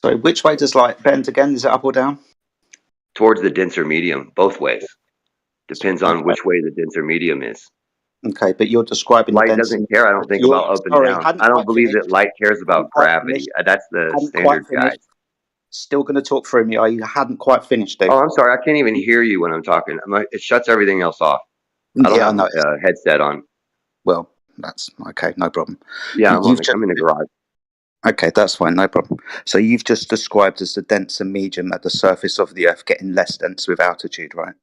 So which way does light bend again? Is it up or down? Towards the denser medium, both ways. Depends on which way the denser medium is. Okay, but you're describing light the doesn't care. I don't think about up and down. I don't believe that light cares about gravity. That's the standard guide. Still going to talk through me. You hadn't quite finished, dude. Oh, I'm sorry. I can't even hear you when I'm talking. It shuts everything else off. I don't have a headset on. Well, that's okay. No problem. Yeah, I'm in the garage. Okay, that's fine. No problem. So you've just described as the denser medium at the surface of the Earth getting less dense with altitude, right?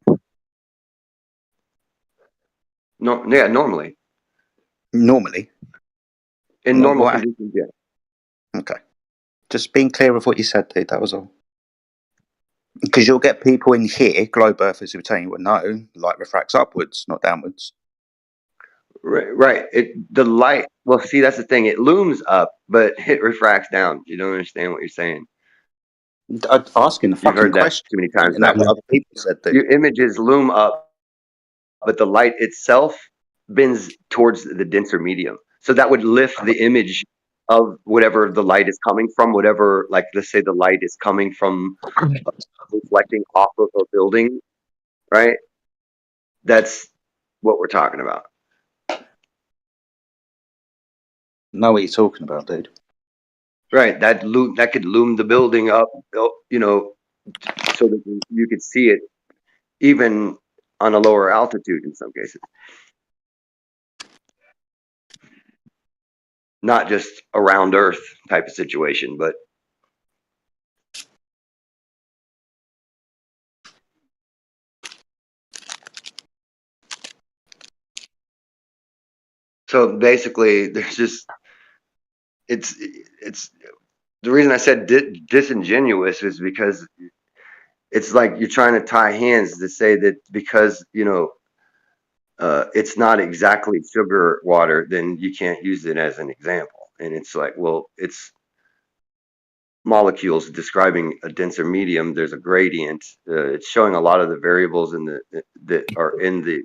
No, yeah, normally. Normally? In normal conditions, yeah. Okay. Just being clear of what you said, dude. That was all. Because you'll get people in here, globe earthers, who will tell you, well, no, light refracts upwards, not downwards. Right. The light. Well, see, that's the thing. It looms up, but it refracts down. You don't understand what you're saying. I'm asking the fucking You've heard that question. too many times. And that's what other people said, dude. Your images loom up, but the light itself bends towards the denser medium. So that would lift the image of whatever the light is coming from, whatever, like, let's say the light is coming from reflecting off of a building, right? That's what we're talking about. Know what you're talking about, dude. Right. That could loom the building up, you know, so that you could see it even on a lower altitude in some cases. Not just around Earth type of situation, but so basically there's just it's the reason I said disingenuous is because it's like you're trying to tie hands to say that because, you know, it's not exactly sugar water, then you can't use it as an example. And it's like, well, it's molecules describing a denser medium. There's a gradient. It's showing a lot of the variables that are in the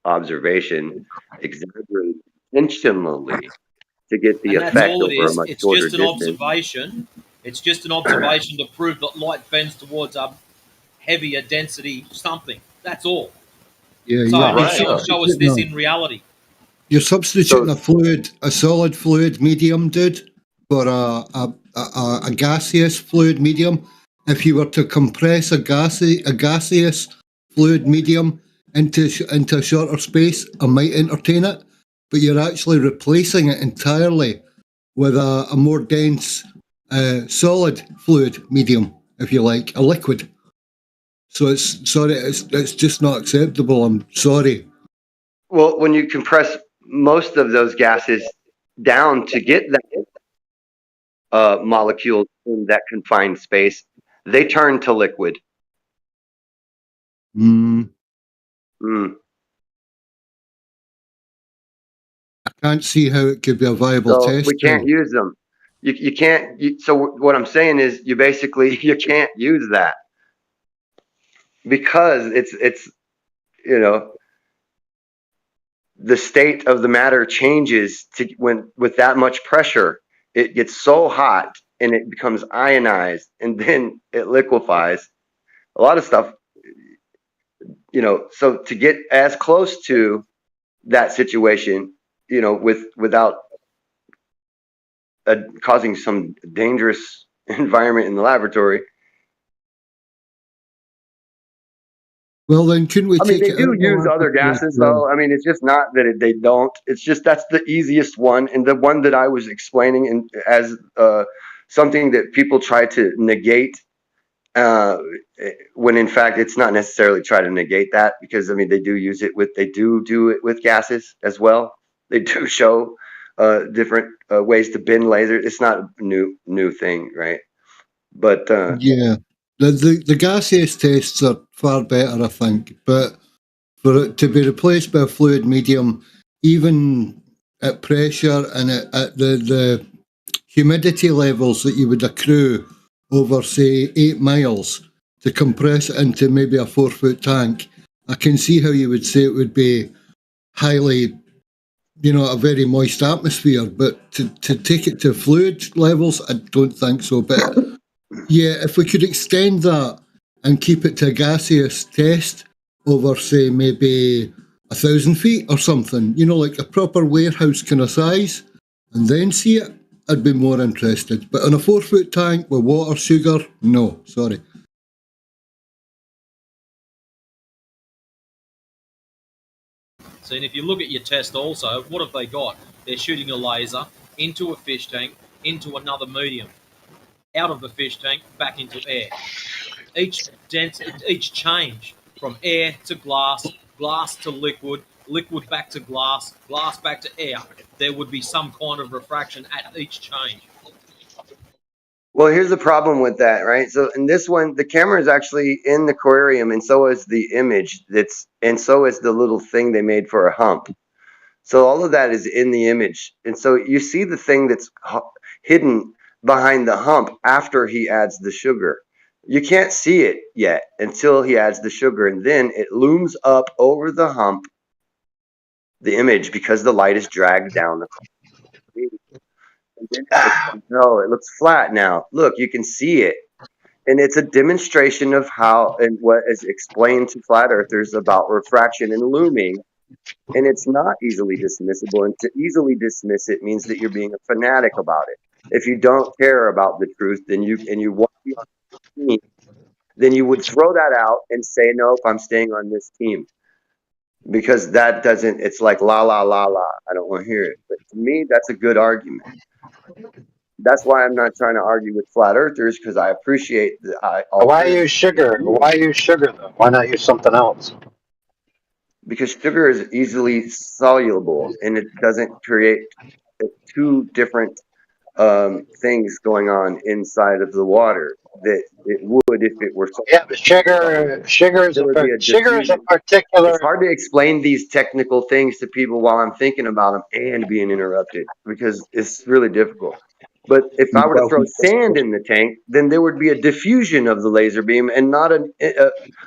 observation exaggerated intentionally to get the And that's effect all it over a is. much It's shorter just an distance. observation. It's just an observation to prove that light bends towards a heavier density something. That's all. Yeah, So you're show us this in reality. You're substituting a solid fluid medium, dude, for a gaseous fluid medium. If you were to compress a gaseous fluid medium into a shorter space, I might entertain it, but you're actually replacing it entirely with a more dense solid fluid medium. if you like, a liquid. So it's just not acceptable. I'm sorry. Well, when you compress most of those gases down to get that molecule in that confined space, they turn to liquid. Mm. Mm. I can't see how it could be a viable So test. we can't use them. You can't. So what I'm saying is, you can't use that because it's the state of the matter changes to when with that much pressure. It gets so hot and it becomes ionized, and then it liquefies. A lot of stuff, So to get as close to that situation, without causing some dangerous environment in the laboratory. Well, then couldn't we take They it out do of the use other laboratory? gases, though. It's just not that they don't. It's just that's the easiest one, and the one that I was explaining as something that people try to negate, when in fact it's not necessarily try to negate that, because they do do it with gases as well. They do show different ways to bend lasers. It's not a new thing, right? But Yeah, the gaseous tests are far better, I think. But for it to be replaced by a fluid medium, even at pressure and at the humidity levels that you would accrue over, say, 8 miles to compress it into maybe a 4-foot tank, I can see how you would say it would be highly, a very moist atmosphere. But to take it to fluid levels, I don't think so. But yeah, if we could extend that and keep it to a gaseous test over, say, maybe 1,000 feet or something, like a proper warehouse kind of size, and then see it, I'd be more interested. But on a 4-foot tank with water, sugar, no, sorry. So, and if you look at your test also, what have they got? They're shooting a laser into a fish tank, into another medium, out of the fish tank, back into air. Each change from air to glass, glass to liquid, liquid back to glass, glass back to air, there would be some kind of refraction at each change. well, here's the problem with that, right? So in this one, the camera is actually in the aquarium, and so is the image and so is the little thing they made for a hump. So all of that is in the image, and so you see the thing that's hidden behind the hump after he adds the sugar. You can't see it yet until he adds the sugar, and then it looms up over the hump, the image, because the light is dragged down the. And then it looks flat now. Look, you can see it. And it's a demonstration of how and what is explained to flat earthers about refraction and looming. And it's not easily dismissible. And to easily dismiss it means that you're being a fanatic about it. If you don't care about the truth, then you want to be on the team, then you would throw that out and say, no, if I'm staying on this team. Because that doesn't, it's like la la la la. I don't want to hear it. But to me, that's a good argument. That's why I'm not trying to argue with flat earthers, because I appreciate the Why use sugar? Why use sugar though? Why not use something else? Because sugar is easily soluble and it doesn't create two different things going on inside of the water that it would if it were. Yeah, but sugar is a particular. It's hard to explain these technical things to people while I'm thinking about them and being interrupted, because it's really difficult. But if I were to throw sand in the tank, then there would be a diffusion of the laser beam and not a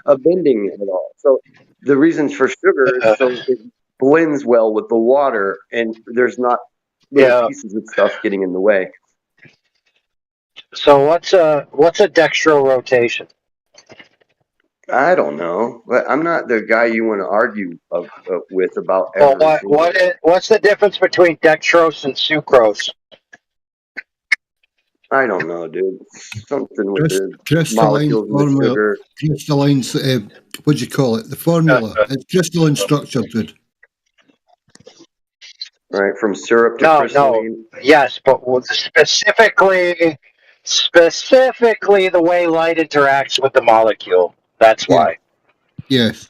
bending at all. So the reasons for sugar is so it blends well with the water and there's not little pieces of stuff getting in the way. So what's a dextro rotation? I don't know, but I'm not the guy you want to argue with about everything. Well, what's the difference between dextrose and sucrose? I don't know, dude. Something with the Crystalline molecules in the formula. sugar. Crystalline, what do you call it? The formula. It's crystalline structure, dude. Right, from syrup to crystalline. No. Yes, but specifically Specifically, the way light interacts with the molecule. That's Yeah. why. Yes.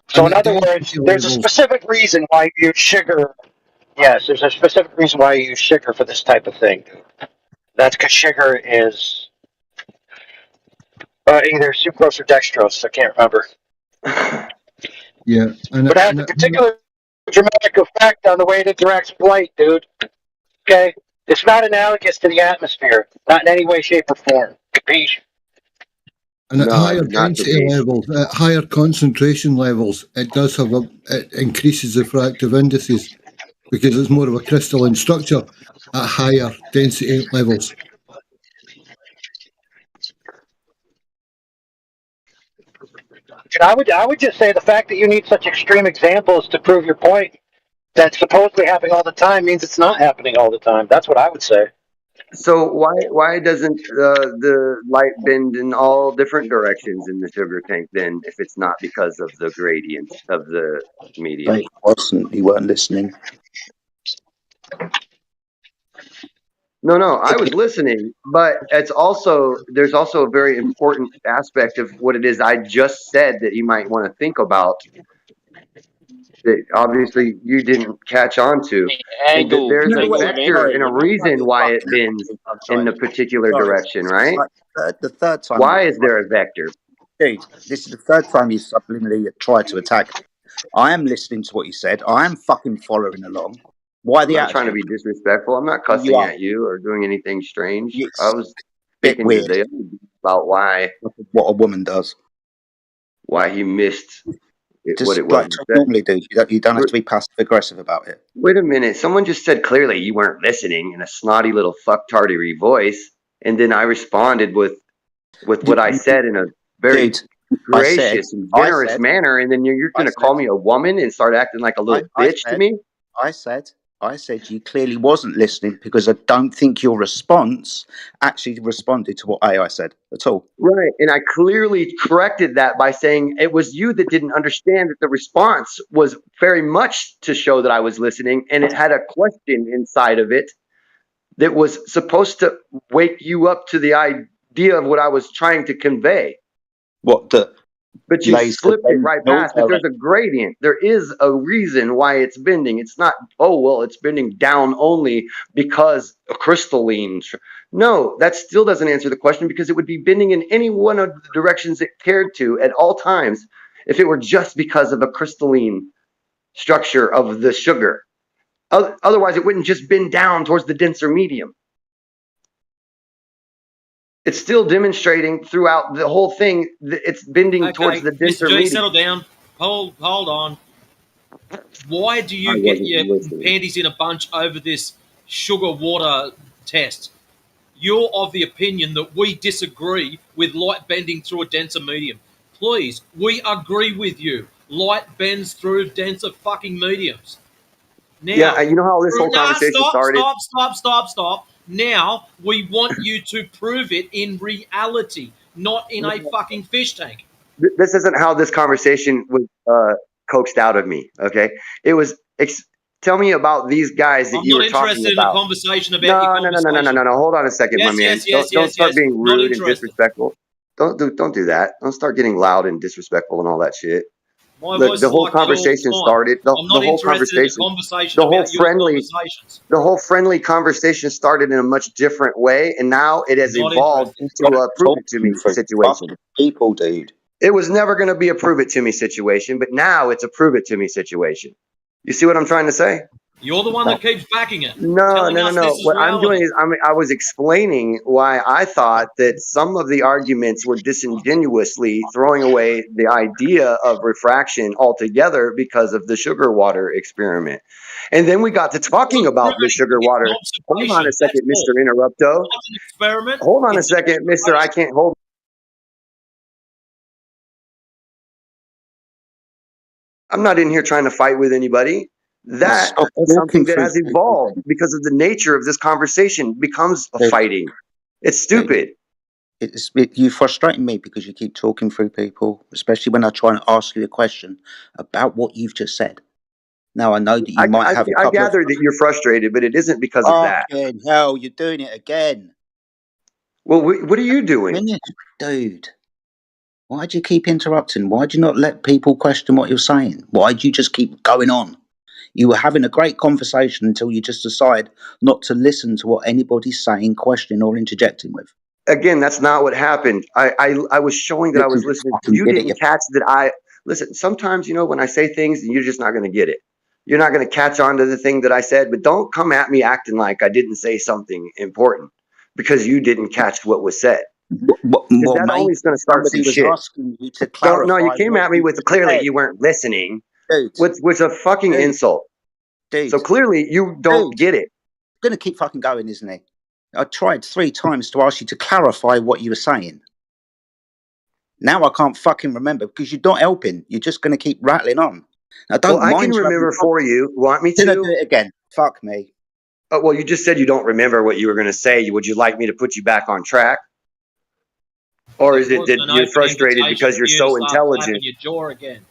So, And in at other words, density there's a levels. specific reason why you use sugar. Yes, there's a specific reason why you use sugar for this type of thing. That's because sugar is either sucrose or dextrose. I can't remember. Yeah. But it has a particular dramatic effect on the way it interacts with light, dude. Okay? It's not analogous to the atmosphere. Not in any way, shape, or form. Capiche? And at No, higher not density capiche. levels, at higher concentration levels, it does have it increases the fractive indices because it's more of a crystalline structure at higher density levels. And I would just say the fact that you need such extreme examples to prove your point that's supposedly happening all the time means it's not happening all the time. That's what I would say. So why doesn't the light bend in all different directions in the sugar tank then, if it's not because of the gradient of the medium? It wasn't. You weren't listening. No, I was listening, but there's also a very important aspect of what it is I just said that you might want to think about that obviously you didn't catch on to. And that Angle there's a things of vector and a You know what? reason You're why it fucking bends in sorry. the particular Sorry. direction, right? Like the third time Why you've is there a vector? dude, this is the third time you subliminally tried to attack me. I am listening to what you said. I am fucking following along. Why I'm the not trying to attitude? be disrespectful. I'm not You cussing are. at you or doing anything strange. I It's was a bit speaking to weird the about what a woman does. why he missed what Just it was like you talk said. normally, dude. You don't have to be passive aggressive about it. Wait a minute. Someone just said clearly you weren't listening in a snotty little fucktardery voice, and then I responded with what I said in a very Dude, gracious and I generous said, manner, and then you're going to call me a woman and start acting like a little bitch to me? I said you clearly wasn't listening because I don't think your response actually responded to what I said at all. Right. And I clearly corrected that by saying it was you that didn't understand that the response was very much to show that I was listening, and it had a question inside of it that was supposed to wake you up to the idea of what I was trying to convey. What the But you laser slipped it bend right no past that there's direct. a gradient. There is a reason why it's bending. It's not, oh, well, it's bending down only because a crystalline. No, that still doesn't answer the question because it would be bending in any one of the directions it cared to at all times if it were just because of a crystalline structure of the sugar. Otherwise, it wouldn't just bend down towards the denser medium. It's still demonstrating throughout the whole thing that it's bending towards Okay, the Mr. denser G, medium. settle down. Hold on. Why do I you get wasn't your listening. panties in a bunch over this sugar water test? You're of the opinion that we disagree with light bending through a denser medium. Please, we agree with you. Light bends through denser fucking mediums. Yeah, Now, you know how this whole conversation started? stop. Now, we want you to prove it in reality, not in a fucking fish tank. This isn't how this conversation was coaxed out of me. Okay, it was. Tell me about these guys that I'm you not were talking interested in a about. conversation about No, your no, no, no, no, no, conversation. no, no. Hold on a second, my Yes, man. yes, yes, Don't yes, start yes. being Not rude and interested. disrespectful. Don't do that. Don't start getting loud and disrespectful and all that shit. My Look, voice the is whole like that all conversation the time. started. I'm The not whole interested in a conversation. conversation The whole about your friendly. conversations. The whole friendly conversation started in a much different way, and now it has Not evolved interested. into a prove it to me Talking for situation. fucking people, dude. It was never going to be a prove it to me situation, but now it's a prove it to me situation. You see what I'm trying to say? You're the one that keeps backing it, No, telling no, no, us this no. is What I'm doing reality. is I was explaining why I thought that some of the arguments were disingenuously throwing away the idea of refraction altogether because of the sugar water experiment. And then we got to talking about the sugar It's an water. Hold on a observation. That's second, Mr. all. Interrupto. It's not an experiment. Hold on a It's an second, Mr. I observation. can't hold. I'm not in here trying to fight with anybody. That Stop is something talking that through has people, evolved dude. because of the nature of this conversation becomes a Dude, fighting. It's dude, stupid. you frustrating me because you keep talking through people, especially when I try and ask you a question about what you've just said. Now I know that you might have a I couple of gather that you're frustrated, but it isn't because of that. fucking hell. You're doing it again. Well, what are you doing? Dude, why do you keep interrupting? Why do you not let people question what you're saying? Why do you just keep going on? You were having a great conversation until you just decide not to listen to what anybody's saying, questioning, or interjecting with. Again, that's not what happened. I was showing that I was listening. You didn't catch that I listen. Sometimes, when I say things, you're just not going to get it. You're not going to catch on to the thing that I said. But don't come at me acting like I didn't say something important because you didn't catch what was said. Well, That only is going to start some somebody was shit. asking you to Don't. No, you clarify came what at me you with just clearly said. you weren't listening, Dude. which a fucking insult. Dude. So clearly you don't get it. Going to keep fucking going, isn't he? I tried 3 times to ask you to clarify what you were saying. Now I can't fucking remember because you're not helping. You're just going to keep rattling on. I don't I mind can remember for you. Want me to? Did I do it again? Fuck me. Oh, well, you just said you don't remember what you were going to say. Would you like me to put you back on track? Or is it that you're frustrated because you're so intelligent? Your jaw again.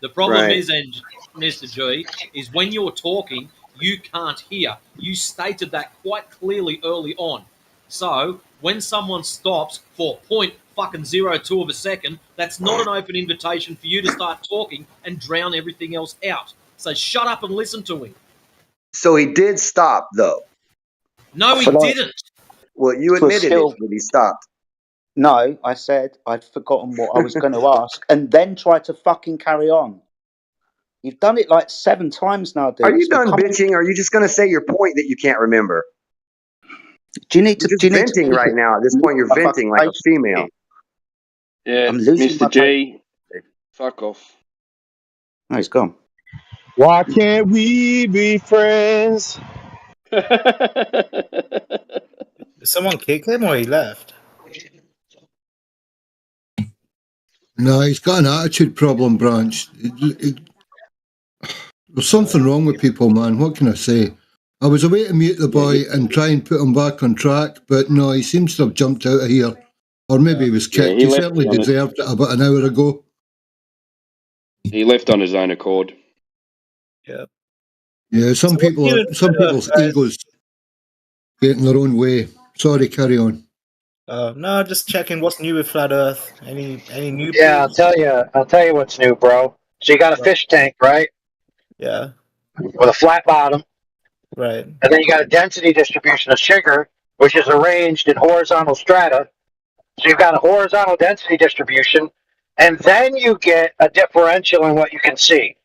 The problem is, and Mr. G, is when you're talking, you can't hear. You stated that quite clearly early on. So when someone stops for 0.02 of a second, that's not an open invitation for you to start talking and drown everything else out. So shut up and listen to him. So he did stop, though. No, he didn't. Well, you admitted it that he stopped. No, I said I'd forgotten what I was going to ask and then tried to fucking carry on. You've done it like 7 times now, dude. Are you done bitching? Or are you just going to say your point that you can't remember? Do you need to? You're just venting right now. At this point, you're venting like a female. Yeah, I'm losing Mr. G, fuck off. No, he's gone. Why can't we be friends? Did someone kick him or he left? No, he's got an attitude problem, Branch. There's something wrong with people, man. What can I say? I was away to meet the boy and try and put him back on track, but no, he seems to have jumped out of here. Or maybe he was kicked. he He left certainly on it. deserved it about an hour ago. He left on his own accord. Yeah. Yeah, some people's egos get in their own way. Sorry, carry on. No, just checking what's new with Flat Earth. Any new? Yeah, peeps? I'll tell you what's new, bro. So you got a fish tank, right? Yeah. With a flat bottom. Right. And then you got a density distribution of sugar, which is arranged in horizontal strata. So you've got a horizontal density distribution, and then you get a differential in what you can see.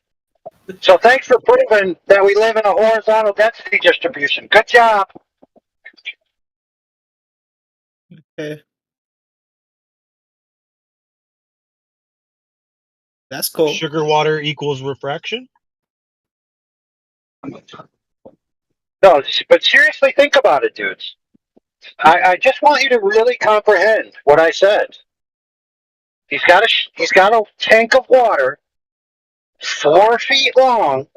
So thanks for proving that we live in a horizontal density distribution. Good job. Okay. That's cool. Sugar water equals refraction? No, but seriously, think about it, dudes. I just want you to really comprehend what I said. He's got a tank of water 4 feet long,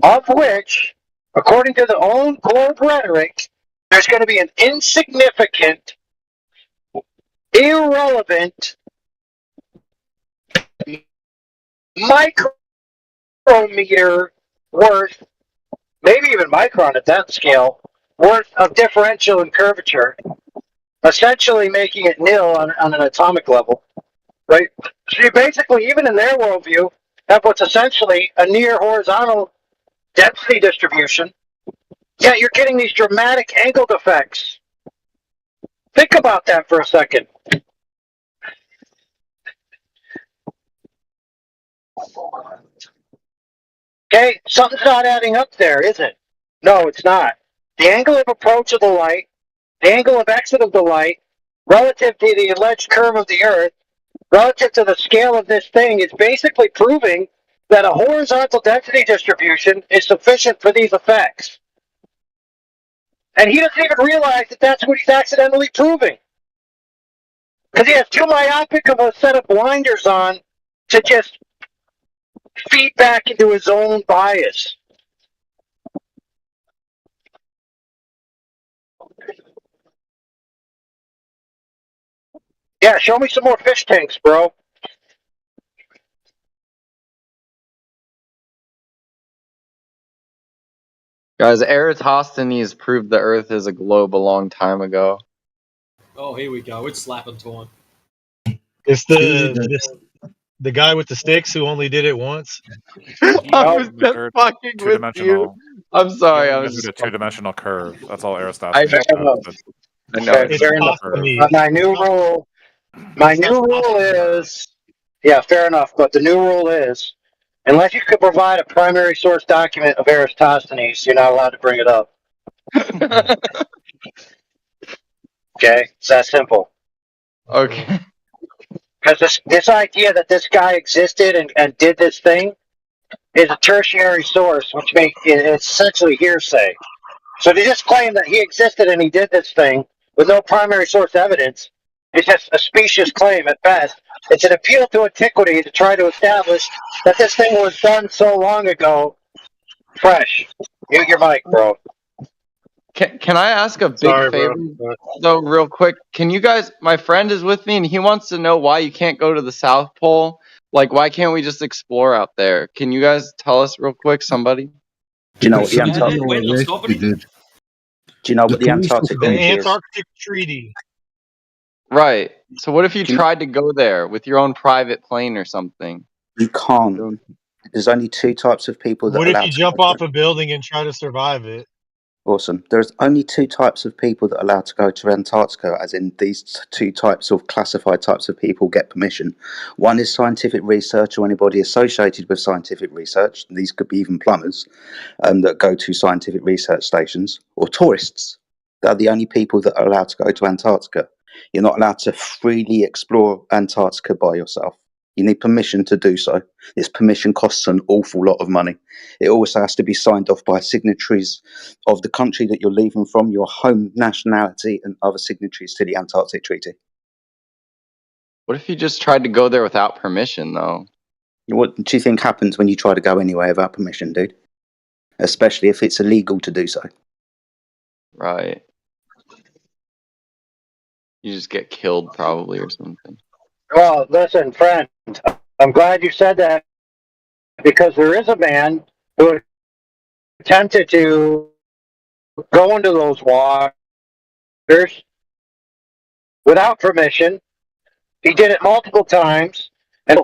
of which, according to the own globe rhetoric, there's going to be an insignificant, irrelevant micrometer worth, maybe even micron at that scale, worth of differential in curvature, essentially making it nil on an atomic level, right? So you basically, even in their worldview, have what's essentially a near horizontal density distribution, yet you're getting these dramatic angle defects. Think about that for a second. Okay, something's not adding up there, is it? No, it's not. The angle of approach of the light, the angle of exit of the light, relative to the alleged curve of the Earth, relative to the scale of this thing, is basically proving that a horizontal density distribution is sufficient for these effects. And he doesn't even realize that that's what he's accidentally proving. Because he has too myopic of a set of blinders on to just feed back into his own bias. Yeah, show me some more fish tanks, bro. Guys, Eratosthenes proved the Earth is a globe a long time ago. Oh, here we go. It's slapping time. It's the guy with the sticks who only did it once. I was just fucking with you. I'm sorry. I was Just just a two-dimensional curve. That's all I Eratosthenes know. does. I know. It's Fair enough. possible. My new rule. My new rule is. Yeah, fair enough. But the new rule is, unless you could provide a primary source document of Eratosthenes, you're not allowed to bring it up. Okay, it's that simple. Okay. Because this idea that this guy existed and did this thing is a tertiary source, which makes it essentially hearsay. So to just claim that he existed and he did this thing with no primary source evidence is just a specious claim at best. It's an appeal to antiquity to try to establish that this thing was done so long ago. Fresh. Mute your mic, bro. Can I ask a big Sorry, favor bro. though, real quick? Can you guys? My friend is with me, and he wants to know why you can't go to the South Pole. Like, why can't we just explore out there? Can you guys tell us real quick, somebody? Do you know what Because the somebody Antarctic? We're not already stopping did. Do you know The what the police will Antarctic The come. Treaty is? Antarctic Treaty. Right. So what if you Do you, tried to go there with your own private plane or something? you can't. There's only two types of people that What are if allowed you to go jump to. off a building and try to survive it? Awesome. There's only two types of people that are allowed to go to Antarctica, as in these two types of classified types of people get permission. One is scientific research or anybody associated with scientific research. These could be even plumbers that go to scientific research stations, or tourists. They're the only people that are allowed to go to Antarctica. You're not allowed to freely explore Antarctica by yourself. You need permission to do so. This permission costs an awful lot of money. It also has to be signed off by signatories of the country that you're leaving from, your home nationality, and other signatories to the Antarctic Treaty. What if you just tried to go there without permission, though? What do you think happens when you try to go anywhere without permission, dude? Especially if it's illegal to do so. Right. You just get killed, probably, or something. Well, listen, friend. I'm glad you said that because there is a man who attempted to go into those waters without permission. He did it multiple times. And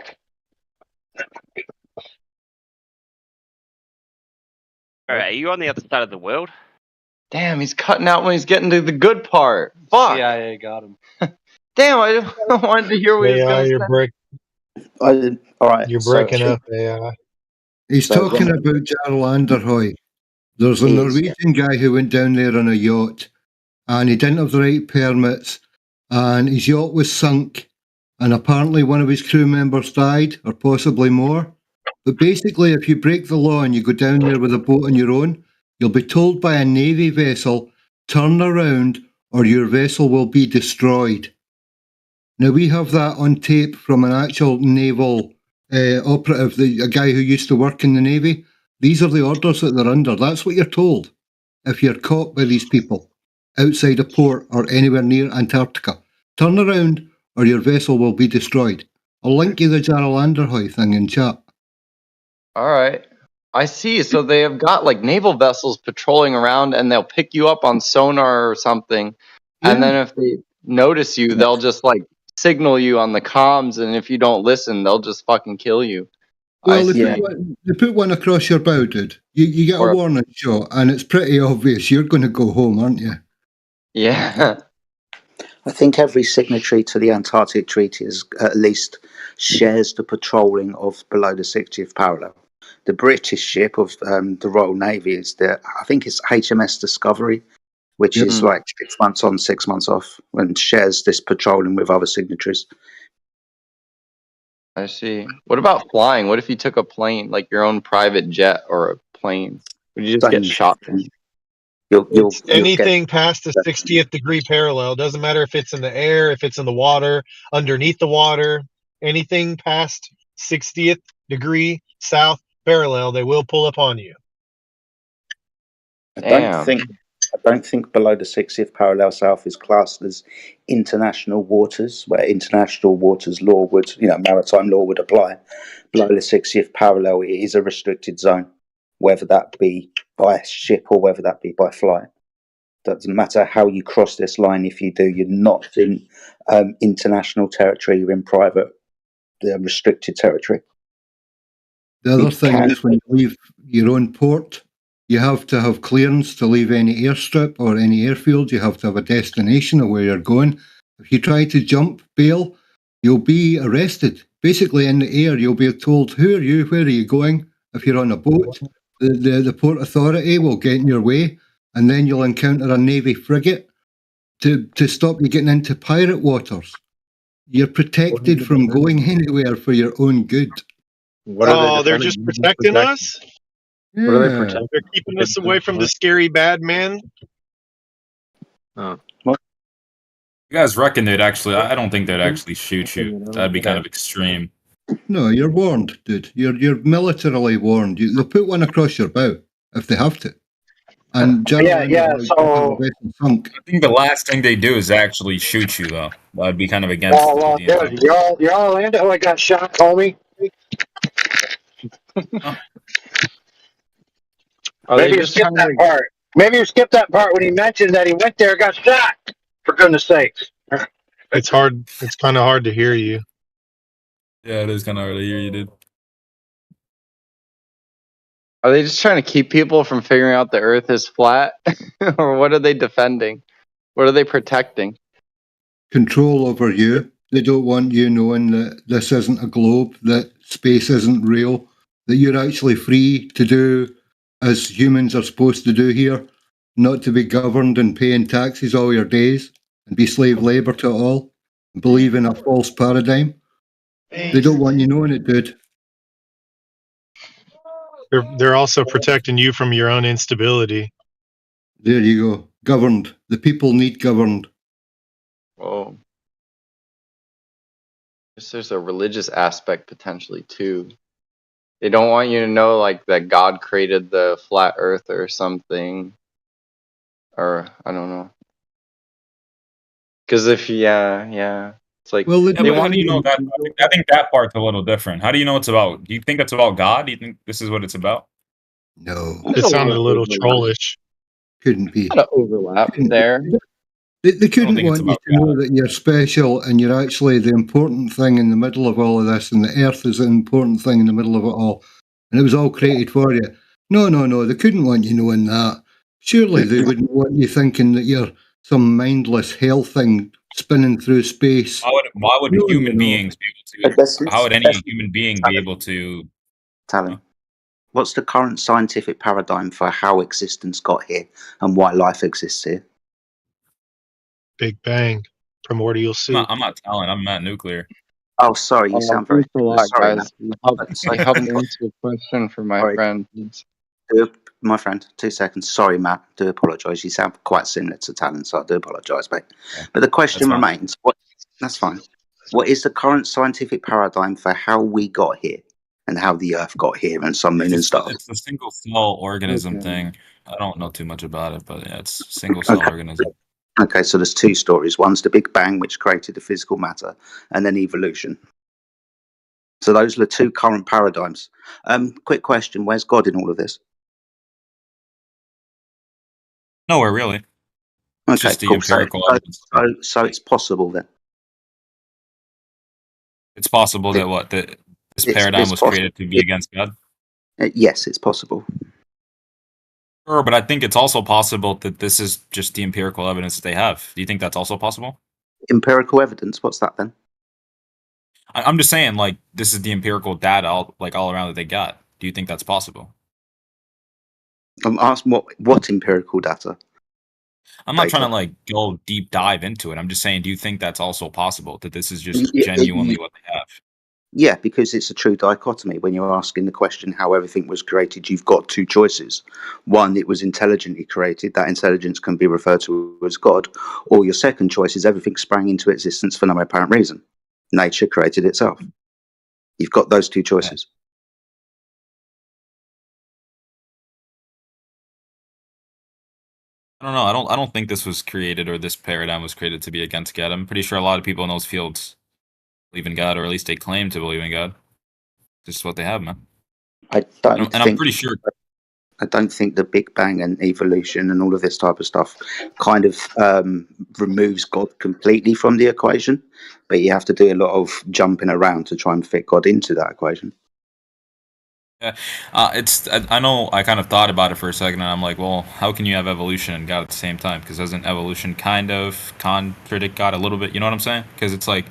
Alright, are you on the other side of the world? Damn, he's cutting out when he's getting to the good part. Fuck. CIA got him. Damn, I wanted to hear what he was AI, going to say. All right. You're So breaking up, AI. He's So talking when- about Jarl Anderhoy. There's a He is, yeah. Norwegian guy who went down there on a yacht, and he didn't have the right permits, and his yacht was sunk, and apparently one of his crew members died, or possibly more. But basically, if you break the law and you go down there with a boat on your own, you'll be told by a Navy vessel, turn around or your vessel will be destroyed. Now, we have that on tape from an actual naval operative, a guy who used to work in the Navy. These are the orders that they're under. That's what you're told if you're caught by these people outside a port or anywhere near Antarctica. Turn around or your vessel will be destroyed. I'll link you the Jarl Anderhoy thing in chat. All right. I see. So they have got like naval vessels patrolling around and they'll pick you up on sonar or something. And Yeah. then if they notice you, they'll just like signal you on the comms. And if you don't listen, they'll just fucking kill you. Well, I they put one across your bow, dude. You get a warning shot, and it's pretty obvious you're going to go home, aren't you? Yeah. I think every signatory to the Antarctic Treaty is at least shares the patrolling of below the 60th parallel. The British ship of the Royal Navy is I think it's HMS Discovery, which is like 6 months on, 6 months off, and shares this patrolling with other signatories. I see. What about flying? What if you took a plane, like your own private jet or a plane? Would you just get shot? It's anything past the 60th degree parallel. Doesn't matter if it's in the air, if it's in the water, underneath the water. Anything past 60th degree south parallel, they will pull up on you. I don't think below the 60th parallel south is classed as international waters, where international waters law would, maritime law would apply. Below the 60th parallel, it is a restricted zone, whether that be by ship or whether that be by flight. Doesn't matter how you cross this line. If you do, you're not in international territory. You're in private, restricted territory. The other thing is when you leave your own port, you have to have clearance to leave any airstrip or any airfield. You have to have a destination of where you're going. If you try to jump bail, you'll be arrested. Basically, in the air, you'll be told, who are you? Where are you going? If you're on a boat, the port authority will get in your way, and then you'll encounter a Navy frigate to stop you getting into pirate waters. You're protected from going anywhere for your own good. They're just protecting us? Yeah. What are they protecting? They're keeping us away from the scary bad man? Oh. You guys reckon they'd actually? I don't think they'd actually shoot you. That'd be kind of extreme. No, you're warned, dude. You're militarily warned. They'll put one across your bow if they have to. And So I think the last thing they do is actually shoot you, though. That'd be kind of against. dude, you're all Orlando. I got shot, homie. Maybe you skipped that part. Maybe you skipped that part when he mentioned that he went there, got shot. For goodness sakes. It's hard. It's kind of hard to hear you. Yeah, it is kind of hard to hear you, dude. Are they just trying to keep people from figuring out the Earth is flat, or what are they defending? What are they protecting? Control over you. They don't want you knowing that this isn't a globe, that space isn't real, that you're actually free to do as humans are supposed to do here, not to be governed and paying taxes all your days and be slave labor to it all, and believe in a false paradigm. They don't want you knowing it, dude. They're also protecting you from your own instability. There you go. Governed. The people need governed. Whoa. Guess there's a religious aspect potentially too. They don't want you to know like that God created the flat earth or something. Or I don't know. Because if it's like Well, how do you know that? I think that part's a little different. How do you know it's about? Do you think it's about God? Do you think this is what it's about? No. It sounded a little trollish. Couldn't be. Kind of overlap there. They couldn't want you to know that you're special and you're actually the important thing in the middle of all of this, and the Earth is the important thing in the middle of it all, and it was all created for you. No, they couldn't want you knowing that. Surely they wouldn't want you thinking that you're some mindless hell thing spinning through space. Why would human beings be able to? How would any human being be able to? Talon, what's the current scientific paradigm for how existence got here and why life exists here? Big Bang, primordial soup. I'm not telling. I'm not nuclear. Oh, sorry. You sound very. Thanks a lot, sorry, guys. You helped me answer a question for my friend. My friend, 2 seconds. Sorry, Matt. Do apologise. You sound quite similar to Talon, so I do apologise, mate. Yeah, but the question remains. That's fine. What is the current scientific paradigm for how we got here and how the Earth got here and sun, moon, and stars? It's the single cell organism thing. I don't know too much about it, but yeah, it's single cell organism. Okay, so there's two stories. One's the Big Bang, which created the physical matter, and then evolution. So those are the two current paradigms. Quick question: where's God in all of this? Nowhere really. It's just the empirical evidence. So it's possible then. It's possible that this paradigm was created to be against God. Yes, it's possible. Sure, but I think it's also possible that this is just the empirical evidence that they have. Do you think that's also possible? Empirical evidence? What's that then? I'm just saying, like, this is the empirical data all around that they got. Do you think that's possible? I'm asking what empirical data? I'm not trying to go deep dive into it. I'm just saying, do you think that's also possible, that this is just genuinely what they have? Yeah, because it's a true dichotomy. When you're asking the question how everything was created, you've got two choices. One, it was intelligently created. That intelligence can be referred to as God. Or your second choice is everything sprang into existence for no apparent reason. Nature created itself. You've got those two choices. I don't know. I don't think this was created, or this paradigm was created to be against God. I'm pretty sure a lot of people in those fields believe in God, or at least they claim to believe in God. This is what they have, man. I'm pretty sure. I don't think the Big Bang and evolution and all of this type of stuff kind of removes God completely from the equation, but you have to do a lot of jumping around to try and fit God into that equation. Yeah, I know I kind of thought about it for a second, and I'm like, well, how can you have evolution and God at the same time? Because doesn't evolution kind of contradict God a little bit? You know what I'm saying? Because it's like,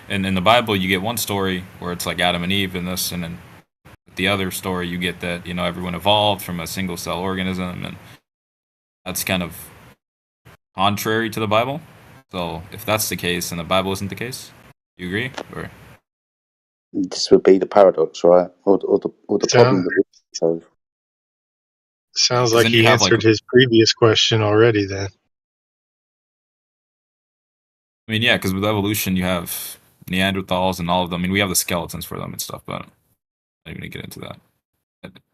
in the Bible, you get one story where it's like Adam and Eve and this, and then the other story you get that everyone evolved from a single cell organism, and that's kind of contrary to the Bible. So if that's the case, and the Bible isn't the case, do you agree? Or this would be the paradox, right? Or the problem that we solve. Sounds 'cause like then you he have like, answered his previous question already then. I mean, yeah, because with evolution you have Neanderthals and all of them. I mean, we have the skeletons for them and stuff, but I'm not even gonna get into that.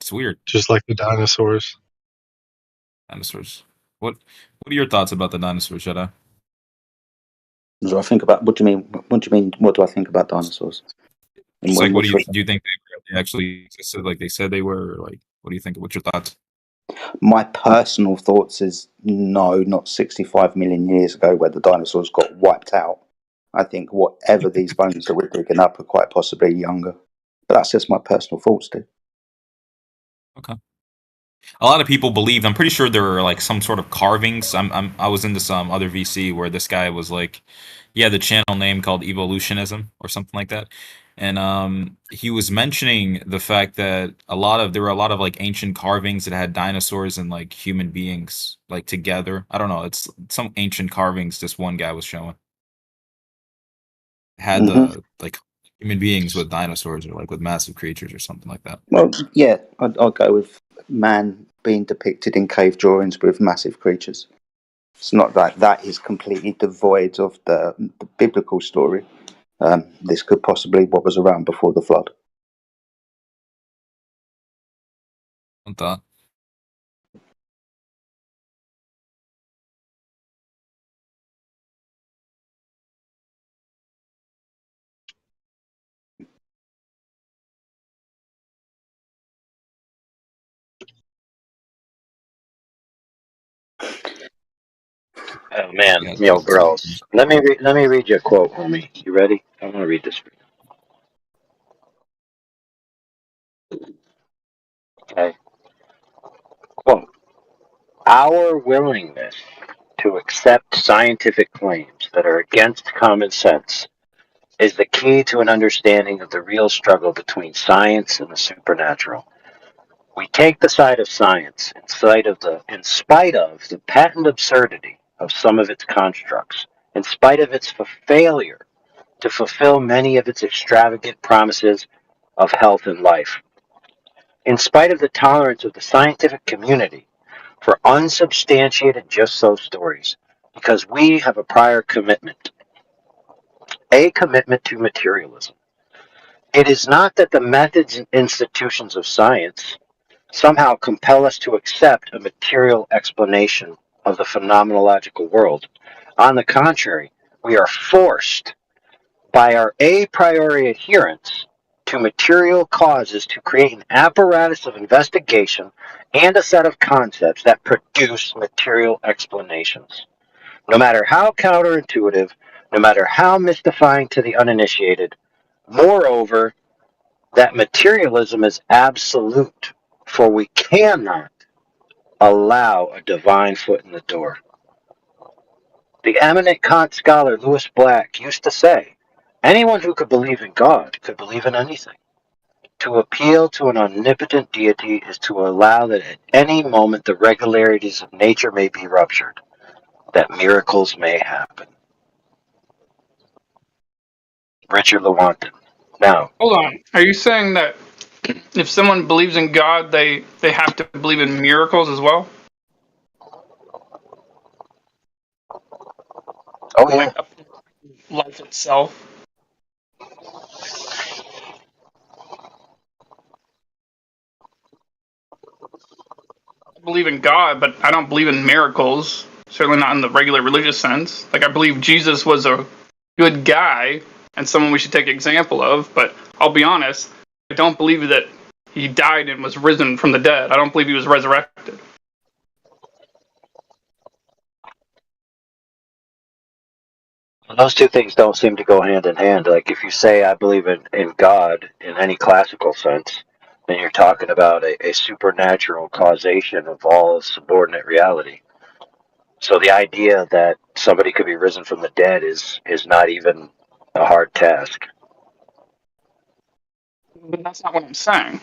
It's weird. Just like the dinosaurs. Dinosaurs. What are your thoughts about the dinosaurs, Jedi? So I think about what do you mean? What do you mean? What do I think about dinosaurs? Just like, what do you think they actually existed like they said they were? Or like, what do you think? What's your thoughts? My personal thoughts is no, not 65 million years ago where the dinosaurs got wiped out. I think whatever these bones that we're digging up are quite possibly younger. But that's just my personal thoughts, dude. Okay. A lot of people believe. I'm pretty sure there were like some sort of carvings. I was into some other VC where this guy was like, he had the channel name called Evolutionism or something like that, and he was mentioning the fact that there were a lot of like ancient carvings that had dinosaurs and like human beings like together. I don't know. It's some ancient carvings. This one guy was showing had the like human beings with dinosaurs or like with massive creatures or something like that. Well, yeah, I'll go with man being depicted in cave drawings with massive creatures. It's not like that is completely devoid of the biblical story. This could possibly what was around before the flood. I thought. Oh man, girls. Let me read you a quote, homie. You ready? I want to read this for you. Okay. Quote: Our willingness to accept scientific claims that are against common sense is the key to an understanding of the real struggle between science and the supernatural. We take the side of science in spite of the patent absurdity of some of its constructs, in spite of its failure to fulfill many of its extravagant promises of health and life, in spite of the tolerance of the scientific community for unsubstantiated just so stories, because we have a prior commitment, a commitment to materialism. It is not that the methods and institutions of science somehow compel us to accept a material explanation of the phenomenological world. On the contrary, we are forced by our a priori adherence to material causes to create an apparatus of investigation and a set of concepts that produce material explanations. No matter how counterintuitive, no matter how mystifying to the uninitiated, moreover, that materialism is absolute, for we cannot allow a divine foot in the door. The eminent Kant scholar Louis Black used to say, anyone who could believe in God could believe in anything. To appeal to an omnipotent deity is to allow that at any moment the regularities of nature may be ruptured, that miracles may happen. Richard Lewontin. Now, hold on. Are you saying that if someone believes in God, they have to believe in miracles as well? Oh yeah. Like life itself. I believe in God, but I don't believe in miracles. Certainly not in the regular religious sense. Like I believe Jesus was a good guy and someone we should take example of. But I'll be honest, I don't believe that he died and was risen from the dead. I don't believe he was resurrected. Those two things don't seem to go hand in hand. Like if you say I believe in God in any classical sense, then you're talking about a supernatural causation of all subordinate reality. So the idea that somebody could be risen from the dead is not even a hard task. But that's not what I'm saying.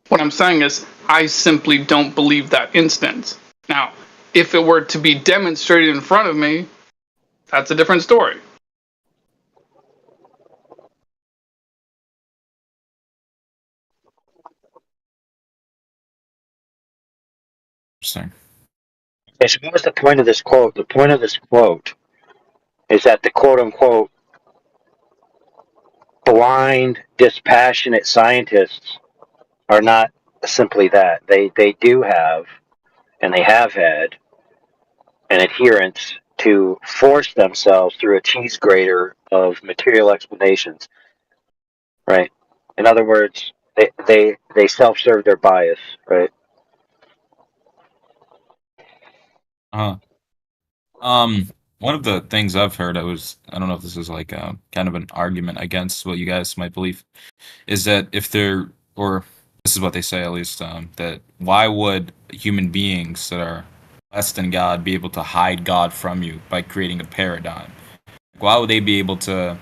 What I'm saying is, I simply don't believe that instance. Now, if it were to be demonstrated in front of me, that's a different story. Interesting. Okay, so what was the point of this quote? The point of this quote is that the quote unquote blind, dispassionate scientists are not simply that. They do have, and they have had, an adherence to force themselves through a cheese grater of material explanations, right? In other words, they self-serve their bias, right? Uh, one of the things I've heard, I don't know if this is like kind of an argument against what you guys might believe, is that if they're, or this is what they say at least, that why would human beings that are less than God be able to hide God from you by creating a paradigm? Why would they be able to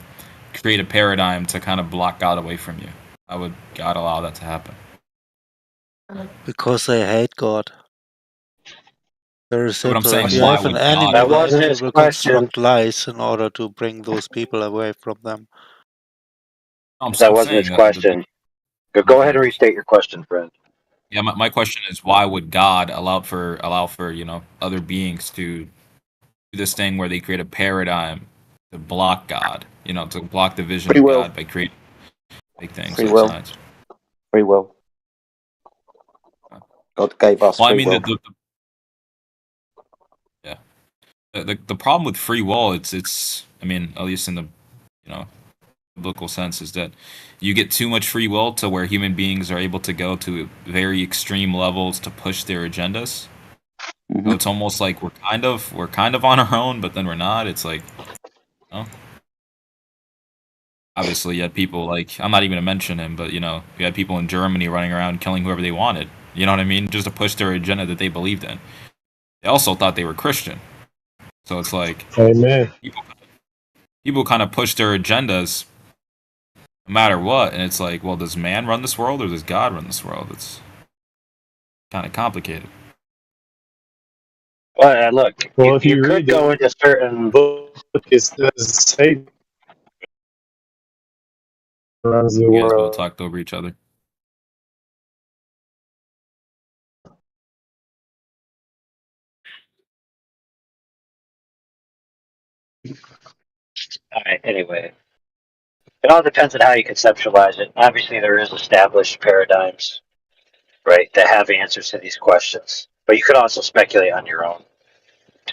create a paradigm to kind of block God away from you? Why would God allow that to happen? Because they hate God. Very But I'm simple. saying, If you why have an would God? enemy, That then wasn't you his will question. construct lies in order to bring those people away from them. That I'm wasn't his saying that question. Go ahead okay. and restate your question, friend. Yeah, my question is, why would God allow for other beings to do this thing where they create a paradigm to block God, to block the vision Free of will. God by creating big things Free like will. science? Free will. God gave us Well, I free mean, will. yeah, the problem with free will, it's I mean, at least in the you know biblical sense, is that you get too much free will to where human beings are able to go to very extreme levels to push their agendas. So it's almost like we're kind of on our own, but then we're not. It's like, you know, obviously you had people like, I'm not even gonna mention him, but you had people in Germany running around killing whoever they wanted. You know what I mean? Just to push their agenda that they believed in. They also thought they were Christian. So it's like Amen. people kind of push their agendas no matter what, and it's like, well, does man run this world or does God run this world? It's kind of complicated. Well, look, Well, if you you could read go the into certain. book, it says Satan runs the You guys both world. talked over each other. All right. Anyway, it all depends on how you conceptualize it. Obviously, there is established paradigms, right, that have answers to these questions. But you could also speculate on your own,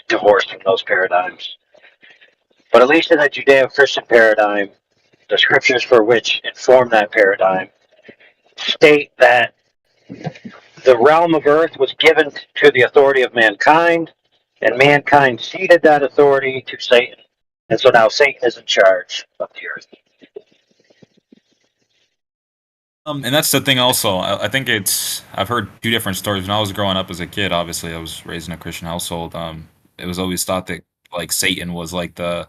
divorced from those paradigms. But at least in the Judeo-Christian paradigm, the scriptures for which inform that paradigm state that the realm of earth was given to the authority of mankind, and mankind ceded that authority to Satan. And so now Satan is in charge of the earth. And that's the thing also. I think I've heard two different stories. When I was growing up as a kid, obviously I was raised in a Christian household. It was always thought that like Satan was like the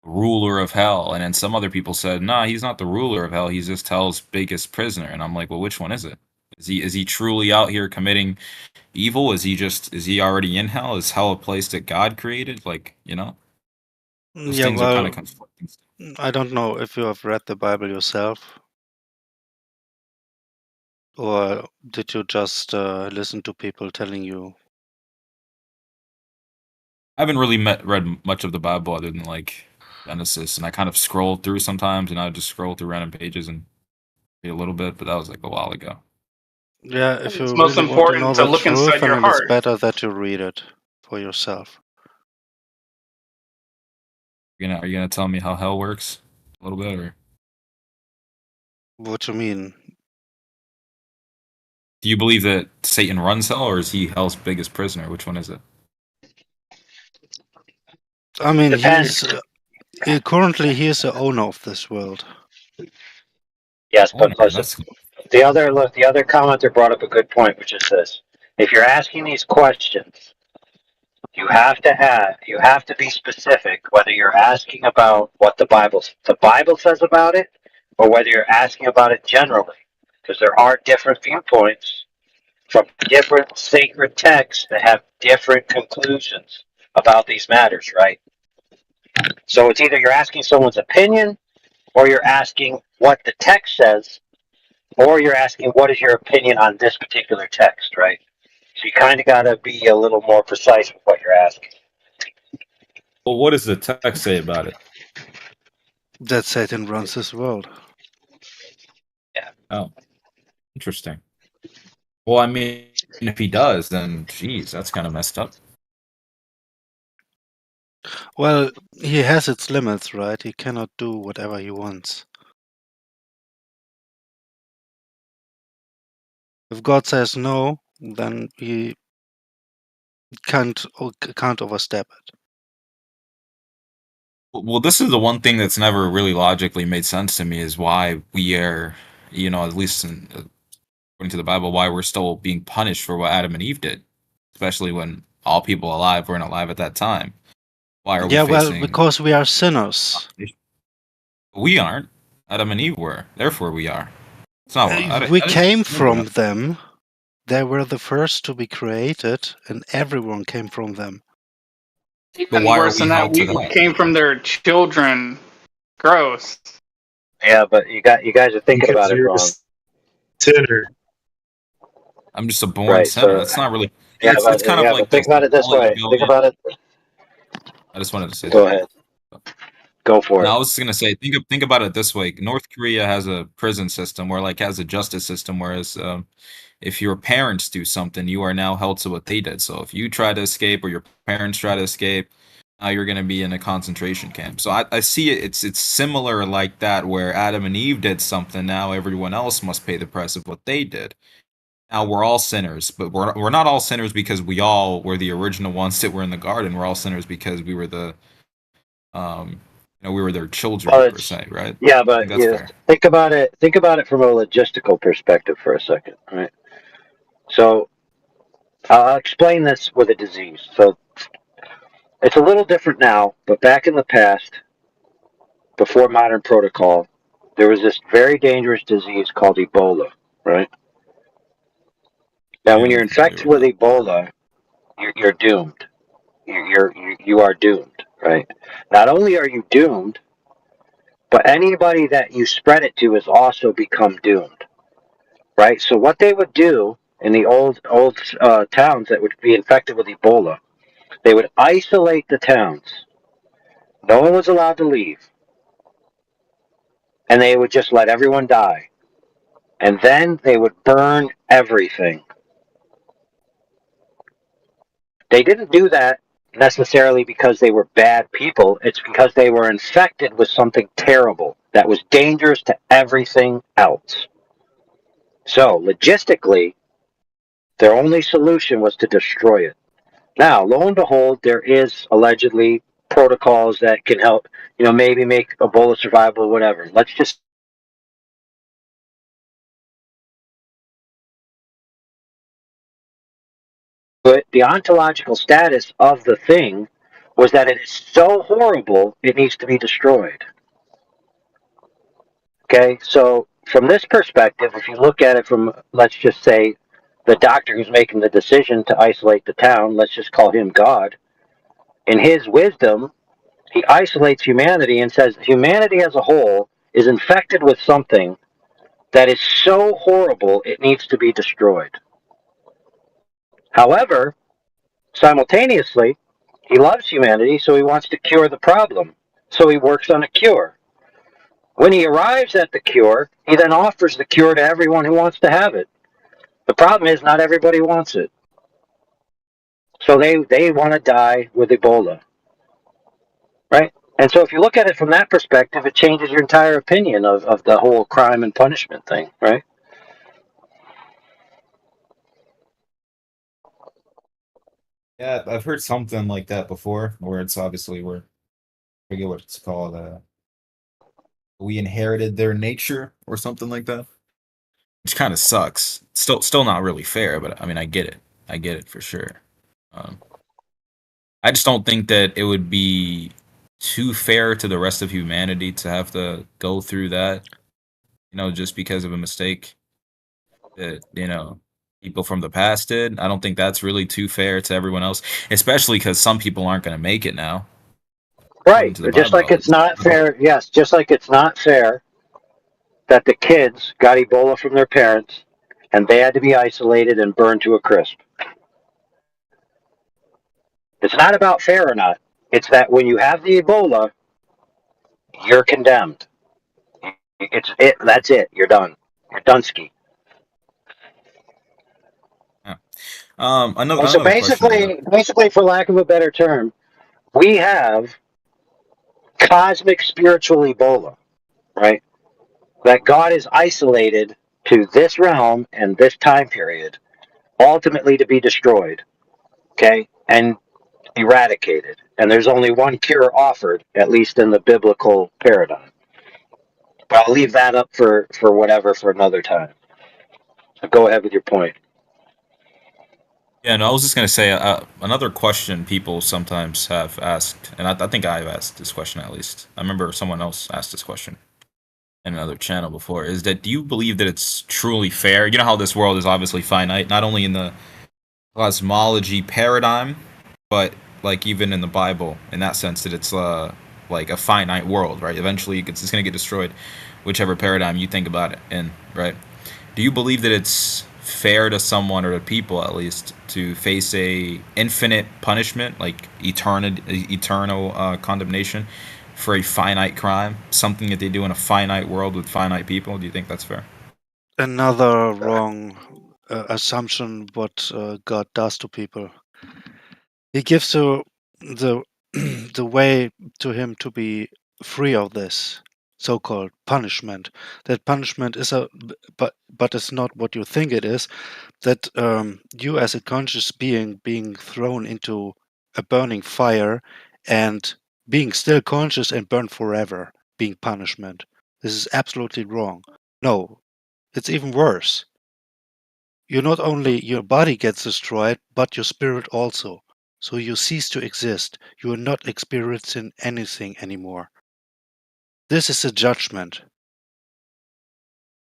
ruler of hell, and then some other people said, nah, he's not the ruler of hell. He's just hell's biggest prisoner. And I'm like, well, which one is it? Is he truly out here committing evil? Is he already in hell? Is hell a place that God created? Like, those Yeah, things are kind of well, conflicting. I don't know if you have read the Bible yourself, or did you just listen to people telling you? I haven't really read much of the Bible other than like Genesis, and I kind of scroll through sometimes, and I would just scroll through random pages and read a little bit, but that was like a while ago. Yeah, if It's you most really want to know important to the look truth, inside your then it's heart. better that you read it for yourself. Are you gonna tell me how hell works a little bit, or What you mean? Do you believe that Satan runs hell, or is he hell's biggest prisoner? Which one is it? I mean, Depends. currently he's the owner of this world. Yes, but Owner, listen. that's The other commenter brought up a good point, which is this: if you're asking these questions, you have to be specific. Whether you're asking about what the Bible says about it, or whether you're asking about it generally, because there are different viewpoints from different sacred texts that have different conclusions about these matters, right? So it's either you're asking someone's opinion, or you're asking what the text says, or you're asking what is your opinion on this particular text, right? So you kind of got to be a little more precise with what you're asking. Well, what does the text say about it? That Satan runs this world. Yeah. Oh, interesting. Well, I mean, if he does, then geez, that's kind of messed up. Well, he has its limits, right? He cannot do whatever he wants. If God says no, then he can't overstep it. Well, this is the one thing that's never really logically made sense to me is why we are, at least according to the Bible, why we're still being punished for what Adam and Eve did, especially when all people alive weren't alive at that time. Why are we Yeah, well, facing? because we are sinners. We aren't. Adam and Eve were. Therefore, we are. It's not. We came from them. They were the first to be created, and everyone came from them. Even why are worse we than that, held to we that? came from their children. Gross. Yeah, but you guys are thinking about it wrong. Sinner. I'm just a born Right, sinner. so That's not really. yeah, It's kind of like but think this. about it this way. Think about it. I just wanted to say. Go ahead. Go for it. Now I was just gonna say, think about it this way. North Korea has a prison system, or like has a justice system, whereas if your parents do something, you are now held to what they did. So if you try to escape, or your parents try to escape, now you're gonna be in a concentration camp. So I see it. It's similar like that, where Adam and Eve did something. Now everyone else must pay the price of what they did. Now we're all sinners, but we're not all sinners because we all were the original ones that were in the garden. We're all sinners because we were the we were their children per se, right? Yeah, I but think that's fair. think about it. Think about it from a logistical perspective for a second, right? So I'll explain this with a disease. So it's a little different now, but back in the past, before modern protocol, there was this very dangerous disease called Ebola, right? Now, when you're infected with Ebola, you're doomed. You are doomed, right? Not only are you doomed, but anybody that you spread it to has also become doomed, right? So what they would do in the old towns that would be infected with Ebola, they would isolate the towns. No one was allowed to leave, and they would just let everyone die. And then they would burn everything. They didn't do that necessarily because they were bad people. It's because they were infected with something terrible that was dangerous to everything else. So, logistically, their only solution was to destroy it. Now, lo and behold, there is allegedly protocols that can help, maybe make Ebola survivable, whatever. Let's just But the ontological status of the thing was that it is so horrible it needs to be destroyed. Okay, so from this perspective, if you look at it from, let's just say, the doctor who's making the decision to isolate the town, let's just call him God, in his wisdom, he isolates humanity and says humanity as a whole is infected with something that is so horrible it needs to be destroyed. However, simultaneously, he loves humanity, so he wants to cure the problem. So he works on a cure. When he arrives at the cure, he then offers the cure to everyone who wants to have it. The problem is not everybody wants it. So they want to die with Ebola. Right? And so if you look at it from that perspective, it changes your entire opinion of the whole crime and punishment thing, right? Yeah, I've heard something like that before, where it's obviously I forget what it's called. We inherited their nature or something like that, which kind of sucks. Still not really fair, but I mean, I get it. I get it for sure. Um, I just don't think that it would be too fair to the rest of humanity to have to go through that, just because of a mistake that, people from the past did. I don't think that's really too fair to everyone else, especially because some people aren't going to make it now, according Right. to the Just Bible like at it's least. not fair. Yes, just like it's not fair that the kids got Ebola from their parents and they had to be isolated and burned to a crisp. It's not about fair or not. It's that when you have the Ebola, you're condemned. It's it. That's it. You're done. You're Dunsky. Yeah. And so Another question I got. basically, for lack of a better term, we have cosmic spiritual Ebola, right? That God is isolated to this realm and this time period, ultimately to be destroyed, okay, and eradicated. And there's only one cure offered, at least in the biblical paradigm. But I'll leave that up for whatever for another time. So go ahead with your point. Yeah, no, I was just gonna say another question people sometimes have asked, and I think I've asked this question at least. I remember someone else asked this question in another channel before. Is that do you believe that it's truly fair? You know how this world is obviously finite, not only in the cosmology paradigm, but like even in the Bible, in that sense that it's like a finite world, right? Eventually, it's gonna get destroyed, whichever paradigm you think about it in, right? Do you believe that it's fair to someone or to people at least to face a infinite punishment, like eternal condemnation for a finite crime, something that they do in a finite world with finite people? Do you think that's fair? Another wrong assumption what God does to people. He gives you the the way to him to be free of this so-called punishment. That punishment is but it's not what you think it is. That you as a conscious being thrown into a burning fire and being still conscious and burned forever being punishment. This is absolutely wrong. No, it's even worse. You not only your body gets destroyed, but your spirit also. So you cease to exist. You are not experiencing anything anymore. This is a judgment.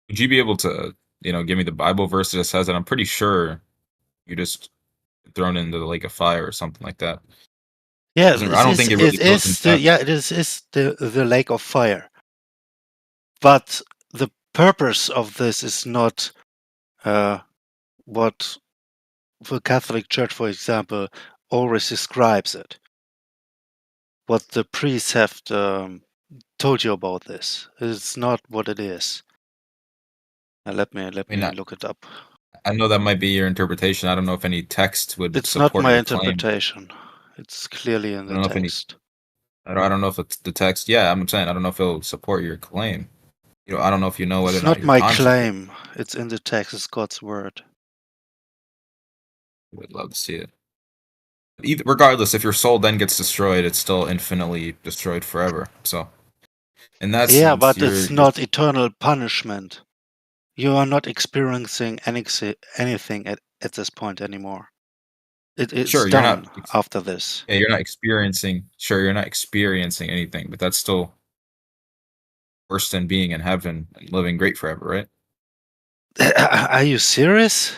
Would you be able to, give me the Bible verse that says that? I'm pretty sure you just thrown into the lake of fire or something like that. Yeah, I don't think it really goes into that. it is the lake of fire. But the purpose of this is not what the Catholic Church, for example, always describes it. What the priests have told you about this. It's not what it is. Let me look it up. I know that might be your interpretation. I don't know if any text would It's not support my your claim. interpretation. It's clearly in I the don't know if any. text. I don't know if it's the text. Yeah, I'm saying I don't know if it'll support your claim. I don't know if you know whether or It's not not you're my conscious. claim. It's in the text. It's God's word. Would love to see it. Regardless, if your soul then gets destroyed, it's still infinitely destroyed forever. So, in that Yeah, sense, but it's not eternal punishment. You are not experiencing anything at this point anymore. It's sure you're not. done after this. Yeah, you're not experiencing. Sure, you're not experiencing anything, but that's still worse than being in heaven and living great forever, right? Are you serious?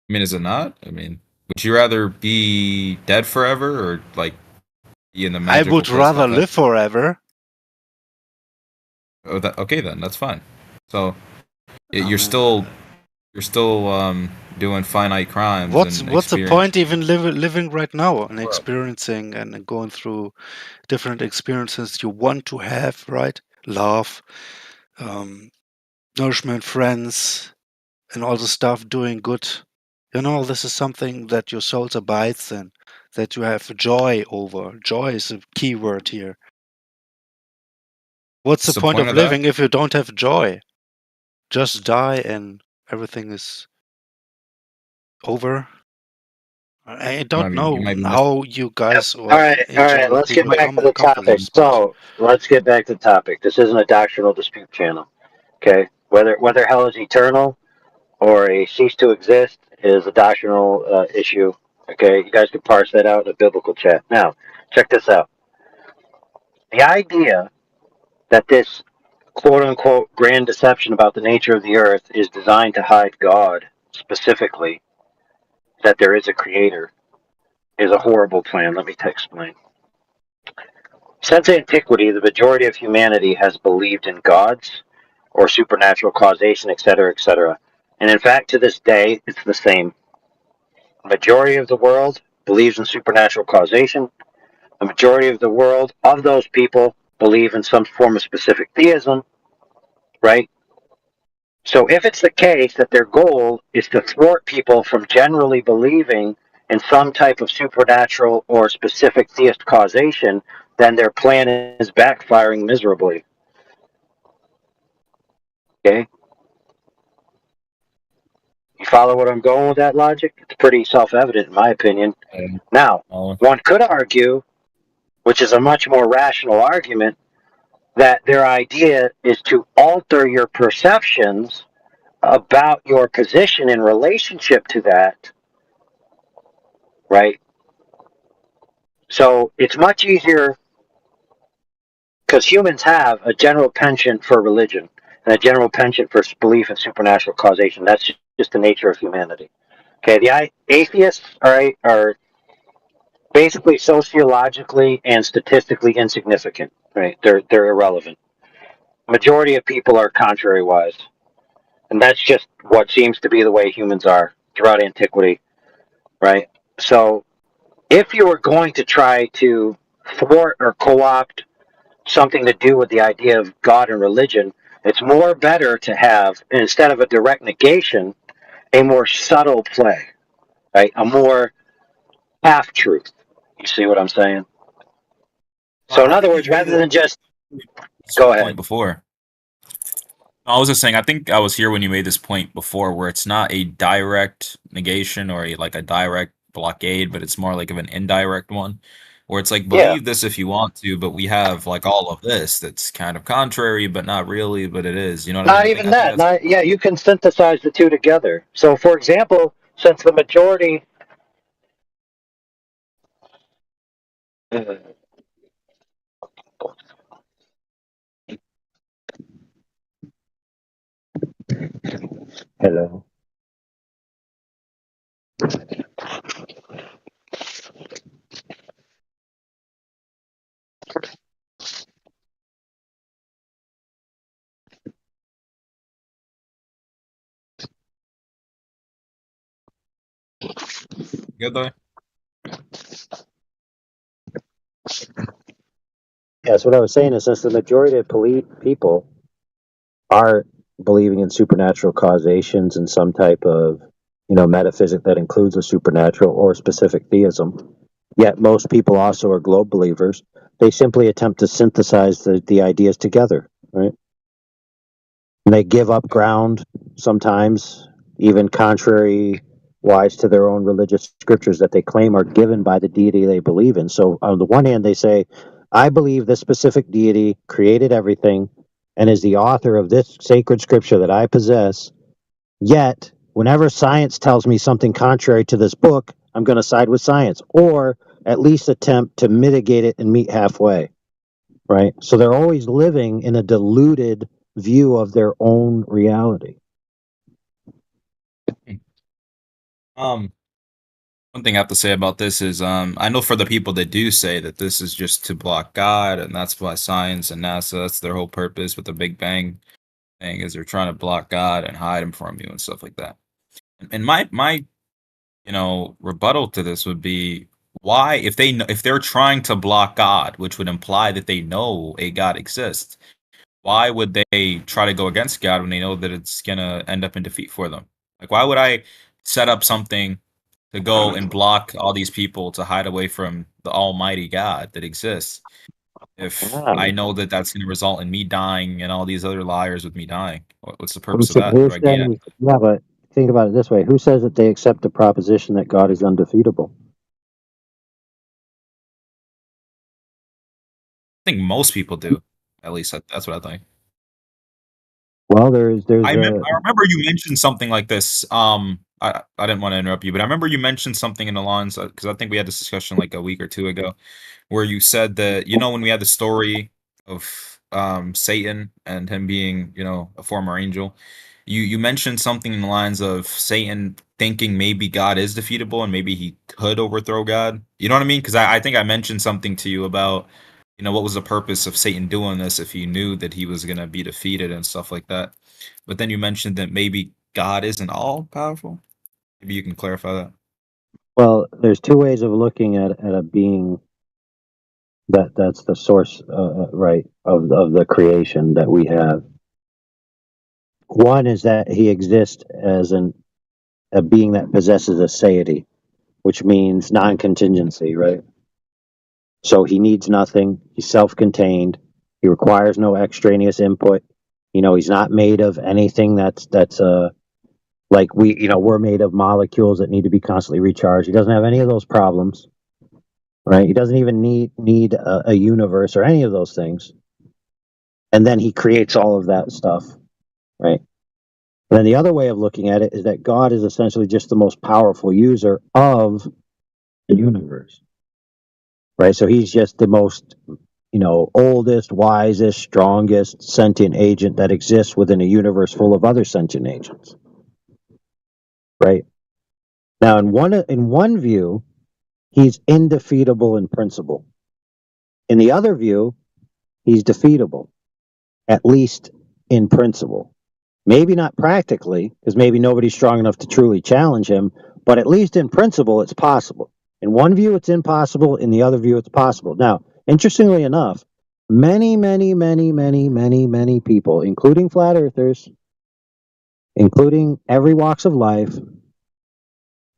I mean, is it not? I mean, would you rather be dead forever or like be in the I magical would place rather called heaven? live forever. Oh, okay then, that's fine. So I you're mean, still doing finite crimes what's and the experiencing point even living right now and the world. experiencing and going through different experiences you want to have, right? Love, um, nourishment, friends, and all the stuff doing good. This is something that your soul abides in, that you have joy over. Joy is a key word here. What's the What's the point point of of that? living if you don't have joy? Just die and everything is over? I don't know you might be how you guys All or right, in all right. general Let's get people back to come the to topic. this. But So let's get back to the topic. This isn't a doctrinal dispute channel. Okay, whether hell is eternal or a cease to exist is a doctrinal issue. Okay, you guys can parse that out in a biblical chat. Now, check this out. The idea that this quote unquote grand deception about the nature of the earth is designed to hide God, specifically, that there is a creator, is a horrible plan. Let me explain. Since antiquity, the majority of humanity has believed in gods or supernatural causation, etc., etc. And in fact, to this day, it's the same. The majority of the world believes in supernatural causation. The majority of the world, of those people, believe in some form of specific theism, right? So if it's the case that their goal is to thwart people from generally believing in some type of supernatural or specific theist causation, then their plan is backfiring miserably. Okay? You follow what I'm going with that logic? It's pretty self-evident in my opinion. Now, one could argue, which is a much more rational argument, that their idea is to alter your perceptions about your position in relationship to that, right? So it's much easier because humans have a general penchant for religion and a general penchant for belief in supernatural causation. That's just the nature of humanity. Okay, the atheists, all right, are basically sociologically and statistically insignificant. Right, they're irrelevant. Majority of people are contrary wise, and that's just what seems to be the way humans are throughout antiquity. Right, so if you were going to try to thwart or co-opt something to do with the idea of God and religion, it's more better to have, instead of a direct negation, a more subtle play, right? A more half truth. You see what I'm saying? So in I other think you words, made rather it than just this go point ahead. before. I was just saying, I think I was here when you made this point before, where it's not a direct negation or like a direct blockade, but it's more like of an indirect one, where it's like Yeah. believe this if you want to, but we have like all of this that's kind of contrary, but not really, but it is. You know what I mean? Not even I think that. that's Not yeah. You can synthesize the two together. So, for example, since the majority. Hello. good though. Yeah. So what I was saying is, since the majority of people are believing in supernatural causations and some type of, metaphysic that includes a supernatural or specific theism. Yet most people also are globe believers. They simply attempt to synthesize the ideas together, right? And they give up ground sometimes, even contrary wise to their own religious scriptures that they claim are given by the deity they believe in. So on the one hand, they say, I believe this specific deity created everything and is the author of this sacred scripture that I possess. Yet, whenever science tells me something contrary to this book, I'm going to side with science or at least attempt to mitigate it and meet halfway. Right? So they're always living in a diluted view of their own reality. Um, One thing I have to say about this is, I know for the people that do say that this is just to block God, and that's why science and NASA, that's their whole purpose with the Big Bang thing, is they're trying to block God and hide him from you and stuff like that. And my rebuttal to this would be, why, if they're trying to block God, which would imply that they know a God exists, why would they try to go against God when they know that it's gonna end up in defeat for them? Like, why would I set up something to go and block all these people to hide away from the Almighty God that exists if I know that that's going to result in me dying and all these other liars with me dying? What's the purpose of that? What do I gain out of it? Yeah, but think about it this way: who says that they accept the proposition that God is undefeatable? I think most people do. At least that's what I think. Well, there's I remember you mentioned something like this. I didn't want to interrupt you, but I remember you mentioned something in the lines because I think we had this discussion like a week or two ago, where you said that when we had the story of Satan and him being a former angel, you mentioned something in the lines of Satan thinking maybe God is defeatable and maybe he could overthrow God. You know what I mean? Because I think I mentioned something to you about what was the purpose of Satan doing this if he knew that he was going to be defeated and stuff like that. But then you mentioned that maybe God isn't all powerful. Maybe you can clarify that. Well, there's two ways of looking at a being that's the source, right, of the creation that we have. One is that he exists as a being that possesses a satiety, which means non-contingency, right? So he needs nothing. He's self-contained. He requires no extraneous input. He's not made of anything that's like we're made of molecules that need to be constantly recharged. He doesn't have any of those problems, right? He doesn't even need a universe or any of those things. And then he creates all of that stuff, right? And then the other way of looking at it is that God is essentially just the most powerful user of the universe, right? So he's just the most, oldest, wisest, strongest sentient agent that exists within a universe full of other sentient agents, right? Now, in one view, he's indefeatable in principle. In the other view, he's defeatable, at least in principle. Maybe not practically, because maybe nobody's strong enough to truly challenge him, but at least in principle, it's possible. In one view, it's impossible. In the other view, it's possible. Now, interestingly enough, many, many, many, many, many, many people, including flat earthers, including every walks of life,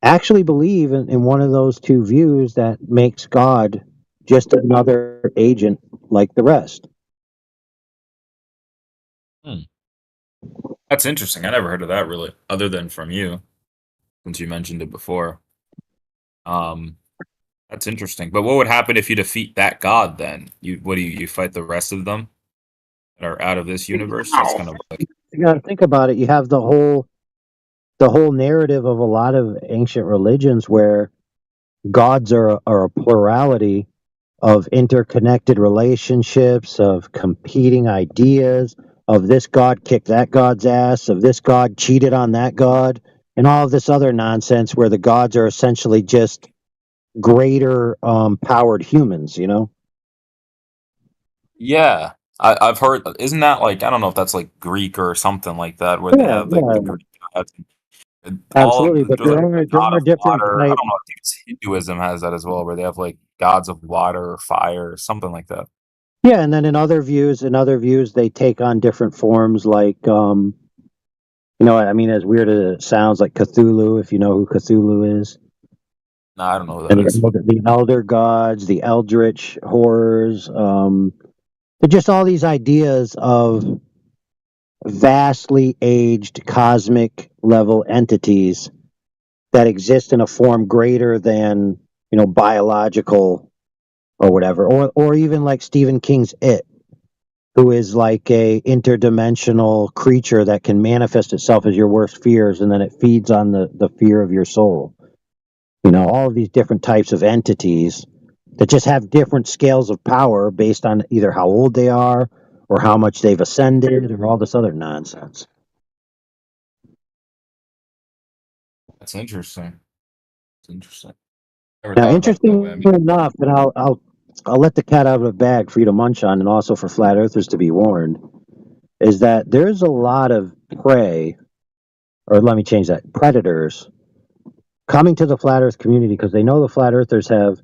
actually believe in one of those two views that makes God just another agent like the rest. That's interesting. I never heard of that really, other than from you, since you mentioned it before. That's interesting. But what would happen if you defeat that god then? You fight the rest of them that are out of this universe? That's kind of like You got to think about it. You have the whole narrative of a lot of ancient religions where gods are a plurality of interconnected relationships, of competing ideas, of this god kicked that god's ass, of this god cheated on that god, and all of this other nonsense where the gods are essentially just greater powered humans, yeah. I've heard. Isn't that like I don't know if that's like Greek or something like that, where they Yeah, have like the yeah, Greek gods. And all absolutely. But there's like the there god are of different water. I types. don't know. I think it's Hinduism has that as well, where they have like gods of water or fire or something like that. Yeah, and then in other views, they take on different forms, like I mean, as weird as it sounds, like Cthulhu, if you know who Cthulhu is. No, I don't know who And that is. the elder gods, the eldritch horrors, they're just all these ideas of vastly aged cosmic level entities that exist in a form greater than biological or whatever, or even like Stephen King's It, who is like a interdimensional creature that can manifest itself as your worst fears, and then it feeds on the fear of your soul. All of these different types of entities that just have different scales of power based on either how old they are or how much they've ascended or all this other nonsense. That's interesting. It's interesting. Never Now, thought about it that way. I interesting mean, enough, and I'll let the cat out of the bag for you to munch on, and also for flat earthers to be warned, is that there's a lot of prey, or let me change that, predators coming to the flat earth community because they know the flat earthers have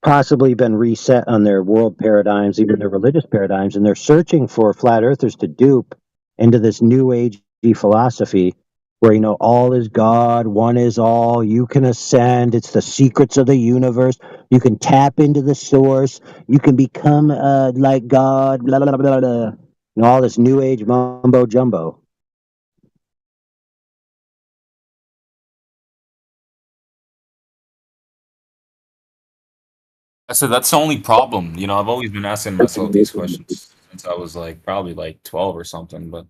possibly been reset on their world paradigms, even their religious paradigms, and they're searching for flat earthers to dupe into this new age philosophy where all is God, one is all, you can ascend, it's the secrets of the universe, you can tap into the source, you can become like God, blah blah blah blah. All this new age mumbo jumbo. I said that's the only problem. You know, I've always been asking myself these questions since I was like probably like 12 or something. But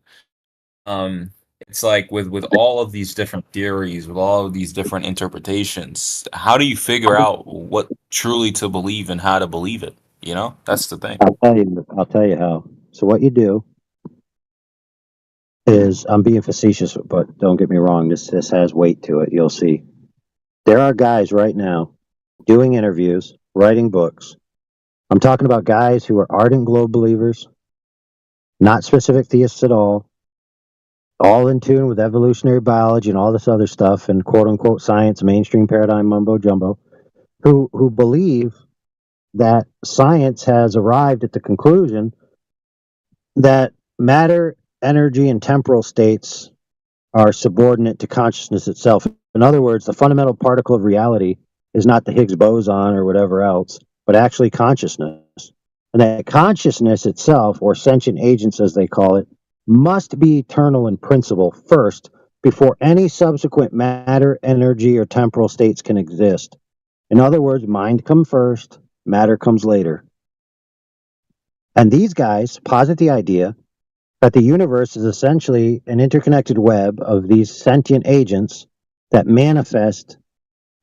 um, it's like with all of these different theories, with all of these different interpretations, how do you figure out what truly to believe and how to believe it? You know, that's the thing. I'll tell you how. So what you do is, I'm being facetious, but don't get me wrong. This has weight to it. You'll see. There are guys right now doing interviews, writing books. I'm talking about guys who are ardent globe believers, not specific theists at all in tune with evolutionary biology and all this other stuff and quote unquote science, mainstream paradigm mumbo jumbo, who believe that science has arrived at the conclusion that matter, energy, and temporal states are subordinate to consciousness itself. In other words, the fundamental particle of reality is not the Higgs boson or whatever else, but actually consciousness. And that consciousness itself, or sentient agents as they call it, must be eternal in principle first before any subsequent matter, energy, or temporal states can exist. In other words, mind comes first, matter comes later. And these guys posit the idea that the universe is essentially an interconnected web of these sentient agents that manifest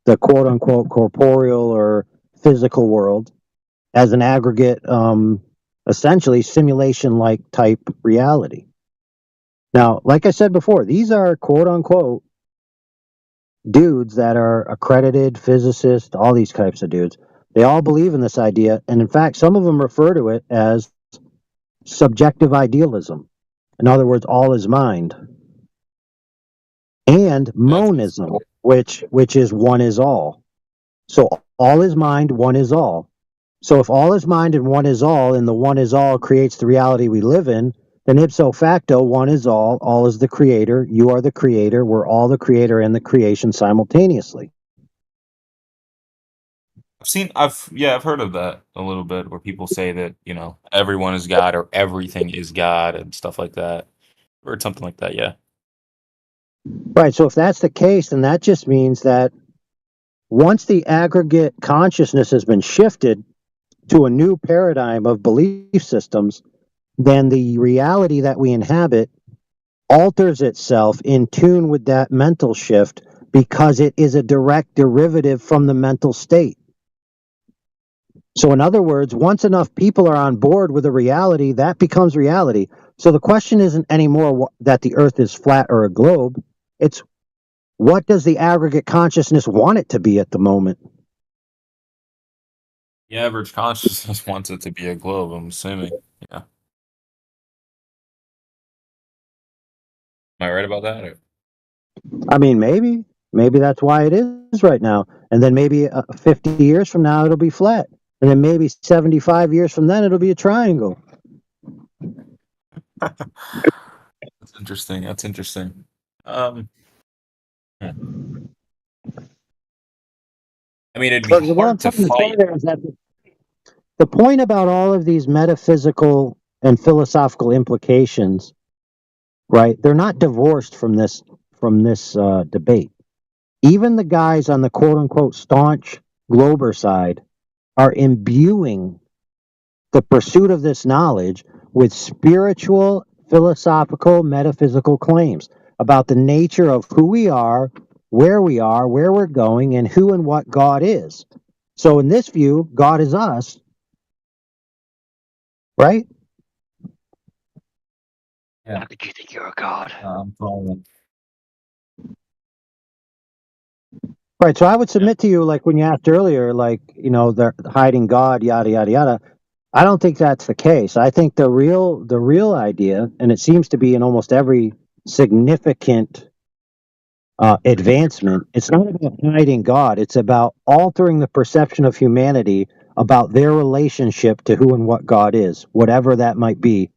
the quote unquote corporeal or physical world as an aggregate, essentially simulation like type reality. Now, like I said before, these are quote unquote dudes that are accredited physicists, all these types of dudes. They all believe in this idea. And in fact, some of them refer to it as subjective idealism. In other words, all is mind. And monism, which is one is all. So all is mind, one is all. So if all is mind and one is all, and the one is all creates the reality we live in, then ipso facto, one is all is the creator, you are the creator, we're all the creator and the creation simultaneously. I've heard of that a little bit, where people say that, you know, everyone is God or everything is God and stuff like that. Or something like that, yeah. Right, so if that's the case, then that just means that once the aggregate consciousness has been shifted to a new paradigm of belief systems, then the reality that we inhabit alters itself in tune with that mental shift because it is a direct derivative from the mental state. So in other words, once enough people are on board with a reality, that becomes reality. So the question isn't anymore that the earth is flat or a globe. It's what does the aggregate consciousness want it to be at the moment? The average consciousness wants it to be a globe, I'm assuming. Yeah. Am I right about that? Or? I mean, maybe that's why it is right now. And then maybe 50 years from now, it'll be flat. And then maybe 75 years from then, it'll be a triangle. That's interesting. That's interesting. I mean, it'd be hard to fight. Is that the point about all of these metaphysical and philosophical implications, right? They're not divorced from this debate. Even the guys on the quote unquote staunch Glober side are imbuing the pursuit of this knowledge with spiritual, philosophical, metaphysical claims about the nature of who we are, where we're going, and who and what God is. So in this view, God is us, right? Yeah. How did you think you're a god? I'm following. Right. So I would submit to you, like when you asked earlier, like, you know, they're hiding God, yada, yada, yada. I don't think that's the case. I think the real idea, and it seems to be in almost every significant advancement, it's not about hiding God. It's about altering the perception of humanity about their relationship to who and what God is, whatever that might be.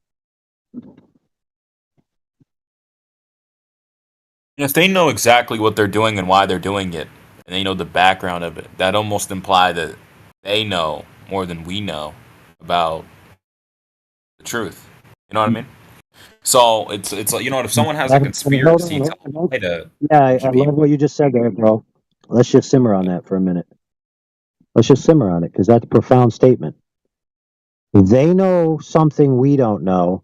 If they know exactly what they're doing and why they're doing it, and they know the background of it, that almost imply that they know more than we know about the truth. You know what I mean? So it's like, you know what, if someone has a conspiracy to lie to Yeah, a bunch I of love people. what you just said there, bro. Let's just simmer on that for a minute. Let's just simmer on it because that's a profound statement. They know something we don't know,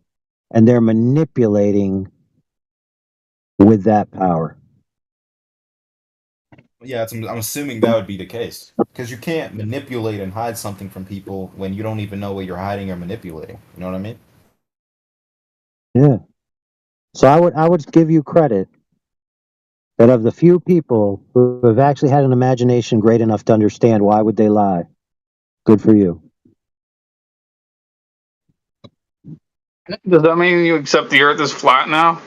and they're manipulating with that power. Yeah, I'm assuming that would be the case because you can't manipulate and hide something from people when you don't even know what you're hiding or manipulating. You know what I mean? Yeah. So I would give you credit that of the few people who have actually had an imagination great enough to understand why would they lie. Good for you. Does that mean you accept the Earth is flat now?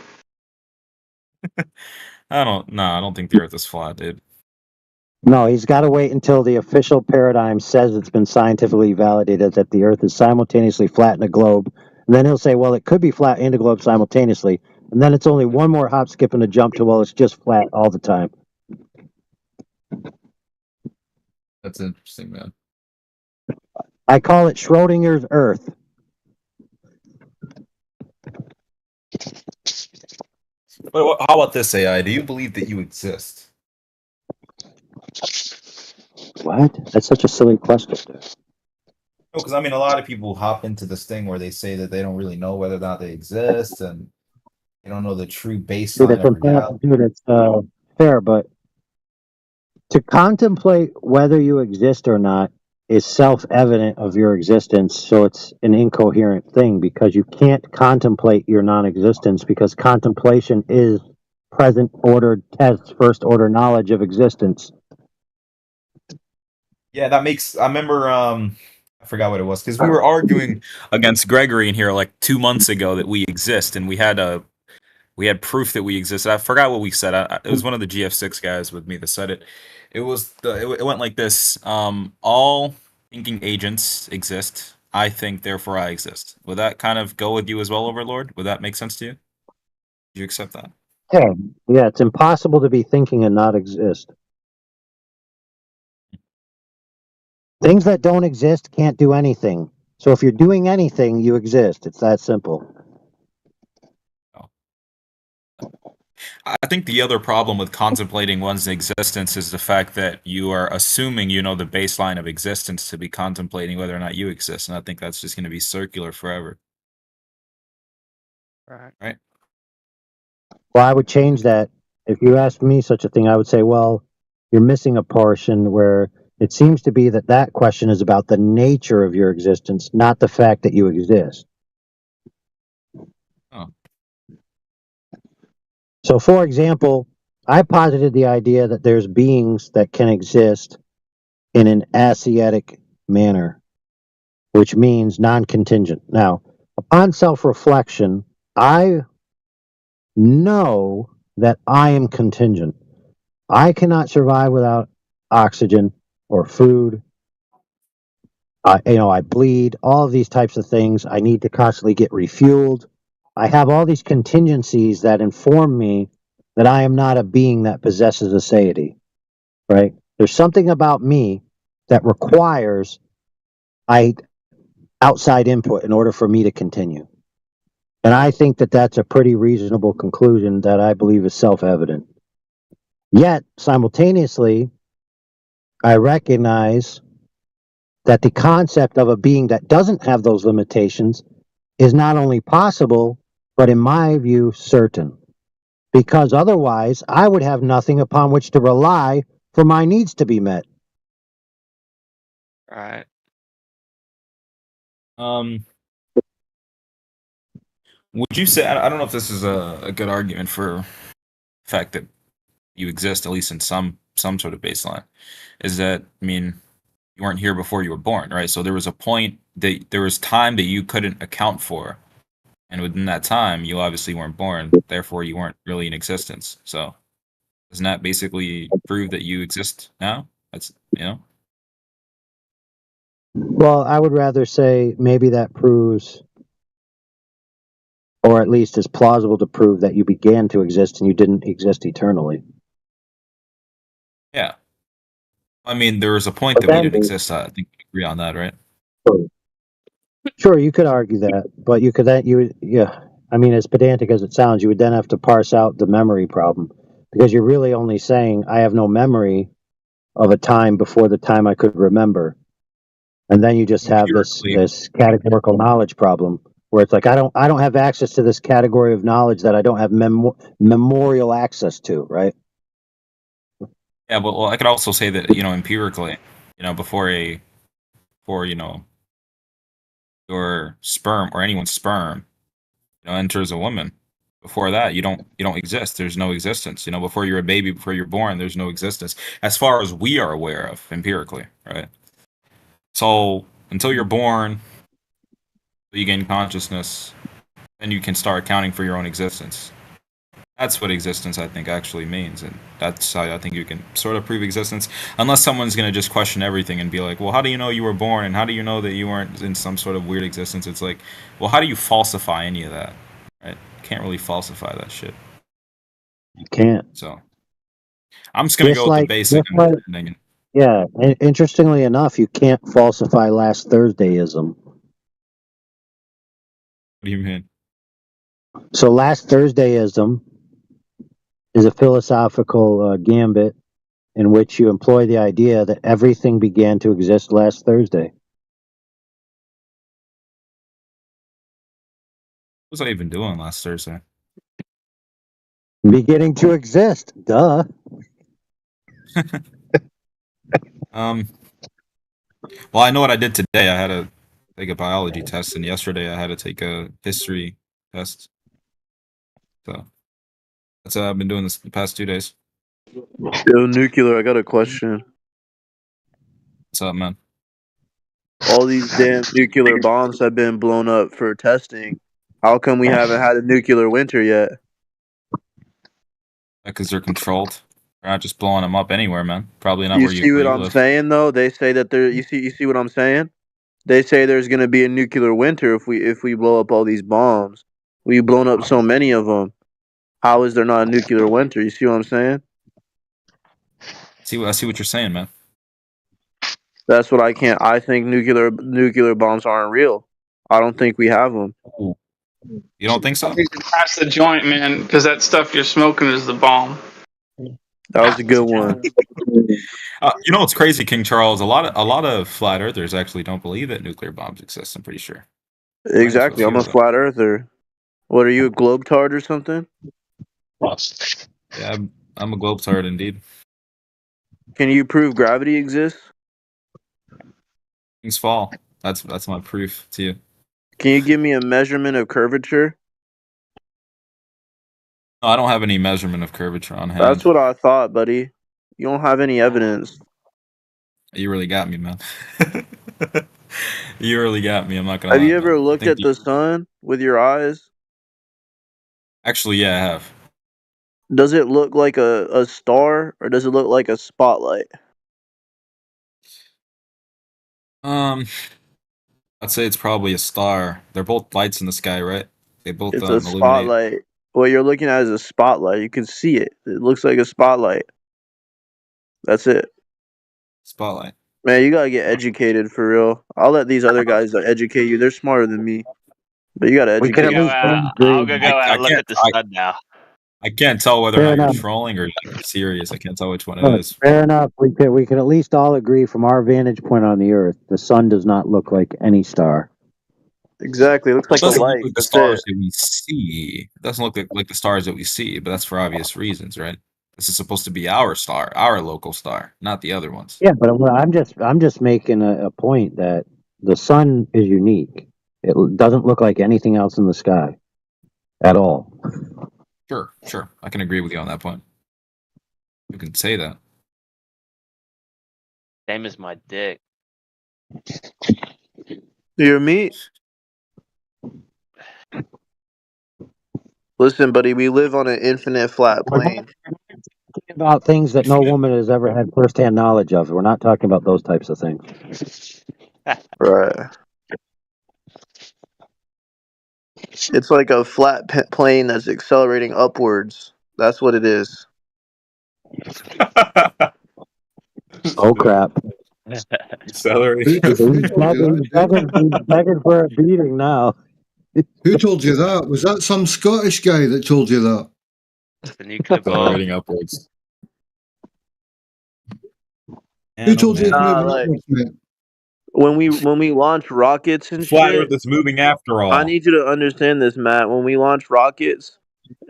I don't think the Earth is flat, dude. No, he's got to wait until the official paradigm says it's been scientifically validated that the Earth is simultaneously flat and a globe. And then he'll say, well, it could be flat and a globe simultaneously. And then it's only one more hop, skip, and a jump to, well, it's just flat all the time. That's interesting, man. I call it Schrodinger's Earth. But how about this, AI? Do you believe that you exist? What? That's such a silly question. No, because I mean, a lot of people hop into this thing where they say that they don't really know whether or not they exist, and they don't know the true baseline of reality. Dude, it's fair, but to contemplate whether you exist or not is self-evident of your existence, so it's an incoherent thing because you can't contemplate your non-existence because contemplation is present order test first order knowledge of existence. Yeah, that makes. I remember. I forgot what it was because we were arguing against Gregory in here like 2 months ago that we exist, and we had proof that we exist. I forgot what we said. It was one of the GF6 guys with me that said it. It went like this: all thinking agents exist. I think, therefore I exist. Would that kind of go with you as well, Overlord? Would that make sense to you? Do you accept that? Yeah, it's impossible to be thinking and not exist. Things that don't exist can't do anything. So if you're doing anything, you exist. It's that simple. I think the other problem with contemplating one's existence is the fact that you are assuming you know the baseline of existence to be contemplating whether or not you exist, and I think that's just going to be circular forever. Right. Well, I would change that. If you asked me such a thing, I would say, well, you're missing a portion where it seems to be that that question is about the nature of your existence, not the fact that you exist. Oh. So, for example, I posited the idea that there's beings that can exist in an ascetic manner, which means non-contingent. Now, upon self-reflection, I know that I am contingent. I cannot survive without oxygen or food. I bleed, all of these types of things. I need to constantly get refueled. I have all these contingencies that inform me that I am not a being that possesses a deity, right? There's something about me that requires outside input in order for me to continue. And I think that that's a pretty reasonable conclusion that I believe is self-evident. Yet, simultaneously, I recognize that the concept of a being that doesn't have those limitations is not only possible, but in my view, certain. Because otherwise, I would have nothing upon which to rely for my needs to be met. Right. Would you say? I don't know if this is a good argument for the fact that you exist, at least in some sort of baseline. Is that, I mean, you weren't here before you were born, right? So there was a point that there was time that you couldn't account for, and within that time, you obviously weren't born. Therefore, you weren't really in existence. So doesn't that basically prove that you exist now? That's Well, I would rather say maybe that proves, or at least is plausible to prove, that you began to exist and you didn't exist eternally. Yeah. I mean, there was a point that we didn't exist. I think we agree on that, right? Sure, you could argue that, but you could then I mean, as pedantic as it sounds, you would then have to parse out the memory problem because you're really only saying I have no memory of a time before the time I could remember. And then you just have this categorical knowledge problem where it's like I don't have access to this category of knowledge that I don't have memorial access to, right? Yeah, but well, I could also say that, empirically, before your sperm or anyone's sperm, enters a woman. Before that, you don't exist. There's no existence. Before you're a baby, before you're born, there's no existence, as far as we are aware of empirically, right? So until you're born, you gain consciousness, then you can start accounting for your own existence. That's what existence, I think, actually means, and that's how I think you can sort of prove existence, unless someone's going to just question everything and be like, well, how do you know you were born, and how do you know that you weren't in some sort of weird existence? It's like, well, how do you falsify any of that, right? You can't really falsify that shit. You can't. So I'm just going to go with the basic understanding. Yeah, interestingly enough, you can't falsify last Thursdayism. What do you mean? So last Thursdayism is a philosophical gambit in which you employ the idea that everything began to exist last Thursday. What was I even doing last Thursday? Beginning to exist, duh. Well, I know what I did today. I had to take a biology test, and yesterday I had to take a history test. So that's what I've been doing the past 2 days. Yo, Nuclear, I got a question. What's up, man? All these damn nuclear bombs have been blown up for testing. How come we haven't had a nuclear winter yet? Because they're controlled. They're not just blowing them up anywhere, man. Probably not You where see what you I'm live. saying, though? They say that there. You see what I'm saying? They say there's gonna be a nuclear winter if we blow up all these bombs. We've blown up so many of them. How is there not a nuclear winter? You see what I'm saying? I see what you're saying, man. That's what I can't. I think nuclear bombs aren't real. I don't think we have them. You don't think so? You can pass the joint, man, because that stuff you're smoking is the bomb. That was a good one. You know what's crazy, King Charles? A lot of flat earthers actually don't believe that nuclear bombs exist. I'm pretty sure. Exactly. I'm a flat earther. What are you, a globetard or something? Yeah, I'm a globetard indeed. Can you prove gravity exists? Things fall. That's my proof to you. Can you give me a measurement of curvature? No, I don't have any measurement of curvature on hand. That's what I thought, buddy. You don't have any evidence. You really got me, man. You really got me. I'm not gonna Have lie. you ever looked at the sun with your eyes? Actually, yeah, I have. Does it look like a star or does it look like a spotlight? I'd say it's probably a star. They're both lights in the sky, right? They both It's a illuminate. spotlight. What you're looking at is a spotlight. You can see it. It looks like a spotlight. That's it. Spotlight. Man, you gotta get educated for real. I'll let these other guys educate you. They're smarter than me. But you gotta educate. I'm gonna go out and look at the sun now. I can't tell whether or Fair not enough. you're trolling or serious. I can't tell which one it is. Fair enough. We can at least all agree from our vantage point on the Earth, the sun does not look like any star. Exactly. It looks Well, like it doesn't a look light. like the That's stars it. that we see. It doesn't look like the stars that we see, but that's for obvious reasons, right? This is supposed to be our star, our local star, not the other ones. Yeah, but I'm just making a point that the sun is unique. It doesn't look like anything else in the sky at all. Sure. I can agree with you on that point. You can say that. Same as my dick. You're me. Listen, buddy, we live on an infinite flat plane. About things that no woman has ever had firsthand knowledge of. We're not talking about those types of things. Right. It's like a flat plane that's accelerating upwards. That's what it is. Oh crap! Accelerating. He's begging for a beating now. Who told you that? Was that some Scottish guy that told you that? The nuclear bomb. Accelerating upwards. Who told you it's moving like upwards, mate? when we launch rockets and Flat shit. Earth is moving after I all. need you to understand this, Matt. When we launch rockets,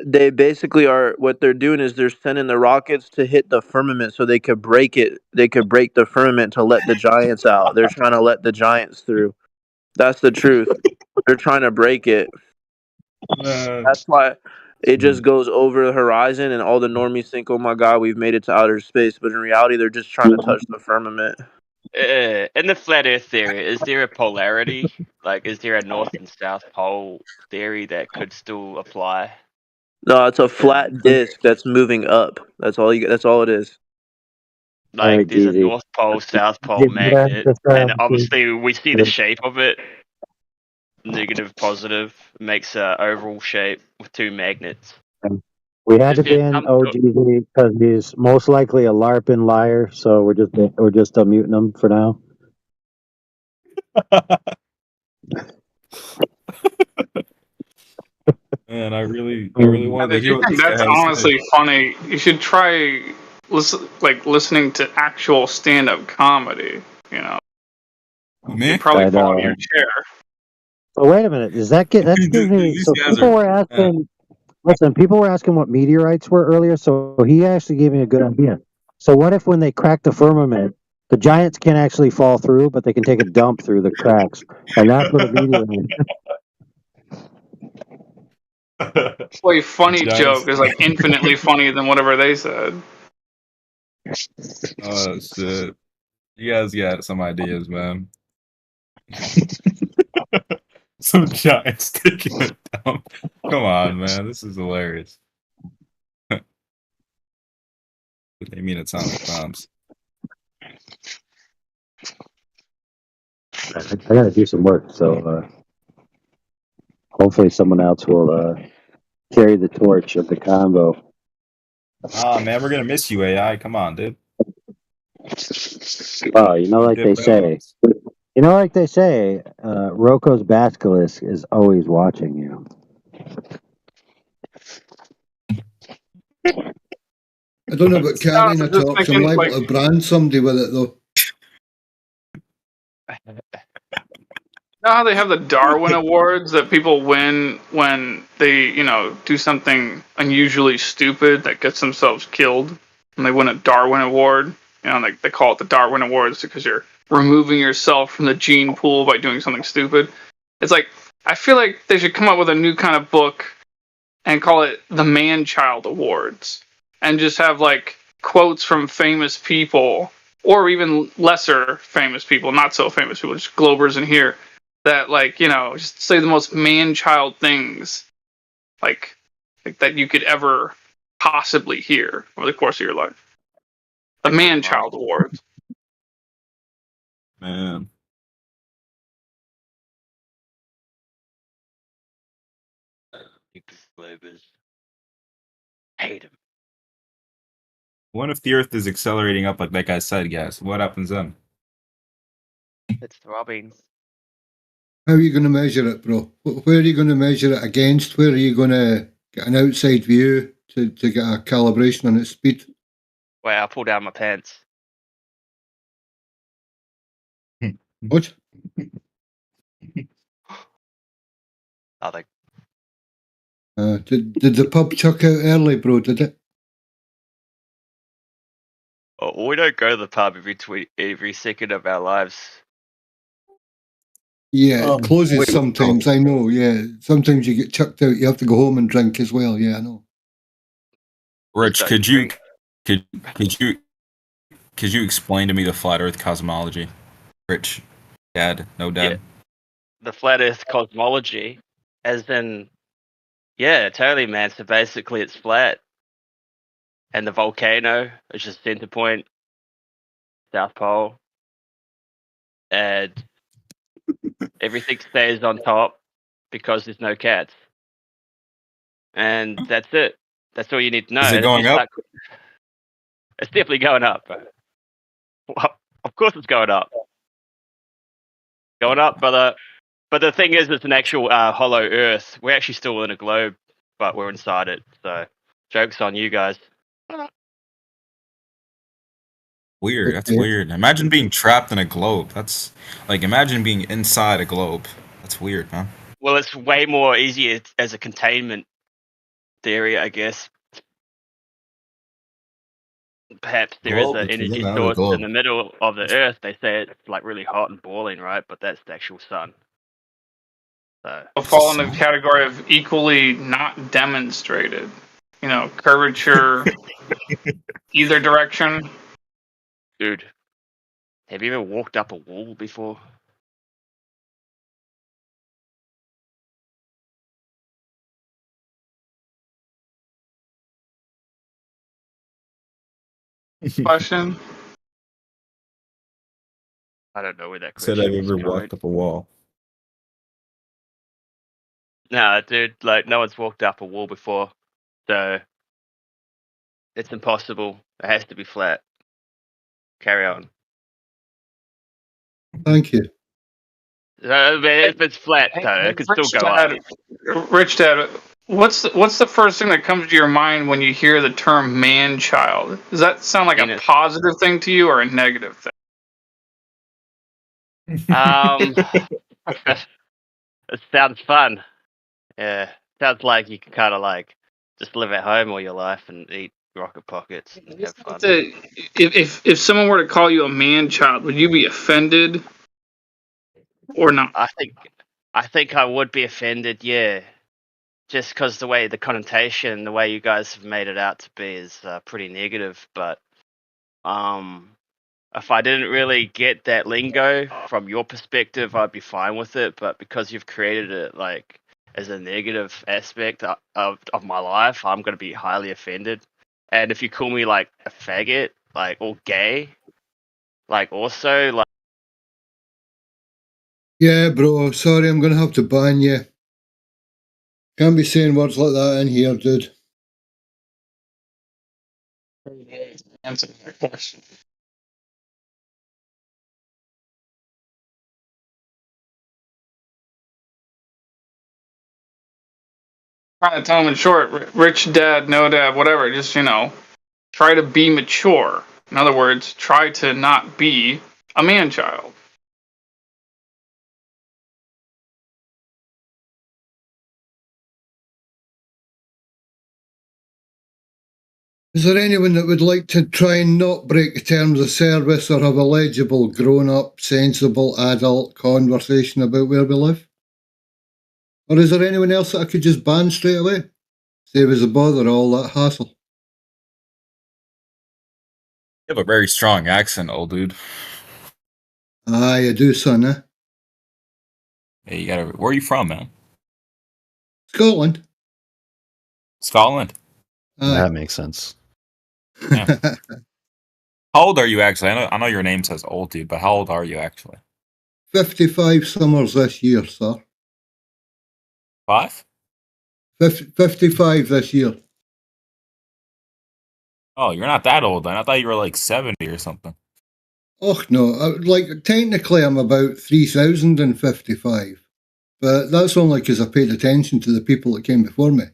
they basically are what they're doing is they're sending the rockets to hit the firmament so they could break it. They could break the firmament to let the giants out. They're trying to let the giants through. That's the truth. They're trying to break it. That's why it just goes over the horizon, and all the normies think, "Oh my God, we've made it to outer space." But in reality, they're just trying to touch the firmament. In the flat Earth theory, is there a polarity? Like, is there a North and South Pole theory that could still apply? No, it's a flat disc that's moving up. That's all you. That's all it is. All Like, right, there's a Jeezy. North Pole, South Pole Did you guys magnet, just, and obviously we see the shape of it. Negative, positive makes a oval shape with two magnets. we had Is to there ban some sort? OGZ because he's most likely a LARP and liar, so we're just muting him for now. Man, I really wanted to If hear you what think this guy that's had to say. honestly funny, you should try listening to actual stand-up comedy. You know, Me? you'd probably I fall out of know. your chair. So wait a minute. Does that get that's gives me? These So guys people are. were asking. Listen, people were asking what meteorites were earlier, so he actually gave me a good idea. So what if when they crack the firmament, the giants can't actually fall through, but they can take a dump through the cracks, and that's what a meteorite. Play funny Giants. joke is like infinitely funnier than whatever they said. Oh shit! You guys got some ideas, man. Some giants taking it down. Come on, man. This is hilarious. They mean atomic bombs. I gotta do some work, so hopefully someone else will carry the torch of the convo. Ah, man, we're gonna miss you, AI. Come on, dude. Oh, you know, You like they dipped out on say, us. Rocco's basilisk is always watching you. I don't know about No, carrying a I'm just torch. I'm thinking liable like to brand somebody with it, though. know how they have the Darwin Awards that people win when they, do something unusually stupid that gets themselves killed, and they win a Darwin Award. Like they call it the Darwin Awards because you're removing yourself from the gene pool by doing something stupid. It's like I feel like they should come up with a new kind of book and call it the Man-Child Awards, and just have like quotes from famous people or even lesser famous people, not so famous people, just Globers in here that just say the most man-child things like that you could ever possibly hear over the course of your life. The Like Man-Child Awards. Man. Globers. Hate him. What if the Earth is accelerating up like that guy said, guys? What happens then? It's throbbing. How are you going to measure it, bro? Where are you going to measure it against? Where are you going to get an outside view to get a calibration on its speed? Wait, I'll pull down my pants. What? Oh, they Did the pub chuck out early, bro? Did it? Oh, we don't go to the pub every second of our lives. Yeah, it closes wait, sometimes. I know. Yeah, sometimes you get chucked out. You have to go home and drink as well. Yeah, I know. Rich, Don't could you drink. could you explain to me the flat Earth cosmology? Rich, dad, no dad. Yeah. The flat Earth cosmology, as in, yeah, totally, man. So basically, it's flat, and the volcano is just center point, South Pole, and everything stays on top because there's no cats, and that's it. That's all you need to know. Is it And if you going up? start, it's definitely going up. Bro. Well, of course, it's going up. Going up, but the thing is, it's an actual hollow Earth. We're actually still in a globe, but we're inside it. So, joke's on you guys. Weird. That's Okay. weird. Imagine being trapped in a globe. That's like imagine being inside a globe. That's weird, man. Well, it's way more easier as a containment theory, I guess. Perhaps there is Globe, an if you live energy out of the source in globe. the middle of the Earth. They say it's like really hot and boiling, right? But that's the actual sun. So Will fall in the category of equally not demonstrated. You know, curvature, either direction. dude, have you ever walked up a wall before? Question. I don't know where that Said question I've was ever coming. walked up a wall. Nah, dude, like no one's walked up a wall before, so it's impossible. It has to be flat. Carry on. Thank you. If it's flat, though, it could still go up. Rich Dad, what's the first thing that comes to your mind when you hear the term man-child? Does that sound like a positive thing to you or a negative thing? It sounds fun. Yeah, sounds like you can kind of like just live at home all your life and eat rocket pockets and have fun. If someone were to call you a man-child, would you be offended or not? I think I would be offended. Yeah, just because the way the connotation, the way you guys have made it out to be is pretty negative. But if I didn't really get that lingo from your perspective, I'd be fine with it. But because you've created it like as a negative aspect of my life, I'm going to be highly offended. And if you call me like a faggot, like or gay, like also like Yeah, bro. Sorry, I'm going to have to ban you. Can't be saying words like that in here, dude. Answer that question. Trying to tell him in short, rich dad, no dad, whatever. Just try to be mature. In other words, try to not be a man-child. Is there anyone that would like to try and not break the terms of service or have a legible, grown-up, sensible, adult conversation about where we live? Or is there anyone else that I could just ban straight away? Save us the bother of all that hassle. You have a very strong accent, old dude. Aye, I do, son, eh? Hey, where are you from, man? Scotland. Scotland. Aye. That makes sense. Yeah. How old are you actually? I know your name says old dude, but how old are you actually? 55 summers this year, sir. 5? 55 this year. Oh, you're not that old then. I thought you were like 70 or something. Oh, no. Technically, I'm about 3,055. But that's only because I paid attention to the people that came before me.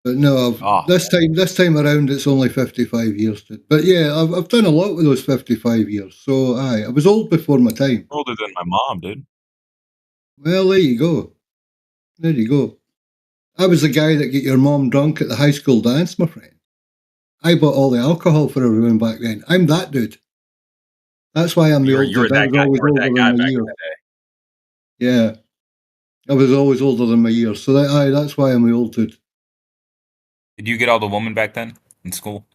But no, this time around, it's only 55 years. But yeah, I've done a lot with those 55 years. So, aye, I was old before my time. You're older than my mom, dude. Well, there you go. There you go. I was the guy that get your mom drunk at the high school dance, my friend. I bought all the alcohol for everyone back then. I'm that dude. That's why I'm the old dude. I was always older than my years. Yeah. I was always older than my years. So, that's why I'm the old dude. Did you get all the women back then in school?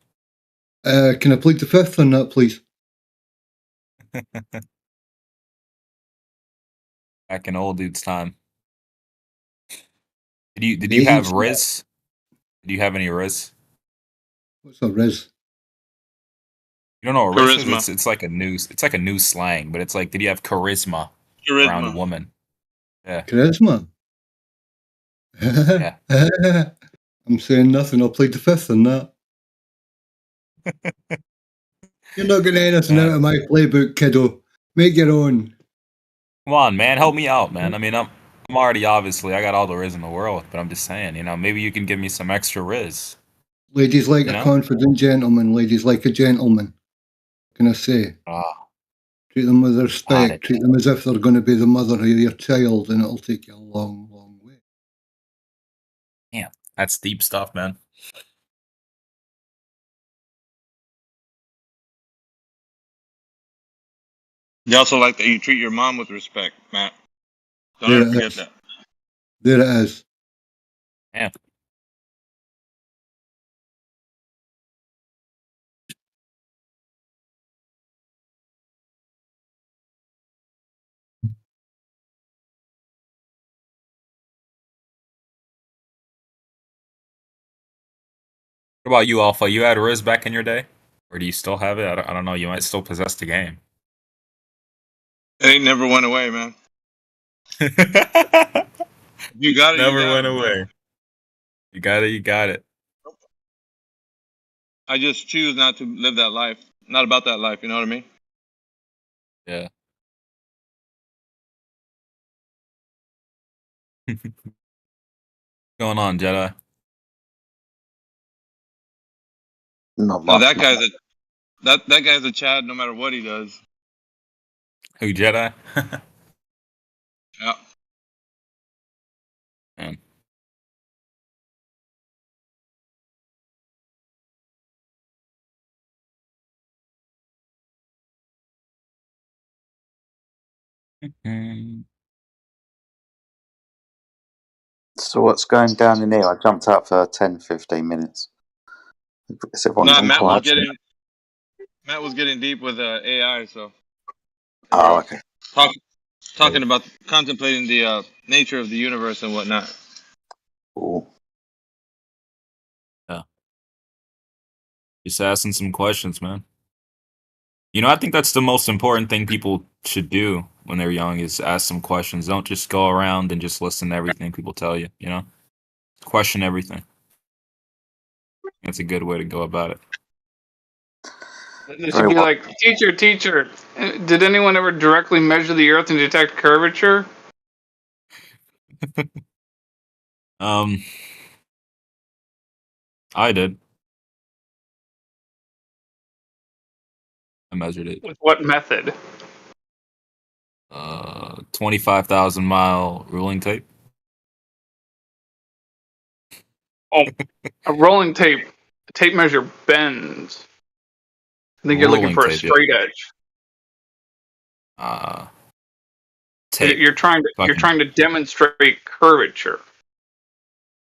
Can I plead the fifth on that, please? Back in old dude's time. Did you have Riz? Do you have any Riz? What's a Riz? You don't know what Riz is? It's like a new slang, but it's like, did you have charisma around a woman? Yeah. Charisma? Yeah. I'm saying nothing. I'll plead the fifth on that. You're not getting anything out of my playbook, kiddo. Make your own. Come on, man. Help me out, man. I mean, I'm already obviously, I got all the Riz in the world, but I'm just saying, maybe you can give me some extra Riz. Ladies like a confident gentleman. Ladies like a gentleman. can I say? Ah, Treat them with got respect. it. Treat them as if they're going to be the mother of your child, and it'll take you a long, long way. Damn, that's deep stuff, man. You also like that you treat your mom with respect, Matt. Don't There ever it forget is. that. There it is. Yeah. What about you, Alpha? You had Riz back in your day? Or do you still have it? I don't know. You might still possess the game. It ain't never went away, man. You got it, you Never got went it, bro. away. You got it, you got it. I just choose not to live that life. Not about that life, you know what I mean? Yeah. Going on, Jedi? Not No, much. that guy's a that guy's a Chad no matter what he does. Who, Jedi? Yeah. Man. So what's going down in here? I jumped out for 10, 15 minutes. Is everyone No, gone quiet? Matt was getting deep with AI, so they Oh, were okay. talking about contemplating the nature of the universe and whatnot. Ooh. Yeah. Just asking some questions, man. You know, I think that's the most important thing people should do when they're young is ask some questions. Don't just go around and just listen to everything people tell you, you know? Question everything. That's a good way to go about it. It should be like, teacher, did anyone ever directly measure the Earth and detect curvature? I did. I measured it. With what method? 25,000 mile ruling tape. Oh, a rolling tape measure bends. I think you're looking Ruling for a tape, yeah. straight edge. Tape. You're trying So I can- to demonstrate curvature.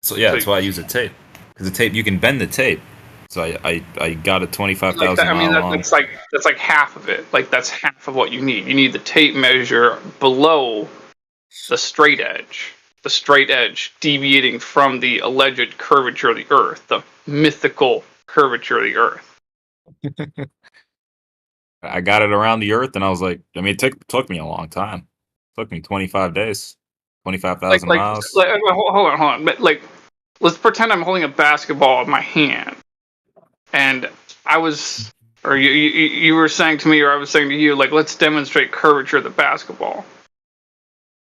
So yeah, that's why I use a tape. Because the tape, you can bend the tape. So I got a 25,000 I mean, mile long. that's like half of it. Like that's half of what you need. You need the tape measure below the straight edge. The straight edge deviating from the alleged curvature of the Earth, the mythical curvature of the Earth. I got it around the Earth, and I was like, I mean, it took me a long time. It took me 25 days, 25,000 miles. Hold on. But like, let's pretend I'm holding a basketball in my hand, and I was, or you were saying to me, or I was saying to you, like, let's demonstrate curvature of the basketball.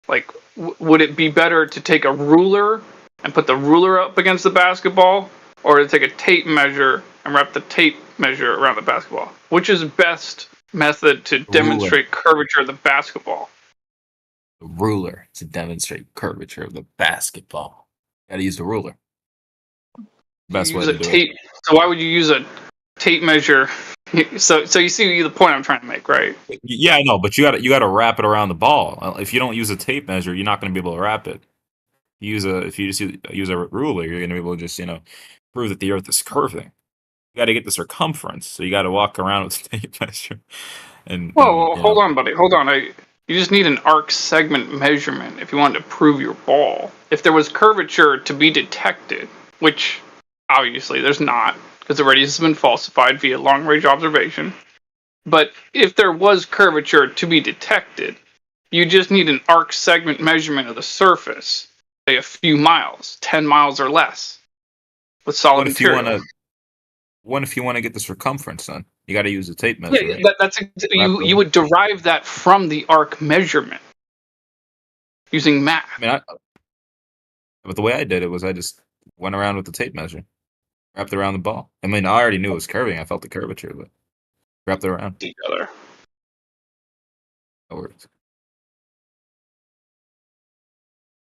Like, would it be better to take a ruler and put the ruler up against the basketball, or to take a tape measure and wrap the tape measure around the basketball? Which is best method to demonstrate curvature of the basketball? The ruler to demonstrate curvature of the basketball. Gotta use the ruler. Best way to do it. So why would you use a tape measure? So you see the point I'm trying to make, right? Yeah, I know, but you gotta wrap it around the ball. If you don't use a tape measure, you're not gonna be able to wrap it. If you just use a ruler, you're gonna be able to just prove that the Earth is curving. You got to get the circumference, so you got to walk around with a tape measure. Well, hold on, buddy. Hold on. You just need an arc segment measurement if you want to prove your ball. If there was curvature to be detected, which obviously there's not, because the radius has been falsified via long-range observation. But if there was curvature to be detected, you just need an arc segment measurement of the surface, say a few miles, 10 miles or less, with solid material. What if you want to get the circumference then? You got to use a tape measure. Yeah, you would derive that from the arc measurement using math. But the way I did it was I just went around with the tape measure, wrapped it around the ball. I mean, I already knew it was curving. I felt the curvature, but Wrap that around. Together. That works.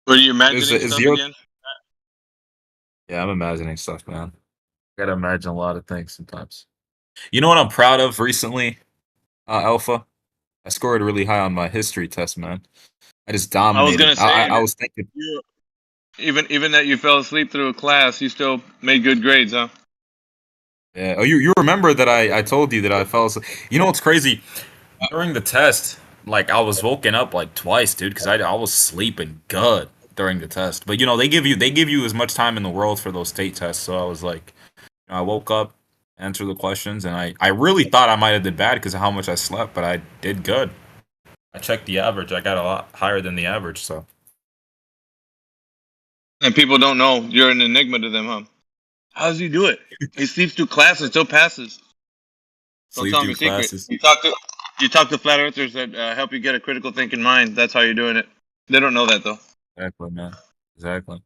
Were you imagining stuff again? Yeah, I'm imagining stuff, man. Gotta imagine a lot of things sometimes. You know what I'm proud of recently, Alpha? I scored really high on my history test, man. I just I was dominated. gonna say, I was thinking. even that you fell asleep through a class, you still made good grades, huh? Yeah. Oh, you remember that I told you that I fell asleep. You know what's crazy? During the test, like I was woken up like twice, dude, because I was sleeping good during the test. But you know, they give you as much time in the world for those state tests. So I was like, you know, I woke up, answered the questions, and I really thought I might have did bad because of how much I slept, but I did good. I checked the average. I got a lot higher than the average, so. And people don't know you're an enigma to them, huh? How does he do it? He sleeps through class and still passes. Don't Sleep tell him through your secret. classes. You talk to flat earthers that help you get a critical thinking mind. That's how you're doing it. They don't know that though. Exactly, man. Exactly.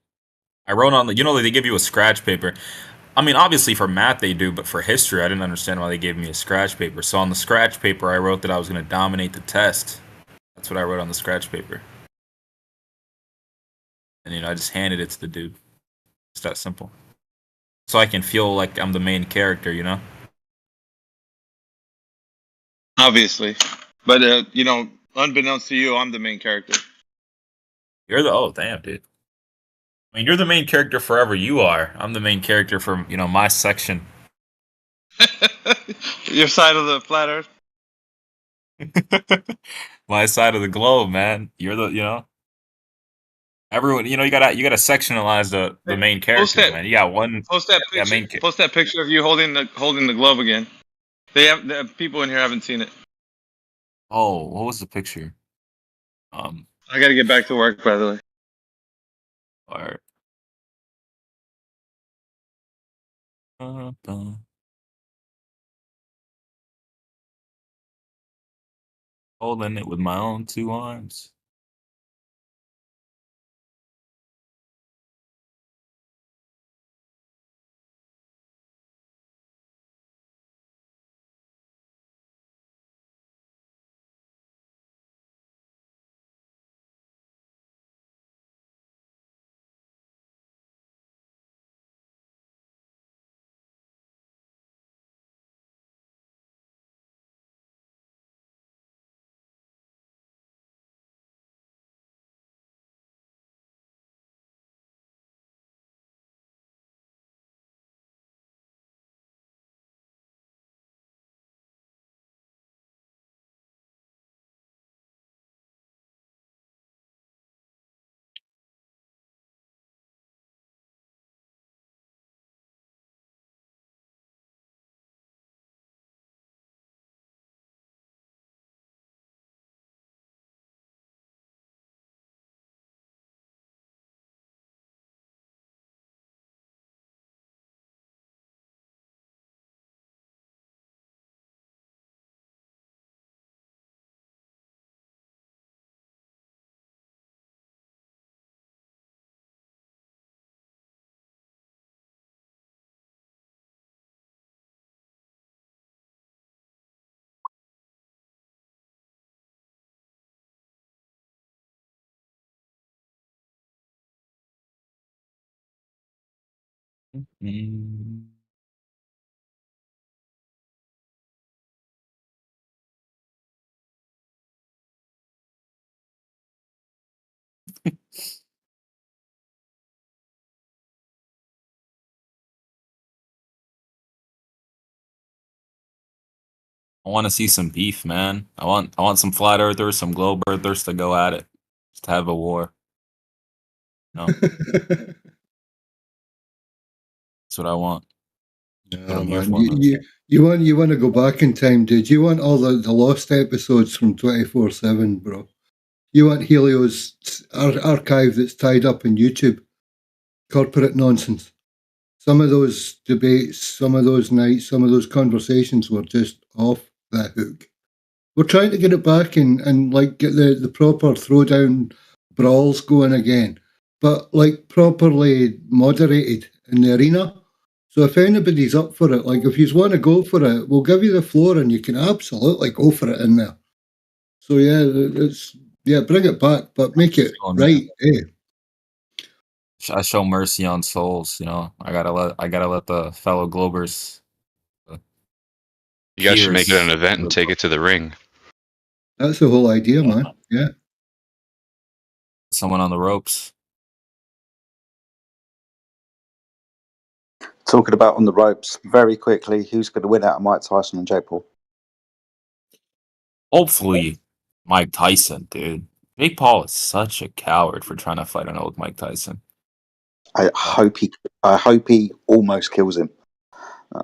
I wrote on the, you know, they give you a scratch paper. I mean, obviously for math they do, but for history, I didn't understand why they gave me a scratch paper. So on the scratch paper, I wrote that I was going to dominate the test. That's what I wrote on the scratch paper. And, you know, I just handed it to the dude. It's that simple. So I can feel like I'm the main character, you know? Obviously, but you know, unbeknownst to you, I'm the main character. You're the, oh, damn, dude. I mean, you're the main character forever you are. I'm the main character from, you know, my section. Your side of the flat earth. My side of the globe, man. You're the, you know, everyone. You know, you gotta sectionalize the main characters, man. You got one. Post that Yeah, picture. Post that picture of you holding the globe again. The people in here haven't seen it. Oh, what was the picture? I got to get back to work, by the way. Or. Holding it with my own two arms. I want to see some beef, man. I want some flat earthers, some globe earthers to go at it. Just to have a war. No. That's what I want. What I'm here Man, for, man. you want to go back in time, dude? You want all the lost episodes from 24/7, bro? You want Helio's archive that's tied up in YouTube? Corporate nonsense. Some of those debates, some of those nights, some of those conversations were just off the hook. We're trying to get it back and like get the proper throwdown brawls going again, but like properly moderated in the arena So if anybody's up for it, like if you want to go for it, we'll give you the floor and you can absolutely go for it in there. So bring it back, but make it right. I show mercy on souls. I gotta let the fellow Globers. You guys should make it an event and take it to the ring. That's the whole idea, man. Yeah. Someone on the ropes. Talking about on the ropes, very quickly, who's going to win out of Mike Tyson and Jake Paul? Hopefully, Mike Tyson, dude. Jake Paul is such a coward for trying to fight an old Mike Tyson. I hope he almost kills him.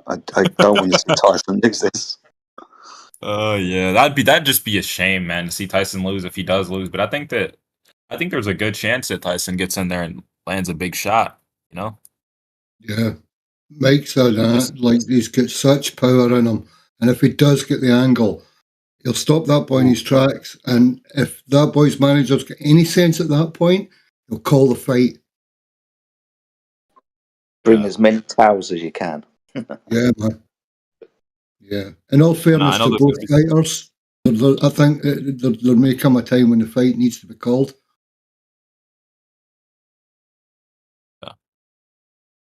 I don't want to see Tyson lose this. Oh yeah, that'd just be a shame, man, to see Tyson lose if he does lose. But I think there's a good chance that Tyson gets in there and lands a big shot. Yeah. Mike's he's got such power in him. And if he does get the angle, he'll stop that boy in his tracks. And if that boy's manager's got any sense at that point, he'll call the fight. Bring as many towels as you can. Yeah, man. Yeah. In all fairness to both fighters, I think there may come a time when the fight needs to be called.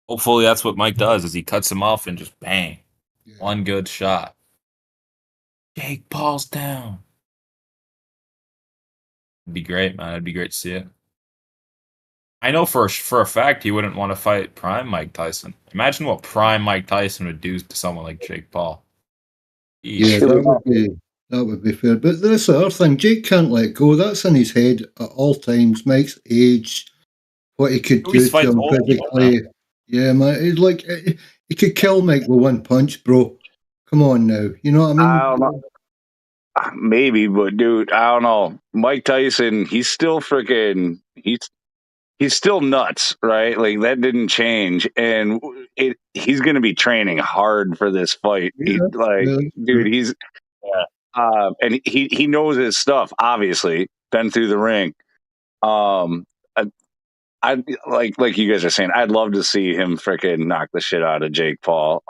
Hopefully that's what Mike does, is he cuts him off and just bang. One good shot. Jake Paul's down. It'd be great, man. It'd be great to see it. I know for a fact he wouldn't want to fight prime Mike Tyson. Imagine what prime Mike Tyson would do to someone like Jake Paul. Yeah, that would be fair. But that's the other thing. Jake can't let go. That's in his head at all times. Mike's age, what he could do to him physically. Yeah, man. He's like, he could kill Mike with one punch, bro. Come on now. You know what I mean? I don't know. Maybe, but dude, I don't know. Mike Tyson, he's still freaking. He's still nuts, right? Like that didn't change, and he's going to be training hard for this fight. Dude, he's and he knows his stuff. Obviously, been through the ring. I like you guys are saying. I'd love to see him freaking knock the shit out of Jake Paul.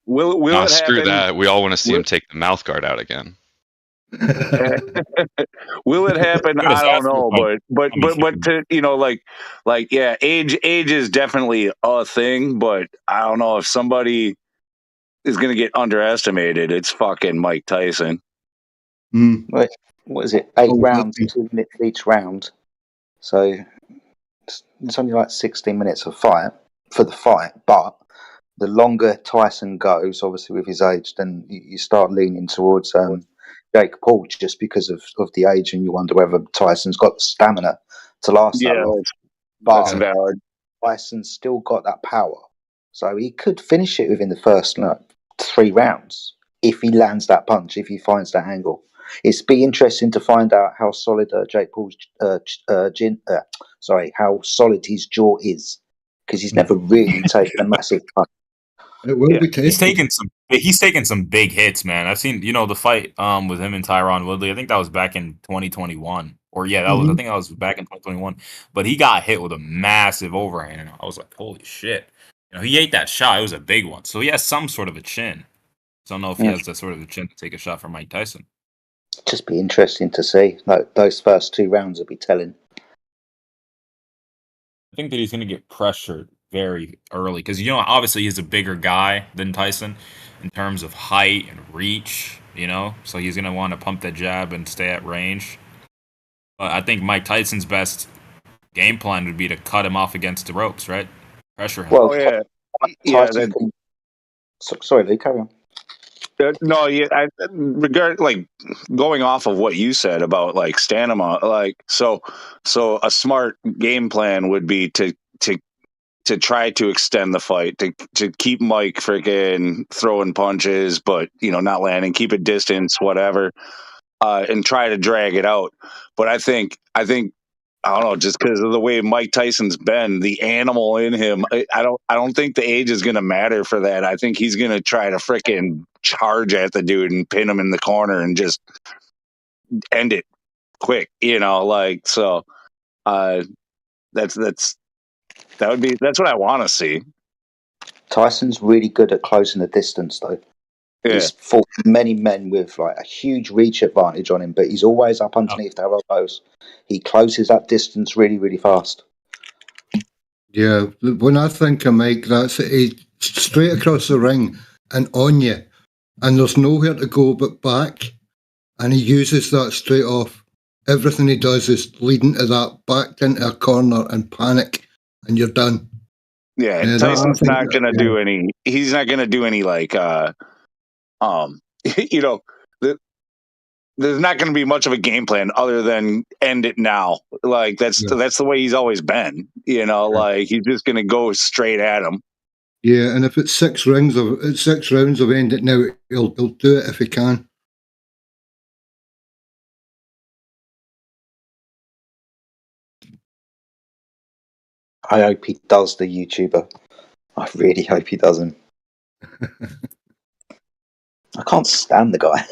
Will it screw happen? that. We all want to see him take the mouth guard out again. Will it happen? I don't know, but to yeah, age is definitely a thing, but I don't know if somebody is going to get underestimated. It's fucking Mike Tyson. What is it? 8 rounds, 2 minutes each round. So it's only like 16 minutes of fight for the fight, but the longer Tyson goes, obviously with his age, then you start leaning towards Jake Paul just because of the age, and you wonder whether Tyson's got the stamina to last that long. That's valid. Tyson's still got that power, so he could finish it within the first 3 rounds if he lands that punch, if he finds that angle. It's be interesting to find out how solid Jake Paul's how solid his jaw is, because he's never really taken a massive punch. It will be tasty. He's taken some big hits, man. I've seen, the fight with him and Tyron Woodley. I think that was back in 2021. Or I think that was back in 2021. But he got hit with a massive overhand, and I was like, holy shit. He ate that shot. It was a big one. So he has some sort of a chin. So I don't know if he has that sort of a chin to take a shot from Mike Tyson. Just be interesting to see. Like those first 2 rounds will be telling. I think that he's going to get pressured very early because obviously he's a bigger guy than Tyson in terms of height and reach. So he's going to want to pump that jab and stay at range. But I think Mike Tyson's best game plan would be to cut him off against the ropes, right? Pressure him. Well, sorry, Lee, carry on. Going off of what you said about like stamina, so a smart game plan would be to try to extend the fight, to keep Mike freaking throwing punches, but not landing, keep a distance, whatever, and try to drag it out. But I think I don't know, just because of the way Mike Tyson's been, the animal in him, I don't think the age is going to matter for that. I think he's going to try to freaking charge at the dude and pin him in the corner and just end it quick, so that's what I want to see. Tyson's really good at closing the distance, though. Yeah. He's fought many men with like a huge reach advantage on him, but he's always up underneath their elbows. He closes that distance really, really fast. Yeah, when I think of Mike, that's it. Straight across the ring and on you, and there's nowhere to go but back, and he uses that straight off. Everything he does is leading to that, backed into a corner and panic, and you're done. Yeah, and Tyson's not gonna do any. He's not gonna do any like, you know, there's not gonna be much of a game plan other than end it now. Like that's the way he's always been. You know, like he's just gonna go straight at him. Yeah, and if it's 6 rounds of end it now, he'll do it if he can. I hope he does the YouTuber. I really hope he doesn't. I can't stand the guy.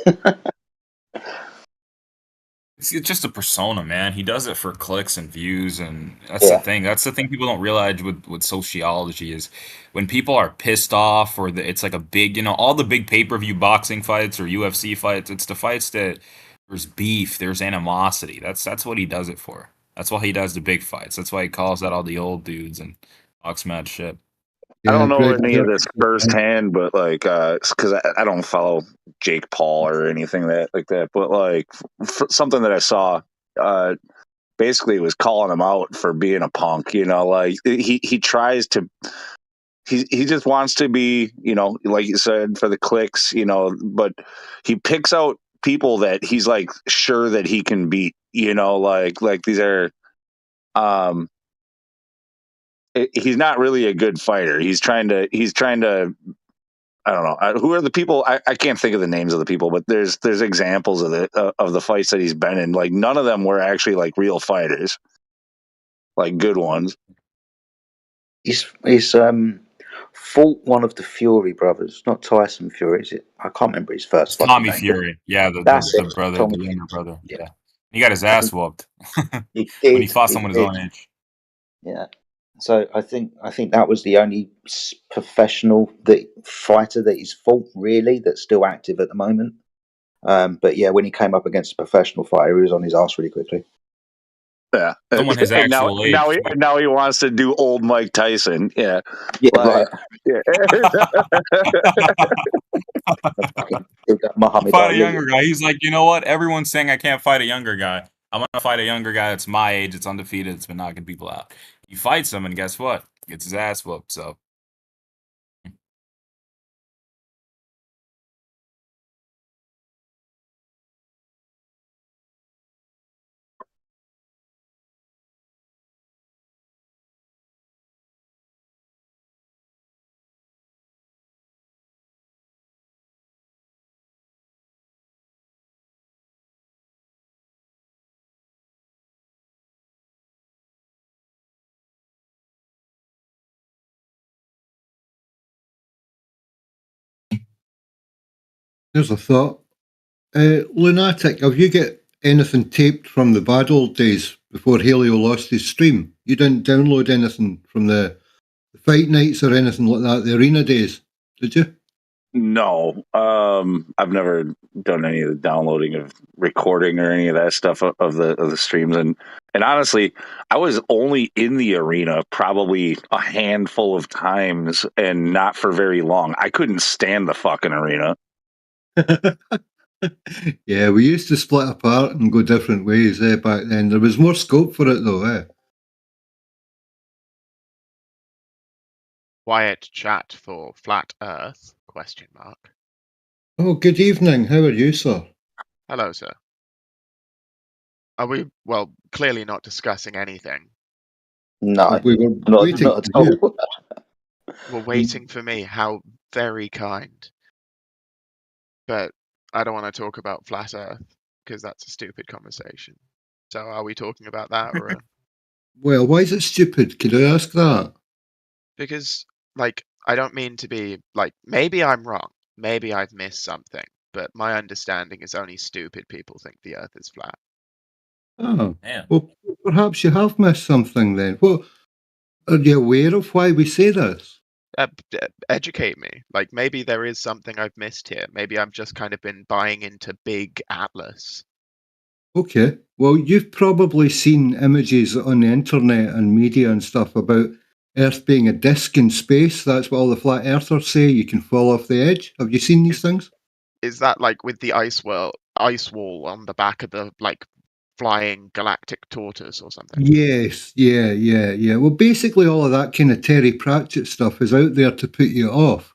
It's just a persona, man. He does it for clicks and views, and that's Yeah. the thing. That's the thing people don't realize with sociology is when people are pissed off or it's like a big, all the big pay-per-view boxing fights or UFC fights. It's the fights that there's beef, there's animosity. That's what he does it for. That's why he does the big fights. That's why he calls out all the old dudes and talks mad shit. I don't know any of this firsthand, but like, because I don't follow Jake Paul or anything like that. But like, something that I saw, basically was calling him out for being a punk. You know, like he tries to, he just wants to be, like you said, for the clicks. But he picks out people that he's like sure that he can beat. Like these are, he's not really a good fighter. He's trying to. I don't know. Who are the people? I can't think of the names of the people, but there's examples of the fights that he's been in. Like none of them were actually like real fighters, like good ones. He's fought one of the Fury brothers, not Tyson Fury. Is it? I can't remember his first. Tommy name. Fury, yeah, the brother, Tommy the younger brother. Yeah, he got his ass whooped he did, when he fought someone his own age. Yeah. So I think that was the only professional fighter that he's fought really that's still active at the moment. But yeah, when he came up against a professional fighter, he was on his ass really quickly. Yeah, someone his and actual age. Now he wants to do old Mike Tyson. Yeah, right. Yeah. Fight a younger guy. He's like, you know what? Everyone's saying I can't fight a younger guy. I'm gonna fight a younger guy that's my age. It's undefeated. It's been knocking people out. He fights him, and guess what? Gets his ass whooped. So. Here's a thought. Lunatic, have you got anything taped from the bad old days before Helio lost his stream? You didn't download anything from the fight nights or anything like that, the arena days, did you? No, I've never done any of the downloading of recording or any of that stuff of the streams, and honestly, I was only in the arena probably a handful of times, and not for very long. I couldn't stand the fucking arena. Yeah, we used to split apart and go different ways back then. There was more scope for it though. Quiet chat for flat Earth? ? Oh, good evening. How are you, sir? Hello, sir. Are we, clearly not discussing anything? No, we were not at all. We're waiting for me. How very kind. But I don't want to talk about flat Earth because that's a stupid conversation. So are we talking about that or? Well, why is it stupid? Could I ask that? Because, I don't mean to be maybe I'm wrong. Maybe I've missed something. But my understanding is only stupid people think the Earth is flat. Oh, well, perhaps you have missed something then. Well, are you aware of why we say this? Educate me. Like, maybe there is something I've missed here. Maybe I've just kind of been buying into big Atlas. Okay. Well, you've probably seen images on the internet and media and stuff about Earth being a disk in space. That's what all the flat earthers say. You can fall off the edge. Have you seen these things? Is that like with the ice wall on the back of the like flying galactic tortoise or something? Yes. Yeah. Well, basically, all of that kind of Terry Pratchett stuff is out there to put you off.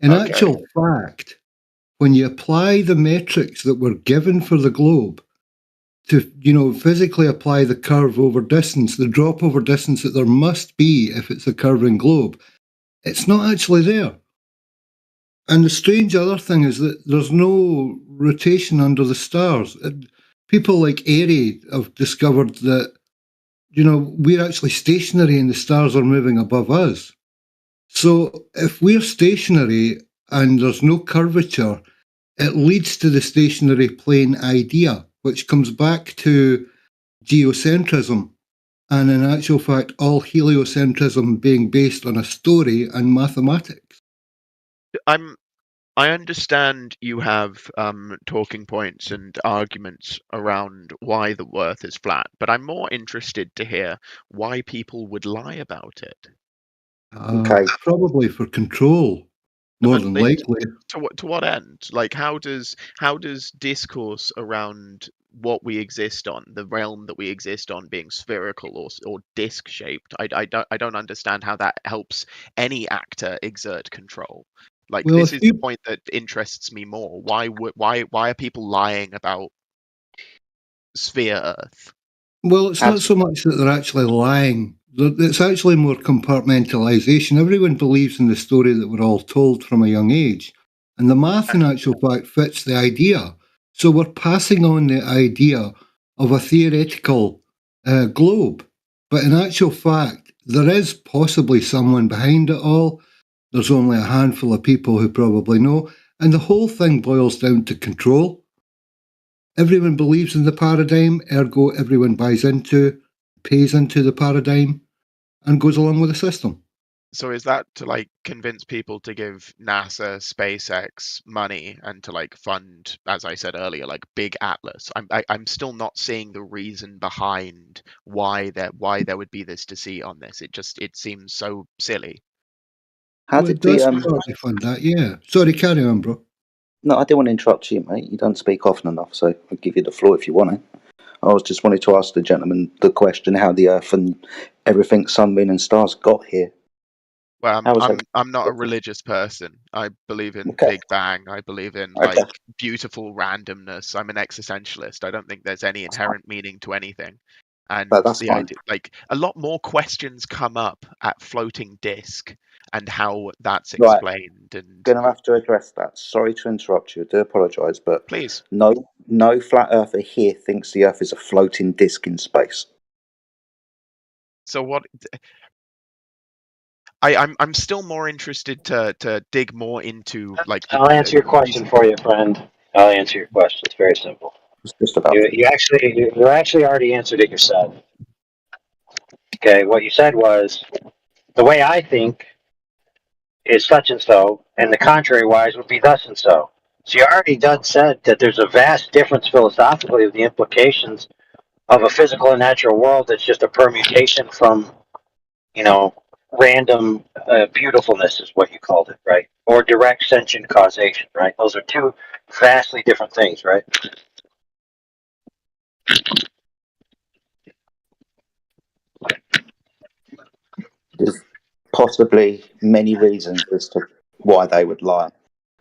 In Okay. actual fact, when you apply the metrics that were given for the globe to, physically apply the curve over distance, the drop over distance that there must be if it's a curving globe, it's not actually there. And the strange other thing is that there's no rotation under the stars. People like Airy have discovered that, we're actually stationary and the stars are moving above us. So if we're stationary and there's no curvature, it leads to the stationary plane idea, which comes back to geocentrism, and in actual fact, all heliocentrism being based on a story and mathematics. I understand you have talking points and arguments around why the Earth is flat, but I'm more interested to hear why people would lie about it. Probably for control, more than likely. To what end? Like, how does discourse around what we exist on, the realm that we exist on, being spherical or disc shaped? I don't understand how that helps any actor exert control. Like, Well, this if is you- the point that interests me more. Why are people lying about sphere Earth? Well, it's not so much that they're actually lying. It's actually more compartmentalization. Everyone believes in the story that we're all told from a young age. And the math, in actual fact, fits the idea. So we're passing on the idea of a theoretical globe. But in actual fact, there is possibly someone behind it all. There's only a handful of people who probably know. And the whole thing boils down to control. Everyone believes in the paradigm, ergo everyone buys into, pays into the paradigm, and goes along with the system. So is that to like convince people to give NASA, SpaceX money and to like fund, as I said earlier, like big Atlas? I'm still not seeing the reason behind why there would be this deceit on this. It seems so silly. How Well, did it does the partly fund that, yeah. Sorry, carry on, bro. No, I didn't want to interrupt you, mate. You don't speak often enough, so I'll give you the floor if you want it. I was just wanted to ask the gentleman the question how the Earth and everything, sun, moon, and stars got here. Well, How was that? I'm not a religious person. I believe in Okay. Big Bang. I believe in like beautiful randomness. I'm an existentialist. I don't think there's any inherent meaning to anything. And That's the fine. idea, like a lot more questions come up at floating disk and how that's Right. explained. And Gonna have to address that. Sorry to interrupt you. I do apologise, but please, no flat earther here thinks the Earth is a floating disc in space. so what? I'm still more interested to dig more into like I'll answer your question for you, friend. I'll answer your question. It's very simple. It's just about You actually already answered it yourself. Okay, what you said was the way I think is such and so, and the contrary wise would be thus and so. So you already done said that there's a vast difference philosophically of the implications of a physical and natural world that's just a permutation from, random beautifulness is what you called it, right? Or direct sentient causation, right? Those are two vastly different things, right? There's possibly many reasons as to why they would lie.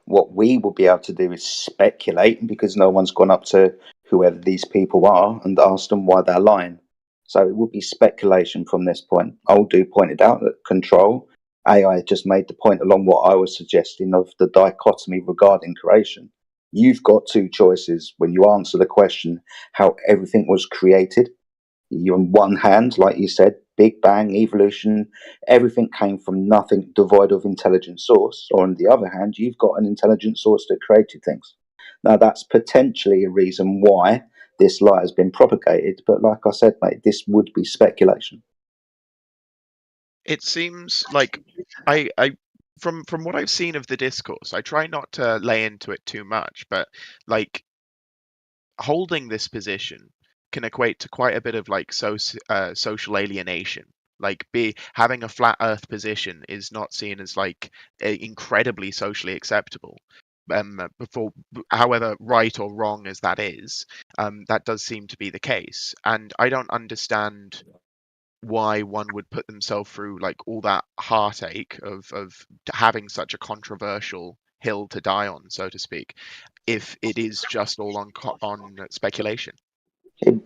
What we will be able to do is speculate because no one's gone up to whoever these people are and asked them why they're lying. So it would be speculation from this point. Aldu pointed out that control, AI just made the point along what I was suggesting of the dichotomy regarding creation. You've got two choices when you answer the question how everything was created. You on one hand, like you said, Big Bang, evolution, everything came from nothing devoid of intelligent source. Or on the other hand, you've got an intelligent source that created things. Now that's potentially a reason why this lie has been propagated, but like I said, mate, this would be speculation. it seems like I from what I've seen of the discourse, I try not to lay into it too much, but like holding this position can equate to quite a bit of like social alienation. Like having a flat Earth position is not seen as like incredibly socially acceptable. Before, however right or wrong as that is, that does seem to be the case, and I don't understand why one would put themselves through like all that heartache of having such a controversial hill to die on, so to speak, if it is just all on speculation.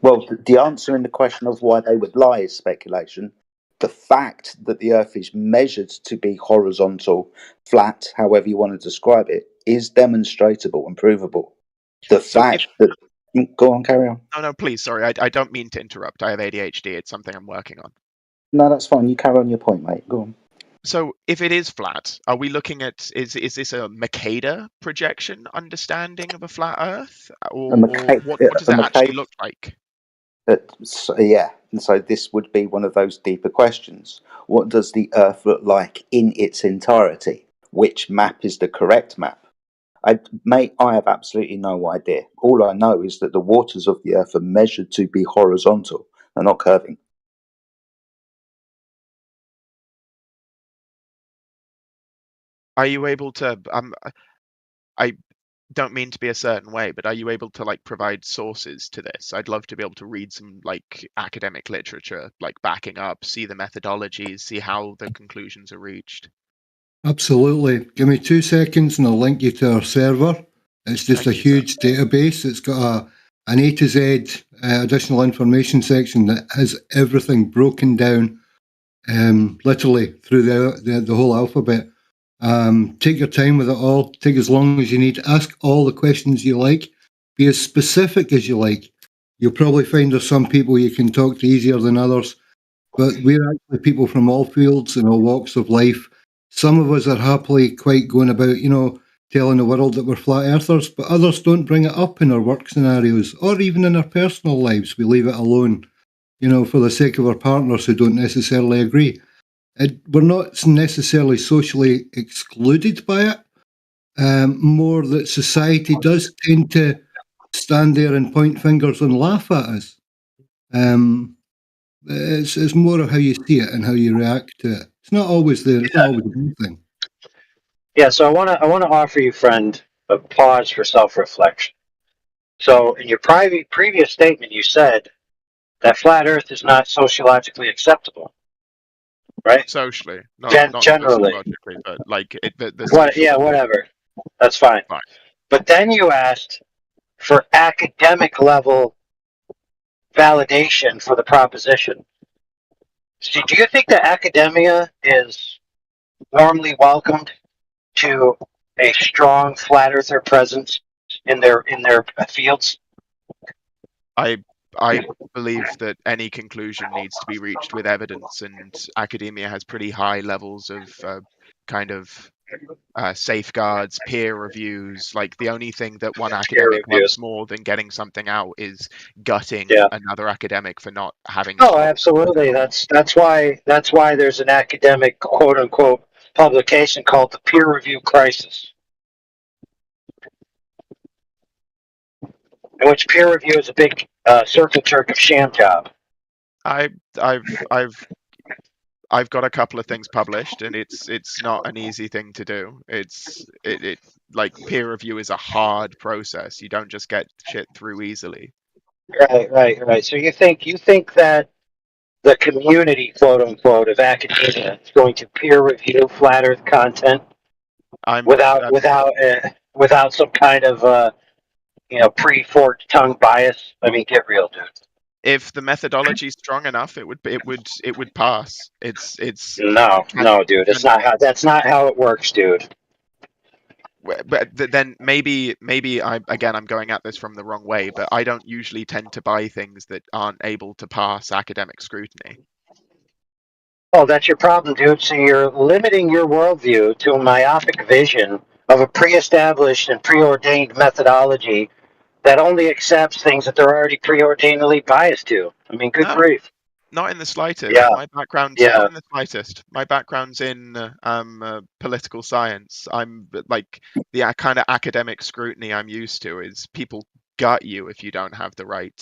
Well, the answer in the question of why they would lie is speculation. The fact that the Earth is measured to be horizontal, flat, however you want to describe it, is demonstrable and provable. The fact that... Go on, carry on. No, please, sorry, I don't mean to interrupt. I have ADHD. It's something I'm working on. No, that's fine. You carry on your point, mate. Go on. So if it is flat, are we looking at, is this a Mercator projection understanding of a flat Earth? Or what does it actually look like? Yeah, and so this would be one of those deeper questions. What does the Earth look like in its entirety? Which map is the correct map? I have absolutely no idea. All I know is that the waters of the Earth are measured to be horizontal. They're not curving. Are you able to, I don't mean to be a certain way, but are you able to like provide sources to this? I'd love to be able to read some like academic literature, like backing up, see the methodologies, see how the conclusions are reached. Absolutely. Give me 2 seconds and I'll link you to our server. It's just a huge database. It's got an A to Z additional information section that has everything broken down literally through the whole alphabet. Take your time with it all. Take as long as you need. Ask all the questions you like. Be as specific as you like. You'll probably find there's some people you can talk to easier than others, but we're actually people from all fields and all walks of life. Some of us are happily quite going about, telling the world that we're flat earthers, but others don't bring it up in our work scenarios or even in our personal lives. We leave it alone, for the sake of our partners who don't necessarily agree. We're not necessarily socially excluded by it, more that society does tend to stand there and point fingers and laugh at us. It's more of how you see it and how you react to it. It's not always there. It's not always a good thing. Yeah, so I want to offer you, friend, a pause for self-reflection. So in your previous statement, you said that flat Earth is not sociologically acceptable, right? Socially, not generally, sociologically, but like the yeah, whatever. That's fine. But then you asked for academic level validation for the proposition. So do you think that academia is warmly welcomed to a strong flat earther presence in their fields? I believe that any conclusion needs to be reached with evidence, and academia has pretty high levels of kind of safeguards, peer reviews. Like the only thing that one academic loves more than getting something out is gutting another academic for not having. Oh, absolutely. That's why there's an academic quote unquote publication called the peer review crisis, in which peer review is a big circle jerk of sham job. I've got a couple of things published, and it's not an easy thing to do. It like peer review is a hard process. You don't just get shit through easily. Right. So you think that the community, quote unquote, of academia is going to peer review flat Earth content without some kind of pre-forked tongue bias? I mean, get real, dude. If the methodology is strong enough, it would pass. It's no, dude. That's not how it works, dude. But then maybe I'm going at this from the wrong way, but I don't usually tend to buy things that aren't able to pass academic scrutiny. Oh, that's your problem, dude. So you're limiting your worldview to a myopic vision of a pre-established and preordained methodology that only accepts things that they're already preordainedly biased to. I mean, good grief. Not in the slightest. Yeah. My background's Yeah. not in the slightest. My background's in political science. I'm like the kind of academic scrutiny I'm used to is people gut you if you don't have the right.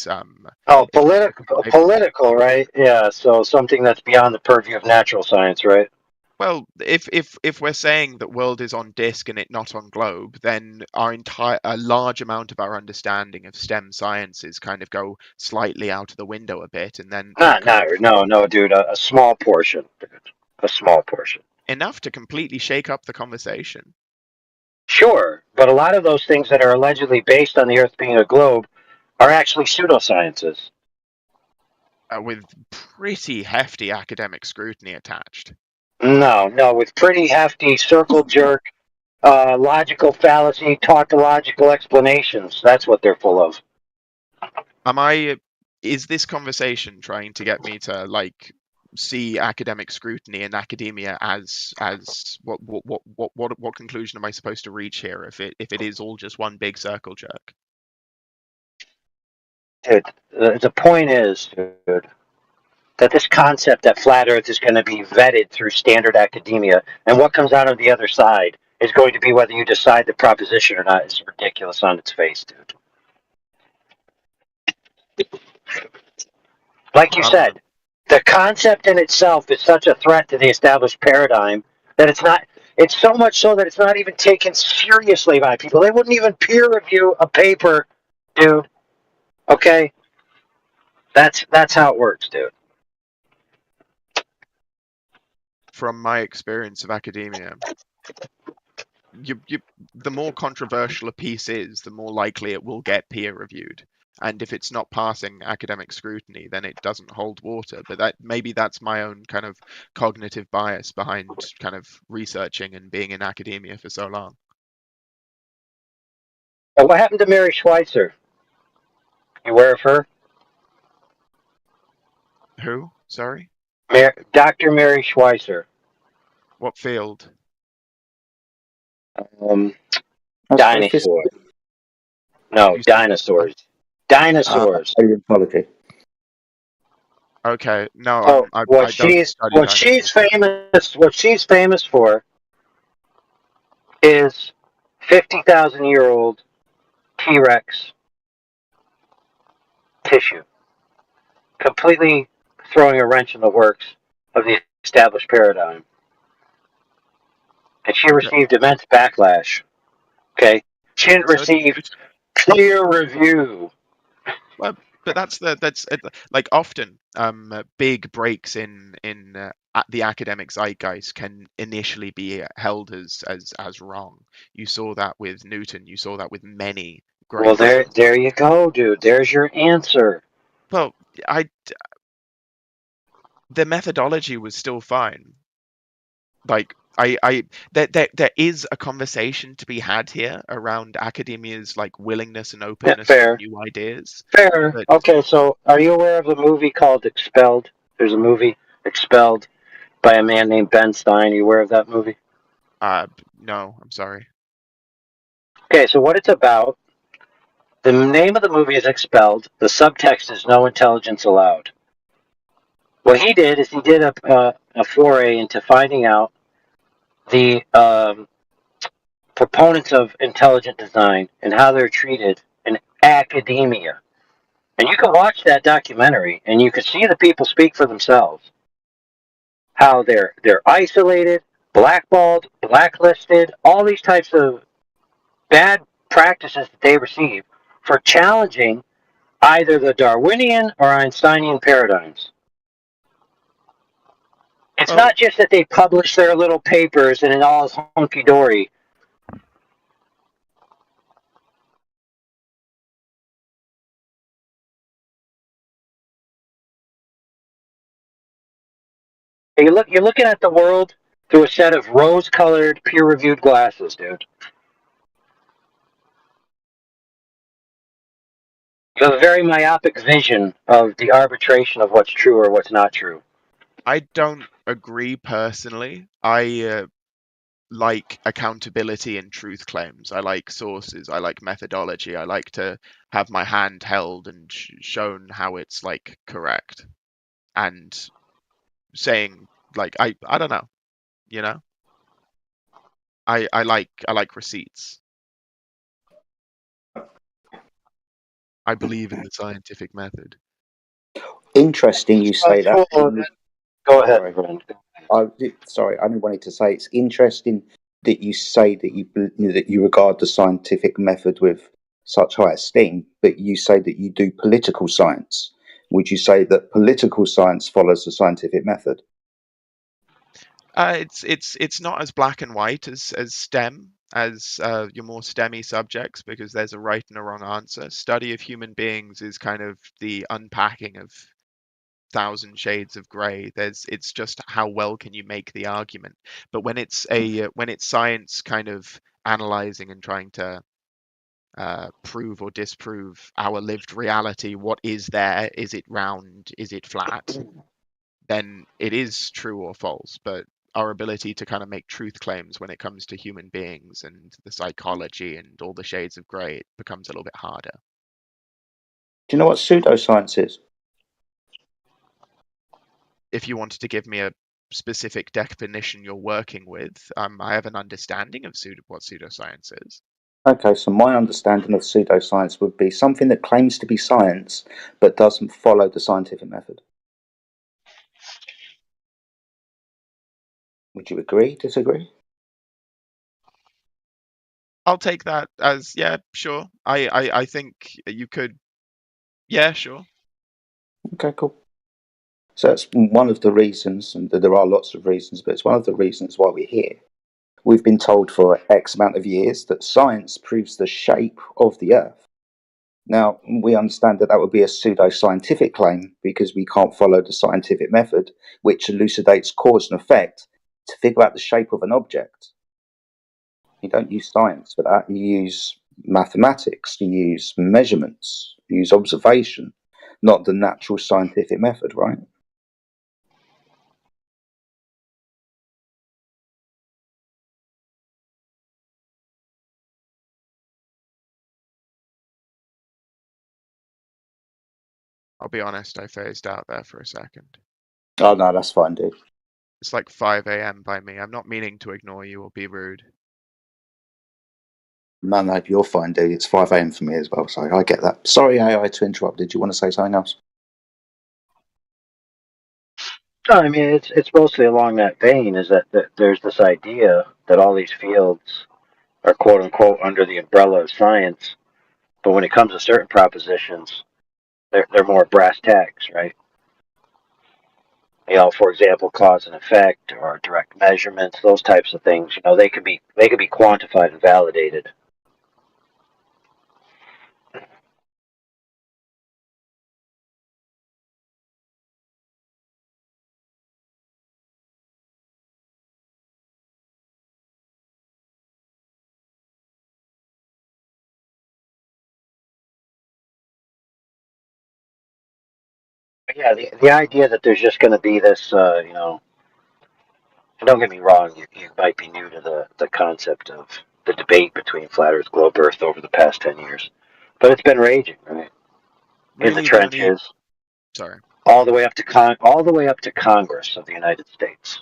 Oh, political, right? Yeah. So something that's beyond the purview of natural science, right? Well, if we're saying that world is on disk and it not on globe, then a large amount of our understanding of STEM sciences kind of go slightly out of the window a bit, and then No, dude. A small portion, dude. A small portion. enough to completely shake up the conversation. Sure, but a lot of those things that are allegedly based on the Earth being a globe are actually pseudosciences. With pretty hefty academic scrutiny attached. No, with pretty hefty circle jerk, logical fallacy, tautological explanations. That's what they're full of. Is this conversation trying to get me to like see academic scrutiny and academia as what conclusion am I supposed to reach here if it is all just one big circle jerk? Dude, the point is, dude, that this concept that flat Earth is going to be vetted through standard academia, and what comes out on the other side is going to be whether you decide the proposition or not is ridiculous on its face, dude. Like you said, the concept in itself is such a threat to the established paradigm that it's so much so that it's not even taken seriously by people. They wouldn't even peer review a paper, dude. Okay? That's how it works, dude. From my experience of academia, the more controversial a piece is, the more likely it will get peer reviewed. And if it's not passing academic scrutiny, then it doesn't hold water. But maybe that's my own kind of cognitive bias behind kind of researching and being in academia for so long. What happened to Mary Schweitzer? You aware of her? Who? Sorry? Dr. Mary Schweitzer. What field? Dinosaurs. No, dinosaurs. Dinosaurs. Paleontology. Okay, no, what she's famous for is 50,000-year-old T-Rex tissue, completely throwing a wrench in the works of the established paradigm. And she received immense backlash. Okay, she didn't receive clear review. Well, but that's like often big breaks in the academic zeitgeist can initially be held as wrong. You saw that with Newton. You saw that with many great. Well, there you go, dude. There's your answer. Well, the methodology was still fine. Like there is a conversation to be had here around academia's like willingness and openness to new ideas. Fair. Okay, so are you aware of a movie called Expelled? There's a movie Expelled by a man named Ben Stein. Are you aware of that movie? No, I'm sorry. Okay, so what it's about, the name of the movie is Expelled. The subtext is No Intelligence Allowed. What he did is he did a foray into finding out the proponents of intelligent design and how they're treated in academia. And you can watch that documentary and you can see the people speak for themselves. How they're isolated, blackballed, blacklisted, all these types of bad practices that they receive for challenging either the Darwinian or Einsteinian paradigms. It's not just that they publish their little papers and it all is hunky-dory. You're looking at the world through a set of rose-colored, peer-reviewed glasses, dude. You have a very myopic vision of the arbitration of what's true or what's not true. I don't agree personally. I like accountability and truth claims. I like sources. I like methodology. I like to have my hand held and shown how it's like correct. and saying like I don't know, you know. I like receipts. I believe in the scientific method. Interesting you say that. Go ahead, Sorry. friend. Sorry, I only wanted to say it's interesting that you say that you regard the scientific method with such high esteem, but you say that you do political science. Would you say that political science follows the scientific method? It's not as black and white as STEM, as your more STEMmy subjects, because there's a right and a wrong answer. Study of human beings is kind of the unpacking of thousand shades of grey. It's just how well can you make the argument. But when it's science kind of analyzing and trying to prove or disprove our lived reality, what is there? Is it round? Is it flat? Then it is true or false. But our ability to kind of make truth claims when it comes to human beings and the psychology and all the shades of grey, it becomes a little bit harder. Do you know what pseudoscience is? If you wanted to give me a specific definition you're working with, I have an understanding of what pseudoscience is. Okay, so my understanding of pseudoscience would be something that claims to be science but doesn't follow the scientific method. Would you agree, disagree? I'll take that as, yeah, sure. I think you could, yeah, sure. Okay, cool. So that's one of the reasons, and there are lots of reasons, but it's one of the reasons why we're here. We've been told for X amount of years that science proves the shape of the Earth. Now, we understand that that would be a pseudo-scientific claim because we can't follow the scientific method, which elucidates cause and effect to figure out the shape of an object. You don't use science for that. You use mathematics, you use measurements, you use observation, not the natural scientific method, right? I'll be honest, I phased out there for a second. Oh, no, that's fine, dude. It's like 5 a.m. by me. I'm not meaning to ignore you or be rude. No, you're fine, dude. It's 5 a.m. for me as well, so I get that. Sorry, AI, to interrupt. Did you want to say something else? No, I mean it's mostly along that vein. Is that there's this idea that all these fields are quote unquote under the umbrella of science, but when it comes to certain propositions, they're more brass tacks, right? You know, for example, cause and effect or direct measurements, those types of things. You know, they could be quantified and validated. But yeah, the idea that there's just going to be this, you know, and don't get me wrong, you might be new to the concept of the debate between flat Earth, globe Earth over the past 10 years, but it's been raging, right? In the Really, the only... trenches, Sorry. all the way up to Congress of the United States.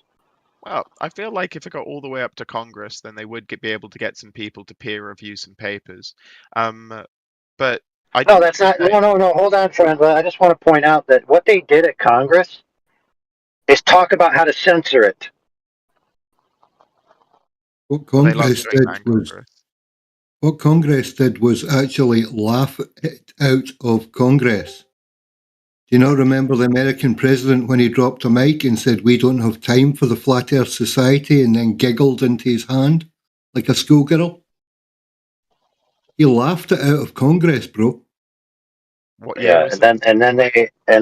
Well, I feel like if it got all the way up to Congress, then they would be able to get some people to peer review some papers. But I No, that's not. No. Hold on, friend. I just want to point out that what they did at Congress is talk about how to censor it. What Congress did was actually laugh it out of Congress. Do you not remember the American president when he dropped a mic and said, "We don't have time for the Flat Earth Society," and then giggled into his hand like a schoolgirl? He laughed it out of Congress, bro. What year was and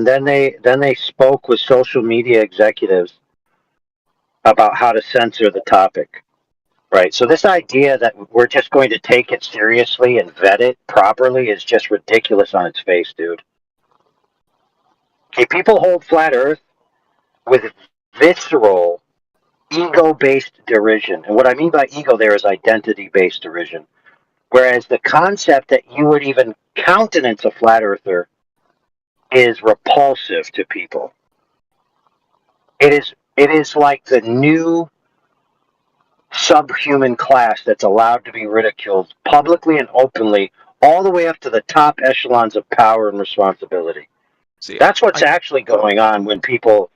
then they spoke with social media executives about how to censor the topic. Right. So this idea that we're just going to take it seriously and vet it properly is just ridiculous on its face, dude. Okay, people hold flat Earth with visceral, ego-based derision. And what I mean by ego there is identity-based derision. Whereas the concept that you would even countenance a flat earther is repulsive to people. It is like the new subhuman class that's allowed to be ridiculed publicly and openly, all the way up to the top echelons of power and responsibility. See, That's what's actually going on when people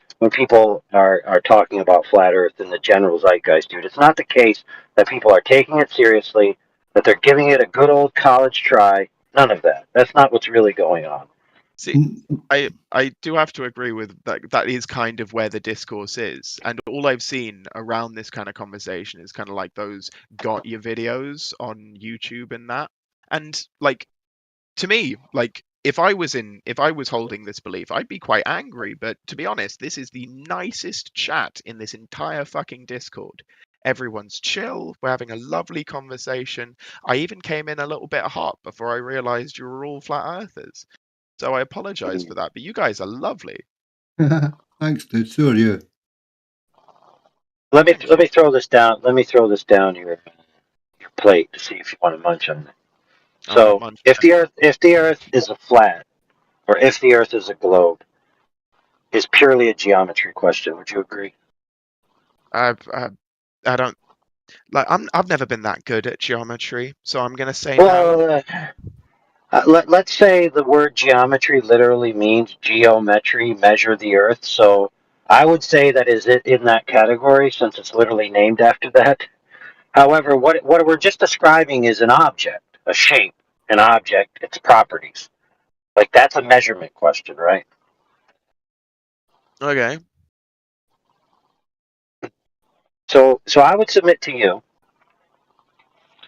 are talking about flat Earth in the general zeitgeist, dude. It's not the case that people are taking it seriously, that they're giving it a good old college try. None of that. That's not what's really going on. See, I do have to agree with that. That is kind of where the discourse is, and all I've seen around this kind of conversation is kind of like those got you videos on YouTube and that. And like, to me, like, if I was holding this belief, I'd be quite angry. But to be honest, this is the nicest chat in this entire fucking Discord. Everyone's chill. We're having a lovely conversation. I even came in a little bit hot before I realized you were all flat earthers. So I apologize for that, but you guys are lovely. Thanks, dude. So are you. Let me throw this down. Let me throw this down your plate to see if you want to munch on it. So, if the Earth is a flat, or if the Earth is a globe, is purely a geometry question. Would you agree? I don't like. I've never been that good at geometry, so I'm gonna say no. Let's say the word geometry literally means geometry, measure the Earth. So I would say that is it in that category since it's literally named after that. However, what we're just describing is an object, a shape, an object, its properties. Like that's a measurement question, right? Okay. So I would submit to you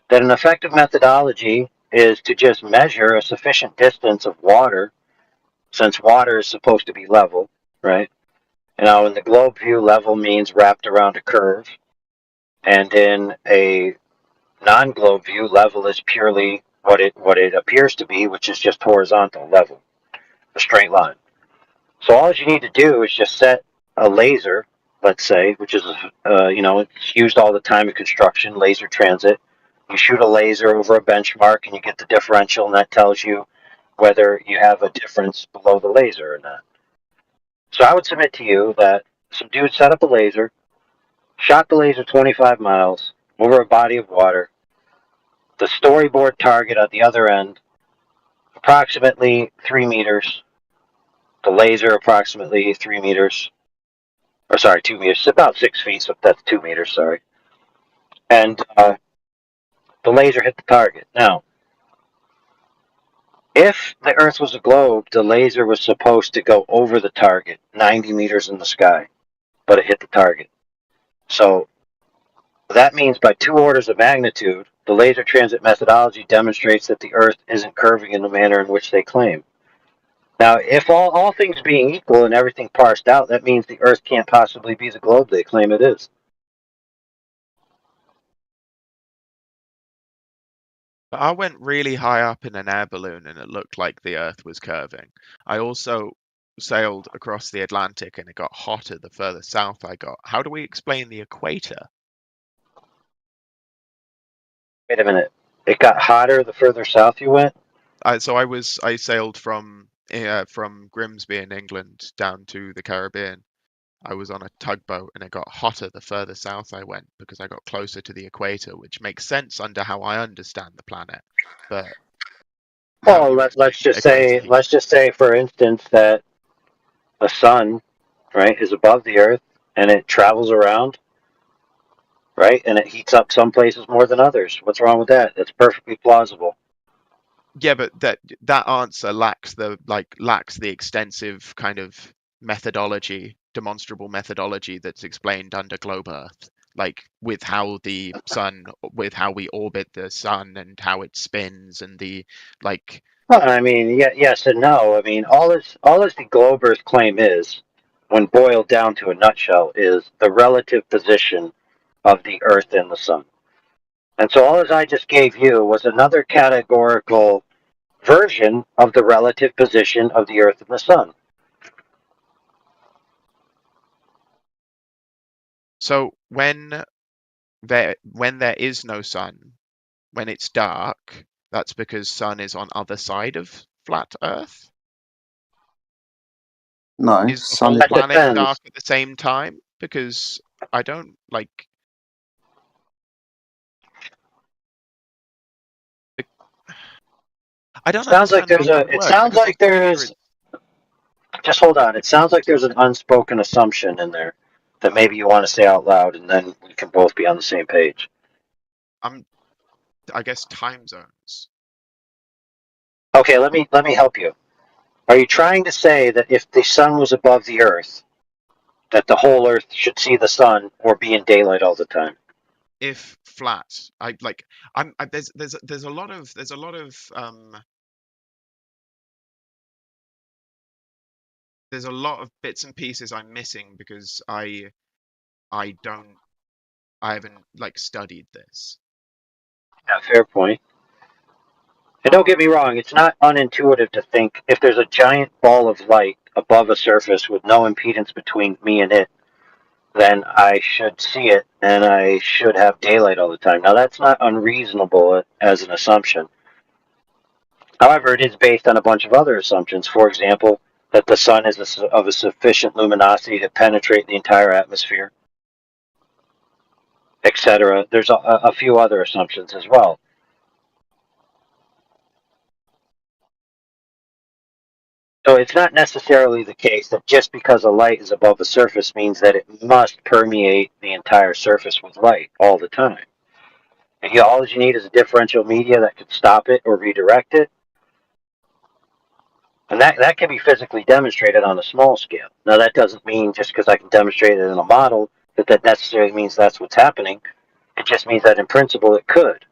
that an effective methodology is to just measure a sufficient distance of water, since water is supposed to be level, right? Now, in the globe view, level means wrapped around a curve, and in a non-globe view, level is purely what it appears to be, which is just horizontal level, a straight line. So all you need to do is just set a laser, let's say, which is it's used all the time in construction, laser transit. You shoot a laser over a benchmark, and you get the differential, and that tells you whether you have a difference below the laser or not. So I would submit to you that some dude set up a laser, shot the laser 25 miles over a body of water. The storyboard target at the other end, approximately 3 meters. The laser, approximately 3 meters. Or sorry, 2 meters. It's about 6 feet, so that's 2 meters, sorry. And the laser hit the target. Now, if the Earth was a globe, the laser was supposed to go over the target, 90 meters in the sky, but it hit the target. So that means by 2 orders of magnitude, the laser transit methodology demonstrates that the Earth isn't curving in the manner in which they claim. Now, if all things being equal and everything parsed out, that means the Earth can't possibly be the globe they claim it is. But I went really high up in an air balloon and it looked like the Earth was curving. I also sailed across the Atlantic and it got hotter the further south I got. How do we explain the equator? Wait a minute. It got hotter the further south you went? I sailed from Grimsby in England down to the Caribbean. I was on a tugboat and it got hotter the further south I went because I got closer to the equator, which makes sense under how I understand the planet. But well, let's just say, for instance, that the sun, right, is above the Earth and it travels around, right, and it heats up some places more than others. What's wrong with that? That's perfectly plausible. Yeah, but that answer lacks the extensive kind of demonstrable methodology that's explained under Globe Earth, like with how we orbit the sun and how it spins and the like. Well, I mean, yes and no. I mean, all the Globe Earth claim is, when boiled down to a nutshell, is the relative position of the Earth and the sun. And so all as I just gave you was another categorical version of the relative position of the Earth and the sun. So when there is no sun, when it's dark, that's because sun is on other side of flat Earth. No, Is the sun whole is. That planet depends. dark at the same time? Because I don't like. I don't Sounds like understand how there's that a. would It work sounds because like Australia there's. Just hold on. It sounds like there's an unspoken assumption in there that maybe you want to say out loud, and then we can both be on the same page. I guess time zones. Okay, let me help you. Are you trying to say that if the sun was above the earth, that the whole earth should see the sun or be in daylight all the time? If flat, I like. There's a lot of there's a lot of bits and pieces I'm missing because I haven't like studied this. Yeah, fair point. And don't get me wrong, it's not unintuitive to think if there's a giant ball of light above a surface with no impedance between me and it, then I should see it and I should have daylight all the time. Now, that's not unreasonable as an assumption. However, it is based on a bunch of other assumptions. For example, that the sun is of a sufficient luminosity to penetrate the entire atmosphere, etc. There's a few other assumptions as well. So it's not necessarily the case that just because a light is above the surface means that it must permeate the entire surface with light all the time. And all you need is a differential media that could stop it or redirect it. And that can be physically demonstrated on a small scale. Now, that doesn't mean just because I can demonstrate it in a model that necessarily means that's what's happening. It just means that in principle it could.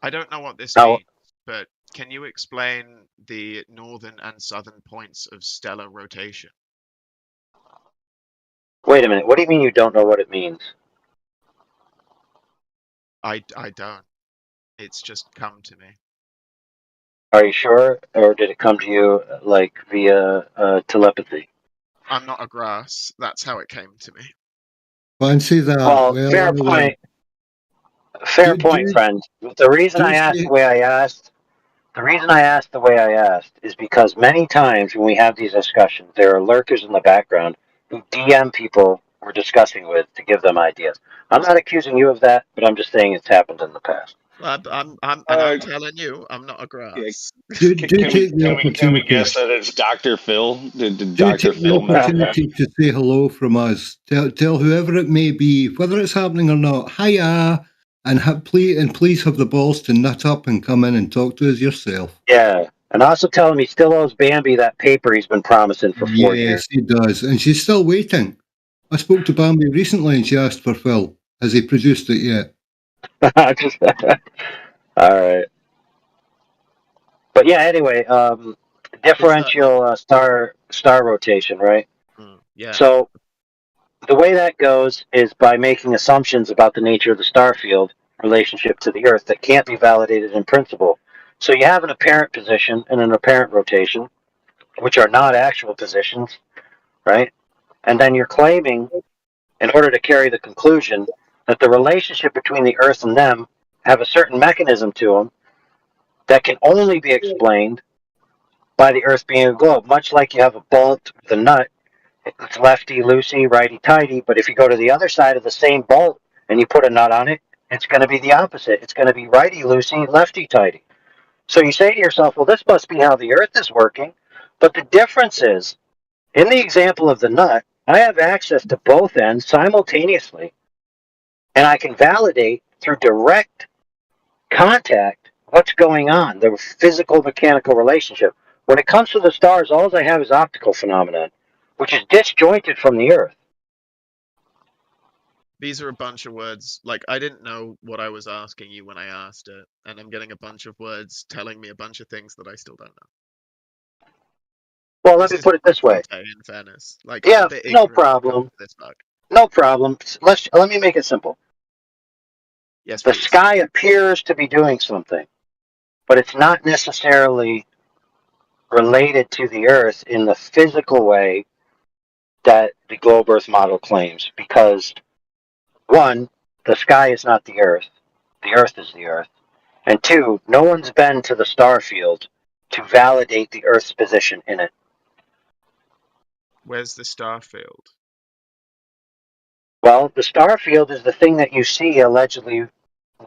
I don't know what this Now, means, but can you explain the northern and southern points of stellar rotation? wait a minute. What do you mean you don't know what it means? I don't. It's just come to me. Are you sure? Or did it come to you like via telepathy? I'm not a grass. That's how it came to me. Fancy that. Well, fair point. Fair point, friend. The reason I asked the way I asked, is because many times when we have these discussions, there are lurkers in the background who DM people we're discussing with to give them ideas. I'm not accusing you of that, but I'm just saying it's happened in the past. I'm telling you, I'm not a grass. Do take the Can we opportunity. guess that it's Dr. Phil? Did Do Dr. take the Phil mention that? opportunity to say hello from us. Tell whoever it may be, whether it's happening or not, hiya, and please have the balls to nut up and come in and talk to us yourself. Yeah, and also tell him he still owes Bambi that paper he's been promising for 4 years. Yes, he does, and she's still waiting. I spoke to Bambi recently, and she asked for Phil. Has he produced it yet? All right. But yeah, anyway, differential star rotation, right? Yeah. So the way that goes is by making assumptions about the nature of the star field relationship to the Earth that can't be validated in principle. So you have an apparent position and an apparent rotation, which are not actual positions, right? And then you're claiming, in order to carry the conclusion, that the relationship between the Earth and them have a certain mechanism to them that can only be explained by the Earth being a globe, much like you have a bolt with a nut. It's lefty loosey, righty tighty. But if you go to the other side of the same bolt and you put a nut on it, it's going to be the opposite. It's going to be righty loosey, lefty tighty. So you say to yourself, well, this must be how the Earth is working. But the difference is, in the example of the nut, I have access to both ends simultaneously, and I can validate through direct contact what's going on, the physical mechanical relationship. When it comes to the stars, all I have is optical phenomenon, which is disjointed from the Earth. These are a bunch of words. Like, I didn't know what I was asking you when I asked it, and I'm getting a bunch of words telling me a bunch of things that I still don't know. Well, let me put it this way. In fairness, like, Yeah, I'm a bit no ignorant problem. to this bug. No problem. Let me make it simple. Yes, the please. sky appears to be doing something, but it's not necessarily related to the Earth in the physical way that the globe Earth model claims. Because, one, the sky is not the Earth is the Earth. And two, no one's been to the star field to validate the Earth's position in it. Where's the star field? Well, the star field is the thing that you see allegedly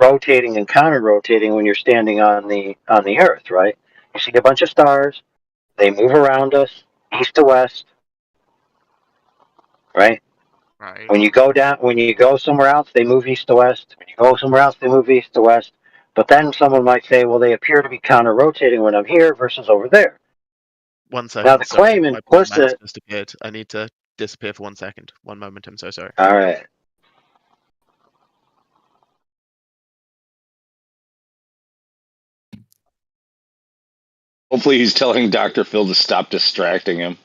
rotating and counter-rotating when you're standing on the Earth, right? You see a bunch of stars. They move around us, east to west, right? Right. When you go somewhere else, they move east to west. When you go somewhere else, they move east to west. But then someone might say, well, they appear to be counter-rotating when I'm here versus over there. 1 second. Now, the Sorry, claim my poor man's implicit. just appeared. I need to disappear for 1 second. 1 moment. I'm so sorry. All right. Hopefully, he's telling Dr. Phil to stop distracting him.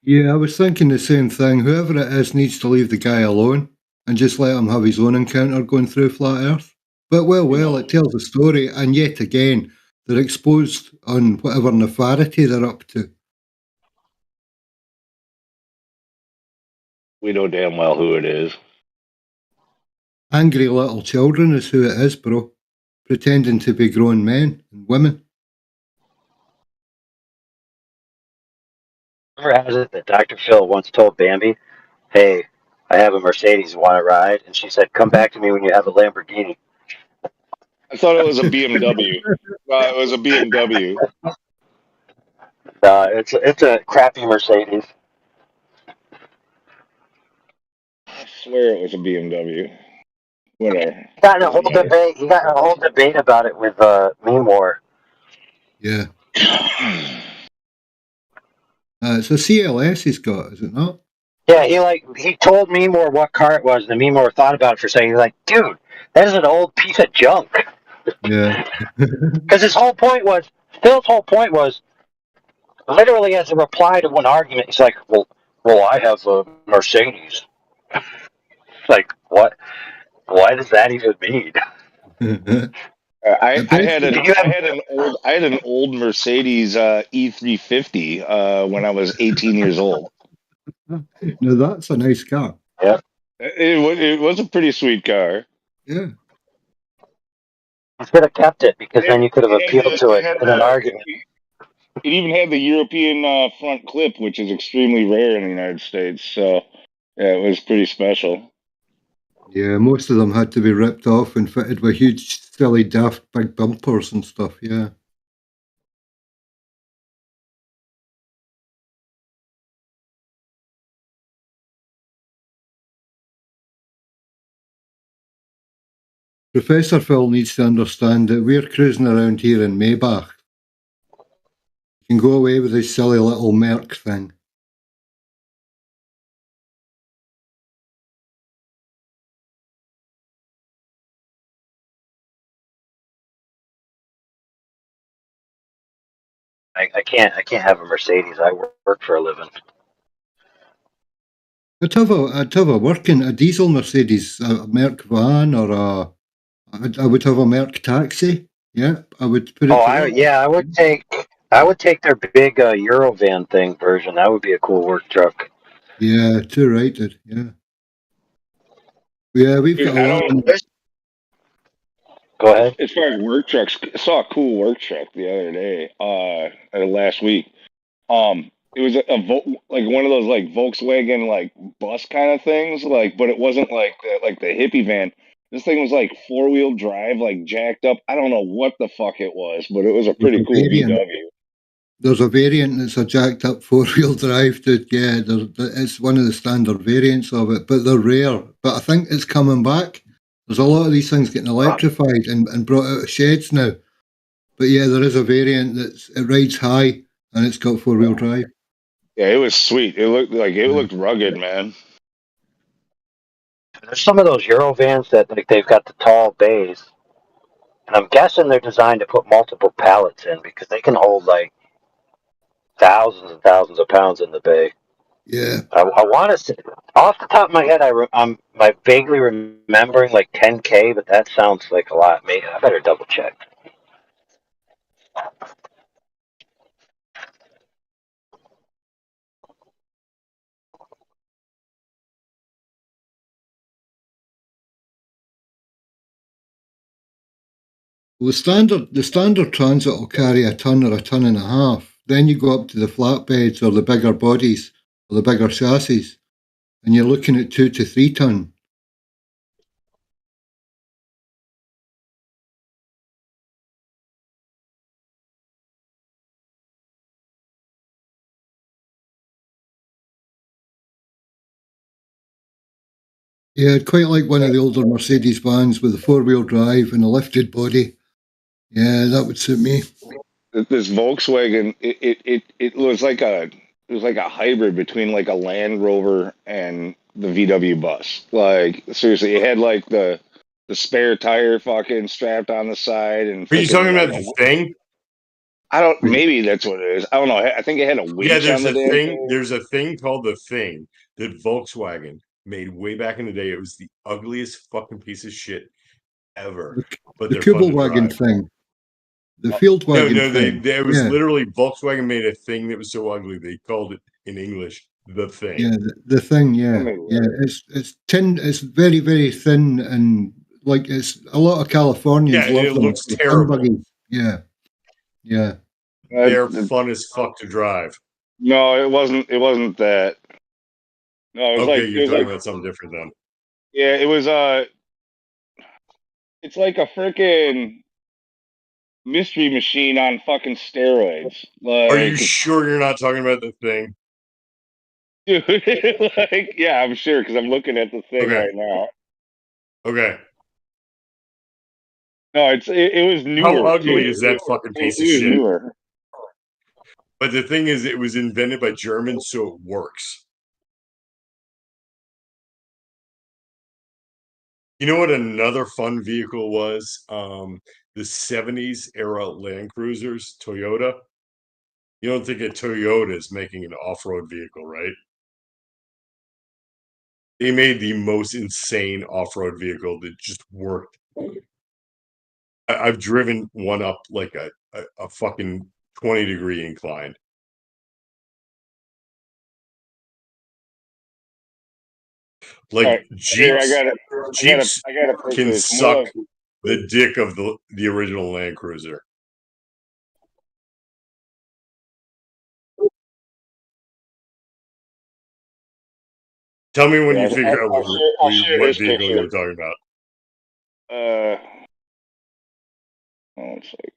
Yeah, I was thinking the same thing. Whoever it is needs to leave the guy alone and just let him have his own encounter going through flat Earth. But well, it tells a story, and yet again, they're exposed on whatever nefariety they're up to. We know damn well who it is. Angry little children is who it is, bro. Pretending to be grown men and women. Rumor has it that Dr. Phil once told Bambi, hey, I have a Mercedes, want to ride? And she said, come back to me when you have a Lamborghini. I thought it was a BMW. It was a BMW. It's a crappy Mercedes. I swear it was a BMW. Whatever. He got in a whole debate about it with Meme War. Yeah. It's a CLS he's got, is it not? Yeah, he told Meme War what car it was, and the Meme War thought about it for a second. He's like, dude, that is an old piece of junk. Yeah. Because Phil's whole point was, literally as a reply to one argument, he's like, well, I have a Mercedes. Like, what? Why does that even mean? I had an old Mercedes E350 when I was 18 years old. No, that's a nice car. Yeah. It was a pretty sweet car. Yeah. You should have kept it, because then you could have appealed to it in an argument. It even had the European front clip, which is extremely rare in the United States. So, yeah, it was pretty special. Yeah, most of them had to be ripped off and fitted with huge, silly, daft big bumpers and stuff, yeah. Professor Phil needs to understand that we're cruising around here in Maybach. He can go away with his silly little Merc thing. I can't have a Mercedes. I work for a living. I'd have a diesel Mercedes, a Merc van, or I would have a Merc taxi. Yeah, I would put it. I would take their big Eurovan thing version. That would be a cool work truck. Yeah, too right, dude. Yeah. Yeah, we've got a lot. Go ahead. As far as work trucks, I saw a cool work truck the other day, last week. It was like one of those like Volkswagen like bus kind of things, but it wasn't like the hippie van. This thing was like 4-wheel drive, like jacked up. I don't know what the fuck it was, but it was a pretty cool VW. There's a variant that's a jacked up 4-wheel drive, dude. Yeah, it's one of the standard variants of it, but they're rare. But I think it's coming back. There's a lot of these things getting electrified and brought out of sheds now. But yeah, there is a variant it rides high and it's got 4-wheel drive. Yeah, it was sweet. It looked rugged, man. There's some of those Eurovans that they've got the tall bays, and I'm guessing they're designed to put multiple pallets in because they can hold like thousands and thousands of pounds in the bay. Yeah. I want to say, off the top of my head, I'm vaguely remembering like 10K, but that sounds like a lot. Maybe I better double check. Well, the standard transit will carry a ton or a ton and a half. Then you go up to the flatbeds or the bigger bodies, the bigger chassis, and you're looking at 2 to 3 ton. Yeah, I'd quite like one of the older Mercedes vans with a 4-wheel drive and a lifted body. Yeah, that would suit me. This Volkswagen, it was like a hybrid between like a Land Rover and the VW bus. Like seriously, it had like the spare tire fucking strapped on the side and. Are you talking like, about the thing? I don't. Maybe that's what it is. I don't know. I think it had a winch Yeah, on there's the a damn thing. There's a thing called the Thing that Volkswagen made way back in the day. It was the ugliest fucking piece of shit ever. But The they're fun to Kubelwagen drive. thing. The Fieldwagen No, thing. it was Yeah. literally Volkswagen made a thing that was so ugly they called it in English the Thing. Yeah, the thing, yeah. Yeah, it's very, very thin, and like it's a lot of Californians Yeah, love it them. looks The terrible. buggy. Yeah. Yeah. They're fun as fuck to drive. No, it wasn't. It wasn't that. No, it was Okay, like you're talking about something different then. Yeah, it was. It's like a freaking mystery machine on fucking steroids. Like, Are you sure you're not talking about the Thing? dude, like, yeah, I'm sure because I'm looking at the thing right now. Okay. No, it was newer. How ugly too. is that fucking piece of It was shit? newer. But the thing is, it was invented by Germans, so it works. You know what another fun vehicle was? The 70s era Land Cruisers, Toyota. You don't think a Toyota is making an off-road vehicle, right? They made the most insane off-road vehicle that just worked. I've driven one up like a fucking 20-degree incline. Like Right. Here, Jeeps, I got a picture. can It's suck more. the dick of the original Land Cruiser. Tell me when you figure out what this vehicle picture. you're talking about. Oh, it's like,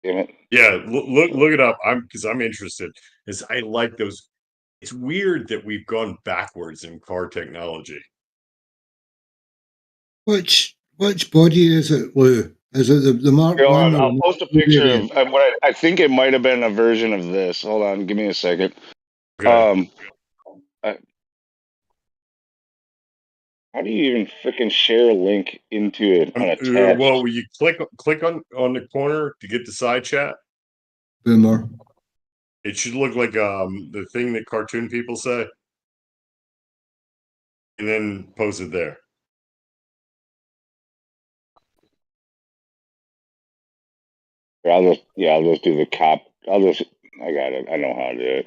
damn it. Yeah, look it up. I'm interested. Is I like those. It's weird that we've gone backwards in car technology. Which body is it, Lou? Is it the Mark Hold One on, or I'll the post a Mark II picture variant? of what I think it might have been a version of this. Hold on, give me a second. Okay. How do you even freaking share a link into an attached? Well, you click on the corner to get the side chat. Boomer. It should look like the thing that cartoon people say, and then post it there. I'll just do the cop. I got it. I know how to do it.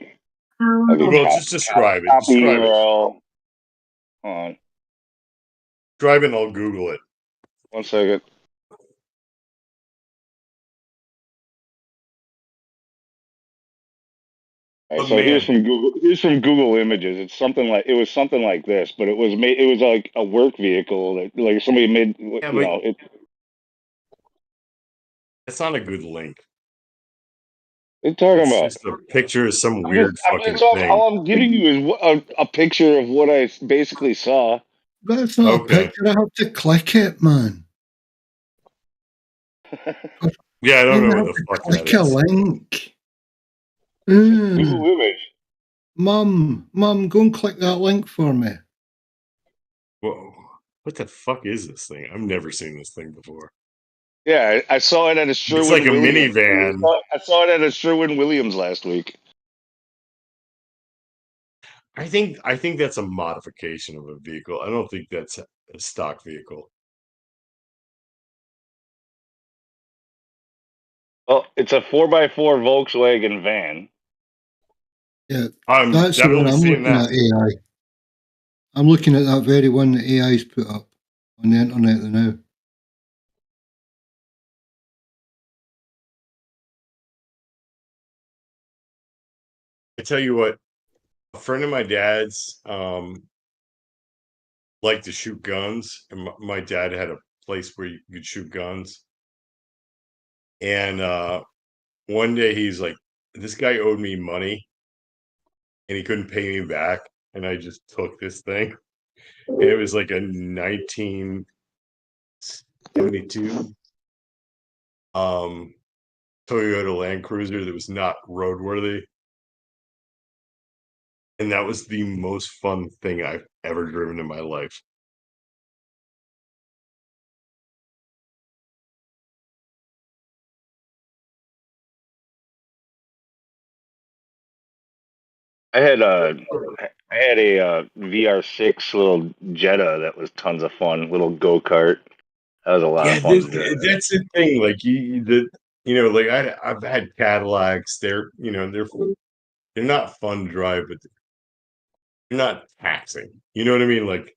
Well, just describe it. Copy Describe it. URL. Hold on. Describe it and I'll Google it. 1 second. All right, so here's from Google. Here's from Google Images. It was something like this, but it was made. It was like a work vehicle that like somebody made. Yeah, You know, That's not a good link. What are you talking It's about? just a picture of some weird fucking thing. All I'm giving you is a picture of what I basically saw. That's not a picture. I have to click it, man. Yeah, I don't know have what the to fuck that click a is. link. Google image. Mum, go and click that link for me. Whoa. What the fuck is this thing? I've never seen this thing before. Yeah, I saw it at a Sherwin. It's like a Williams. minivan. I saw it at a Sherwin Williams last week. I think that's a modification of a vehicle. I don't think that's a stock vehicle. Well, it's a 4x4 Volkswagen van. Yeah, I'm that's the one definitely I'm seeing looking that. at. AI. I'm looking at that very one that AI's put up on the internet now. I tell you what, a friend of my dad's liked to shoot guns, and my dad had a place where you could shoot guns. And one day he's like, this guy owed me money and he couldn't pay me back, and I just took this thing. And it was like a 1972 Toyota Land Cruiser that was not roadworthy. And that was the most fun thing I've ever driven in my life. I had a VR6 little Jetta that was tons of fun. Little go kart. That was a lot of fun. That's the thing. Like like I've had Cadillacs. They're not fun to drive, but they're not taxing. You know what I mean? Like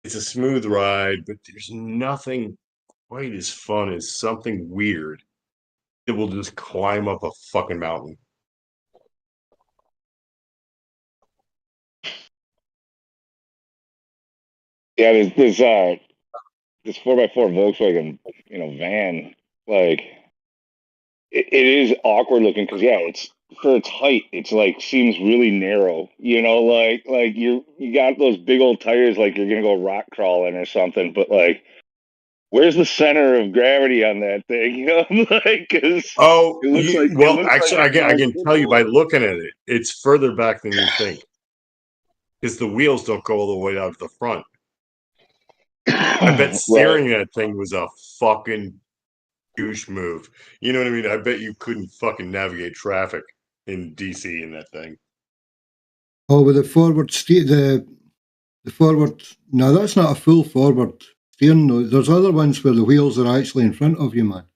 it's a smooth ride, but there's nothing quite as fun as something weird that will just climb up a fucking mountain. Yeah, this 4x4 Volkswagen, van, like it is awkward looking because it's for its height, it's like seems really narrow. Like you got those big old tires, like you're gonna go rock crawling or something. But like, where's the center of gravity on that thing? Like because it looks like actually, I can tell you by looking at it, it's further back than you think because the wheels don't go all the way out to the front. I bet steering that thing was a fucking douche move. You know what I mean? I bet you couldn't fucking navigate traffic in DC in that thing. Oh, with the forward steer, the forward. No, that's not a full forward steering. Though. There's other ones where the wheels are actually in front of you, man.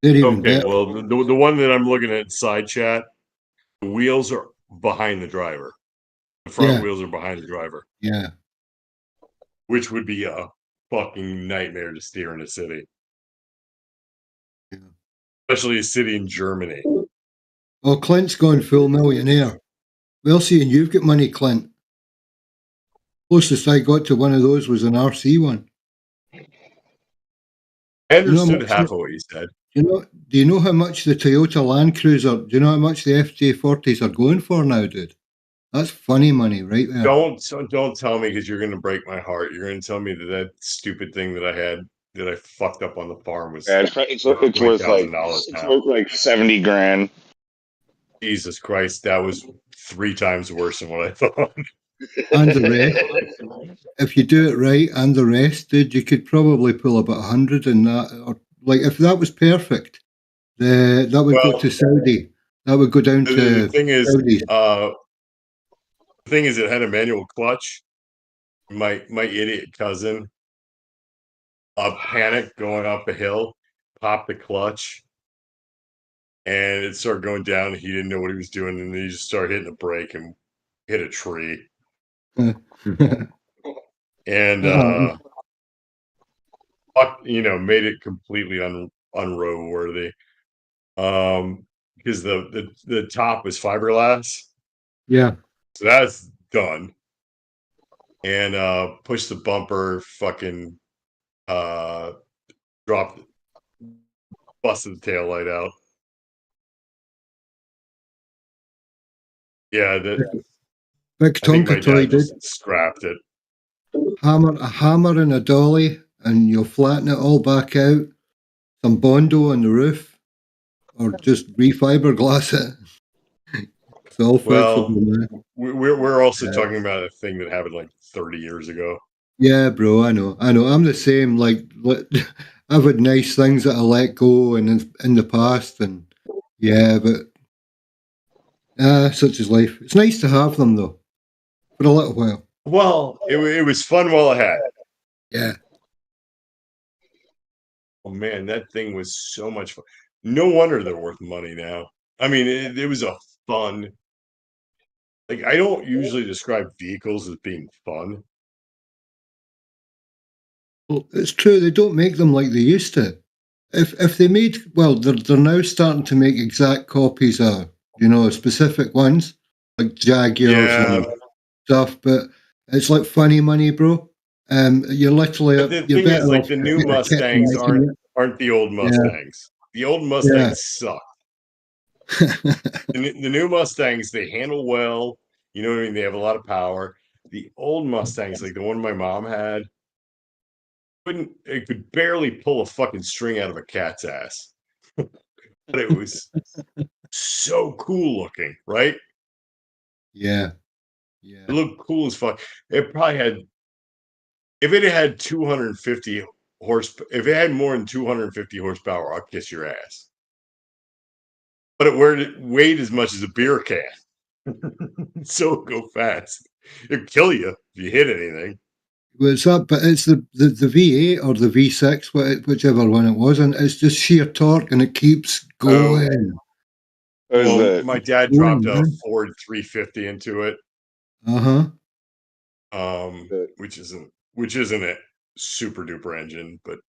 They're even better. Well, the one that I'm looking at side chat, the wheels are behind the driver. The front wheels are behind the driver. Yeah. Which would be a fucking nightmare to steer in a city. Yeah. Especially a city in Germany. Oh, Clint's gone full millionaire. Well, seeing you've got money, Clint. Closest I got to one of those was an RC one. I understood half of what you said. Do you know how much the Toyota Land Cruiser, do you know how much the FJ40s are going for now, dude? That's funny money right there. Don't tell me because you're going to break my heart. You're going to tell me that stupid thing that I had that I fucked up on the farm was it's worth like $70,000. Jesus Christ, that was 3 times worse than what I thought. And the rest, if you do it right, and the rest, dude, you could probably pull about 100 in that. Or like if that was perfect, that would go to Saudi. That would go down to the thing is, Saudis. the thing is, it had a manual clutch. My idiot cousin, panicked going up a hill, popped the clutch, and it started going down. He didn't know what he was doing, and then he just started hitting the brake and hit a tree. And made it completely unroadworthy. Because the top was fiberglass. Yeah. So that's done. And pushed the bumper, fucking dropped, busted the tail light out. Yeah, Big Tonka toy, dude. Scrapped it. A hammer and a dolly, and you'll flatten it all back out. Some Bondo on the roof, or just refiberglass it. It's all flexible, man. We're also talking about a thing that happened like 30 years ago. Yeah, bro, I know. I'm the same. Like I've had nice things that I let go in the past, and but such is life. It's nice to have them though, for a little while. Well, it was fun while it had. Yeah. Oh man, that thing was so much fun. No wonder they're worth money now. I mean, it was a fun. Like, I don't usually describe vehicles as being fun. Well, it's true. They don't make them like they used to. If they made, well, they're now starting to make exact copies of You know, specific ones like Jaguars and stuff. But it's like funny money, bro. You're literally But the you're thing better is, like off the new getting a kit and Mustangs making it. aren't the old Yeah. Mustangs. The old Mustangs suck. The new Mustangs, they handle well. You know what I mean? They have a lot of power. The old Mustangs, like the one my mom had, it could barely pull a fucking string out of a cat's ass. But it was so cool looking, right? Yeah. It looked cool as fuck. It probably had, if it had 250 horsepower, if it had more than 250 horsepower, I'll kiss your ass. But it weighed as much as a beer can. So go fast. It'll kill you if you hit anything. Well, it's up, but it's the V8 or the V6, whichever one it was, and it's just sheer torque, and it keeps going. Well, my dad dropped a Ford 350 into it. Uh huh. Which isn't a super duper engine, but